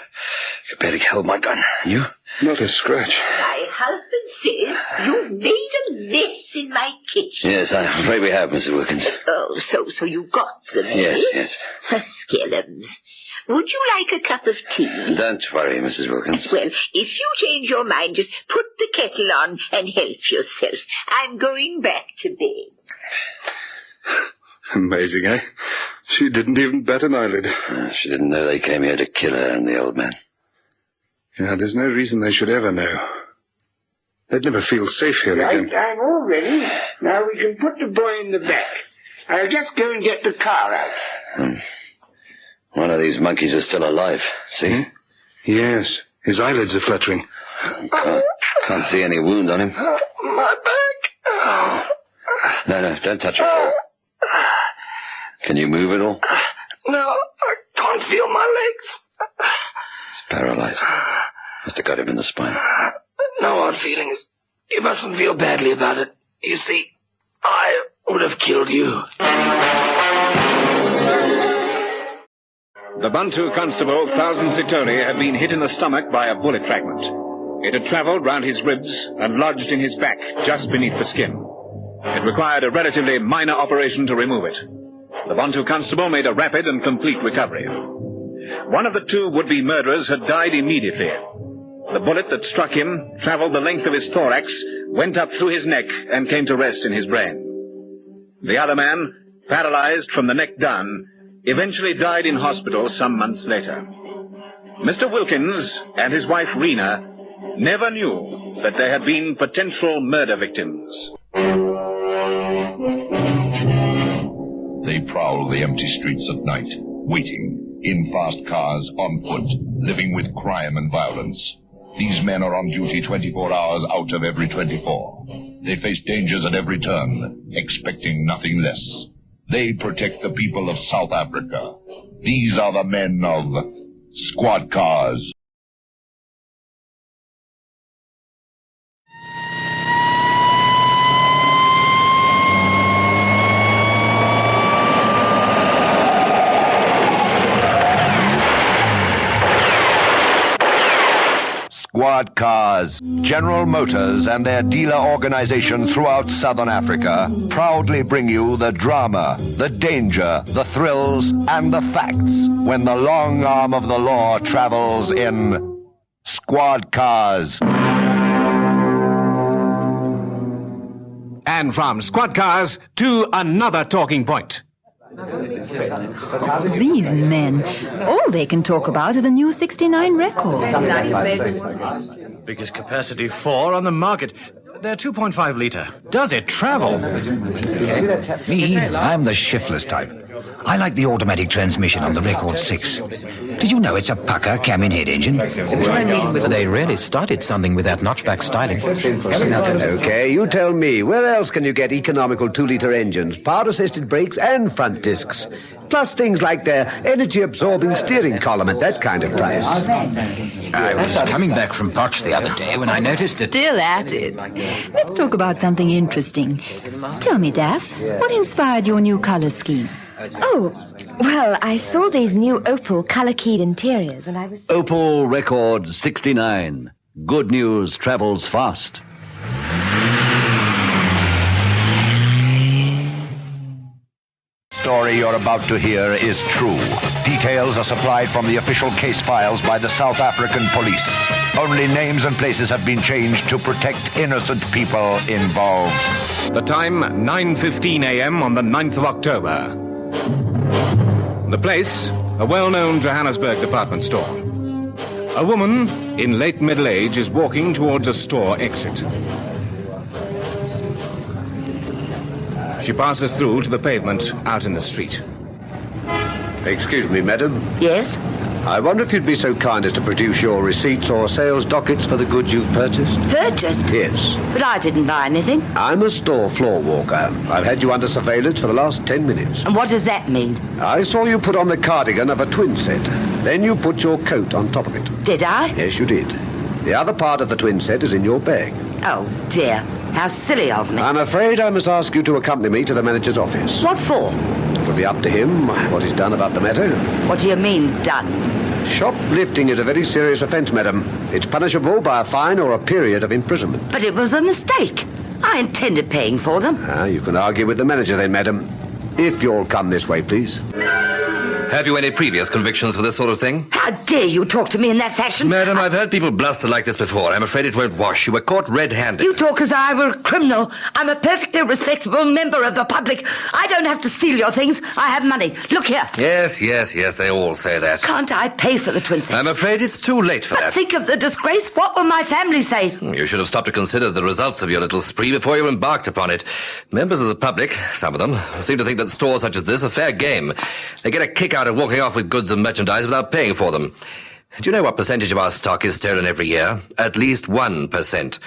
Could barely hold my gun. You? Not a scratch. My husband says you've made a mess in my kitchen. Yes, I'm afraid we have, Mrs. Wilkins. Oh, so you got them, Yes. Skellums. Would you like a cup of tea? Don't worry, Mrs. Wilkins. Well, if you change your mind, just put the kettle on and help yourself. I'm going back to bed. Amazing, eh? She didn't even bat an eyelid. She didn't know they came here to kill her and the old man. Yeah, there's no reason they should ever know. They'd never feel safe here again. Right, I'm all ready. Now we can put the boy in the back. I'll just go and get the car out. One of these monkeys is still alive. See? Yes. His eyelids are fluttering. Can't Can't see any wound on him. My back. Oh. No, don't touch it. Can you move at all? No, I can't feel my legs. He's paralyzed. Must have got him in the spine. No hard feelings. You mustn't feel badly about it. You see, I would have killed you. The Bantu constable, Thousand Sitori, had been hit in the stomach by a bullet fragment. It had travelled round his ribs and lodged in his back, just beneath the skin. It required a relatively minor operation to remove it. The Bantu constable made a rapid and complete recovery. One of the two would-be murderers had died immediately. The bullet that struck him travelled the length of his thorax, went up through his neck, and came to rest in his brain. The other man, paralysed from the neck down, eventually died in hospital some months later. Mr. Wilkins and his wife Rena never knew that they had been potential murder victims. They prowl the empty streets at night, waiting, in fast cars, on foot, living with crime and violence. These men are on duty 24 hours out of every 24. They face dangers at every turn, expecting nothing less. They protect the people of South Africa. These are the men of Squad Cars. Squad Cars. General Motors and their dealer organization throughout Southern Africa proudly bring you the drama, the danger, the thrills, and the facts when the long arm of the law travels in Squad Cars. And from Squad Cars to another talking point. These men, all they can talk about are the new 69 records. Biggest capacity 4 on the market. They're 2.5 litre. Does it travel? Me, I'm the shiftless type. I like the automatic transmission on the Record 6. Did you know it's a pucker cam-in head engine? They really started something with that notchback styling. Okay, you tell me, where else can you get economical 2-litre engines, power-assisted brakes, and front discs? Plus things like their energy-absorbing steering column at that kind of price. I was coming back from Potch the other day when I noticed that... Still at it. Let's talk about something interesting. Tell me, Daff, what inspired your new colour scheme? Oh, well, I saw these new Opal colour-keyed interiors and I was... Opal Record 69. Good news travels fast. Story you're about to hear is true. Details are supplied from the official case files by the South African police. Only names and places have been changed to protect innocent people involved. The time, 9:15 a.m. on the 9th of October. The place, a well-known Johannesburg department store. A woman in late middle age is walking towards a store exit. She passes through to the pavement out in the street. Excuse me, madam. Yes? I wonder if you'd be so kind as to produce your receipts or sales dockets for the goods you've purchased. Purchased? Yes. But I didn't buy anything. I'm a store floor walker. I've had you under surveillance for the last 10 minutes. And what does that mean? I saw you put on the cardigan of a twin set. Then you put your coat on top of it. Did I? Yes, you did. The other part of the twin set is in your bag. Oh, dear. How silly of me. I'm afraid I must ask you to accompany me to the manager's office. What for? It'll be up to him what he's done about the matter. What do you mean, done? Shoplifting is a very serious offence, madam. It's punishable by a fine or a period of imprisonment. But it was a mistake. I intended paying for them. You can argue with the manager then, madam. If you'll come this way, please. Have you any previous convictions for this sort of thing? How dare you talk to me in that fashion? Madam, I've heard people bluster like this before. I'm afraid it won't wash. You were caught red-handed. You talk as though I were a criminal. I'm a perfectly respectable member of the public. I don't have to steal your things. I have money. Look here. Yes, they all say that. Can't I pay for the twin set? I'm afraid it's too late for but that. Think of the disgrace. What will my family say? You should have stopped to consider the results of your little spree before you embarked upon it. Members of the public, some of them, seem to think that stores such as this are fair game. They get a kick out of walking off with goods and merchandise without paying for them. Do you know what percentage of our stock is stolen every year? At least 1%.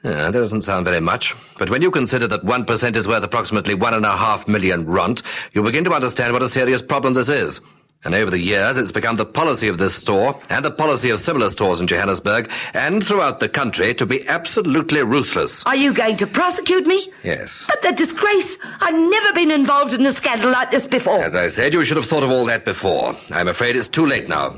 That doesn't sound very much, but when you consider that 1% is worth approximately 1.5 million ront, you'll begin to understand what a serious problem this is. And over the years, it's become the policy of this store and the policy of similar stores in Johannesburg and throughout the country to be absolutely ruthless. Are you going to prosecute me? Yes. But the disgrace! I've never been involved in a scandal like this before. As I said, you should have thought of all that before. I'm afraid it's too late now.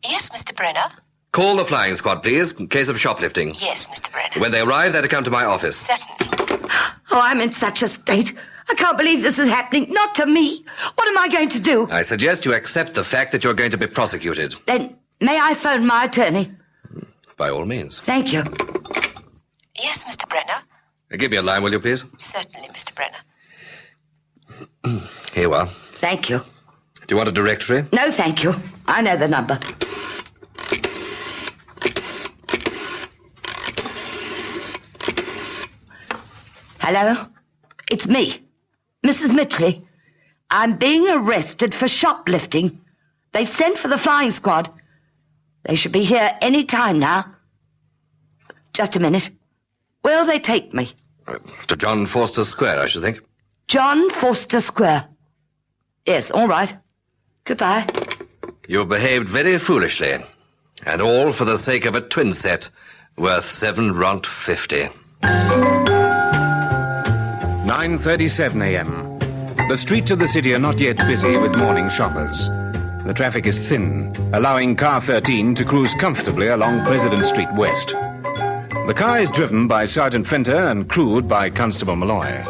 Yes, Mr. Brenner? Call the flying squad, please, in case of shoplifting. Yes, Mr. Brenner. When they arrive, they're to come to my office. Certainly. Oh, I'm in such a state. I can't believe this is happening. Not to me. What am I going to do? I suggest you accept the fact that you're going to be prosecuted. Then, may I phone my attorney? By all means. Thank you. Yes, Mr. Brenner? Give me a line, will you, please? Certainly, Mr. Brenner. Here you are. Thank you. Do you want a directory? No, thank you. I know the number. Hello? It's me, Mrs. Mitchley. I'm being arrested for shoplifting. They've sent for the flying squad. They should be here any time now. Just a minute. Where'll they take me? To John Forster Square, I should think. John Forster Square. Yes, all right. Goodbye. You've behaved very foolishly. And all for the sake of a twin set worth 7 ront 50. 9:37 a.m. The streets of the city are not yet busy with morning shoppers. The traffic is thin, allowing car 13 to cruise comfortably along President Street West. The car is driven by Sergeant Fenter and crewed by Constable Malloy.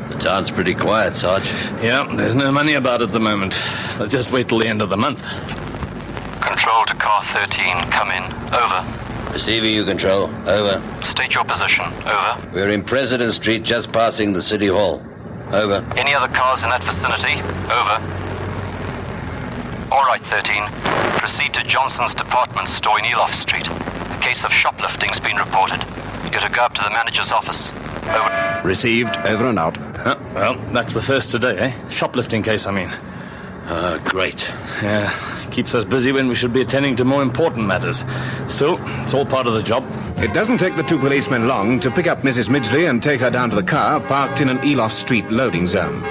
The town's pretty quiet, Sarge. Yeah, there's no money about at the moment. But just wait till the end of the month. Control to car 13. Come in. Over. Receiving you, Control. Over. State your position. Over. We're in President Street, just passing the City Hall. Over. Any other cars in that vicinity? Over. All right, 13. Proceed to Johnson's department store in Eloff Street. A case of shoplifting's been reported. You're to go up to the manager's office. Over. Received. Over and out. Well, that's the first today, eh? Shoplifting case, I mean. Great. Yeah, keeps us busy when we should be attending to more important matters. Still, it's all part of the job. It doesn't take the two policemen long to pick up Mrs. Midgley and take her down to the car parked in an Eloff Street loading zone.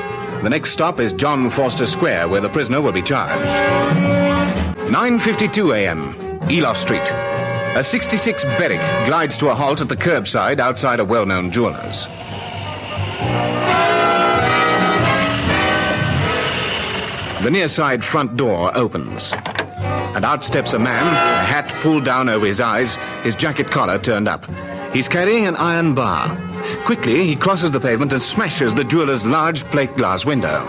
The next stop is John Forster Square, where the prisoner will be charged. 9:52 a.m. Eloff Street. A 66 Berwick glides to a halt at the curbside outside a well-known jeweller's. The near side front door opens, and out steps a man, a hat pulled down over his eyes, his jacket collar turned up. He's carrying an iron bar. Quickly, he crosses the pavement and smashes the jeweller's large plate glass window.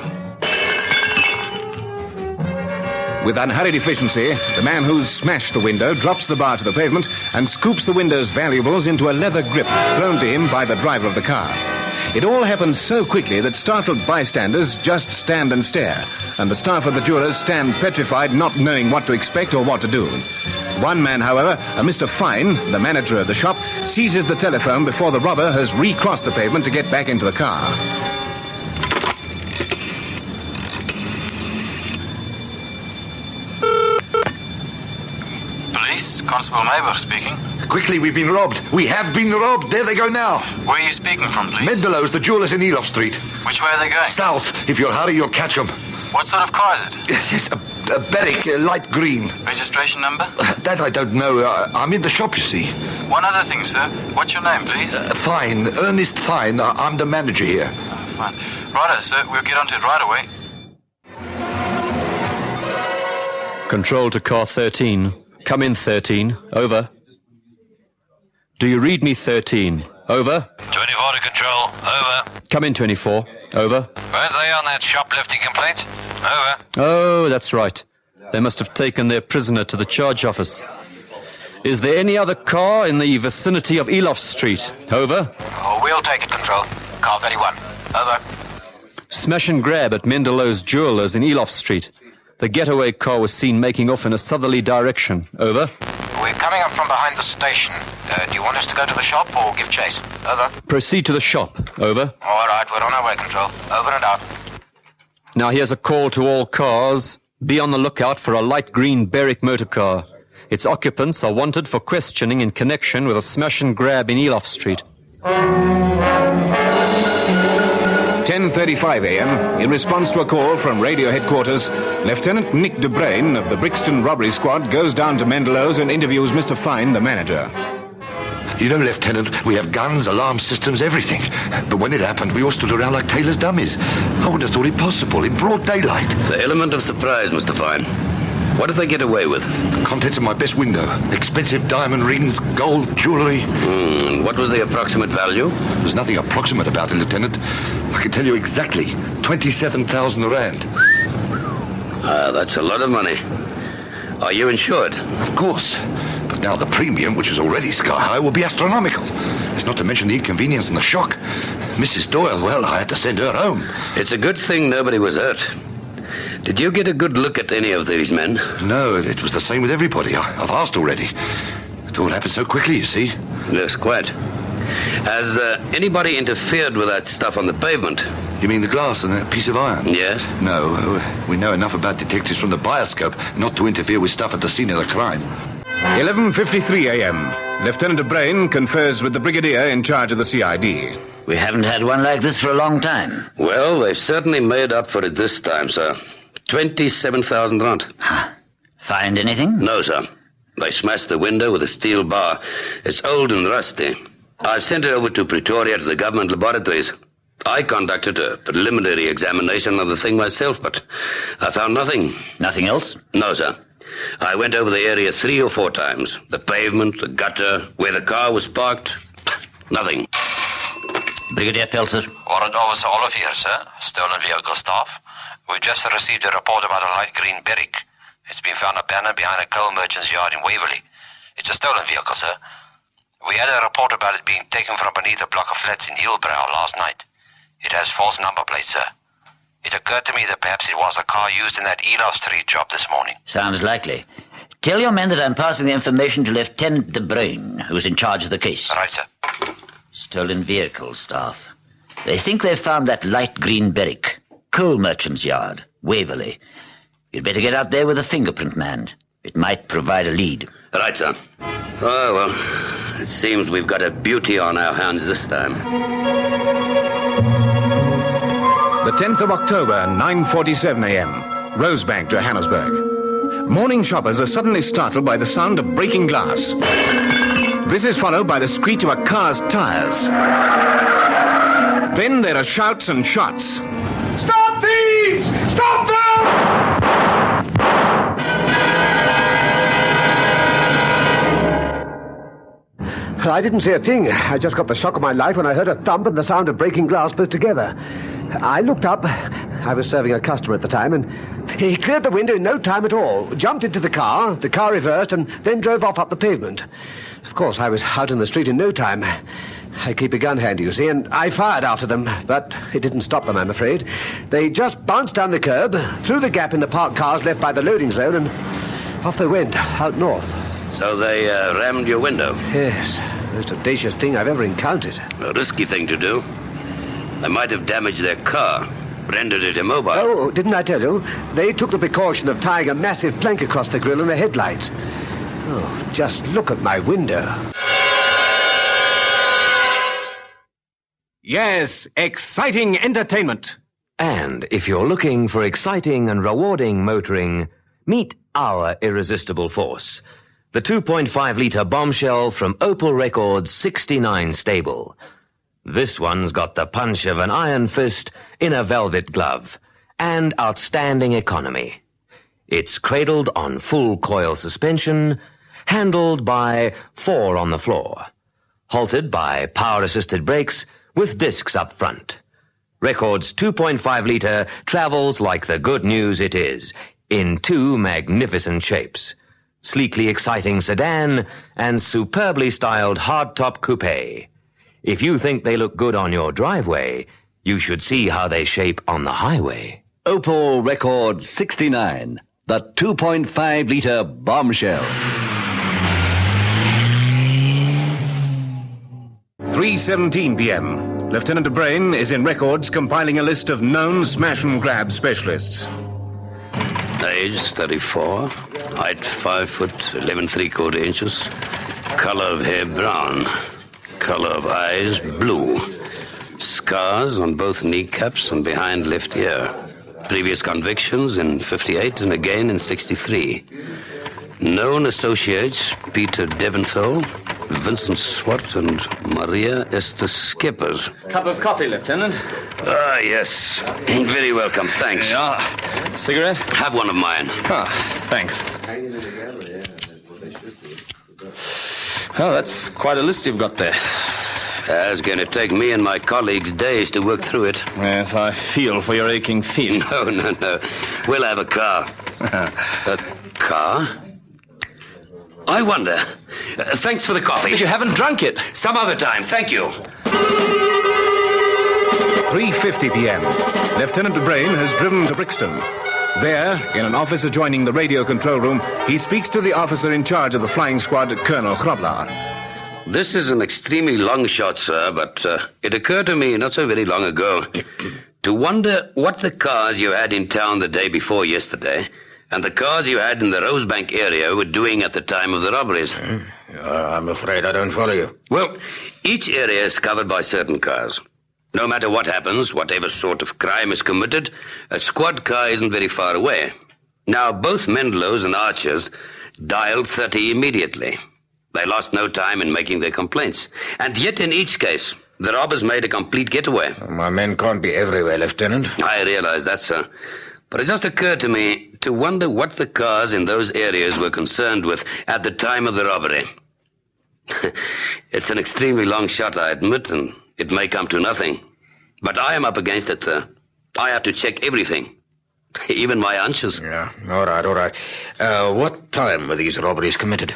With unhurried efficiency, the man who's smashed the window drops the bar to the pavement and scoops the window's valuables into a leather grip thrown to him by the driver of the car. It all happens so quickly that startled bystanders just stand and stare, and the staff of the jewelers stand petrified, not knowing what to expect or what to do. One man, however, a Mr. Fine, the manager of the shop, seizes the telephone before the robber has recrossed the pavement to get back into the car. Police, Constable Mayber speaking. Quickly, we've been robbed. We have been robbed. There they go now. Where are you speaking from, please? Mendelow's, the jewelers in Eloff Street. Which way are they going? South. If you'll hurry, you'll catch them. What sort of car is it? Yes, a Berwick, light green. Registration number? That I don't know. I'm in the shop, you see. One other thing, sir. What's your name, please? Fine. Ernest Fine. I'm the manager here. Fine. Righto, sir. We'll get onto it right away. Control to car 13. Come in, 13. Over. Do you read me, 13? Over. 24 to Control. Over. Come in, 24. Over. Weren't they on that shoplifting complaint? Over. Oh, that's right. They must have taken their prisoner to the charge office. Is there any other car in the vicinity of Eloff Street? Over. Oh, we'll take it, Control. Car 31. Over. Smash and grab at Mendelow's Jewelers in Eloff Street. The getaway car was seen making off in a southerly direction. Over. We're coming up from behind the station. Do you want us to go to the shop or give chase? Over. Proceed to the shop. Over. All right, we're on our way, Control. Over and out. Now here's a call to all cars. Be on the lookout for a light green Berwick motor car. Its occupants are wanted for questioning in connection with a smash and grab in Eloff Street. 10:35 a.m. In response to a call from radio headquarters, Lieutenant Nick DeBrain of the Brixton Robbery Squad goes down to Mendelow's and interviews Mr. Fine, the manager. You know, Lieutenant, we have guns, alarm systems, everything. But when it happened, we all stood around like tailor's dummies. I wouldn't have thought it possible, in broad daylight. The element of surprise, Mr. Fine. What did they get away with? The contents of my best window. Expensive diamond rings, gold, jewellery. What was the approximate value? There's nothing approximate about it, Lieutenant. I can tell you exactly. 27,000 rand. That's a lot of money. Are you insured? Of course. But now the premium, which is already sky high, will be astronomical. It's not to mention the inconvenience and the shock. Mrs. Doyle, well, I had to send her home. It's a good thing nobody was hurt. Did you get a good look at any of these men? No, it was the same with everybody. I've asked already. It all happened so quickly, you see. Yes, quite. Has anybody interfered with that stuff on the pavement? You mean the glass and that piece of iron? Yes. No, we know enough about detectives from the bioscope not to interfere with stuff at the scene of the crime. 11:53 a.m. Lieutenant DeBrain confers with the brigadier in charge of the CID. We haven't had one like this for a long time. Well, they've certainly made up for it this time, sir. 27,000 rand. Find anything? No, sir. They smashed the window with a steel bar. It's old and rusty. I've sent it over to Pretoria to the government laboratories. I conducted a preliminary examination of the thing myself, but I found nothing. Nothing else? No, sir. I went over the area 3 or 4 times. The pavement, the gutter, where the car was parked. Nothing. Brigadier Pelser. Warrant Officer Olive here, sir. Stolen vehicle staff. We just received a report about a light green Berwick. It's been found abandoned behind a coal merchant's yard in Waverley. It's a stolen vehicle, sir. We had a report about it being taken from beneath a block of flats in Hillbrow last night. It has false number plates, sir. It occurred to me that perhaps it was a car used in that Eloff Street job this morning. Sounds likely. Tell your men that I'm passing the information to Lieutenant DeBrain, who's in charge of the case. Right, sir. Stolen vehicle staff. They think they've found that light green Berwick. Coal merchant's yard, Waverley. You'd better get out there with a fingerprint man. It might provide a lead. Right, sir. Oh, well, it seems we've got a beauty on our hands this time. The 10th of October, 9:47 a.m. Rosebank, Johannesburg. Morning shoppers are suddenly startled by the sound of breaking glass. This is followed by the screech of a car's tires. Then there are shouts and shots. Stop thieves! Stop them! I didn't see a thing. I just got the shock of my life when I heard a thump and the sound of breaking glass both together. I looked up. I was serving a customer at the time, and he cleared the window in no time at all, jumped into the car reversed, and then drove off up the pavement. Of course, I was out in the street in no time. I keep a gun handy, you see, and I fired after them, but it didn't stop them, I'm afraid. They just bounced down the curb, through the gap in the parked cars left by the loading zone, and off they went, out north. So they rammed your window? Yes, most audacious thing I've ever encountered. A risky thing to do. They might have damaged their car, rendered it immobile. Oh, didn't I tell you? They took the precaution of tying a massive plank across the grille and the headlights. Oh, just look at my window. Yes, exciting entertainment. And if you're looking for exciting and rewarding motoring, meet our irresistible force. The 2.5-litre bombshell from Opel Records 69 stable. This one's got the punch of an iron fist in a velvet glove, and outstanding economy. It's cradled on full coil suspension, handled by 4 on the floor, halted by power-assisted brakes with discs up front. Records 2.5-litre travels like the good news it is, in 2 magnificent shapes. Sleekly exciting sedan and superbly styled hardtop coupe. If you think they look good on your driveway, you should see how they shape on the highway. Opel Record 69, the 2.5-litre bombshell. 3:17 p.m. Lieutenant DeBrain is in Records compiling a list of known smash-and-grab specialists. Age 34. Height 5 foot 11 3/4 inches. Color of hair brown. Color of eyes blue. Scars on both kneecaps and behind left ear. Previous convictions in 58 and again in 63. Known associates Peter Deventhal, Vincent Swart, and Maria Esther Skippers. Cup of coffee, Lieutenant. Ah, yes. Very welcome, thanks. Yeah. Cigarette? Have one of mine. Ah, thanks. Oh, that's quite a list you've got there. It's going to take me and my colleagues days to work through it. Yes, I feel for your aching feet. No. We'll have a car. A car? I wonder. Thanks for the coffee. But you haven't drunk it. Some other time, thank you. 3:50 p.m. Lieutenant Brain has driven to Brixton. There, in an office adjoining the radio control room, he speaks to the officer in charge of the flying squad, Colonel Hroblar. This is an extremely long shot, sir, but it occurred to me not so very long ago to wonder what the cars you had in town the day before yesterday and the cars you had in the Rosebank area were doing at the time of the robberies. I'm afraid I don't follow you. Well, each area is covered by certain cars. No matter what happens, whatever sort of crime is committed, a squad car isn't very far away. Now, both Mendelows and Archers dialed 30 immediately. They lost no time in making their complaints. And yet, in each case, the robbers made a complete getaway. My men can't be everywhere, Lieutenant. I realize that, sir. But it just occurred to me to wonder what the cars in those areas were concerned with at the time of the robbery. It's an extremely long shot, I admit, and it may come to nothing. But I am up against it, sir. I have to check everything. Even my hunches. Yeah, all right. What time were these robberies committed?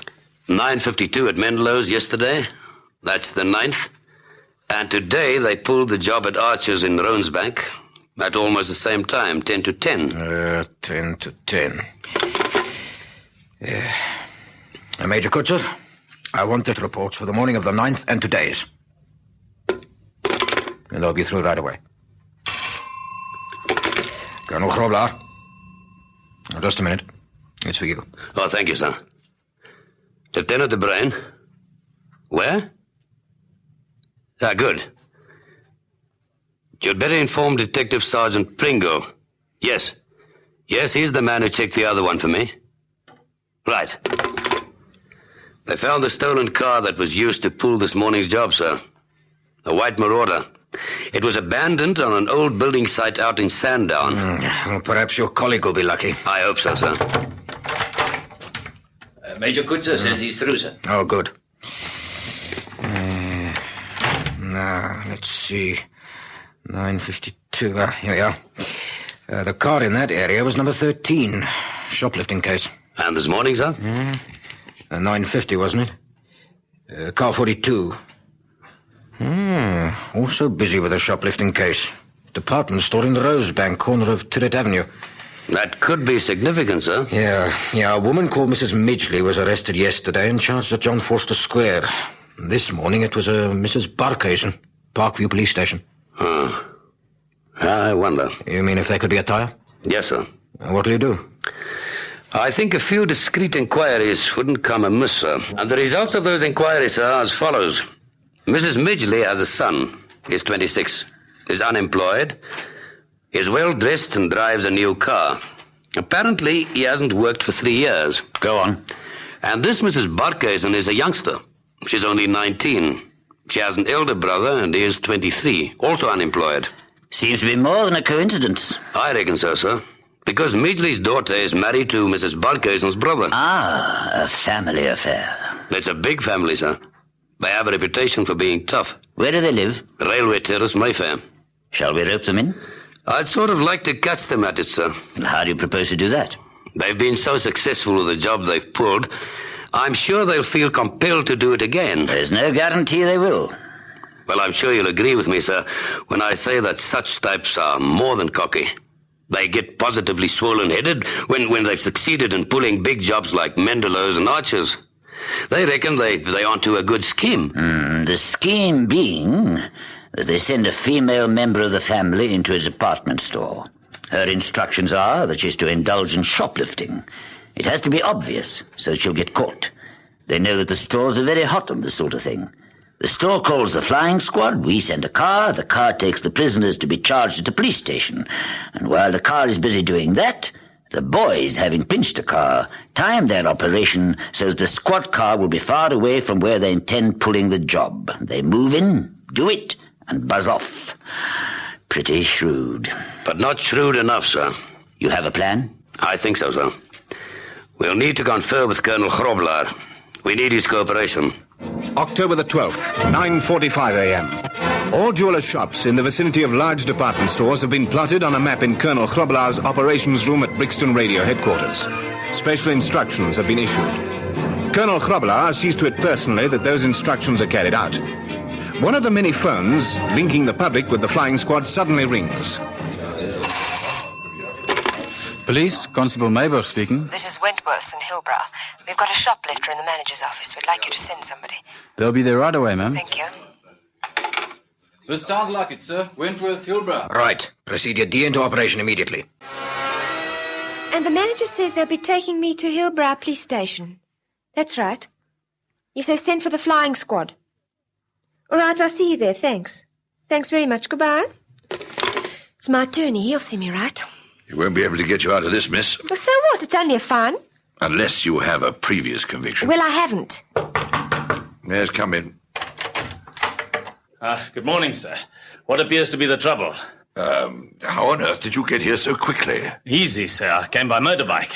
9:52 at Mendelow's yesterday. That's the 9th. And today they pulled the job at Archer's in Rosebank at almost the same time, 10 to 10. 10 to 10. Major Kutzer, I want that report for the morning of the 9th and today's. And they'll be through right away. Colonel Hroblar. Just a minute. It's for you. Oh, thank you, sir. Lieutenant De Bruin. Where? Ah, good. You'd better inform Detective Sergeant Pringle. Yes. Yes, he's the man who checked the other one for me. Right. They found the stolen car that was used to pull this morning's job, sir. A white Marauder. It was abandoned on an old building site out in Sandown. Well, perhaps your colleague will be lucky. I hope so, sir. Major Kutzer said he's through, sir. Oh, good. Now, let's see. 9:52. Here we are. The car in that area was number 13. Shoplifting case. And this morning, sir? 9:50, wasn't it? Car 42. Also busy with a shoplifting case. Department store in the Rosebank, corner of Tirret Avenue. That could be significant, sir. Yeah. A woman called Mrs. Midgley was arrested yesterday and charged at John Forster Square. This morning it was a Mrs. Barkhuizen, Parkview Police Station. I wonder. You mean if there could be a tie-up? Yes, sir. What'll you do? I think a few discreet inquiries wouldn't come amiss, sir. And the results of those inquiries are as follows. Mrs. Midgley has a son. He's 26. Is unemployed. Is well-dressed and drives a new car. Apparently, he hasn't worked for 3 years. Go on. And this Mrs. Barkhuizen is a youngster. She's only 19. She has an elder brother, and he is 23, also unemployed. Seems to be more than a coincidence. I reckon so, sir. Because Midgley's daughter is married to Mrs. Barkhuizen's brother. Ah, a family affair. It's a big family, sir. They have a reputation for being tough. Where do they live? Railway Terrace, Mayfair. Shall we rope them in? I'd sort of like to catch them at it, sir. And how do you propose to do that? They've been so successful with the job they've pulled, I'm sure they'll feel compelled to do it again. There's no guarantee they will. Well, I'm sure you'll agree with me, sir, when I say that such types are more than cocky. They get positively swollen-headed when they've succeeded in pulling big jobs like Mendelow's and Archer's. They reckon they onto a good scheme. The scheme being that they send a female member of the family into a department store, Her instructions are that she's to indulge in shoplifting. It has to be obvious, so she'll get caught. They know that the stores are very hot on this sort of thing. The store calls the flying squad, we send a car, the car takes the prisoners to be charged at a police station. And while the car is busy doing that, the boys, having pinched a car, time their operation so the squad car will be far away from where they intend pulling the job. They move in, do it, and buzz off. Pretty shrewd. But not shrewd enough, sir. You have a plan? I think so, sir. We'll need to confer with Colonel Grobelaar. We need his cooperation. October the 12th, 9:45 a.m. All jewelers' shops in the vicinity of large department stores have been plotted on a map in Colonel Grobelaar's operations room at Brixton Radio headquarters. Special instructions have been issued. Colonel Grobelaar sees to it personally that those instructions are carried out. One of the many phones linking the public with the flying squad suddenly rings. Police, Constable Mayber speaking. This is Wentworth and Hillbrow. We've got a shoplifter in the manager's office. We'd like you to send somebody. They'll be there right away, ma'am. Thank you. This sounds like it, sir. Wentworth, Hillbrow. Right. Proceed your D into operation immediately. And the manager says they'll be taking me to Hillbrow Police Station. That's right. Yes, they've sent for the flying squad. All right, I'll see you there. Thanks. Thanks very much. Goodbye. It's my attorney. He'll see me right. He won't be able to get you out of this, miss. Well, so what? It's only a fine. Unless you have a previous conviction. Well, I haven't. Yes, come in. Good morning, sir. What appears to be the trouble? How on earth did you get here so quickly? Easy, sir. I came by motorbike.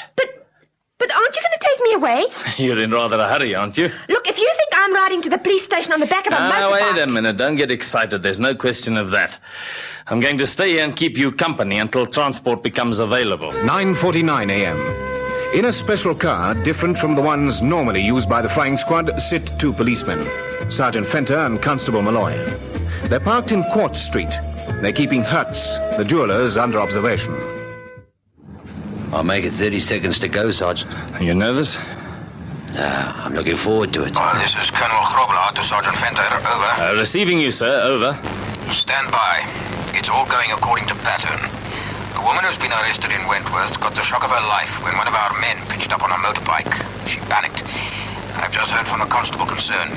But aren't you going to take me away? You're in rather a hurry, aren't you? Look, if you think I'm riding to the police station on the back of a motorbike... Wait a minute. Don't get excited. There's no question of that. I'm going to stay here and keep you company until transport becomes available. 9:49 a.m. In a special car, different from the ones normally used by the flying squad, sit two policemen, Sergeant Fenter and Constable Malloy. They're parked in Quartz Street. They're keeping Hertz, the jewelers, under observation. I'll make it 30 seconds to go, Sergeant. Are you nervous? I'm looking forward to it. This is Colonel Grobelaar to Sergeant Fenter. Over. Receiving you, sir. Over. Stand by. It's all going according to pattern. The woman who's been arrested in Wentworth got the shock of her life when one of our men pitched up on a motorbike. She panicked. I've just heard from the constable concerned.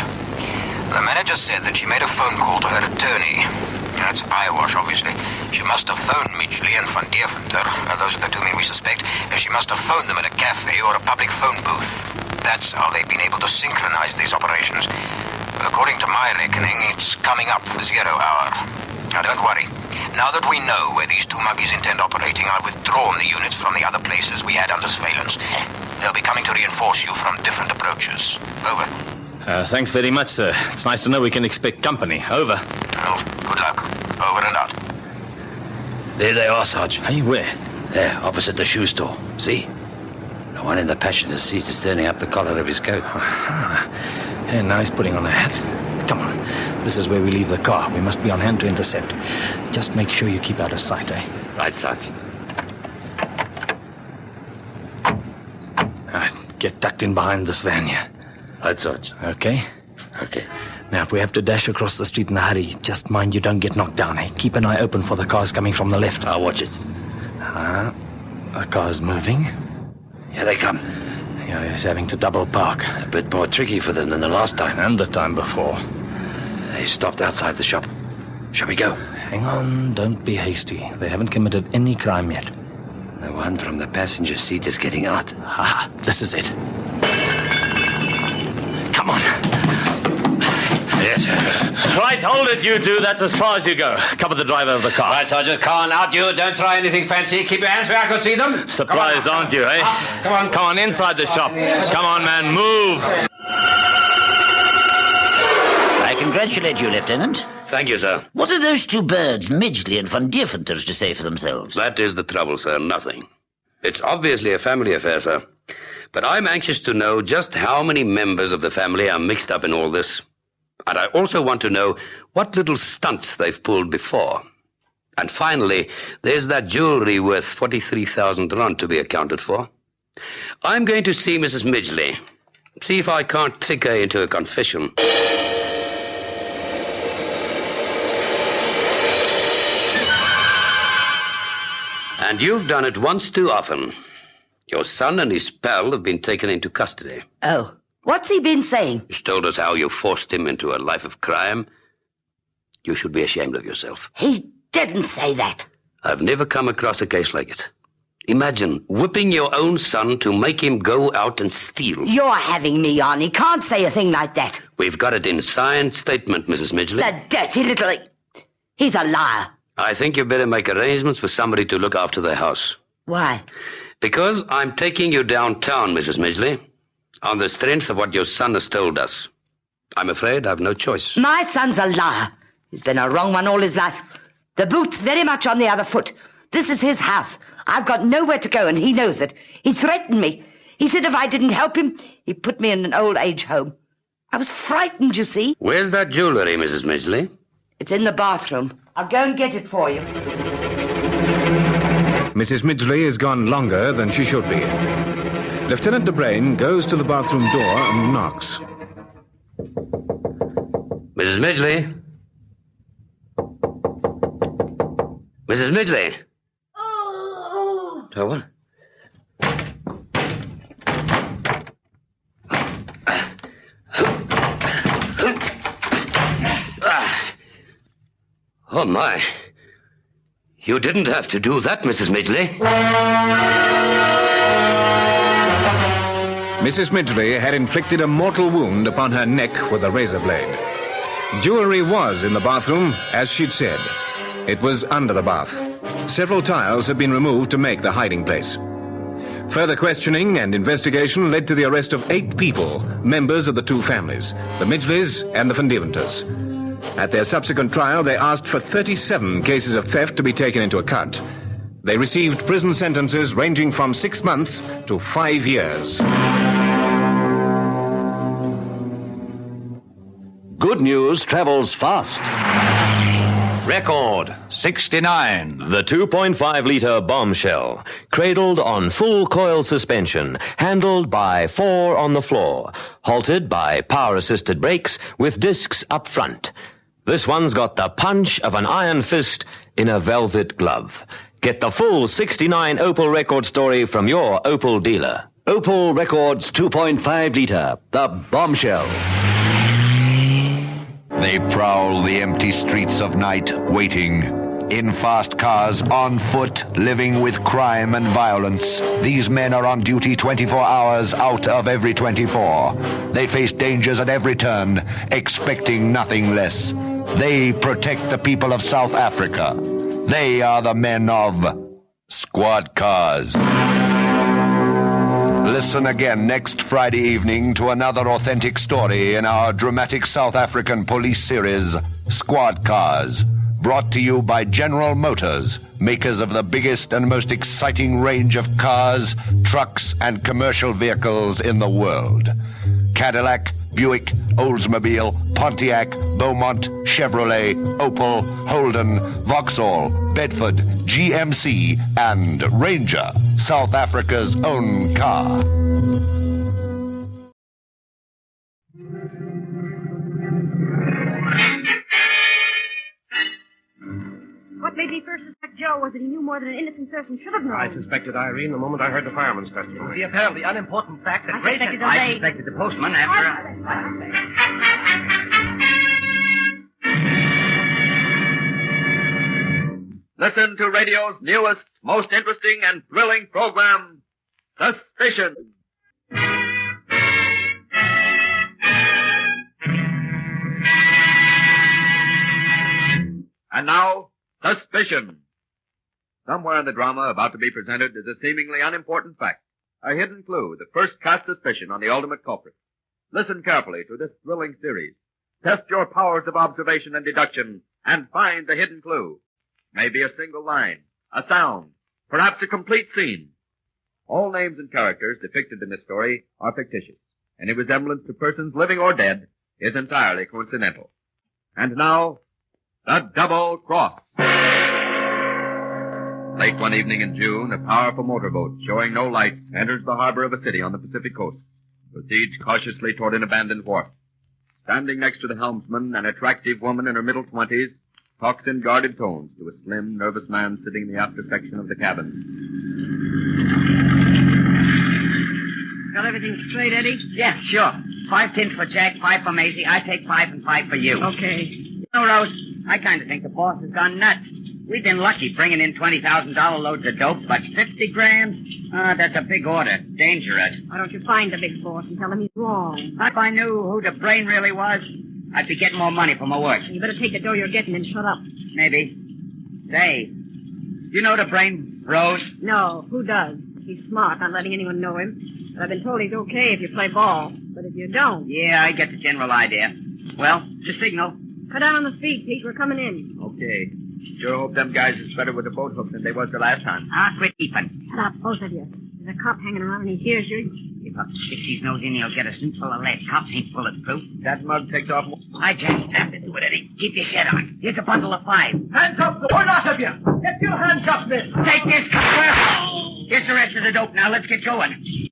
The manager said that she made a phone call to her attorney. That's eyewash, obviously. She must have phoned Midgley and Van Dierventer, those are the two men we suspect. She must have phoned them at a cafe or a public phone booth. That's how they've been able to synchronize these operations. According to my reckoning, it's coming up for 0 hour. Now, don't worry. Now that we know where these two muggies intend operating, I've withdrawn the units from the other places we had under surveillance. They'll be coming to reinforce you from different approaches. Over. Thanks very much, sir. It's nice to know we can expect company. Over. Oh, good luck. Over and out. There they are, Sarge. Hey, where? There, opposite the shoe store. See? The one in the passenger seat is turning up the collar of his coat. And now he's putting on a hat. Come on. This is where we leave the car. We must be on hand to intercept. Just make sure you keep out of sight, eh? Right, Sarge. Get tucked in behind this van here. Right, Sarge. Okay? Okay. Now, if we have to dash across the street in a hurry, just mind you don't get knocked down, eh? Keep an eye open for the cars coming from the left. I'll watch it. The car's moving. Here they come. Yeah, he's having to double park. A bit more tricky for them than the last time. And the time before. They stopped outside the shop. Shall we go? Hang on, don't be hasty. They haven't committed any crime yet. The one from the passenger seat is getting out. This is it. Come on. Yes. Right, hold it, you two. That's as far as you go. Cover the driver of the car. Right, Sergeant. Car out, you. Don't try anything fancy. Keep your hands where I can see them. Surprised, aren't you, eh? Come on. Come on, inside the shop. Come on, man, move. I congratulate you, Lieutenant. Thank you, sir. What are those two birds, Midgley and Van Dierventer, to say for themselves? That is the trouble, sir. Nothing. It's obviously a family affair, sir. But I'm anxious to know just how many members of the family are mixed up in all this. And I also want to know what little stunts they've pulled before. And finally, there's that jewelry worth 43,000 rand to be accounted for. I'm going to see Mrs. Midgley. See if I can't trick her into a confession. And you've done it once too often. Your son and his pal have been taken into custody. Oh, what's he been saying? He's told us how you forced him into a life of crime. You should be ashamed of yourself. He didn't say that. I've never come across a case like it. Imagine whipping your own son to make him go out and steal. You're having me on. He can't say a thing like that. We've got it in signed statement, Mrs. Midgley. The dirty little... He's a liar. I think you better make arrangements for somebody to look after the house. Why? Because I'm taking you downtown, Mrs. Midgley, on the strength of what your son has told us. I'm afraid I've no choice. My son's a liar. He's been a wrong one all his life. The boot's very much on the other foot. This is his house. I've got nowhere to go, and he knows it. He threatened me. He said if I didn't help him, he'd put me in an old age home. I was frightened, you see. Where's that jewelry, Mrs. Midgley? It's in the bathroom. I'll go and get it for you. Mrs. Midgley has gone longer than she should be. Lieutenant DeBrain goes to the bathroom door and knocks. Mrs. Midgley? Mrs. Midgley? Oh, what? Oh, my. You didn't have to do that, Mrs. Midgley. Mrs. Midgley had inflicted a mortal wound upon her neck with a razor blade. Jewelry was in the bathroom, as she'd said. It was under the bath. Several tiles had been removed to make the hiding place. Further questioning and investigation led to the arrest of 8 people, members of the 2 families, the Midgleys and the Van Deventers. At their subsequent trial, they asked for 37 cases of theft to be taken into account. They received prison sentences ranging from 6 months to 5 years. Good news travels fast. Record 69. The 2.5-liter bombshell, cradled on full coil suspension, handled by 4 on the floor, halted by power-assisted brakes with discs up front. This one's got the punch of an iron fist in a velvet glove. Get the full 69 Opel record story from your Opel dealer. Opel Records 2.5-liter, the bombshell. They prowl the empty streets of night, waiting. In fast cars, on foot, living with crime and violence. These men are on duty 24 hours out of every 24. They face dangers at every turn, expecting nothing less. They protect the people of South Africa. They are the men of Squad Cars. Listen again next Friday evening to another authentic story in our dramatic South African police series, Squad Cars, brought to you by General Motors, makers of the biggest and most exciting range of cars, trucks, and commercial vehicles in the world. Cadillac, Buick, Oldsmobile, Pontiac, Beaumont, Chevrolet, Opel, Holden, Vauxhall, Bedford, GMC, and Ranger, South Africa's own car. What made me first suspect Joe was that he knew more than an innocent person should have known. I suspected Irene the moment I heard the fireman's testimony. The apparently unimportant fact that I suspected the maid. suspected the postman after... Listen to radio's newest, most interesting and thrilling program, Suspicion. And now, Suspicion. Somewhere in the drama about to be presented is a seemingly unimportant fact, a hidden clue that first casts suspicion on the ultimate culprit. Listen carefully to this thrilling series. Test your powers of observation and deduction and find the hidden clue. Maybe a single line, a sound, perhaps a complete scene. All names and characters depicted in this story are fictitious. Any resemblance to persons living or dead is entirely coincidental. And now, the Double Cross. Late one evening in June, a powerful motorboat showing no lights enters the harbor of a city on the Pacific coast, proceeds cautiously toward an abandoned wharf. Standing next to the helmsman, an attractive woman in her middle 20s, talks in guarded tones to a slim, nervous man sitting in the after section of the cabin. Got everything straight, Eddie? Yeah, sure. 5 tins for Jack, 5 for Maisie. I take 5 and 5 for you. Okay. You know, Rose, I kind of think the boss has gone nuts. We've been lucky bringing in $20,000 loads of dope, but 50 grand? That's a big order. Dangerous. Why don't you find the big boss and tell him he's wrong? If I knew who the brain really was, I'd be getting more money for my work. You better take the dough you're getting and shut up. Maybe. Say, do you know the brain, Rose? No, who does? He's smart, not letting anyone know him. But I've been told he's okay if you play ball. But if you don't... Yeah, I get the general idea. Well, it's a signal. Cut down on the feet, Pete. We're coming in. Okay. Sure hope them guys is better with the boat hook than they was the last time. Quit keeping. Shut up, both of you. There's a cop hanging around and he hears you. If Huck sticks his nose in, he'll get a snoot full of lead. Cops ain't bulletproof. That mug takes off more. Hi, Jack. Snap into it, Eddie. Keep your shit on. Here's a bundle of 5. Hands up, the one lot of you! Get your hands up, miss! Take this, copper! Here's the rest of the dope now. Let's get going.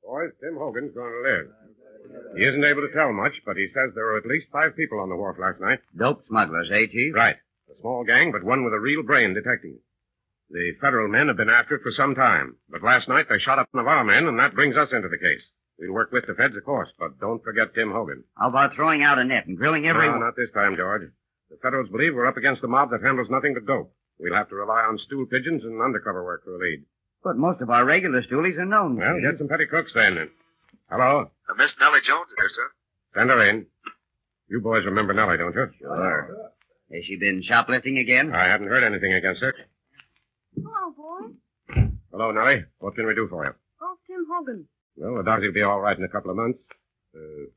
Boys, Tim Hogan's going to live. He isn't able to tell much, but he says there were at least 5 people on the wharf last night. Dope smugglers, eh, Chief? Right. A small gang, but one with a real brain detecting. The federal men have been after it for some time, but last night they shot up one of our men, and that brings us into the case. We'll work with the feds, of course, but don't forget Tim Hogan. How about throwing out a net and drilling everyone? No, not this time, George. The federals believe we're up against a mob that handles nothing but dope. We'll have to rely on stool pigeons and undercover work for a lead. But most of our regular stoolies are known. Well, get some petty crooks then. Hello? Miss Nellie Jones here, sir. Send her in. You boys remember Nellie, don't you? Sure. Has she been shoplifting again? I haven't heard anything against her. Hello, boy. Hello, Nellie. What can we do for you? Oh, Tim Hogan. Well, the doggy will be all right in a couple of months.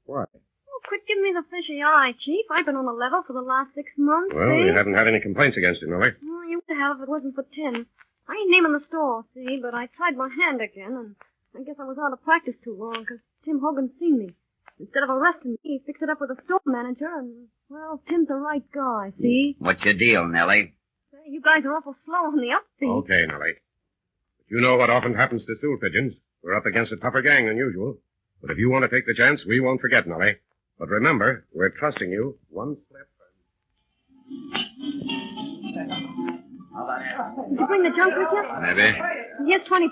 Why? Oh, quit giving me the fishy eye, Chief. I've been on the level for the last 6 months, Well, see? you haven't had any complaints against him, Nellie. Oh, you would have if it wasn't for Tim. I ain't naming the store, see, but I tried my hand again, and I guess I was out of practice too long, because Tim Hogan seen me. Instead of arresting me, he fixed it up with a store manager, and, well, Tim's the right guy, see? What's your deal, Nellie? You guys are awful slow on the upbeat. Okay, Nellie. But you know what often happens to stool pigeons. We're up against a tougher gang than usual. But if you want to take the chance, we won't forget, Nellie. But remember, we're trusting you. One slip. Did you bring the junk with you? Maybe. Here's $20.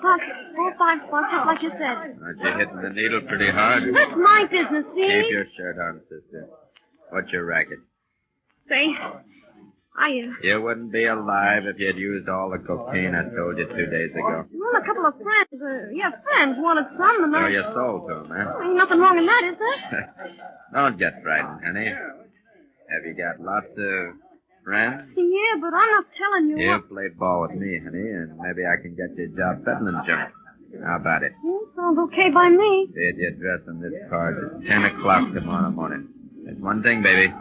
4 5 bucks, just like you said. Aren't you hitting the needle pretty hard? That's my business, see? Keep your shirt on, sister. What's your racket? Say, You wouldn't be alive if you'd used all the cocaine I told you 2 days ago. well, a couple of friends, friends wanted some, and So I... you sold to them, huh? Ain't nothing wrong in that, is there? Don't get frightened, honey. Have you got lots of friends? Yeah, but I'm not telling you You what... play ball with me, honey, and maybe I can get you a job peddling junk. How about it? Sounds okay by me. Bid your dress on this card at 10 o'clock tomorrow morning. There's one thing, baby.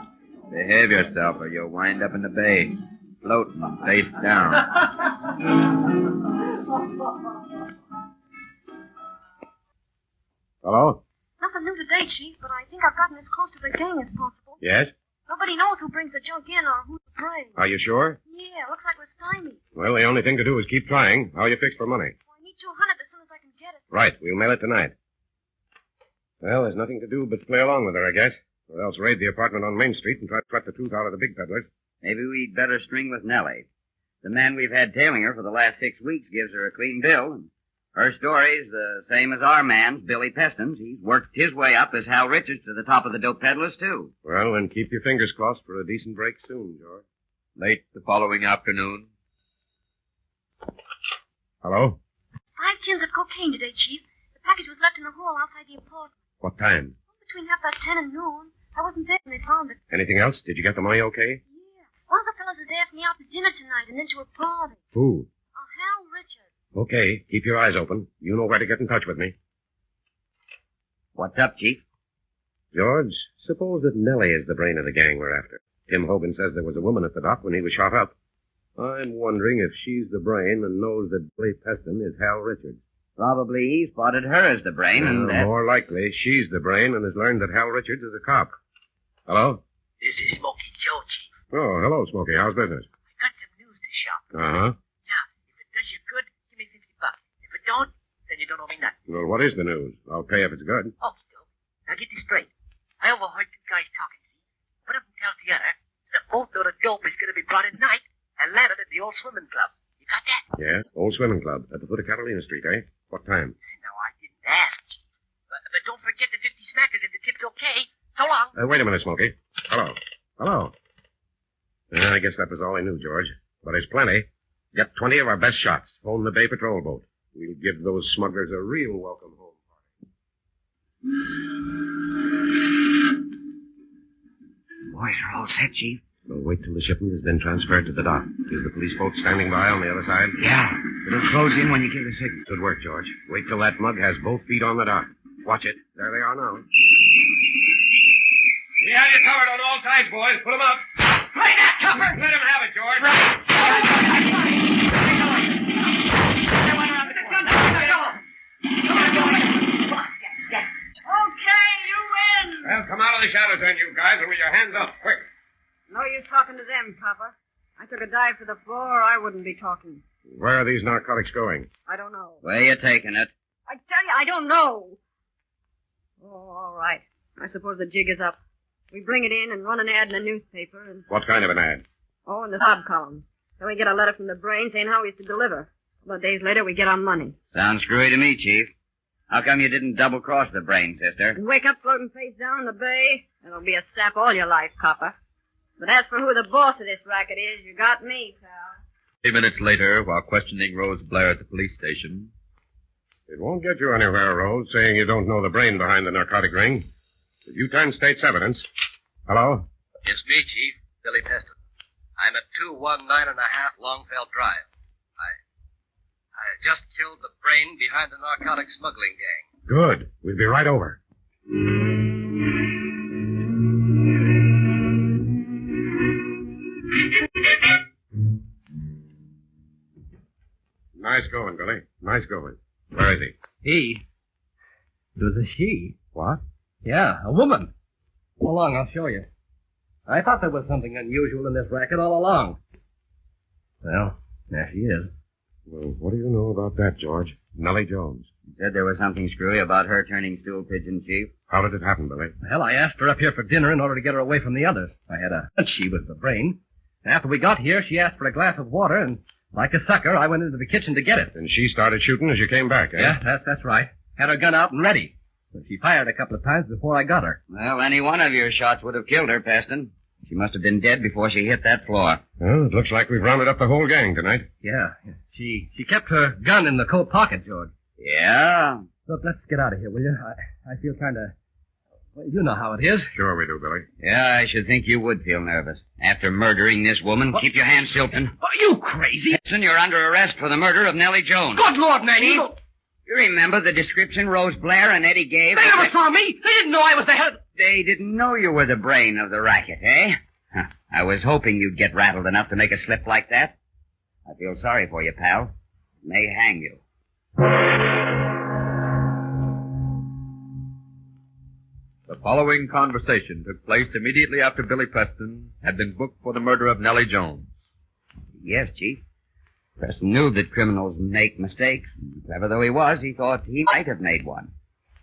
Behave yourself or you'll wind up in the bay, floating face down. Hello? Nothing new today, Chief, but I think I've gotten as close to the gang as possible. Yes? Nobody knows who brings the junk in or who's the prey. Are you sure? Yeah, looks like we're stymied. Well, the only thing to do is keep trying. How are you fixed for money? I need 200 as soon as I can get it. Right, we'll mail it tonight. Well, there's nothing to do but play along with her, I guess. Or else raid the apartment on Main Street and try to cut the truth out of the big peddlers. Maybe we'd better string with Nellie. The man we've had tailing her for the last 6 weeks gives her a clean bill. And her story's the same as our man's, Billy Peston's. He's worked his way up as Hal Richards to the top of the dope peddlers, too. Well, then keep your fingers crossed for a decent break soon, George. Late the following afternoon. Hello? 5 tins of cocaine today, Chief. The package was left in the hall outside the apartment. What time? Between 10:30 and noon. I wasn't there when they found it. Anything else? Did you get the money okay? One of the fellows has asked me out to dinner tonight and then to a party. Who? Hal Richards. Okay, keep your eyes open. You know where to get in touch with me. What's up, Chief? George, suppose that Nellie is the brain of the gang we're after. Tim Hogan says there was a woman at the dock when he was shot up. I'm wondering if she's the brain and knows that Billy Peston is Hal Richards. Probably he spotted her as the brain, and More likely, she's the brain and has learned that Hal Richards is a cop. Hello? This is Smokey Joe, Chief. Oh, hello, Smokey. How's business? I got some news to shop. Uh-huh. Now, if it does you good, give me $50. If it don't, you don't owe me nothing. Well, what is the news? I'll pay if it's good. Oh, still. Now get this straight. I overheard two guys talking, see? One of them tells the other that both know the dope is going to be brought at night and landed at the old swimming club. You got that? Yeah, old swimming club at the foot of Catalina Street, eh? What time? No, I didn't ask. But don't forget the 50 smackers if the tip's okay. So long. Wait a minute, Smokey. Hello. I guess that was all I knew, George. But there's plenty. Get 20 of our best shots. Phone the Bay Patrol boat. We'll give those smugglers a real welcome home party. Boys are all set, Chief. We'll wait till the shipment has been transferred to the dock. Is the police boat standing by on the other side? Yeah. It'll close in when you give the signal. Good work, George. Wait till that mug has both feet on the dock. Watch it. There they are now. We have you covered on all sides, boys. Put them up. Play that, Copper! Let him have it, George. Okay, you win. Well, come out of the shadows then, you guys, and with your hands up, quick. No use talking to them, Copper. I took a dive for the floor, or I wouldn't be talking. Where are these narcotics going? I don't know. Where you taking it? I tell you, I don't know. Oh, all right. I suppose the jig is up. We bring it in and run an ad in the newspaper and... What kind of an ad? Oh, in the sub column. Then we get a letter from the brain saying how he's to deliver. A couple of days later, we get our money. Sounds screwy to me, Chief. How come you didn't double-cross the brain, sister? And wake up floating face down in the bay, it'll be a sap all your life, Copper. But as for who the boss of this racket is, you got me, pal. 3 minutes later, while questioning Rose Blair at the police station. It won't get you anywhere, Rose, saying you don't know the brain behind the narcotic ring. If you turn state's evidence... Hello? It's me, Chief. Billy Peston. I'm at 219.5 Longfell Drive. I just killed the brain behind the narcotic smuggling gang. Good. We'll be right over. Nice going, Billy. Nice going. Where is he? He? It was a she. What? Yeah, a woman. Come along, I'll show you. I thought there was something unusual in this racket all along. Well, there she is. Well, what do you know about that, George? Nellie Jones. You said there was something screwy about her turning stool pigeon, Chief. How did it happen, Billy? Well, I asked her up here for dinner in order to get her away from the others. I had a hunch she was the brain. After we got here, she asked for a glass of water, and like a sucker, I went into the kitchen to get it. And she started shooting as you came back, eh? Yeah, that's right. Had her gun out and ready. But she fired a couple of times before I got her. Well, any one of your shots would have killed her, Peston. She must have been dead before she hit that floor. Well, it looks like we've rounded up the whole gang tonight. Yeah. She kept her gun in the coat pocket, George. Yeah? Look, let's get out of here, will you? I feel kind of... Well, you know how it is. Sure we do, Billy. Yeah, I should think you would feel nervous. After murdering this woman, keep your hands tilting. Are you crazy? Listen, you're under arrest for the murder of Nellie Jones. Good Lord, man, You remember the description Rose Blair and Eddie gave? They never saw me. They didn't know I was the head of... They didn't know you were the brain of the racket, eh? Huh. I was hoping you'd get rattled enough to make a slip like that. I feel sorry for you, pal. May hang you. The following conversation took place immediately after Billy Preston had been booked for the murder of Nellie Jones. Yes, Chief. Preston knew that criminals make mistakes. Clever though he was, he thought he might have made one.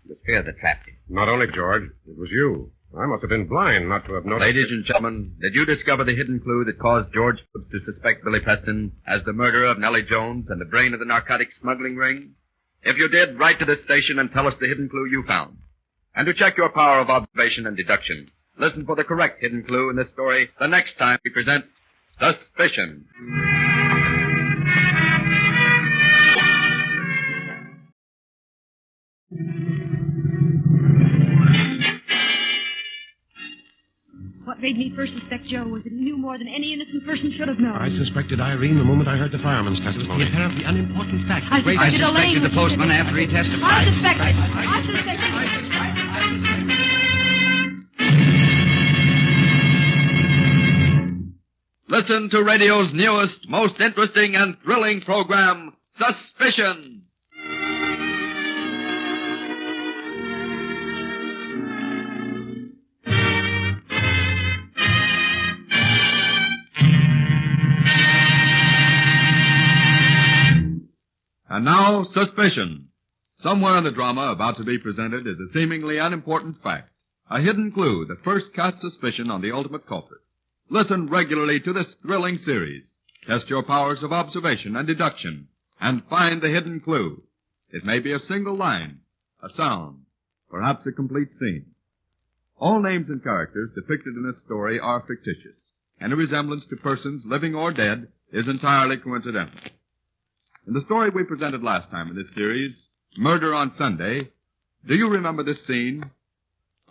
It was fear that trapped him. Not only, George. It was you. I must have been blind not to have noticed... Ladies and gentlemen, did you discover the hidden clue that caused George to suspect Billy Preston as the murderer of Nellie Jones and the brain of the narcotic smuggling ring? If you did, write to this station and tell us the hidden clue you found. And to check your power of observation and deduction, listen for the correct hidden clue in this story the next time we present Suspicion. What made me first suspect Joe was that he knew more than any innocent person should have known. I suspected Irene the moment I heard the fireman's testimony. The apparently unimportant fact. I suspected the postman after he testified. I suspected. Listen to radio's newest, most interesting and thrilling program, Suspicion. And now, Suspicion, Somewhere in the drama about to be presented is a seemingly unimportant fact, a hidden clue that first casts suspicion on the ultimate culprit. Listen regularly to this thrilling series. Test your powers of observation and deduction, and find the hidden clue. It may be a single line, a sound, perhaps a complete scene. All names and characters depicted in this story are fictitious. Any resemblance to persons, living or dead, is entirely coincidental. In the story we presented last time in this series, Murder on Sunday, do you remember this scene?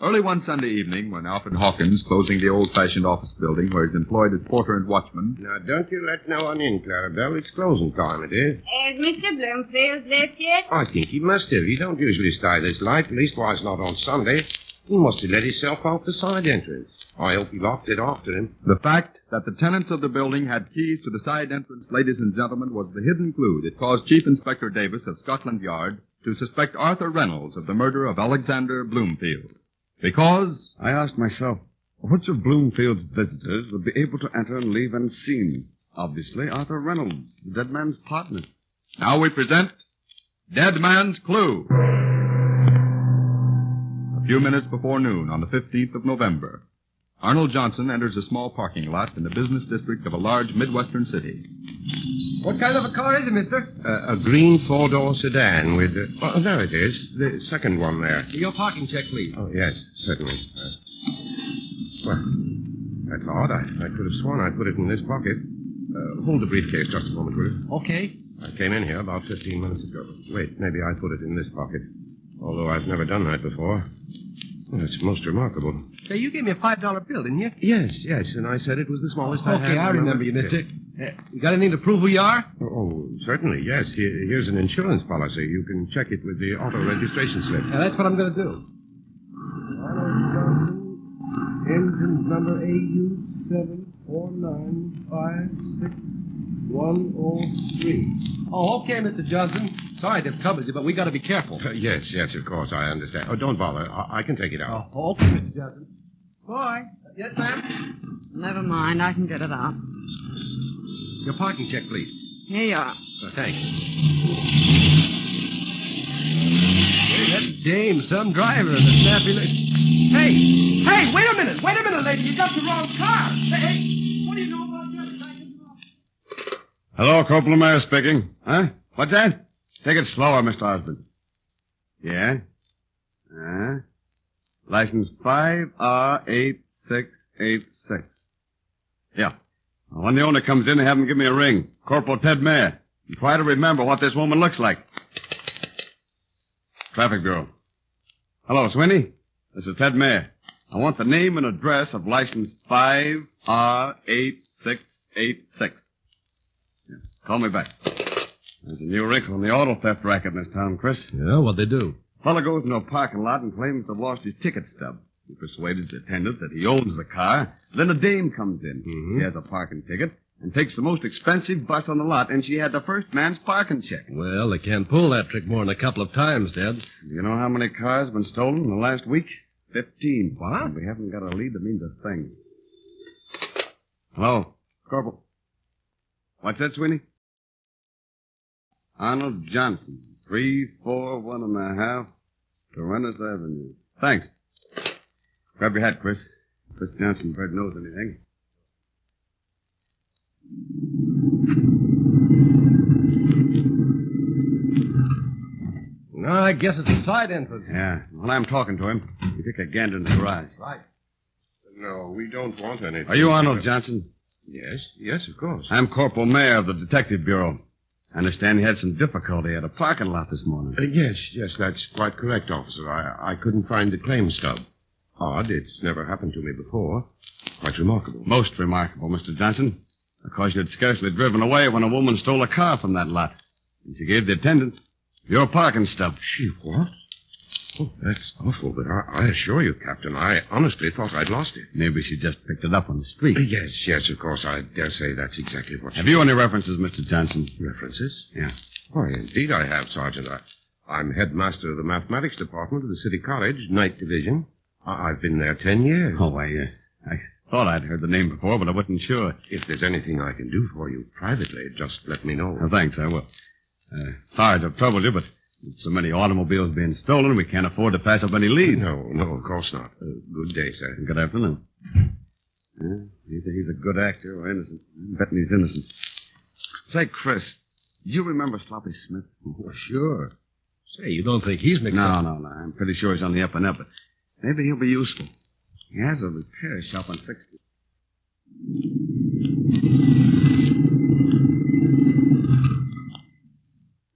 Early one Sunday evening, when Alfred Hawkins, closing the old-fashioned office building where he's employed as porter and watchman... Now, don't you let no one in, Clarabelle. It's closing time, it is. Has Mr. Bloomfield left yet? I think he must have. He don't usually stay this late, leastwise not on Sunday. He must have let himself off the side entrance. I hope he locked it after him. The fact that the tenants of the building had keys to the side entrance, ladies and gentlemen, was the hidden clue that caused Chief Inspector Davis of Scotland Yard to suspect Arthur Reynolds of the murder of Alexander Bloomfield. Because... I asked myself, which of Bloomfield's visitors would be able to enter and leave unseen? Obviously, Arthur Reynolds, the dead man's partner. Now we present Dead Man's Clue. A few minutes before noon on the 15th of November, Arnold Johnson enters a small parking lot in the business district of a large Midwestern city. What kind of a car is it, mister? A green four-door sedan with... oh, there it is. The second one there. Your parking check, please. Oh, yes, certainly. Well, that's odd. I could have sworn I put it in this pocket. Hold the briefcase just a moment, will you? Okay. I came in here about 15 minutes ago. Wait, maybe I put it in this pocket. Although I've never done that before. Well, it's most remarkable. Say, you gave me a $5 bill, didn't you? Yes, and I said it was the smallest I had. Okay, I remember you, mister. You got anything to prove who you are? Oh, certainly, yes. Here's an insurance policy. You can check it with the auto registration slip. That's what I'm going to do. Arnold Johnson, engine number AU74956-103. Oh, okay, Mr. Johnson. Sorry to trouble you, but we got to be careful. Yes, of course, I understand. Oh, don't bother. I can take it out. Oh, okay, Mr. Johnson. Boy. Yes, ma'am? Never mind, I can get it out. Your parking check, please. Here you are. Thanks. Hey, that dame, some driver in the snappy Hey, wait a minute, lady. You got the wrong car. Hey, what do you know about that? Hello, Corporal Mayor speaking. Huh? What's that? Take it slower, Mr. Osborne. Yeah? License 5R8686. Yeah. When the owner comes in, have him give me a ring. Corporal Ted Mayer. And try to remember what this woman looks like. Traffic Bureau. Hello, Sweeney. This is Ted Mayer. I want the name and address of license 5R8686. Yeah. Call me back. There's a new wrinkle in the auto theft racket in this town, Chris. Yeah, what'd they do? Fellow goes into a parking lot and claims to have lost his ticket stub. He persuades the attendant that he owns the car. Then a dame comes in. Mm-hmm. She has a parking ticket and takes the most expensive bus on the lot, and she had the first man's parking check. Well, they can't pull that trick more than a couple of times, Dad. You know how many cars have been stolen in the last week? 15. What? And we haven't got a lead that means a thing. Hello, Corporal. What's that, Sweeney? Arnold Johnson, 341.5 Torrens Avenue. Thanks. Grab your hat, Chris. Chris Johnson, Fred knows anything. No, I guess it's a side entrance. Yeah. While I'm talking to him, you take a gander in the garage. Right. No, we don't want anything. Are you Arnold Johnson? Yes, of course. I'm Corporal Mayer of the Detective Bureau. I understand you had some difficulty at a parking lot this morning. Yes, that's quite correct, officer. I couldn't find the claim stub. Odd, it's never happened to me before. Quite remarkable. Most remarkable, Mr. Johnson. Because you'd scarcely driven away when a woman stole a car from that lot. And she gave the attendant your parking stub. She what? Oh, that's awful, but I assure you, Captain, I honestly thought I'd lost it. Maybe she just picked it up on the street. Yes, of course. I dare say that's exactly what she Have you any references, Mr. Johnson? References? Yeah. Why, indeed I have, Sergeant. I'm headmaster of the mathematics department of the City College, Night Division. I've been there 10 years. Oh, I thought I'd heard the name before, but I wasn't sure. If there's anything I can do for you privately, just let me know. Thanks, I will. Sorry to have troubled you, but With so many automobiles being stolen, we can't afford to pass up any lead. No, of course not. Good day, sir. Good afternoon. Either he's a good actor or innocent. I'm betting he's innocent. Say, Chris, do you remember Sloppy Smith? Oh, sure. Say, you don't think he's mixed up? No. I'm pretty sure he's on the up and up, but maybe he'll be useful. He has a repair shop on 60th.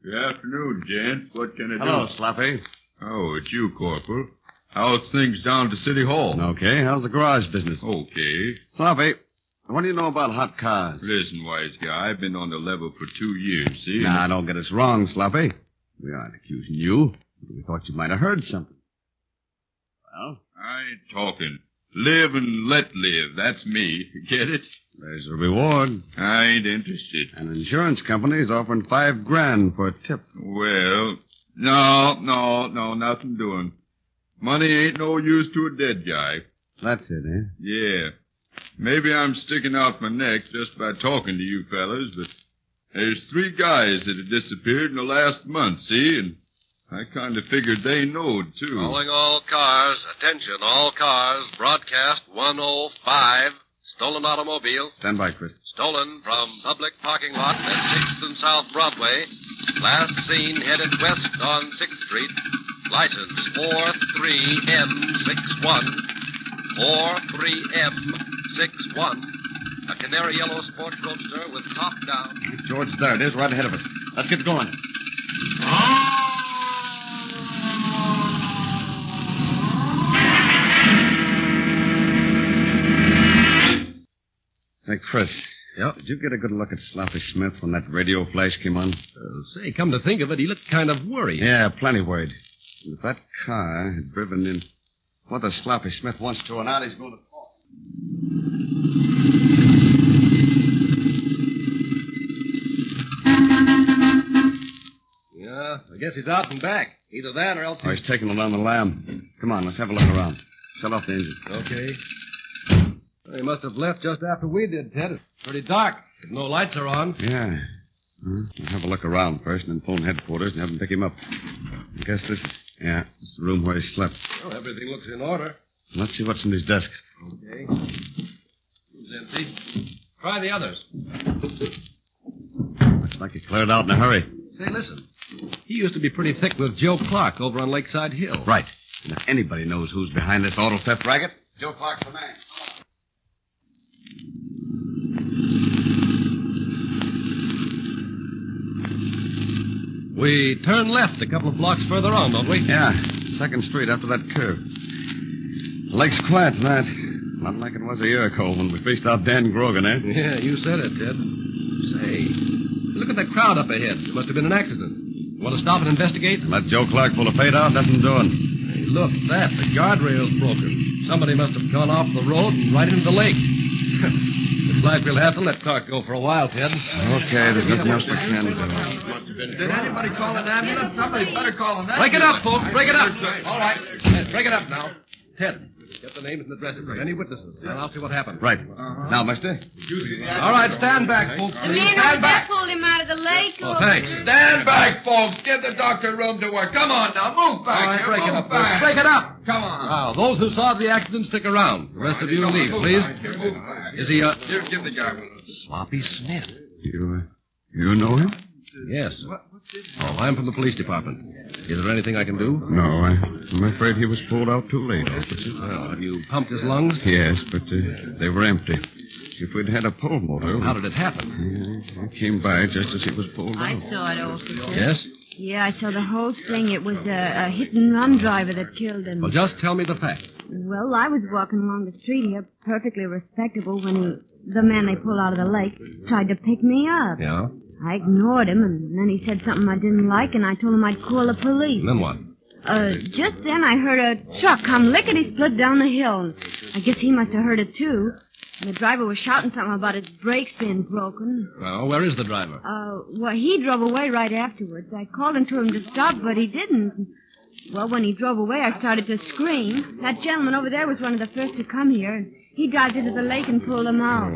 Good afternoon, gents. What can I do? Hello, Sloppy. Oh, it's you, Corporal. How's things down to City Hall? Okay, how's the garage business? Okay. Sloppy, what do you know about hot cars? Listen, wise guy, I've been on the level for 2 years, see? Nah, don't get us wrong, Sloppy. We aren't accusing you. We thought you might have heard something. Well? I ain't talking. Live and let live. That's me. Get it? There's a reward. I ain't interested. An insurance company is offering $5,000 for a tip. Well, no, nothing doing. Money ain't no use to a dead guy. That's it, eh? Yeah. Maybe I'm sticking out my neck just by talking to you fellas, but there's 3 guys that have disappeared in the last month, see? And I kind of figured they knowed, too. Calling all cars. Attention, all cars. Broadcast 105. Stolen automobile. Stand by, Chris. Stolen from public parking lot at 6th and South Broadway. Last seen headed west on 6th Street. License 43M61. 43M61. A canary yellow sports roadster with top down. George, there it is, right ahead of us. Let's get going. Say, Chris. Yep. Did you get a good look at Sloppy Smith when that radio flash came on? Say, come to think of it, he looked kind of worried. Yeah, plenty worried. And if that car had driven in whether Sloppy Smith wants to or not, he's going to fall. Yeah, I guess he's out and back. Either that or else Oh, he's taking along the lamb. Come on, let's have a look around. Shut off the engine. Okay. Well, he must have left just after we did, Ted. It's pretty dark. If no lights are on. Yeah. We'll have a look around first and then phone headquarters and have them pick him up. I guess this is the room where he slept. Well, everything looks in order. Let's see what's in his desk. Okay. Room's empty. Try the others. Looks like he cleared out in a hurry. Say, listen. He used to be pretty thick with Joe Clark over on Lakeside Hill. Right. And if anybody knows who's behind this auto theft racket, Joe Clark's the man. We turn left a couple of blocks further on, don't we? Yeah, 2nd Street after that curve. The lake's quiet tonight. Not like it was a year ago when we faced out Dan Grogan, eh? Yeah, you said it, Ted. Say, look at that crowd up ahead. There must have been an accident. Want to stop and investigate? Let Joe Clark pull a fade out, doesn't do it. Hey, look, the guardrail's broken. Somebody must have gone off the road and right into the lake. Looks like we'll have to let Clark go for a while, Ted. Okay, there's nothing else we can do. Did anybody call an ambulance? Somebody better call an ambulance. Break it up, folks. Break it up. All right. Yes, break it up now. Ted, get the names and addresses of any witnesses, and I'll see what happened. Right. Now, mister. All right, stand back, folks. The man over there pulled him out of the lake. Oh, thanks. Stand back, folks. Give the doctor room to work. Come on now. Move back. All right, here. break it Move up, back. folks. Break it up. Come on. Now, those who saw the accident, stick around. The rest of you leave, please. Is he, Here, give the guy one. Sloppy Smith? You know him? Yes. Oh, I'm from the police department. Is there anything I can do? No, I'm afraid he was pulled out too late, officer. Well, have you pumped his lungs? Yes, but they were empty. If we'd had a pull motor... How did it happen? I came by just as he was pulled out. I saw it, officer. Yes? Yeah, I saw the whole thing. It was a hit-and-run driver that killed him. Well, just tell me the facts. Well, I was walking along the street here, perfectly respectable, when the man they pulled out of the lake tried to pick me up. Yeah? I ignored him, and then he said something I didn't like, and I told him I'd call the police. And then what? Just then I heard a truck come lickety-split down the hill. I guess he must have heard it, too. The driver was shouting something about his brakes being broken. Well, where is the driver? Well, he drove away right afterwards. I called him to him to stop, but he didn't. Well, when he drove away, I started to scream. That gentleman over there was one of the first to come here. He dived into the lake and pulled him out.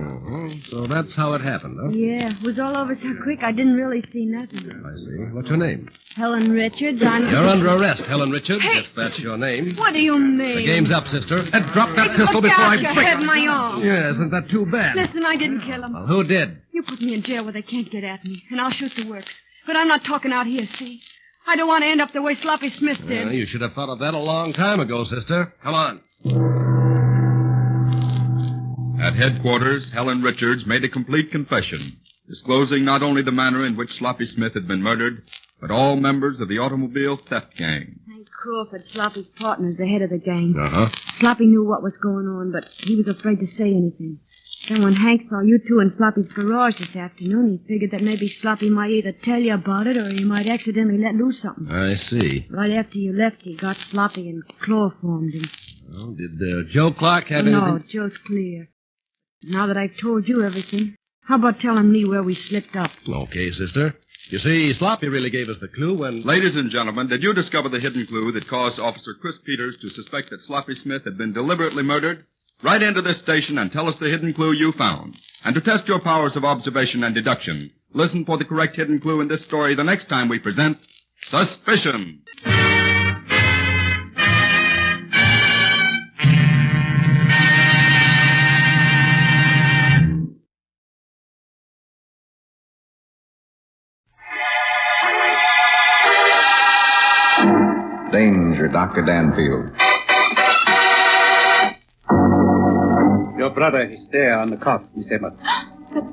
So that's how it happened, huh? Yeah, it was all over so quick I didn't really see nothing. I see. What's your name? Helen Richards, I'm... You're under arrest, Helen Richards, if that's your name. What do you mean? The game's up, sister. And drop that pistol Look before out, I you break... hurt my arm. Yeah, isn't that too bad? Listen, I didn't kill him. Well, who did? You put me in jail where they can't get at me, and I'll shoot the works. But I'm not talking out here, see? I don't want to end up the way Sloppy Smith did. You should have thought of that a long time ago, sister. Come on. At headquarters, Helen Richards made a complete confession, disclosing not only the manner in which Sloppy Smith had been murdered, but all members of the automobile theft gang. Hank Crawford, Sloppy's partner's the head of the gang. Uh-huh. Sloppy knew what was going on, but he was afraid to say anything. Then when Hank saw you two in Sloppy's garage this afternoon, he figured that maybe Sloppy might either tell you about it or he might accidentally let loose something. I see. Right after you left, he got Sloppy and chloroformed him. Well, did Joe Clark have anything? No, Joe's clear. Now that I've told you everything, how about telling me where we slipped up? Okay, sister. You see, Sloppy really gave us the clue when... Ladies and gentlemen, did you discover the hidden clue that caused Officer Chris Peters to suspect that Sloppy Smith had been deliberately murdered? Write into this station and tell us the hidden clue you found. And to test your powers of observation and deduction, listen for the correct hidden clue in this story the next time we present Suspicion. Danger, Dr. Danfield. Your brother is there on the cot, Miss Emma. But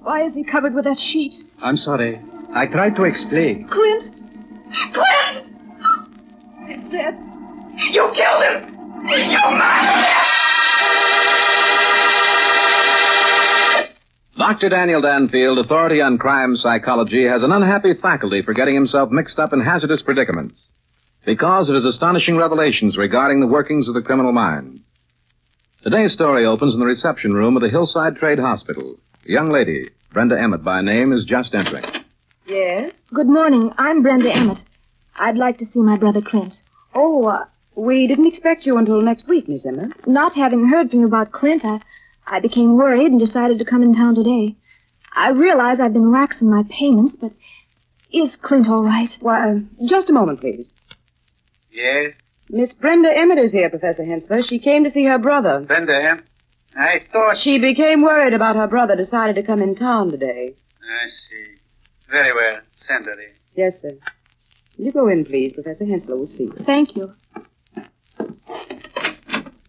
why is he covered with that sheet? I'm sorry. I tried to explain. Clint! Clint! He's dead. You killed him! You murdered him! Dr. Daniel Danfield, authority on crime psychology, has an unhappy faculty for getting himself mixed up in hazardous predicaments because of his astonishing revelations regarding the workings of the criminal mind. Today's story opens in the reception room of the Hillside Trade Hospital. A young lady, Brenda Emmett by name, is just entering. Yes? Good morning. I'm Brenda Emmett. I'd like to see my brother Clint. Oh, we didn't expect you until next week, Miss Emmett. Not having heard from you about Clint, I became worried and decided to come in town today. I realize I've been lax in my payments, but is Clint all right? Why, just a moment, please. Yes? Miss Brenda Emmett is here, Professor Hensler. She came to see her brother. Brenda, I thought... She became worried about her brother decided to come in town today. I see. Very well. Send her in. Yes, sir. Will you go in, please? Professor Hensler will see you. Thank you.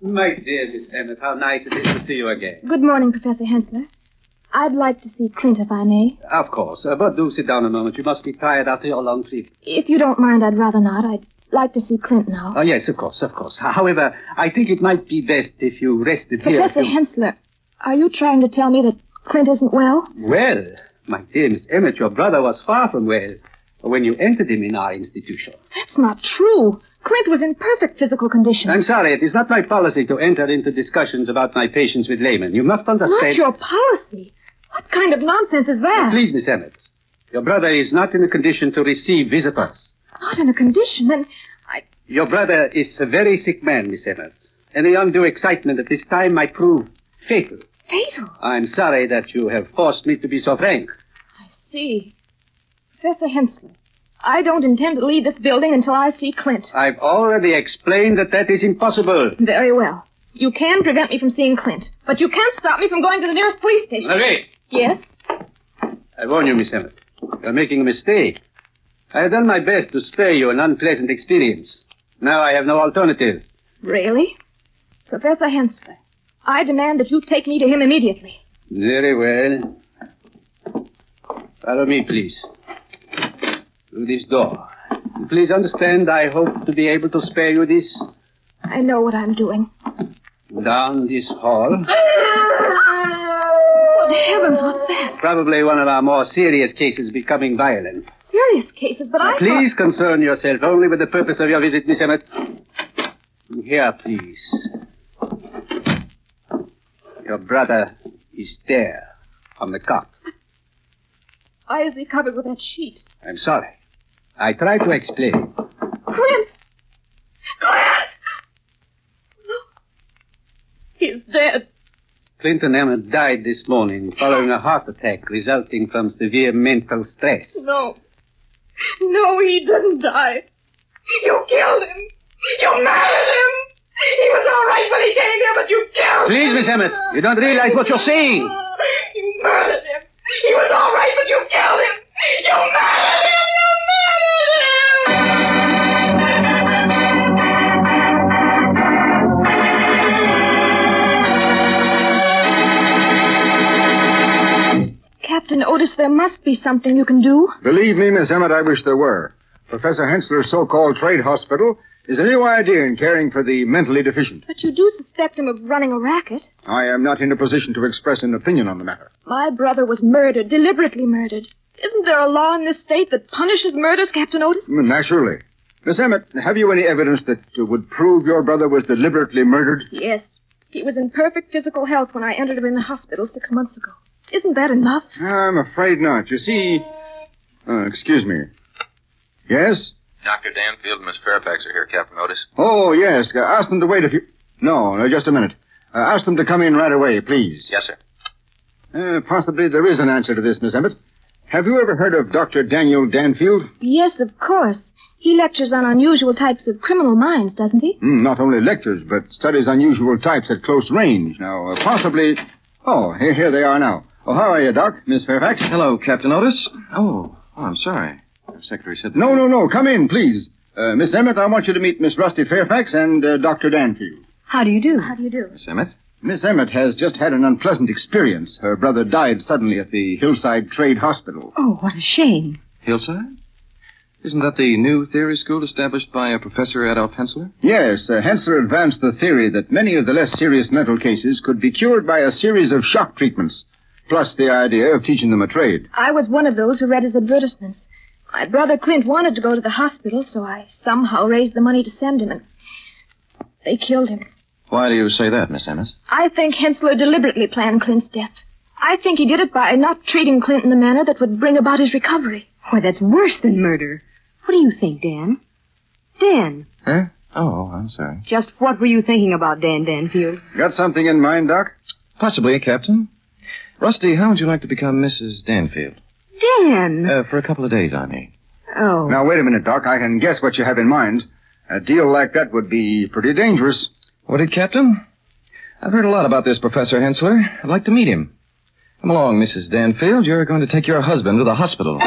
My dear Miss Emmett, how nice it is to see you again. Good morning, Professor Hensler. I'd like to see Clint, if I may. Of course. But do sit down a moment. You must be tired after your long trip. If you don't mind, I'd rather not. I'd like to see Clint now. Oh, yes, of course. However, I think it might be best if you rested here. Professor Hensler, are you trying to tell me that Clint isn't well? Well, my dear Miss Emmett, your brother was far from well when you entered him in our institution. That's not true. Clint was in perfect physical condition. I'm sorry. It is not my policy to enter into discussions about my patients with laymen. You must understand... Not your policy? What kind of nonsense is that? Please, Miss Emmett. Your brother is not in a condition to receive visitors. Not in a condition? Then Your brother is a very sick man, Miss Emmett. Any undue excitement at this time might prove fatal. Fatal? I'm sorry that you have forced me to be so frank. I see. Professor Hensler, I don't intend to leave this building until I see Clint. I've already explained that is impossible. Very well. You can prevent me from seeing Clint, but you can't stop me from going to the nearest police station. Marie! Yes? I warn you, Miss Emmett. You're making a mistake. I have done my best to spare you an unpleasant experience. Now I have no alternative. Really? Professor Hensler, I demand that you take me to him immediately. Very well. Follow me, please. Through this door. Please understand, I hope to be able to spare you this. I know what I'm doing. Down this hall. Good heavens, what's that? Probably one of our more serious cases becoming violent. Serious cases, but I Please concern yourself only with the purpose of your visit, Miss Emmett. Here, please. Your brother is there on the cot. Why is he covered with that sheet? I'm sorry. I tried to explain. Clint! Clint! No. He's dead. Quinton Emmett died this morning following a heart attack resulting from severe mental stress. No. No, he didn't die. You killed him. You murdered him. He was all right when he came here, but you killed him. Please, Miss Emmett, you don't realize what you're saying. You murdered him. He was all right, but you killed him. You murdered him. Captain Otis, there must be something you can do. Believe me, Miss Emmett, I wish there were. Professor Hensler's so-called trade hospital is a new idea in caring for the mentally deficient. But you do suspect him of running a racket. I am not in a position to express an opinion on the matter. My brother was murdered, deliberately murdered. Isn't there a law in this state that punishes murders, Captain Otis? Naturally. Miss Emmett, have you any evidence that would prove your brother was deliberately murdered? Yes. He was in perfect physical health when I entered him in the hospital 6 months ago. Isn't that enough? I'm afraid not. You see... excuse me. Yes? Dr. Danfield and Miss Fairfax are here, Captain Otis. Oh, yes. Ask them to wait a few... No, just a minute. Ask them to come in right away, please. Yes, sir. Possibly there is an answer to this, Miss Emmett. Have you ever heard of Dr. Daniel Danfield? Yes, of course. He lectures on unusual types of criminal minds, doesn't he? Not only lectures, but studies unusual types at close range. Now, possibly... Oh, here they are now. Oh, how are you, Doc? Miss Fairfax? Hello, Captain Otis. Oh, I'm sorry. Our secretary said... No. Come in, please. Miss Emmett, I want you to meet Miss Rusty Fairfax and Dr. Danfield. How do you do? How do you do? Miss Emmett? Miss Emmett has just had an unpleasant experience. Her brother died suddenly at the Hillside Trade Hospital. Oh, what a shame. Hillside? Isn't that the new theory school established by Professor Adolf Hensler? Yes, Hensler advanced the theory that many of the less serious mental cases could be cured by a series of shock treatments, plus the idea of teaching them a trade. I was one of those who read his advertisements. My brother Clint wanted to go to the hospital, so I somehow raised the money to send him, and they killed him. Why do you say that, Miss Emmett? I think Hensler deliberately planned Clint's death. I think he did it by not treating Clint in the manner that would bring about his recovery. Why, that's worse than murder. What do you think, Dan? Dan. Huh? Oh, I'm sorry. Just what were you thinking about, Dan Danfield? Got something in mind, Doc? Possibly, Captain. Rusty, how would you like to become Mrs. Danfield? Dan! For a couple of days, I mean. Oh. Now, wait a minute, Doc. I can guess what you have in mind. A deal like that would be pretty dangerous. Would it, Captain? I've heard a lot about this Professor Hensler. I'd like to meet him. Come along, Mrs. Danfield. You're going to take your husband to the hospital.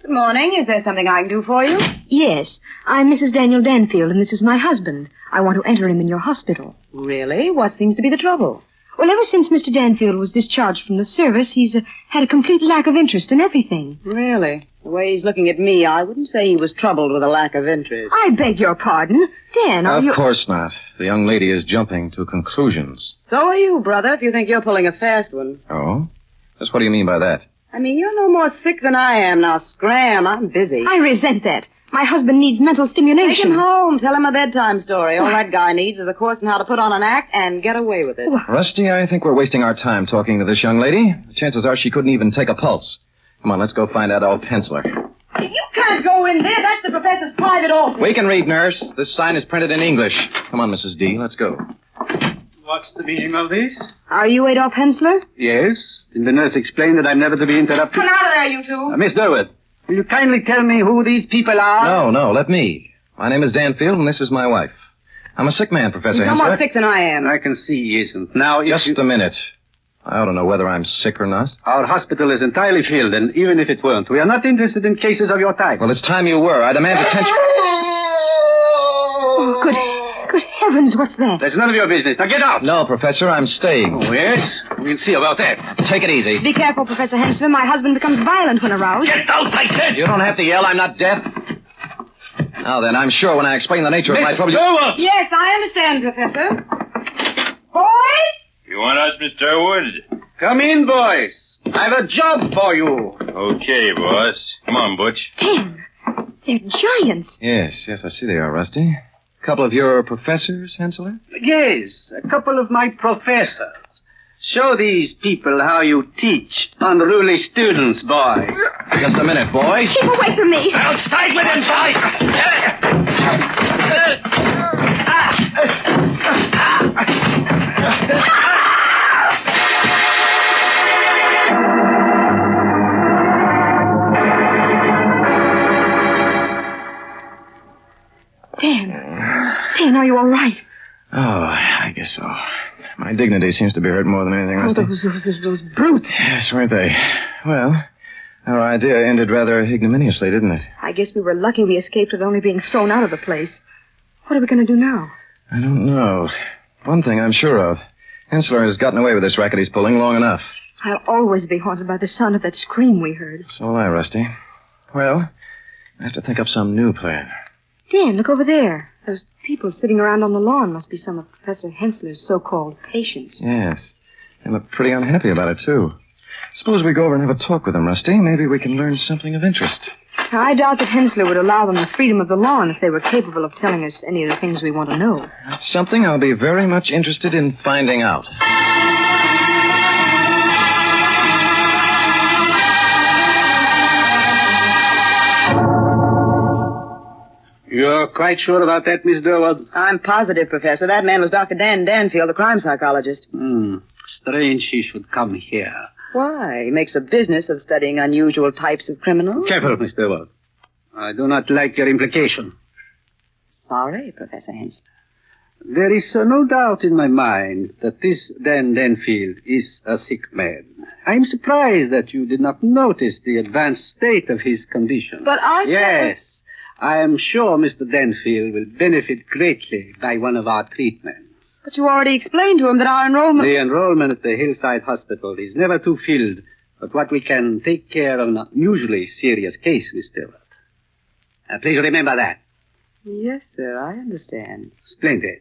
Good morning. Is there something I can do for you? Yes. I'm Mrs. Daniel Danfield, and this is my husband. I want to enter him in your hospital. Really? What seems to be the trouble? Well, ever since Mr. Danfield was discharged from the service, he's had a complete lack of interest in everything. Really? The way he's looking at me, I wouldn't say he was troubled with a lack of interest. I beg your pardon. Dan, are you... Of course not. The young lady is jumping to conclusions. So are you, brother, if you think you're pulling a fast one. Oh? Just what do you mean by that? I mean, you're no more sick than I am. Now, scram, I'm busy. I resent that. My husband needs mental stimulation. Take him home. Tell him a bedtime story. All that guy needs is a course in how to put on an act and get away with it. Rusty, I think we're wasting our time talking to this young lady. The chances are she couldn't even take a pulse. Come on, let's go find Adolf Hensler. You can't go in there. That's the professor's private office. We can read, nurse. This sign is printed in English. Come on, Mrs. D, let's go. What's the meaning of this? Are you Adolf Hensler? Yes. Did the nurse explain that I'm never to be interrupted? Come out of there, you two. Miss Durwood, will you kindly tell me who these people are? No, let me. My name is Danfield, and this is my wife. I'm a sick man, Professor He's no Hensler. more sick than I am. I can see he isn't. Now, Just a minute. I ought to know whether I'm sick or not. Our hospital is entirely filled, and even if it weren't, we are not interested in cases of your type. Well, it's time you were. I demand attention. Oh, good heavens, what's that? That's none of your business. Now get out. No, Professor, I'm staying. Oh, yes? We'll see about that. Take it easy. Be careful, Professor Hensler. My husband becomes violent when aroused. Get out, I said! You don't have to yell. I'm not deaf. Now then, I'm sure when I explain the nature of my trouble... Yes, I understand, Professor. Boys? You want us, Miss Durwood? Come in, boys. I've a job for you. Okay, boss. Come on, Butch. Dan, they're giants. Yes, I see they are, Rusty. A couple of your professors, Hensler? Yes, a couple of my professors. Show these people how you teach unruly students, boys. Just a minute, boys. Keep away from me. Outside with him, boys. Dan, are you all right? Oh, I guess so. My dignity seems to be hurt more than anything else. Those brutes. Yes, weren't they? Well, our idea ended rather ignominiously, didn't it? I guess we were lucky we escaped with only being thrown out of the place. What are we going to do now? I don't know. One thing I'm sure of. Hensler has gotten away with this racket he's pulling long enough. I'll always be haunted by the sound of that scream we heard. So will I, Rusty. Well, I have to think up some new plan. Dan, look over there. Those people sitting around on the lawn must be some of Professor Hensler's so-called patients. Yes. They look pretty unhappy about it, too. Suppose we go over and have a talk with them, Rusty. Maybe we can learn something of interest. Now, I doubt that Hensler would allow them the freedom of the lawn if they were capable of telling us any of the things we want to know. That's something I'll be very much interested in finding out. You're quite sure about that, Miss Durward? I'm positive, Professor. That man was Dr. Danfield, the crime psychologist. Strange he should come here. Why? He makes a business of studying unusual types of criminals. Careful, Miss Durward. I do not like your implication. Sorry, Professor Hensler. There is no doubt in my mind that this Danfield is a sick man. I am surprised that you did not notice the advanced state of his condition. But I... Yes. I am sure Mr. Danfield will benefit greatly by one of our treatments. But you already explained to him that our enrollment... The enrollment at the Hillside Hospital is never too filled, but what we can take care of an unusually serious case, Miss Durward. Please remember that. Yes, sir, I understand. Splendid.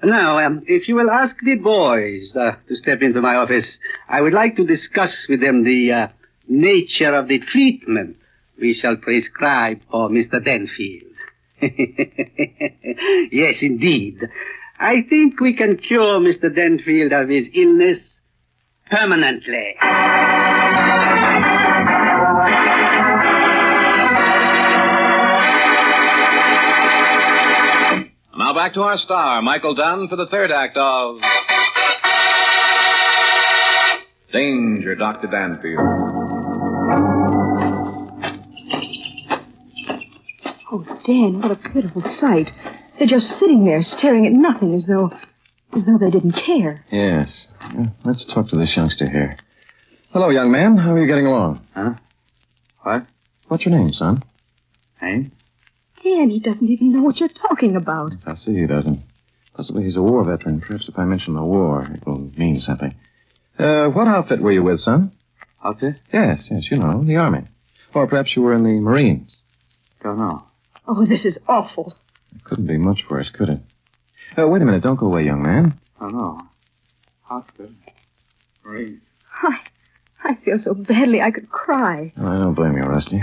Now, if you will ask the boys to step into my office, I would like to discuss with them the nature of the treatment we shall prescribe for Mr. Danfield. Yes, indeed. I think we can cure Mr. Danfield of his illness permanently. Now back to our star, Michael Dunn, for the third act of Danger, Dr. Danfield. Oh, Dan, what a pitiful sight. They're just sitting there staring at nothing as though they didn't care. Yes. Let's talk to this youngster here. Hello, young man. How are you getting along? Huh? What? What's your name, son? Name? Dan, he doesn't even know what you're talking about. I see he doesn't. Possibly he's a war veteran. Perhaps if I mention the war, it will mean something. What outfit were you with, son? Outfit? Yes, you know, the Army. Or perhaps you were in the Marines. Don't know. Oh, this is awful. It couldn't be much worse, could it? Wait a minute. Don't go away, young man. Oh, no. Outfit. Marines. I feel so badly I could cry. Oh, I don't blame you, Rusty.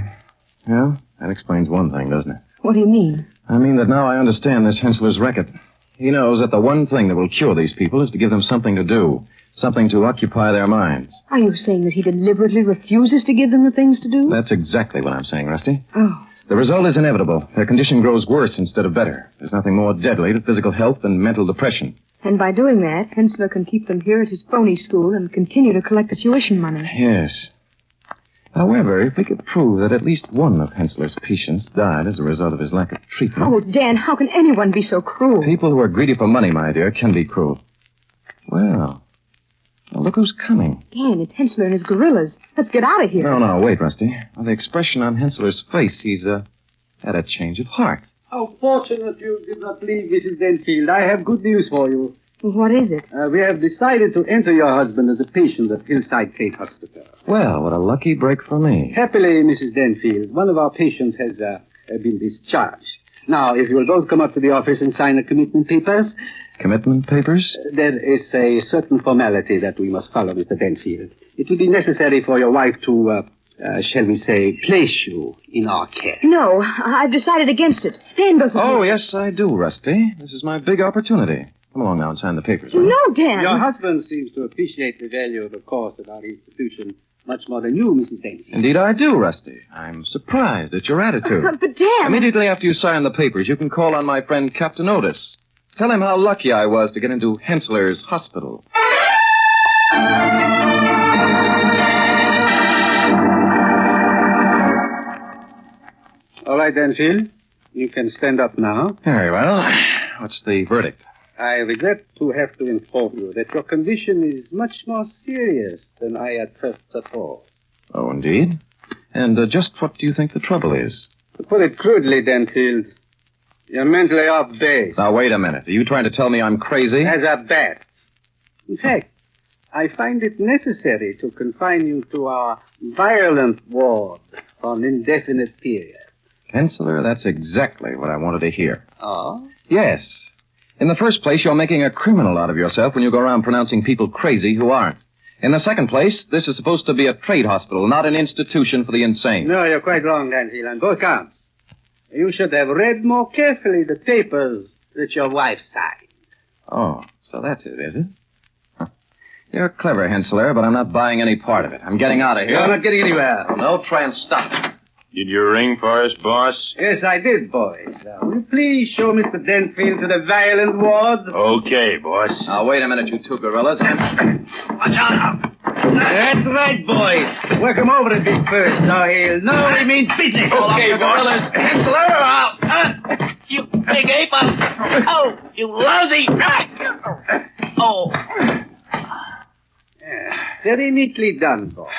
Well, that explains one thing, doesn't it? What do you mean? I mean that now I understand this Hensler's racket. He knows that the one thing that will cure these people is to give them something to do. Something to occupy their minds. Are you saying that he deliberately refuses to give them the things to do? That's exactly what I'm saying, Rusty. Oh. The result is inevitable. Their condition grows worse instead of better. There's nothing more deadly to physical health than mental depression. And by doing that, Hensler can keep them here at his phony school and continue to collect the tuition money. Yes. However, if we could prove that at least one of Hensler's patients died as a result of his lack of treatment... Oh, Dan, how can anyone be so cruel? People who are greedy for money, my dear, can be cruel. Well, look who's coming. Dan, it's Hensler and his gorillas. Let's get out of here. No, wait, Rusty. By the expression on Hensler's face, he's, had a change of heart. How fortunate you did not leave, Mrs. Danfield. I have good news for you. What is it? We have decided to enter your husband as a patient at Hillside State Hospital. Well, what a lucky break for me. Happily, Mrs. Danfield, one of our patients has been discharged. Now, if you will both come up to the office and sign the commitment papers. Commitment papers? There is a certain formality that we must follow, Mr. Danfield. It will be necessary for your wife to, shall we say, place you in our care. No, I've decided against it. Dan doesn't... Oh, yes, I do, Rusty. This is my big opportunity. Come along now and sign the papers. No, Dan. Your husband seems to appreciate the value of the course of our institution much more than you, Mrs. Danfield. Indeed I do, Rusty. I'm surprised at your attitude. But, Dan... Immediately after you sign the papers, you can call on my friend Captain Otis. Tell him how lucky I was to get into Hensler's hospital. All right, Danfield. You can stand up now. Very well. What's the verdict? I regret to have to inform you that your condition is much more serious than I at first supposed. Oh, indeed? And just what do you think the trouble is? To put it crudely, Danfield, you're mentally off base. Now, wait a minute. Are you trying to tell me I'm crazy? As a bat. In fact, I find it necessary to confine you to our violent ward for an indefinite period. Hensler, that's exactly what I wanted to hear. Oh? Yes. In the first place, you're making a criminal out of yourself when you go around pronouncing people crazy who aren't. In the second place, this is supposed to be a trade hospital, not an institution for the insane. No, you're quite wrong, Danfield, on both counts. You should have read more carefully the papers that your wife signed. Oh, so that's it, is it? Huh. You're clever, Hensler, but I'm not buying any part of it. I'm getting out of here. You're not getting anywhere. No, try and stop it. Did you ring for us, boss? Yes, I did, boys. Will you please show Mr. Danfield to the violent ward? Okay, boss. Now, wait a minute, you two gorillas. Watch out now. That's right, boys. Work him over a bit first, so he'll know we mean business. Okay, boss. Gorillas. Hensler, You big ape! Oh, you lousy! Oh. Very neatly done, boy.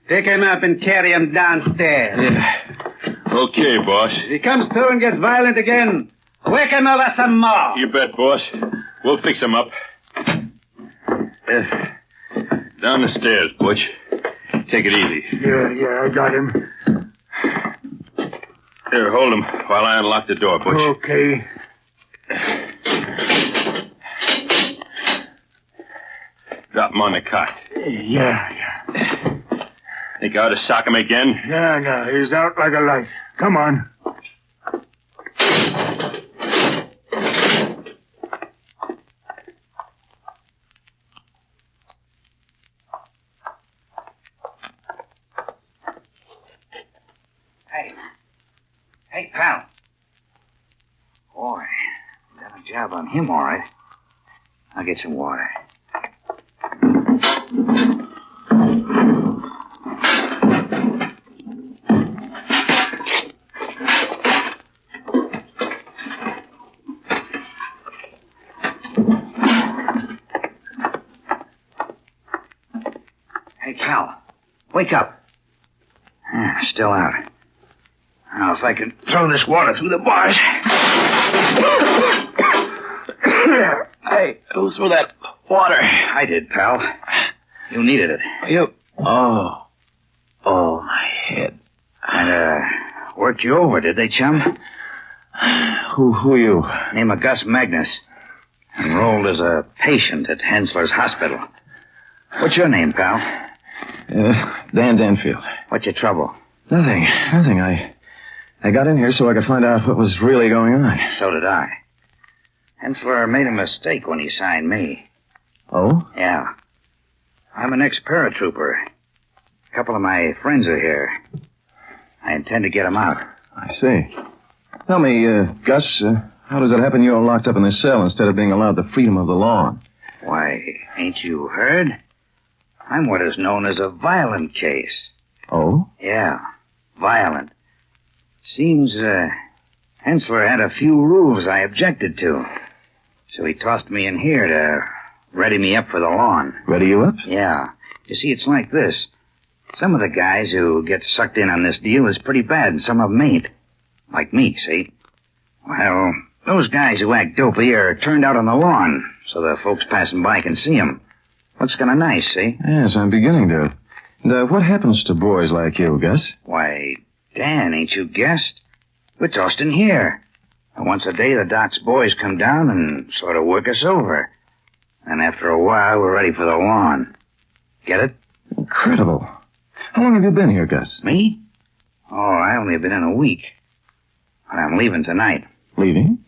Pick him up and carry him downstairs. Yeah. Okay, boss. If he comes to and gets violent again, wake him over some more. You bet, boss. We'll fix him up. Down the stairs, Butch. Take it easy. Yeah, I got him. Here, hold him while I unlock the door, Butch. Okay. Drop him on the cot. Yeah. Think I ought to sock him again? No, he's out like a light. Come on. Hey, pal. Boy, done a job on him, all right. I'll get some water. Hey, Cal, wake up. Still out. Now, if I could throw this water through the bars. Hey, who threw that water? I did, pal. You needed it. You... Oh, my head. And, worked you over, did they, chum? Who are you? Name of Gus Magnus. Enrolled as a patient at Hensler's hospital. What's your name, pal? Dan Danfield. What's your trouble? Nothing. I got in here so I could find out what was really going on. So did I. Hensler made a mistake when he signed me. Oh? Yeah. I'm an ex-paratrooper. A couple of my friends are here. I intend to get them out. I see. Tell me, Gus, how does it happen you're locked up in this cell instead of being allowed the freedom of the lawn? Why, ain't you heard? I'm what is known as a violent case. Oh? Yeah, violent. Seems, Hensler had a few rules I objected to. So he tossed me in here to ready me up for the lawn. Ready you up? Yeah. You see, it's like this. Some of the guys who get sucked in on this deal is pretty bad, and some of them ain't. Like me, see? Well, those guys who act dopey are turned out on the lawn, so the folks passing by can see them. Looks kind of nice, see? Yes, I'm beginning to. And what happens to boys like you, Gus? Why, Dan, ain't you guessed? We're tossed in here. And once a day, the doc's boys come down and sort of work us over. And after a while, we're ready for the lawn. Get it? Incredible. How long have you been here, Gus? Me? Oh, I only been in a week. But I'm leaving tonight. Leaving?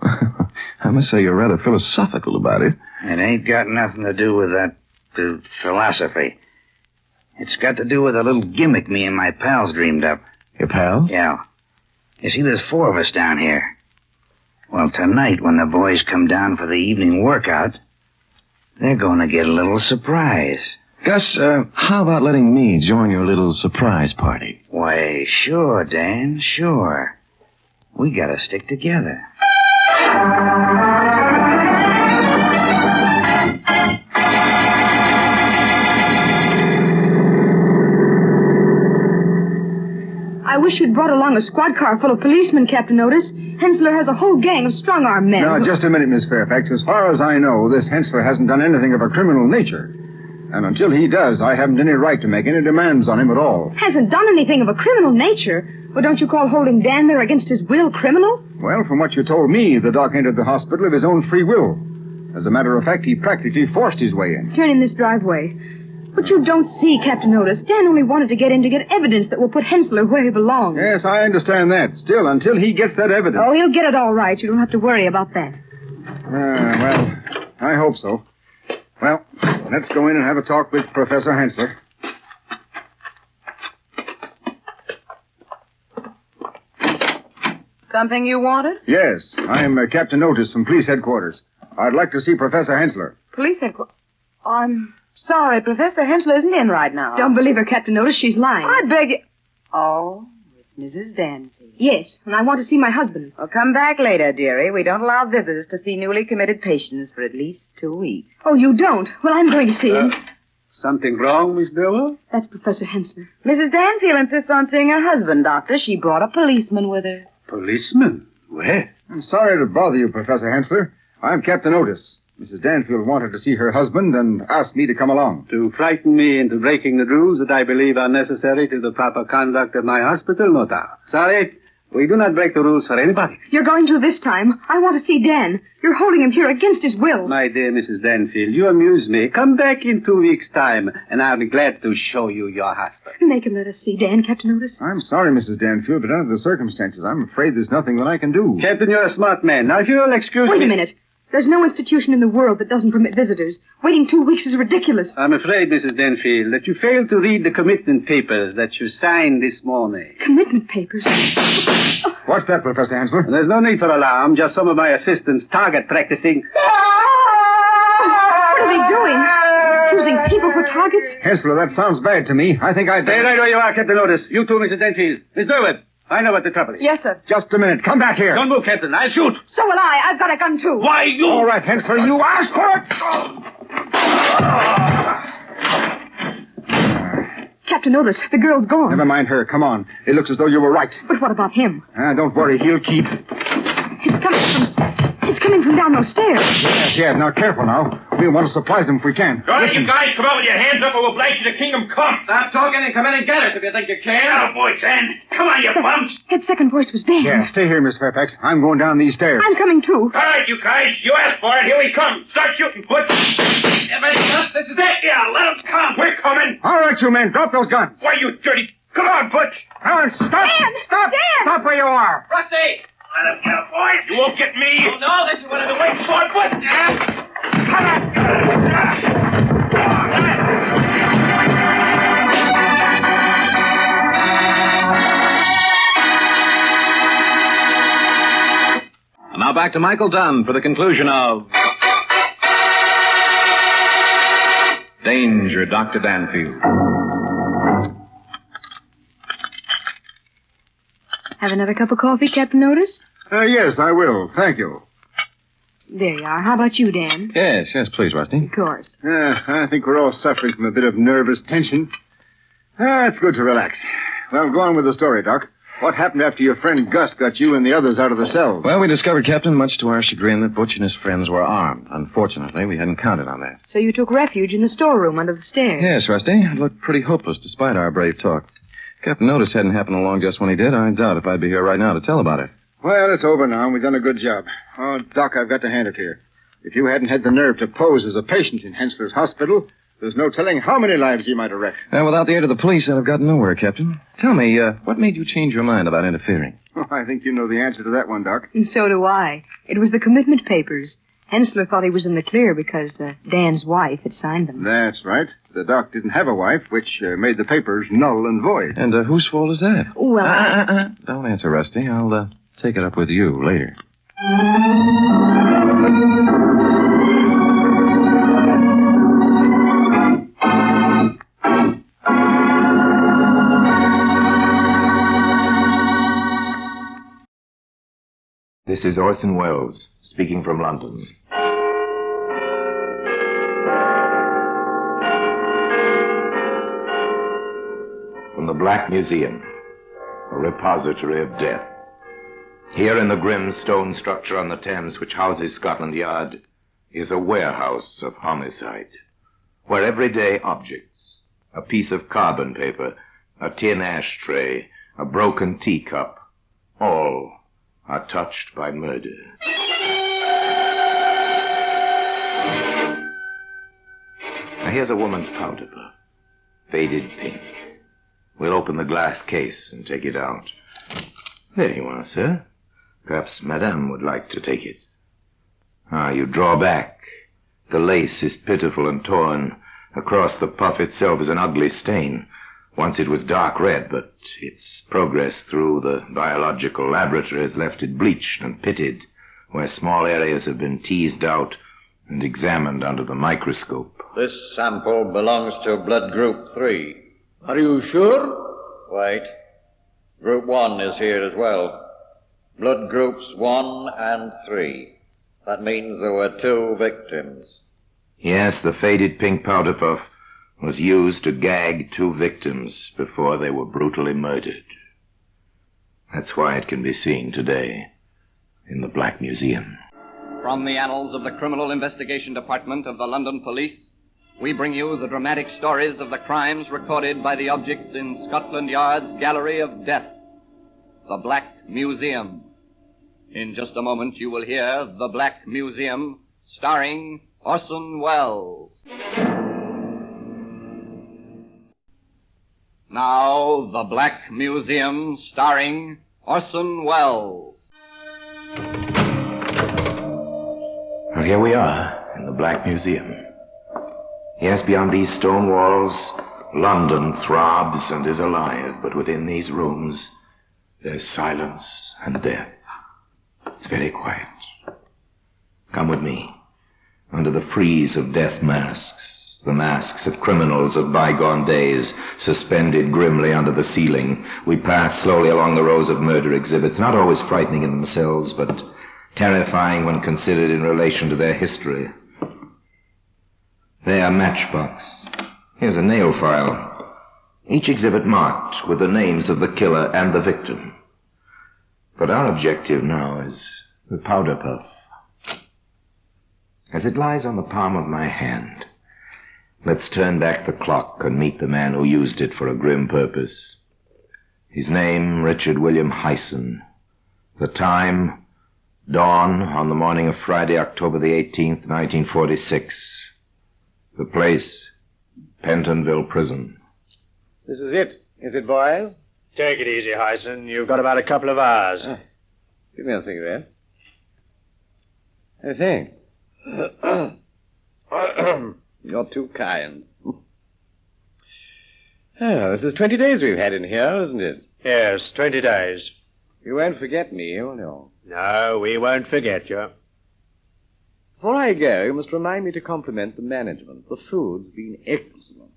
I must say you're rather philosophical about it. It ain't got nothing to do with that philosophy. It's got to do with a little gimmick me and my pals dreamed up. Your pals? Yeah. You see, there's 4 of us down here. Well, tonight, when the boys come down for the evening workout, they're going to get a little surprise. Gus, how about letting me join your little surprise party? Why, sure, Dan, sure. We gotta stick together. I wish you'd brought along a squad car full of policemen, Captain Otis. Hensler has a whole gang of strong-arm men. Now, just a minute, Miss Fairfax. As far as I know, this Hensler hasn't done anything of a criminal nature. And until he does, I haven't any right to make any demands on him at all. Hasn't done anything of a criminal nature? Well, don't you call holding Dan there against his will criminal? Well, from what you told me, the doc entered the hospital of his own free will. As a matter of fact, he practically forced his way in. Turn in this driveway. But you don't see, Captain Otis. Dan only wanted to get in to get evidence that will put Hensler where he belongs. Yes, I understand that. Still, until he gets that evidence... Oh, he'll get it all right. You don't have to worry about that. Well, I hope so. Well, let's go in and have a talk with Professor Hensler. Something you wanted? Yes, I'm Captain Otis from police headquarters. I'd like to see Professor Hensler. Police headquarters? I'm sorry, Professor Hensler isn't in right now. Don't believe her, Captain Otis. She's lying. I beg you... Oh, it's Mrs. Danfield. Yes, and I want to see my husband. Well, come back later, dearie. We don't allow visitors to see newly committed patients for at least 2 weeks. Oh, you don't? Well, I'm going to see him. Something wrong, Miss Dewar? That's Professor Hensler. Mrs. Danfield insists on seeing her husband, Doctor. She brought a policeman with her. Policeman? Where? I'm sorry to bother you, Professor Hensler. I'm Captain Otis. Mrs. Danfield wanted to see her husband and asked me to come along. To frighten me into breaking the rules that I believe are necessary to the proper conduct of my hospital, no doubt. Sorry, we do not break the rules for anybody. You're going to this time. I want to see Dan. You're holding him here against his will. My dear Mrs. Danfield, you amuse me. Come back in 2 weeks' time, and I'll be glad to show you your husband. Make him let us see Dan, Captain Otis. I'm sorry, Mrs. Danfield, but under the circumstances, I'm afraid there's nothing that I can do. Captain, you're a smart man. Now, if you'll excuse me... Wait a minute. There's no institution in the world that doesn't permit visitors. Waiting 2 weeks is ridiculous. I'm afraid, Mrs. Danfield, that you failed to read the commitment papers that you signed this morning. Commitment papers? What's that, Professor Hensler? There's no need for alarm. Just some of my assistants target practicing. What are they doing? Using people for targets? Hensler, that sounds bad to me. I think I'd... Stay right where you are, Captain Otis. You too, Mrs. Danfield. Miss Durwood, I know what the trouble is. Yes, sir. Just a minute. Come back here. Don't move, Captain. I'll shoot. So will I. I've got a gun, too. Why, you... All right, Hensler, you asked for it. Captain Otis, the girl's gone. Never mind her. Come on. It looks as though you were right. But what about him? Don't worry. He'll keep... It's coming from down those stairs. Yes. Now, careful now. We want to surprise them if we can. All right, you guys, come out with your hands up or we'll blast you to kingdom come. Stop talking and come in and get us if you think you can. Oh, boy, Dan. Come on, you bumps. That second voice was Dan. Yeah, stay here, Miss Fairfax. I'm going down these stairs. I'm coming, too. All right, you guys. You asked for it. Here we come. Start shooting, Butch. Everybody stop. This is it. Yeah, let them come. We're coming. All right, you men. Drop those guns. Why, you dirty... Come on, Butch. Come on, stop. Dan! Stop. Dan! Stop where you are. Rusty! Let him get a boy. You won't get me. Oh, no, this is what I've been waiting for, but... Come on. And now back to Michael Dunn for the conclusion of Danger, Dr. Danfield. Have another cup of coffee, Captain Otis? Yes, I will. Thank you. There you are. How about you, Dan? Yes, please, Rusty. Of course. I think we're all suffering from a bit of nervous tension. It's good to relax. Well, go on with the story, Doc. What happened after your friend Gus got you and the others out of the cell? Well, we discovered, Captain, much to our chagrin, that Butch and his friends were armed. Unfortunately, we hadn't counted on that. So you took refuge in the storeroom under the stairs? Yes, Rusty. It looked pretty hopeless despite our brave talk. Captain Otis hadn't happened along just when he did. I doubt if I'd be here right now to tell about it. Well, it's over now, and we've done a good job. Oh, Doc, I've got to hand it to you. If you hadn't had the nerve to pose as a patient in Hensler's hospital, There's no telling how many lives he might have wrecked. Without the aid of the police, I'd have gotten nowhere, Captain. Tell me, what made you change your mind about interfering? Oh, I think you know the answer to that one, Doc. And so do I. It was the commitment papers. Hensler thought he was in the clear because Dan's wife had signed them. That's right. The Doc didn't have a wife, which made the papers null and void. And whose fault is that? Well, Don't answer, Rusty. I'll take it up with you later. This is Orson Welles, speaking from London. From the Black Museum, a repository of death. Here in the grim stone structure on the Thames which houses Scotland Yard is a warehouse of homicide, where everyday objects, a piece of carbon paper, a tin ashtray, a broken teacup, all are touched by murder. Now here's a woman's powder puff, faded pink. We'll open the glass case and take it out. There you are, sir. Perhaps Madame would like to take it. You draw back. The lace is pitiful and torn. Across the puff itself is an ugly stain. Once it was dark red, but its progress through the biological laboratory has left it bleached and pitted, where small areas have been teased out and examined under the microscope. This sample belongs to blood group 3. Are you sure? Wait. Group 1 is here as well. Blood groups 1 and 3. That means there were 2 victims. Yes, the faded pink powder puff was used to gag 2 victims before they were brutally murdered. That's why it can be seen today in the Black Museum. From the annals of the Criminal Investigation Department of the London Police, we bring you the dramatic stories of the crimes recorded by the objects in Scotland Yard's Gallery of Death, the Black Museum. In just a moment, you will hear The Black Museum, starring Orson Welles. Now, The Black Museum, starring Orson Welles. Well, here we are, in the Black Museum. Yes, beyond these stone walls, London throbs and is alive, but within these rooms, there's silence and death. It's very quiet. Come with me. Under the frieze of death masks, the masks of criminals of bygone days, suspended grimly under the ceiling, we pass slowly along the rows of murder exhibits, not always frightening in themselves, but terrifying when considered in relation to their history. There, matchbox. Here's a nail file. Each exhibit marked with the names of the killer and the victim. But our objective now is the powder puff. As it lies on the palm of my hand, let's turn back the clock and meet the man who used it for a grim purpose. His name, Richard William Hyson. The time, dawn on the morning of Friday, October the 18th, 1946. The place, Pentonville Prison. This is it. Is it, boys? Take it easy, Hyson. You've got about a couple of hours. Give me a cigarette. Hey, thanks. You're too kind. This is 20 days we've had in here, isn't it? Yes, 20 days. You won't forget me, will you? No, we won't forget you. Before I go, you must remind me to compliment the management. The food's been excellent.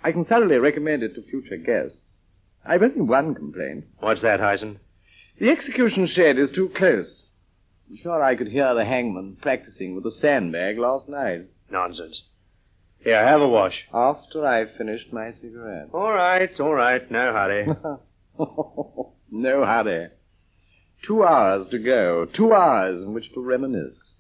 I can thoroughly recommend it to future guests. I've only one complaint. What's that, Hyson? The execution shed is too close. I'm sure I could hear the hangman practicing with a sandbag last night. Nonsense. Here, have a wash. After I've finished my cigarette. All right. No hurry. No hurry. 2 hours to go. 2 hours in which to reminisce.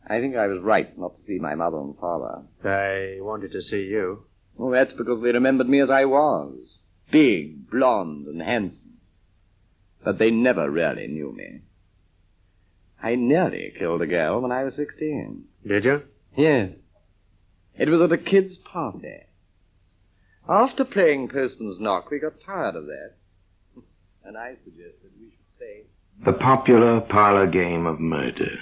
I think I was right not to see my mother and father. They wanted to see you. Well, that's because they remembered me as I was. Big, blonde, and handsome. But they never really knew me. I nearly killed a girl when I was 16. Did you? Yes. It was at a kid's party. After playing Postman's Knock, we got tired of that. And I suggested we should play The popular parlor game of murder.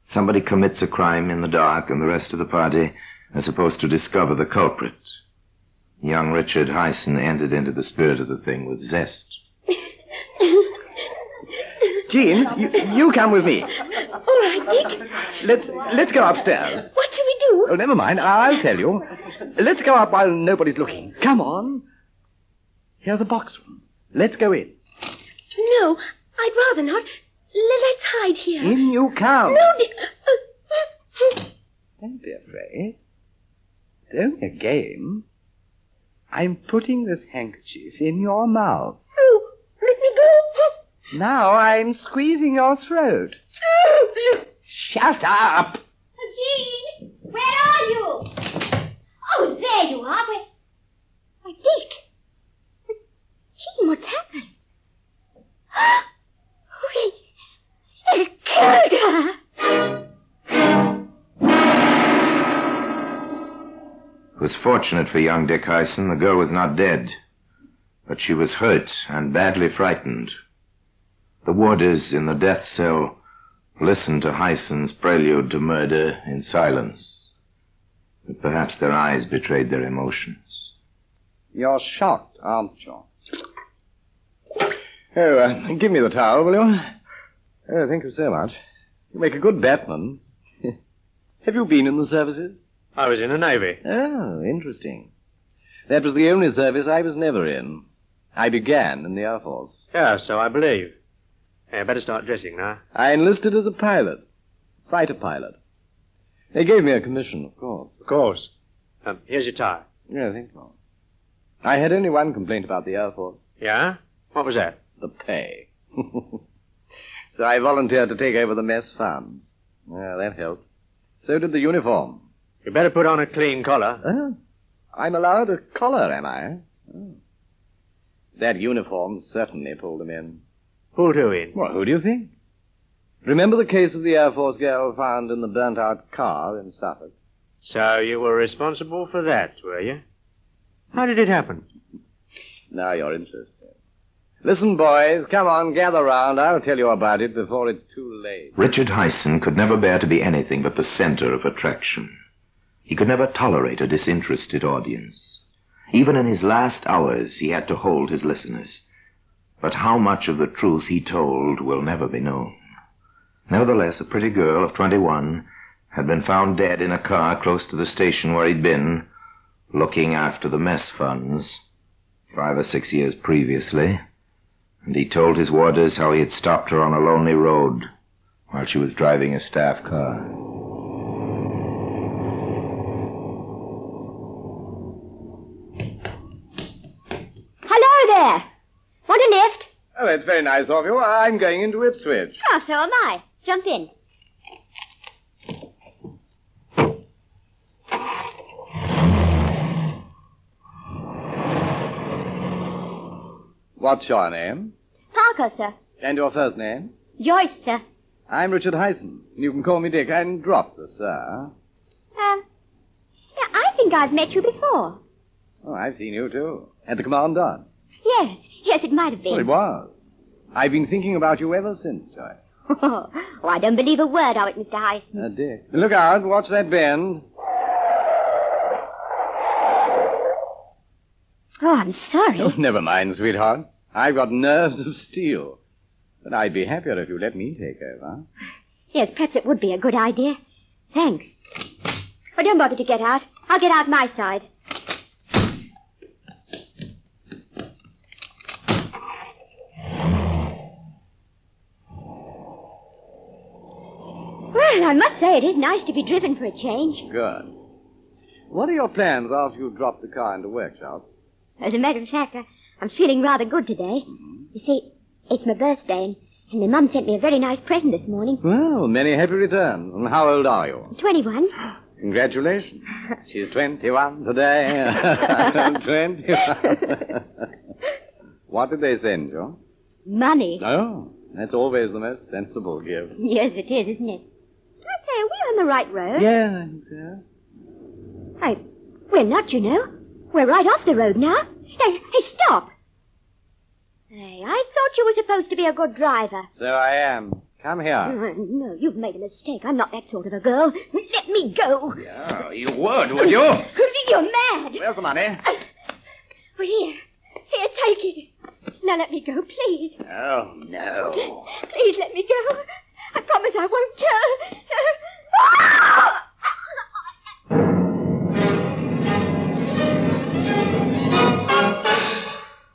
Somebody commits a crime in the dark, and the rest of the party are supposed to discover the culprit. Young Richard Hyson entered into the spirit of the thing with zest. Jean, you come with me. All right, Dick. Let's go upstairs. What shall we do? Oh, never mind. I'll tell you. Let's go up while nobody's looking. Come on. Here's a box room. Let's go in. No, I'd rather not. Let's hide here. In you come. No, Dick. Don't be afraid. It's only a game. I'm putting this handkerchief in your mouth. Oh, let me go. Now I'm squeezing your throat. Shut up! Jean, where are you? Oh, there you are. Why, Dick. Jean, what's happened? Oh, he's killed her. It was fortunate for young Dick Hyson the girl was not dead, but she was hurt and badly frightened. The warders in the death cell listened to Hyson's prelude to murder in silence, but perhaps their eyes betrayed their emotions. You're shocked, aren't you? Oh, give me the towel, will you? Oh, thank you so much. You make a good Batman. Have you been in the services? I was in the Navy. Oh, interesting. That was the only service I was never in. I began in the Air Force. Yeah, so I believe. Hey, I better start dressing now. I enlisted as a pilot. Fighter pilot. They gave me a commission, of course. Of course. Here's your tie. Yeah, thank you. I had only one complaint about the Air Force. Yeah? What was that? The pay. So I volunteered to take over the mess funds. Well, that helped. So did the uniform. You better put on a clean collar. Oh, I'm allowed a collar, am I? Oh. That uniform certainly pulled them in. Pulled who in? Well, who do you think? Remember the case of the Air Force girl found in the burnt-out car in Suffolk? So you were responsible for that, were you? How did it happen? Now you're interested. Listen, boys, come on, gather round. I'll tell you about it before it's too late. Richard Hyson could never bear to be anything but the center of attraction. He could never tolerate a disinterested audience. Even in his last hours, he had to hold his listeners. But how much of the truth he told will never be known. Nevertheless, a pretty girl of 21 had been found dead in a car close to the station where he'd been, looking after the mess funds 5 or 6 years previously, and he told his warders how he had stopped her on a lonely road while she was driving a staff car. Hello there. Want a lift? Oh, that's very nice of you. I'm going into Ipswich. Oh, so am I. Jump in. What's your name? Parker, sir. And your first name? Joyce, sir. I'm Richard Hyson. You can call me Dick and drop the sir. Yeah, I think I've met you before. Oh, I've seen you, too. At the Commandant. Yes, it might have been. Well, it was. I've been thinking about you ever since, Joy. Oh, I don't believe a word of it, Mr. Hyson. Dick. Look out. Watch that bend. Oh, I'm sorry. Oh, never mind, sweetheart. I've got nerves of steel. But I'd be happier if you let me take over. Yes, perhaps it would be a good idea. Thanks. Oh, don't bother to get out. I'll get out my side. Well, I must say it is nice to be driven for a change. Good. What are your plans after you drop the car into workshop? As a matter of fact, I'm feeling rather good today. You see, it's my birthday, and my mum sent me a very nice present this morning. Well, many happy returns. And how old are you? 21. Congratulations. She's 21 today. 21. What did they send you? Money. Oh, that's always the most sensible gift. Yes, it is, isn't it? I say, are we on the right road? Yeah, I think so. We're not, you know. We're right off the road now. Hey, stop! Hey, I thought you were supposed to be a good driver. So I am. Come here. No, you've made a mistake. I'm not that sort of a girl. Let me go. Oh, you would you? You're mad. Where's the money? Well, here, take it. Now let me go, please. Oh, no. Please let me go. I promise I won't tell. Ah!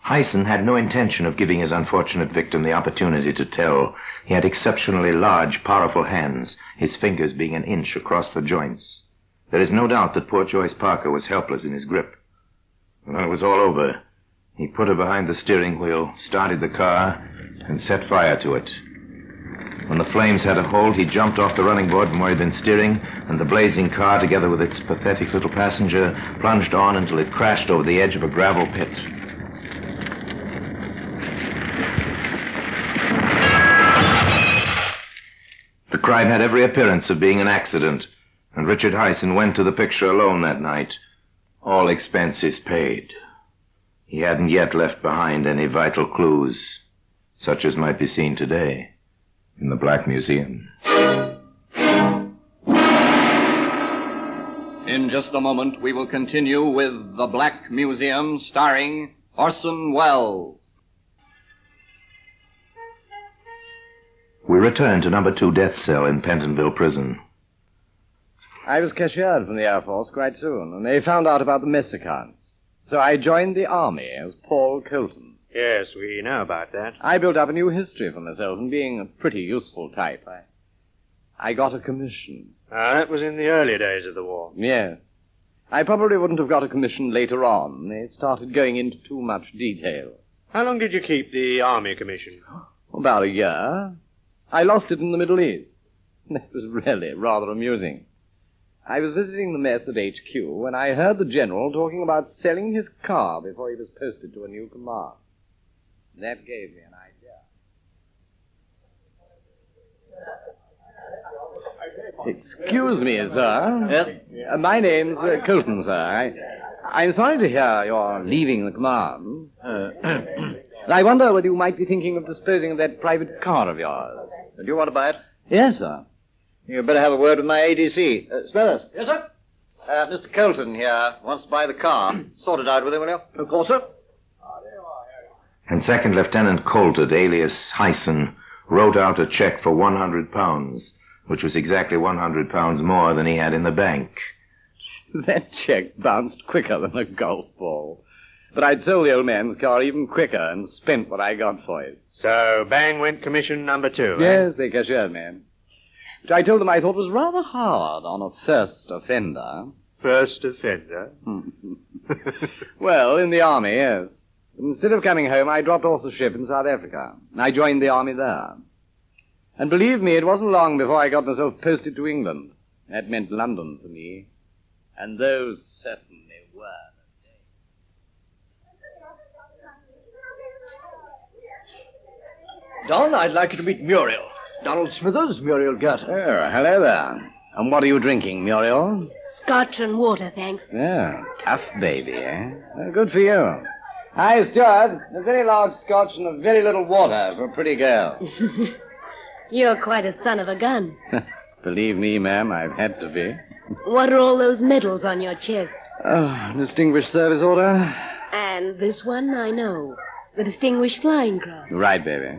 Hyson had no intention of giving his unfortunate victim the opportunity to tell. He had exceptionally large, powerful hands, his fingers being an inch across the joints. There is no doubt that poor Joyce Parker was helpless in his grip. When it was all over, he put her behind the steering wheel, started the car, and set fire to it. When the flames had a hold, he jumped off the running board from where he'd been steering, and the blazing car, together with its pathetic little passenger, plunged on until it crashed over the edge of a gravel pit. The crime had every appearance of being an accident, and Richard Hyson went to the picture alone that night, all expenses paid. He hadn't yet left behind any vital clues, such as might be seen today in the Black Museum. In just a moment, we will continue with The Black Museum, starring Orson Welles. We returned to number 2 death cell in Pentonville Prison. I was cashiered from the Air Force quite soon, and they found out about the mess accounts. So I joined the Army as Paul Colton. Yes, we know about that. I built up a new history for myself, and being a pretty useful type, I got a commission. That was in the early days of the war. Yeah. I probably wouldn't have got a commission later on. They started going into too much detail. How long did you keep the Army commission? About a year. I lost it in the Middle East. That was really rather amusing. I was visiting the mess at HQ when I heard the general talking about selling his car before he was posted to a new command. That gave me an idea. Excuse me, sir. Yes? My name's Quinton, sir. I'm sorry to hear you're leaving the command. I wonder whether you might be thinking of disposing of that private car of yours. Do you want to buy it? Yes, sir. You'd better have a word with my ADC. Smithers. Yes, sir? Mr. Colton here wants to buy the car. Sort it out with him, will you? Of course, sir. And Second Lieutenant Colton, alias Hyson, wrote out a check for £100, which was exactly £100 more than he had in the bank. That check bounced quicker than a golf ball. But I'd sold the old man's car even quicker and spent what I got for it. So, bang went commission number 2, Yes, they cashiered me. Which I told them I thought was rather hard on a first offender. First offender? Well, in the Army, yes. Instead of coming home, I dropped off the ship in South Africa. I joined the Army there. And believe me, it wasn't long before I got myself posted to England. That meant London for me. And those certainly were. Don, I'd like you to meet Muriel. Donald Smithers, Muriel Gerton. Oh, hello there. And what are you drinking, Muriel? Scotch and water, thanks. Yeah, tough baby, eh? Well, good for you. Hi, Stuart. A very large Scotch and a very little water for a pretty girl. You're quite a son of a gun. Believe me, ma'am, I've had to be. What are all those medals on your chest? Oh, Distinguished Service Order. And this one, I know. The Distinguished Flying Cross. Right, baby.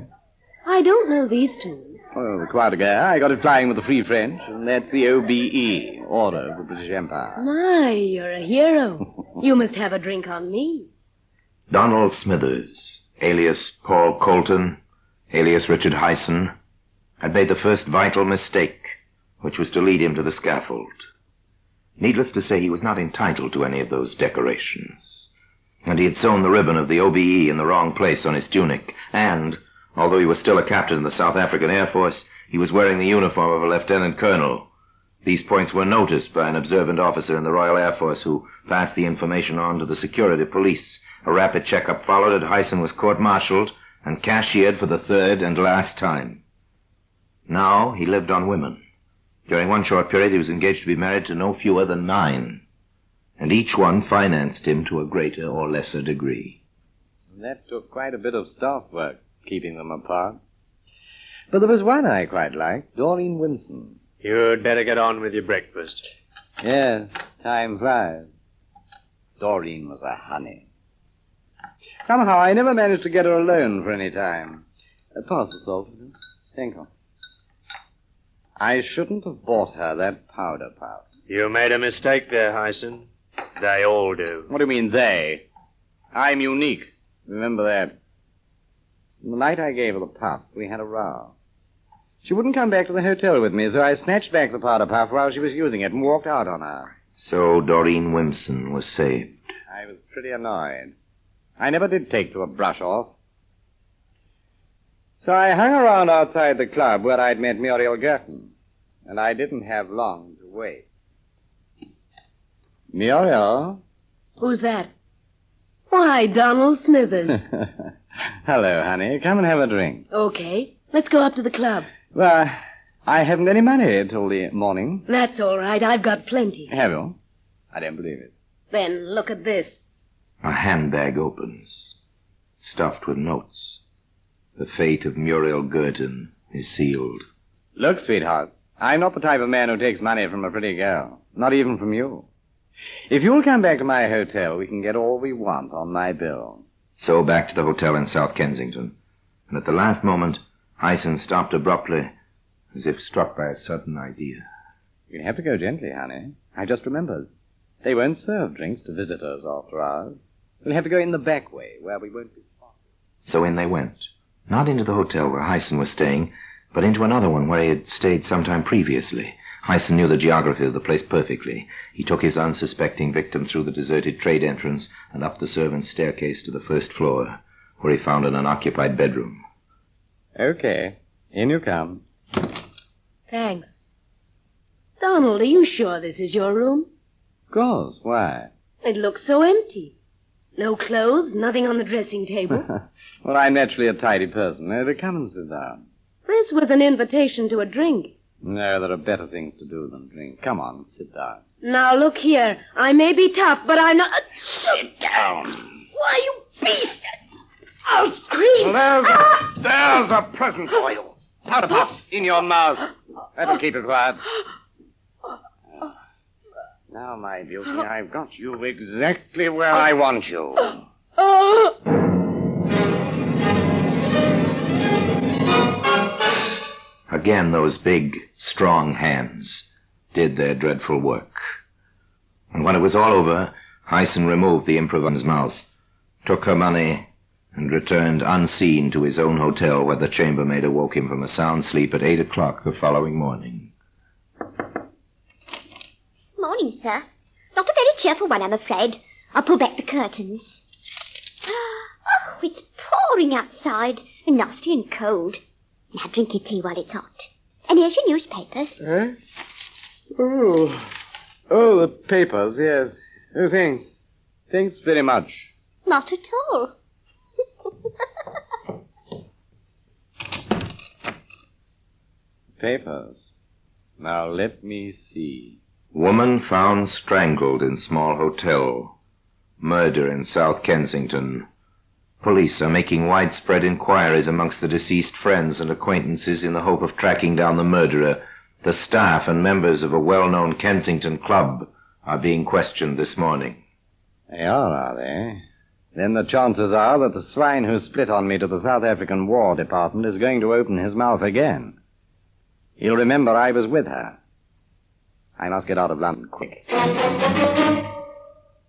I don't know these two. Well, quite a guy. I got it flying with the Free French, and that's the OBE, Order of the British Empire. My, you're a hero. You must have a drink on me. Donald Smithers, alias Paul Colton, alias Richard Hyson, had made the first vital mistake, which was to lead him to the scaffold. Needless to say, he was not entitled to any of those decorations. And he had sewn the ribbon of the OBE in the wrong place on his tunic, and although he was still a captain in the South African Air Force, he was wearing the uniform of a lieutenant colonel. These points were noticed by an observant officer in the Royal Air Force who passed the information on to the security police. A rapid checkup followed, and Hyson was court-martialed and cashiered for the third and last time. Now he lived on women. During one short period, he was engaged to be married to no fewer than 9. and each one financed him to a greater or lesser degree. That took quite a bit of staff work, keeping them apart. But there was one I quite liked, Doreen Winson. You'd better get on with your breakfast. Yes, time flies. Doreen was a honey. Somehow I never managed to get her alone for any time. Pass the salt. Thank you. I shouldn't have bought her that powder puff. You made a mistake there, Hyson. They all do. What do you mean, they? I'm unique. Remember that. The night I gave her the puff, we had a row. She wouldn't come back to the hotel with me, so I snatched back the powder puff while she was using it and walked out on her. So Doreen Wimson was saved. I was pretty annoyed. I never did take to a brush-off. So I hung around outside the club where I'd met Muriel Gerton, and I didn't have long to wait. Muriel? Who's that? Why, Donald Smithers. Hello, honey. Come and have a drink. Okay, let's go up to the club. Well, I haven't any money till the morning. That's all right. I've got plenty. Have you? I don't believe it. Then look at this. A handbag opens, stuffed with notes. The fate of Muriel Gerton is sealed. Look, sweetheart, I'm not the type of man who takes money from a pretty girl. Not even from you. If you'll come back to my hotel, we can get all we want on my bill. So back to the hotel in South Kensington. And at the last moment, Hyson stopped abruptly, as if struck by a sudden idea. You have to go gently, honey. I just remembered. They won't serve drinks to visitors after hours. We'll have to go in the back way, where we won't be spotted. So in they went. Not into the hotel where Hyson was staying, but into another one where he had stayed some time previously. Hyson knew the geography of the place perfectly. He took his unsuspecting victim through the deserted trade entrance and up the servants' staircase to the first floor, where he found an unoccupied bedroom. Okay, in you come. Thanks. Donald, are you sure this is your room? Of course, why? It looks so empty. No clothes, nothing on the dressing table. Well, I'm naturally a tidy person. Come and sit down. This was an invitation to a drink. No, there are better things to do than drink. Come on, sit down. Now, look here. I may be tough, but I'm not... Sit down. Why, you beast! I'll scream! Well, there's a present for you. Powder puff in your mouth. That'll keep it quiet. Now, my beauty, I've got you exactly where I want you. Again, those big, strong hands did their dreadful work. And when it was all over, Hyson removed the improviser's mouth, took her money, and returned unseen to his own hotel, where the chambermaid awoke him from a sound sleep at 8 o'clock the following morning. Morning, sir. Not a very cheerful one, I'm afraid. I'll pull back the curtains. Oh, it's pouring outside, and nasty and cold. Now drink your tea while it's hot. And here's your newspapers. Eh? Oh, the papers, yes. Oh, thanks. Thanks very much. Not at all. Papers. Now let me see. Woman found strangled in small hotel. Murder in South Kensington. Police are making widespread inquiries amongst the deceased friends and acquaintances in the hope of tracking down the murderer. The staff and members of a well-known Kensington club are being questioned this morning. They are they? Then the chances are that the swine who split on me to the South African War Department is going to open his mouth again. He'll remember I was with her. I must get out of London quick.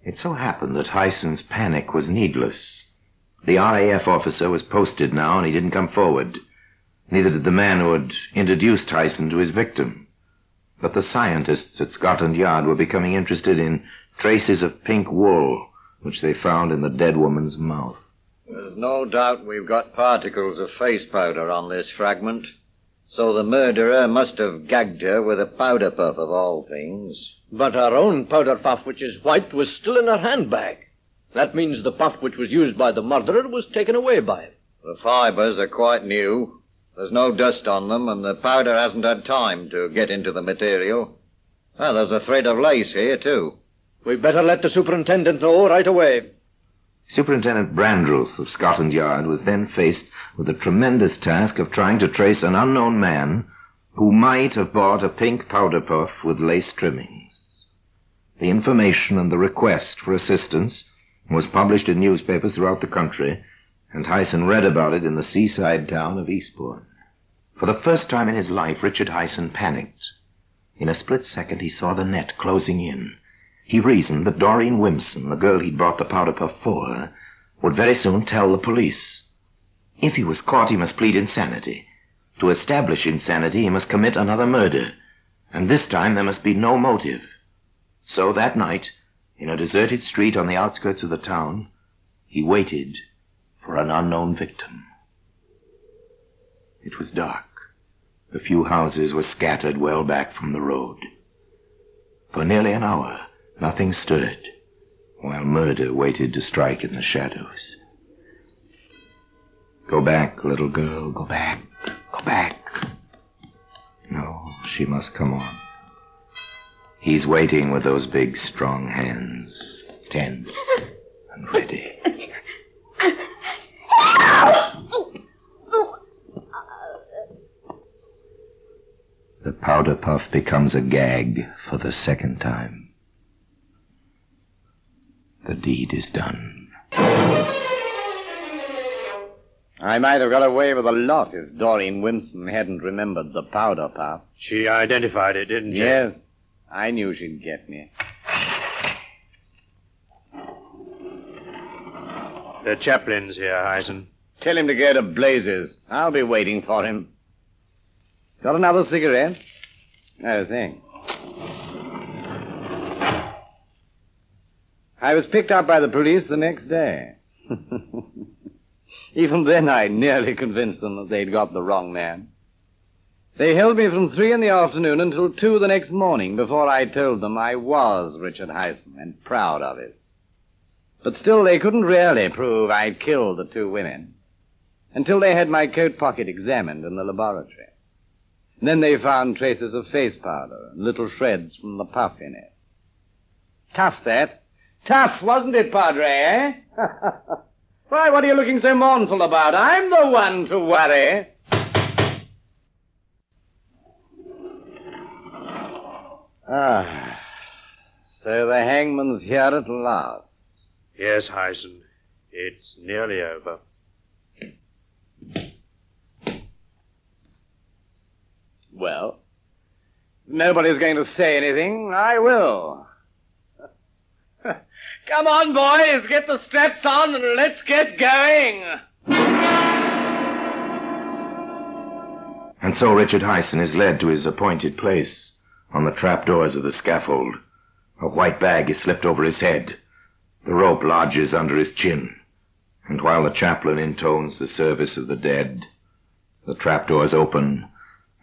It so happened that Hyson's panic was needless. The RAF officer was posted now, and he didn't come forward. Neither did the man who had introduced Hyson to his victim. But the scientists at Scotland Yard were becoming interested in traces of pink wool, which they found in the dead woman's mouth. There's no doubt we've got particles of face powder on this fragment. So the murderer must have gagged her with a powder puff of all things. But her own powder puff, which is white, was still in her handbag. That means the puff which was used by the murderer was taken away by him. The fibers are quite new. There's no dust on them, and the powder hasn't had time to get into the material. Well, there's a thread of lace here, too. We'd better let the superintendent know right away. Superintendent Brandreth of Scotland Yard was then faced with the tremendous task of trying to trace an unknown man who might have bought a pink powder puff with lace trimmings. The information and the request for assistance was published in newspapers throughout the country, and Hyson read about it in the seaside town of Eastbourne. For the first time in his life, Richard Hyson panicked. In a split second, he saw the net closing in. He reasoned that Doreen Wimson, the girl he'd brought the powder puff for, would very soon tell the police. If he was caught, he must plead insanity. To establish insanity, he must commit another murder, and this time there must be no motive. So that night, in a deserted street on the outskirts of the town, he waited for an unknown victim. It was dark. The few houses were scattered well back from the road. For nearly an hour, nothing stirred, while murder waited to strike in the shadows. Go back, little girl, go back, go back. No, she must come on. He's waiting with those big, strong hands, tense and ready. The powder puff becomes a gag for the second time. The deed is done. I might have got away with a lot if Doreen Wimson hadn't remembered the powder puff. She identified it, didn't she? Yes. I knew she'd get me. The chaplain's here, Hyson. Tell him to go to blazes. I'll be waiting for him. Got another cigarette? No, thanks. I was picked up by the police the next day. Even then, I nearly convinced them that they'd got the wrong man. They held me from 3 in the afternoon until 2 the next morning before I told them I was Richard Hyson and proud of it. But still, they couldn't really prove I'd killed the 2 women until they had my coat pocket examined in the laboratory. And then they found traces of face powder and little shreds from the puff in it. Tough, that. Tough, wasn't it, Padre, eh? Why, what are you looking so mournful about? I'm the one to worry. Ah, so the hangman's here at last. Yes, Hyson. It's nearly over. Well, if nobody's going to say anything, I will. Come on, boys, get the straps on and let's get going. And so Richard Hyson is led to his appointed place on the trapdoors of the scaffold. A white bag is slipped over his head. The rope lodges under his chin. And while the chaplain intones the service of the dead, the trapdoors open,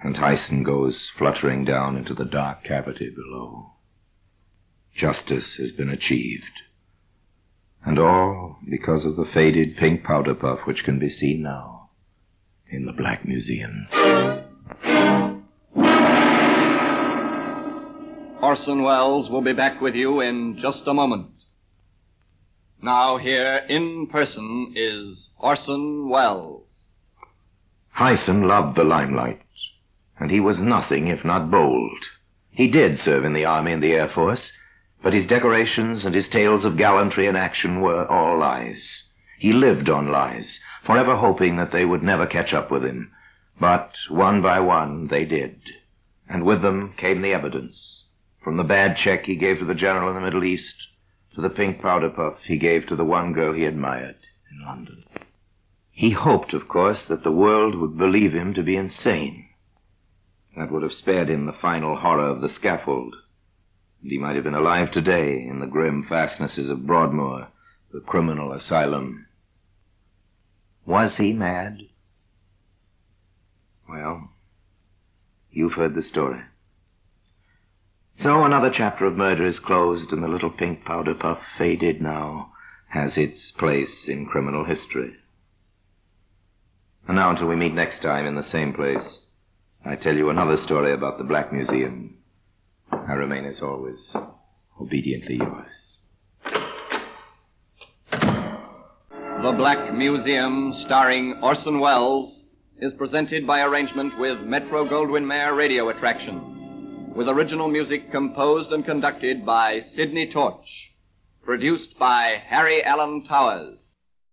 and Hyson goes fluttering down into the dark cavity below. Justice has been achieved. And all because of the faded pink powder puff which can be seen now in the Black Museum. Orson Welles will be back with you in just a moment. Now here in person is Orson Welles. Hyson loved the limelight, and he was nothing if not bold. He did serve in the Army and the Air Force, but his decorations and his tales of gallantry and action were all lies. He lived on lies, forever hoping that they would never catch up with him. But one by one they did, and with them came the evidence. From the bad check he gave to the general in the Middle East, to the pink powder puff he gave to the one girl he admired in London. He hoped, of course, that the world would believe him to be insane. That would have spared him the final horror of the scaffold. And he might have been alive today in the grim fastnesses of Broadmoor, the criminal asylum. Was he mad? Well, you've heard the story. So another chapter of murder is closed, and the little pink powder puff, faded now, has its place in criminal history. And now, until we meet next time in the same place, I tell you another story about the Black Museum. I remain, as always, Obediently yours. The Black Museum, starring Orson Welles, is presented by arrangement with Metro Goldwyn Mayer Radio Attractions, with original music composed and conducted by Sidney Torch, produced by Harry Allen Towers.